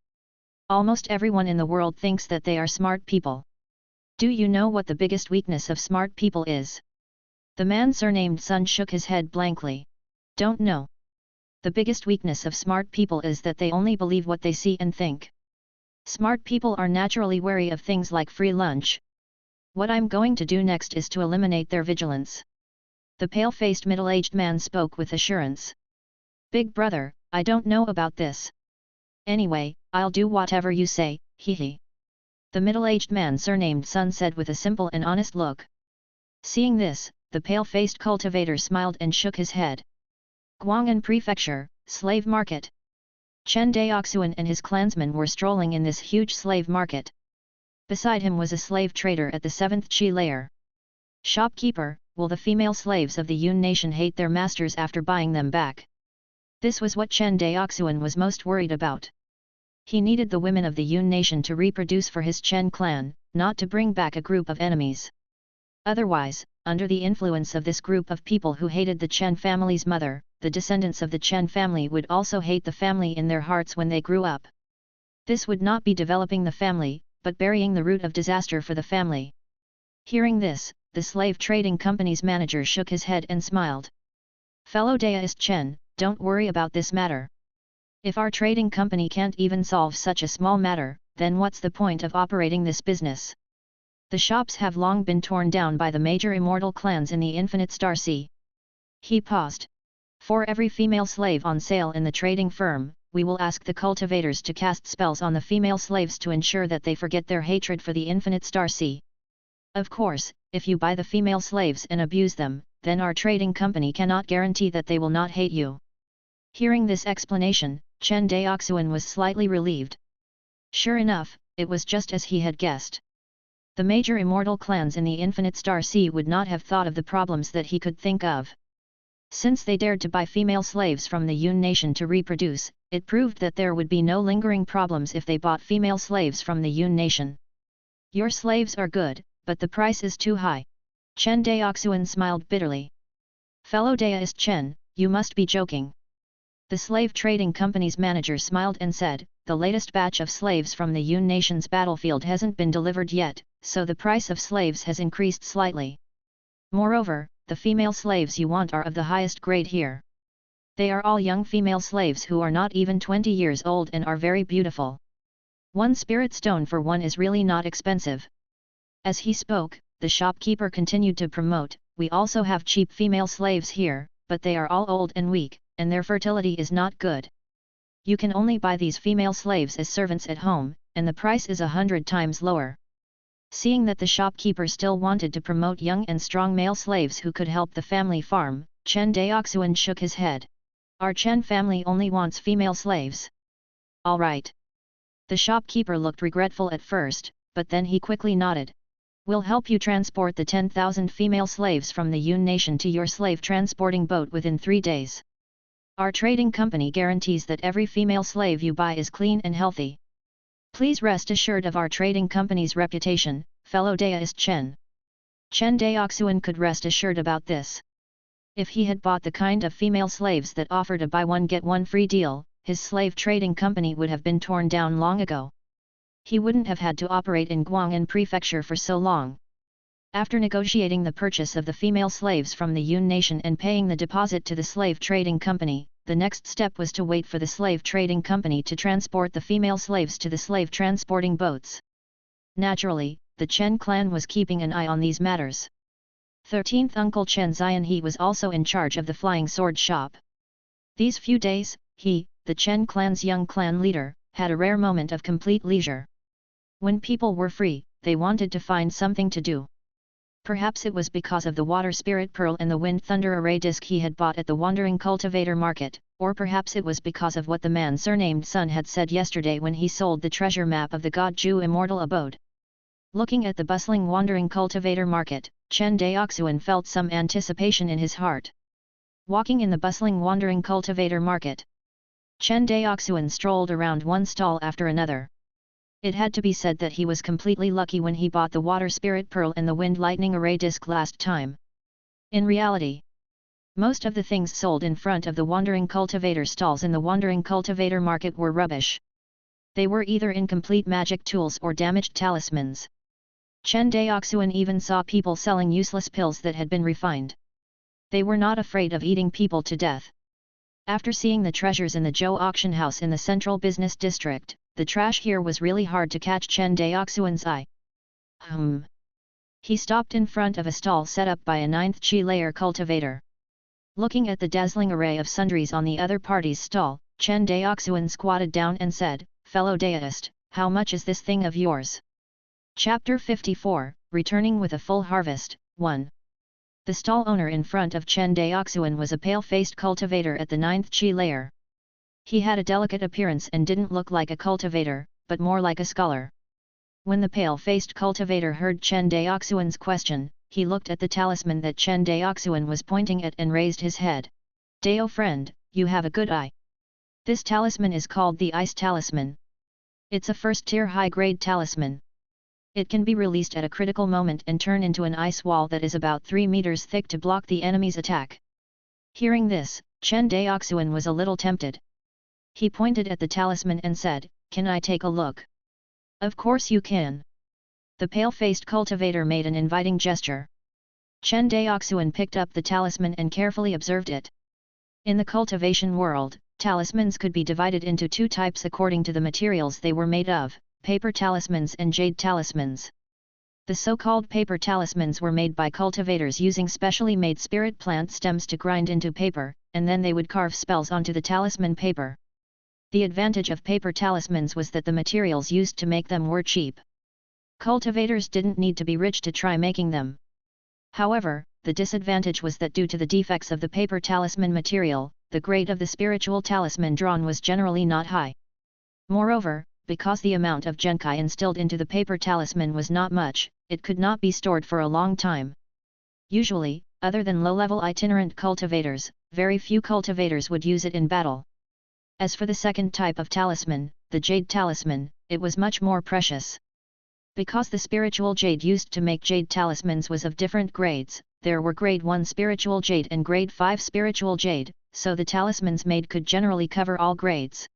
Almost everyone in the world thinks that they are smart people. Do you know what the biggest weakness of smart people is?" The man surnamed Sun shook his head blankly. "Don't know. The biggest weakness of smart people is that they only believe what they see and think. Smart people are naturally wary of things like free lunch. What I'm going to do next is to eliminate their vigilance." The pale-faced middle-aged man spoke with assurance. "Big brother, I don't know about this. Anyway, I'll do whatever you say, hee." The middle-aged man surnamed Sun said with a simple and honest look. Seeing this, the pale-faced cultivator smiled and shook his head. Guangan Prefecture, Slave Market. Chen Daoxuan and his clansmen were strolling in this huge slave market. Beside him was a slave trader at the 7th chi layer. "Shopkeeper, will the female slaves of the Yun nation hate their masters after buying them back?" This was what Chen Daoxuan was most worried about. He needed the women of the Yun nation to reproduce for his Chen clan, not to bring back a group of enemies. Otherwise, under the influence of this group of people who hated the Chen family's mother, the descendants of the Chen family would also hate the family in their hearts when they grew up. This would not be developing the family, but burying the root of disaster for the family. Hearing this, the slave trading company's manager shook his head and smiled. "Fellow Daoist Chen, don't worry about this matter. If our trading company can't even solve such a small matter, then what's the point of operating this business? The shops have long been torn down by the major immortal clans in the Infinite Star Sea." He paused. "For every female slave on sale in the trading firm, we will ask the cultivators to cast spells on the female slaves to ensure that they forget their hatred for the Infinite Star Sea. Of course, if you buy the female slaves and abuse them, then our trading company cannot guarantee that they will not hate you." Hearing this explanation, Chen Daoxuan was slightly relieved. Sure enough, it was just as he had guessed. The major immortal clans in the Infinite Star Sea would not have thought of the problems that he could think of. Since they dared to buy female slaves from the Yun nation to reproduce, it proved that there would be no lingering problems if they bought female slaves from the Yun nation. "Your slaves are good, but the price is too high." Chen Daoxuan smiled bitterly. "Fellow Daoist Chen, you must be joking." The slave trading company's manager smiled and said, the latest batch of slaves from the Yun nation's battlefield hasn't been delivered yet, so the price of slaves has increased slightly. Moreover, the female slaves you want are of the highest grade here. They are all young female slaves who are not even 20 years old and are very beautiful. 1 spirit stone for one is really not expensive. As he spoke, the shopkeeper continued to promote, we also have cheap female slaves here, but they are all old and weak, and their fertility is not good. You can only buy these female slaves as servants at home, and the price is 100 times lower. Seeing that the shopkeeper still wanted to promote young and strong male slaves who could help the family farm, Chen Daoxuan shook his head. Our Chen family only wants female slaves. All right. The shopkeeper looked regretful at first, but then he quickly nodded. We'll help you transport the 10,000 female slaves from the Yun nation to your slave transporting boat within 3 days. Our trading company guarantees that every female slave you buy is clean and healthy. Please rest assured of our trading company's reputation, fellow Daoist Chen. Chen Daoxuan could rest assured about this. If he had bought the kind of female slaves that offered a buy one get one free deal, his slave trading company would have been torn down long ago. He wouldn't have had to operate in Guangan prefecture for so long. After negotiating the purchase of the female slaves from the Yun nation and paying the deposit to the slave trading company, the next step was to wait for the slave trading company to transport the female slaves to the slave transporting boats. Naturally, the Chen clan was keeping an eye on these matters. 13th Uncle Chen Zianhe was also in charge of the flying sword shop. These few days, he, the Chen clan's young clan leader, had a rare moment of complete leisure. When people were free, they wanted to find something to do. Perhaps it was because of the water spirit pearl and the wind thunder array disc he had bought at the wandering cultivator market, or perhaps it was because of what the man surnamed Sun had said yesterday when he sold the treasure map of the God Ju immortal abode. Looking at the bustling wandering cultivator market, Chen Daoxuan felt some anticipation in his heart. Walking in the bustling wandering cultivator market, Chen Daoxuan strolled around one stall after another. It had to be said that he was completely lucky when he bought the water spirit pearl and the wind lightning array disc last time. In reality, most of the things sold in front of the wandering cultivator stalls in the wandering cultivator market were rubbish. They were either incomplete magic tools or damaged talismans. Chen Daoxuan even saw people selling useless pills that had been refined. They were not afraid of eating people to death. After seeing the treasures in the Zhou auction house in the central business district, the trash here was really hard to catch Chen Daoxuan's eye. He stopped in front of a stall set up by a 9th Chi layer cultivator. Looking at the dazzling array of sundries on the other party's stall, Chen Daoxuan squatted down and said, "Fellow Daoist, how much is this thing of yours?" Chapter 54, Returning with a Full Harvest, 1. The stall owner in front of Chen Daoxuan was a pale-faced cultivator at the 9th Chi layer. He had a delicate appearance and didn't look like a cultivator, but more like a scholar. When the pale-faced cultivator heard Chen Daoxuan's question, he looked at the talisman that Chen Daoxuan was pointing at and raised his head. "Dao friend, you have a good eye. This talisman is called the Ice Talisman. It's a first-tier high-grade talisman. It can be released at a critical moment and turn into an ice wall that is about 3 meters thick to block the enemy's attack." Hearing this, Chen Daoxuan was a little tempted. He pointed at the talisman and said, "Can I take a look?" "Of course you can." The pale-faced cultivator made an inviting gesture. Chen Daoxuan picked up the talisman and carefully observed it. In the cultivation world, talismans could be divided into 2 types according to the materials they were made of: paper talismans and jade talismans. The so-called paper talismans were made by cultivators using specially made spirit plant stems to grind into paper, and then they would carve spells onto the talisman paper. The advantage of paper talismans was that the materials used to make them were cheap. Cultivators didn't need to be rich to try making them. However, the disadvantage was that due to the defects of the paper talisman material, the grade of the spiritual talisman drawn was generally not high. Moreover, because the amount of genkai instilled into the paper talisman was not much, it could not be stored for a long time. Usually, other than low-level itinerant cultivators, very few cultivators would use it in battle. As for the second type of talisman, the jade talisman, it was much more precious. Because the spiritual jade used to make jade talismans was of different grades, there were grade 1 spiritual jade and grade 5 spiritual jade, so the talismans made could generally cover all grades.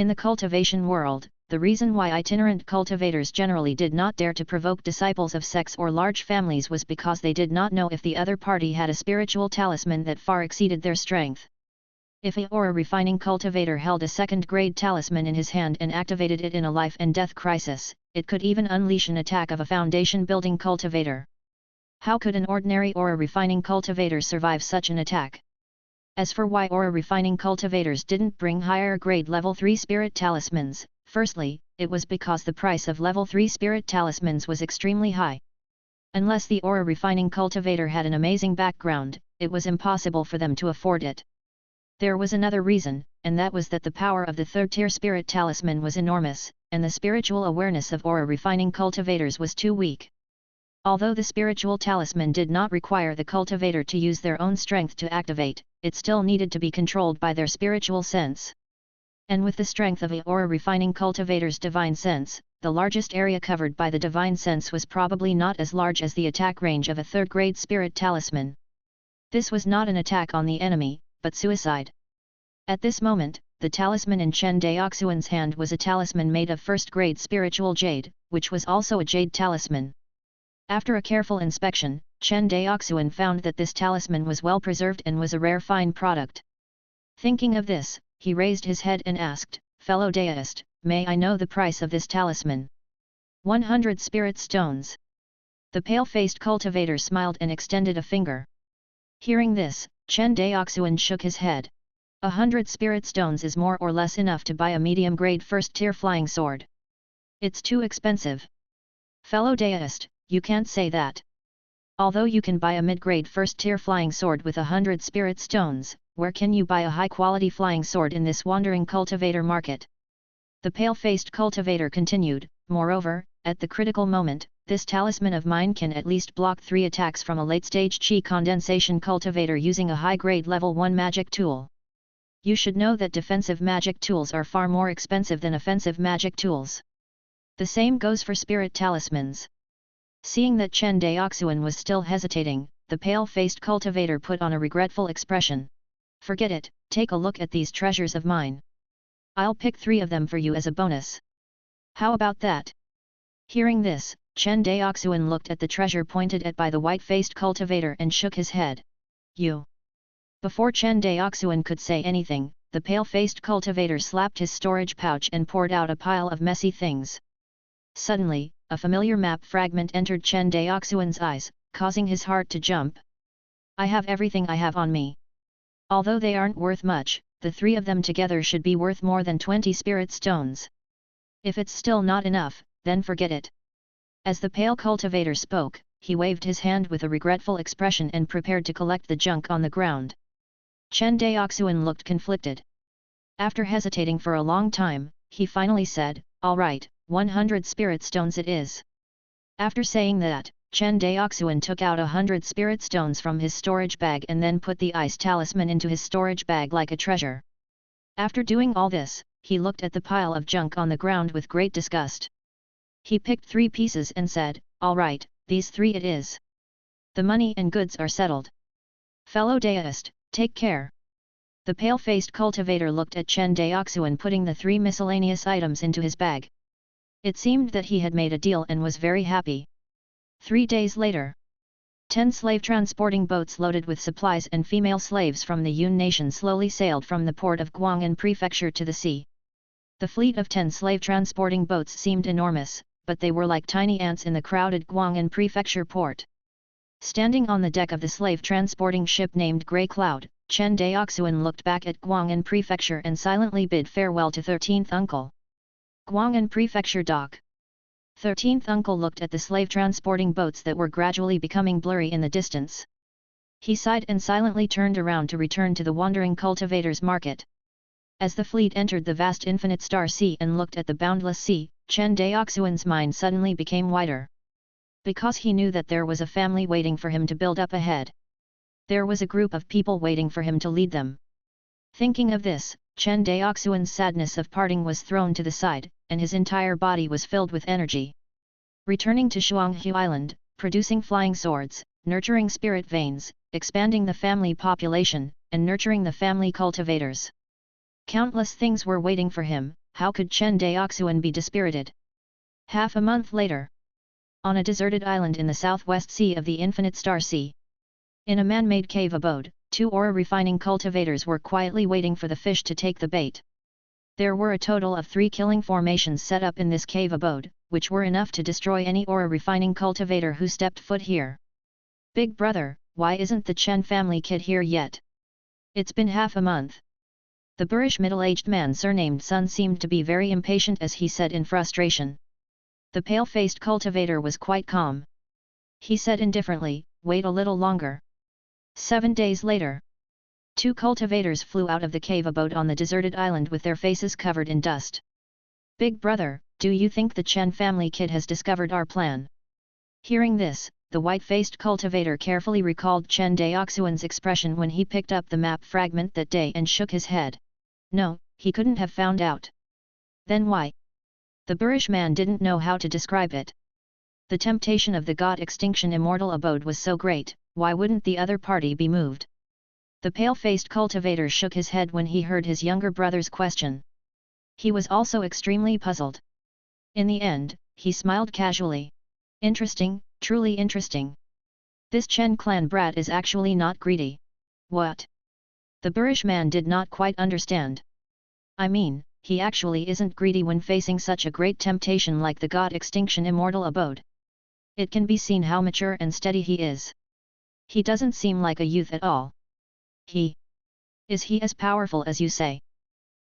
In the cultivation world, the reason why itinerant cultivators generally did not dare to provoke disciples of sects or large families was because they did not know if the other party had a spiritual talisman that far exceeded their strength. If a or a refining cultivator held a second-grade talisman in his hand and activated it in a life and death crisis, it could even unleash an attack of a foundation-building cultivator. How could an ordinary or a refining cultivator survive such an attack? As for why or a refining cultivators didn't bring higher-grade level 3 spirit talismans, firstly, it was because the price of level 3 spirit talismans was extremely high. Unless the or a refining cultivator had an amazing background, it was impossible for them to afford it. There was another reason, and that was that the power of the third-tier spirit talisman was enormous, and the spiritual awareness of aura refining cultivators was too weak. Although the spiritual talisman did not require the cultivator to use their own strength to activate, it still needed to be controlled by their spiritual sense. And with the strength of a aura refining cultivator's divine sense, the largest area covered by the divine sense was probably not as large as the attack range of a third-grade spirit talisman. This was not an attack on the enemy, but suicide. At this moment, the talisman in Chen Daoxuan's hand was a talisman made of first-grade spiritual jade, which was also a jade talisman. After a careful inspection, Chen Daoxuan found that this talisman was well preserved and was a rare fine product. Thinking of this, he raised his head and asked, "Fellow Daoist, may I know the price of this talisman?" 100 spirit stones. The pale-faced cultivator smiled and extended a finger. Hearing this, Chen Daoxuan shook his head. 100 spirit stones is more or less enough to buy a medium-grade first-tier flying sword. It's too expensive. Fellow Daoist, you can't say that. Although you can buy a mid-grade first-tier flying sword with 100 spirit stones, where can you buy a high-quality flying sword in this wandering cultivator market? The pale-faced cultivator continued, moreover, at the critical moment, this talisman of mine can at least block 3 attacks from a late-stage chi condensation cultivator using a high-grade level 1 magic tool. You should know that defensive magic tools are far more expensive than offensive magic tools. The same goes for spirit talismans. Seeing that Chen Daoxuan was still hesitating, the pale-faced cultivator put on a regretful expression. Forget it, take a look at these treasures of mine. I'll pick 3 of them for you as a bonus. How about that? Hearing this, Chen Daoxuan looked at the treasure pointed at by the white-faced cultivator and shook his head. You. Before Chen Daoxuan could say anything, the pale-faced cultivator slapped his storage pouch and poured out a pile of messy things. Suddenly, a familiar map fragment entered Chen Daoxuan's eyes, causing his heart to jump. I have everything I have on me. Although they aren't worth much, the 3 of them together should be worth more than 20 spirit stones. If it's still not enough, then forget it. As the pale cultivator spoke, he waved his hand with a regretful expression and prepared to collect the junk on the ground. Chen Daoxuan looked conflicted. After hesitating for a long time, he finally said, "All right, 100 spirit stones it is." After saying that, Chen Daoxuan took out 100 spirit stones from his storage bag and then put the ice talisman into his storage bag like a treasure. After doing all this, he looked at the pile of junk on the ground with great disgust. He picked 3 pieces and said, "All right, these 3 it is. The money and goods are settled. Fellow Daoist, take care." The pale-faced cultivator looked at Chen Daoxuan putting the 3 miscellaneous items into his bag. It seemed that he had made a deal and was very happy. 3 days later, 10 slave-transporting boats loaded with supplies and female slaves from the Yun nation slowly sailed from the port of Guangan prefecture to the sea. The fleet of 10 slave-transporting boats seemed enormous, but they were like tiny ants in the crowded Guangan prefecture port. Standing on the deck of the slave-transporting ship named Grey Cloud, Chen Daoxuan looked back at Guangan prefecture and silently bid farewell to 13th uncle. Guangan prefecture dock. 13th uncle looked at the slave-transporting boats that were gradually becoming blurry in the distance. He sighed and silently turned around to return to the wandering cultivators' market. As the fleet entered the vast infinite star sea and looked at the boundless sea, Chen Daoxuan's mind suddenly became wider. Because he knew that there was a family waiting for him to build up ahead. There was a group of people waiting for him to lead them. Thinking of this, Chen Daoxuan's sadness of parting was thrown to the side, and his entire body was filled with energy. Returning to Shuanghu Island, producing flying swords, nurturing spirit veins, expanding the family population, and nurturing the family cultivators. Countless things were waiting for him, how could Chen Daoxuan be dispirited? Half a month later. On a deserted island in the southwest sea of the Infinite Star Sea. In a man-made cave abode, 2 aura refining cultivators were quietly waiting for the fish to take the bait. There were a total of 3 killing formations set up in this cave abode, which were enough to destroy any aura refining cultivator who stepped foot here. Big brother, why isn't the Chen family kid here yet? It's been half a month. The boorish middle-aged man surnamed Sun seemed to be very impatient as he said in frustration. The pale-faced cultivator was quite calm. He said indifferently, wait a little longer. 7 days later. 2 cultivators flew out of the cave abode on the deserted island with their faces covered in dust. Big brother, do you think the Chen family kid has discovered our plan? Hearing this, the white-faced cultivator carefully recalled Chen Daoxuan's expression when he picked up the map fragment that day and shook his head. No, he couldn't have found out. Then why? The boorish man didn't know how to describe it. The temptation of the god extinction immortal abode was so great, why wouldn't the other party be moved? The pale-faced cultivator shook his head when he heard his younger brother's question. He was also extremely puzzled. In the end, he smiled casually. Interesting, truly interesting. This Chen clan brat is actually not greedy. What? The boorish man did not quite understand. I mean, he actually isn't greedy when facing such a great temptation like the god extinction immortal abode. It can be seen how mature and steady he is. He doesn't seem like a youth at all. Is he as powerful as you say?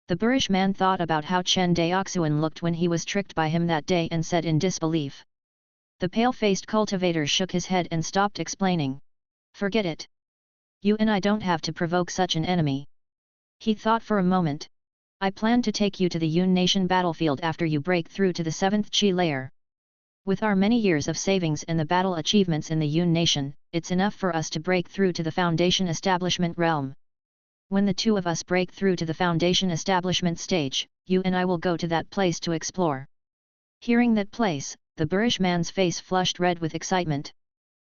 The boorish man thought about how Chen Daoxuan looked when he was tricked by him that day and said in disbelief. The pale-faced cultivator shook his head and stopped explaining. Forget it. You and I don't have to provoke such an enemy. He thought for a moment. I plan to take you to the Yun Nation battlefield after you break through to the 7th Qi layer. With our many years of savings and the battle achievements in the Yun Nation, it's enough for us to break through to the Foundation Establishment realm. When the 2 of us break through to the Foundation Establishment stage, you and I will go to that place to explore. Hearing that place, the boorish man's face flushed red with excitement.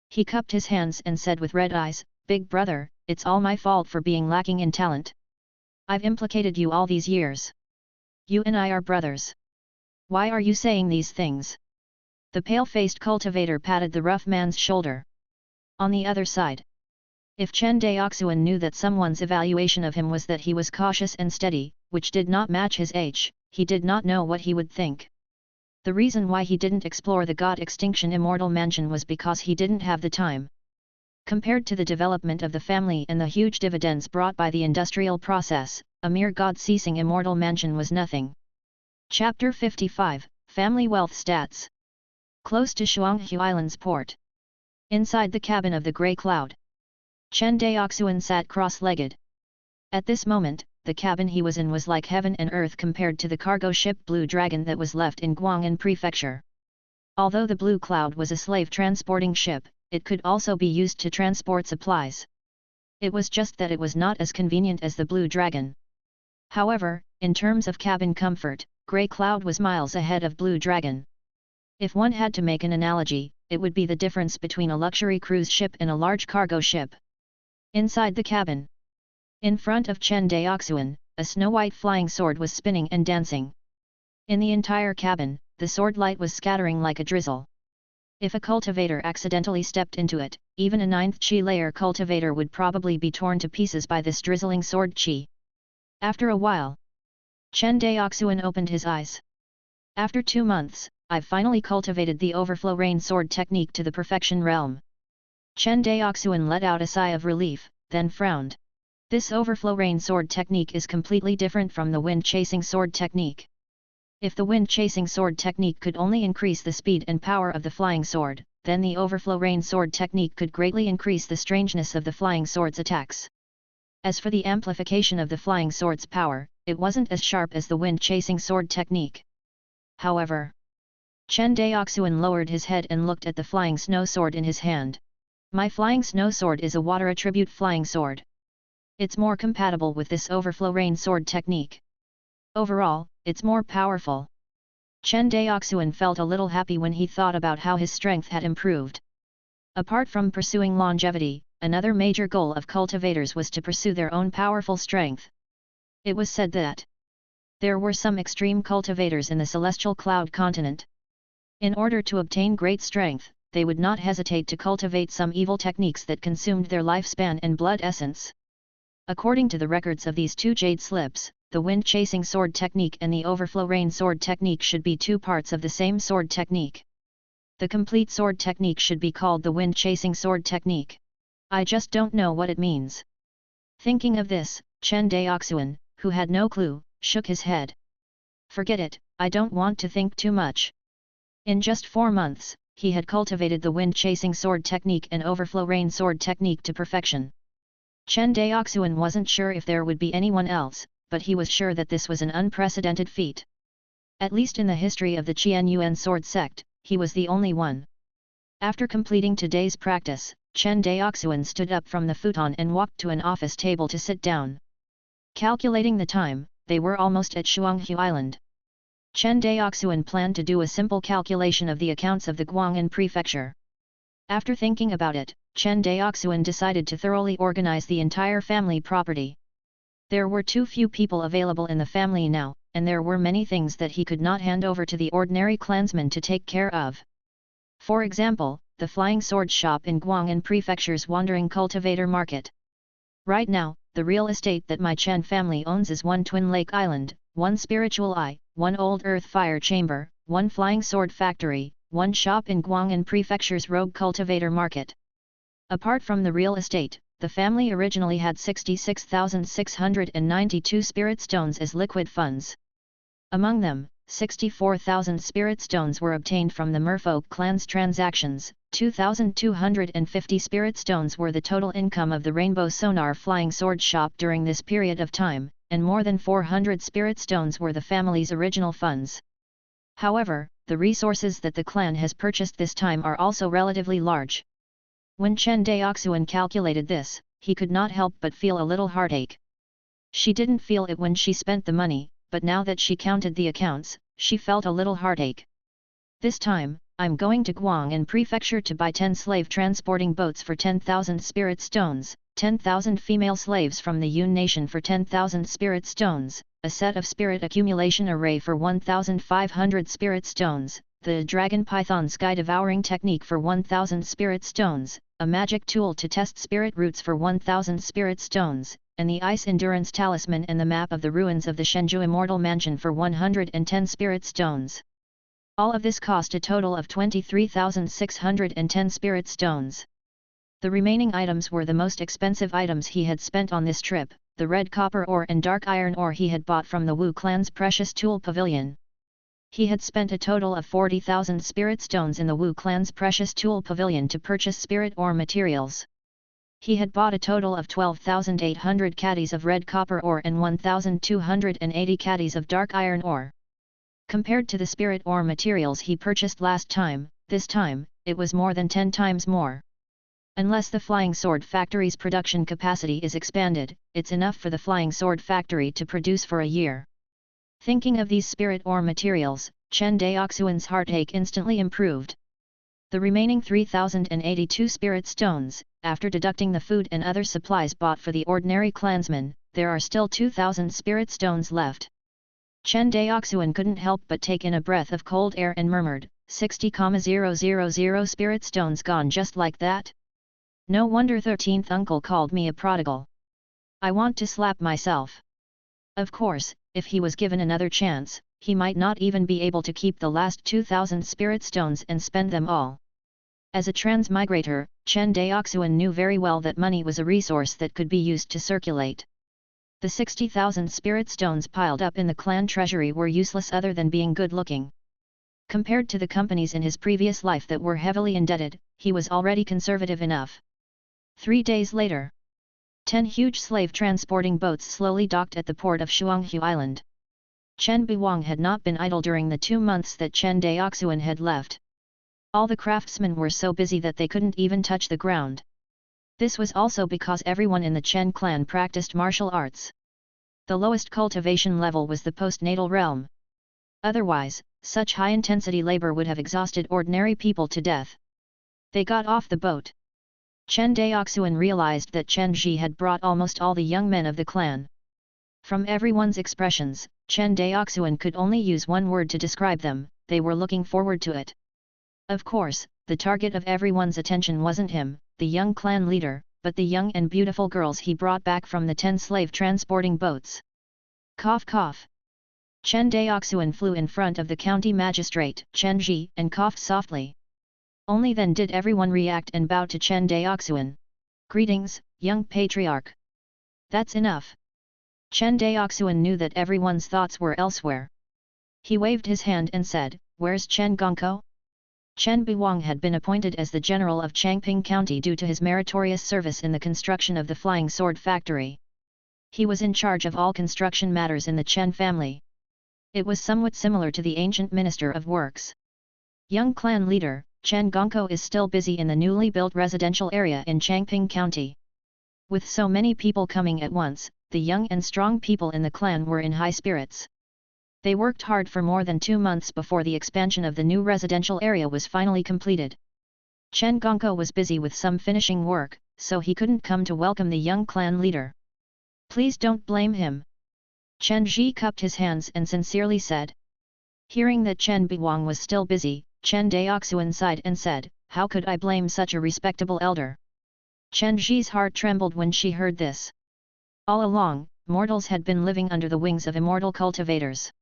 He cupped his hands and said with red eyes, Big brother, it's all my fault for being lacking in talent. I've implicated you all these years. You and I are brothers. Why are you saying these things? The pale-faced cultivator patted the rough man's shoulder. On the other side. If Chen Daoxuan knew that someone's evaluation of him was that he was cautious and steady, which did not match his age, he did not know what he would think. The reason why he didn't explore the God Extinction Immortal Mansion was because he didn't have the time. Compared to the development of the family and the huge dividends brought by the industrial process, a mere God-ceasing Immortal Mansion was nothing. Chapter 55, Family Wealth Stats. Close to Shuanghu Island's port. Inside the cabin of the Grey Cloud. Chen Daoxuan sat cross-legged. At this moment, the cabin he was in was like heaven and earth compared to the cargo ship Blue Dragon that was left in Guangan prefecture. Although the Blue Cloud was a slave transporting ship, it could also be used to transport supplies. It was just that it was not as convenient as the Blue Dragon. However, in terms of cabin comfort, Grey Cloud was miles ahead of Blue Dragon. If one had to make an analogy, it would be the difference between a luxury cruise ship and a large cargo ship. Inside the cabin. In front of Chen Daoxuan, a snow-white flying sword was spinning and dancing. In the entire cabin, the sword light was scattering like a drizzle. If a cultivator accidentally stepped into it, even a 9th Qi layer cultivator would probably be torn to pieces by this drizzling sword Qi. After a while, Chen Daoxuan opened his eyes. After 2 months, I've finally cultivated the overflow rain sword technique to the perfection realm. Chen Daoxuan let out a sigh of relief, then frowned. This overflow rain sword technique is completely different from the wind chasing sword technique. If the wind chasing sword technique could only increase the speed and power of the flying sword, then the overflow rain sword technique could greatly increase the strangeness of the flying sword's attacks. As for the amplification of the flying sword's power, it wasn't as sharp as the wind chasing sword technique. However, Chen Daoxuan lowered his head and looked at the flying snow sword in his hand. My flying snow sword is a water attribute flying sword. It's more compatible with this overflow rain sword technique. Overall, it's more powerful. Chen Daoxuan felt a little happy when he thought about how his strength had improved. Apart from pursuing longevity, another major goal of cultivators was to pursue their own powerful strength. It was said that There were some extreme cultivators in the celestial cloud continent. In order to obtain great strength, they would not hesitate to cultivate some evil techniques that consumed their lifespan and blood essence. According to the records of these two jade slips, the wind-chasing sword technique and the overflow rain sword technique should be two parts of the same sword technique. The complete sword technique should be called the wind-chasing sword technique. I just don't know what it means. Thinking of this, Chen Daoxuan, who had no clue, shook his head. Forget it, I don't want to think too much. In just 4 months, he had cultivated the wind-chasing sword technique and overflow rain sword technique to perfection. Chen Daoxuan wasn't sure if there would be anyone else, but he was sure that this was an unprecedented feat. At least in the history of the Qianyuan sword sect, he was the only one. After completing today's practice, Chen Daoxuan stood up from the futon and walked to an office table to sit down. Calculating the time, they were almost at Shuanghu Island. Chen Daoxuan planned to do a simple calculation of the accounts of the Guangan prefecture. After thinking about it, Chen Daoxuan decided to thoroughly organize the entire family property. There were too few people available in the family now, and there were many things that he could not hand over to the ordinary clansmen to take care of. For example, the flying sword shop in Guangan Prefecture's wandering cultivator market. Right now, the real estate that my Chen family owns is 1 twin lake island, 1 spiritual eye, 1 old earth fire chamber, 1 flying sword factory, 1 shop in Guangan Prefecture's rogue cultivator market. Apart from the real estate, the family originally had 66,692 spirit stones as liquid funds. Among them, 64,000 spirit stones were obtained from the merfolk clan's transactions, 2,250 spirit stones were the total income of the Rainbow Sonar flying sword shop during this period of time, and more than 400 spirit stones were the family's original funds. However, the resources that the clan has purchased this time are also relatively large. When Chen Daoxuan calculated this, he could not help but feel a little heartache. She didn't feel it when she spent the money, but now that she counted the accounts, she felt a little heartache. This time, I'm going to Guangan Prefecture to buy 10 slave transporting boats for 10,000 spirit stones, 10,000 female slaves from the Yun Nation for 10,000 spirit stones, a set of spirit accumulation array for 1,500 spirit stones, the Dragon Python Sky Devouring Technique for 1,000 spirit stones, a magic tool to test spirit roots for 1,000 spirit stones, and the Ice Endurance Talisman and the map of the ruins of the Shuanghu Immortal Mansion for 110 spirit stones. All of this cost a total of 23,610 spirit stones. The remaining items were the most expensive items he had spent on this trip, the red copper ore and dark iron ore he had bought from the Wu clan's precious tool pavilion. He had spent a total of 40,000 spirit stones in the Wu clan's precious tool pavilion to purchase spirit ore materials. He had bought a total of 12,800 caddies of red copper ore and 1,280 caddies of dark iron ore. Compared to the spirit ore materials he purchased last time, this time, it was more than 10 times more. Unless the Flying Sword Factory's production capacity is expanded, it's enough for the Flying Sword Factory to produce for a year. Thinking of these spirit ore materials, Chen Daoxuan's heartache instantly improved. The remaining 3,082 spirit stones, after deducting the food and other supplies bought for the ordinary clansmen, there are still 2,000 spirit stones left. Chen Daoxuan couldn't help but take in a breath of cold air and murmured, 60,000 spirit stones gone just like that? No wonder 13th uncle called me a prodigal. I want to slap myself. Of course, if he was given another chance, he might not even be able to keep the last 2,000 spirit stones and spend them all. As a transmigrator, Chen Daoxuan knew very well that money was a resource that could be used to circulate. The 60,000 spirit stones piled up in the clan treasury were useless other than being good-looking. Compared to the companies in his previous life that were heavily indebted, he was already conservative enough. 3 days later, 10 huge slave-transporting boats slowly docked at the port of Shuanghu Island. Chen Buwang had not been idle during the 2 months that Chen Daoxuan had left. All the craftsmen were so busy that they couldn't even touch the ground. This was also because everyone in the Chen clan practiced martial arts. The lowest cultivation level was the postnatal realm. Otherwise, such high-intensity labor would have exhausted ordinary people to death. They got off the boat. Chen Daoxuan realized that Chen Ji had brought almost all the young men of the clan. From everyone's expressions, Chen Daoxuan could only use one word to describe them: they were looking forward to it. Of course, the target of everyone's attention wasn't him, the young clan leader, but the young and beautiful girls he brought back from the 10 slave transporting boats. Cough cough. Chen Daoxuan flew in front of the county magistrate, Chen Ji, and coughed softly. Only then did everyone react and bow to Chen Daoxuan. Greetings, young patriarch. That's enough. Chen Daoxuan knew that everyone's thoughts were elsewhere. He waved his hand and said, "Where's Chen Gongko?" Chen Buwang had been appointed as the general of Changping County due to his meritorious service in the construction of the Flying Sword Factory. He was in charge of all construction matters in the Chen family. It was somewhat similar to the ancient Minister of Works. Young clan leader, Chen Gongko is still busy in the newly built residential area in Changping County. With so many people coming at once, the young and strong people in the clan were in high spirits. They worked hard for more than 2 months before the expansion of the new residential area was finally completed. Chen Gongko was busy with some finishing work, so he couldn't come to welcome the young clan leader. Please don't blame him. Chen Ji cupped his hands and sincerely said. Hearing that Chen Buwang was still busy, Chen Daoxuan sighed and said, "How could I blame such a respectable elder?" Chen Ji's heart trembled when she heard this. All along, mortals had been living under the wings of immortal cultivators.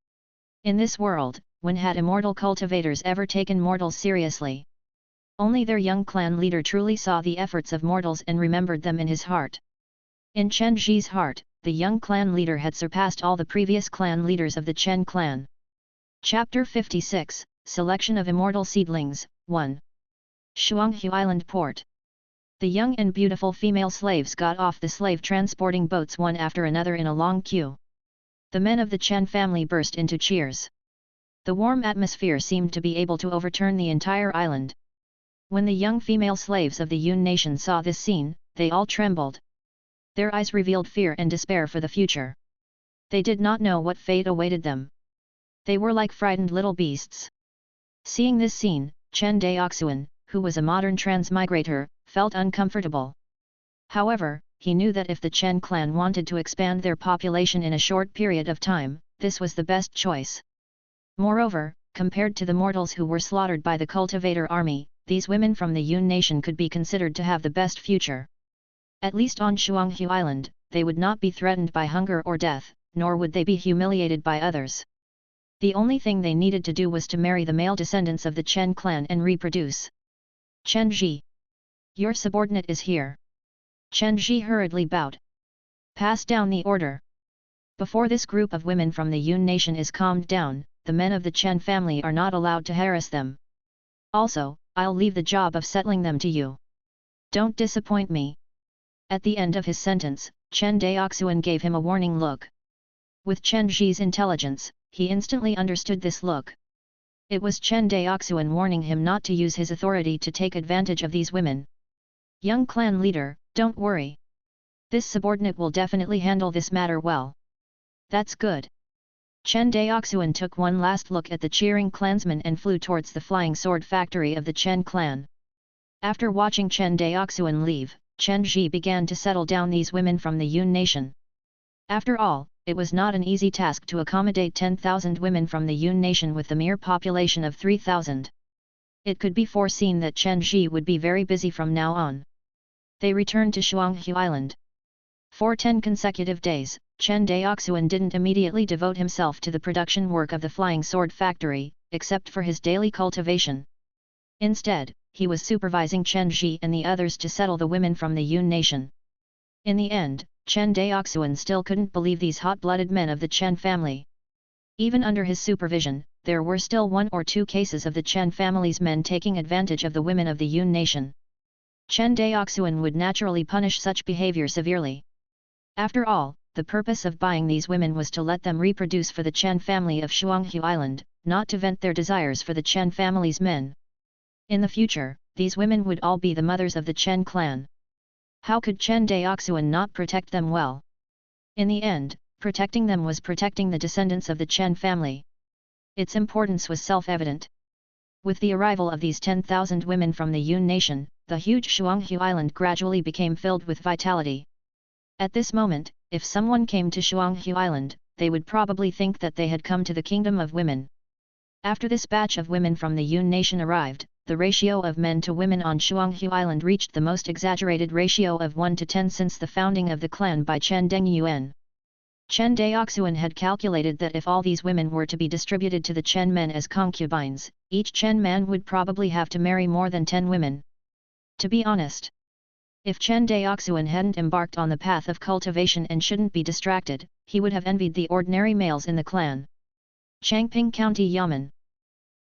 In this world, when had immortal cultivators ever taken mortals seriously? Only their young clan leader truly saw the efforts of mortals and remembered them in his heart. In Chen Ji's heart, the young clan leader had surpassed all the previous clan leaders of the Chen clan. Chapter 56, Selection of Immortal Seedlings, 1. Shuanghu Island Port. The young and beautiful female slaves got off the slave transporting boats one after another in a long queue. The men of the Chen family burst into cheers. The warm atmosphere seemed to be able to overturn the entire island. When the young female slaves of the Yun nation saw this scene, they all trembled. Their eyes revealed fear and despair for the future. They did not know what fate awaited them. They were like frightened little beasts. Seeing this scene, Chen Daoxuan, who was a modern transmigrator, felt uncomfortable. However, he knew that if the Chen clan wanted to expand their population in a short period of time, this was the best choice. Moreover, compared to the mortals who were slaughtered by the cultivator army, these women from the Yun nation could be considered to have the best future. At least on Shuanghu Island, they would not be threatened by hunger or death, nor would they be humiliated by others. The only thing they needed to do was to marry the male descendants of the Chen clan and reproduce. Chen Ji. Your subordinate is here. Chen Ji hurriedly bowed. Pass down the order. Before this group of women from the Yun nation is calmed down, the men of the Chen family are not allowed to harass them. Also, I'll leave the job of settling them to you. Don't disappoint me. At the end of his sentence, Chen Daoxuan gave him a warning look. With Chen Ji's intelligence, he instantly understood this look. It was Chen Daoxuan warning him not to use his authority to take advantage of these women. Young clan leader, don't worry. This subordinate will definitely handle this matter well. That's good. Chen Daoxuan took one last look at the cheering clansmen and flew towards the flying sword factory of the Chen clan. After watching Chen Daoxuan leave, Chen Ji began to settle down these women from the Yun nation. After all, it was not an easy task to accommodate 10,000 women from the Yun nation with the mere population of 3,000. It could be foreseen that Chen Ji would be very busy from now on. They returned to Shuanghu Island. For 10 consecutive days, Chen Daoxuan didn't immediately devote himself to the production work of the Flying Sword Factory, except for his daily cultivation. Instead, he was supervising Chen Ji and the others to settle the women from the Yun nation. In the end, Chen Daoxuan still couldn't believe these hot-blooded men of the Chen family. Even under his supervision, there were still 1 or 2 cases of the Chen family's men taking advantage of the women of the Yun nation. Chen Daoxuan would naturally punish such behavior severely. After all, the purpose of buying these women was to let them reproduce for the Chen family of Shuanghu Island, not to vent their desires for the Chen family's men. In the future, these women would all be the mothers of the Chen clan. How could Chen Daoxuan not protect them well? In the end, protecting them was protecting the descendants of the Chen family. Its importance was self-evident. With the arrival of these 10,000 women from the Yun nation, the huge Shuanghu Island gradually became filled with vitality. At this moment, if someone came to Shuanghu Island, they would probably think that they had come to the kingdom of women. After this batch of women from the Yun nation arrived, the ratio of men to women on Shuanghu Island reached the most exaggerated ratio of 1 to 10 since the founding of the clan by Chen Daoxuan. Chen Daoxuan had calculated that if all these women were to be distributed to the Chen men as concubines, each Chen man would probably have to marry more than 10 women. To be honest, if Chen Daoxuan hadn't embarked on the path of cultivation and shouldn't be distracted, he would have envied the ordinary males in the clan. Changping County Yamen.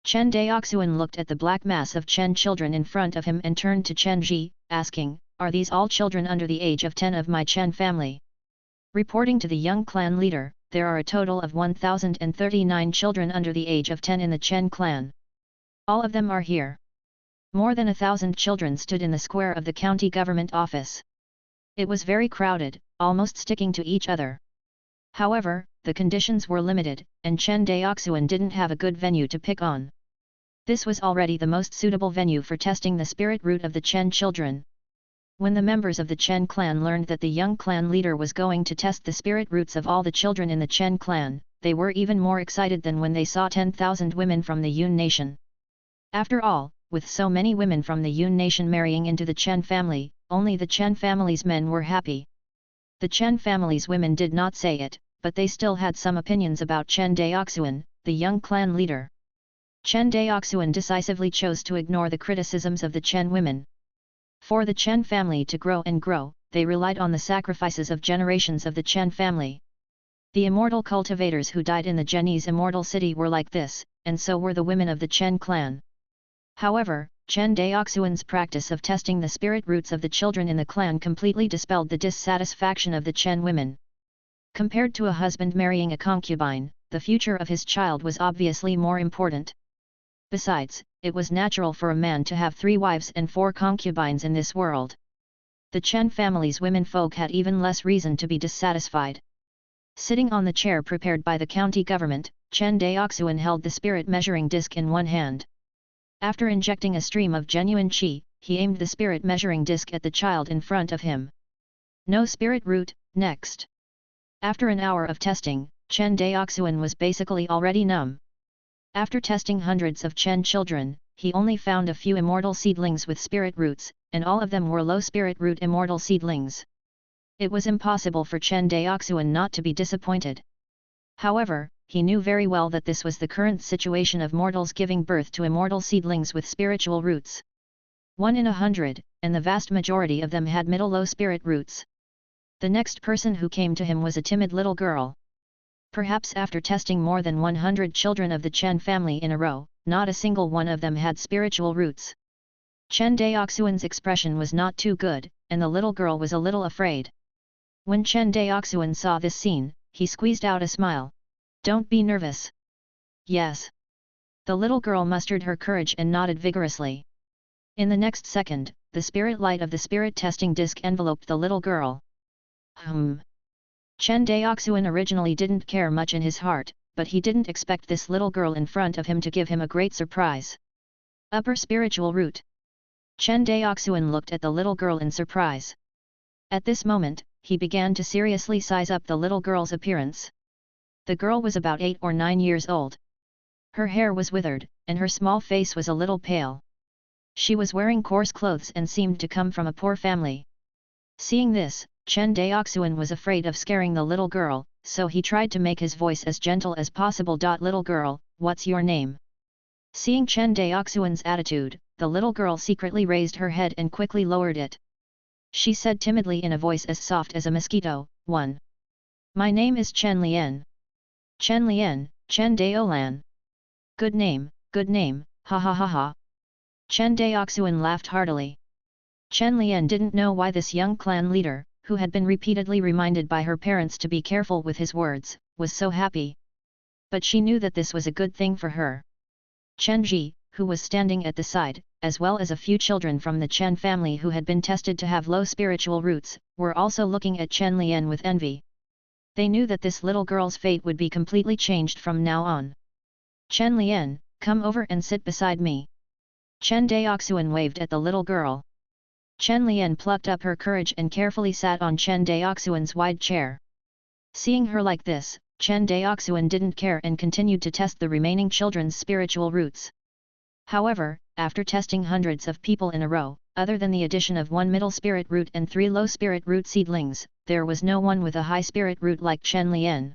Chen Daoxuan looked at the black mass of Chen children in front of him and turned to Chen Ji, asking, "Are these all children under the age of 10 of my Chen family?" Reporting to the young clan leader, there are a total of 1,039 children under the age of 10 in the Chen clan. All of them are here. More than 1,000 children stood in the square of the county government office. It was very crowded, almost sticking to each other. However, the conditions were limited, and Chen Daoxuan didn't have a good venue to pick on. This was already the most suitable venue for testing the spirit root of the Chen children. When the members of the Chen clan learned that the young clan leader was going to test the spirit roots of all the children in the Chen clan, they were even more excited than when they saw 10,000 women from the Yun nation. After all, with so many women from the Yun nation marrying into the Chen family, only the Chen family's men were happy. The Chen family's women did not say it, but they still had some opinions about Chen Daoxuan, the young clan leader. Chen Daoxuan decisively chose to ignore the criticisms of the Chen women. For the Chen family to grow and grow, they relied on the sacrifices of generations of the Chen family. The immortal cultivators who died in the Chinese immortal city were like this, and so were the women of the Chen clan. However, Chen Daoxuan's practice of testing the spirit roots of the children in the clan completely dispelled the dissatisfaction of the Chen women. Compared to a husband marrying a concubine, the future of his child was obviously more important. Besides, it was natural for a man to have 3 wives and 4 concubines in this world. The Chen family's womenfolk had even less reason to be dissatisfied. Sitting on the chair prepared by the county government, Chen Daoxuan held the spirit measuring disc in one hand. After injecting a stream of genuine qi, he aimed the spirit measuring disc at the child in front of him. No spirit root, next. After an hour of testing, Chen Daoxuan was basically already numb. After testing hundreds of Chen children, he only found a few immortal seedlings with spirit roots, and all of them were low spirit root immortal seedlings. It was impossible for Chen Daoxuan not to be disappointed. However, he knew very well that this was the current situation of mortals giving birth to immortal seedlings with spiritual roots. 1 in 100, and the vast majority of them had middle-low spirit roots. The next person who came to him was a timid little girl. Perhaps after testing more than 100 children of the Chen family in a row, not a single one of them had spiritual roots. Chen Daoxuan's expression was not too good, and the little girl was a little afraid. When Chen Daoxuan saw this scene, he squeezed out a smile. "Don't be nervous." "Yes." The little girl mustered her courage and nodded vigorously. In the next second, the spirit light of the spirit testing disc enveloped the little girl. Chen Daoxuan originally didn't care much in his heart, but he didn't expect this little girl in front of him to give him a great surprise. Upper spiritual root. Chen Daoxuan looked at the little girl in surprise. At this moment, he began to seriously size up the little girl's appearance. The girl was about 8 or 9 years old. Her hair was withered, and her small face was a little pale. She was wearing coarse clothes and seemed to come from a poor family. Seeing this, Chen Daoxuan was afraid of scaring the little girl, so he tried to make his voice as gentle as possible. "Little girl, what's your name?" Seeing Chen Daoxuan's attitude, the little girl secretly raised her head and quickly lowered it. She said timidly in a voice as soft as a mosquito, "1. My name is Chen Lian." "Chen Lian, Chen Daolan. Good name, ha ha ha ha." Chen Daoxuan laughed heartily. Chen Lian didn't know why this young clan leader, who had been repeatedly reminded by her parents to be careful with his words, was so happy. But she knew that this was a good thing for her. Chen Ji, who was standing at the side, as well as a few children from the Chen family who had been tested to have low spiritual roots, were also looking at Chen Lian with envy. They knew that this little girl's fate would be completely changed from now on. "Chen Lian, come over and sit beside me." Chen Daoxuan waved at the little girl. Chen Lian plucked up her courage and carefully sat on Chen Daoxuan's wide chair. Seeing her like this, Chen Daoxuan didn't care and continued to test the remaining children's spiritual roots. However, after testing hundreds of people in a row, other than the addition of 1 middle spirit root and 3 low spirit root seedlings, there was no one with a high spirit root like Chen Lian.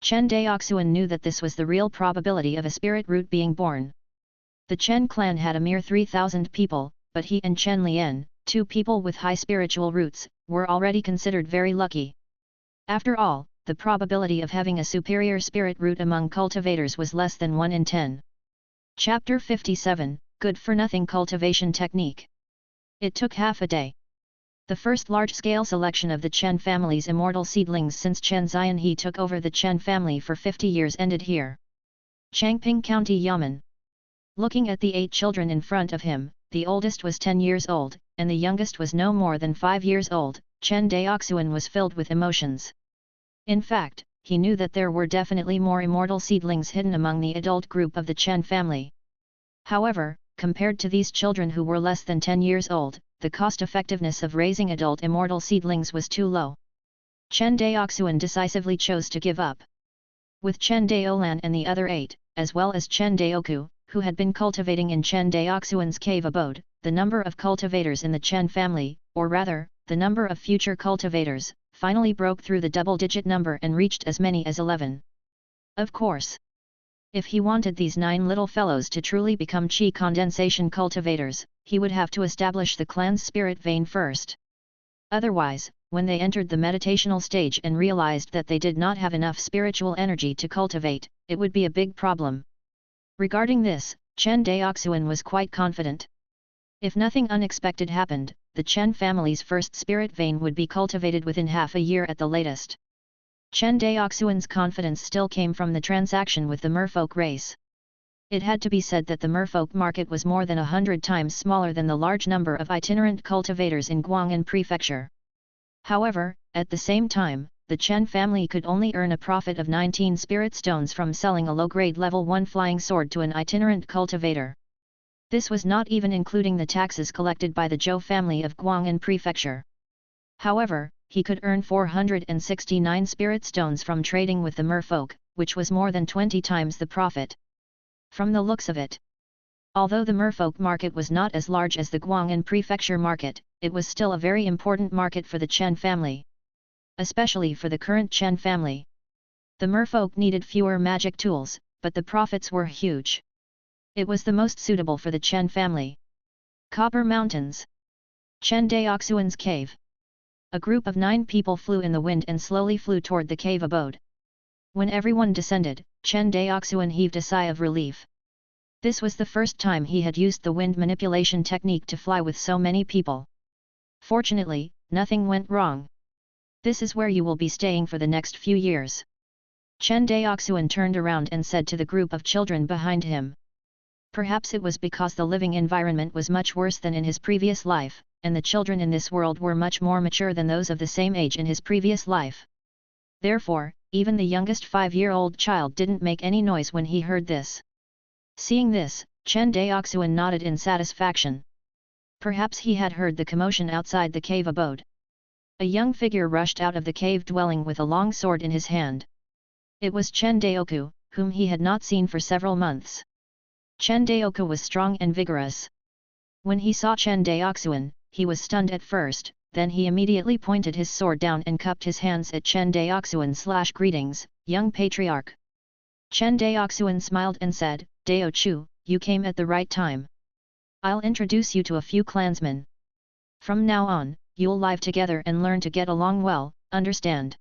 Chen Daoxuan knew that this was the real probability of a spirit root being born. The Chen clan had a mere 3,000 people, but he and Chen Lian, 2 people with high spiritual roots, were already considered very lucky. After all, the probability of having a superior spirit root among cultivators was less than 1 in 10. Chapter 57, Good for Nothing Cultivation Technique. It took half a day. The first large-scale selection of the Chen family's immortal seedlings since Chen Xianhe took over the Chen family for 50 years ended here. Changping County Yamen. Looking at the 8 children in front of him, the oldest was 10 years old, and the youngest was no more than 5 years old. Chen Daoxuan was filled with emotions. In fact, he knew that there were definitely more immortal seedlings hidden among the adult group of the Chen family. However, compared to these children who were less than 10 years old, the cost-effectiveness of raising adult immortal seedlings was too low. Chen Daoxuan decisively chose to give up. With Chen Daolan and the other 8, as well as Chen Daoku, who had been cultivating in Chen Daoxuan's cave abode, the number of cultivators in the Chen family, or rather, the number of future cultivators, finally broke through the double-digit number and reached as many as 11. Of course, if he wanted these 9 little fellows to truly become chi condensation cultivators, he would have to establish the clan's spirit vein first. Otherwise, when they entered the meditational stage and realized that they did not have enough spiritual energy to cultivate, it would be a big problem. Regarding this, Chen Daoxuan was quite confident. If nothing unexpected happened, the Chen family's first spirit vein would be cultivated within half a year at the latest. Chen Daoxuan's confidence still came from the transaction with the merfolk race. It had to be said that the merfolk market was more than 100 times smaller than the large number of itinerant cultivators in Guangan prefecture. However, at the same time, the Chen family could only earn a profit of 19 spirit stones from selling a low-grade level 1 flying sword to an itinerant cultivator. This was not even including the taxes collected by the Zhou family of Guangan prefecture. However, he could earn 469 spirit stones from trading with the merfolk, which was more than 20 times the profit. From the looks of it, although the merfolk market was not as large as the Guangan prefecture market, it was still a very important market for the Chen family. Especially for the current Chen family. The merfolk needed fewer magic tools, but the profits were huge. It was the most suitable for the Chen family. Copper Mountains. Chen Daoxuan's cave. A group of 9 people flew in the wind and slowly flew toward the cave abode. When everyone descended, Chen Daoxuan heaved a sigh of relief. This was the first time he had used the wind manipulation technique to fly with so many people. Fortunately, nothing went wrong. This is where you will be staying for the next few years. Chen Daoxuan turned around and said to the group of children behind him. Perhaps it was because the living environment was much worse than in his previous life, and the children in this world were much more mature than those of the same age in his previous life. Therefore, even the youngest 5-year-old child didn't make any noise when he heard this. Seeing this, Chen Daoxuan nodded in satisfaction. Perhaps he had heard the commotion outside the cave abode. A young figure rushed out of the cave dwelling with a long sword in his hand. It was Chen Daoku, whom he had not seen for several months. Chen Daoku was strong and vigorous. When he saw Chen Daoxuan, he was stunned at first, then he immediately pointed his sword down and cupped his hands at Chen Daoxuan. Greetings, young patriarch. Chen Daoxuan smiled and said, Dao Chu, you came at the right time. I'll introduce you to a few clansmen. From now on, you'll live together and learn to get along well, understand?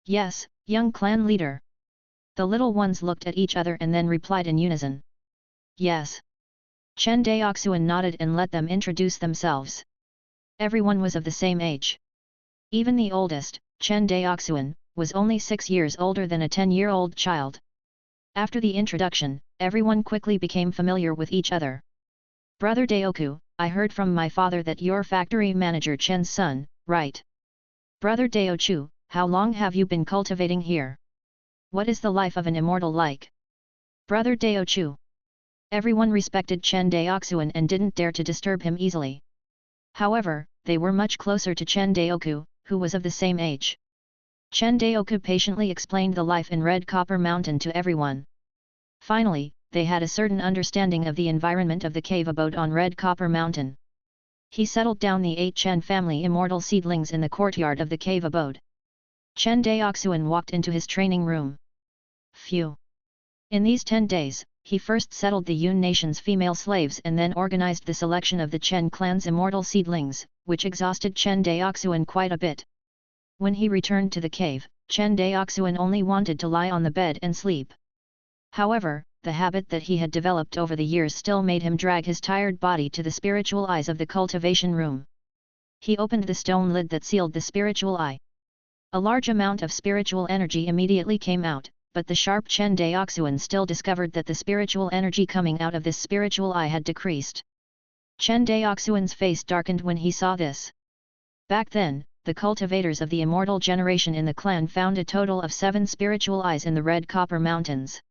Yes, young clan leader. The little ones looked at each other and then replied in unison. Yes. Chen Daoxuan nodded and let them introduce themselves. Everyone was of the same age. Even the oldest, Chen Daoxuan, was only 6 years older than a 10-year-old child. After the introduction, everyone quickly became familiar with each other. Brother Daoku, I heard from my father that you're factory manager Chen's son, right? Brother Daochu, how long have you been cultivating here? What is the life of an immortal like? Brother Daochu. Everyone respected Chen Daoxuan and didn't dare to disturb him easily. However, they were much closer to Chen Daoku, who was of the same age. Chen Daoxuan patiently explained the life in Red Copper Mountain to everyone. Finally, they had a certain understanding of the environment of the cave abode on Red Copper Mountain. He settled down the 8 Chen family immortal seedlings in the courtyard of the cave abode. Chen Daoxuan walked into his training room. Phew! In these 10 days, he first settled the Yun nation's female slaves and then organized the selection of the Chen clan's immortal seedlings, which exhausted Chen Daoxuan quite a bit. When he returned to the cave, Chen Daoxuan only wanted to lie on the bed and sleep. However, the habit that he had developed over the years still made him drag his tired body to the spiritual eyes of the cultivation room. He opened the stone lid that sealed the spiritual eye. A large amount of spiritual energy immediately came out, but the sharp Chen Daoxuan still discovered that the spiritual energy coming out of this spiritual eye had decreased. Chen Daoxuan's face darkened when he saw this. Back then, the cultivators of the immortal generation in the clan found a total of 7 spiritual eyes in the Red Copper Mountains.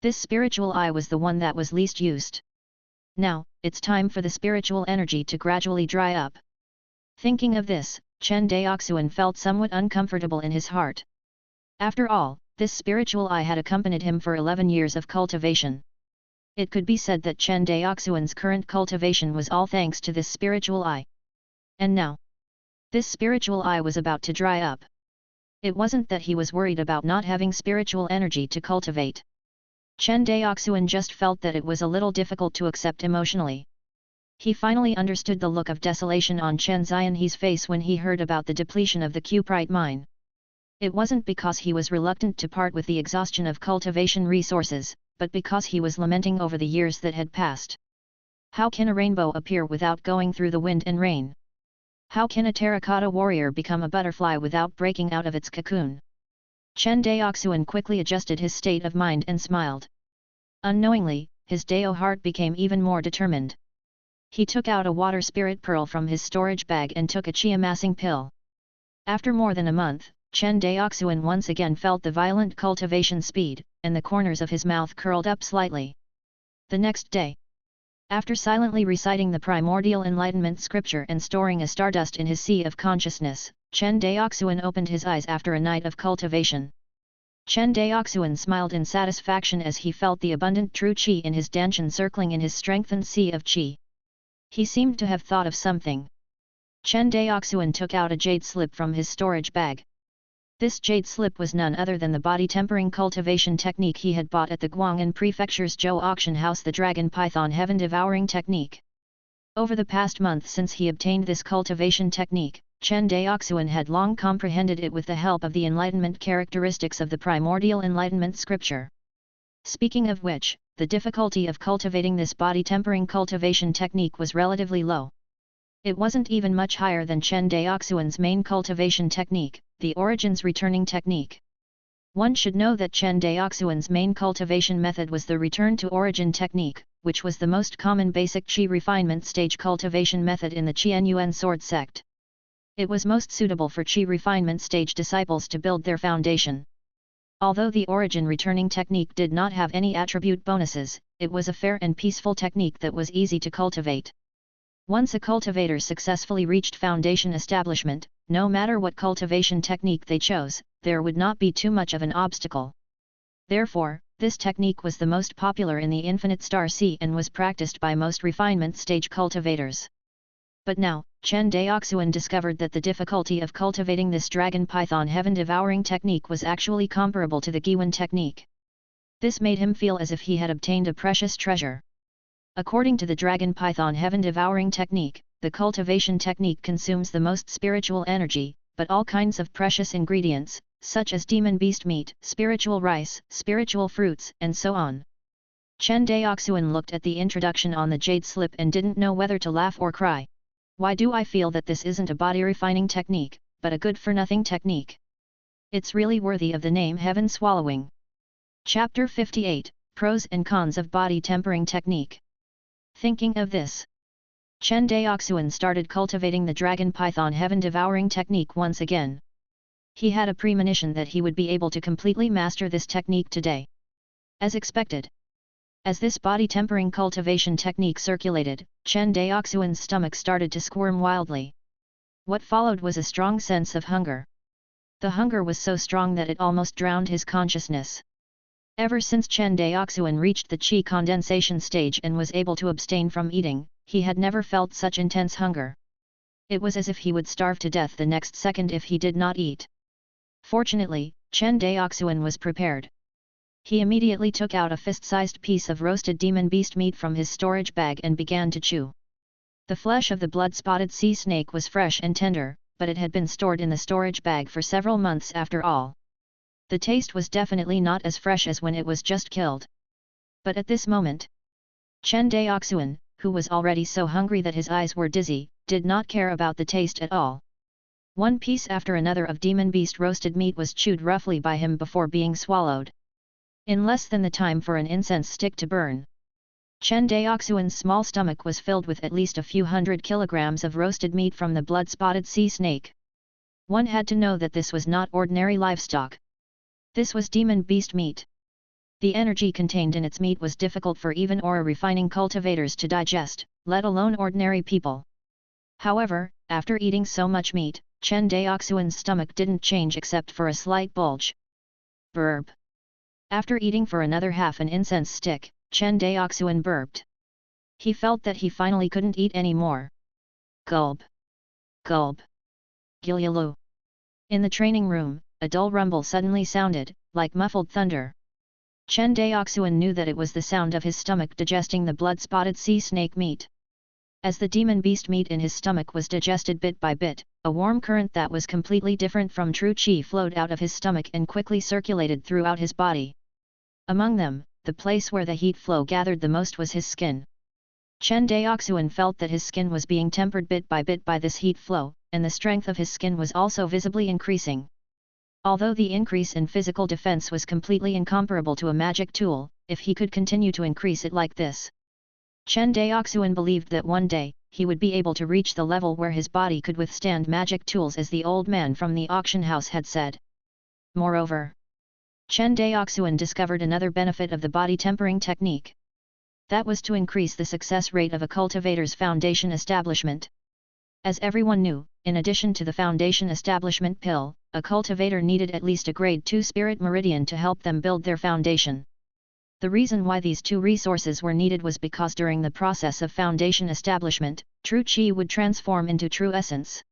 This spiritual eye was the one that was least used. Now, it's time for the spiritual energy to gradually dry up. Thinking of this, Chen Daoxuan felt somewhat uncomfortable in his heart. After all, this spiritual eye had accompanied him for 11 years of cultivation. It could be said that Chen Daoxuan's current cultivation was all thanks to this spiritual eye. And now, this spiritual eye was about to dry up. It wasn't that he was worried about not having spiritual energy to cultivate. Chen Daoxuan just felt that it was a little difficult to accept emotionally. He finally understood the look of desolation on Chen Xianhe's face when he heard about the depletion of the cuprite mine. It wasn't because he was reluctant to part with the exhaustion of cultivation resources, but because he was lamenting over the years that had passed. How can a rainbow appear without going through the wind and rain? How can a terracotta warrior become a butterfly without breaking out of its cocoon? Chen Daoxuan quickly adjusted his state of mind and smiled. Unknowingly, his Dao heart became even more determined. He took out a water spirit pearl from his storage bag and took a chi-amassing pill. After more than a month, Chen Daoxuan once again felt the violent cultivation speed, and the corners of his mouth curled up slightly. The next day, after silently reciting the primordial enlightenment scripture and storing a stardust in his sea of consciousness, Chen Daoxuan opened his eyes after a night of cultivation. Chen Daoxuan smiled in satisfaction as he felt the abundant true qi in his danshan circling in his strengthened sea of qi. He seemed to have thought of something. Chen Daoxuan took out a jade slip from his storage bag. This jade slip was none other than the body-tempering cultivation technique he had bought at the Guangan prefecture's Zhou auction house, the Dragon Python Heaven-Devouring Technique. Over the past month since he obtained this cultivation technique, Chen Daoxuan had long comprehended it with the help of the enlightenment characteristics of the primordial enlightenment scripture. Speaking of which, the difficulty of cultivating this body-tempering cultivation technique was relatively low. It wasn't even much higher than Chen Daoxuan's main cultivation technique, the Origins Returning Technique. One should know that Chen Daoxuan's main cultivation method was the Return to Origin Technique, which was the most common basic Qi refinement stage cultivation method in the Qianyuan sword sect. It was most suitable for Qi refinement stage disciples to build their foundation. Although the Origin Returning Technique did not have any attribute bonuses, it was a fair and peaceful technique that was easy to cultivate. Once a cultivator successfully reached foundation establishment, no matter what cultivation technique they chose, there would not be too much of an obstacle. Therefore, this technique was the most popular in the Infinite Star Sea and was practiced by most refinement stage cultivators. But now, Chen Daoxuan discovered that the difficulty of cultivating this Dragon Python Heaven-Devouring Technique was actually comparable to the Guangan technique. This made him feel as if he had obtained a precious treasure. According to the Dragon Python Heaven-Devouring Technique, the cultivation technique consumes the most spiritual energy, but all kinds of precious ingredients, such as demon beast meat, spiritual rice, spiritual fruits, and so on. Chen Daoxuan looked at the introduction on the jade slip and didn't know whether to laugh or cry. Why do I feel that this isn't a body-refining technique, but a good-for-nothing technique? It's really worthy of the name heaven-swallowing. Chapter 58, Pros and Cons of Body-Tempering Technique. Thinking of this, Chen Daoxuan started cultivating the Dragon Python Heaven-Devouring Technique once again. He had a premonition that he would be able to completely master this technique today. As expected. As this body-tempering cultivation technique circulated, Chen Daoxuan's stomach started to squirm wildly. What followed was a strong sense of hunger. The hunger was so strong that it almost drowned his consciousness. Ever since Chen Daoxuan reached the qi condensation stage and was able to abstain from eating, he had never felt such intense hunger. It was as if he would starve to death the next second if he did not eat. Fortunately, Chen Daoxuan was prepared. He immediately took out a fist-sized piece of roasted demon beast meat from his storage bag and began to chew. The flesh of the blood-spotted sea snake was fresh and tender, but it had been stored in the storage bag for several months after all. The taste was definitely not as fresh as when it was just killed. But at this moment, Chen Daoxuan, who was already so hungry that his eyes were dizzy, did not care about the taste at all. One piece after another of demon beast roasted meat was chewed roughly by him before being swallowed. In less than the time for an incense stick to burn, Chen Daoxuan's small stomach was filled with at least a few hundred kilograms of roasted meat from the blood-spotted sea snake. One had to know that this was not ordinary livestock. This was demon beast meat. The energy contained in its meat was difficult for even aura-refining cultivators to digest, let alone ordinary people. However, after eating so much meat, Chen Daoxuan's stomach didn't change except for a slight bulge. Burp. After eating for another half an incense stick, Chen Daoxuan burped. He felt that he finally couldn't eat any more. Gulp. Gulp. Gilyalu. In the training room, a dull rumble suddenly sounded, like muffled thunder. Chen Daoxuan knew that it was the sound of his stomach digesting the blood-spotted sea snake meat. As the demon beast meat in his stomach was digested bit by bit, a warm current that was completely different from true qi flowed out of his stomach and quickly circulated throughout his body. Among them, the place where the heat flow gathered the most was his skin. Chen Daoxuan felt that his skin was being tempered bit by this heat flow, and the strength of his skin was also visibly increasing. Although the increase in physical defense was completely incomparable to a magic tool, if he could continue to increase it like this, Chen Daoxuan believed that one day, he would be able to reach the level where his body could withstand magic tools, as the old man from the auction house had said. Moreover, Chen Daoxuan discovered another benefit of the body tempering technique. That was to increase the success rate of a cultivator's foundation establishment. As everyone knew, in addition to the foundation establishment pill, a cultivator needed at least a grade 2 spirit meridian to help them build their foundation. The reason why these two resources were needed was because during the process of foundation establishment, true qi would transform into true essence.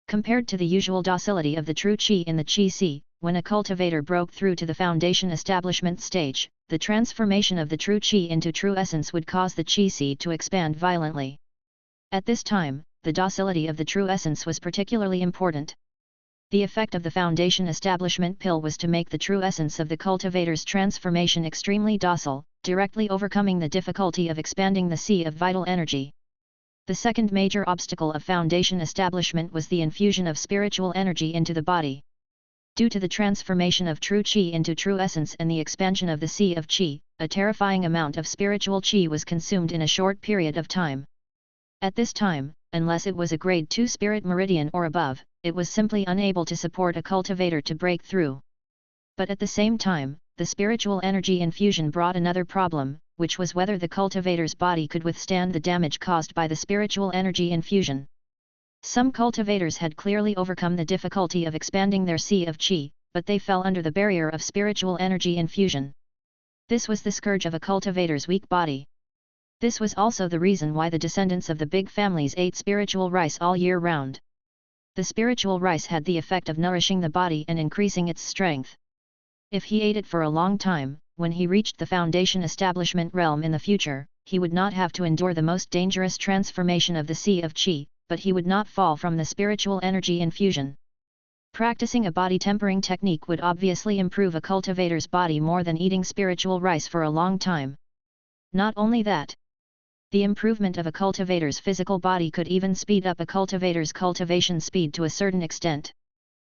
Compared to the usual docility of the true qi in the qi sea, when a cultivator broke through to the foundation establishment stage, the transformation of the true qi into true essence would cause the qi sea to expand violently. At this time, the docility of the true essence was particularly important. The effect of the foundation establishment pill was to make the true essence of the cultivator's transformation extremely docile, directly overcoming the difficulty of expanding the sea of vital energy. The second major obstacle of foundation establishment was the infusion of spiritual energy into the body. Due to the transformation of true qi into true essence and the expansion of the sea of qi, a terrifying amount of spiritual qi was consumed in a short period of time. At this time, unless it was a grade 2 spirit meridian or above, it was simply unable to support a cultivator to break through. But at the same time, the spiritual energy infusion brought another problem, which was whether the cultivator's body could withstand the damage caused by the spiritual energy infusion. Some cultivators had clearly overcome the difficulty of expanding their sea of qi, but they fell under the barrier of spiritual energy infusion. This was the scourge of a cultivator's weak body. This was also the reason why the descendants of the big families ate spiritual rice all year round. The spiritual rice had the effect of nourishing the body and increasing its strength. If he ate it for a long time, when he reached the foundation establishment realm in the future, he would not have to endure the most dangerous transformation of the sea of qi, but he would not fall from the spiritual energy infusion. Practicing a body tempering technique would obviously improve a cultivator's body more than eating spiritual rice for a long time. Not only that, the improvement of a cultivator's physical body could even speed up a cultivator's cultivation speed to a certain extent.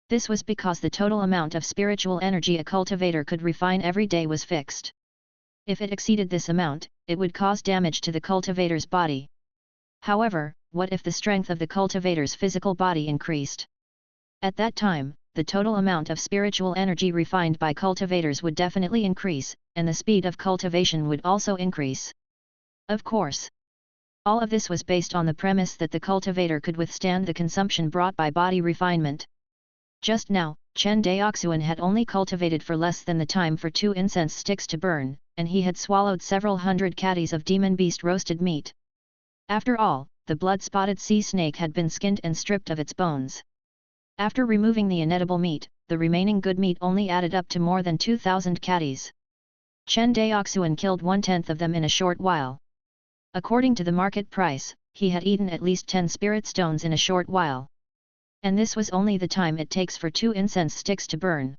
This was because the total amount of spiritual energy a cultivator could refine every day was fixed. If it exceeded this amount, it would cause damage to the cultivator's body. However, what if the strength of the cultivator's physical body increased? At that time, the total amount of spiritual energy refined by cultivators would definitely increase, and the speed of cultivation would also increase. Of course, all of this was based on the premise that the cultivator could withstand the consumption brought by body refinement. Just now, Chen Daoxuan had only cultivated for less than the time for 2 incense sticks to burn, and he had swallowed several hundred catties of demon beast roasted meat. After all, the blood-spotted sea snake had been skinned and stripped of its bones. After removing the inedible meat, the remaining good meat only added up to more than 2,000 catties. Chen Daoxuan killed 1/10 of them in a short while. According to the market price, he had eaten at least 10 spirit stones in a short while. And this was only the time it takes for 2 incense sticks to burn.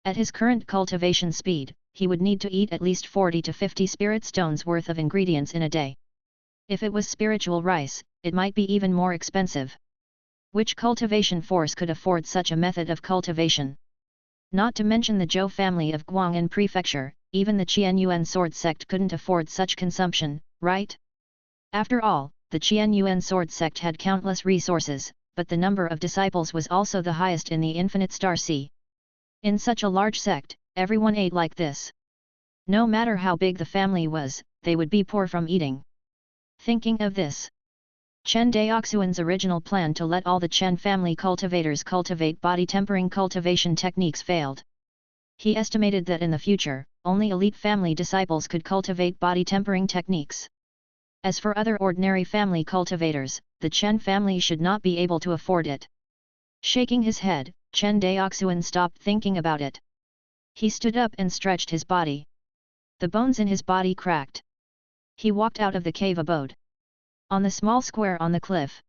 At his current cultivation speed, he would need to eat at least 40 to 50 spirit stones worth of ingredients in a day. If it was spiritual rice, it might be even more expensive. Which cultivation force could afford such a method of cultivation? Not to mention the Zhou family of Guangan prefecture, even the Qianyuan sword sect couldn't afford such consumption, right? After all, the Qianyuan sword sect had countless resources, but the number of disciples was also the highest in the infinite star sea. In such a large sect, everyone ate like this. No matter how big the family was, they would be poor from eating. Thinking of this, Chen Daoxuan's original plan to let all the Chen family cultivators cultivate body-tempering cultivation techniques failed. He estimated that in the future, only elite family disciples could cultivate body-tempering techniques. As for other ordinary family cultivators, the Chen family should not be able to afford it. Shaking his head, Chen Daoxuan stopped thinking about it. He stood up and stretched his body. The bones in his body cracked. He walked out of the cave abode. On the small square on the cliff,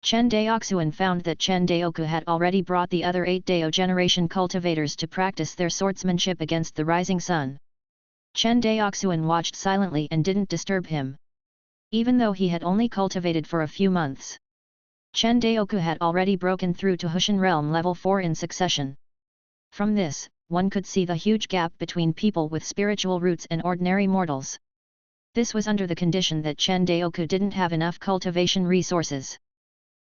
Chen Daoxuan found that Chen Daoku had already brought the other 8 Dao generation cultivators to practice their swordsmanship against the rising sun. Chen Daoxuan watched silently and didn't disturb him. Even though he had only cultivated for a few months, Chen Daoku had already broken through to Hushan realm level 4 in succession. From this, one could see the huge gap between people with spiritual roots and ordinary mortals. This was under the condition that Chen Daoku didn't have enough cultivation resources.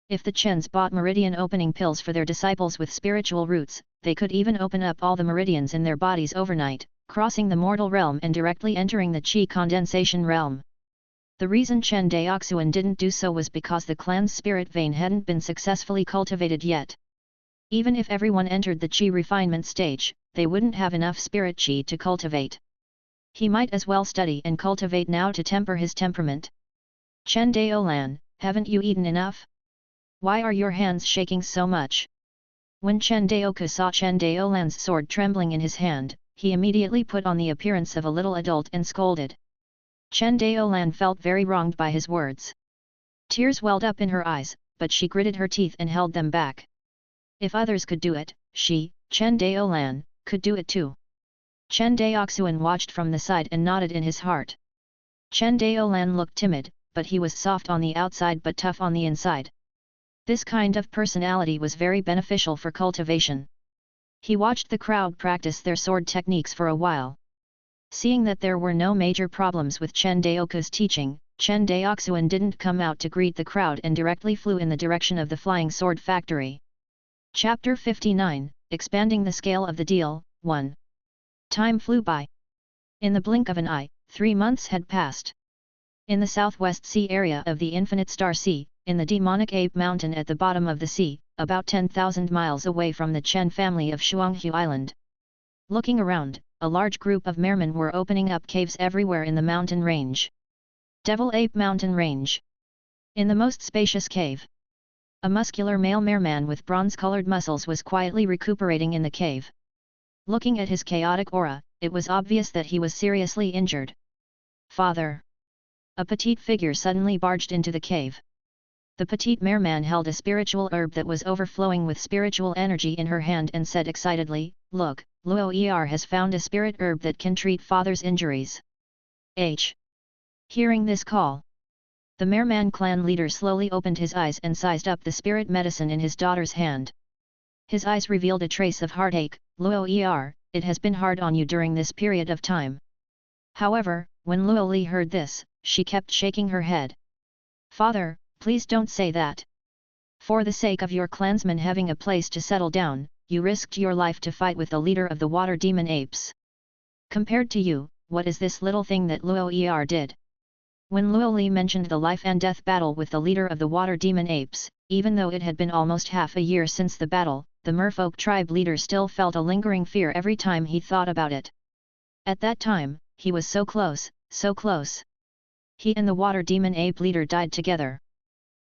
If the Chens bought meridian opening pills for their disciples with spiritual roots, they could even open up all the meridians in their bodies overnight, crossing the mortal realm and directly entering the Qi condensation realm. The reason Chen Daoxuan didn't do so was because the clan's spirit vein hadn't been successfully cultivated yet. Even if everyone entered the Qi refinement stage, they wouldn't have enough spirit Qi to cultivate. He might as well study and cultivate now to temper his temperament. Chen Daolan, haven't you eaten enough? Why are your hands shaking so much? When Chen Daoku saw Chen Daolan's sword trembling in his hand, he immediately put on the appearance of a little adult and scolded. Chen Daolan felt very wronged by his words. Tears welled up in her eyes, but she gritted her teeth and held them back. If others could do it, she, Chen Daolan, could do it too. Chen Daoxuan watched from the side and nodded in his heart. Chen Daolan looked timid, but he was soft on the outside but tough on the inside. This kind of personality was very beneficial for cultivation. He watched the crowd practice their sword techniques for a while. Seeing that there were no major problems with Chen Daoku's teaching, Chen Daoxuan didn't come out to greet the crowd and directly flew in the direction of the Flying Sword Factory. Chapter 59, Expanding the Scale of the Deal, 1. Time flew by. In the blink of an eye, 3 months had passed. In the southwest sea area of the Infinite Star Sea, in the demonic ape mountain at the bottom of the sea, about 10,000 miles away from the Chen family of Shuanghu Island. Looking around, a large group of mermen were opening up caves everywhere in the mountain range. Devil Ape Mountain Range. In the most spacious cave, a muscular male merman with bronze-colored muscles was quietly recuperating in the cave. Looking at his chaotic aura, it was obvious that he was seriously injured. Father! A petite figure suddenly barged into the cave. The petite merman held a spiritual herb that was overflowing with spiritual energy in her hand and said excitedly, "Look, Luo has found a spirit herb that can treat father's injuries." Hearing this call, the merman clan leader slowly opened his eyes and sized up the spirit medicine in his daughter's hand. His eyes revealed a trace of heartache. "Luo, it has been hard on you during this period of time." However, when Luo Li heard this, she kept shaking her head. "Father, please don't say that. For the sake of your clansmen having a place to settle down, you risked your life to fight with the leader of the water demon apes. Compared to you, what is this little thing that Luo did?" When Luo Li mentioned the life and death battle with the leader of the water demon apes, even though it had been almost half a year since the battle, the merfolk tribe leader still felt a lingering fear every time he thought about it. At that time, he was so close, so close. He and the water demon ape leader died together.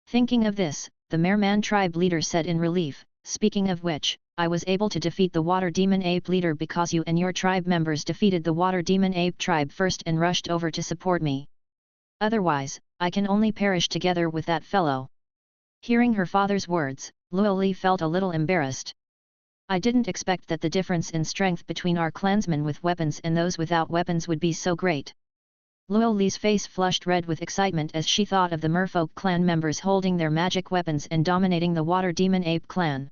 Thinking of this, the merman tribe leader said in relief, "Speaking of which, I was able to defeat the water demon ape leader because you and your tribe members defeated the water demon ape tribe first and rushed over to support me. Otherwise, I can only perish together with that fellow." Hearing her father's words, Luoli felt a little embarrassed. "I didn't expect that the difference in strength between our clansmen with weapons and those without weapons would be so great." Luoli's face flushed red with excitement as she thought of the merfolk clan members holding their magic weapons and dominating the water demon ape clan.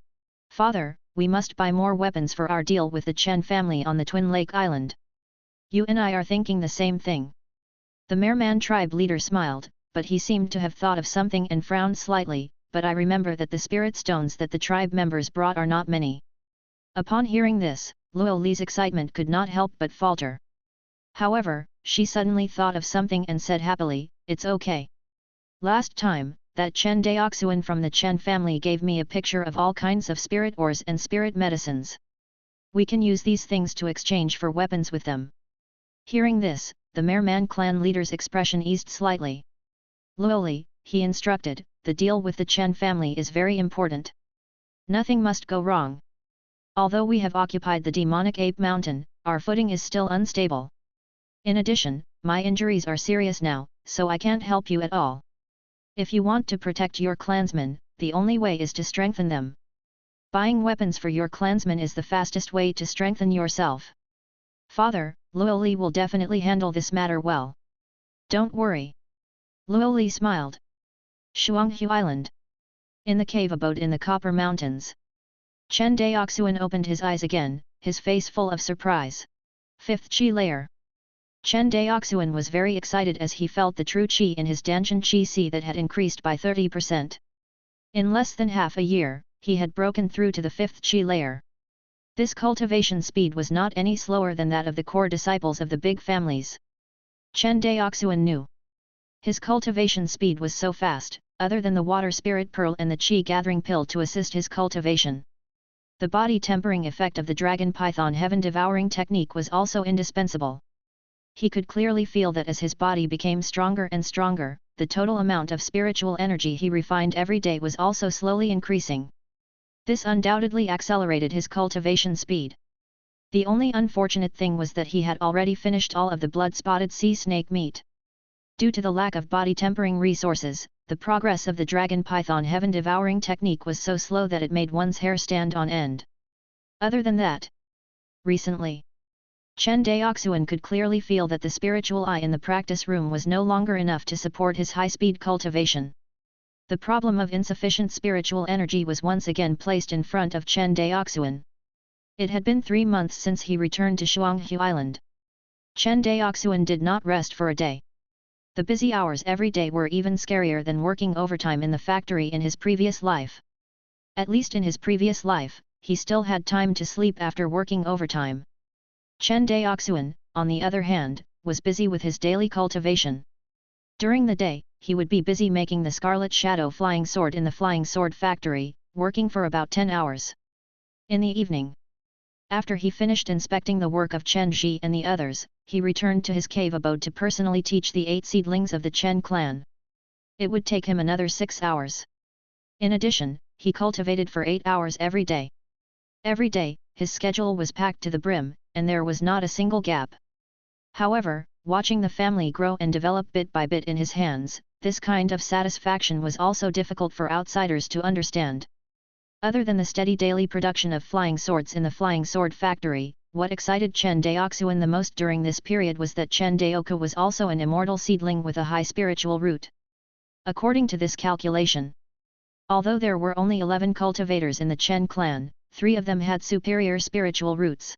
"Father, we must buy more weapons for our deal with the Chen family on the Twin Lake Island. You and I are thinking the same thing." The merman tribe leader smiled, but he seemed to have thought of something and frowned slightly, "But I remember that the spirit stones that the tribe members brought are not many." Upon hearing this, Luoli's excitement could not help but falter. However, she suddenly thought of something and said happily, "It's okay. Last time, that Chen Daoxuan from the Chen family gave me a picture of all kinds of spirit ores and spirit medicines. We can use these things to exchange for weapons with them." Hearing this, the merman clan leader's expression eased slightly. "Luoli," he instructed, "the deal with the Chen family is very important. Nothing must go wrong. Although we have occupied the demonic ape mountain, our footing is still unstable. In addition, my injuries are serious now, so I can't help you at all. If you want to protect your clansmen, the only way is to strengthen them. Buying weapons for your clansmen is the fastest way to strengthen yourself. Father, Luoli will definitely handle this matter well. Don't worry." Luoli smiled. Shuanghu Island. In the cave abode in the Copper Mountains. Chen Daoxuan opened his eyes again, his face full of surprise. 5th Qi Layer. Chen Daoxuan was very excited as he felt the true qi in his Danshan qi si that had increased by 30%. In less than half a year, he had broken through to the 5th qi layer. This cultivation speed was not any slower than that of the core disciples of the big families. Chen Daoxuan knew. His cultivation speed was so fast, other than the water spirit pearl and the qi gathering pill to assist his cultivation. The body tempering effect of the dragon python heaven devouring technique was also indispensable. He could clearly feel that as his body became stronger and stronger, the total amount of spiritual energy he refined every day was also slowly increasing. This undoubtedly accelerated his cultivation speed. The only unfortunate thing was that he had already finished all of the blood-spotted sea snake meat. Due to the lack of body tempering resources, the progress of the dragon python heaven devouring technique was so slow that it made one's hair stand on end. Other than that, recently, Chen Daoxuan could clearly feel that the spiritual eye in the practice room was no longer enough to support his high-speed cultivation. The problem of insufficient spiritual energy was once again placed in front of Chen Daoxuan. It had been 3 months since he returned to Shuanghu Island. Chen Daoxuan did not rest for a day. The busy hours every day were even scarier than working overtime in the factory in his previous life. At least in his previous life, he still had time to sleep after working overtime. Chen Daoxuan, on the other hand, was busy with his daily cultivation. During the day, he would be busy making the Scarlet Shadow flying sword in the flying sword factory, working for about 10 hours. In the evening, after he finished inspecting the work of Chen Ji and the others, he returned to his cave abode to personally teach the 8 seedlings of the Chen clan. It would take him another 6 hours. In addition, he cultivated for 8 hours every day. Every day, his schedule was packed to the brim, and there was not a single gap. However, watching the family grow and develop bit by bit in his hands, this kind of satisfaction was also difficult for outsiders to understand. Other than the steady daily production of flying swords in the flying sword factory, what excited Chen Daoxuan the most during this period was that Chen Daoku was also an immortal seedling with a high spiritual root. According to this calculation, although there were only 11 cultivators in the Chen clan, 3 of them had superior spiritual roots.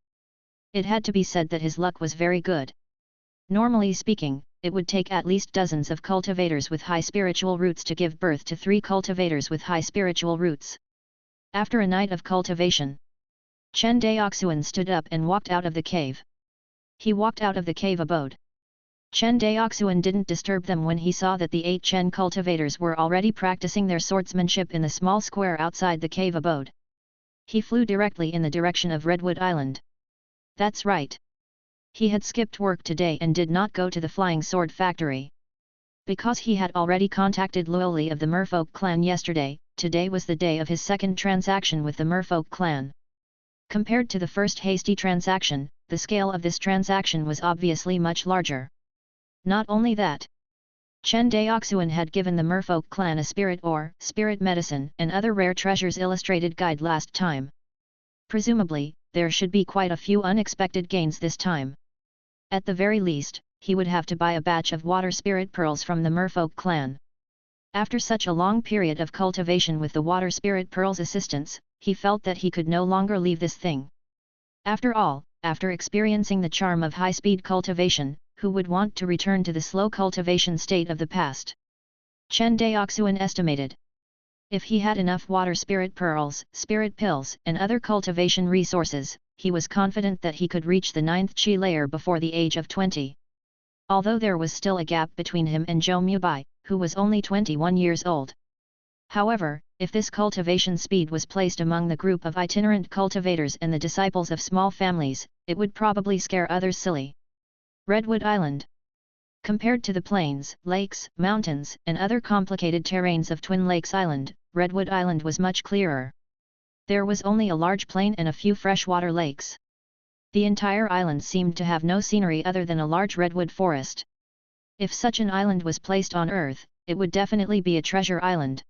It had to be said that his luck was very good. Normally speaking, it would take at least dozens of cultivators with high spiritual roots to give birth to 3 cultivators with high spiritual roots. After a night of cultivation, Chen Daoxuan stood up and walked out of the cave. He walked out of the cave abode. Chen Daoxuan didn't disturb them when he saw that the 8 Chen cultivators were already practicing their swordsmanship in the small square outside the cave abode. He flew directly in the direction of Redwood Island. That's right. He had skipped work today and did not go to the Flying Sword Factory. Because he had already contacted Luoli of the merfolk clan yesterday, today was the day of his second transaction with the merfolk clan. Compared to the first hasty transaction, the scale of this transaction was obviously much larger. Not only that, Chen Daoxuan had given the merfolk clan a spirit ore, spirit medicine and other rare treasures illustrated guide last time. Presumably, there should be quite a few unexpected gains this time. At the very least, he would have to buy a batch of water spirit pearls from the merfolk clan. After such a long period of cultivation with the water spirit pearls' assistance, he felt that he could no longer leave this thing. After all, after experiencing the charm of high-speed cultivation, who would want to return to the slow cultivation state of the past? Chen Daoxuan estimated. If he had enough water spirit pearls, spirit pills and other cultivation resources, he was confident that he could reach the 9th chi layer before the age of 20. Although there was still a gap between him and Zhou Mubai, who was only 21 years old. However, if this cultivation speed was placed among the group of itinerant cultivators and the disciples of small families, it would probably scare others silly. Redwood Island. Compared to the plains, lakes, mountains, and other complicated terrains of Twin Lakes Island, Redwood Island was much clearer. There was only a large plain and a few freshwater lakes. The entire island seemed to have no scenery other than a large redwood forest. If such an island was placed on Earth, it would definitely be a treasure island.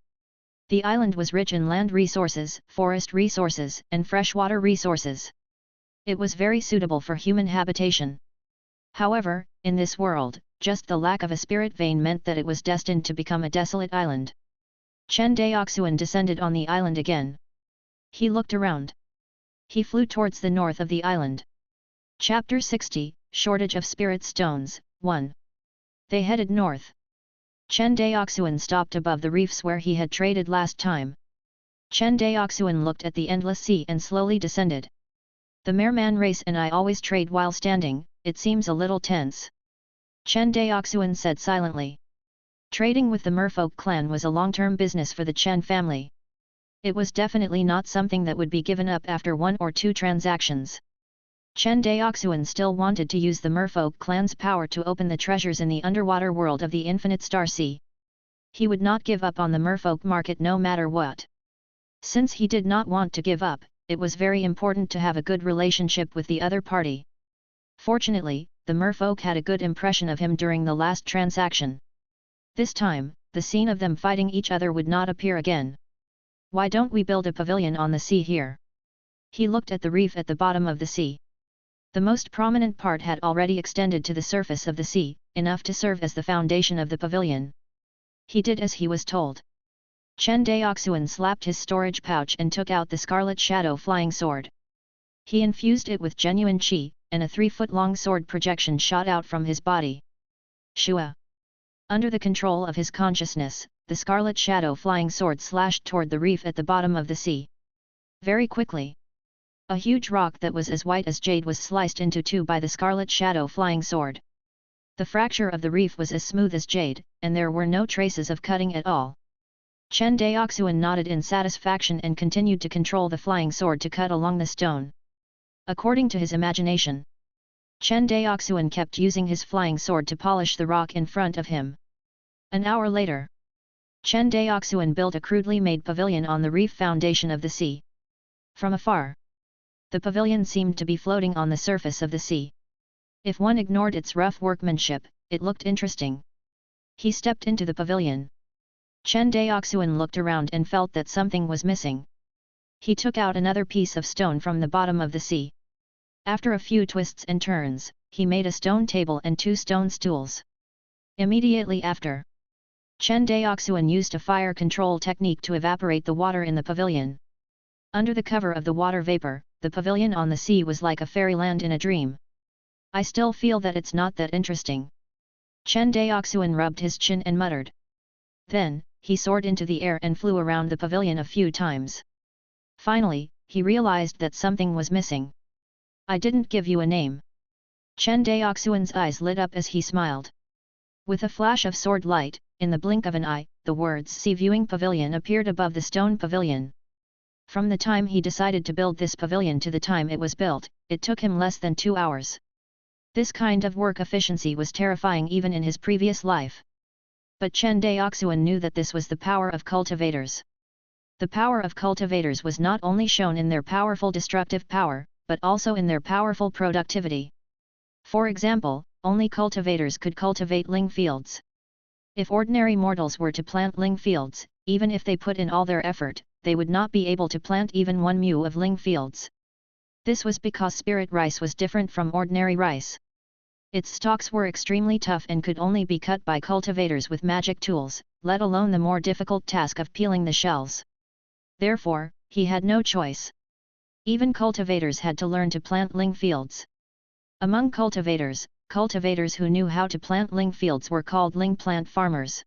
The island was rich in land resources, forest resources, and freshwater resources. It was very suitable for human habitation. However, in this world, just the lack of a spirit vein meant that it was destined to become a desolate island. Chen Daoxuan descended on the island again. He looked around. He flew towards the north of the island. Chapter 60, Shortage of Spirit Stones, 1. They headed north. Chen Daoxuan stopped above the reefs where he had traded last time. Chen Daoxuan looked at the endless sea and slowly descended. The merman race and I always trade while standing, it seems a little tense. Chen Daoxuan said silently. Trading with the merfolk clan was a long-term business for the Chen family. It was definitely not something that would be given up after 1 or 2 transactions. Chen Daoxuan still wanted to use the merfolk clan's power to open the treasures in the underwater world of the infinite star sea. He would not give up on the merfolk market no matter what. Since he did not want to give up, it was very important to have a good relationship with the other party. Fortunately, the merfolk had a good impression of him during the last transaction. This time, the scene of them fighting each other would not appear again. Why don't we build a pavilion on the sea here? He looked at the reef at the bottom of the sea. The most prominent part had already extended to the surface of the sea, enough to serve as the foundation of the pavilion. He did as he was told. Chen Daoxuan slapped his storage pouch and took out the scarlet shadow flying sword. He infused it with genuine qi, and a 3-foot-long sword projection shot out from his body. Shua! Under the control of his consciousness, the scarlet shadow flying sword slashed toward the reef at the bottom of the sea. Very quickly. A huge rock that was as white as jade was sliced into 2 by the scarlet shadow flying sword. The fracture of the reef was as smooth as jade, and there were no traces of cutting at all. Chen Daoxuan nodded in satisfaction and continued to control the flying sword to cut along the stone. According to his imagination, Chen Daoxuan kept using his flying sword to polish the rock in front of him. An hour later, Chen Daoxuan built a crudely made pavilion on the reef foundation of the sea. From afar, the pavilion seemed to be floating on the surface of the sea. If one ignored its rough workmanship, it looked interesting. He stepped into the pavilion. Chen Daoxuan looked around and felt that something was missing. He took out another piece of stone from the bottom of the sea. After a few twists and turns, he made a stone table and 2 stone stools. Immediately after, Chen Daoxuan used a fire control technique to evaporate the water in the pavilion. Under the cover of the water vapor, the pavilion on the sea was like a fairyland in a dream. I still feel that it's not that interesting. Chen Daoxuan rubbed his chin and muttered. Then, he soared into the air and flew around the pavilion a few times. Finally, he realized that something was missing. I didn't give you a name. Chen Daoxuan's eyes lit up as he smiled. With a flash of sword light, in the blink of an eye, the words "Sea Viewing Pavilion" appeared above the stone pavilion. From the time he decided to build this pavilion to the time it was built, it took him less than 2 hours. This kind of work efficiency was terrifying even in his previous life. But Chen Daoxuan knew that this was the power of cultivators. The power of cultivators was not only shown in their powerful destructive power, but also in their powerful productivity. For example, only cultivators could cultivate ling fields. If ordinary mortals were to plant ling fields, even if they put in all their effort, they would not be able to plant even 1 mu of ling fields. This was because spirit rice was different from ordinary rice. Its stalks were extremely tough and could only be cut by cultivators with magic tools, let alone the more difficult task of peeling the shells. Therefore, he had no choice. Even cultivators had to learn to plant ling fields. Among cultivators who knew how to plant ling fields were called ling plant farmers.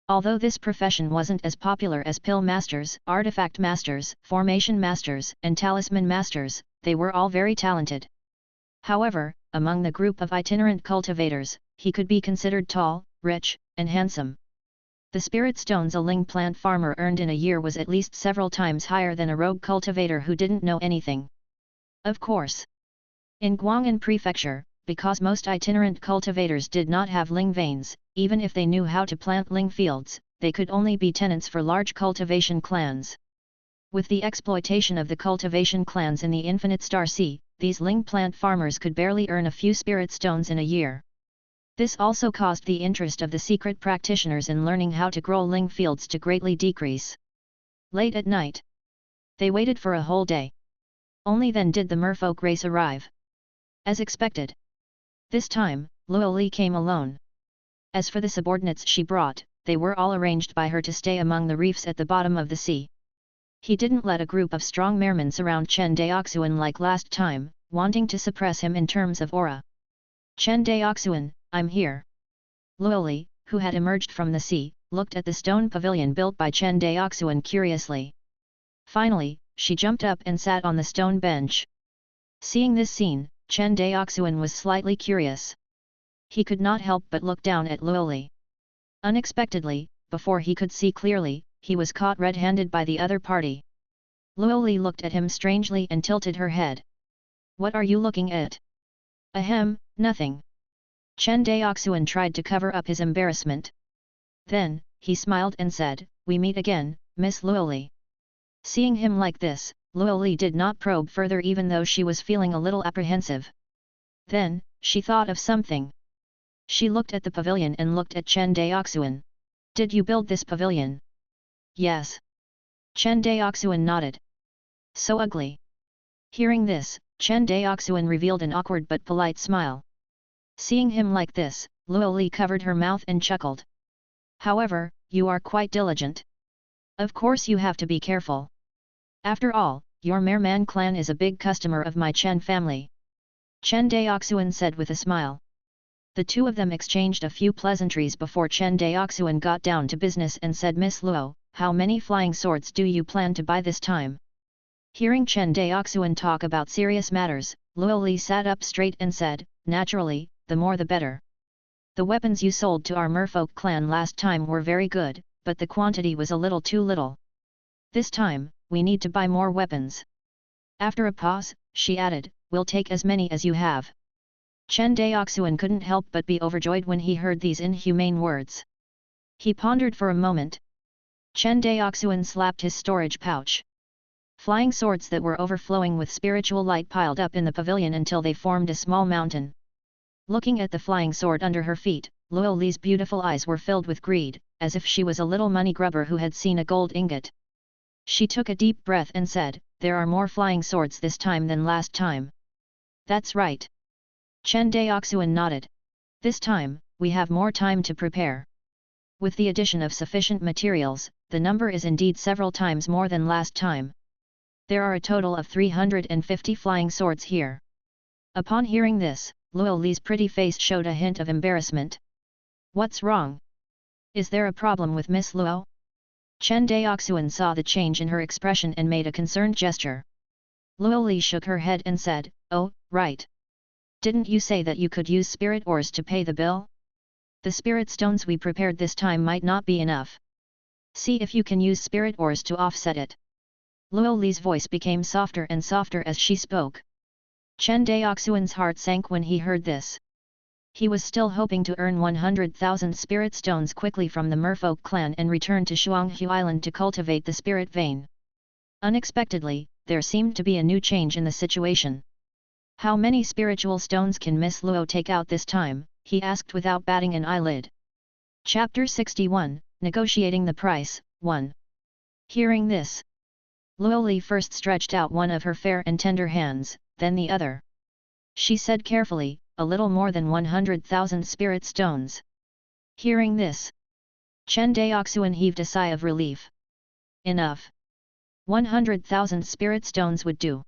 Although this profession wasn't as popular as pill masters, artifact masters, formation masters, and talisman masters, they were all very talented. However, among the group of itinerant cultivators, he could be considered tall, rich, and handsome. The spirit stones a ling plant farmer earned in a year was at least several times higher than a rogue cultivator who didn't know anything. Of course. In Guangan prefecture, because most itinerant cultivators did not have ling veins, even if they knew how to plant ling fields, they could only be tenants for large cultivation clans. With the exploitation of the cultivation clans in the Infinite Star Sea, these ling plant farmers could barely earn a few spirit stones in a year. This also caused the interest of the secret practitioners in learning how to grow ling fields to greatly decrease. Late at night, they waited for a whole day. Only then did the merfolk race arrive. As expected. This time, Luo Li came alone. As for the subordinates she brought, they were all arranged by her to stay among the reefs at the bottom of the sea. He didn't let a group of strong mermen surround Chen Daoxuan like last time, wanting to suppress him in terms of aura. Chen Daoxuan, I'm here. Luo Li, who had emerged from the sea, looked at the stone pavilion built by Chen Daoxuan curiously. Finally, she jumped up and sat on the stone bench. Seeing this scene, Chen Daoxuan was slightly curious. He could not help but look down at Luo Li. Unexpectedly, before he could see clearly, he was caught red-handed by the other party. Luo Li looked at him strangely and tilted her head. What are you looking at? Ahem, nothing. Chen Daoxuan tried to cover up his embarrassment. Then, he smiled and said, we meet again, Miss Luo Li. Seeing him like this, Luo Li did not probe further even though she was feeling a little apprehensive. Then, she thought of something. She looked at the pavilion and looked at Chen Daoxuan. Did you build this pavilion? Yes. Chen Daoxuan nodded. So ugly. Hearing this, Chen Daoxuan revealed an awkward but polite smile. Seeing him like this, Luo Li covered her mouth and chuckled. However, you are quite diligent. Of course you have to be careful. After all, your Merman clan is a big customer of my Chen family. Chen Daoxuan said with a smile. The two of them exchanged a few pleasantries before Chen Daoxuan got down to business and said, Miss Luo, how many flying swords do you plan to buy this time? Hearing Chen Daoxuan talk about serious matters, Luo Li sat up straight and said, naturally, the more the better. The weapons you sold to our merfolk clan last time were very good, but the quantity was a little too little. This time, we need to buy more weapons. After a pause, she added, we'll take as many as you have. Chen Daoxuan couldn't help but be overjoyed when he heard these inhumane words. He pondered for a moment. Chen Daoxuan slapped his storage pouch. Flying swords that were overflowing with spiritual light piled up in the pavilion until they formed a small mountain. Looking at the flying sword under her feet, Luo Li's beautiful eyes were filled with greed, as if she was a little money grubber who had seen a gold ingot. She took a deep breath and said, there are more flying swords this time than last time. That's right. Chen Daoxuan nodded. This time, we have more time to prepare. With the addition of sufficient materials, the number is indeed several times more than last time. There are a total of 350 flying swords here. Upon hearing this, Luo Li's pretty face showed a hint of embarrassment. What's wrong? Is there a problem with Miss Luo? Chen Daoxuan saw the change in her expression and made a concerned gesture. Luo Li shook her head and said, oh, right. Didn't you say that you could use spirit ores to pay the bill? The spirit stones we prepared this time might not be enough. See if you can use spirit ores to offset it. Luo Li's voice became softer and softer as she spoke. Chen Daoxuan's heart sank when he heard this. He was still hoping to earn 100,000 spirit stones quickly from the merfolk clan and return to Shuanghu Island to cultivate the spirit vein. Unexpectedly, there seemed to be a new change in the situation. How many spiritual stones can Miss Luo take out this time? He asked without batting an eyelid. Chapter 61, Negotiating the Price, 1. Hearing this, Luo Li first stretched out one of her fair and tender hands, then the other. She said carefully, a little more than 100,000 spirit stones. Hearing this, Chen Daoxuan heaved a sigh of relief. Enough. 100,000 spirit stones would do.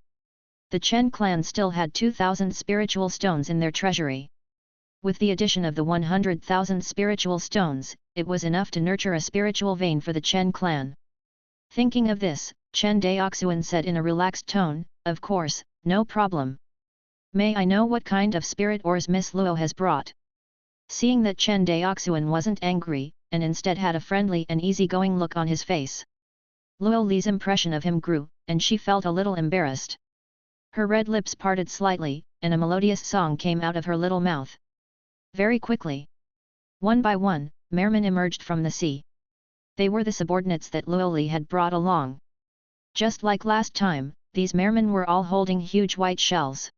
The Chen clan still had 2,000 spiritual stones in their treasury. With the addition of the 100,000 spiritual stones, it was enough to nurture a spiritual vein for the Chen clan. Thinking of this, Chen Daoxuan said in a relaxed tone, "Of course, no problem. May I know what kind of spirit ores Miss Luo has brought?" Seeing that Chen Daoxuan wasn't angry, and instead had a friendly and easygoing look on his face, Luo Li's impression of him grew, and she felt a little embarrassed. Her red lips parted slightly, and a melodious song came out of her little mouth. Very quickly, one by one, mermen emerged from the sea. They were the subordinates that Luo Li had brought along. Just like last time, these mermen were all holding huge white shells.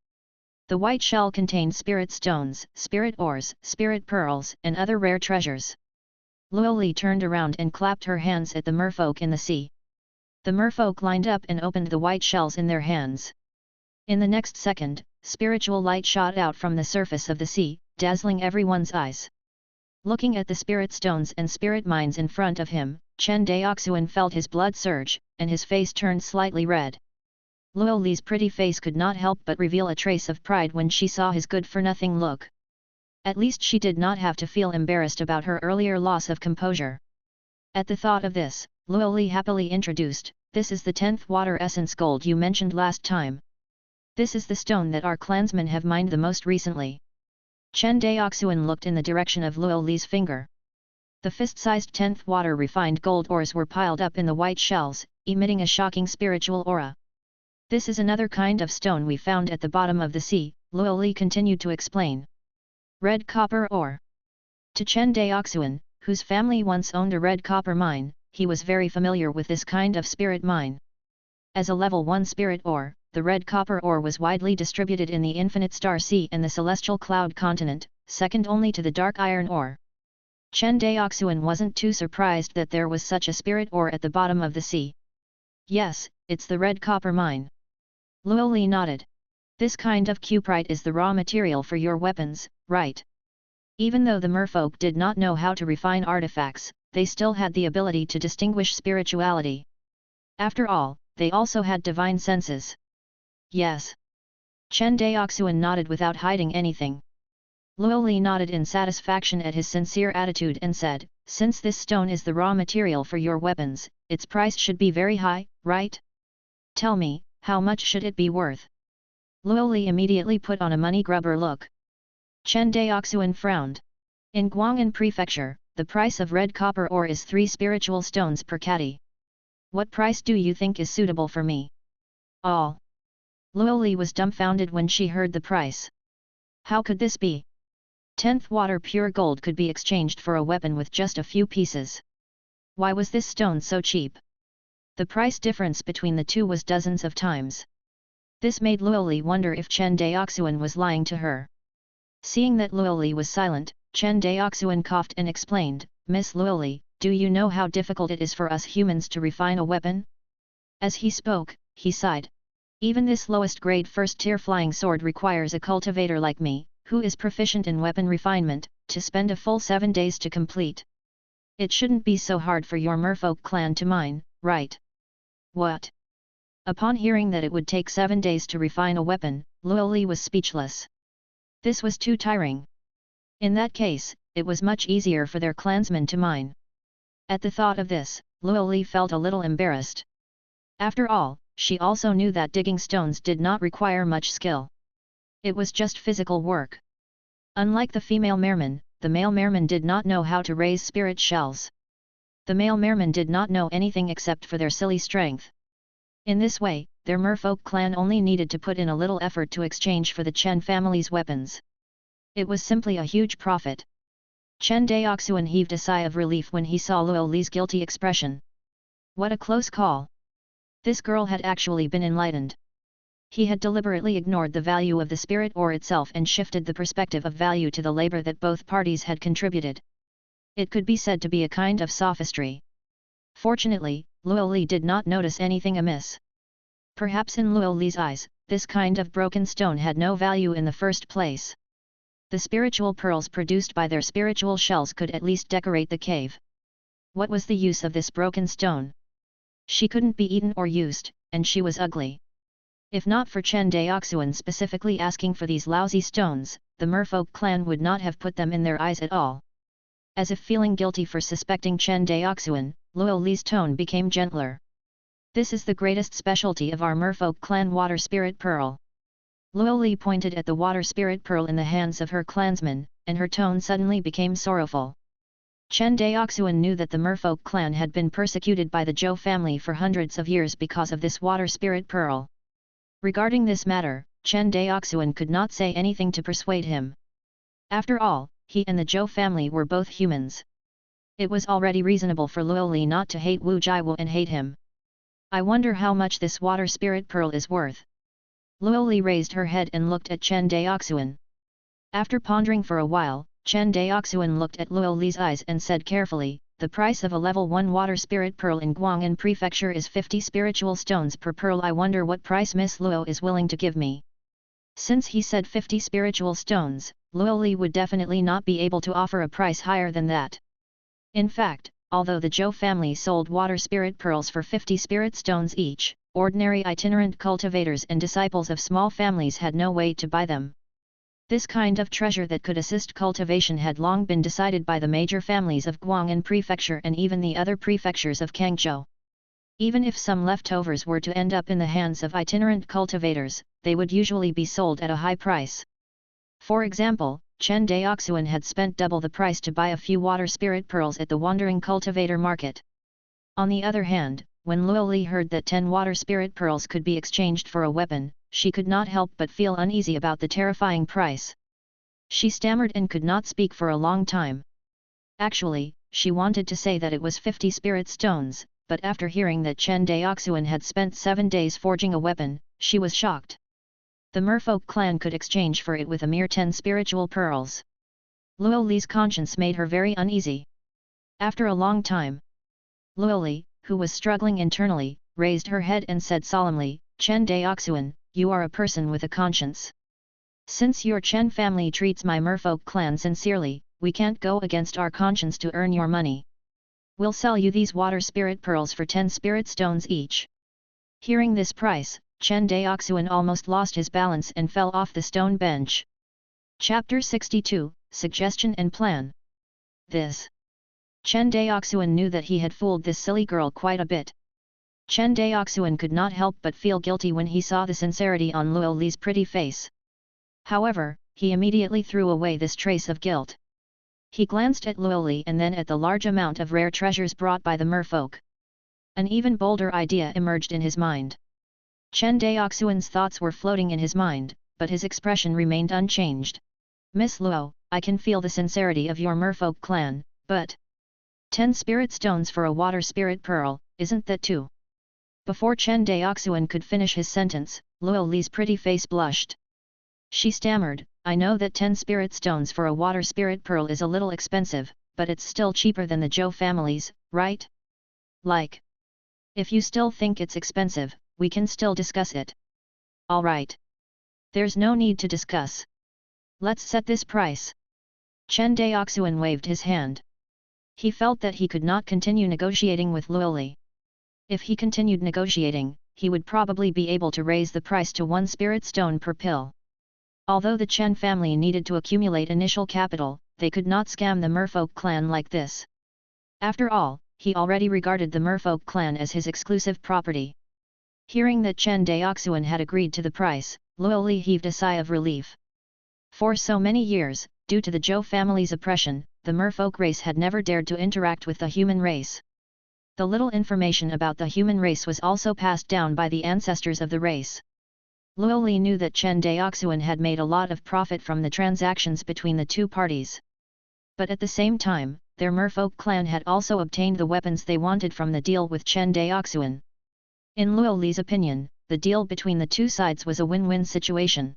The white shell contained spirit stones, spirit ores, spirit pearls, and other rare treasures. Luo Li turned around and clapped her hands at the merfolk in the sea. The merfolk lined up and opened the white shells in their hands. In the next second, spiritual light shot out from the surface of the sea, dazzling everyone's eyes. Looking at the spirit stones and spirit mines in front of him, Chen Daoxuan felt his blood surge, and his face turned slightly red. Luo Li's pretty face could not help but reveal a trace of pride when she saw his good-for-nothing look. At least she did not have to feel embarrassed about her earlier loss of composure. At the thought of this, Luo Li happily introduced, "This is the 10th water essence gold you mentioned last time. This is the stone that our clansmen have mined the most recently." Chen Daoxuan looked in the direction of Luo Li's finger. The fist-sized 10th water refined gold ores were piled up in the white shells, emitting a shocking spiritual aura. "This is another kind of stone we found at the bottom of the sea," Luo Li continued to explain. "Red copper ore." To Chen Daoxuan, whose family once owned a red copper mine, he was very familiar with this kind of spirit mine. As a level 1 spirit ore, the red copper ore was widely distributed in the Infinite Star Sea and the Celestial Cloud Continent, second only to the dark iron ore. Chen Daoxuan wasn't too surprised that there was such a spirit ore at the bottom of the sea. "Yes, it's the red copper mine." Luo Li nodded. "This kind of cuprite is the raw material for your weapons, right?" Even though the merfolk did not know how to refine artifacts, they still had the ability to distinguish spirituality. After all, they also had divine senses. "Yes." Chen Daoxuan nodded without hiding anything. Luo Li nodded in satisfaction at his sincere attitude and said, "Since this stone is the raw material for your weapons, its price should be very high, right? Tell me, how much should it be worth?" Luo Li immediately put on a money-grubber look. Chen Daoxuan frowned. "In Guangan prefecture, the price of red copper ore is 3 spiritual stones per catty. What price do you think is suitable for me?" "All." Luo Li was dumbfounded when she heard the price. How could this be? 10th water pure gold could be exchanged for a weapon with just a few pieces. Why was this stone so cheap? The price difference between the two was dozens of times. This made Luo Li wonder if Chen Daoxuan was lying to her. Seeing that Luo Li was silent, Chen Daoxuan coughed and explained, "Miss Luo Li, do you know how difficult it is for us humans to refine a weapon?" As he spoke, he sighed. "Even this lowest grade first-tier flying sword requires a cultivator like me, who is proficient in weapon refinement, to spend a full 7 days to complete. It shouldn't be so hard for your merfolk clan to mine, right?" "What?" Upon hearing that it would take 7 days to refine a weapon, Luo Li was speechless. This was too tiring. In that case, it was much easier for their clansmen to mine. At the thought of this, Luo Li felt a little embarrassed. After all, she also knew that digging stones did not require much skill. It was just physical work. Unlike the female merman, the male merman did not know how to raise spirit shells. The male merman did not know anything except for their silly strength. In this way, their merfolk clan only needed to put in a little effort to exchange for the Chen family's weapons. It was simply a huge profit. Chen Daoxuan heaved a sigh of relief when he saw Luo Li's guilty expression. What a close call! This girl had actually been enlightened. He had deliberately ignored the value of the spirit ore itself and shifted the perspective of value to the labor that both parties had contributed. It could be said to be a kind of sophistry. Fortunately, Luo Li did not notice anything amiss. Perhaps in Luo Li's eyes, this kind of broken stone had no value in the first place. The spiritual pearls produced by their spiritual shells could at least decorate the cave. What was the use of this broken stone? She couldn't be eaten or used, and she was ugly. If not for Chen Daoxuan specifically asking for these lousy stones, the merfolk clan would not have put them in their eyes at all. As if feeling guilty for suspecting Chen Daoxuan, Luo Li's tone became gentler. This is the greatest specialty of our merfolk clan water spirit pearl. Luo Li pointed at the water spirit pearl in the hands of her clansmen, and her tone suddenly became sorrowful. Chen Daoxuan knew that the merfolk clan had been persecuted by the Zhou family for hundreds of years because of this water spirit pearl. Regarding this matter, Chen Daoxuan could not say anything to persuade him. After all, he and the Zhou family were both humans. It was already reasonable for Luo Li not to hate Wu Jiawu and hate him. I wonder how much this water spirit pearl is worth. Luo Li raised her head and looked at Chen Daoxuan. After pondering for a while, Chen Daoxuan looked at Luo Li's eyes and said carefully, the price of a level 1 water spirit pearl in Guangan prefecture is 50 spiritual stones per pearl. I wonder what price Miss Luo is willing to give me. Since he said 50 spiritual stones, Luo Li would definitely not be able to offer a price higher than that. In fact, although the Zhou family sold water spirit pearls for 50 spirit stones each, ordinary itinerant cultivators and disciples of small families had no way to buy them. This kind of treasure that could assist cultivation had long been decided by the major families of Guangan prefecture and even the other prefectures of Kangzhou. Even if some leftovers were to end up in the hands of itinerant cultivators, they would usually be sold at a high price. For example, Chen Daoxuan had spent double the price to buy a few water spirit pearls at the wandering cultivator market. On the other hand, when Luo Li heard that 10 water spirit pearls could be exchanged for a weapon, she could not help but feel uneasy about the terrifying price. She stammered and could not speak for a long time. Actually, she wanted to say that it was 50 spirit stones, but after hearing that Chen Daoxuan had spent 7 days forging a weapon, she was shocked. The merfolk clan could exchange for it with a mere 10 spiritual pearls. Luo Li's conscience made her very uneasy. After a long time, Luo Li, who was struggling internally, raised her head and said solemnly, Chen Daoxuan, you are a person with a conscience. Since your Chen family treats my merfolk clan sincerely, we can't go against our conscience to earn your money. We'll sell you these water spirit pearls for 10 spirit stones each. Hearing this price, Chen Daoxuan almost lost his balance and fell off the stone bench. Chapter 62, Suggestion and Plan. This. Chen Daoxuan knew that he had fooled this silly girl quite a bit. Chen Daoxuan could not help but feel guilty when he saw the sincerity on Luo Li's pretty face. However, he immediately threw away this trace of guilt. He glanced at Luo Li and then at the large amount of rare treasures brought by the merfolk. An even bolder idea emerged in his mind. Chen Daoxuan's thoughts were floating in his mind, but his expression remained unchanged. Miss Luo, I can feel the sincerity of your merfolk clan, but 10 spirit stones for a water spirit pearl, isn't that too? Before Chen Daoxuan could finish his sentence, Luo Li's pretty face blushed. She stammered, I know that 10 spirit stones for a water spirit pearl is a little expensive, but it's still cheaper than the Zhou families, right? Like. If you still think it's expensive, we can still discuss it. Alright. There's no need to discuss. Let's set this price. Chen Daoxuan waved his hand. He felt that he could not continue negotiating with Luo Li. If he continued negotiating, he would probably be able to raise the price to 1 spirit stone per pill. Although the Chen family needed to accumulate initial capital, they could not scam the merfolk clan like this. After all, he already regarded the merfolk clan as his exclusive property. Hearing that Chen Daoxuan had agreed to the price, Luo Li heaved a sigh of relief. For so many years, due to the Zhou family's oppression, the merfolk race had never dared to interact with the human race. The little information about the human race was also passed down by the ancestors of the race. Luo Li knew that Chen Daoxuan had made a lot of profit from the transactions between the two parties. But at the same time, their merfolk clan had also obtained the weapons they wanted from the deal with Chen Daoxuan. In Luo Li's opinion, the deal between the two sides was a win-win situation.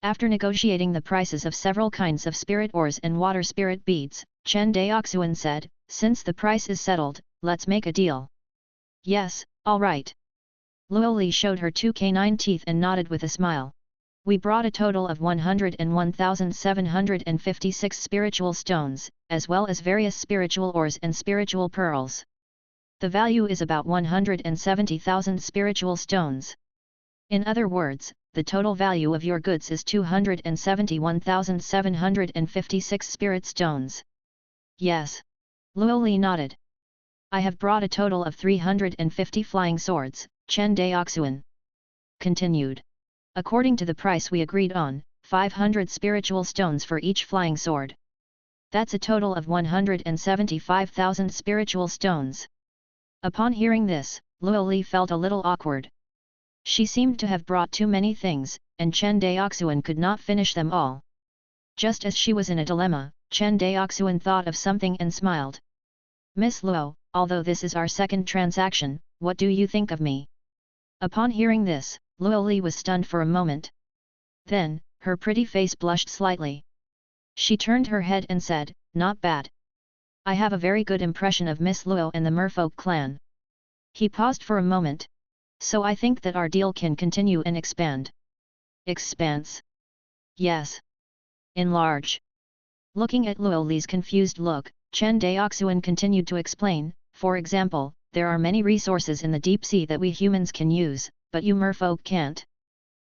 After negotiating the prices of several kinds of spirit ores and water spirit beads, Chen Daoxuan said, "Since the price is settled, let's make a deal." "Yes, all right." Luo Li showed her two canine teeth and nodded with a smile. "We brought a total of 101,756 spiritual stones, as well as various spiritual ores and spiritual pearls. The value is about 170,000 spiritual stones. In other words, the total value of your goods is 271,756 spirit stones." "Yes." Luo Li nodded. "I have brought a total of 350 flying swords," Chen Daoxuan continued. "According to the price we agreed on, 500 spiritual stones for each flying sword. That's a total of 175,000 spiritual stones." Upon hearing this, Luo Li felt a little awkward. She seemed to have brought too many things, and Chen Daoxuan could not finish them all. Just as she was in a dilemma, Chen Daoxuan thought of something and smiled. "Miss Luo, although this is our second transaction, what do you think of me?" Upon hearing this, Luo Li was stunned for a moment. Then, her pretty face blushed slightly. She turned her head and said, "Not bad. I have a very good impression of Miss Luo and the merfolk clan." He paused for a moment. "So I think that our deal can continue and expand." "Expanse?" "Yes. Enlarge." Looking at Luo Li's confused look, Chen Daoxuan continued to explain, "For example, there are many resources in the deep sea that we humans can use, but you merfolk can't.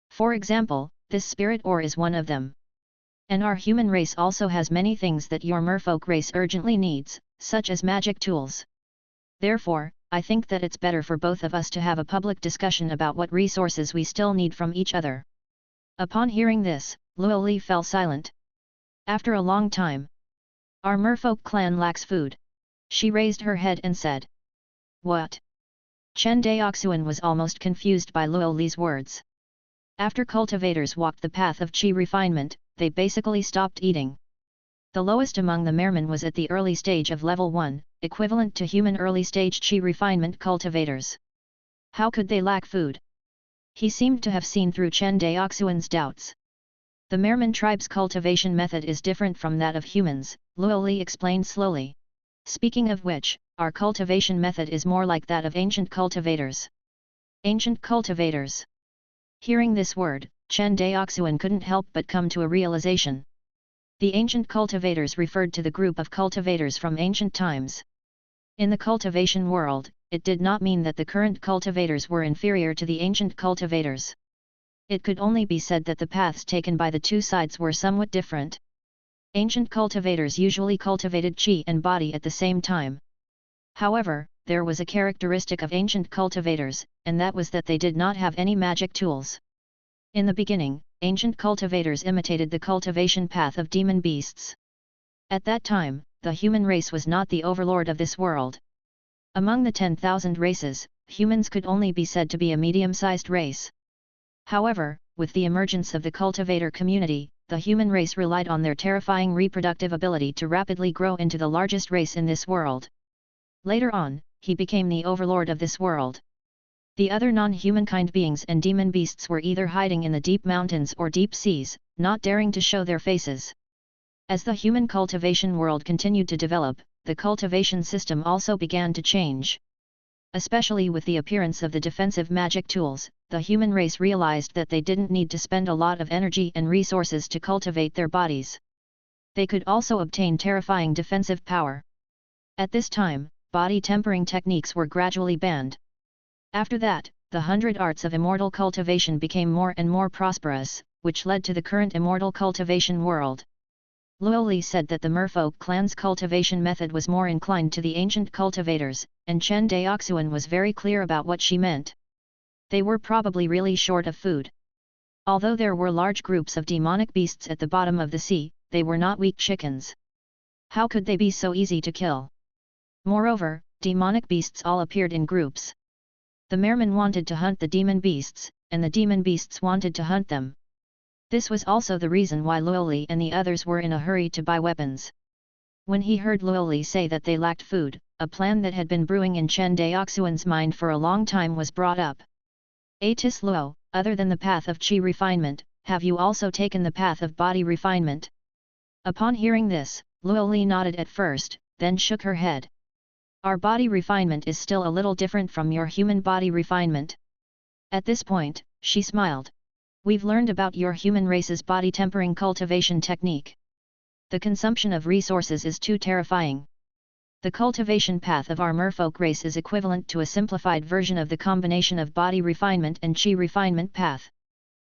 For example, this spirit ore is one of them. And our human race also has many things that your merfolk race urgently needs, such as magic tools. Therefore, I think that it's better for both of us to have a public discussion about what resources we still need from each other." Upon hearing this, Luo Li fell silent. After a long time, "Our merfolk clan lacks food." She raised her head and said. "What?" Chen Daoxuan was almost confused by Luo Li's words. After cultivators walked the path of qi refinement, they basically stopped eating. The lowest among the mermen was at the early stage of level 1, equivalent to human early stage qi refinement cultivators. How could they lack food? He seemed to have seen through Chen Daoxuan's doubts. "The merman tribe's cultivation method is different from that of humans," Luo Li explained slowly. "Speaking of which, our cultivation method is more like that of ancient cultivators." Ancient cultivators. Hearing this word, Chen Daoxuan couldn't help but come to a realization. The ancient cultivators referred to the group of cultivators from ancient times. In the cultivation world, it did not mean that the current cultivators were inferior to the ancient cultivators. It could only be said that the paths taken by the two sides were somewhat different. Ancient cultivators usually cultivated qi and body at the same time. However, there was a characteristic of ancient cultivators, and that was that they did not have any magic tools. In the beginning, ancient cultivators imitated the cultivation path of demon beasts. At that time, the human race was not the overlord of this world. Among the 10,000 races, humans could only be said to be a medium-sized race. However, with the emergence of the cultivator community, the human race relied on their terrifying reproductive ability to rapidly grow into the largest race in this world. Later on, he became the overlord of this world. The other non-humankind beings and demon beasts were either hiding in the deep mountains or deep seas, not daring to show their faces. As the human cultivation world continued to develop, the cultivation system also began to change. Especially with the appearance of the defensive magic tools, the human race realized that they didn't need to spend a lot of energy and resources to cultivate their bodies. They could also obtain terrifying defensive power. At this time, body tempering techniques were gradually banned. After that, the 100 arts of immortal cultivation became more and more prosperous, which led to the current immortal cultivation world. Luo Li said that the merfolk clan's cultivation method was more inclined to the ancient cultivators, and Chen Daoxuan was very clear about what she meant. They were probably really short of food. Although there were large groups of demonic beasts at the bottom of the sea, they were not weak chickens. How could they be so easy to kill? Moreover, demonic beasts all appeared in groups. The mermen wanted to hunt the demon beasts, and the demon beasts wanted to hunt them. This was also the reason why Luoli and the others were in a hurry to buy weapons. When he heard Luoli say that they lacked food, a plan that had been brewing in Chen Daoxuan's mind for a long time was brought up. Atis Luo, other than the path of chi refinement, have you also taken the path of body refinement? Upon hearing this, Luoli nodded at first, then shook her head. Our body refinement is still a little different from your human body refinement. At this point, she smiled. We've learned about your human race's body tempering cultivation technique. The consumption of resources is too terrifying. The cultivation path of our merfolk race is equivalent to a simplified version of the combination of body refinement and chi refinement path.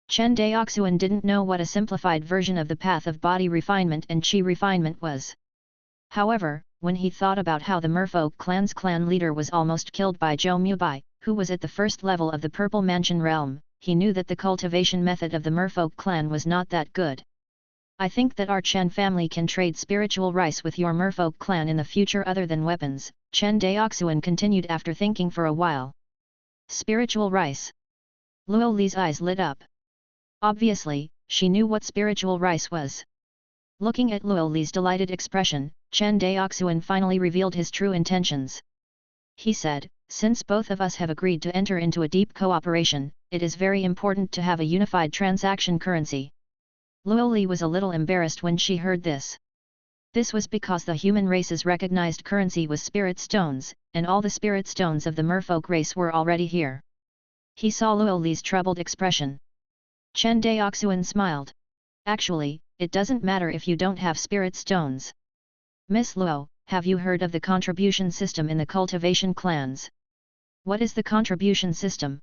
Chen Daoxuan didn't know what a simplified version of the path of body refinement and chi refinement was. However, when he thought about how the merfolk clan's clan leader was almost killed by Zhou Mubai, who was at the first level of the Purple Mansion realm, he knew that the cultivation method of the merfolk clan was not that good. I think that our Chen family can trade spiritual rice with your merfolk clan in the future other than weapons, Chen Daoxuan continued after thinking for a while. Spiritual rice. Luoli's eyes lit up. Obviously, she knew what spiritual rice was. Looking at Luoli's delighted expression, Chen Daoxuan finally revealed his true intentions. He said, since both of us have agreed to enter into a deep cooperation, it is very important to have a unified transaction currency. Luoli was a little embarrassed when she heard this. This was because the human race's recognized currency was spirit stones, and all the spirit stones of the merfolk race were already here. He saw Luoli's troubled expression. Chen Daoxuan smiled. Actually, it doesn't matter if you don't have spirit stones. Miss Luo, have you heard of the contribution system in the cultivation clans? What is the contribution system?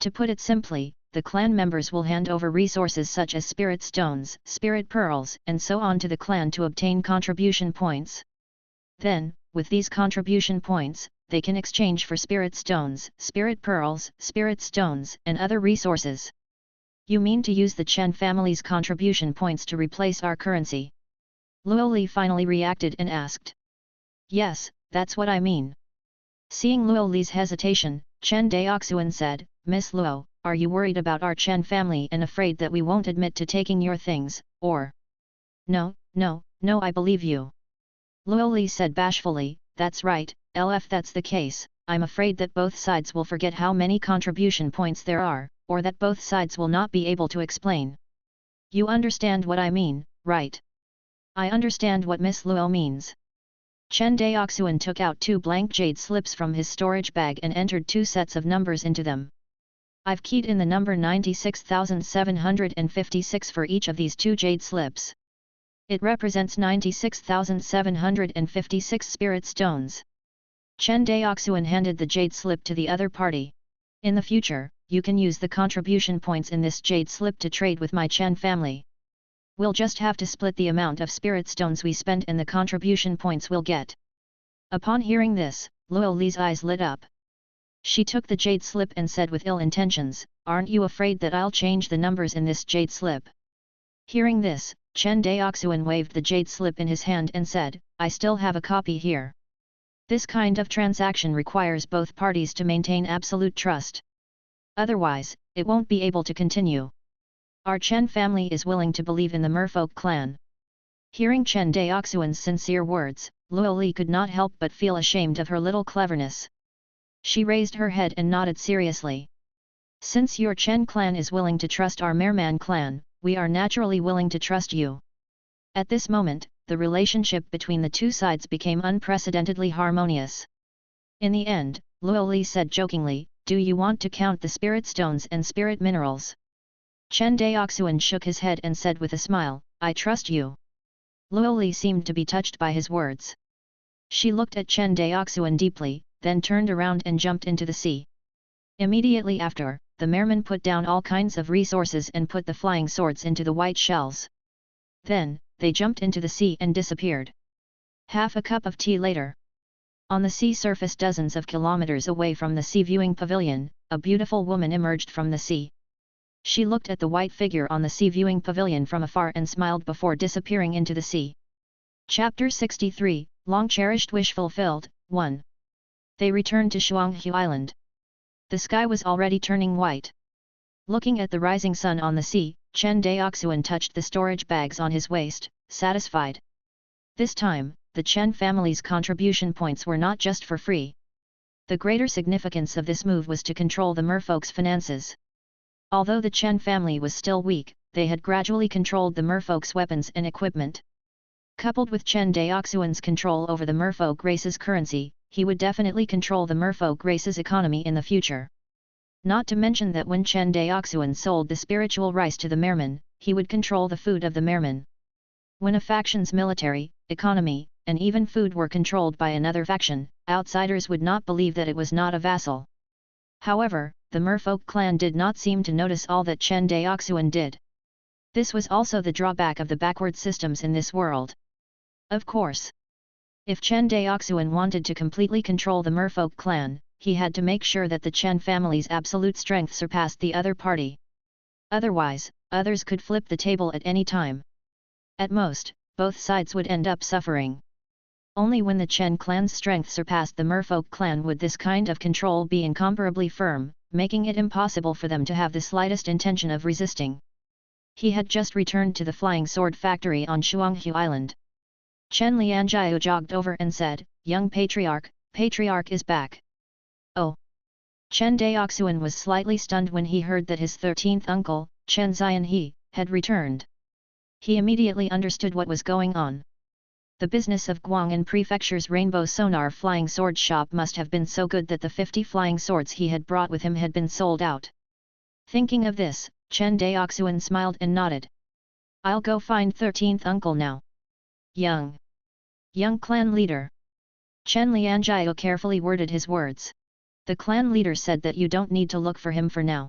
To put it simply, the clan members will hand over resources such as spirit stones, spirit pearls, and so on to the clan to obtain contribution points. Then, with these contribution points, they can exchange for spirit stones, spirit pearls, spirit stones, and other resources. You mean to use the Chen family's contribution points to replace our currency? Luoli finally reacted and asked. Yes, that's what I mean. Seeing Luoli's hesitation, Chen Daoxuan said, Miss Luo, are you worried about our Chen family and afraid that we won't admit to taking your things, or? No, I believe you. Luoli said bashfully, that's right, if that's the case, I'm afraid that both sides will forget how many contribution points there are, or that both sides will not be able to explain. You understand what I mean, right? I understand what Miss Luo means. Chen Daoxuan took out 2 blank jade slips from his storage bag and entered 2 sets of numbers into them. I've keyed in the number 96,756 for each of these 2 jade slips. It represents 96,756 spirit stones. Chen Daoxuan handed the jade slip to the other party. In the future, you can use the contribution points in this jade slip to trade with my Chen family. We'll just have to split the amount of spirit stones we spend and the contribution points we'll get. Upon hearing this, Luoli's eyes lit up. She took the jade slip and said with ill intentions, aren't you afraid that I'll change the numbers in this jade slip? Hearing this, Chen Daoxuan waved the jade slip in his hand and said, I still have a copy here. This kind of transaction requires both parties to maintain absolute trust. Otherwise, it won't be able to continue. Our Chen family is willing to believe in the merfolk clan. Hearing Chen Daoxuan's sincere words, Luoli could not help but feel ashamed of her little cleverness. She raised her head and nodded seriously. Since your Chen clan is willing to trust our Merman clan, we are naturally willing to trust you. At this moment, the relationship between the two sides became unprecedentedly harmonious. In the end, Luoli said jokingly, do you want to count the spirit stones and spirit minerals? Chen Daoxuan shook his head and said with a smile, I trust you. Luoli seemed to be touched by his words. She looked at Chen Daoxuan deeply, then turned around and jumped into the sea. Immediately after, the merman put down all kinds of resources and put the flying swords into the white shells. Then, they jumped into the sea and disappeared. Half a cup of tea later. On the sea surface dozens of kilometers away from the sea viewing pavilion, a beautiful woman emerged from the sea. She looked at the white figure on the sea viewing pavilion from afar and smiled before disappearing into the sea. Chapter 63, Long Cherished Wish Fulfilled, 1. They returned to Shuanghu Island. The sky was already turning white. Looking at the rising sun on the sea, Chen Daoxuan touched the storage bags on his waist, satisfied. This time, the Chen family's contribution points were not just for free. The greater significance of this move was to control the merfolk's finances. Although the Chen family was still weak, they had gradually controlled the merfolk's weapons and equipment. Coupled with Chen Daoxuan's control over the merfolk race's currency, he would definitely control the merfolk race's economy in the future. Not to mention that when Chen Daoxuan sold the spiritual rice to the mermen, he would control the food of the mermen. When a faction's military, economy, and even food were controlled by another faction, outsiders would not believe that it was not a vassal. However, the merfolk clan did not seem to notice all that Chen Daoxuan did. This was also the drawback of the backward systems in this world. Of course, if Chen Daoxuan wanted to completely control the merfolk clan, he had to make sure that the Chen family's absolute strength surpassed the other party. Otherwise, others could flip the table at any time. At most, both sides would end up suffering. Only when the Chen clan's strength surpassed the merfolk clan would this kind of control be incomparably firm, making it impossible for them to have the slightest intention of resisting. He had just returned to the flying sword factory on Shuanghu Island. Chen Lianjiao jogged over and said, "Young Patriarch is back." Oh! Chen Daoxuan was slightly stunned when he heard that his 13th uncle, Chen Xianhe, had returned. He immediately understood what was going on. The business of Guangan Prefecture's Rainbow Sonar flying sword shop must have been so good that the 50 flying swords he had brought with him had been sold out. Thinking of this, Chen Daoxuan smiled and nodded. "I'll go find 13th uncle now." Young clan leader. Chen Lianjiao carefully worded his words. The clan leader said that you don't need to look for him for now.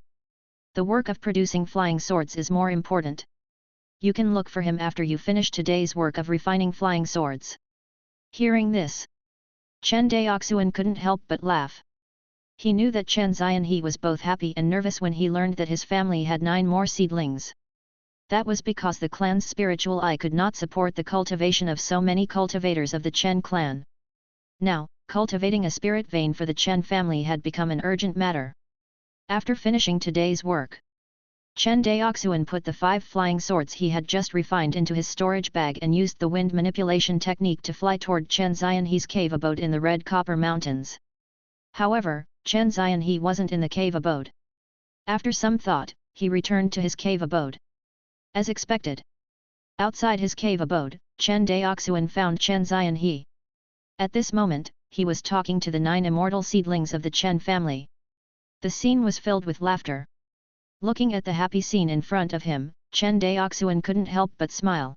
The work of producing flying swords is more important. You can look for him after you finish today's work of refining flying swords. Hearing this, Chen Daoxuan couldn't help but laugh. He knew that Chen Xianhe was both happy and nervous when he learned that his family had 9 more seedlings. That was because the clan's spiritual eye could not support the cultivation of so many cultivators of the Chen clan. Now, cultivating a spirit vein for the Chen family had become an urgent matter. After finishing today's work, Chen Daoxuan put the 5 flying swords he had just refined into his storage bag and used the wind manipulation technique to fly toward Chen Xianhe's cave abode in the Red Copper Mountains. However, Chen Xianhe wasn't in the cave abode. After some thought, he returned to his cave abode. As expected, outside his cave abode, Chen Daoxuan found Chen Xianhe. At this moment, he was talking to the 9 immortal seedlings of the Chen family. The scene was filled with laughter. Looking at the happy scene in front of him, Chen Daoxuan couldn't help but smile.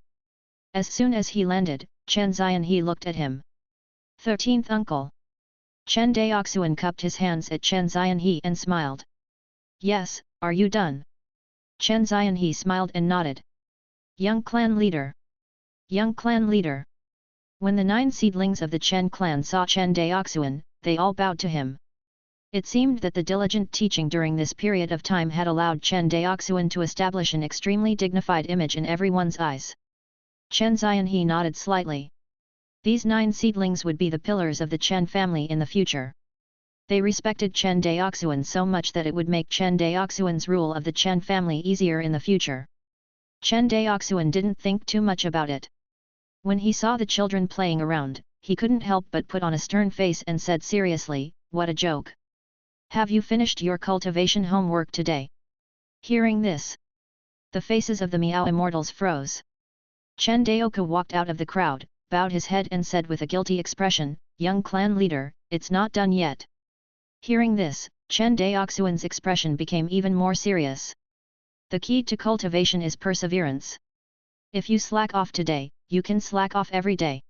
As soon as he landed, Chen Xianhe looked at him. 13th uncle. Chen Daoxuan cupped his hands at Chen Xianhe and smiled. "Yes, are you done?" Chen Xianhe smiled and nodded. Young clan leader. When the 9 seedlings of the Chen clan saw Chen Daoxuan, they all bowed to him. It seemed that the diligent teaching during this period of time had allowed Chen Daoxuan to establish an extremely dignified image in everyone's eyes. Chen Xianhe nodded slightly. These 9 seedlings would be the pillars of the Chen family in the future. They respected Chen Daoxuan so much that it would make Chen Daoxuan's rule of the Chen family easier in the future. Chen Daoxuan didn't think too much about it. When he saw the children playing around, he couldn't help but put on a stern face and said seriously, "What a joke! Have you finished your cultivation homework today?" Hearing this, the faces of the Miao immortals froze. Chen Daoka walked out of the crowd, bowed his head and said with a guilty expression, "Young clan leader, it's not done yet." Hearing this, Chen Daoxuan's expression became even more serious. The key to cultivation is perseverance. If you slack off today, you can slack off every day.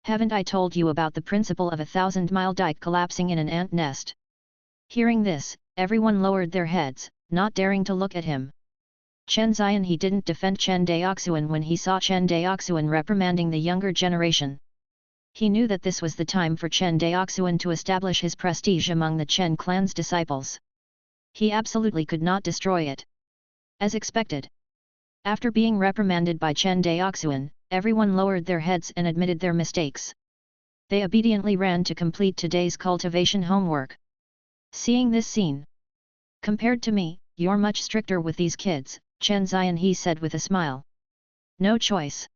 Haven't I told you about the principle of a 1,000-mile dike collapsing in an ant nest? Hearing this, everyone lowered their heads, not daring to look at him. Chen Xianhe didn't defend Chen Daoxuan when he saw Chen Daoxuan reprimanding the younger generation. He knew that this was the time for Chen Daoxuan to establish his prestige among the Chen clan's disciples. He absolutely could not destroy it. As expected, after being reprimanded by Chen Daoxuan, everyone lowered their heads and admitted their mistakes. They obediently ran to complete today's cultivation homework. Seeing this scene, compared to me, you're much stricter with these kids, Chen Daoxuan said with a smile. No choice.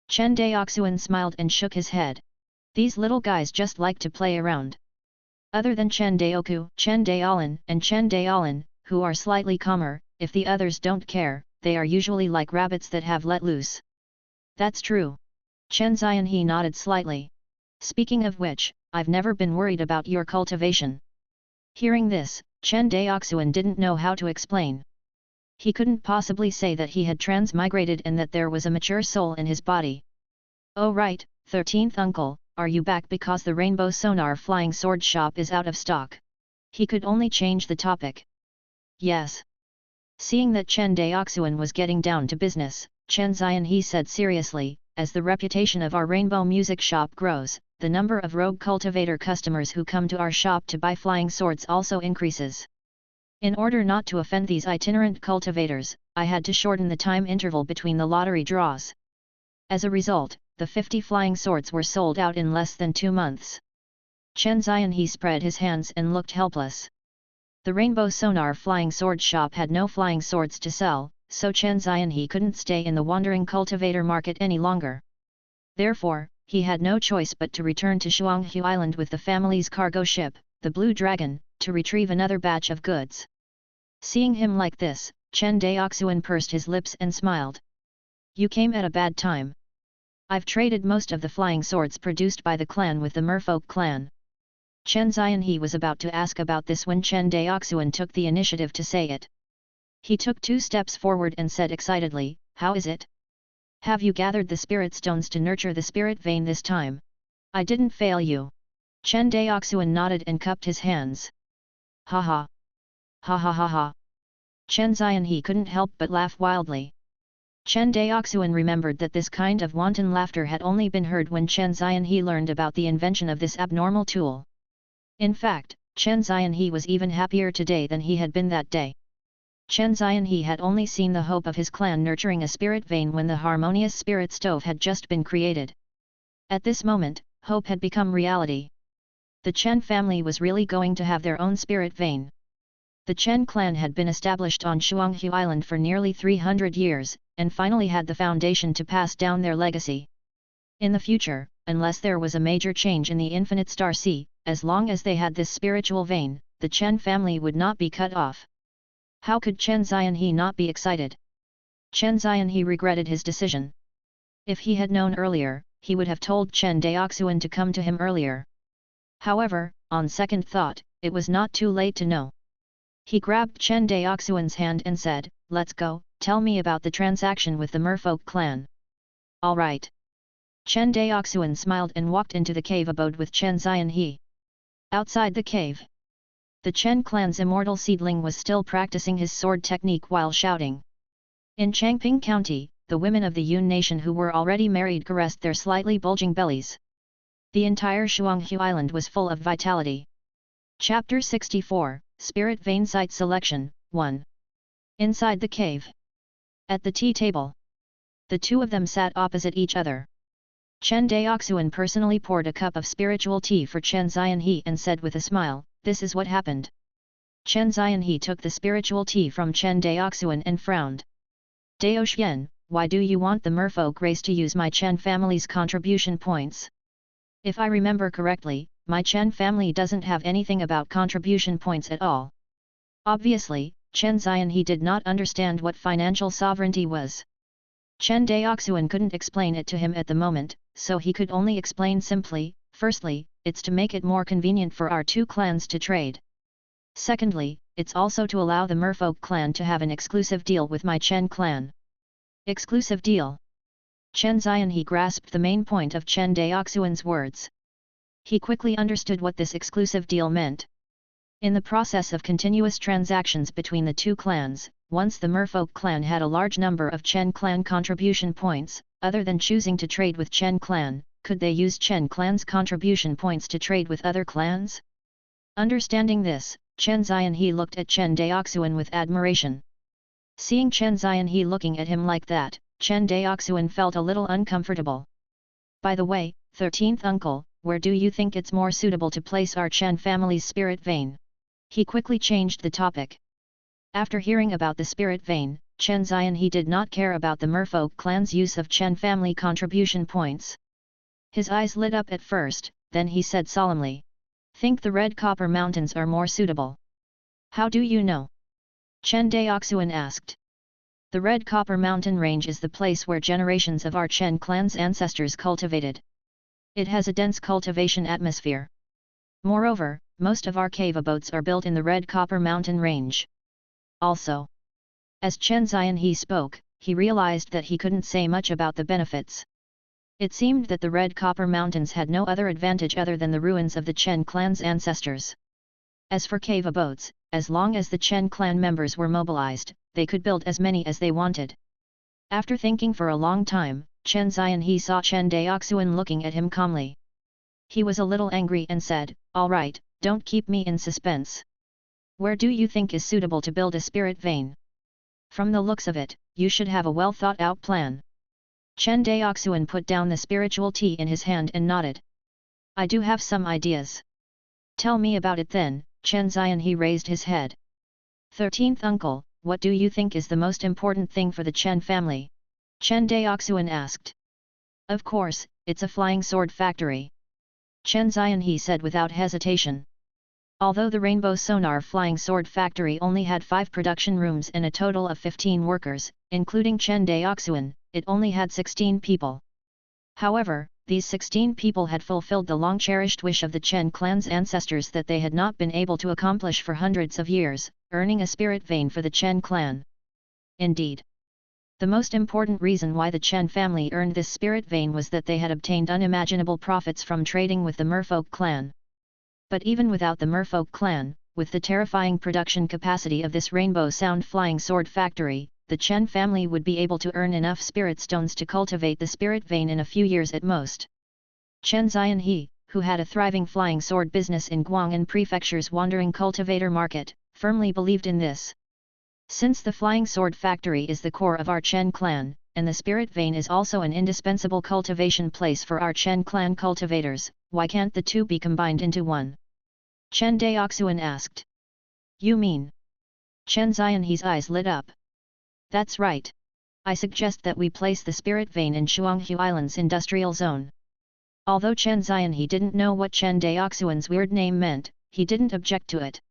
Chen Daoxuan smiled and shook his head. These little guys just like to play around. Other than Chen Daoku, Chen Daolan and Chen Daolan, who are slightly calmer, if the others don't care, they are usually like rabbits that have let loose. That's true. Chen Daoxuan nodded slightly. Speaking of which, I've never been worried about your cultivation. Hearing this, Chen Daoxuan didn't know how to explain. He couldn't possibly say that he had transmigrated and that there was a mature soul in his body. Oh right, 13th uncle, are you back because the rainbow sonar flying sword shop is out of stock? He could only change the topic. Yes. Seeing that Chen Daoxuan was getting down to business, Chen Daoxuan said seriously, as the reputation of our rainbow music shop grows, the number of rogue cultivator customers who come to our shop to buy flying swords also increases. In order not to offend these itinerant cultivators, I had to shorten the time interval between the lottery draws. As a result, the 50 flying swords were sold out in less than 2 months. Chen Daoxuan spread his hands and looked helpless. The Rainbow Sonar flying sword shop had no flying swords to sell, so Chen Daoxuan couldn't stay in the wandering cultivator market any longer. Therefore, he had no choice but to return to Shuanghu Island with the family's cargo ship, the Blue Dragon, to retrieve another batch of goods. Seeing him like this, Chen Daoxuan pursed his lips and smiled. You came at a bad time. I've traded most of the flying swords produced by the clan with the merfolk clan. Chen Daoxuan was about to ask about this when Chen Daoxuan took the initiative to say it. He took 2 steps forward and said excitedly, how is it? Have you gathered the spirit stones to nurture the spirit vein this time? I didn't fail you. Chen Daoxuan nodded and cupped his hands. Ha ha. Ha ha ha ha. Chen Daoxuan couldn't help but laugh wildly. Chen Daoxuan remembered that this kind of wanton laughter had only been heard when Chen Daoxuan learned about the invention of this abnormal tool. In fact, Chen Daoxuan was even happier today than he had been that day. Chen Daoxuan had only seen the hope of his clan nurturing a spirit vein when the harmonious spirit stove had just been created. At this moment, hope had become reality. The Chen family was really going to have their own spirit vein. The Chen clan had been established on Shuanghu Island for nearly 300 years, and finally had the foundation to pass down their legacy. In the future, unless there was a major change in the infinite star sea, as long as they had this spiritual vein, the Chen family would not be cut off. How could Chen Daoxuan not be excited? Chen Daoxuan regretted his decision. If he had known earlier, he would have told Chen Daoxuan to come to him earlier. However, on second thought, it was not too late to know. He grabbed Chen Daoxuan's hand and said, let's go, tell me about the transaction with the merfolk clan. All right. Chen Daoxuan smiled and walked into the cave abode with Chen Daoxuan. Outside the cave, the Chen clan's immortal seedling was still practicing his sword technique while shouting. In Changping County, the women of the Yun nation who were already married caressed their slightly bulging bellies. The entire Shuanghu Island was full of vitality. Chapter 64, Spirit Vein Site Selection, 1. Inside the cave. At the tea table, the two of them sat opposite each other. Chen Daoxuan personally poured a cup of spiritual tea for Chen Daoxuan and said with a smile, this is what happened. Chen Daoxuan took the spiritual tea from Chen Daoxuan and frowned. Daoxuan, why do you want the merfolk race to use my Chen family's contribution points? If I remember correctly, my Chen family doesn't have anything about contribution points at all. Obviously, Chen Daoxuan did not understand what financial sovereignty was. Chen Daoxuan couldn't explain it to him at the moment, so he could only explain simply, firstly, it's to make it more convenient for our two clans to trade. Secondly, it's also to allow the merfolk clan to have an exclusive deal with my Chen clan. Exclusive deal. Chen Daoxuan grasped the main point of Chen Daoxuan's words. He quickly understood what this exclusive deal meant. In the process of continuous transactions between the two clans, once the merfolk clan had a large number of Chen clan contribution points, other than choosing to trade with Chen clan, could they use Chen clan's contribution points to trade with other clans? Understanding this, Chen Daoxuan looked at Chen Daoxuan with admiration. Seeing Chen Daoxuan looking at him like that, Chen Daoxuan felt a little uncomfortable. By the way, 13th uncle, where do you think it's more suitable to place our Chen family's spirit vein? He quickly changed the topic. After hearing about the spirit vein, Chen Daoxuan did not care about the merfolk clan's use of Chen family contribution points. His eyes lit up at first, then he said solemnly, "Think the Red Copper Mountains are more suitable." "How do you know?" Chen Daoxuan asked. "The Red Copper Mountain Range is the place where generations of our Chen clan's ancestors cultivated. It has a dense cultivation atmosphere. Moreover, most of our cave abodes are built in the Red Copper Mountain Range. Also." As Chen Daoxuan spoke, he realized that he couldn't say much about the benefits. It seemed that the Red Copper Mountains had no other advantage other than the ruins of the Chen clan's ancestors. As for cave abodes, as long as the Chen clan members were mobilized, they could build as many as they wanted. After thinking for a long time, Chen Daoxuan saw Chen Daoxuan looking at him calmly. He was a little angry and said, "All right, don't keep me in suspense. Where do you think is suitable to build a spirit vein? From the looks of it, you should have a well thought out plan." Chen Daoxuan put down the spiritual tea in his hand and nodded. "I do have some ideas." "Tell me about it then." Chen Daoxuan raised his head. 13th uncle, what do you think is the most important thing for the Chen family? Chen Daoxuan asked. "Of course, it's a flying sword factory." Chen Daoxuan said without hesitation. Although the Rainbow Sonar Flying Sword Factory only had 5 production rooms and a total of 15 workers, including Chen Daoxuan, it only had 16 people. However, these 16 people had fulfilled the long-cherished wish of the Chen clan's ancestors that they had not been able to accomplish for hundreds of years, earning a spirit vein for the Chen clan. Indeed, the most important reason why the Chen family earned this spirit vein was that they had obtained unimaginable profits from trading with the merfolk clan. But even without the merfolk clan, with the terrifying production capacity of this Rainbow Sound Flying Sword Factory, the Chen family would be able to earn enough spirit stones to cultivate the spirit vein in a few years at most. Chen Daoxuan, who had a thriving flying sword business in Guangan prefecture's wandering cultivator market, firmly believed in this. Since the flying sword factory is the core of our Chen clan, and the spirit vein is also an indispensable cultivation place for our Chen clan cultivators, why can't the two be combined into one? Chen Daoxuan asked. "You mean?" Chen Daoxuan's eyes lit up. "That's right. I suggest that we place the spirit vein in Shuanghu Island's industrial zone." Although Chen Daoxuan didn't know what Chen Daoxuan's weird name meant, he didn't object to it.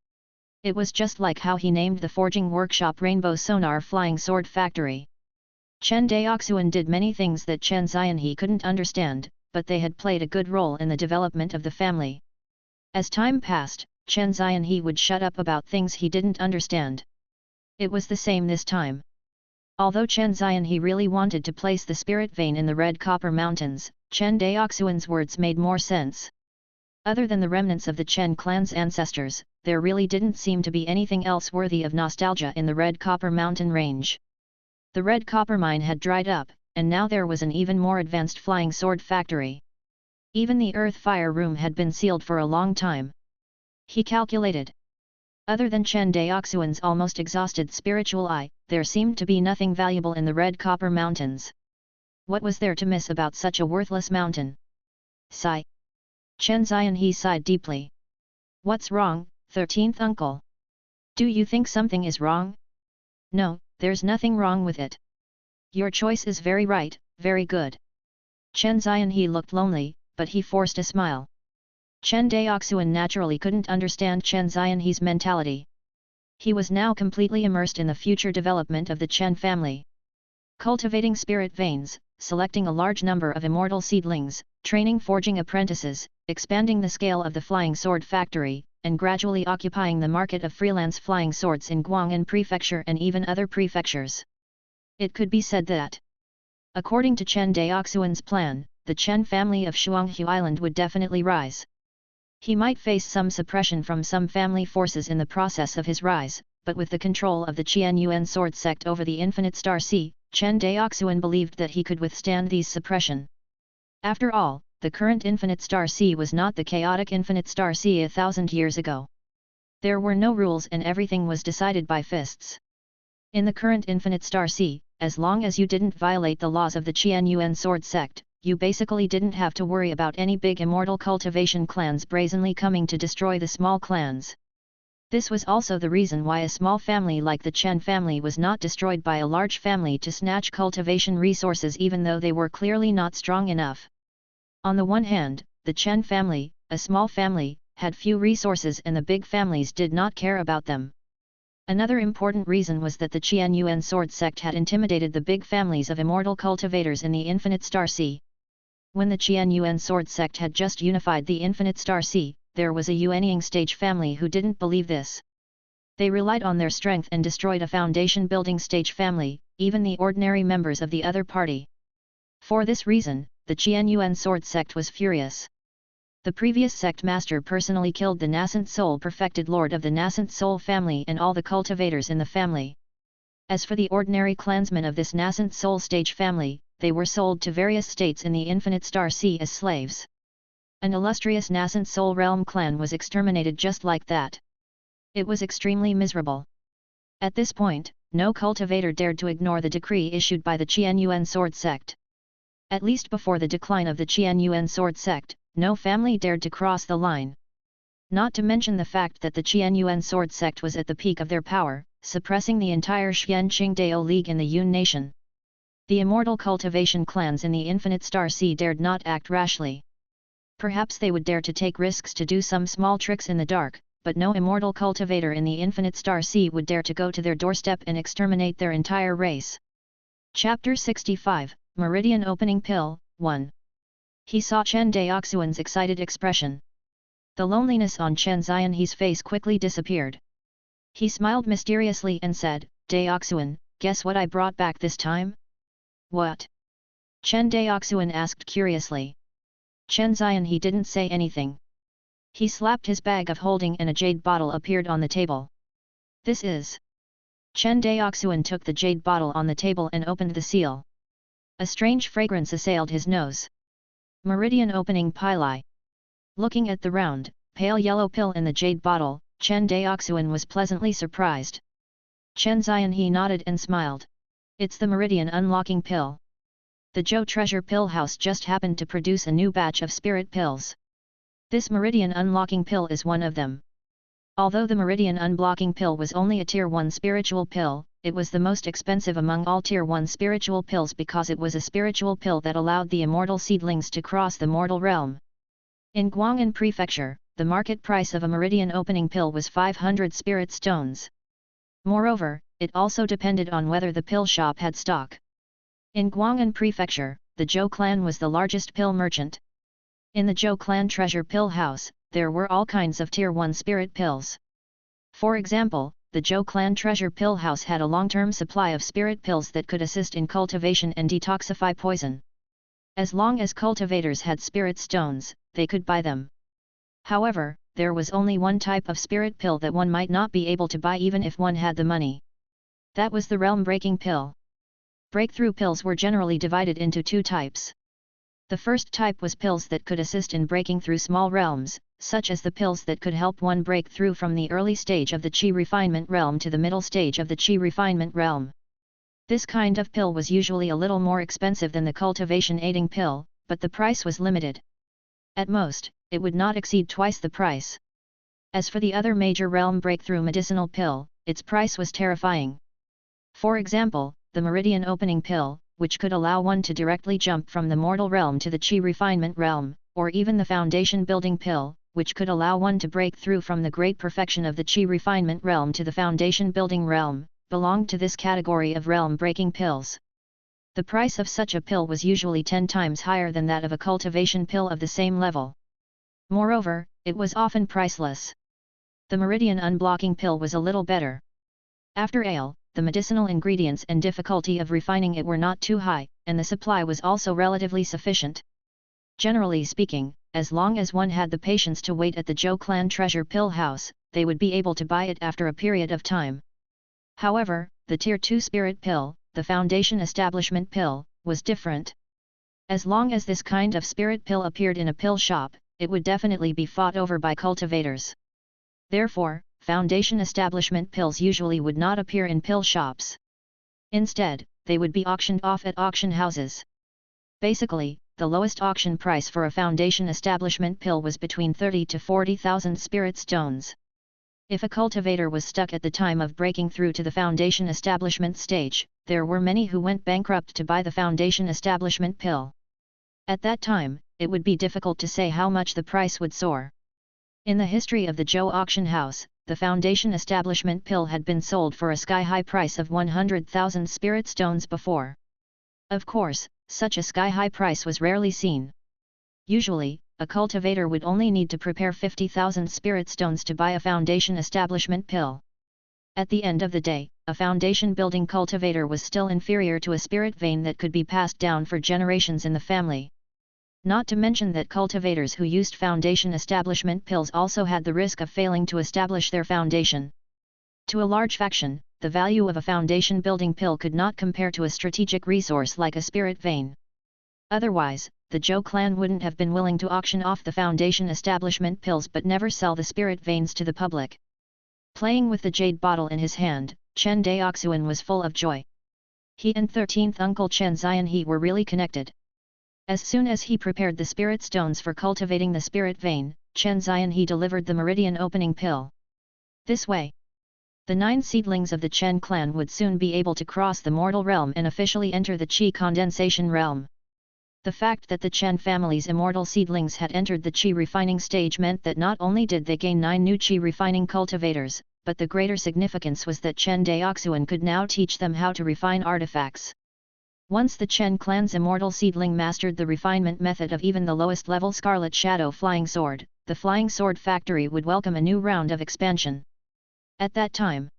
It was just like how he named the forging workshop Rainbow Sonar Flying Sword Factory. Chen Daoxuan did many things that Chen Daoxuan couldn't understand, but they had played a good role in the development of the family. As time passed, Chen Daoxuan would shut up about things he didn't understand. It was the same this time. Although Chen Daoxuan really wanted to place the spirit vein in the Red Copper Mountains, Chen Daoxuan's words made more sense. Other than the remnants of the Chen clan's ancestors, there really didn't seem to be anything else worthy of nostalgia in the Red Copper Mountain range. The Red Copper mine had dried up, and now there was an even more advanced flying sword factory. Even the earth fire room had been sealed for a long time. He calculated. Other than Chen Daoxuan's almost exhausted spiritual eye, there seemed to be nothing valuable in the Red Copper Mountains. What was there to miss about such a worthless mountain? Sigh. Chen Daoxuan sighed deeply. "What's wrong, 13th uncle? Do you think something is wrong?" "No, there's nothing wrong with it. Your choice is very right, very good." Chen Daoxuan looked lonely, but he forced a smile. Chen Daoxuan naturally couldn't understand Chen Daoxuan's mentality. He was now completely immersed in the future development of the Chen family. Cultivating spirit veins, selecting a large number of immortal seedlings, training forging apprentices, expanding the scale of the flying sword factory, and gradually occupying the market of freelance flying swords in Guangan prefecture and even other prefectures. It could be said that, according to Chen Daoxuan's plan, the Chen family of Shuanghu Island would definitely rise. He might face some suppression from some family forces in the process of his rise, but with the control of the Qianyuan sword sect over the Infinite Star Sea, Chen Daoxuan believed that he could withstand these suppression. After all, the current Infinite Star Sea was not the chaotic Infinite Star Sea 1,000 years ago. There were no rules and everything was decided by fists. In the current Infinite Star Sea, as long as you didn't violate the laws of the Qianyuan sword sect, you basically didn't have to worry about any big immortal cultivation clans brazenly coming to destroy the small clans. This was also the reason why a small family like the Chen family was not destroyed by a large family to snatch cultivation resources even though they were clearly not strong enough. On the one hand, the Chen family, a small family, had few resources and the big families did not care about them. Another important reason was that the Qianyuan sword sect had intimidated the big families of immortal cultivators in the Infinite Star Sea. When the Qianyuan sword sect had just unified the Infinite Star Sea, there was a Yuanying stage family who didn't believe this. They relied on their strength and destroyed a foundation-building stage family, even the ordinary members of the other party. For this reason, the Qianyuan sword sect was furious. The previous sect master personally killed the nascent soul perfected lord of the nascent soul family and all the cultivators in the family. As for the ordinary clansmen of this nascent soul stage family, they were sold to various states in the Infinite Star Sea as slaves. An illustrious nascent soul realm clan was exterminated just like that. It was extremely miserable. At this point, no cultivator dared to ignore the decree issued by the Qianyuan sword sect. At least before the decline of the Qianyuan sword sect, no family dared to cross the line. Not to mention the fact that the Qianyuan sword sect was at the peak of their power, suppressing the entire Xian Qingdao League in the Yun nation. The immortal cultivation clans in the Infinite Star Sea dared not act rashly. Perhaps they would dare to take risks to do some small tricks in the dark, but no immortal cultivator in the Infinite Star Sea would dare to go to their doorstep and exterminate their entire race. Chapter 65, Meridian Opening Pill, 1. He saw Chen Daoxuan's excited expression. The loneliness on Chen Xianhe's face quickly disappeared. He smiled mysteriously and said, "Daoxuan, guess what I brought back this time?" "What?" Chen Daoxuan asked curiously. Chen Xianhe didn't say anything. He slapped his bag of holding and a jade bottle appeared on the table. "This is..." Chen Daoxuan took the jade bottle on the table and opened the seal. A strange fragrance assailed his nose. Meridian Opening Pili. Looking at the round, pale yellow pill in the jade bottle, Chen Daoxuan was pleasantly surprised. Chen Xianhe nodded and smiled. "It's the Meridian Unlocking Pill. The Zhou Treasure Pill House just happened to produce a new batch of spirit pills. This Meridian Unlocking Pill is one of them." Although the Meridian Unblocking Pill was only a Tier 1 spiritual pill, it was the most expensive among all Tier 1 spiritual pills because it was a spiritual pill that allowed the immortal seedlings to cross the mortal realm. In Guangan prefecture, the market price of a Meridian Opening Pill was 500 spirit stones. Moreover, it also depended on whether the pill shop had stock. In Guangan prefecture, the Zhou clan was the largest pill merchant. In the Zhou clan treasure pill house, there were all kinds of Tier 1 spirit pills. For example, the Zhou clan treasure pill house had a long-term supply of spirit pills that could assist in cultivation and detoxify poison. As long as cultivators had spirit stones, they could buy them. However, there was only one type of spirit pill that one might not be able to buy even if one had the money. That was the realm-breaking pill. Breakthrough pills were generally divided into two types. The first type was pills that could assist in breaking through small realms, such as the pills that could help one break through from the early stage of the Qi refinement realm to the middle stage of the Qi refinement realm. This kind of pill was usually a little more expensive than the cultivation aiding pill, but the price was limited. At most, it would not exceed twice the price. As for the other major realm breakthrough medicinal pill, its price was terrifying. For example, the Meridian Opening Pill, which could allow one to directly jump from the mortal realm to the Qi refinement realm, or even the Foundation Building Pill, which could allow one to break through from the great perfection of the Qi refinement realm to the Foundation Building realm, belonged to this category of realm-breaking pills. The price of such a pill was usually 10 times higher than that of a cultivation pill of the same level. Moreover, it was often priceless. The Meridian Unblocking Pill was a little better. After ale, the medicinal ingredients and difficulty of refining it were not too high, and the supply was also relatively sufficient. Generally speaking, as long as one had the patience to wait at the Zhou clan treasure pill house, they would be able to buy it after a period of time. However, the Tier 2 spirit pill, the Foundation Establishment Pill, was different. As long as this kind of spirit pill appeared in a pill shop, it would definitely be fought over by cultivators. Therefore, Foundation Establishment Pills usually would not appear in pill shops. Instead, they would be auctioned off at auction houses. Basically, the lowest auction price for a foundation establishment pill was between 30 to 40,000 spirit stones. If a cultivator was stuck at the time of breaking through to the foundation establishment stage, there were many who went bankrupt to buy the foundation establishment pill. At that time, it would be difficult to say how much the price would soar. In the history of the Zhou auction house, the foundation establishment pill had been sold for a sky-high price of 100,000 spirit stones before. Of course, such a sky-high price was rarely seen. Usually, a cultivator would only need to prepare 50,000 spirit stones to buy a foundation establishment pill. At the end of the day, a foundation building cultivator was still inferior to a spirit vein that could be passed down for generations in the family. Not to mention that cultivators who used foundation establishment pills also had the risk of failing to establish their foundation. To a large faction, the value of a foundation building pill could not compare to a strategic resource like a spirit vein. Otherwise, the Zhou clan wouldn't have been willing to auction off the foundation establishment pills but never sell the spirit veins to the public. Playing with the jade bottle in his hand, Chen Daoxuan was full of joy. He and 13th uncle Chen Zianhe were really connected. As soon as he prepared the spirit stones for cultivating the spirit vein, Chen Zianhe delivered the meridian opening pill. This way, the 9 seedlings of the Chen clan would soon be able to cross the mortal realm and officially enter the qi condensation realm. The fact that the Chen family's immortal seedlings had entered the qi refining stage meant that not only did they gain 9 new qi refining cultivators, but the greater significance was that Chen Daoxuan could now teach them how to refine artifacts. Once the Chen clan's immortal seedling mastered the refinement method of even the lowest level Scarlet Shadow Flying Sword, the Flying Sword Factory would welcome a new round of expansion. At that time,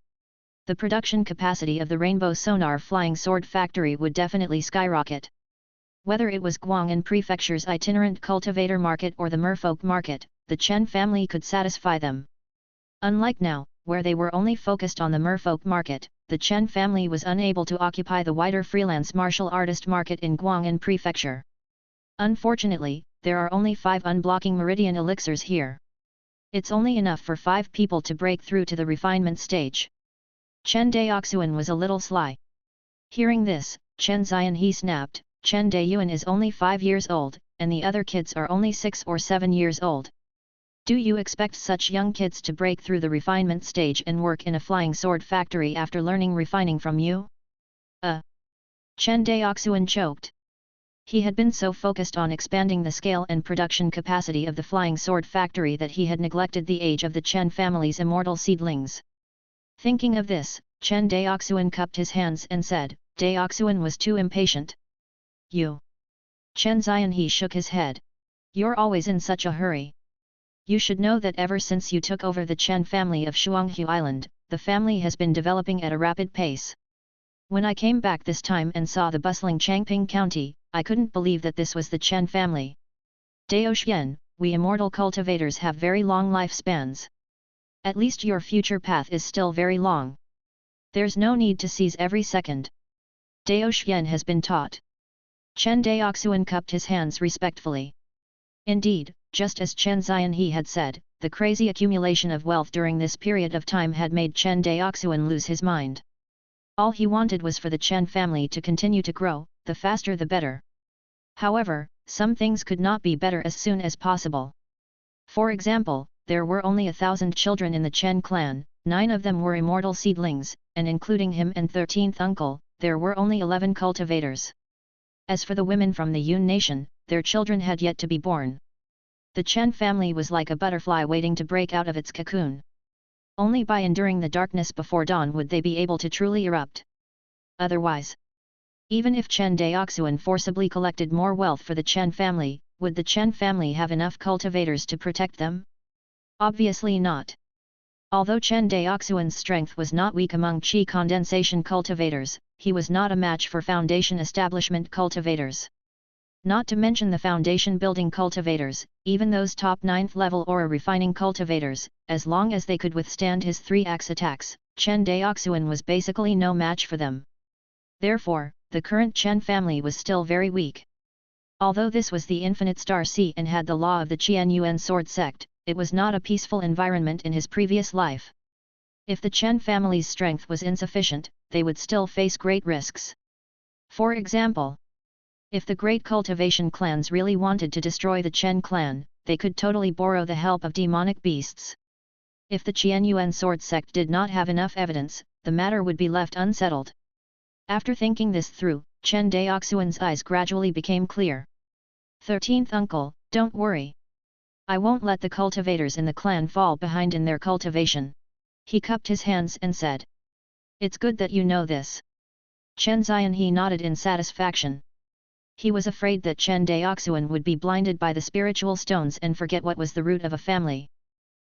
the production capacity of the Rainbow Sonar Flying Sword Factory would definitely skyrocket. Whether it was Guangan Prefecture's itinerant cultivator market or the merfolk market, the Chen family could satisfy them. Unlike now, where they were only focused on the merfolk market, the Chen family was unable to occupy the wider freelance martial artist market in Guangan Prefecture. Unfortunately, there are only 5 unblocking meridian elixirs here. It's only enough for 5 people to break through to the refinement stage. Chen Daoxuan was a little sly. Hearing this, Chen Zianhe snapped, Chen Daoyuan is only 5 years old, and the other kids are only 6 or 7 years old. Do you expect such young kids to break through the refinement stage and work in a flying sword factory after learning refining from you? Chen Daoxuan choked. He had been so focused on expanding the scale and production capacity of the flying sword factory that he had neglected the age of the Chen family's immortal seedlings. Thinking of this, Chen Daoxuan cupped his hands and said, Daoxuan was too impatient. You. Chen Zianhe shook his head. You're always in such a hurry. You should know that ever since you took over the Chen family of Shuanghu Island, the family has been developing at a rapid pace. When I came back this time and saw the bustling Changping County, I couldn't believe that this was the Chen family. Daoxian, we immortal cultivators have very long lifespans. At least your future path is still very long. There's no need to seize every second. Daoxian has been taught. Chen Daoxuan cupped his hands respectfully. Indeed, just as Chen Zianhe had said, the crazy accumulation of wealth during this period of time had made Chen Daoxuan lose his mind. All he wanted was for the Chen family to continue to grow, the faster the better. However, some things could not be better as soon as possible. For example, there were only 1,000 children in the Chen clan, 9 of them were immortal seedlings, and including him and 13th uncle, there were only 11 cultivators. As for the women from the Yun nation, their children had yet to be born. The Chen family was like a butterfly waiting to break out of its cocoon. Only by enduring the darkness before dawn would they be able to truly erupt. Otherwise, even if Chen Daoxuan forcibly collected more wealth for the Chen family, would the Chen family have enough cultivators to protect them? Obviously not. Although Chen Daoxuan's strength was not weak among qi condensation cultivators, he was not a match for foundation establishment cultivators. Not to mention the foundation building cultivators, even those top 9th level aura refining cultivators, as long as they could withstand his 3-axe attacks, Chen Daoxuan was basically no match for them. Therefore, the current Chen family was still very weak. Although this was the Infinite Star Sea and had the law of the Qian Yuan sword sect, it was not a peaceful environment in his previous life. If the Chen family's strength was insufficient, they would still face great risks. For example, If the great cultivation clans really wanted to destroy the Chen clan, they could totally borrow the help of demonic beasts. If the Qianyuan sword sect did not have enough evidence, the matter would be left unsettled. After thinking this through, Chen Daoxuan's eyes gradually became clear. 13th uncle, don't worry. I won't let the cultivators in the clan fall behind in their cultivation. He cupped his hands and said. It's good that you know this. Chen Xianhe nodded in satisfaction. He was afraid that Chen Daoxuan would be blinded by the spiritual stones and forget what was the root of a family.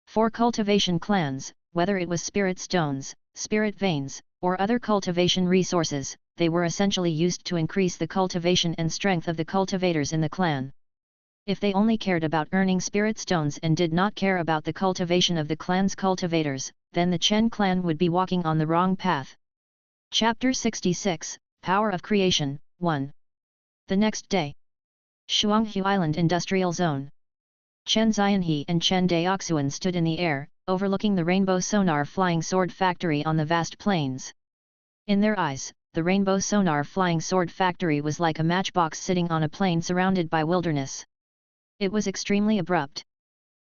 For cultivation clans, whether it was spirit stones, spirit veins, or other cultivation resources, they were essentially used to increase the cultivation and strength of the cultivators in the clan. If they only cared about earning spirit stones and did not care about the cultivation of the clan's cultivators, then the Chen clan would be walking on the wrong path. Chapter 66, Power of Creation, 1. The next day. Shuanghu Island Industrial Zone. Chen Xianhe and Chen Daoxuan stood in the air, overlooking the Rainbow Sonar Flying Sword Factory on the vast plains. In their eyes, the Rainbow Sonar Flying Sword Factory was like a matchbox sitting on a plain surrounded by wilderness. It was extremely abrupt.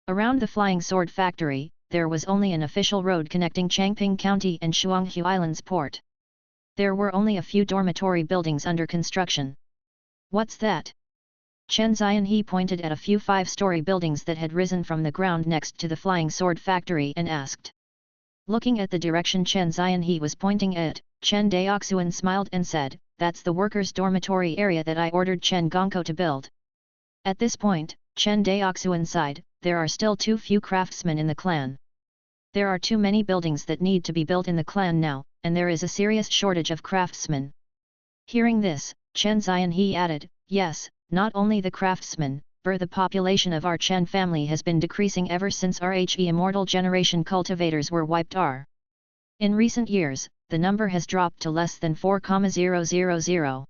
Around the Flying Sword Factory, there was only an official road connecting Changping County and Shuanghu Island's port. There were only a few dormitory buildings under construction. What's that? Chen Xianhe pointed at a few 5-story buildings that had risen from the ground next to the Flying Sword Factory and asked. Looking at the direction Chen Xianhe was pointing at, Chen Daoxuan smiled and said, that's the workers' dormitory area that I ordered Chen Gongko to build. At this point, Chen Daoxuan sighed, there are still too few craftsmen in the clan. There are too many buildings that need to be built in the clan now, and there is a serious shortage of craftsmen. Hearing this, Chen Xianhe added, yes, not only the craftsmen, but the population of our Chen family has been decreasing ever since RHE immortal generation cultivators were wiped out. In recent years, the number has dropped to less than 4,000.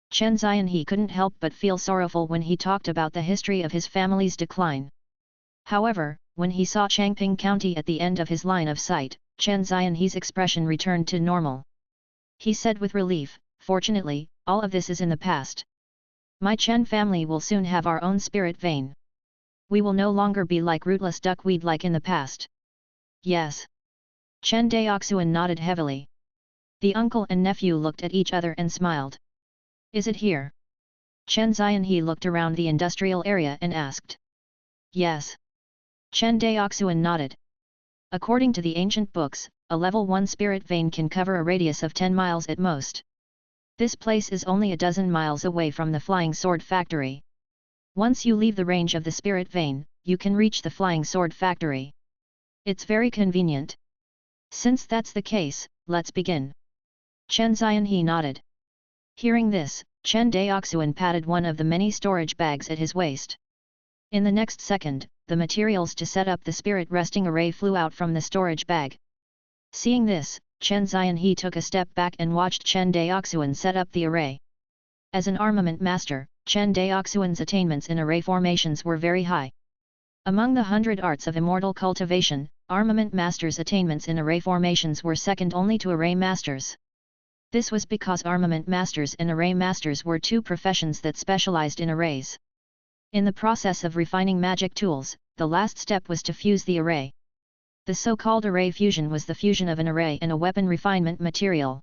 Chen Xianhe couldn't help but feel sorrowful when he talked about the history of his family's decline. However, when he saw Changping County at the end of his line of sight, Chen Xianhe's expression returned to normal. He said with relief, fortunately, all of this is in the past. My Chen family will soon have our own spirit vein. We will no longer be like rootless duckweed like in the past. Yes. Chen Daoxuan nodded heavily. The uncle and nephew looked at each other and smiled. Is it here? Chen Xianhe looked around the industrial area and asked. Yes. Chen Daoxuan nodded. According to the ancient books, a level 1 spirit vein can cover a radius of 10 miles at most. This place is only a dozen miles away from the Flying Sword Factory. Once you leave the range of the spirit vein, you can reach the Flying Sword Factory. It's very convenient. Since that's the case, let's begin. Chen Xianhe nodded. Hearing this, Chen Daoxuan patted one of the many storage bags at his waist. In the next second, the materials to set up the spirit resting array flew out from the storage bag. Seeing this, Chen Xianhe took a step back and watched Chen Daoxuan set up the array. As an armament master, Chen Daoxuan's attainments in array formations were very high. Among the 100 arts of immortal cultivation, armament masters' attainments in array formations were second only to array masters. This was because armament masters and array masters were two professions that specialized in arrays. In the process of refining magic tools, the last step was to fuse the array. The so-called array fusion was the fusion of an array and a weapon refinement material.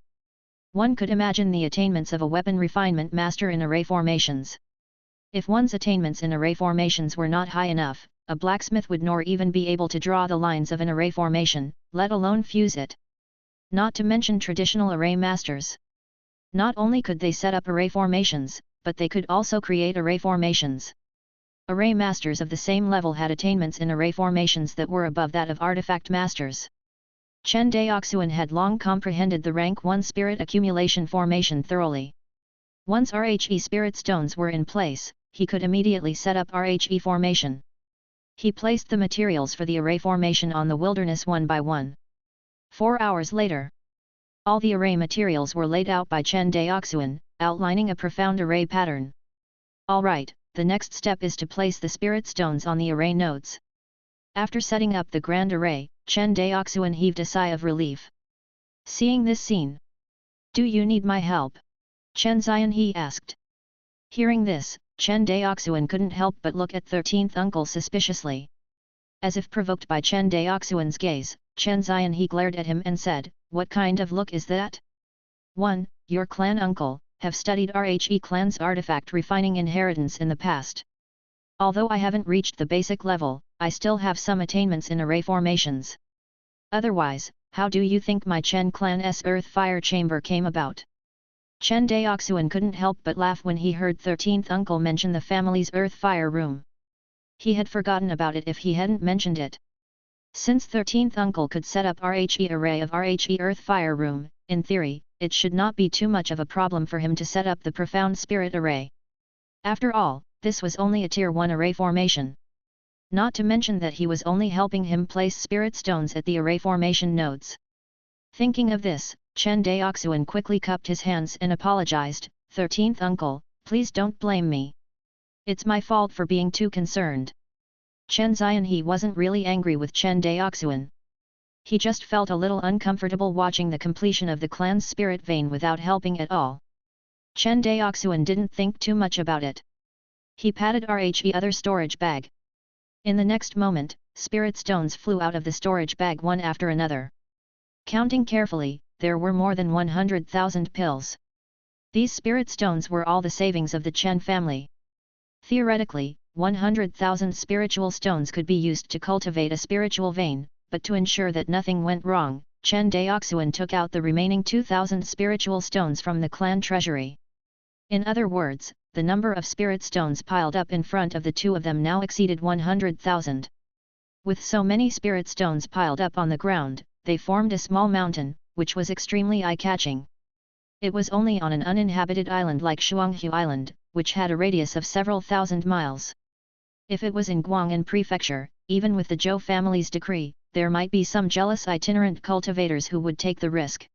One could imagine the attainments of a weapon refinement master in array formations. If one's attainments in array formations were not high enough, a blacksmith would nor even be able to draw the lines of an array formation, let alone fuse it. Not to mention traditional array masters. Not only could they set up array formations, but they could also create array formations. Array masters of the same level had attainments in array formations that were above that of artifact masters. Chen Daoxuan had long comprehended the rank 1 spirit accumulation formation thoroughly. Once RHE spirit stones were in place, he could immediately set up RHE formation. He placed the materials for the array formation on the wilderness one by one. 4 hours later, all the array materials were laid out by Chen Daoxuan, outlining a profound array pattern. All right. The next step is to place the spirit stones on the array nodes. After setting up the grand array, Chen Daoxuan heaved a sigh of relief. Seeing this scene. Do you need my help? Chen Xianhe asked. Hearing this, Chen Daoxuan couldn't help but look at 13th uncle suspiciously. As if provoked by Chen Daoxuan's gaze, Chen Zianhe glared at him and said, "What kind of look is that?" 1. Your clan uncle, have studied Rhe clan's artifact refining inheritance in the past. Although I haven't reached the basic level, I still have some attainments in array formations. Otherwise, how do you think my Chen clan's earth fire chamber came about? Chen Daoxuan couldn't help but laugh when he heard 13th uncle mention the family's earth fire room. He had forgotten about it if he hadn't mentioned it. Since 13th uncle could set up Rhe array of Rhe earth fire room, in theory, it should not be too much of a problem for him to set up the profound spirit array. After all, this was only a tier 1 array formation. Not to mention that he was only helping him place spirit stones at the array formation nodes. Thinking of this, Chen Daoxuan quickly cupped his hands and apologized, 13th uncle, please don't blame me. It's my fault for being too concerned. Chen Zianhe wasn't really angry with Chen Daoxuan. He just felt a little uncomfortable watching the completion of the clan's spirit vein without helping at all. Chen Daoxuan didn't think too much about it. He patted Rhe other storage bag. In the next moment, spirit stones flew out of the storage bag one after another. Counting carefully, there were more than 100,000 pills. These spirit stones were all the savings of the Chen family. Theoretically, 100,000 spiritual stones could be used to cultivate a spiritual vein, but to ensure that nothing went wrong, Chen Daoxuan took out the remaining 2,000 spiritual stones from the clan treasury. In other words, the number of spirit stones piled up in front of the two of them now exceeded 100,000. With so many spirit stones piled up on the ground, they formed a small mountain, which was extremely eye-catching. It was only on an uninhabited island like Shuanghu Island, which had a radius of several thousand miles. If it was in Guangan prefecture, even with the Zhou family's decree, there might be some jealous itinerant cultivators who would take the risk.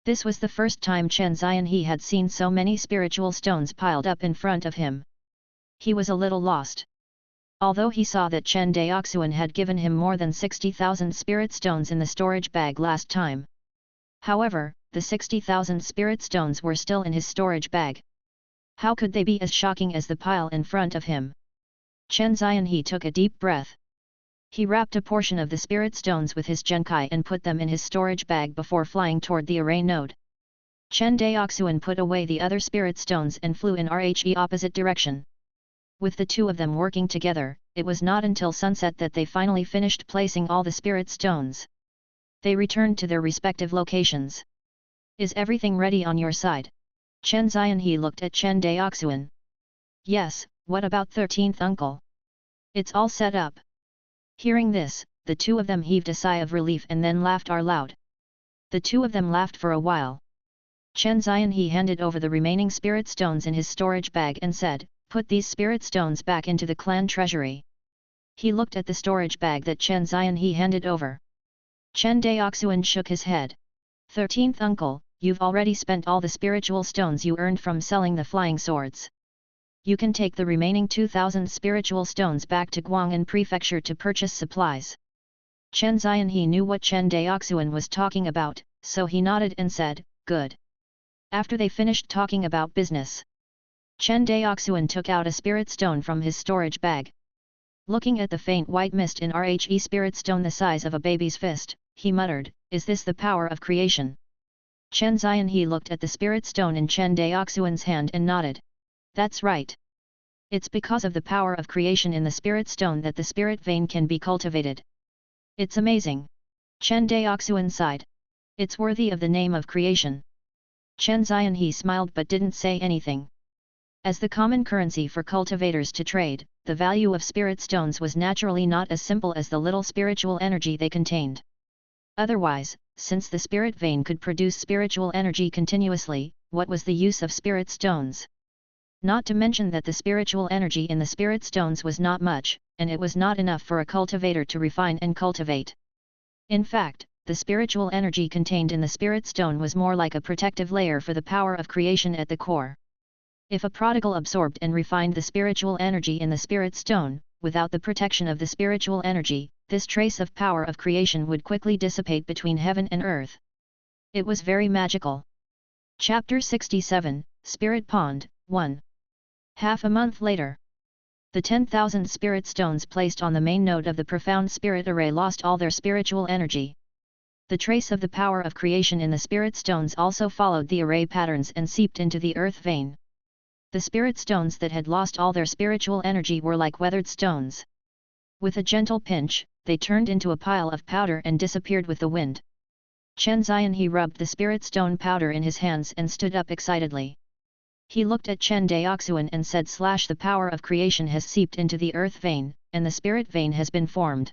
This was the first time Chen Zianhe had seen so many spiritual stones piled up in front of him. He was a little lost. Although he saw that Chen Daoxuan had given him more than 60,000 spirit stones in the storage bag last time. However, the 60,000 spirit stones were still in his storage bag. How could they be as shocking as the pile in front of him? Chen Zianhe took a deep breath. He wrapped a portion of the spirit stones with his genkai and put them in his storage bag before flying toward the array node. Chen Daoxuan put away the other spirit stones and flew in Rhe opposite direction. With the two of them working together, it was not until sunset that they finally finished placing all the spirit stones. They returned to their respective locations. Is everything ready on your side? Chen Zianhe looked at Chen Daoxuan. Yes, what about 13th uncle? It's all set up. Hearing this, the two of them heaved a sigh of relief and then laughed aloud. The two of them laughed for a while. Chen Zianhe handed over the remaining spirit stones in his storage bag and said, "Put these spirit stones back into the clan treasury." He looked at the storage bag that Chen Zianhe handed over. Chen Daoxuan shook his head. 13th uncle, you've already spent all the spiritual stones you earned from selling the flying swords. You can take the remaining 2,000 spiritual stones back to Guangan prefecture to purchase supplies. Chen Zianhe knew what Chen Daoxuan was talking about, so he nodded and said, "Good." After they finished talking about business, Chen Daoxuan took out a spirit stone from his storage bag. Looking at the faint white mist in Rhe spirit stone the size of a baby's fist, he muttered, "Is this the power of creation?" Chen Zianhe looked at the spirit stone in Chen Daoxuan's hand and nodded. That's right. It's because of the power of creation in the spirit stone that the spirit vein can be cultivated. It's amazing. Chen Daoxuan sighed. It's worthy of the name of creation. Chen Zianhe smiled but didn't say anything. As the common currency for cultivators to trade, the value of spirit stones was naturally not as simple as the little spiritual energy they contained. Otherwise, since the spirit vein could produce spiritual energy continuously, what was the use of spirit stones? Not to mention that the spiritual energy in the spirit stones was not much, and it was not enough for a cultivator to refine and cultivate. In fact, the spiritual energy contained in the spirit stone was more like a protective layer for the power of creation at the core. If a prodigal absorbed and refined the spiritual energy in the spirit stone, without the protection of the spiritual energy, this trace of power of creation would quickly dissipate between heaven and earth. It was very magical. Chapter 67, Spirit Pond, 1. Half a month later, the 10,000 spirit stones placed on the main node of the profound spirit array lost all their spiritual energy. The trace of the power of creation in the spirit stones also followed the array patterns and seeped into the earth vein. The spirit stones that had lost all their spiritual energy were like weathered stones. With a gentle pinch, they turned into a pile of powder and disappeared with the wind. Chen Daoxuan rubbed the spirit stone powder in his hands and stood up excitedly. He looked at Chen Daoxuan and said, "The power of creation has seeped into the earth vein, and the spirit vein has been formed."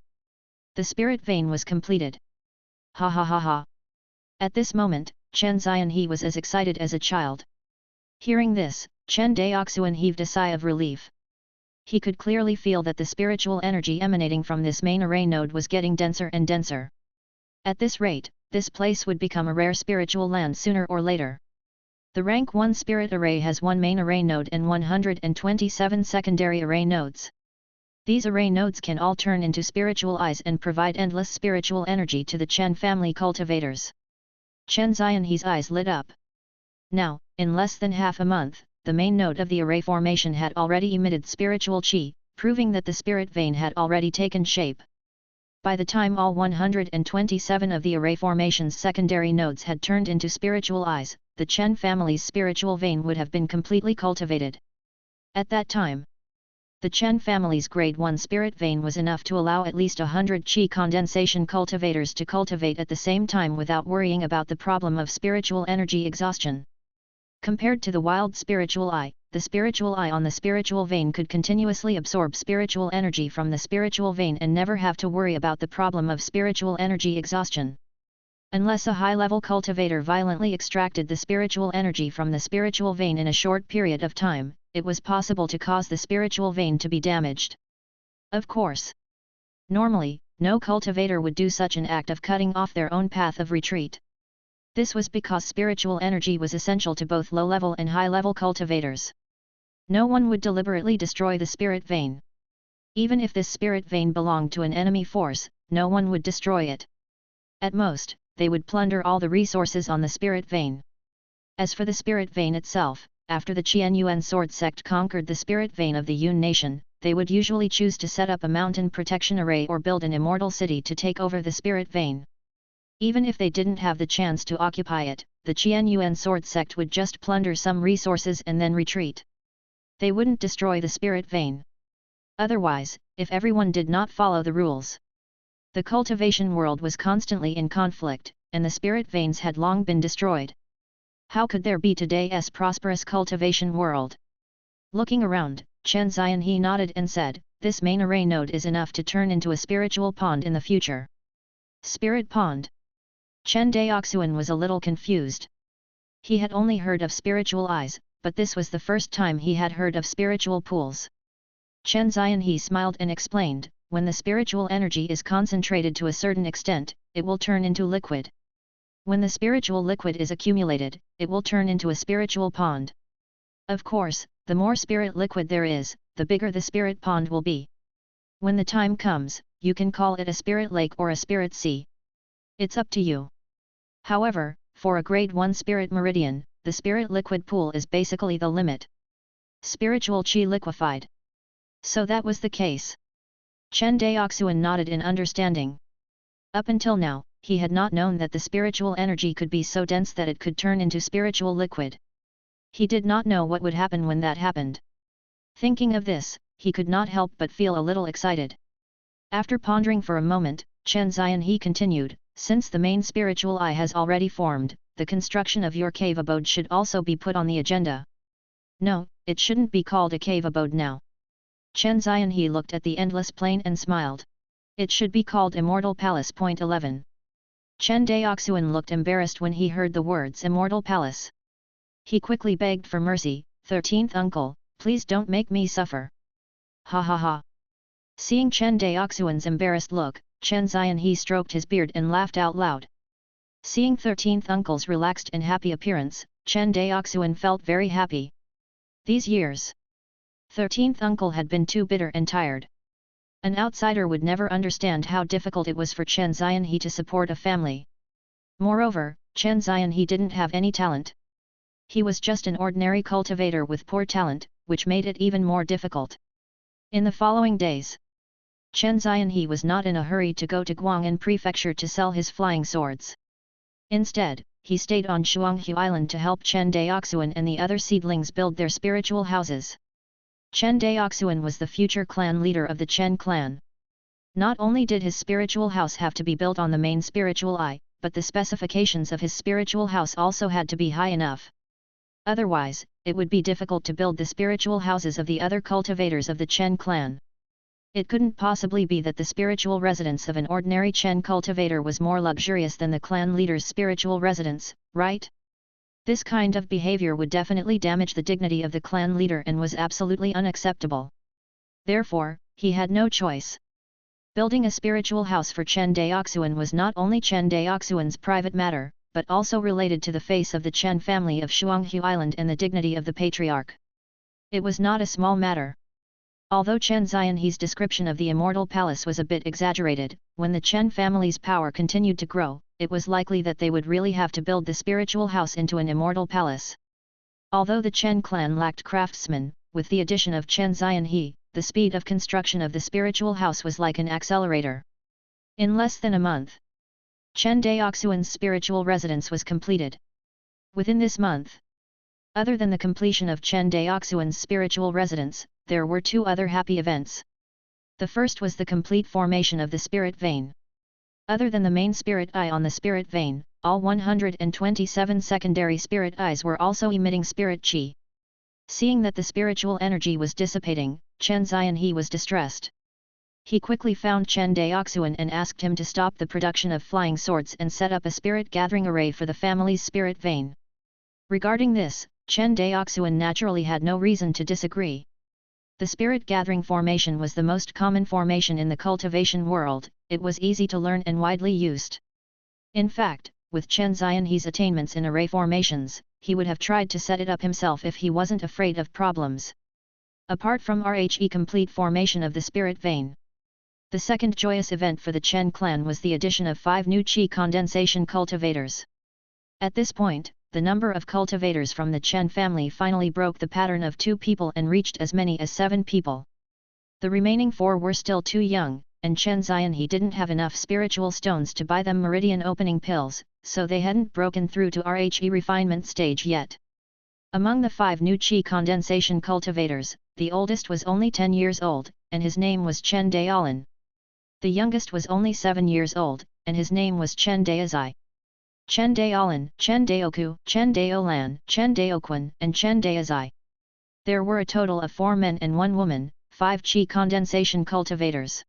The spirit vein was completed. Ha ha ha ha. At this moment, Chen Daoxuan was as excited as a child. Hearing this, Chen Daoxuan heaved a sigh of relief. He could clearly feel that the spiritual energy emanating from this main array node was getting denser and denser. At this rate, this place would become a rare spiritual land sooner or later. The rank 1 spirit array has one main array node and 127 secondary array nodes. These array nodes can all turn into spiritual eyes and provide endless spiritual energy to the Chen family cultivators. Chen Daoxuan's eyes lit up. Now, in less than half a month, the main node of the array formation had already emitted spiritual qi, proving that the spirit vein had already taken shape. By the time all 127 of the array formation's secondary nodes had turned into spiritual eyes, the Chen family's spiritual vein would have been completely cultivated. At that time, the Chen family's grade 1 spirit vein was enough to allow at least 100 qi condensation cultivators to cultivate at the same time without worrying about the problem of spiritual energy exhaustion. Compared to the wild spiritual eye, the spiritual eye on the spiritual vein could continuously absorb spiritual energy from the spiritual vein and never have to worry about the problem of spiritual energy exhaustion. Unless a high-level cultivator violently extracted the spiritual energy from the spiritual vein in a short period of time, it was possible to cause the spiritual vein to be damaged. Of course, normally, no cultivator would do such an act of cutting off their own path of retreat. This was because spiritual energy was essential to both low-level and high-level cultivators. No one would deliberately destroy the spirit vein. Even if this spirit vein belonged to an enemy force, no one would destroy it. At most, they would plunder all the resources on the spirit vein. As for the spirit vein itself, after the Qianyuan sword sect conquered the spirit vein of the Yun nation, they would usually choose to set up a mountain protection array or build an immortal city to take over the spirit vein. Even if they didn't have the chance to occupy it, the Qianyuan sword sect would just plunder some resources and then retreat. They wouldn't destroy the spirit vein. Otherwise, if everyone did not follow the rules, the cultivation world was constantly in conflict, and the spirit veins had long been destroyed. How could there be today's prosperous cultivation world? Looking around, Chen Daoxuan nodded and said, "This main array node is enough to turn into a spiritual pond in the future." Spirit pond? Chen Daoxuan was a little confused. He had only heard of spiritual eyes, but this was the first time he had heard of spiritual pools. Chen Daoxuan smiled and explained, "When the spiritual energy is concentrated to a certain extent, it will turn into liquid. When the spiritual liquid is accumulated, it will turn into a spiritual pond. Of course, the more spirit liquid there is, the bigger the spirit pond will be. When the time comes, you can call it a spirit lake or a spirit sea. It's up to you." However, for a grade 1 spirit meridian, the spirit liquid pool is basically the limit. Spiritual qi liquefied. So that was the case. Chen Daoxuan nodded in understanding. Up until now, he had not known that the spiritual energy could be so dense that it could turn into spiritual liquid. He did not know what would happen when that happened. Thinking of this, he could not help but feel a little excited. After pondering for a moment, Chen Daoxuan continued, "Since the main spiritual eye has already formed, the construction of your cave abode should also be put on the agenda." "No, it shouldn't be called a cave abode now." Chen Daoxuan looked at the endless plain and smiled. "It should be called Immortal Palace. 11. Chen Daoxuan looked embarrassed when he heard the words Immortal Palace. He quickly begged for mercy, 13th uncle, please don't make me suffer." Ha ha ha. Seeing Chen Daoxuan's embarrassed look, Chen Daoxuan stroked his beard and laughed out loud. Seeing 13th uncle's relaxed and happy appearance, Chen Daoxuan felt very happy. These years, 13th uncle had been too bitter and tired. An outsider would never understand how difficult it was for Chen Daoxuan to support a family. Moreover, Chen Daoxuan didn't have any talent. He was just an ordinary cultivator with poor talent, which made it even more difficult. In the following days, Chen Daoxuan was not in a hurry to go to Guangan prefecture to sell his flying swords. Instead, he stayed on Shuanghu Island to help Chen Daoxuan and the other seedlings build their spiritual houses. Chen Daoxuan was the future clan leader of the Chen clan. Not only did his spiritual house have to be built on the main spiritual eye, but the specifications of his spiritual house also had to be high enough. Otherwise, it would be difficult to build the spiritual houses of the other cultivators of the Chen clan. It couldn't possibly be that the spiritual residence of an ordinary Chen cultivator was more luxurious than the clan leader's spiritual residence, right? This kind of behavior would definitely damage the dignity of the clan leader and was absolutely unacceptable. Therefore, he had no choice. Building a spiritual house for Chen Daoxuan was not only Chen Daoxuan's private matter, but also related to the face of the Chen family of Shuanghu Island and the dignity of the patriarch. It was not a small matter. Although Chen Daoxuan's description of the immortal palace was a bit exaggerated, when the Chen family's power continued to grow, it was likely that they would really have to build the spiritual house into an immortal palace. Although the Chen clan lacked craftsmen, with the addition of Chen Daoxuan, the speed of construction of the spiritual house was like an accelerator. In less than a month, Chen Daoxuan's spiritual residence was completed. Within this month, other than the completion of Chen Daoxuan's spiritual residence, there were two other happy events. The first was the complete formation of the spirit vein. Other than the main spirit eye on the spirit vein, all 127 secondary spirit eyes were also emitting spirit qi. Seeing that the spiritual energy was dissipating, Chen Daoxuan was distressed. He quickly found Chen Daoxuan and asked him to stop the production of flying swords and set up a spirit gathering array for the family's spirit vein. Regarding this, Chen Daoxuan naturally had no reason to disagree. The spirit gathering formation was the most common formation in the cultivation world, it was easy to learn and widely used. In fact, with Chen Daoxuan's attainments in array formations, he would have tried to set it up himself if he wasn't afraid of problems. Apart from RHE complete formation of the spirit vein, the second joyous event for the Chen clan was the addition of 5 new qi condensation cultivators. At this point, the number of cultivators from the Chen family finally broke the pattern of 2 people and reached as many as 7 people. The remaining 4 were still too young, and Chen Daoxuan didn't have enough spiritual stones to buy them meridian opening pills, so they hadn't broken through to RHE refinement stage yet. Among the 5 new qi condensation cultivators, the oldest was only 10 years old, and his name was Chen Daoxuan. The youngest was only 7 years old, and his name was Chen Daoxuan. Chen Daoxuan, Chen Daoku, Chen Daolan, Chen Daoquan, and Chen Daoxuan. There were a total of 4 men and 1 woman, 5 qi condensation cultivators.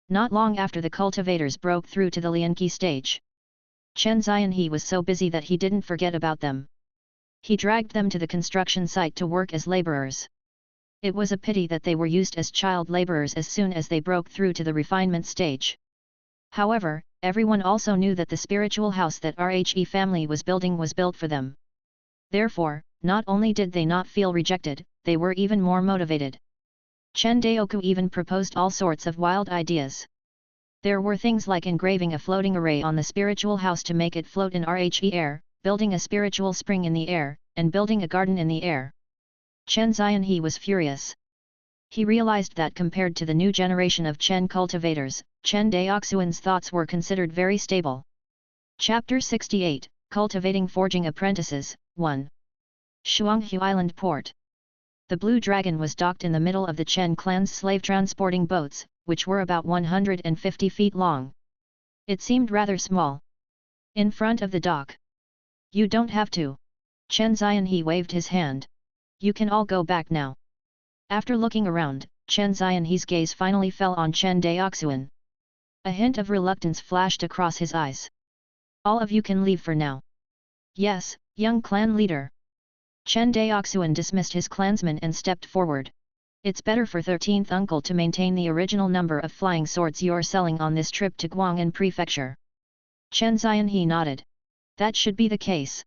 Not long after the cultivators broke through to the Lianqi stage, Chen Daoxuan was so busy that he didn't forget about them. He dragged them to the construction site to work as laborers. It was a pity that they were used as child laborers as soon as they broke through to the refinement stage. However, everyone also knew that the spiritual house that RHE family was building was built for them. Therefore, not only did they not feel rejected, they were even more motivated. Chen Daoku even proposed all sorts of wild ideas. There were things like engraving a floating array on the spiritual house to make it float in RHE air, building a spiritual spring in the air, and building a garden in the air. Chen Daoxuan was furious. He realized that compared to the new generation of Chen cultivators, Chen Daoxuan's thoughts were considered very stable. Chapter 68, Cultivating Forging Apprentices, 1. Shuanghu Island Port. The Blue Dragon was docked in the middle of the Chen clan's slave-transporting boats, which were about 150 feet long. It seemed rather small. In front of the dock. "You don't have to." Chen Daoxuan waved his hand. "You can all go back now." After looking around, Chen Daoxuan's gaze finally fell on Chen Daoxuan. A hint of reluctance flashed across his eyes. "All of you can leave for now." "Yes, young clan leader." Chen Daoxuan dismissed his clansmen and stepped forward. "It's better for 13th uncle to maintain the original number of flying swords you're selling on this trip to Guangan prefecture." Chen Daoxuan nodded. "That should be the case.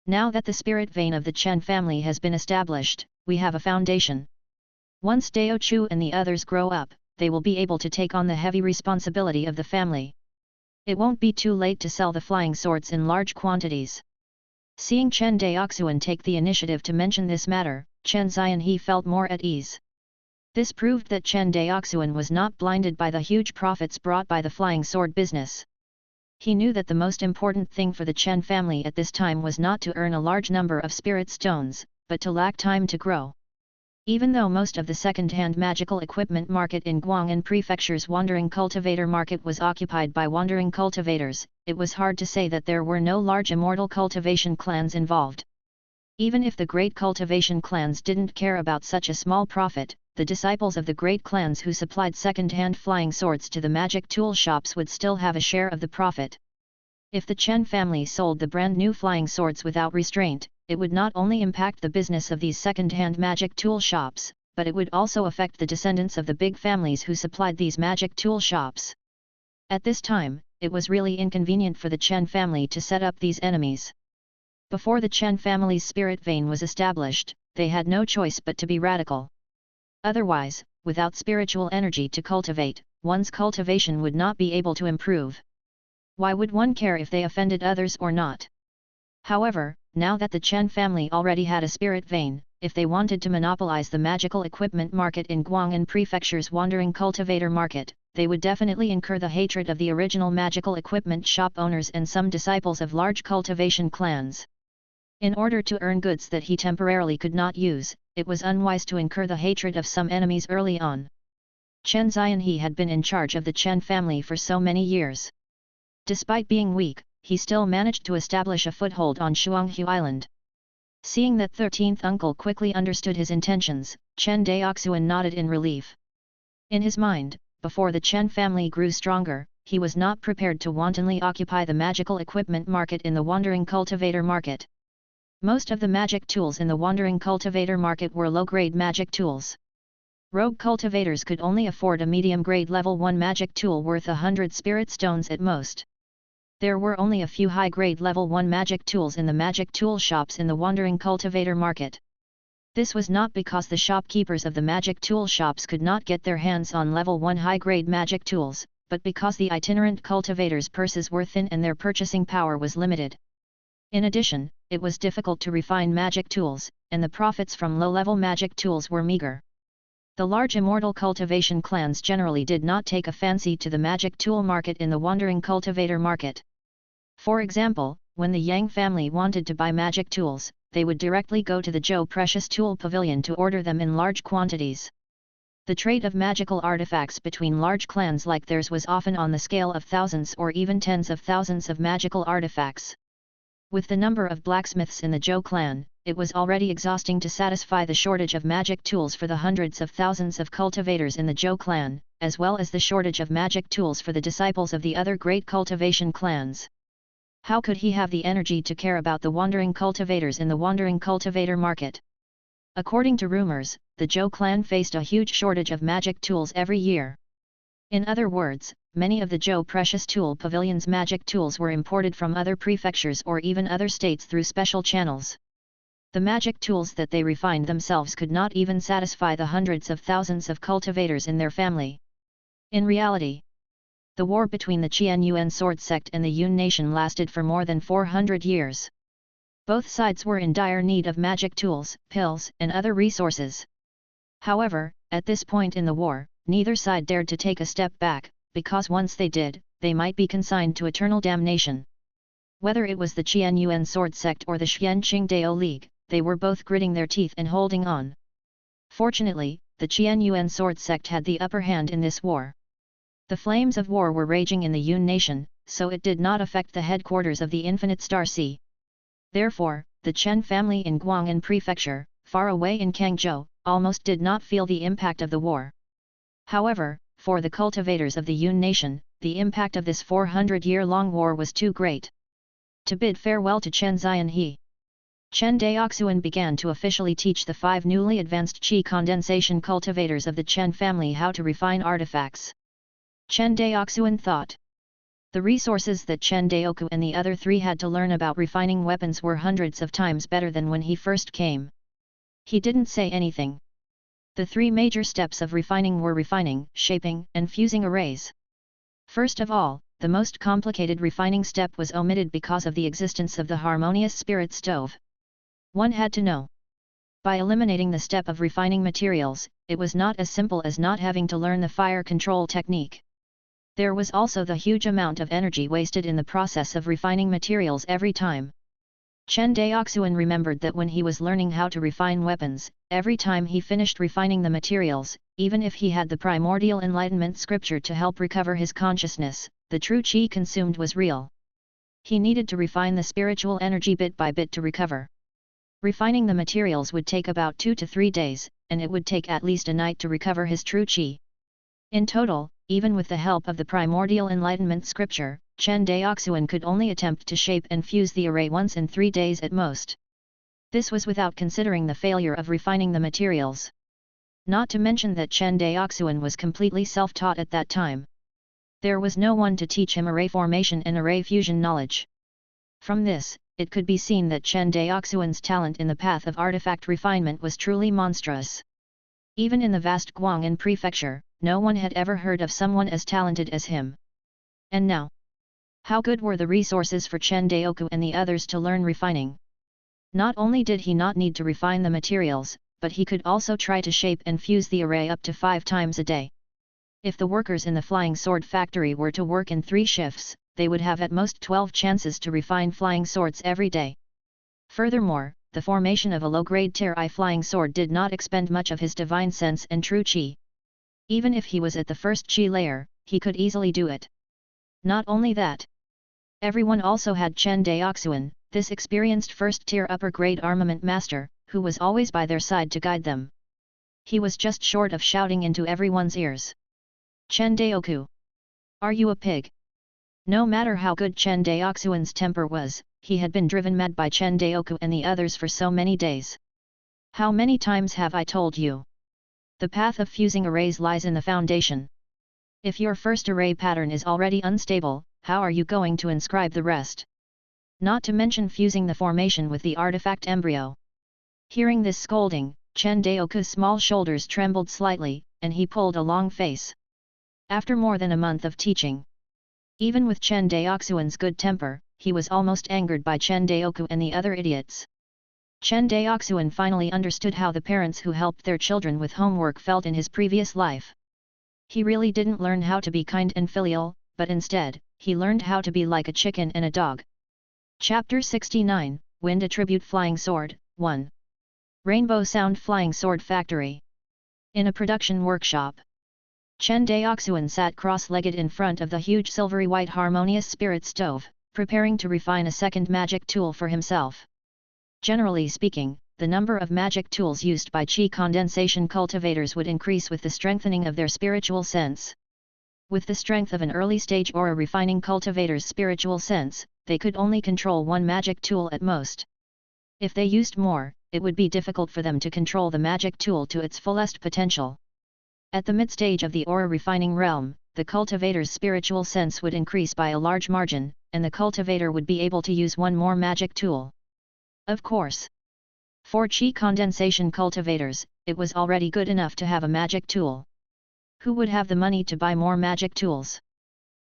Now that the spirit vein of the Chen family has been established, we have a foundation. Once Dao Chu and the others grow up, they will be able to take on the heavy responsibility of the family. It won't be too late to sell the flying swords in large quantities." Seeing Chen Daoxuan take the initiative to mention this matter, Chen Daoxuan felt more at ease. This proved that Chen Daoxuan was not blinded by the huge profits brought by the flying sword business. He knew that the most important thing for the Chen family at this time was not to earn a large number of spirit stones, but to lack time to grow. Even though most of the second-hand magical equipment market in Guangan Prefecture's wandering cultivator market was occupied by wandering cultivators, it was hard to say that there were no large immortal cultivation clans involved. Even if the great cultivation clans didn't care about such a small profit, the disciples of the great clans who supplied second-hand flying swords to the magic tool shops would still have a share of the profit. If the Chen family sold the brand new flying swords without restraint, it would not only impact the business of these second-hand magic tool shops, but it would also affect the descendants of the big families who supplied these magic tool shops. At this time, it was really inconvenient for the Chen family to set up these enemies. Before the Chen family's spirit vein was established, they had no choice but to be radical. Otherwise, without spiritual energy to cultivate, one's cultivation would not be able to improve. Why would one care if they offended others or not? However, now that the Chen family already had a spirit vein, if they wanted to monopolize the magical equipment market in Guangan Prefecture's wandering cultivator market, they would definitely incur the hatred of the original magical equipment shop owners and some disciples of large cultivation clans. In order to earn goods that he temporarily could not use, it was unwise to incur the hatred of some enemies early on. Chen Daoxuan had been in charge of the Chen family for so many years. Despite being weak, he still managed to establish a foothold on Shuanghu Island. Seeing that 13th uncle quickly understood his intentions, Chen Daoxuan nodded in relief. In his mind, before the Chen family grew stronger, he was not prepared to wantonly occupy the magical equipment market in the wandering cultivator market. Most of the magic tools in the wandering cultivator market were low-grade magic tools. Rogue cultivators could only afford a medium-grade level 1 magic tool worth 100 spirit stones at most. There were only a few high-grade level 1 magic tools in the magic tool shops in the wandering cultivator market. This was not because the shopkeepers of the magic tool shops could not get their hands on level 1 high-grade magic tools, but because the itinerant cultivators' purses were thin and their purchasing power was limited. In addition, it was difficult to refine magic tools, and the profits from low-level magic tools were meager. The large immortal cultivation clans generally did not take a fancy to the magic tool market in the wandering cultivator market. For example, when the Yang family wanted to buy magic tools, they would directly go to the Zhou Precious Tool Pavilion to order them in large quantities. The trade of magical artifacts between large clans like theirs was often on the scale of thousands or even tens of thousands of magical artifacts. With the number of blacksmiths in the Zhou clan, it was already exhausting to satisfy the shortage of magic tools for the hundreds of thousands of cultivators in the Zhou clan, as well as the shortage of magic tools for the disciples of the other great cultivation clans. How could he have the energy to care about the wandering cultivators in the wandering cultivator market? According to rumors, the Zhou clan faced a huge shortage of magic tools every year. In other words, many of the Zhou Precious Tool Pavilion's magic tools were imported from other prefectures or even other states through special channels. The magic tools that they refined themselves could not even satisfy the hundreds of thousands of cultivators in their family. In reality, the war between the Qianyuan sword sect and the Yun nation lasted for more than 400 years. Both sides were in dire need of magic tools, pills, and other resources. However, at this point in the war, neither side dared to take a step back, because once they did, they might be consigned to eternal damnation. Whether it was the Qianyuan sword sect or the Xianqing Dao League, they were both gritting their teeth and holding on. Fortunately, the Qianyuan sword sect had the upper hand in this war. The flames of war were raging in the Yun nation, so it did not affect the headquarters of the Infinite Star Sea. Therefore, the Chen family in Guangan Prefecture, far away in Kangzhou, almost did not feel the impact of the war. However, for the cultivators of the Yun nation, the impact of this 400-year-long war was too great. To bid farewell to Chen Daoxuan, Chen Daoxuan began to officially teach the 5 newly advanced qi condensation cultivators of the Chen family how to refine artifacts. Chen Daoxuan thought. The resources that Chen Daoxuan and the other 3 had to learn about refining weapons were hundreds of times better than when he first came. He didn't say anything. The 3 major steps of refining were refining, shaping, and fusing arrays. First of all, the most complicated refining step was omitted because of the existence of the harmonious spirit stove. One had to know By eliminating the step of refining materials, it was not as simple as not having to learn the fire control technique. There was also the huge amount of energy wasted in the process of refining materials every time. Chen Daoxuan remembered that when he was learning how to refine weapons, every time he finished refining the materials, even if he had the primordial enlightenment scripture to help recover his consciousness, the true qi consumed was real. He needed to refine the spiritual energy bit by bit to recover. Refining the materials would take about 2 to 3 days, and it would take at least a night to recover his true qi. In total, even with the help of the primordial enlightenment scripture, Chen Daoxuan could only attempt to shape and fuse the array once in 3 days at most. This was without considering the failure of refining the materials. Not to mention that Chen Daoxuan was completely self-taught at that time. There was no one to teach him array formation and array fusion knowledge. From this, it could be seen that Chen Daoxuan's talent in the path of artifact refinement was truly monstrous. Even in the vast Guangan prefecture, no one had ever heard of someone as talented as him. And now, how good were the resources for Chen Daoxuan and the others to learn refining? Not only did he not need to refine the materials, but he could also try to shape and fuse the array up to 5 times a day. If the workers in the flying sword factory were to work in 3 shifts, they would have at most 12 chances to refine flying swords every day. Furthermore, the formation of a low-grade Tier-I flying sword did not expend much of his divine sense and true qi. Even if he was at the first qi layer, he could easily do it. Not only that, everyone also had Chen Daoxuan, this experienced first-tier upper-grade armament master, who was always by their side to guide them. He was just short of shouting into everyone's ears. Chen Daoxu! Are you a pig? No matter how good Chen Daoxuan's temper was, he had been driven mad by Chen Daoxu and the others for so many days. How many times have I told you? The path of fusing arrays lies in the foundation. If your first array pattern is already unstable, how are you going to inscribe the rest? Not to mention fusing the formation with the artifact embryo. Hearing this scolding, Chen Daoxu's small shoulders trembled slightly, and he pulled a long face. After more than a month of teaching, even with Chen Daoxuan's good temper, he was almost angered by Chen Daoxu and the other idiots. Chen Daoxuan finally understood how the parents who helped their children with homework felt in his previous life. He really didn't learn how to be kind and filial, but instead, he learned how to be like a chicken and a dog. Chapter 69, Wind Attribute Flying Sword, 1. Rainbow Sound Flying Sword Factory. In a production workshop, Chen Daoxuan sat cross-legged in front of the huge silvery white harmonious spirit stove, preparing to refine a second magic tool for himself. Generally speaking, the number of magic tools used by qi condensation cultivators would increase with the strengthening of their spiritual sense. With the strength of an early-stage aura refining cultivator's spiritual sense, they could only control 1 magic tool at most. If they used more, it would be difficult for them to control the magic tool to its fullest potential. At the mid-stage of the aura refining realm, the cultivator's spiritual sense would increase by a large margin, and the cultivator would be able to use 1 more magic tool. Of course, for qi condensation cultivators, it was already good enough to have a magic tool. Who would have the money to buy more magic tools?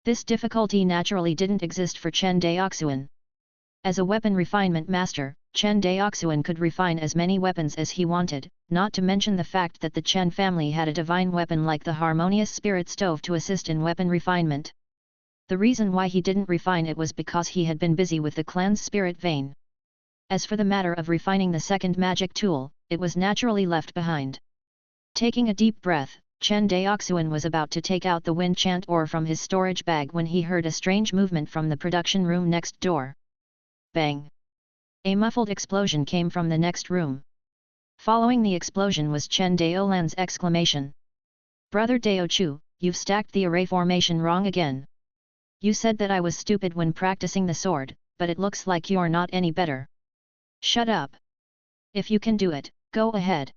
This difficulty naturally didn't exist for Chen Daoxuan. As a weapon refinement master, Chen Daoxuan could refine as many weapons as he wanted, not to mention the fact that the Chen family had a divine weapon like the harmonious spirit stove to assist in weapon refinement. The reason why he didn't refine it was because he had been busy with the clan's spirit vein. As for the matter of refining the second magic tool, it was naturally left behind. Taking a deep breath, Chen Daoxuan was about to take out the wind chant ore from his storage bag when he heard a strange movement from the production room next door. Bang! A muffled explosion came from the next room. Following the explosion was Chen Daolan's exclamation. Brother Daochu, you've stacked the array formation wrong again. You said that I was stupid when practicing the sword, but it looks like you're not any better. Shut up. If you can do it, go ahead.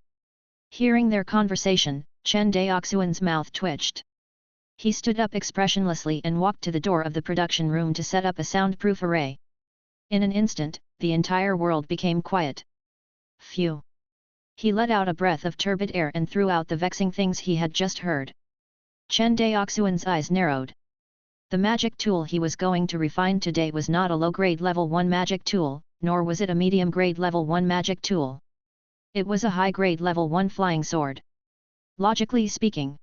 Hearing their conversation, Chen Daoxuan's mouth twitched. He stood up expressionlessly and walked to the door of the production room to set up a soundproof array. In an instant, the entire world became quiet. Phew! He let out a breath of turbid air and threw out the vexing things he had just heard. Chen Daoxuan's eyes narrowed. The magic tool he was going to refine today was not a low-grade level 1 magic tool, nor was it a medium-grade level 1 magic tool. It was a high-grade level 1 flying sword. Logically speaking,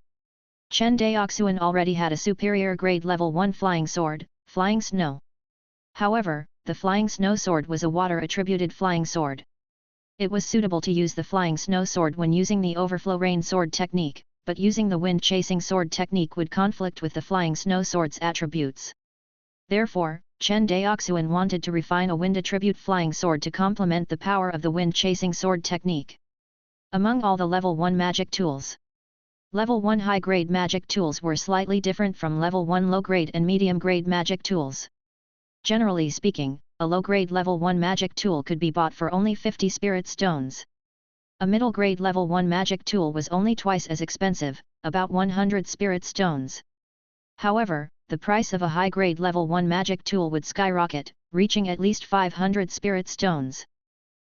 Chen Daoxuan already had a superior grade level 1 flying sword, Flying Snow. However, the Flying Snow sword was a water-attributed flying sword. It was suitable to use the Flying Snow sword when using the Overflow Rain sword technique, but using the Wind-chasing sword technique would conflict with the Flying Snow sword's attributes. Therefore, Chen Daoxuan wanted to refine a wind-attribute flying sword to complement the power of the Wind-chasing sword technique. Among all the level 1 magic tools, level 1 high-grade magic tools were slightly different from level 1 low-grade and medium-grade magic tools. Generally speaking, a low-grade level 1 magic tool could be bought for only 50 spirit stones. A middle-grade level 1 magic tool was only twice as expensive, about 100 spirit stones. However, the price of a high-grade level 1 magic tool would skyrocket, reaching at least 500 spirit stones.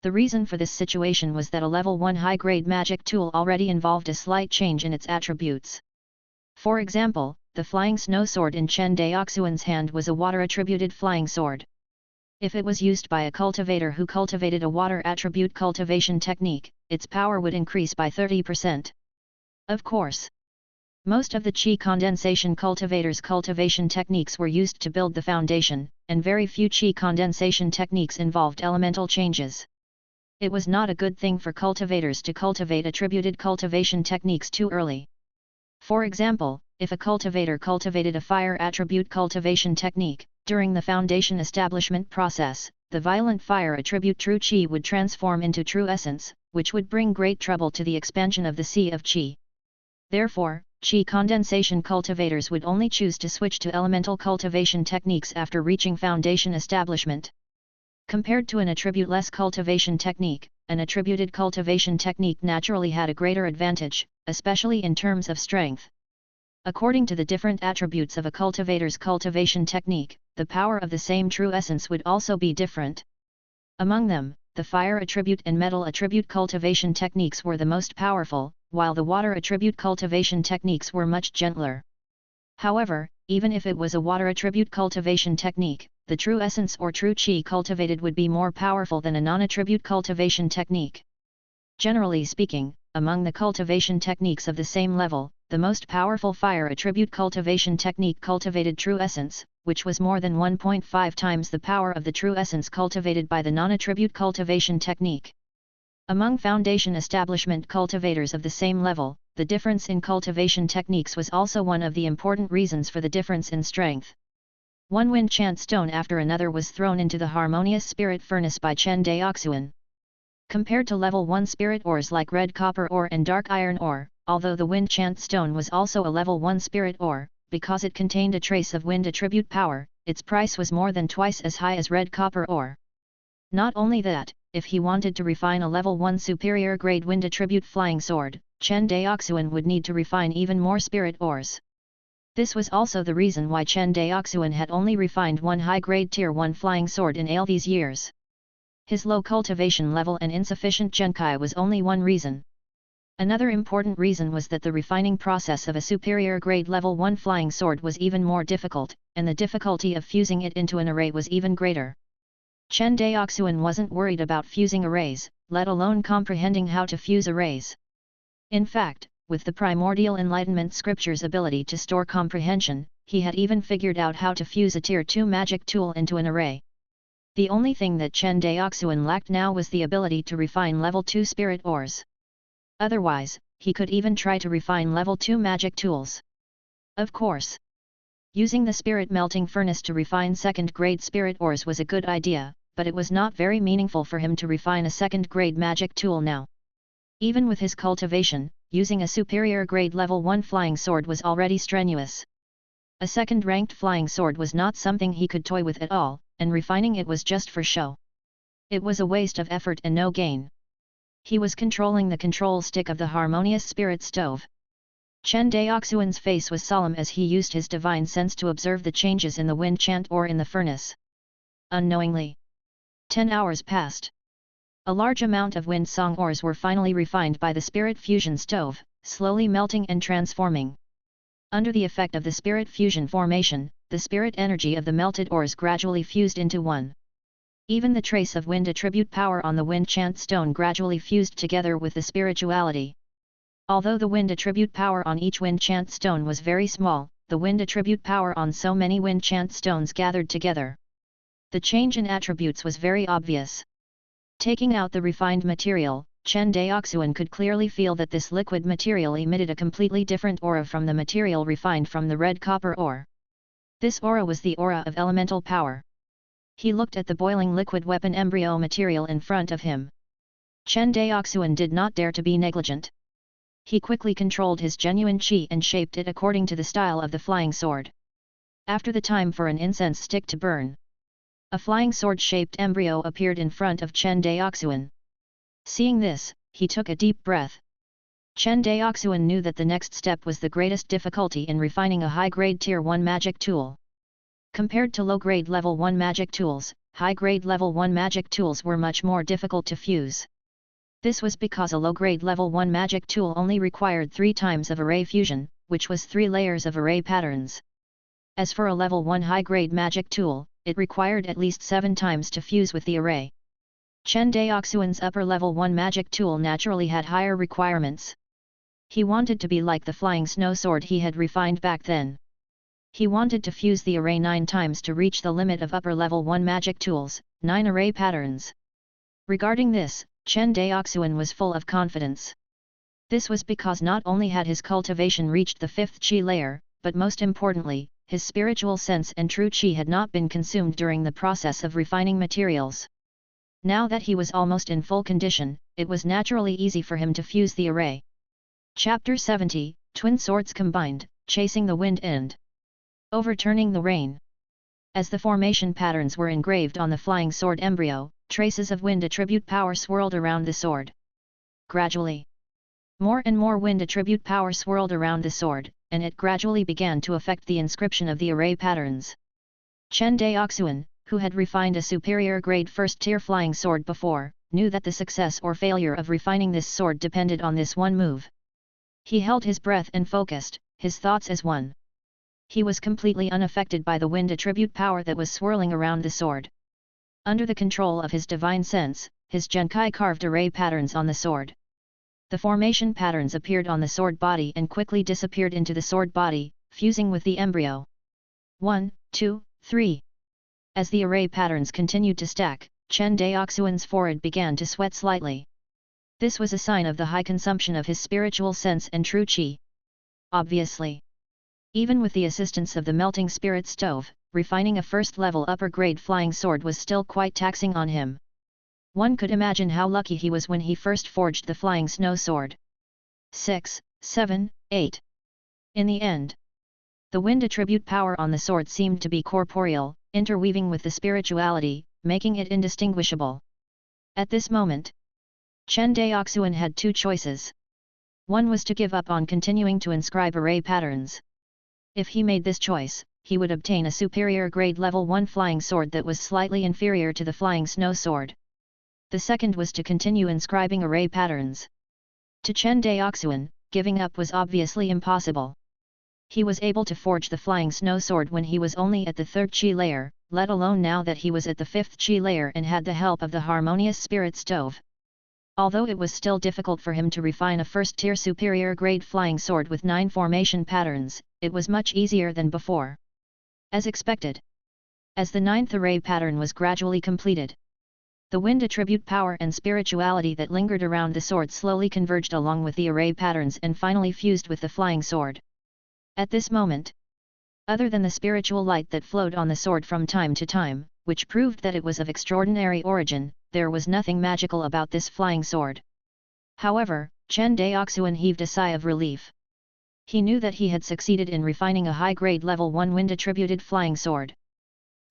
The reason for this situation was that a level 1 high-grade magic tool already involved a slight change in its attributes. For example, the Flying Snow sword in Chen Daoxuan's hand was a water-attributed flying sword. If it was used by a cultivator who cultivated a water attribute cultivation technique, its power would increase by 30%. Of course, most of the qi condensation cultivators' cultivation techniques were used to build the foundation, and very few qi condensation techniques involved elemental changes. It was not a good thing for cultivators to cultivate attributed cultivation techniques too early. For example, if a cultivator cultivated a fire attribute cultivation technique, during the foundation establishment process, the violent fire attribute true qi would transform into true essence, which would bring great trouble to the expansion of the sea of qi. Therefore, qi condensation cultivators would only choose to switch to elemental cultivation techniques after reaching foundation establishment. Compared to an attribute-less cultivation technique, an attributed cultivation technique naturally had a greater advantage, especially in terms of strength. According to the different attributes of a cultivator's cultivation technique, the power of the same true essence would also be different. Among them, the fire attribute and metal attribute cultivation techniques were the most powerful, while the water attribute cultivation techniques were much gentler. However, even if it was a water attribute cultivation technique, the true essence or true qi cultivated would be more powerful than a non-attribute cultivation technique. Generally speaking, among the cultivation techniques of the same level, the most powerful fire attribute cultivation technique cultivated true essence, which was more than 1.5 times the power of the true essence cultivated by the non-attribute cultivation technique. Among foundation establishment cultivators of the same level, the difference in cultivation techniques was also one of the important reasons for the difference in strength. One wind chant stone after another was thrown into the harmonious spirit furnace by Chen Daoxuan. Compared to level 1 spirit ores like red copper ore and dark iron ore, although the wind chant stone was also a level 1 spirit ore, because it contained a trace of wind attribute power, its price was more than twice as high as red copper ore. Not only that, if he wanted to refine a level 1 superior grade wind attribute flying sword, Chen Daoxuan would need to refine even more spirit ores. This was also the reason why Chen Daoxuan had only refined one high-grade tier 1 flying sword in all these years. His low cultivation level and insufficient genkai was only one reason. Another important reason was that the refining process of a superior grade level 1 flying sword was even more difficult, and the difficulty of fusing it into an array was even greater. Chen Daoxuan wasn't worried about fusing arrays, let alone comprehending how to fuse arrays. In fact, with the primordial enlightenment scripture's ability to store comprehension, he had even figured out how to fuse a tier 2 magic tool into an array. The only thing that Chen Daoxuan lacked now was the ability to refine level 2 spirit ores. Otherwise, he could even try to refine level 2 magic tools. Of course, using the spirit melting furnace to refine second-grade spirit ores was a good idea, but it was not very meaningful for him to refine a second-grade magic tool now. Even with his cultivation, using a superior grade level 1 flying sword was already strenuous. A second-ranked flying sword was not something he could toy with at all, and refining it was just for show. It was a waste of effort and no gain. He was controlling the control stick of the harmonious spirit stove. Chen Daoxuan's face was solemn as he used his divine sense to observe the changes in the wind chant ore in the furnace. Unknowingly, 10 hours passed. A large amount of wind song ores were finally refined by the spirit fusion stove, slowly melting and transforming. Under the effect of the spirit fusion formation, the spirit energy of the melted ores gradually fused into one. Even the trace of wind attribute power on the wind chant stone gradually fused together with the spirituality. Although the wind attribute power on each wind chant stone was very small, the wind attribute power on so many wind chant stones gathered together. The change in attributes was very obvious. Taking out the refined material, Chen Daoxuan could clearly feel that this liquid material emitted a completely different aura from the material refined from the red copper ore. This aura was the aura of elemental power. He looked at the boiling liquid weapon embryo material in front of him. Chen Daoxuan did not dare to be negligent. He quickly controlled his genuine qi and shaped it according to the style of the flying sword. After the time for an incense stick to burn, a flying sword-shaped embryo appeared in front of Chen Daoxuan. Seeing this, he took a deep breath. Chen Daoxuan knew that the next step was the greatest difficulty in refining a high-grade Tier 1 magic tool. Compared to low-grade Level 1 magic tools, high-grade Level 1 magic tools were much more difficult to fuse. This was because a low-grade Level 1 magic tool only required 3 times of array fusion, which was 3 layers of array patterns. As for a Level 1 high-grade magic tool, it required at least 7 times to fuse with the array. Chen Daoxuan's upper level 1 magic tool naturally had higher requirements. He wanted to be like the flying snow sword he had refined back then. He wanted to fuse the array 9 times to reach the limit of upper level 1 magic tools, 9 array patterns. Regarding this, Chen Daoxuan was full of confidence. This was because not only had his cultivation reached the 5th qi layer, but most importantly, his spiritual sense and true qi had not been consumed during the process of refining materials. Now that he was almost in full condition, it was naturally easy for him to fuse the array. Chapter 70, Twin Swords Combined, Chasing the Wind and Overturning the Rain. As the formation patterns were engraved on the flying sword embryo, traces of wind attribute power swirled around the sword. Gradually, more and more wind attribute power swirled around the sword, and it gradually began to affect the inscription of the array patterns. Chen Daoxuan, who had refined a superior grade first-tier flying sword before, knew that the success or failure of refining this sword depended on this one move. He held his breath and focused, his thoughts as one. He was completely unaffected by the wind attribute power that was swirling around the sword. Under the control of his divine sense, his Genkai carved array patterns on the sword. The formation patterns appeared on the sword body and quickly disappeared into the sword body, fusing with the embryo. 1, 2, 3. As the array patterns continued to stack, Chen Daoxuan's forehead began to sweat slightly. This was a sign of the high consumption of his spiritual sense and true qi. Obviously, even with the assistance of the melting spirit stove, refining a first-level upper-grade flying sword was still quite taxing on him. One could imagine how lucky he was when he first forged the flying snow sword. 6, 7, 8. In the end, the wind attribute power on the sword seemed to be corporeal, interweaving with the spirituality, making it indistinguishable. At this moment, Chen Daoxuan had 2 choices. One was to give up on continuing to inscribe array patterns. If he made this choice, he would obtain a superior grade level 1 flying sword that was slightly inferior to the flying snow sword. The second was to continue inscribing array patterns. To Chen Daoxuan, giving up was obviously impossible. He was able to forge the flying snow sword when he was only at the 3rd qi layer, let alone now that he was at the 5th qi layer and had the help of the harmonious spirit stove. Although it was still difficult for him to refine a first-tier superior grade flying sword with 9 formation patterns, it was much easier than before. As expected, as the 9th array pattern was gradually completed, the wind attribute power and spirituality that lingered around the sword slowly converged along with the array patterns and finally fused with the flying sword. At this moment, other than the spiritual light that flowed on the sword from time to time, which proved that it was of extraordinary origin, there was nothing magical about this flying sword. However, Chen Daoxuan heaved a sigh of relief. He knew that he had succeeded in refining a high-grade level 1 wind-attributed flying sword.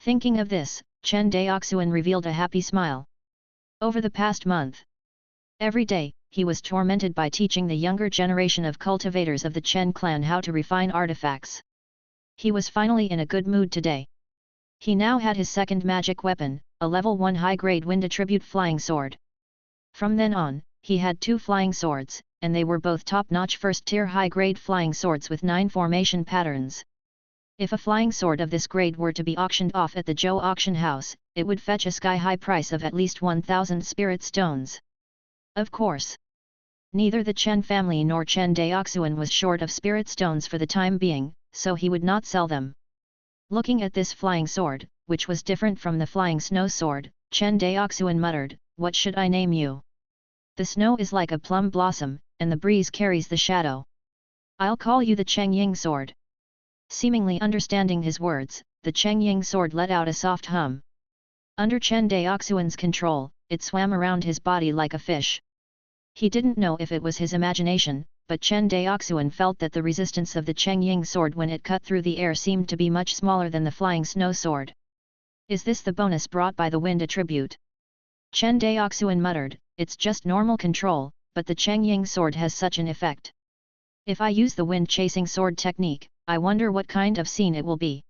Thinking of this, Chen Daoxuan revealed a happy smile. Over the past month, every day, he was tormented by teaching the younger generation of cultivators of the Chen clan how to refine artifacts. He was finally in a good mood today. He now had his second magic weapon, a level 1 high-grade wind-attribute flying sword. From then on, he had 2 flying swords, and they were both top-notch first-tier high-grade flying swords with 9 formation patterns. If a flying sword of this grade were to be auctioned off at the Zhou auction house, it would fetch a sky-high price of at least 1,000 spirit stones. Of course, neither the Chen family nor Chen Daoxuan was short of spirit stones for the time being, so he would not sell them. Looking at this flying sword, which was different from the flying snow sword, Chen Daoxuan muttered, "What should I name you? The snow is like a plum blossom, and the breeze carries the shadow. I'll call you the Chengying sword." Seemingly understanding his words, the Chengying sword let out a soft hum. Under Chen Daoxuan's control, it swam around his body like a fish. He didn't know if it was his imagination, but Chen Daoxuan felt that the resistance of the Chengying sword when it cut through the air seemed to be much smaller than the flying snow sword. "Is this the bonus brought by the wind attribute?" Chen Daoxuan muttered, "It's just normal control, but the Chengying sword has such an effect. If I use the wind-chasing sword technique, I wonder what kind of scene it will be."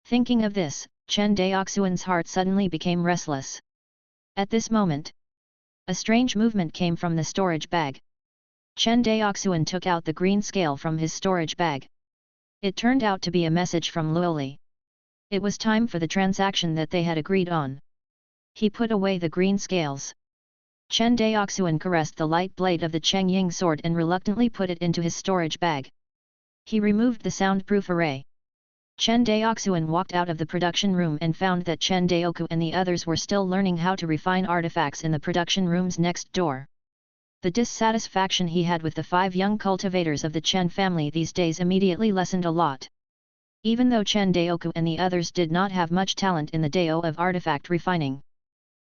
Thinking of this, Chen Daoxuan's heart suddenly became restless. At this moment, a strange movement came from the storage bag. Chen Daoxuan took out the green scale from his storage bag. It turned out to be a message from Luoli. It was time for the transaction that they had agreed on. He put away the green scales. Chen Daoxuan caressed the light blade of the Chengying sword and reluctantly put it into his storage bag. He removed the soundproof array. Chen Daoxuan walked out of the production room and found that Chen Daoku and the others were still learning how to refine artifacts in the production room's next door. The dissatisfaction he had with the 5 young cultivators of the Chen family these days immediately lessened a lot. Even though Chen Daoku and the others did not have much talent in the Dao of artifact refining.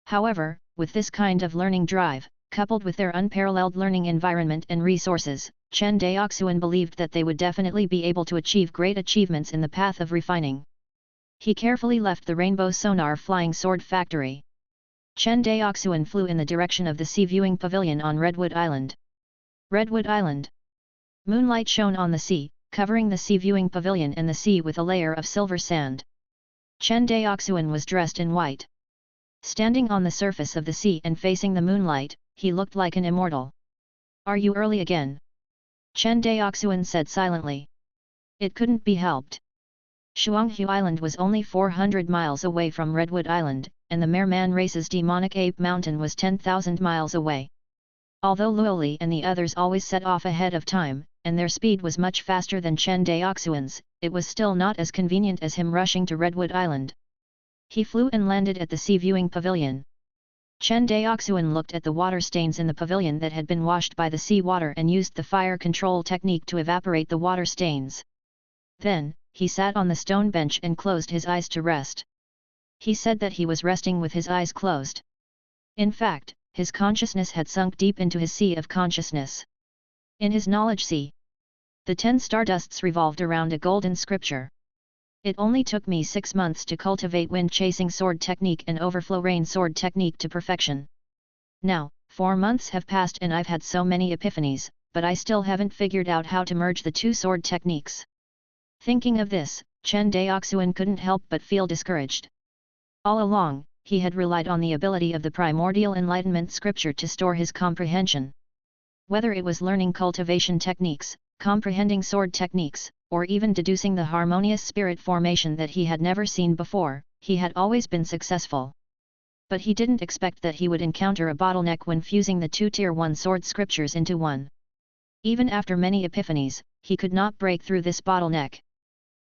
However, with this kind of learning drive, coupled with their unparalleled learning environment and resources, Chen Daoxuan believed that they would definitely be able to achieve great achievements in the path of refining. He carefully left the Rainbow Sonar Flying Sword Factory. Chen Daoxuan flew in the direction of the sea viewing pavilion on Redwood Island. Redwood Island. Moonlight shone on the sea, covering the sea viewing pavilion and the sea with a layer of silver sand. Chen Daoxuan was dressed in white. Standing on the surface of the sea and facing the moonlight, he looked like an immortal. "Are you early again?" Chen Daoxuan said silently. It couldn't be helped. Shuanghu Island was only 400 miles away from Redwood Island, and the Merman race's demonic ape mountain was 10,000 miles away. Although Luoli and the others always set off ahead of time, and their speed was much faster than Chen Daoxuan's, it was still not as convenient as him rushing to Redwood Island. He flew and landed at the sea viewing pavilion. Chen Daoxuan looked at the water stains in the pavilion that had been washed by the sea water and used the fire control technique to evaporate the water stains. Then, he sat on the stone bench and closed his eyes to rest. He said that he was resting with his eyes closed. In fact, his consciousness had sunk deep into his sea of consciousness. In his knowledge sea, the 10 stardusts revolved around a golden scripture. It only took me 6 months to cultivate wind-chasing sword technique and overflow rain sword technique to perfection. Now, 4 months have passed and I've had so many epiphanies, but I still haven't figured out how to merge the 2 sword techniques. Thinking of this, Chen Daoxuan couldn't help but feel discouraged. All along, he had relied on the ability of the primordial enlightenment scripture to store his comprehension. Whether it was learning cultivation techniques, comprehending sword techniques, or even deducing the harmonious spirit formation that he had never seen before, he had always been successful. But he didn't expect that he would encounter a bottleneck when fusing the 2 Tier 1 sword scriptures into one. Even after many epiphanies, he could not break through this bottleneck.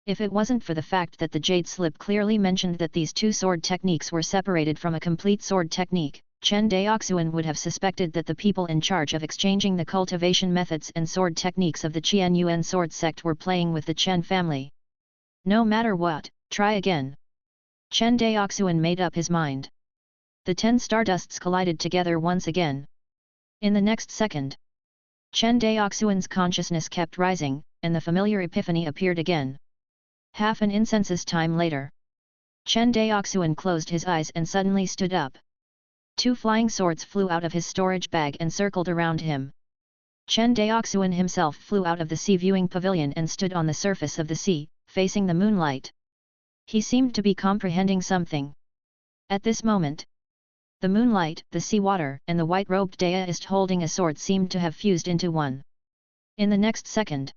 If it wasn't for the fact that the Jade Slip clearly mentioned that these 2 sword techniques were separated from a complete sword technique, Chen Daoxuan would have suspected that the people in charge of exchanging the cultivation methods and sword techniques of the Qian Yuan sword sect were playing with the Chen family. No matter what, try again. Chen Daoxuan made up his mind. The 10 stardusts collided together once again. In the next second, Chen Daoxuan's consciousness kept rising, and the familiar epiphany appeared again. Half an incensus time later, Chen Daoxuan closed his eyes and suddenly stood up. 2 flying swords flew out of his storage bag and circled around him. Chen Daoxuan himself flew out of the sea viewing pavilion and stood on the surface of the sea, facing the moonlight. He seemed to be comprehending something. At this moment, the moonlight, the sea water, and the white-robed Daoist holding a sword seemed to have fused into one. In the next second,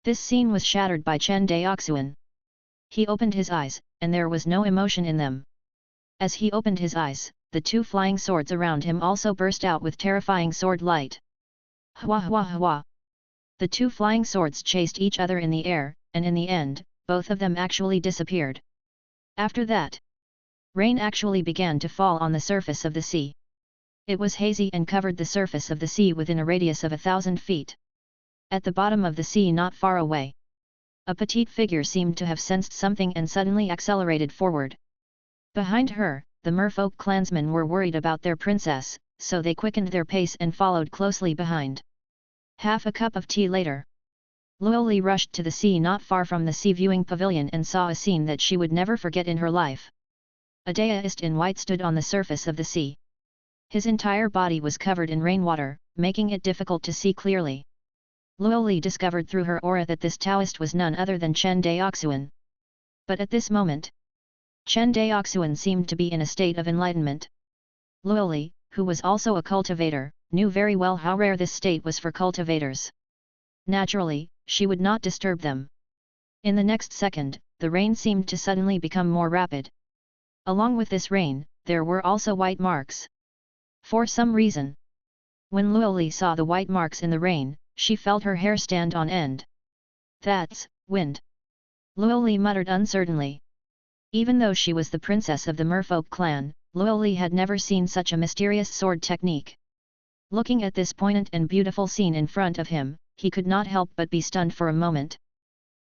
this scene was shattered by Chen Daoxuan. He opened his eyes, and there was no emotion in them. As he opened his eyes, the two flying swords around him also burst out with terrifying sword light. Hua hua hua! The two flying swords chased each other in the air, and in the end, both of them actually disappeared. After that, rain actually began to fall on the surface of the sea. It was hazy and covered the surface of the sea within a radius of 1,000 feet. At the bottom of the sea not far away, a petite figure seemed to have sensed something and suddenly accelerated forward. Behind her, the merfolk clansmen were worried about their princess, so they quickened their pace and followed closely behind. Half a cup of tea later, Luoli rushed to the sea not far from the sea viewing pavilion and saw a scene that she would never forget in her life. A daoist in white stood on the surface of the sea. His entire body was covered in rainwater, making it difficult to see clearly. Luoli discovered through her aura that this Taoist was none other than Chen Daoxuan. But at this moment, Chen Daoxuan seemed to be in a state of enlightenment. Luoli, who was also a cultivator, knew very well how rare this state was for cultivators. Naturally, she would not disturb them. In the next second, the rain seemed to suddenly become more rapid. Along with this rain, there were also white marks. For some reason, when Luoli saw the white marks in the rain, she felt her hair stand on end. That's wind, Luoli muttered uncertainly. Even though she was the princess of the merfolk clan, Luoli had never seen such a mysterious sword technique. Looking at this poignant and beautiful scene in front of him, he could not help but be stunned for a moment.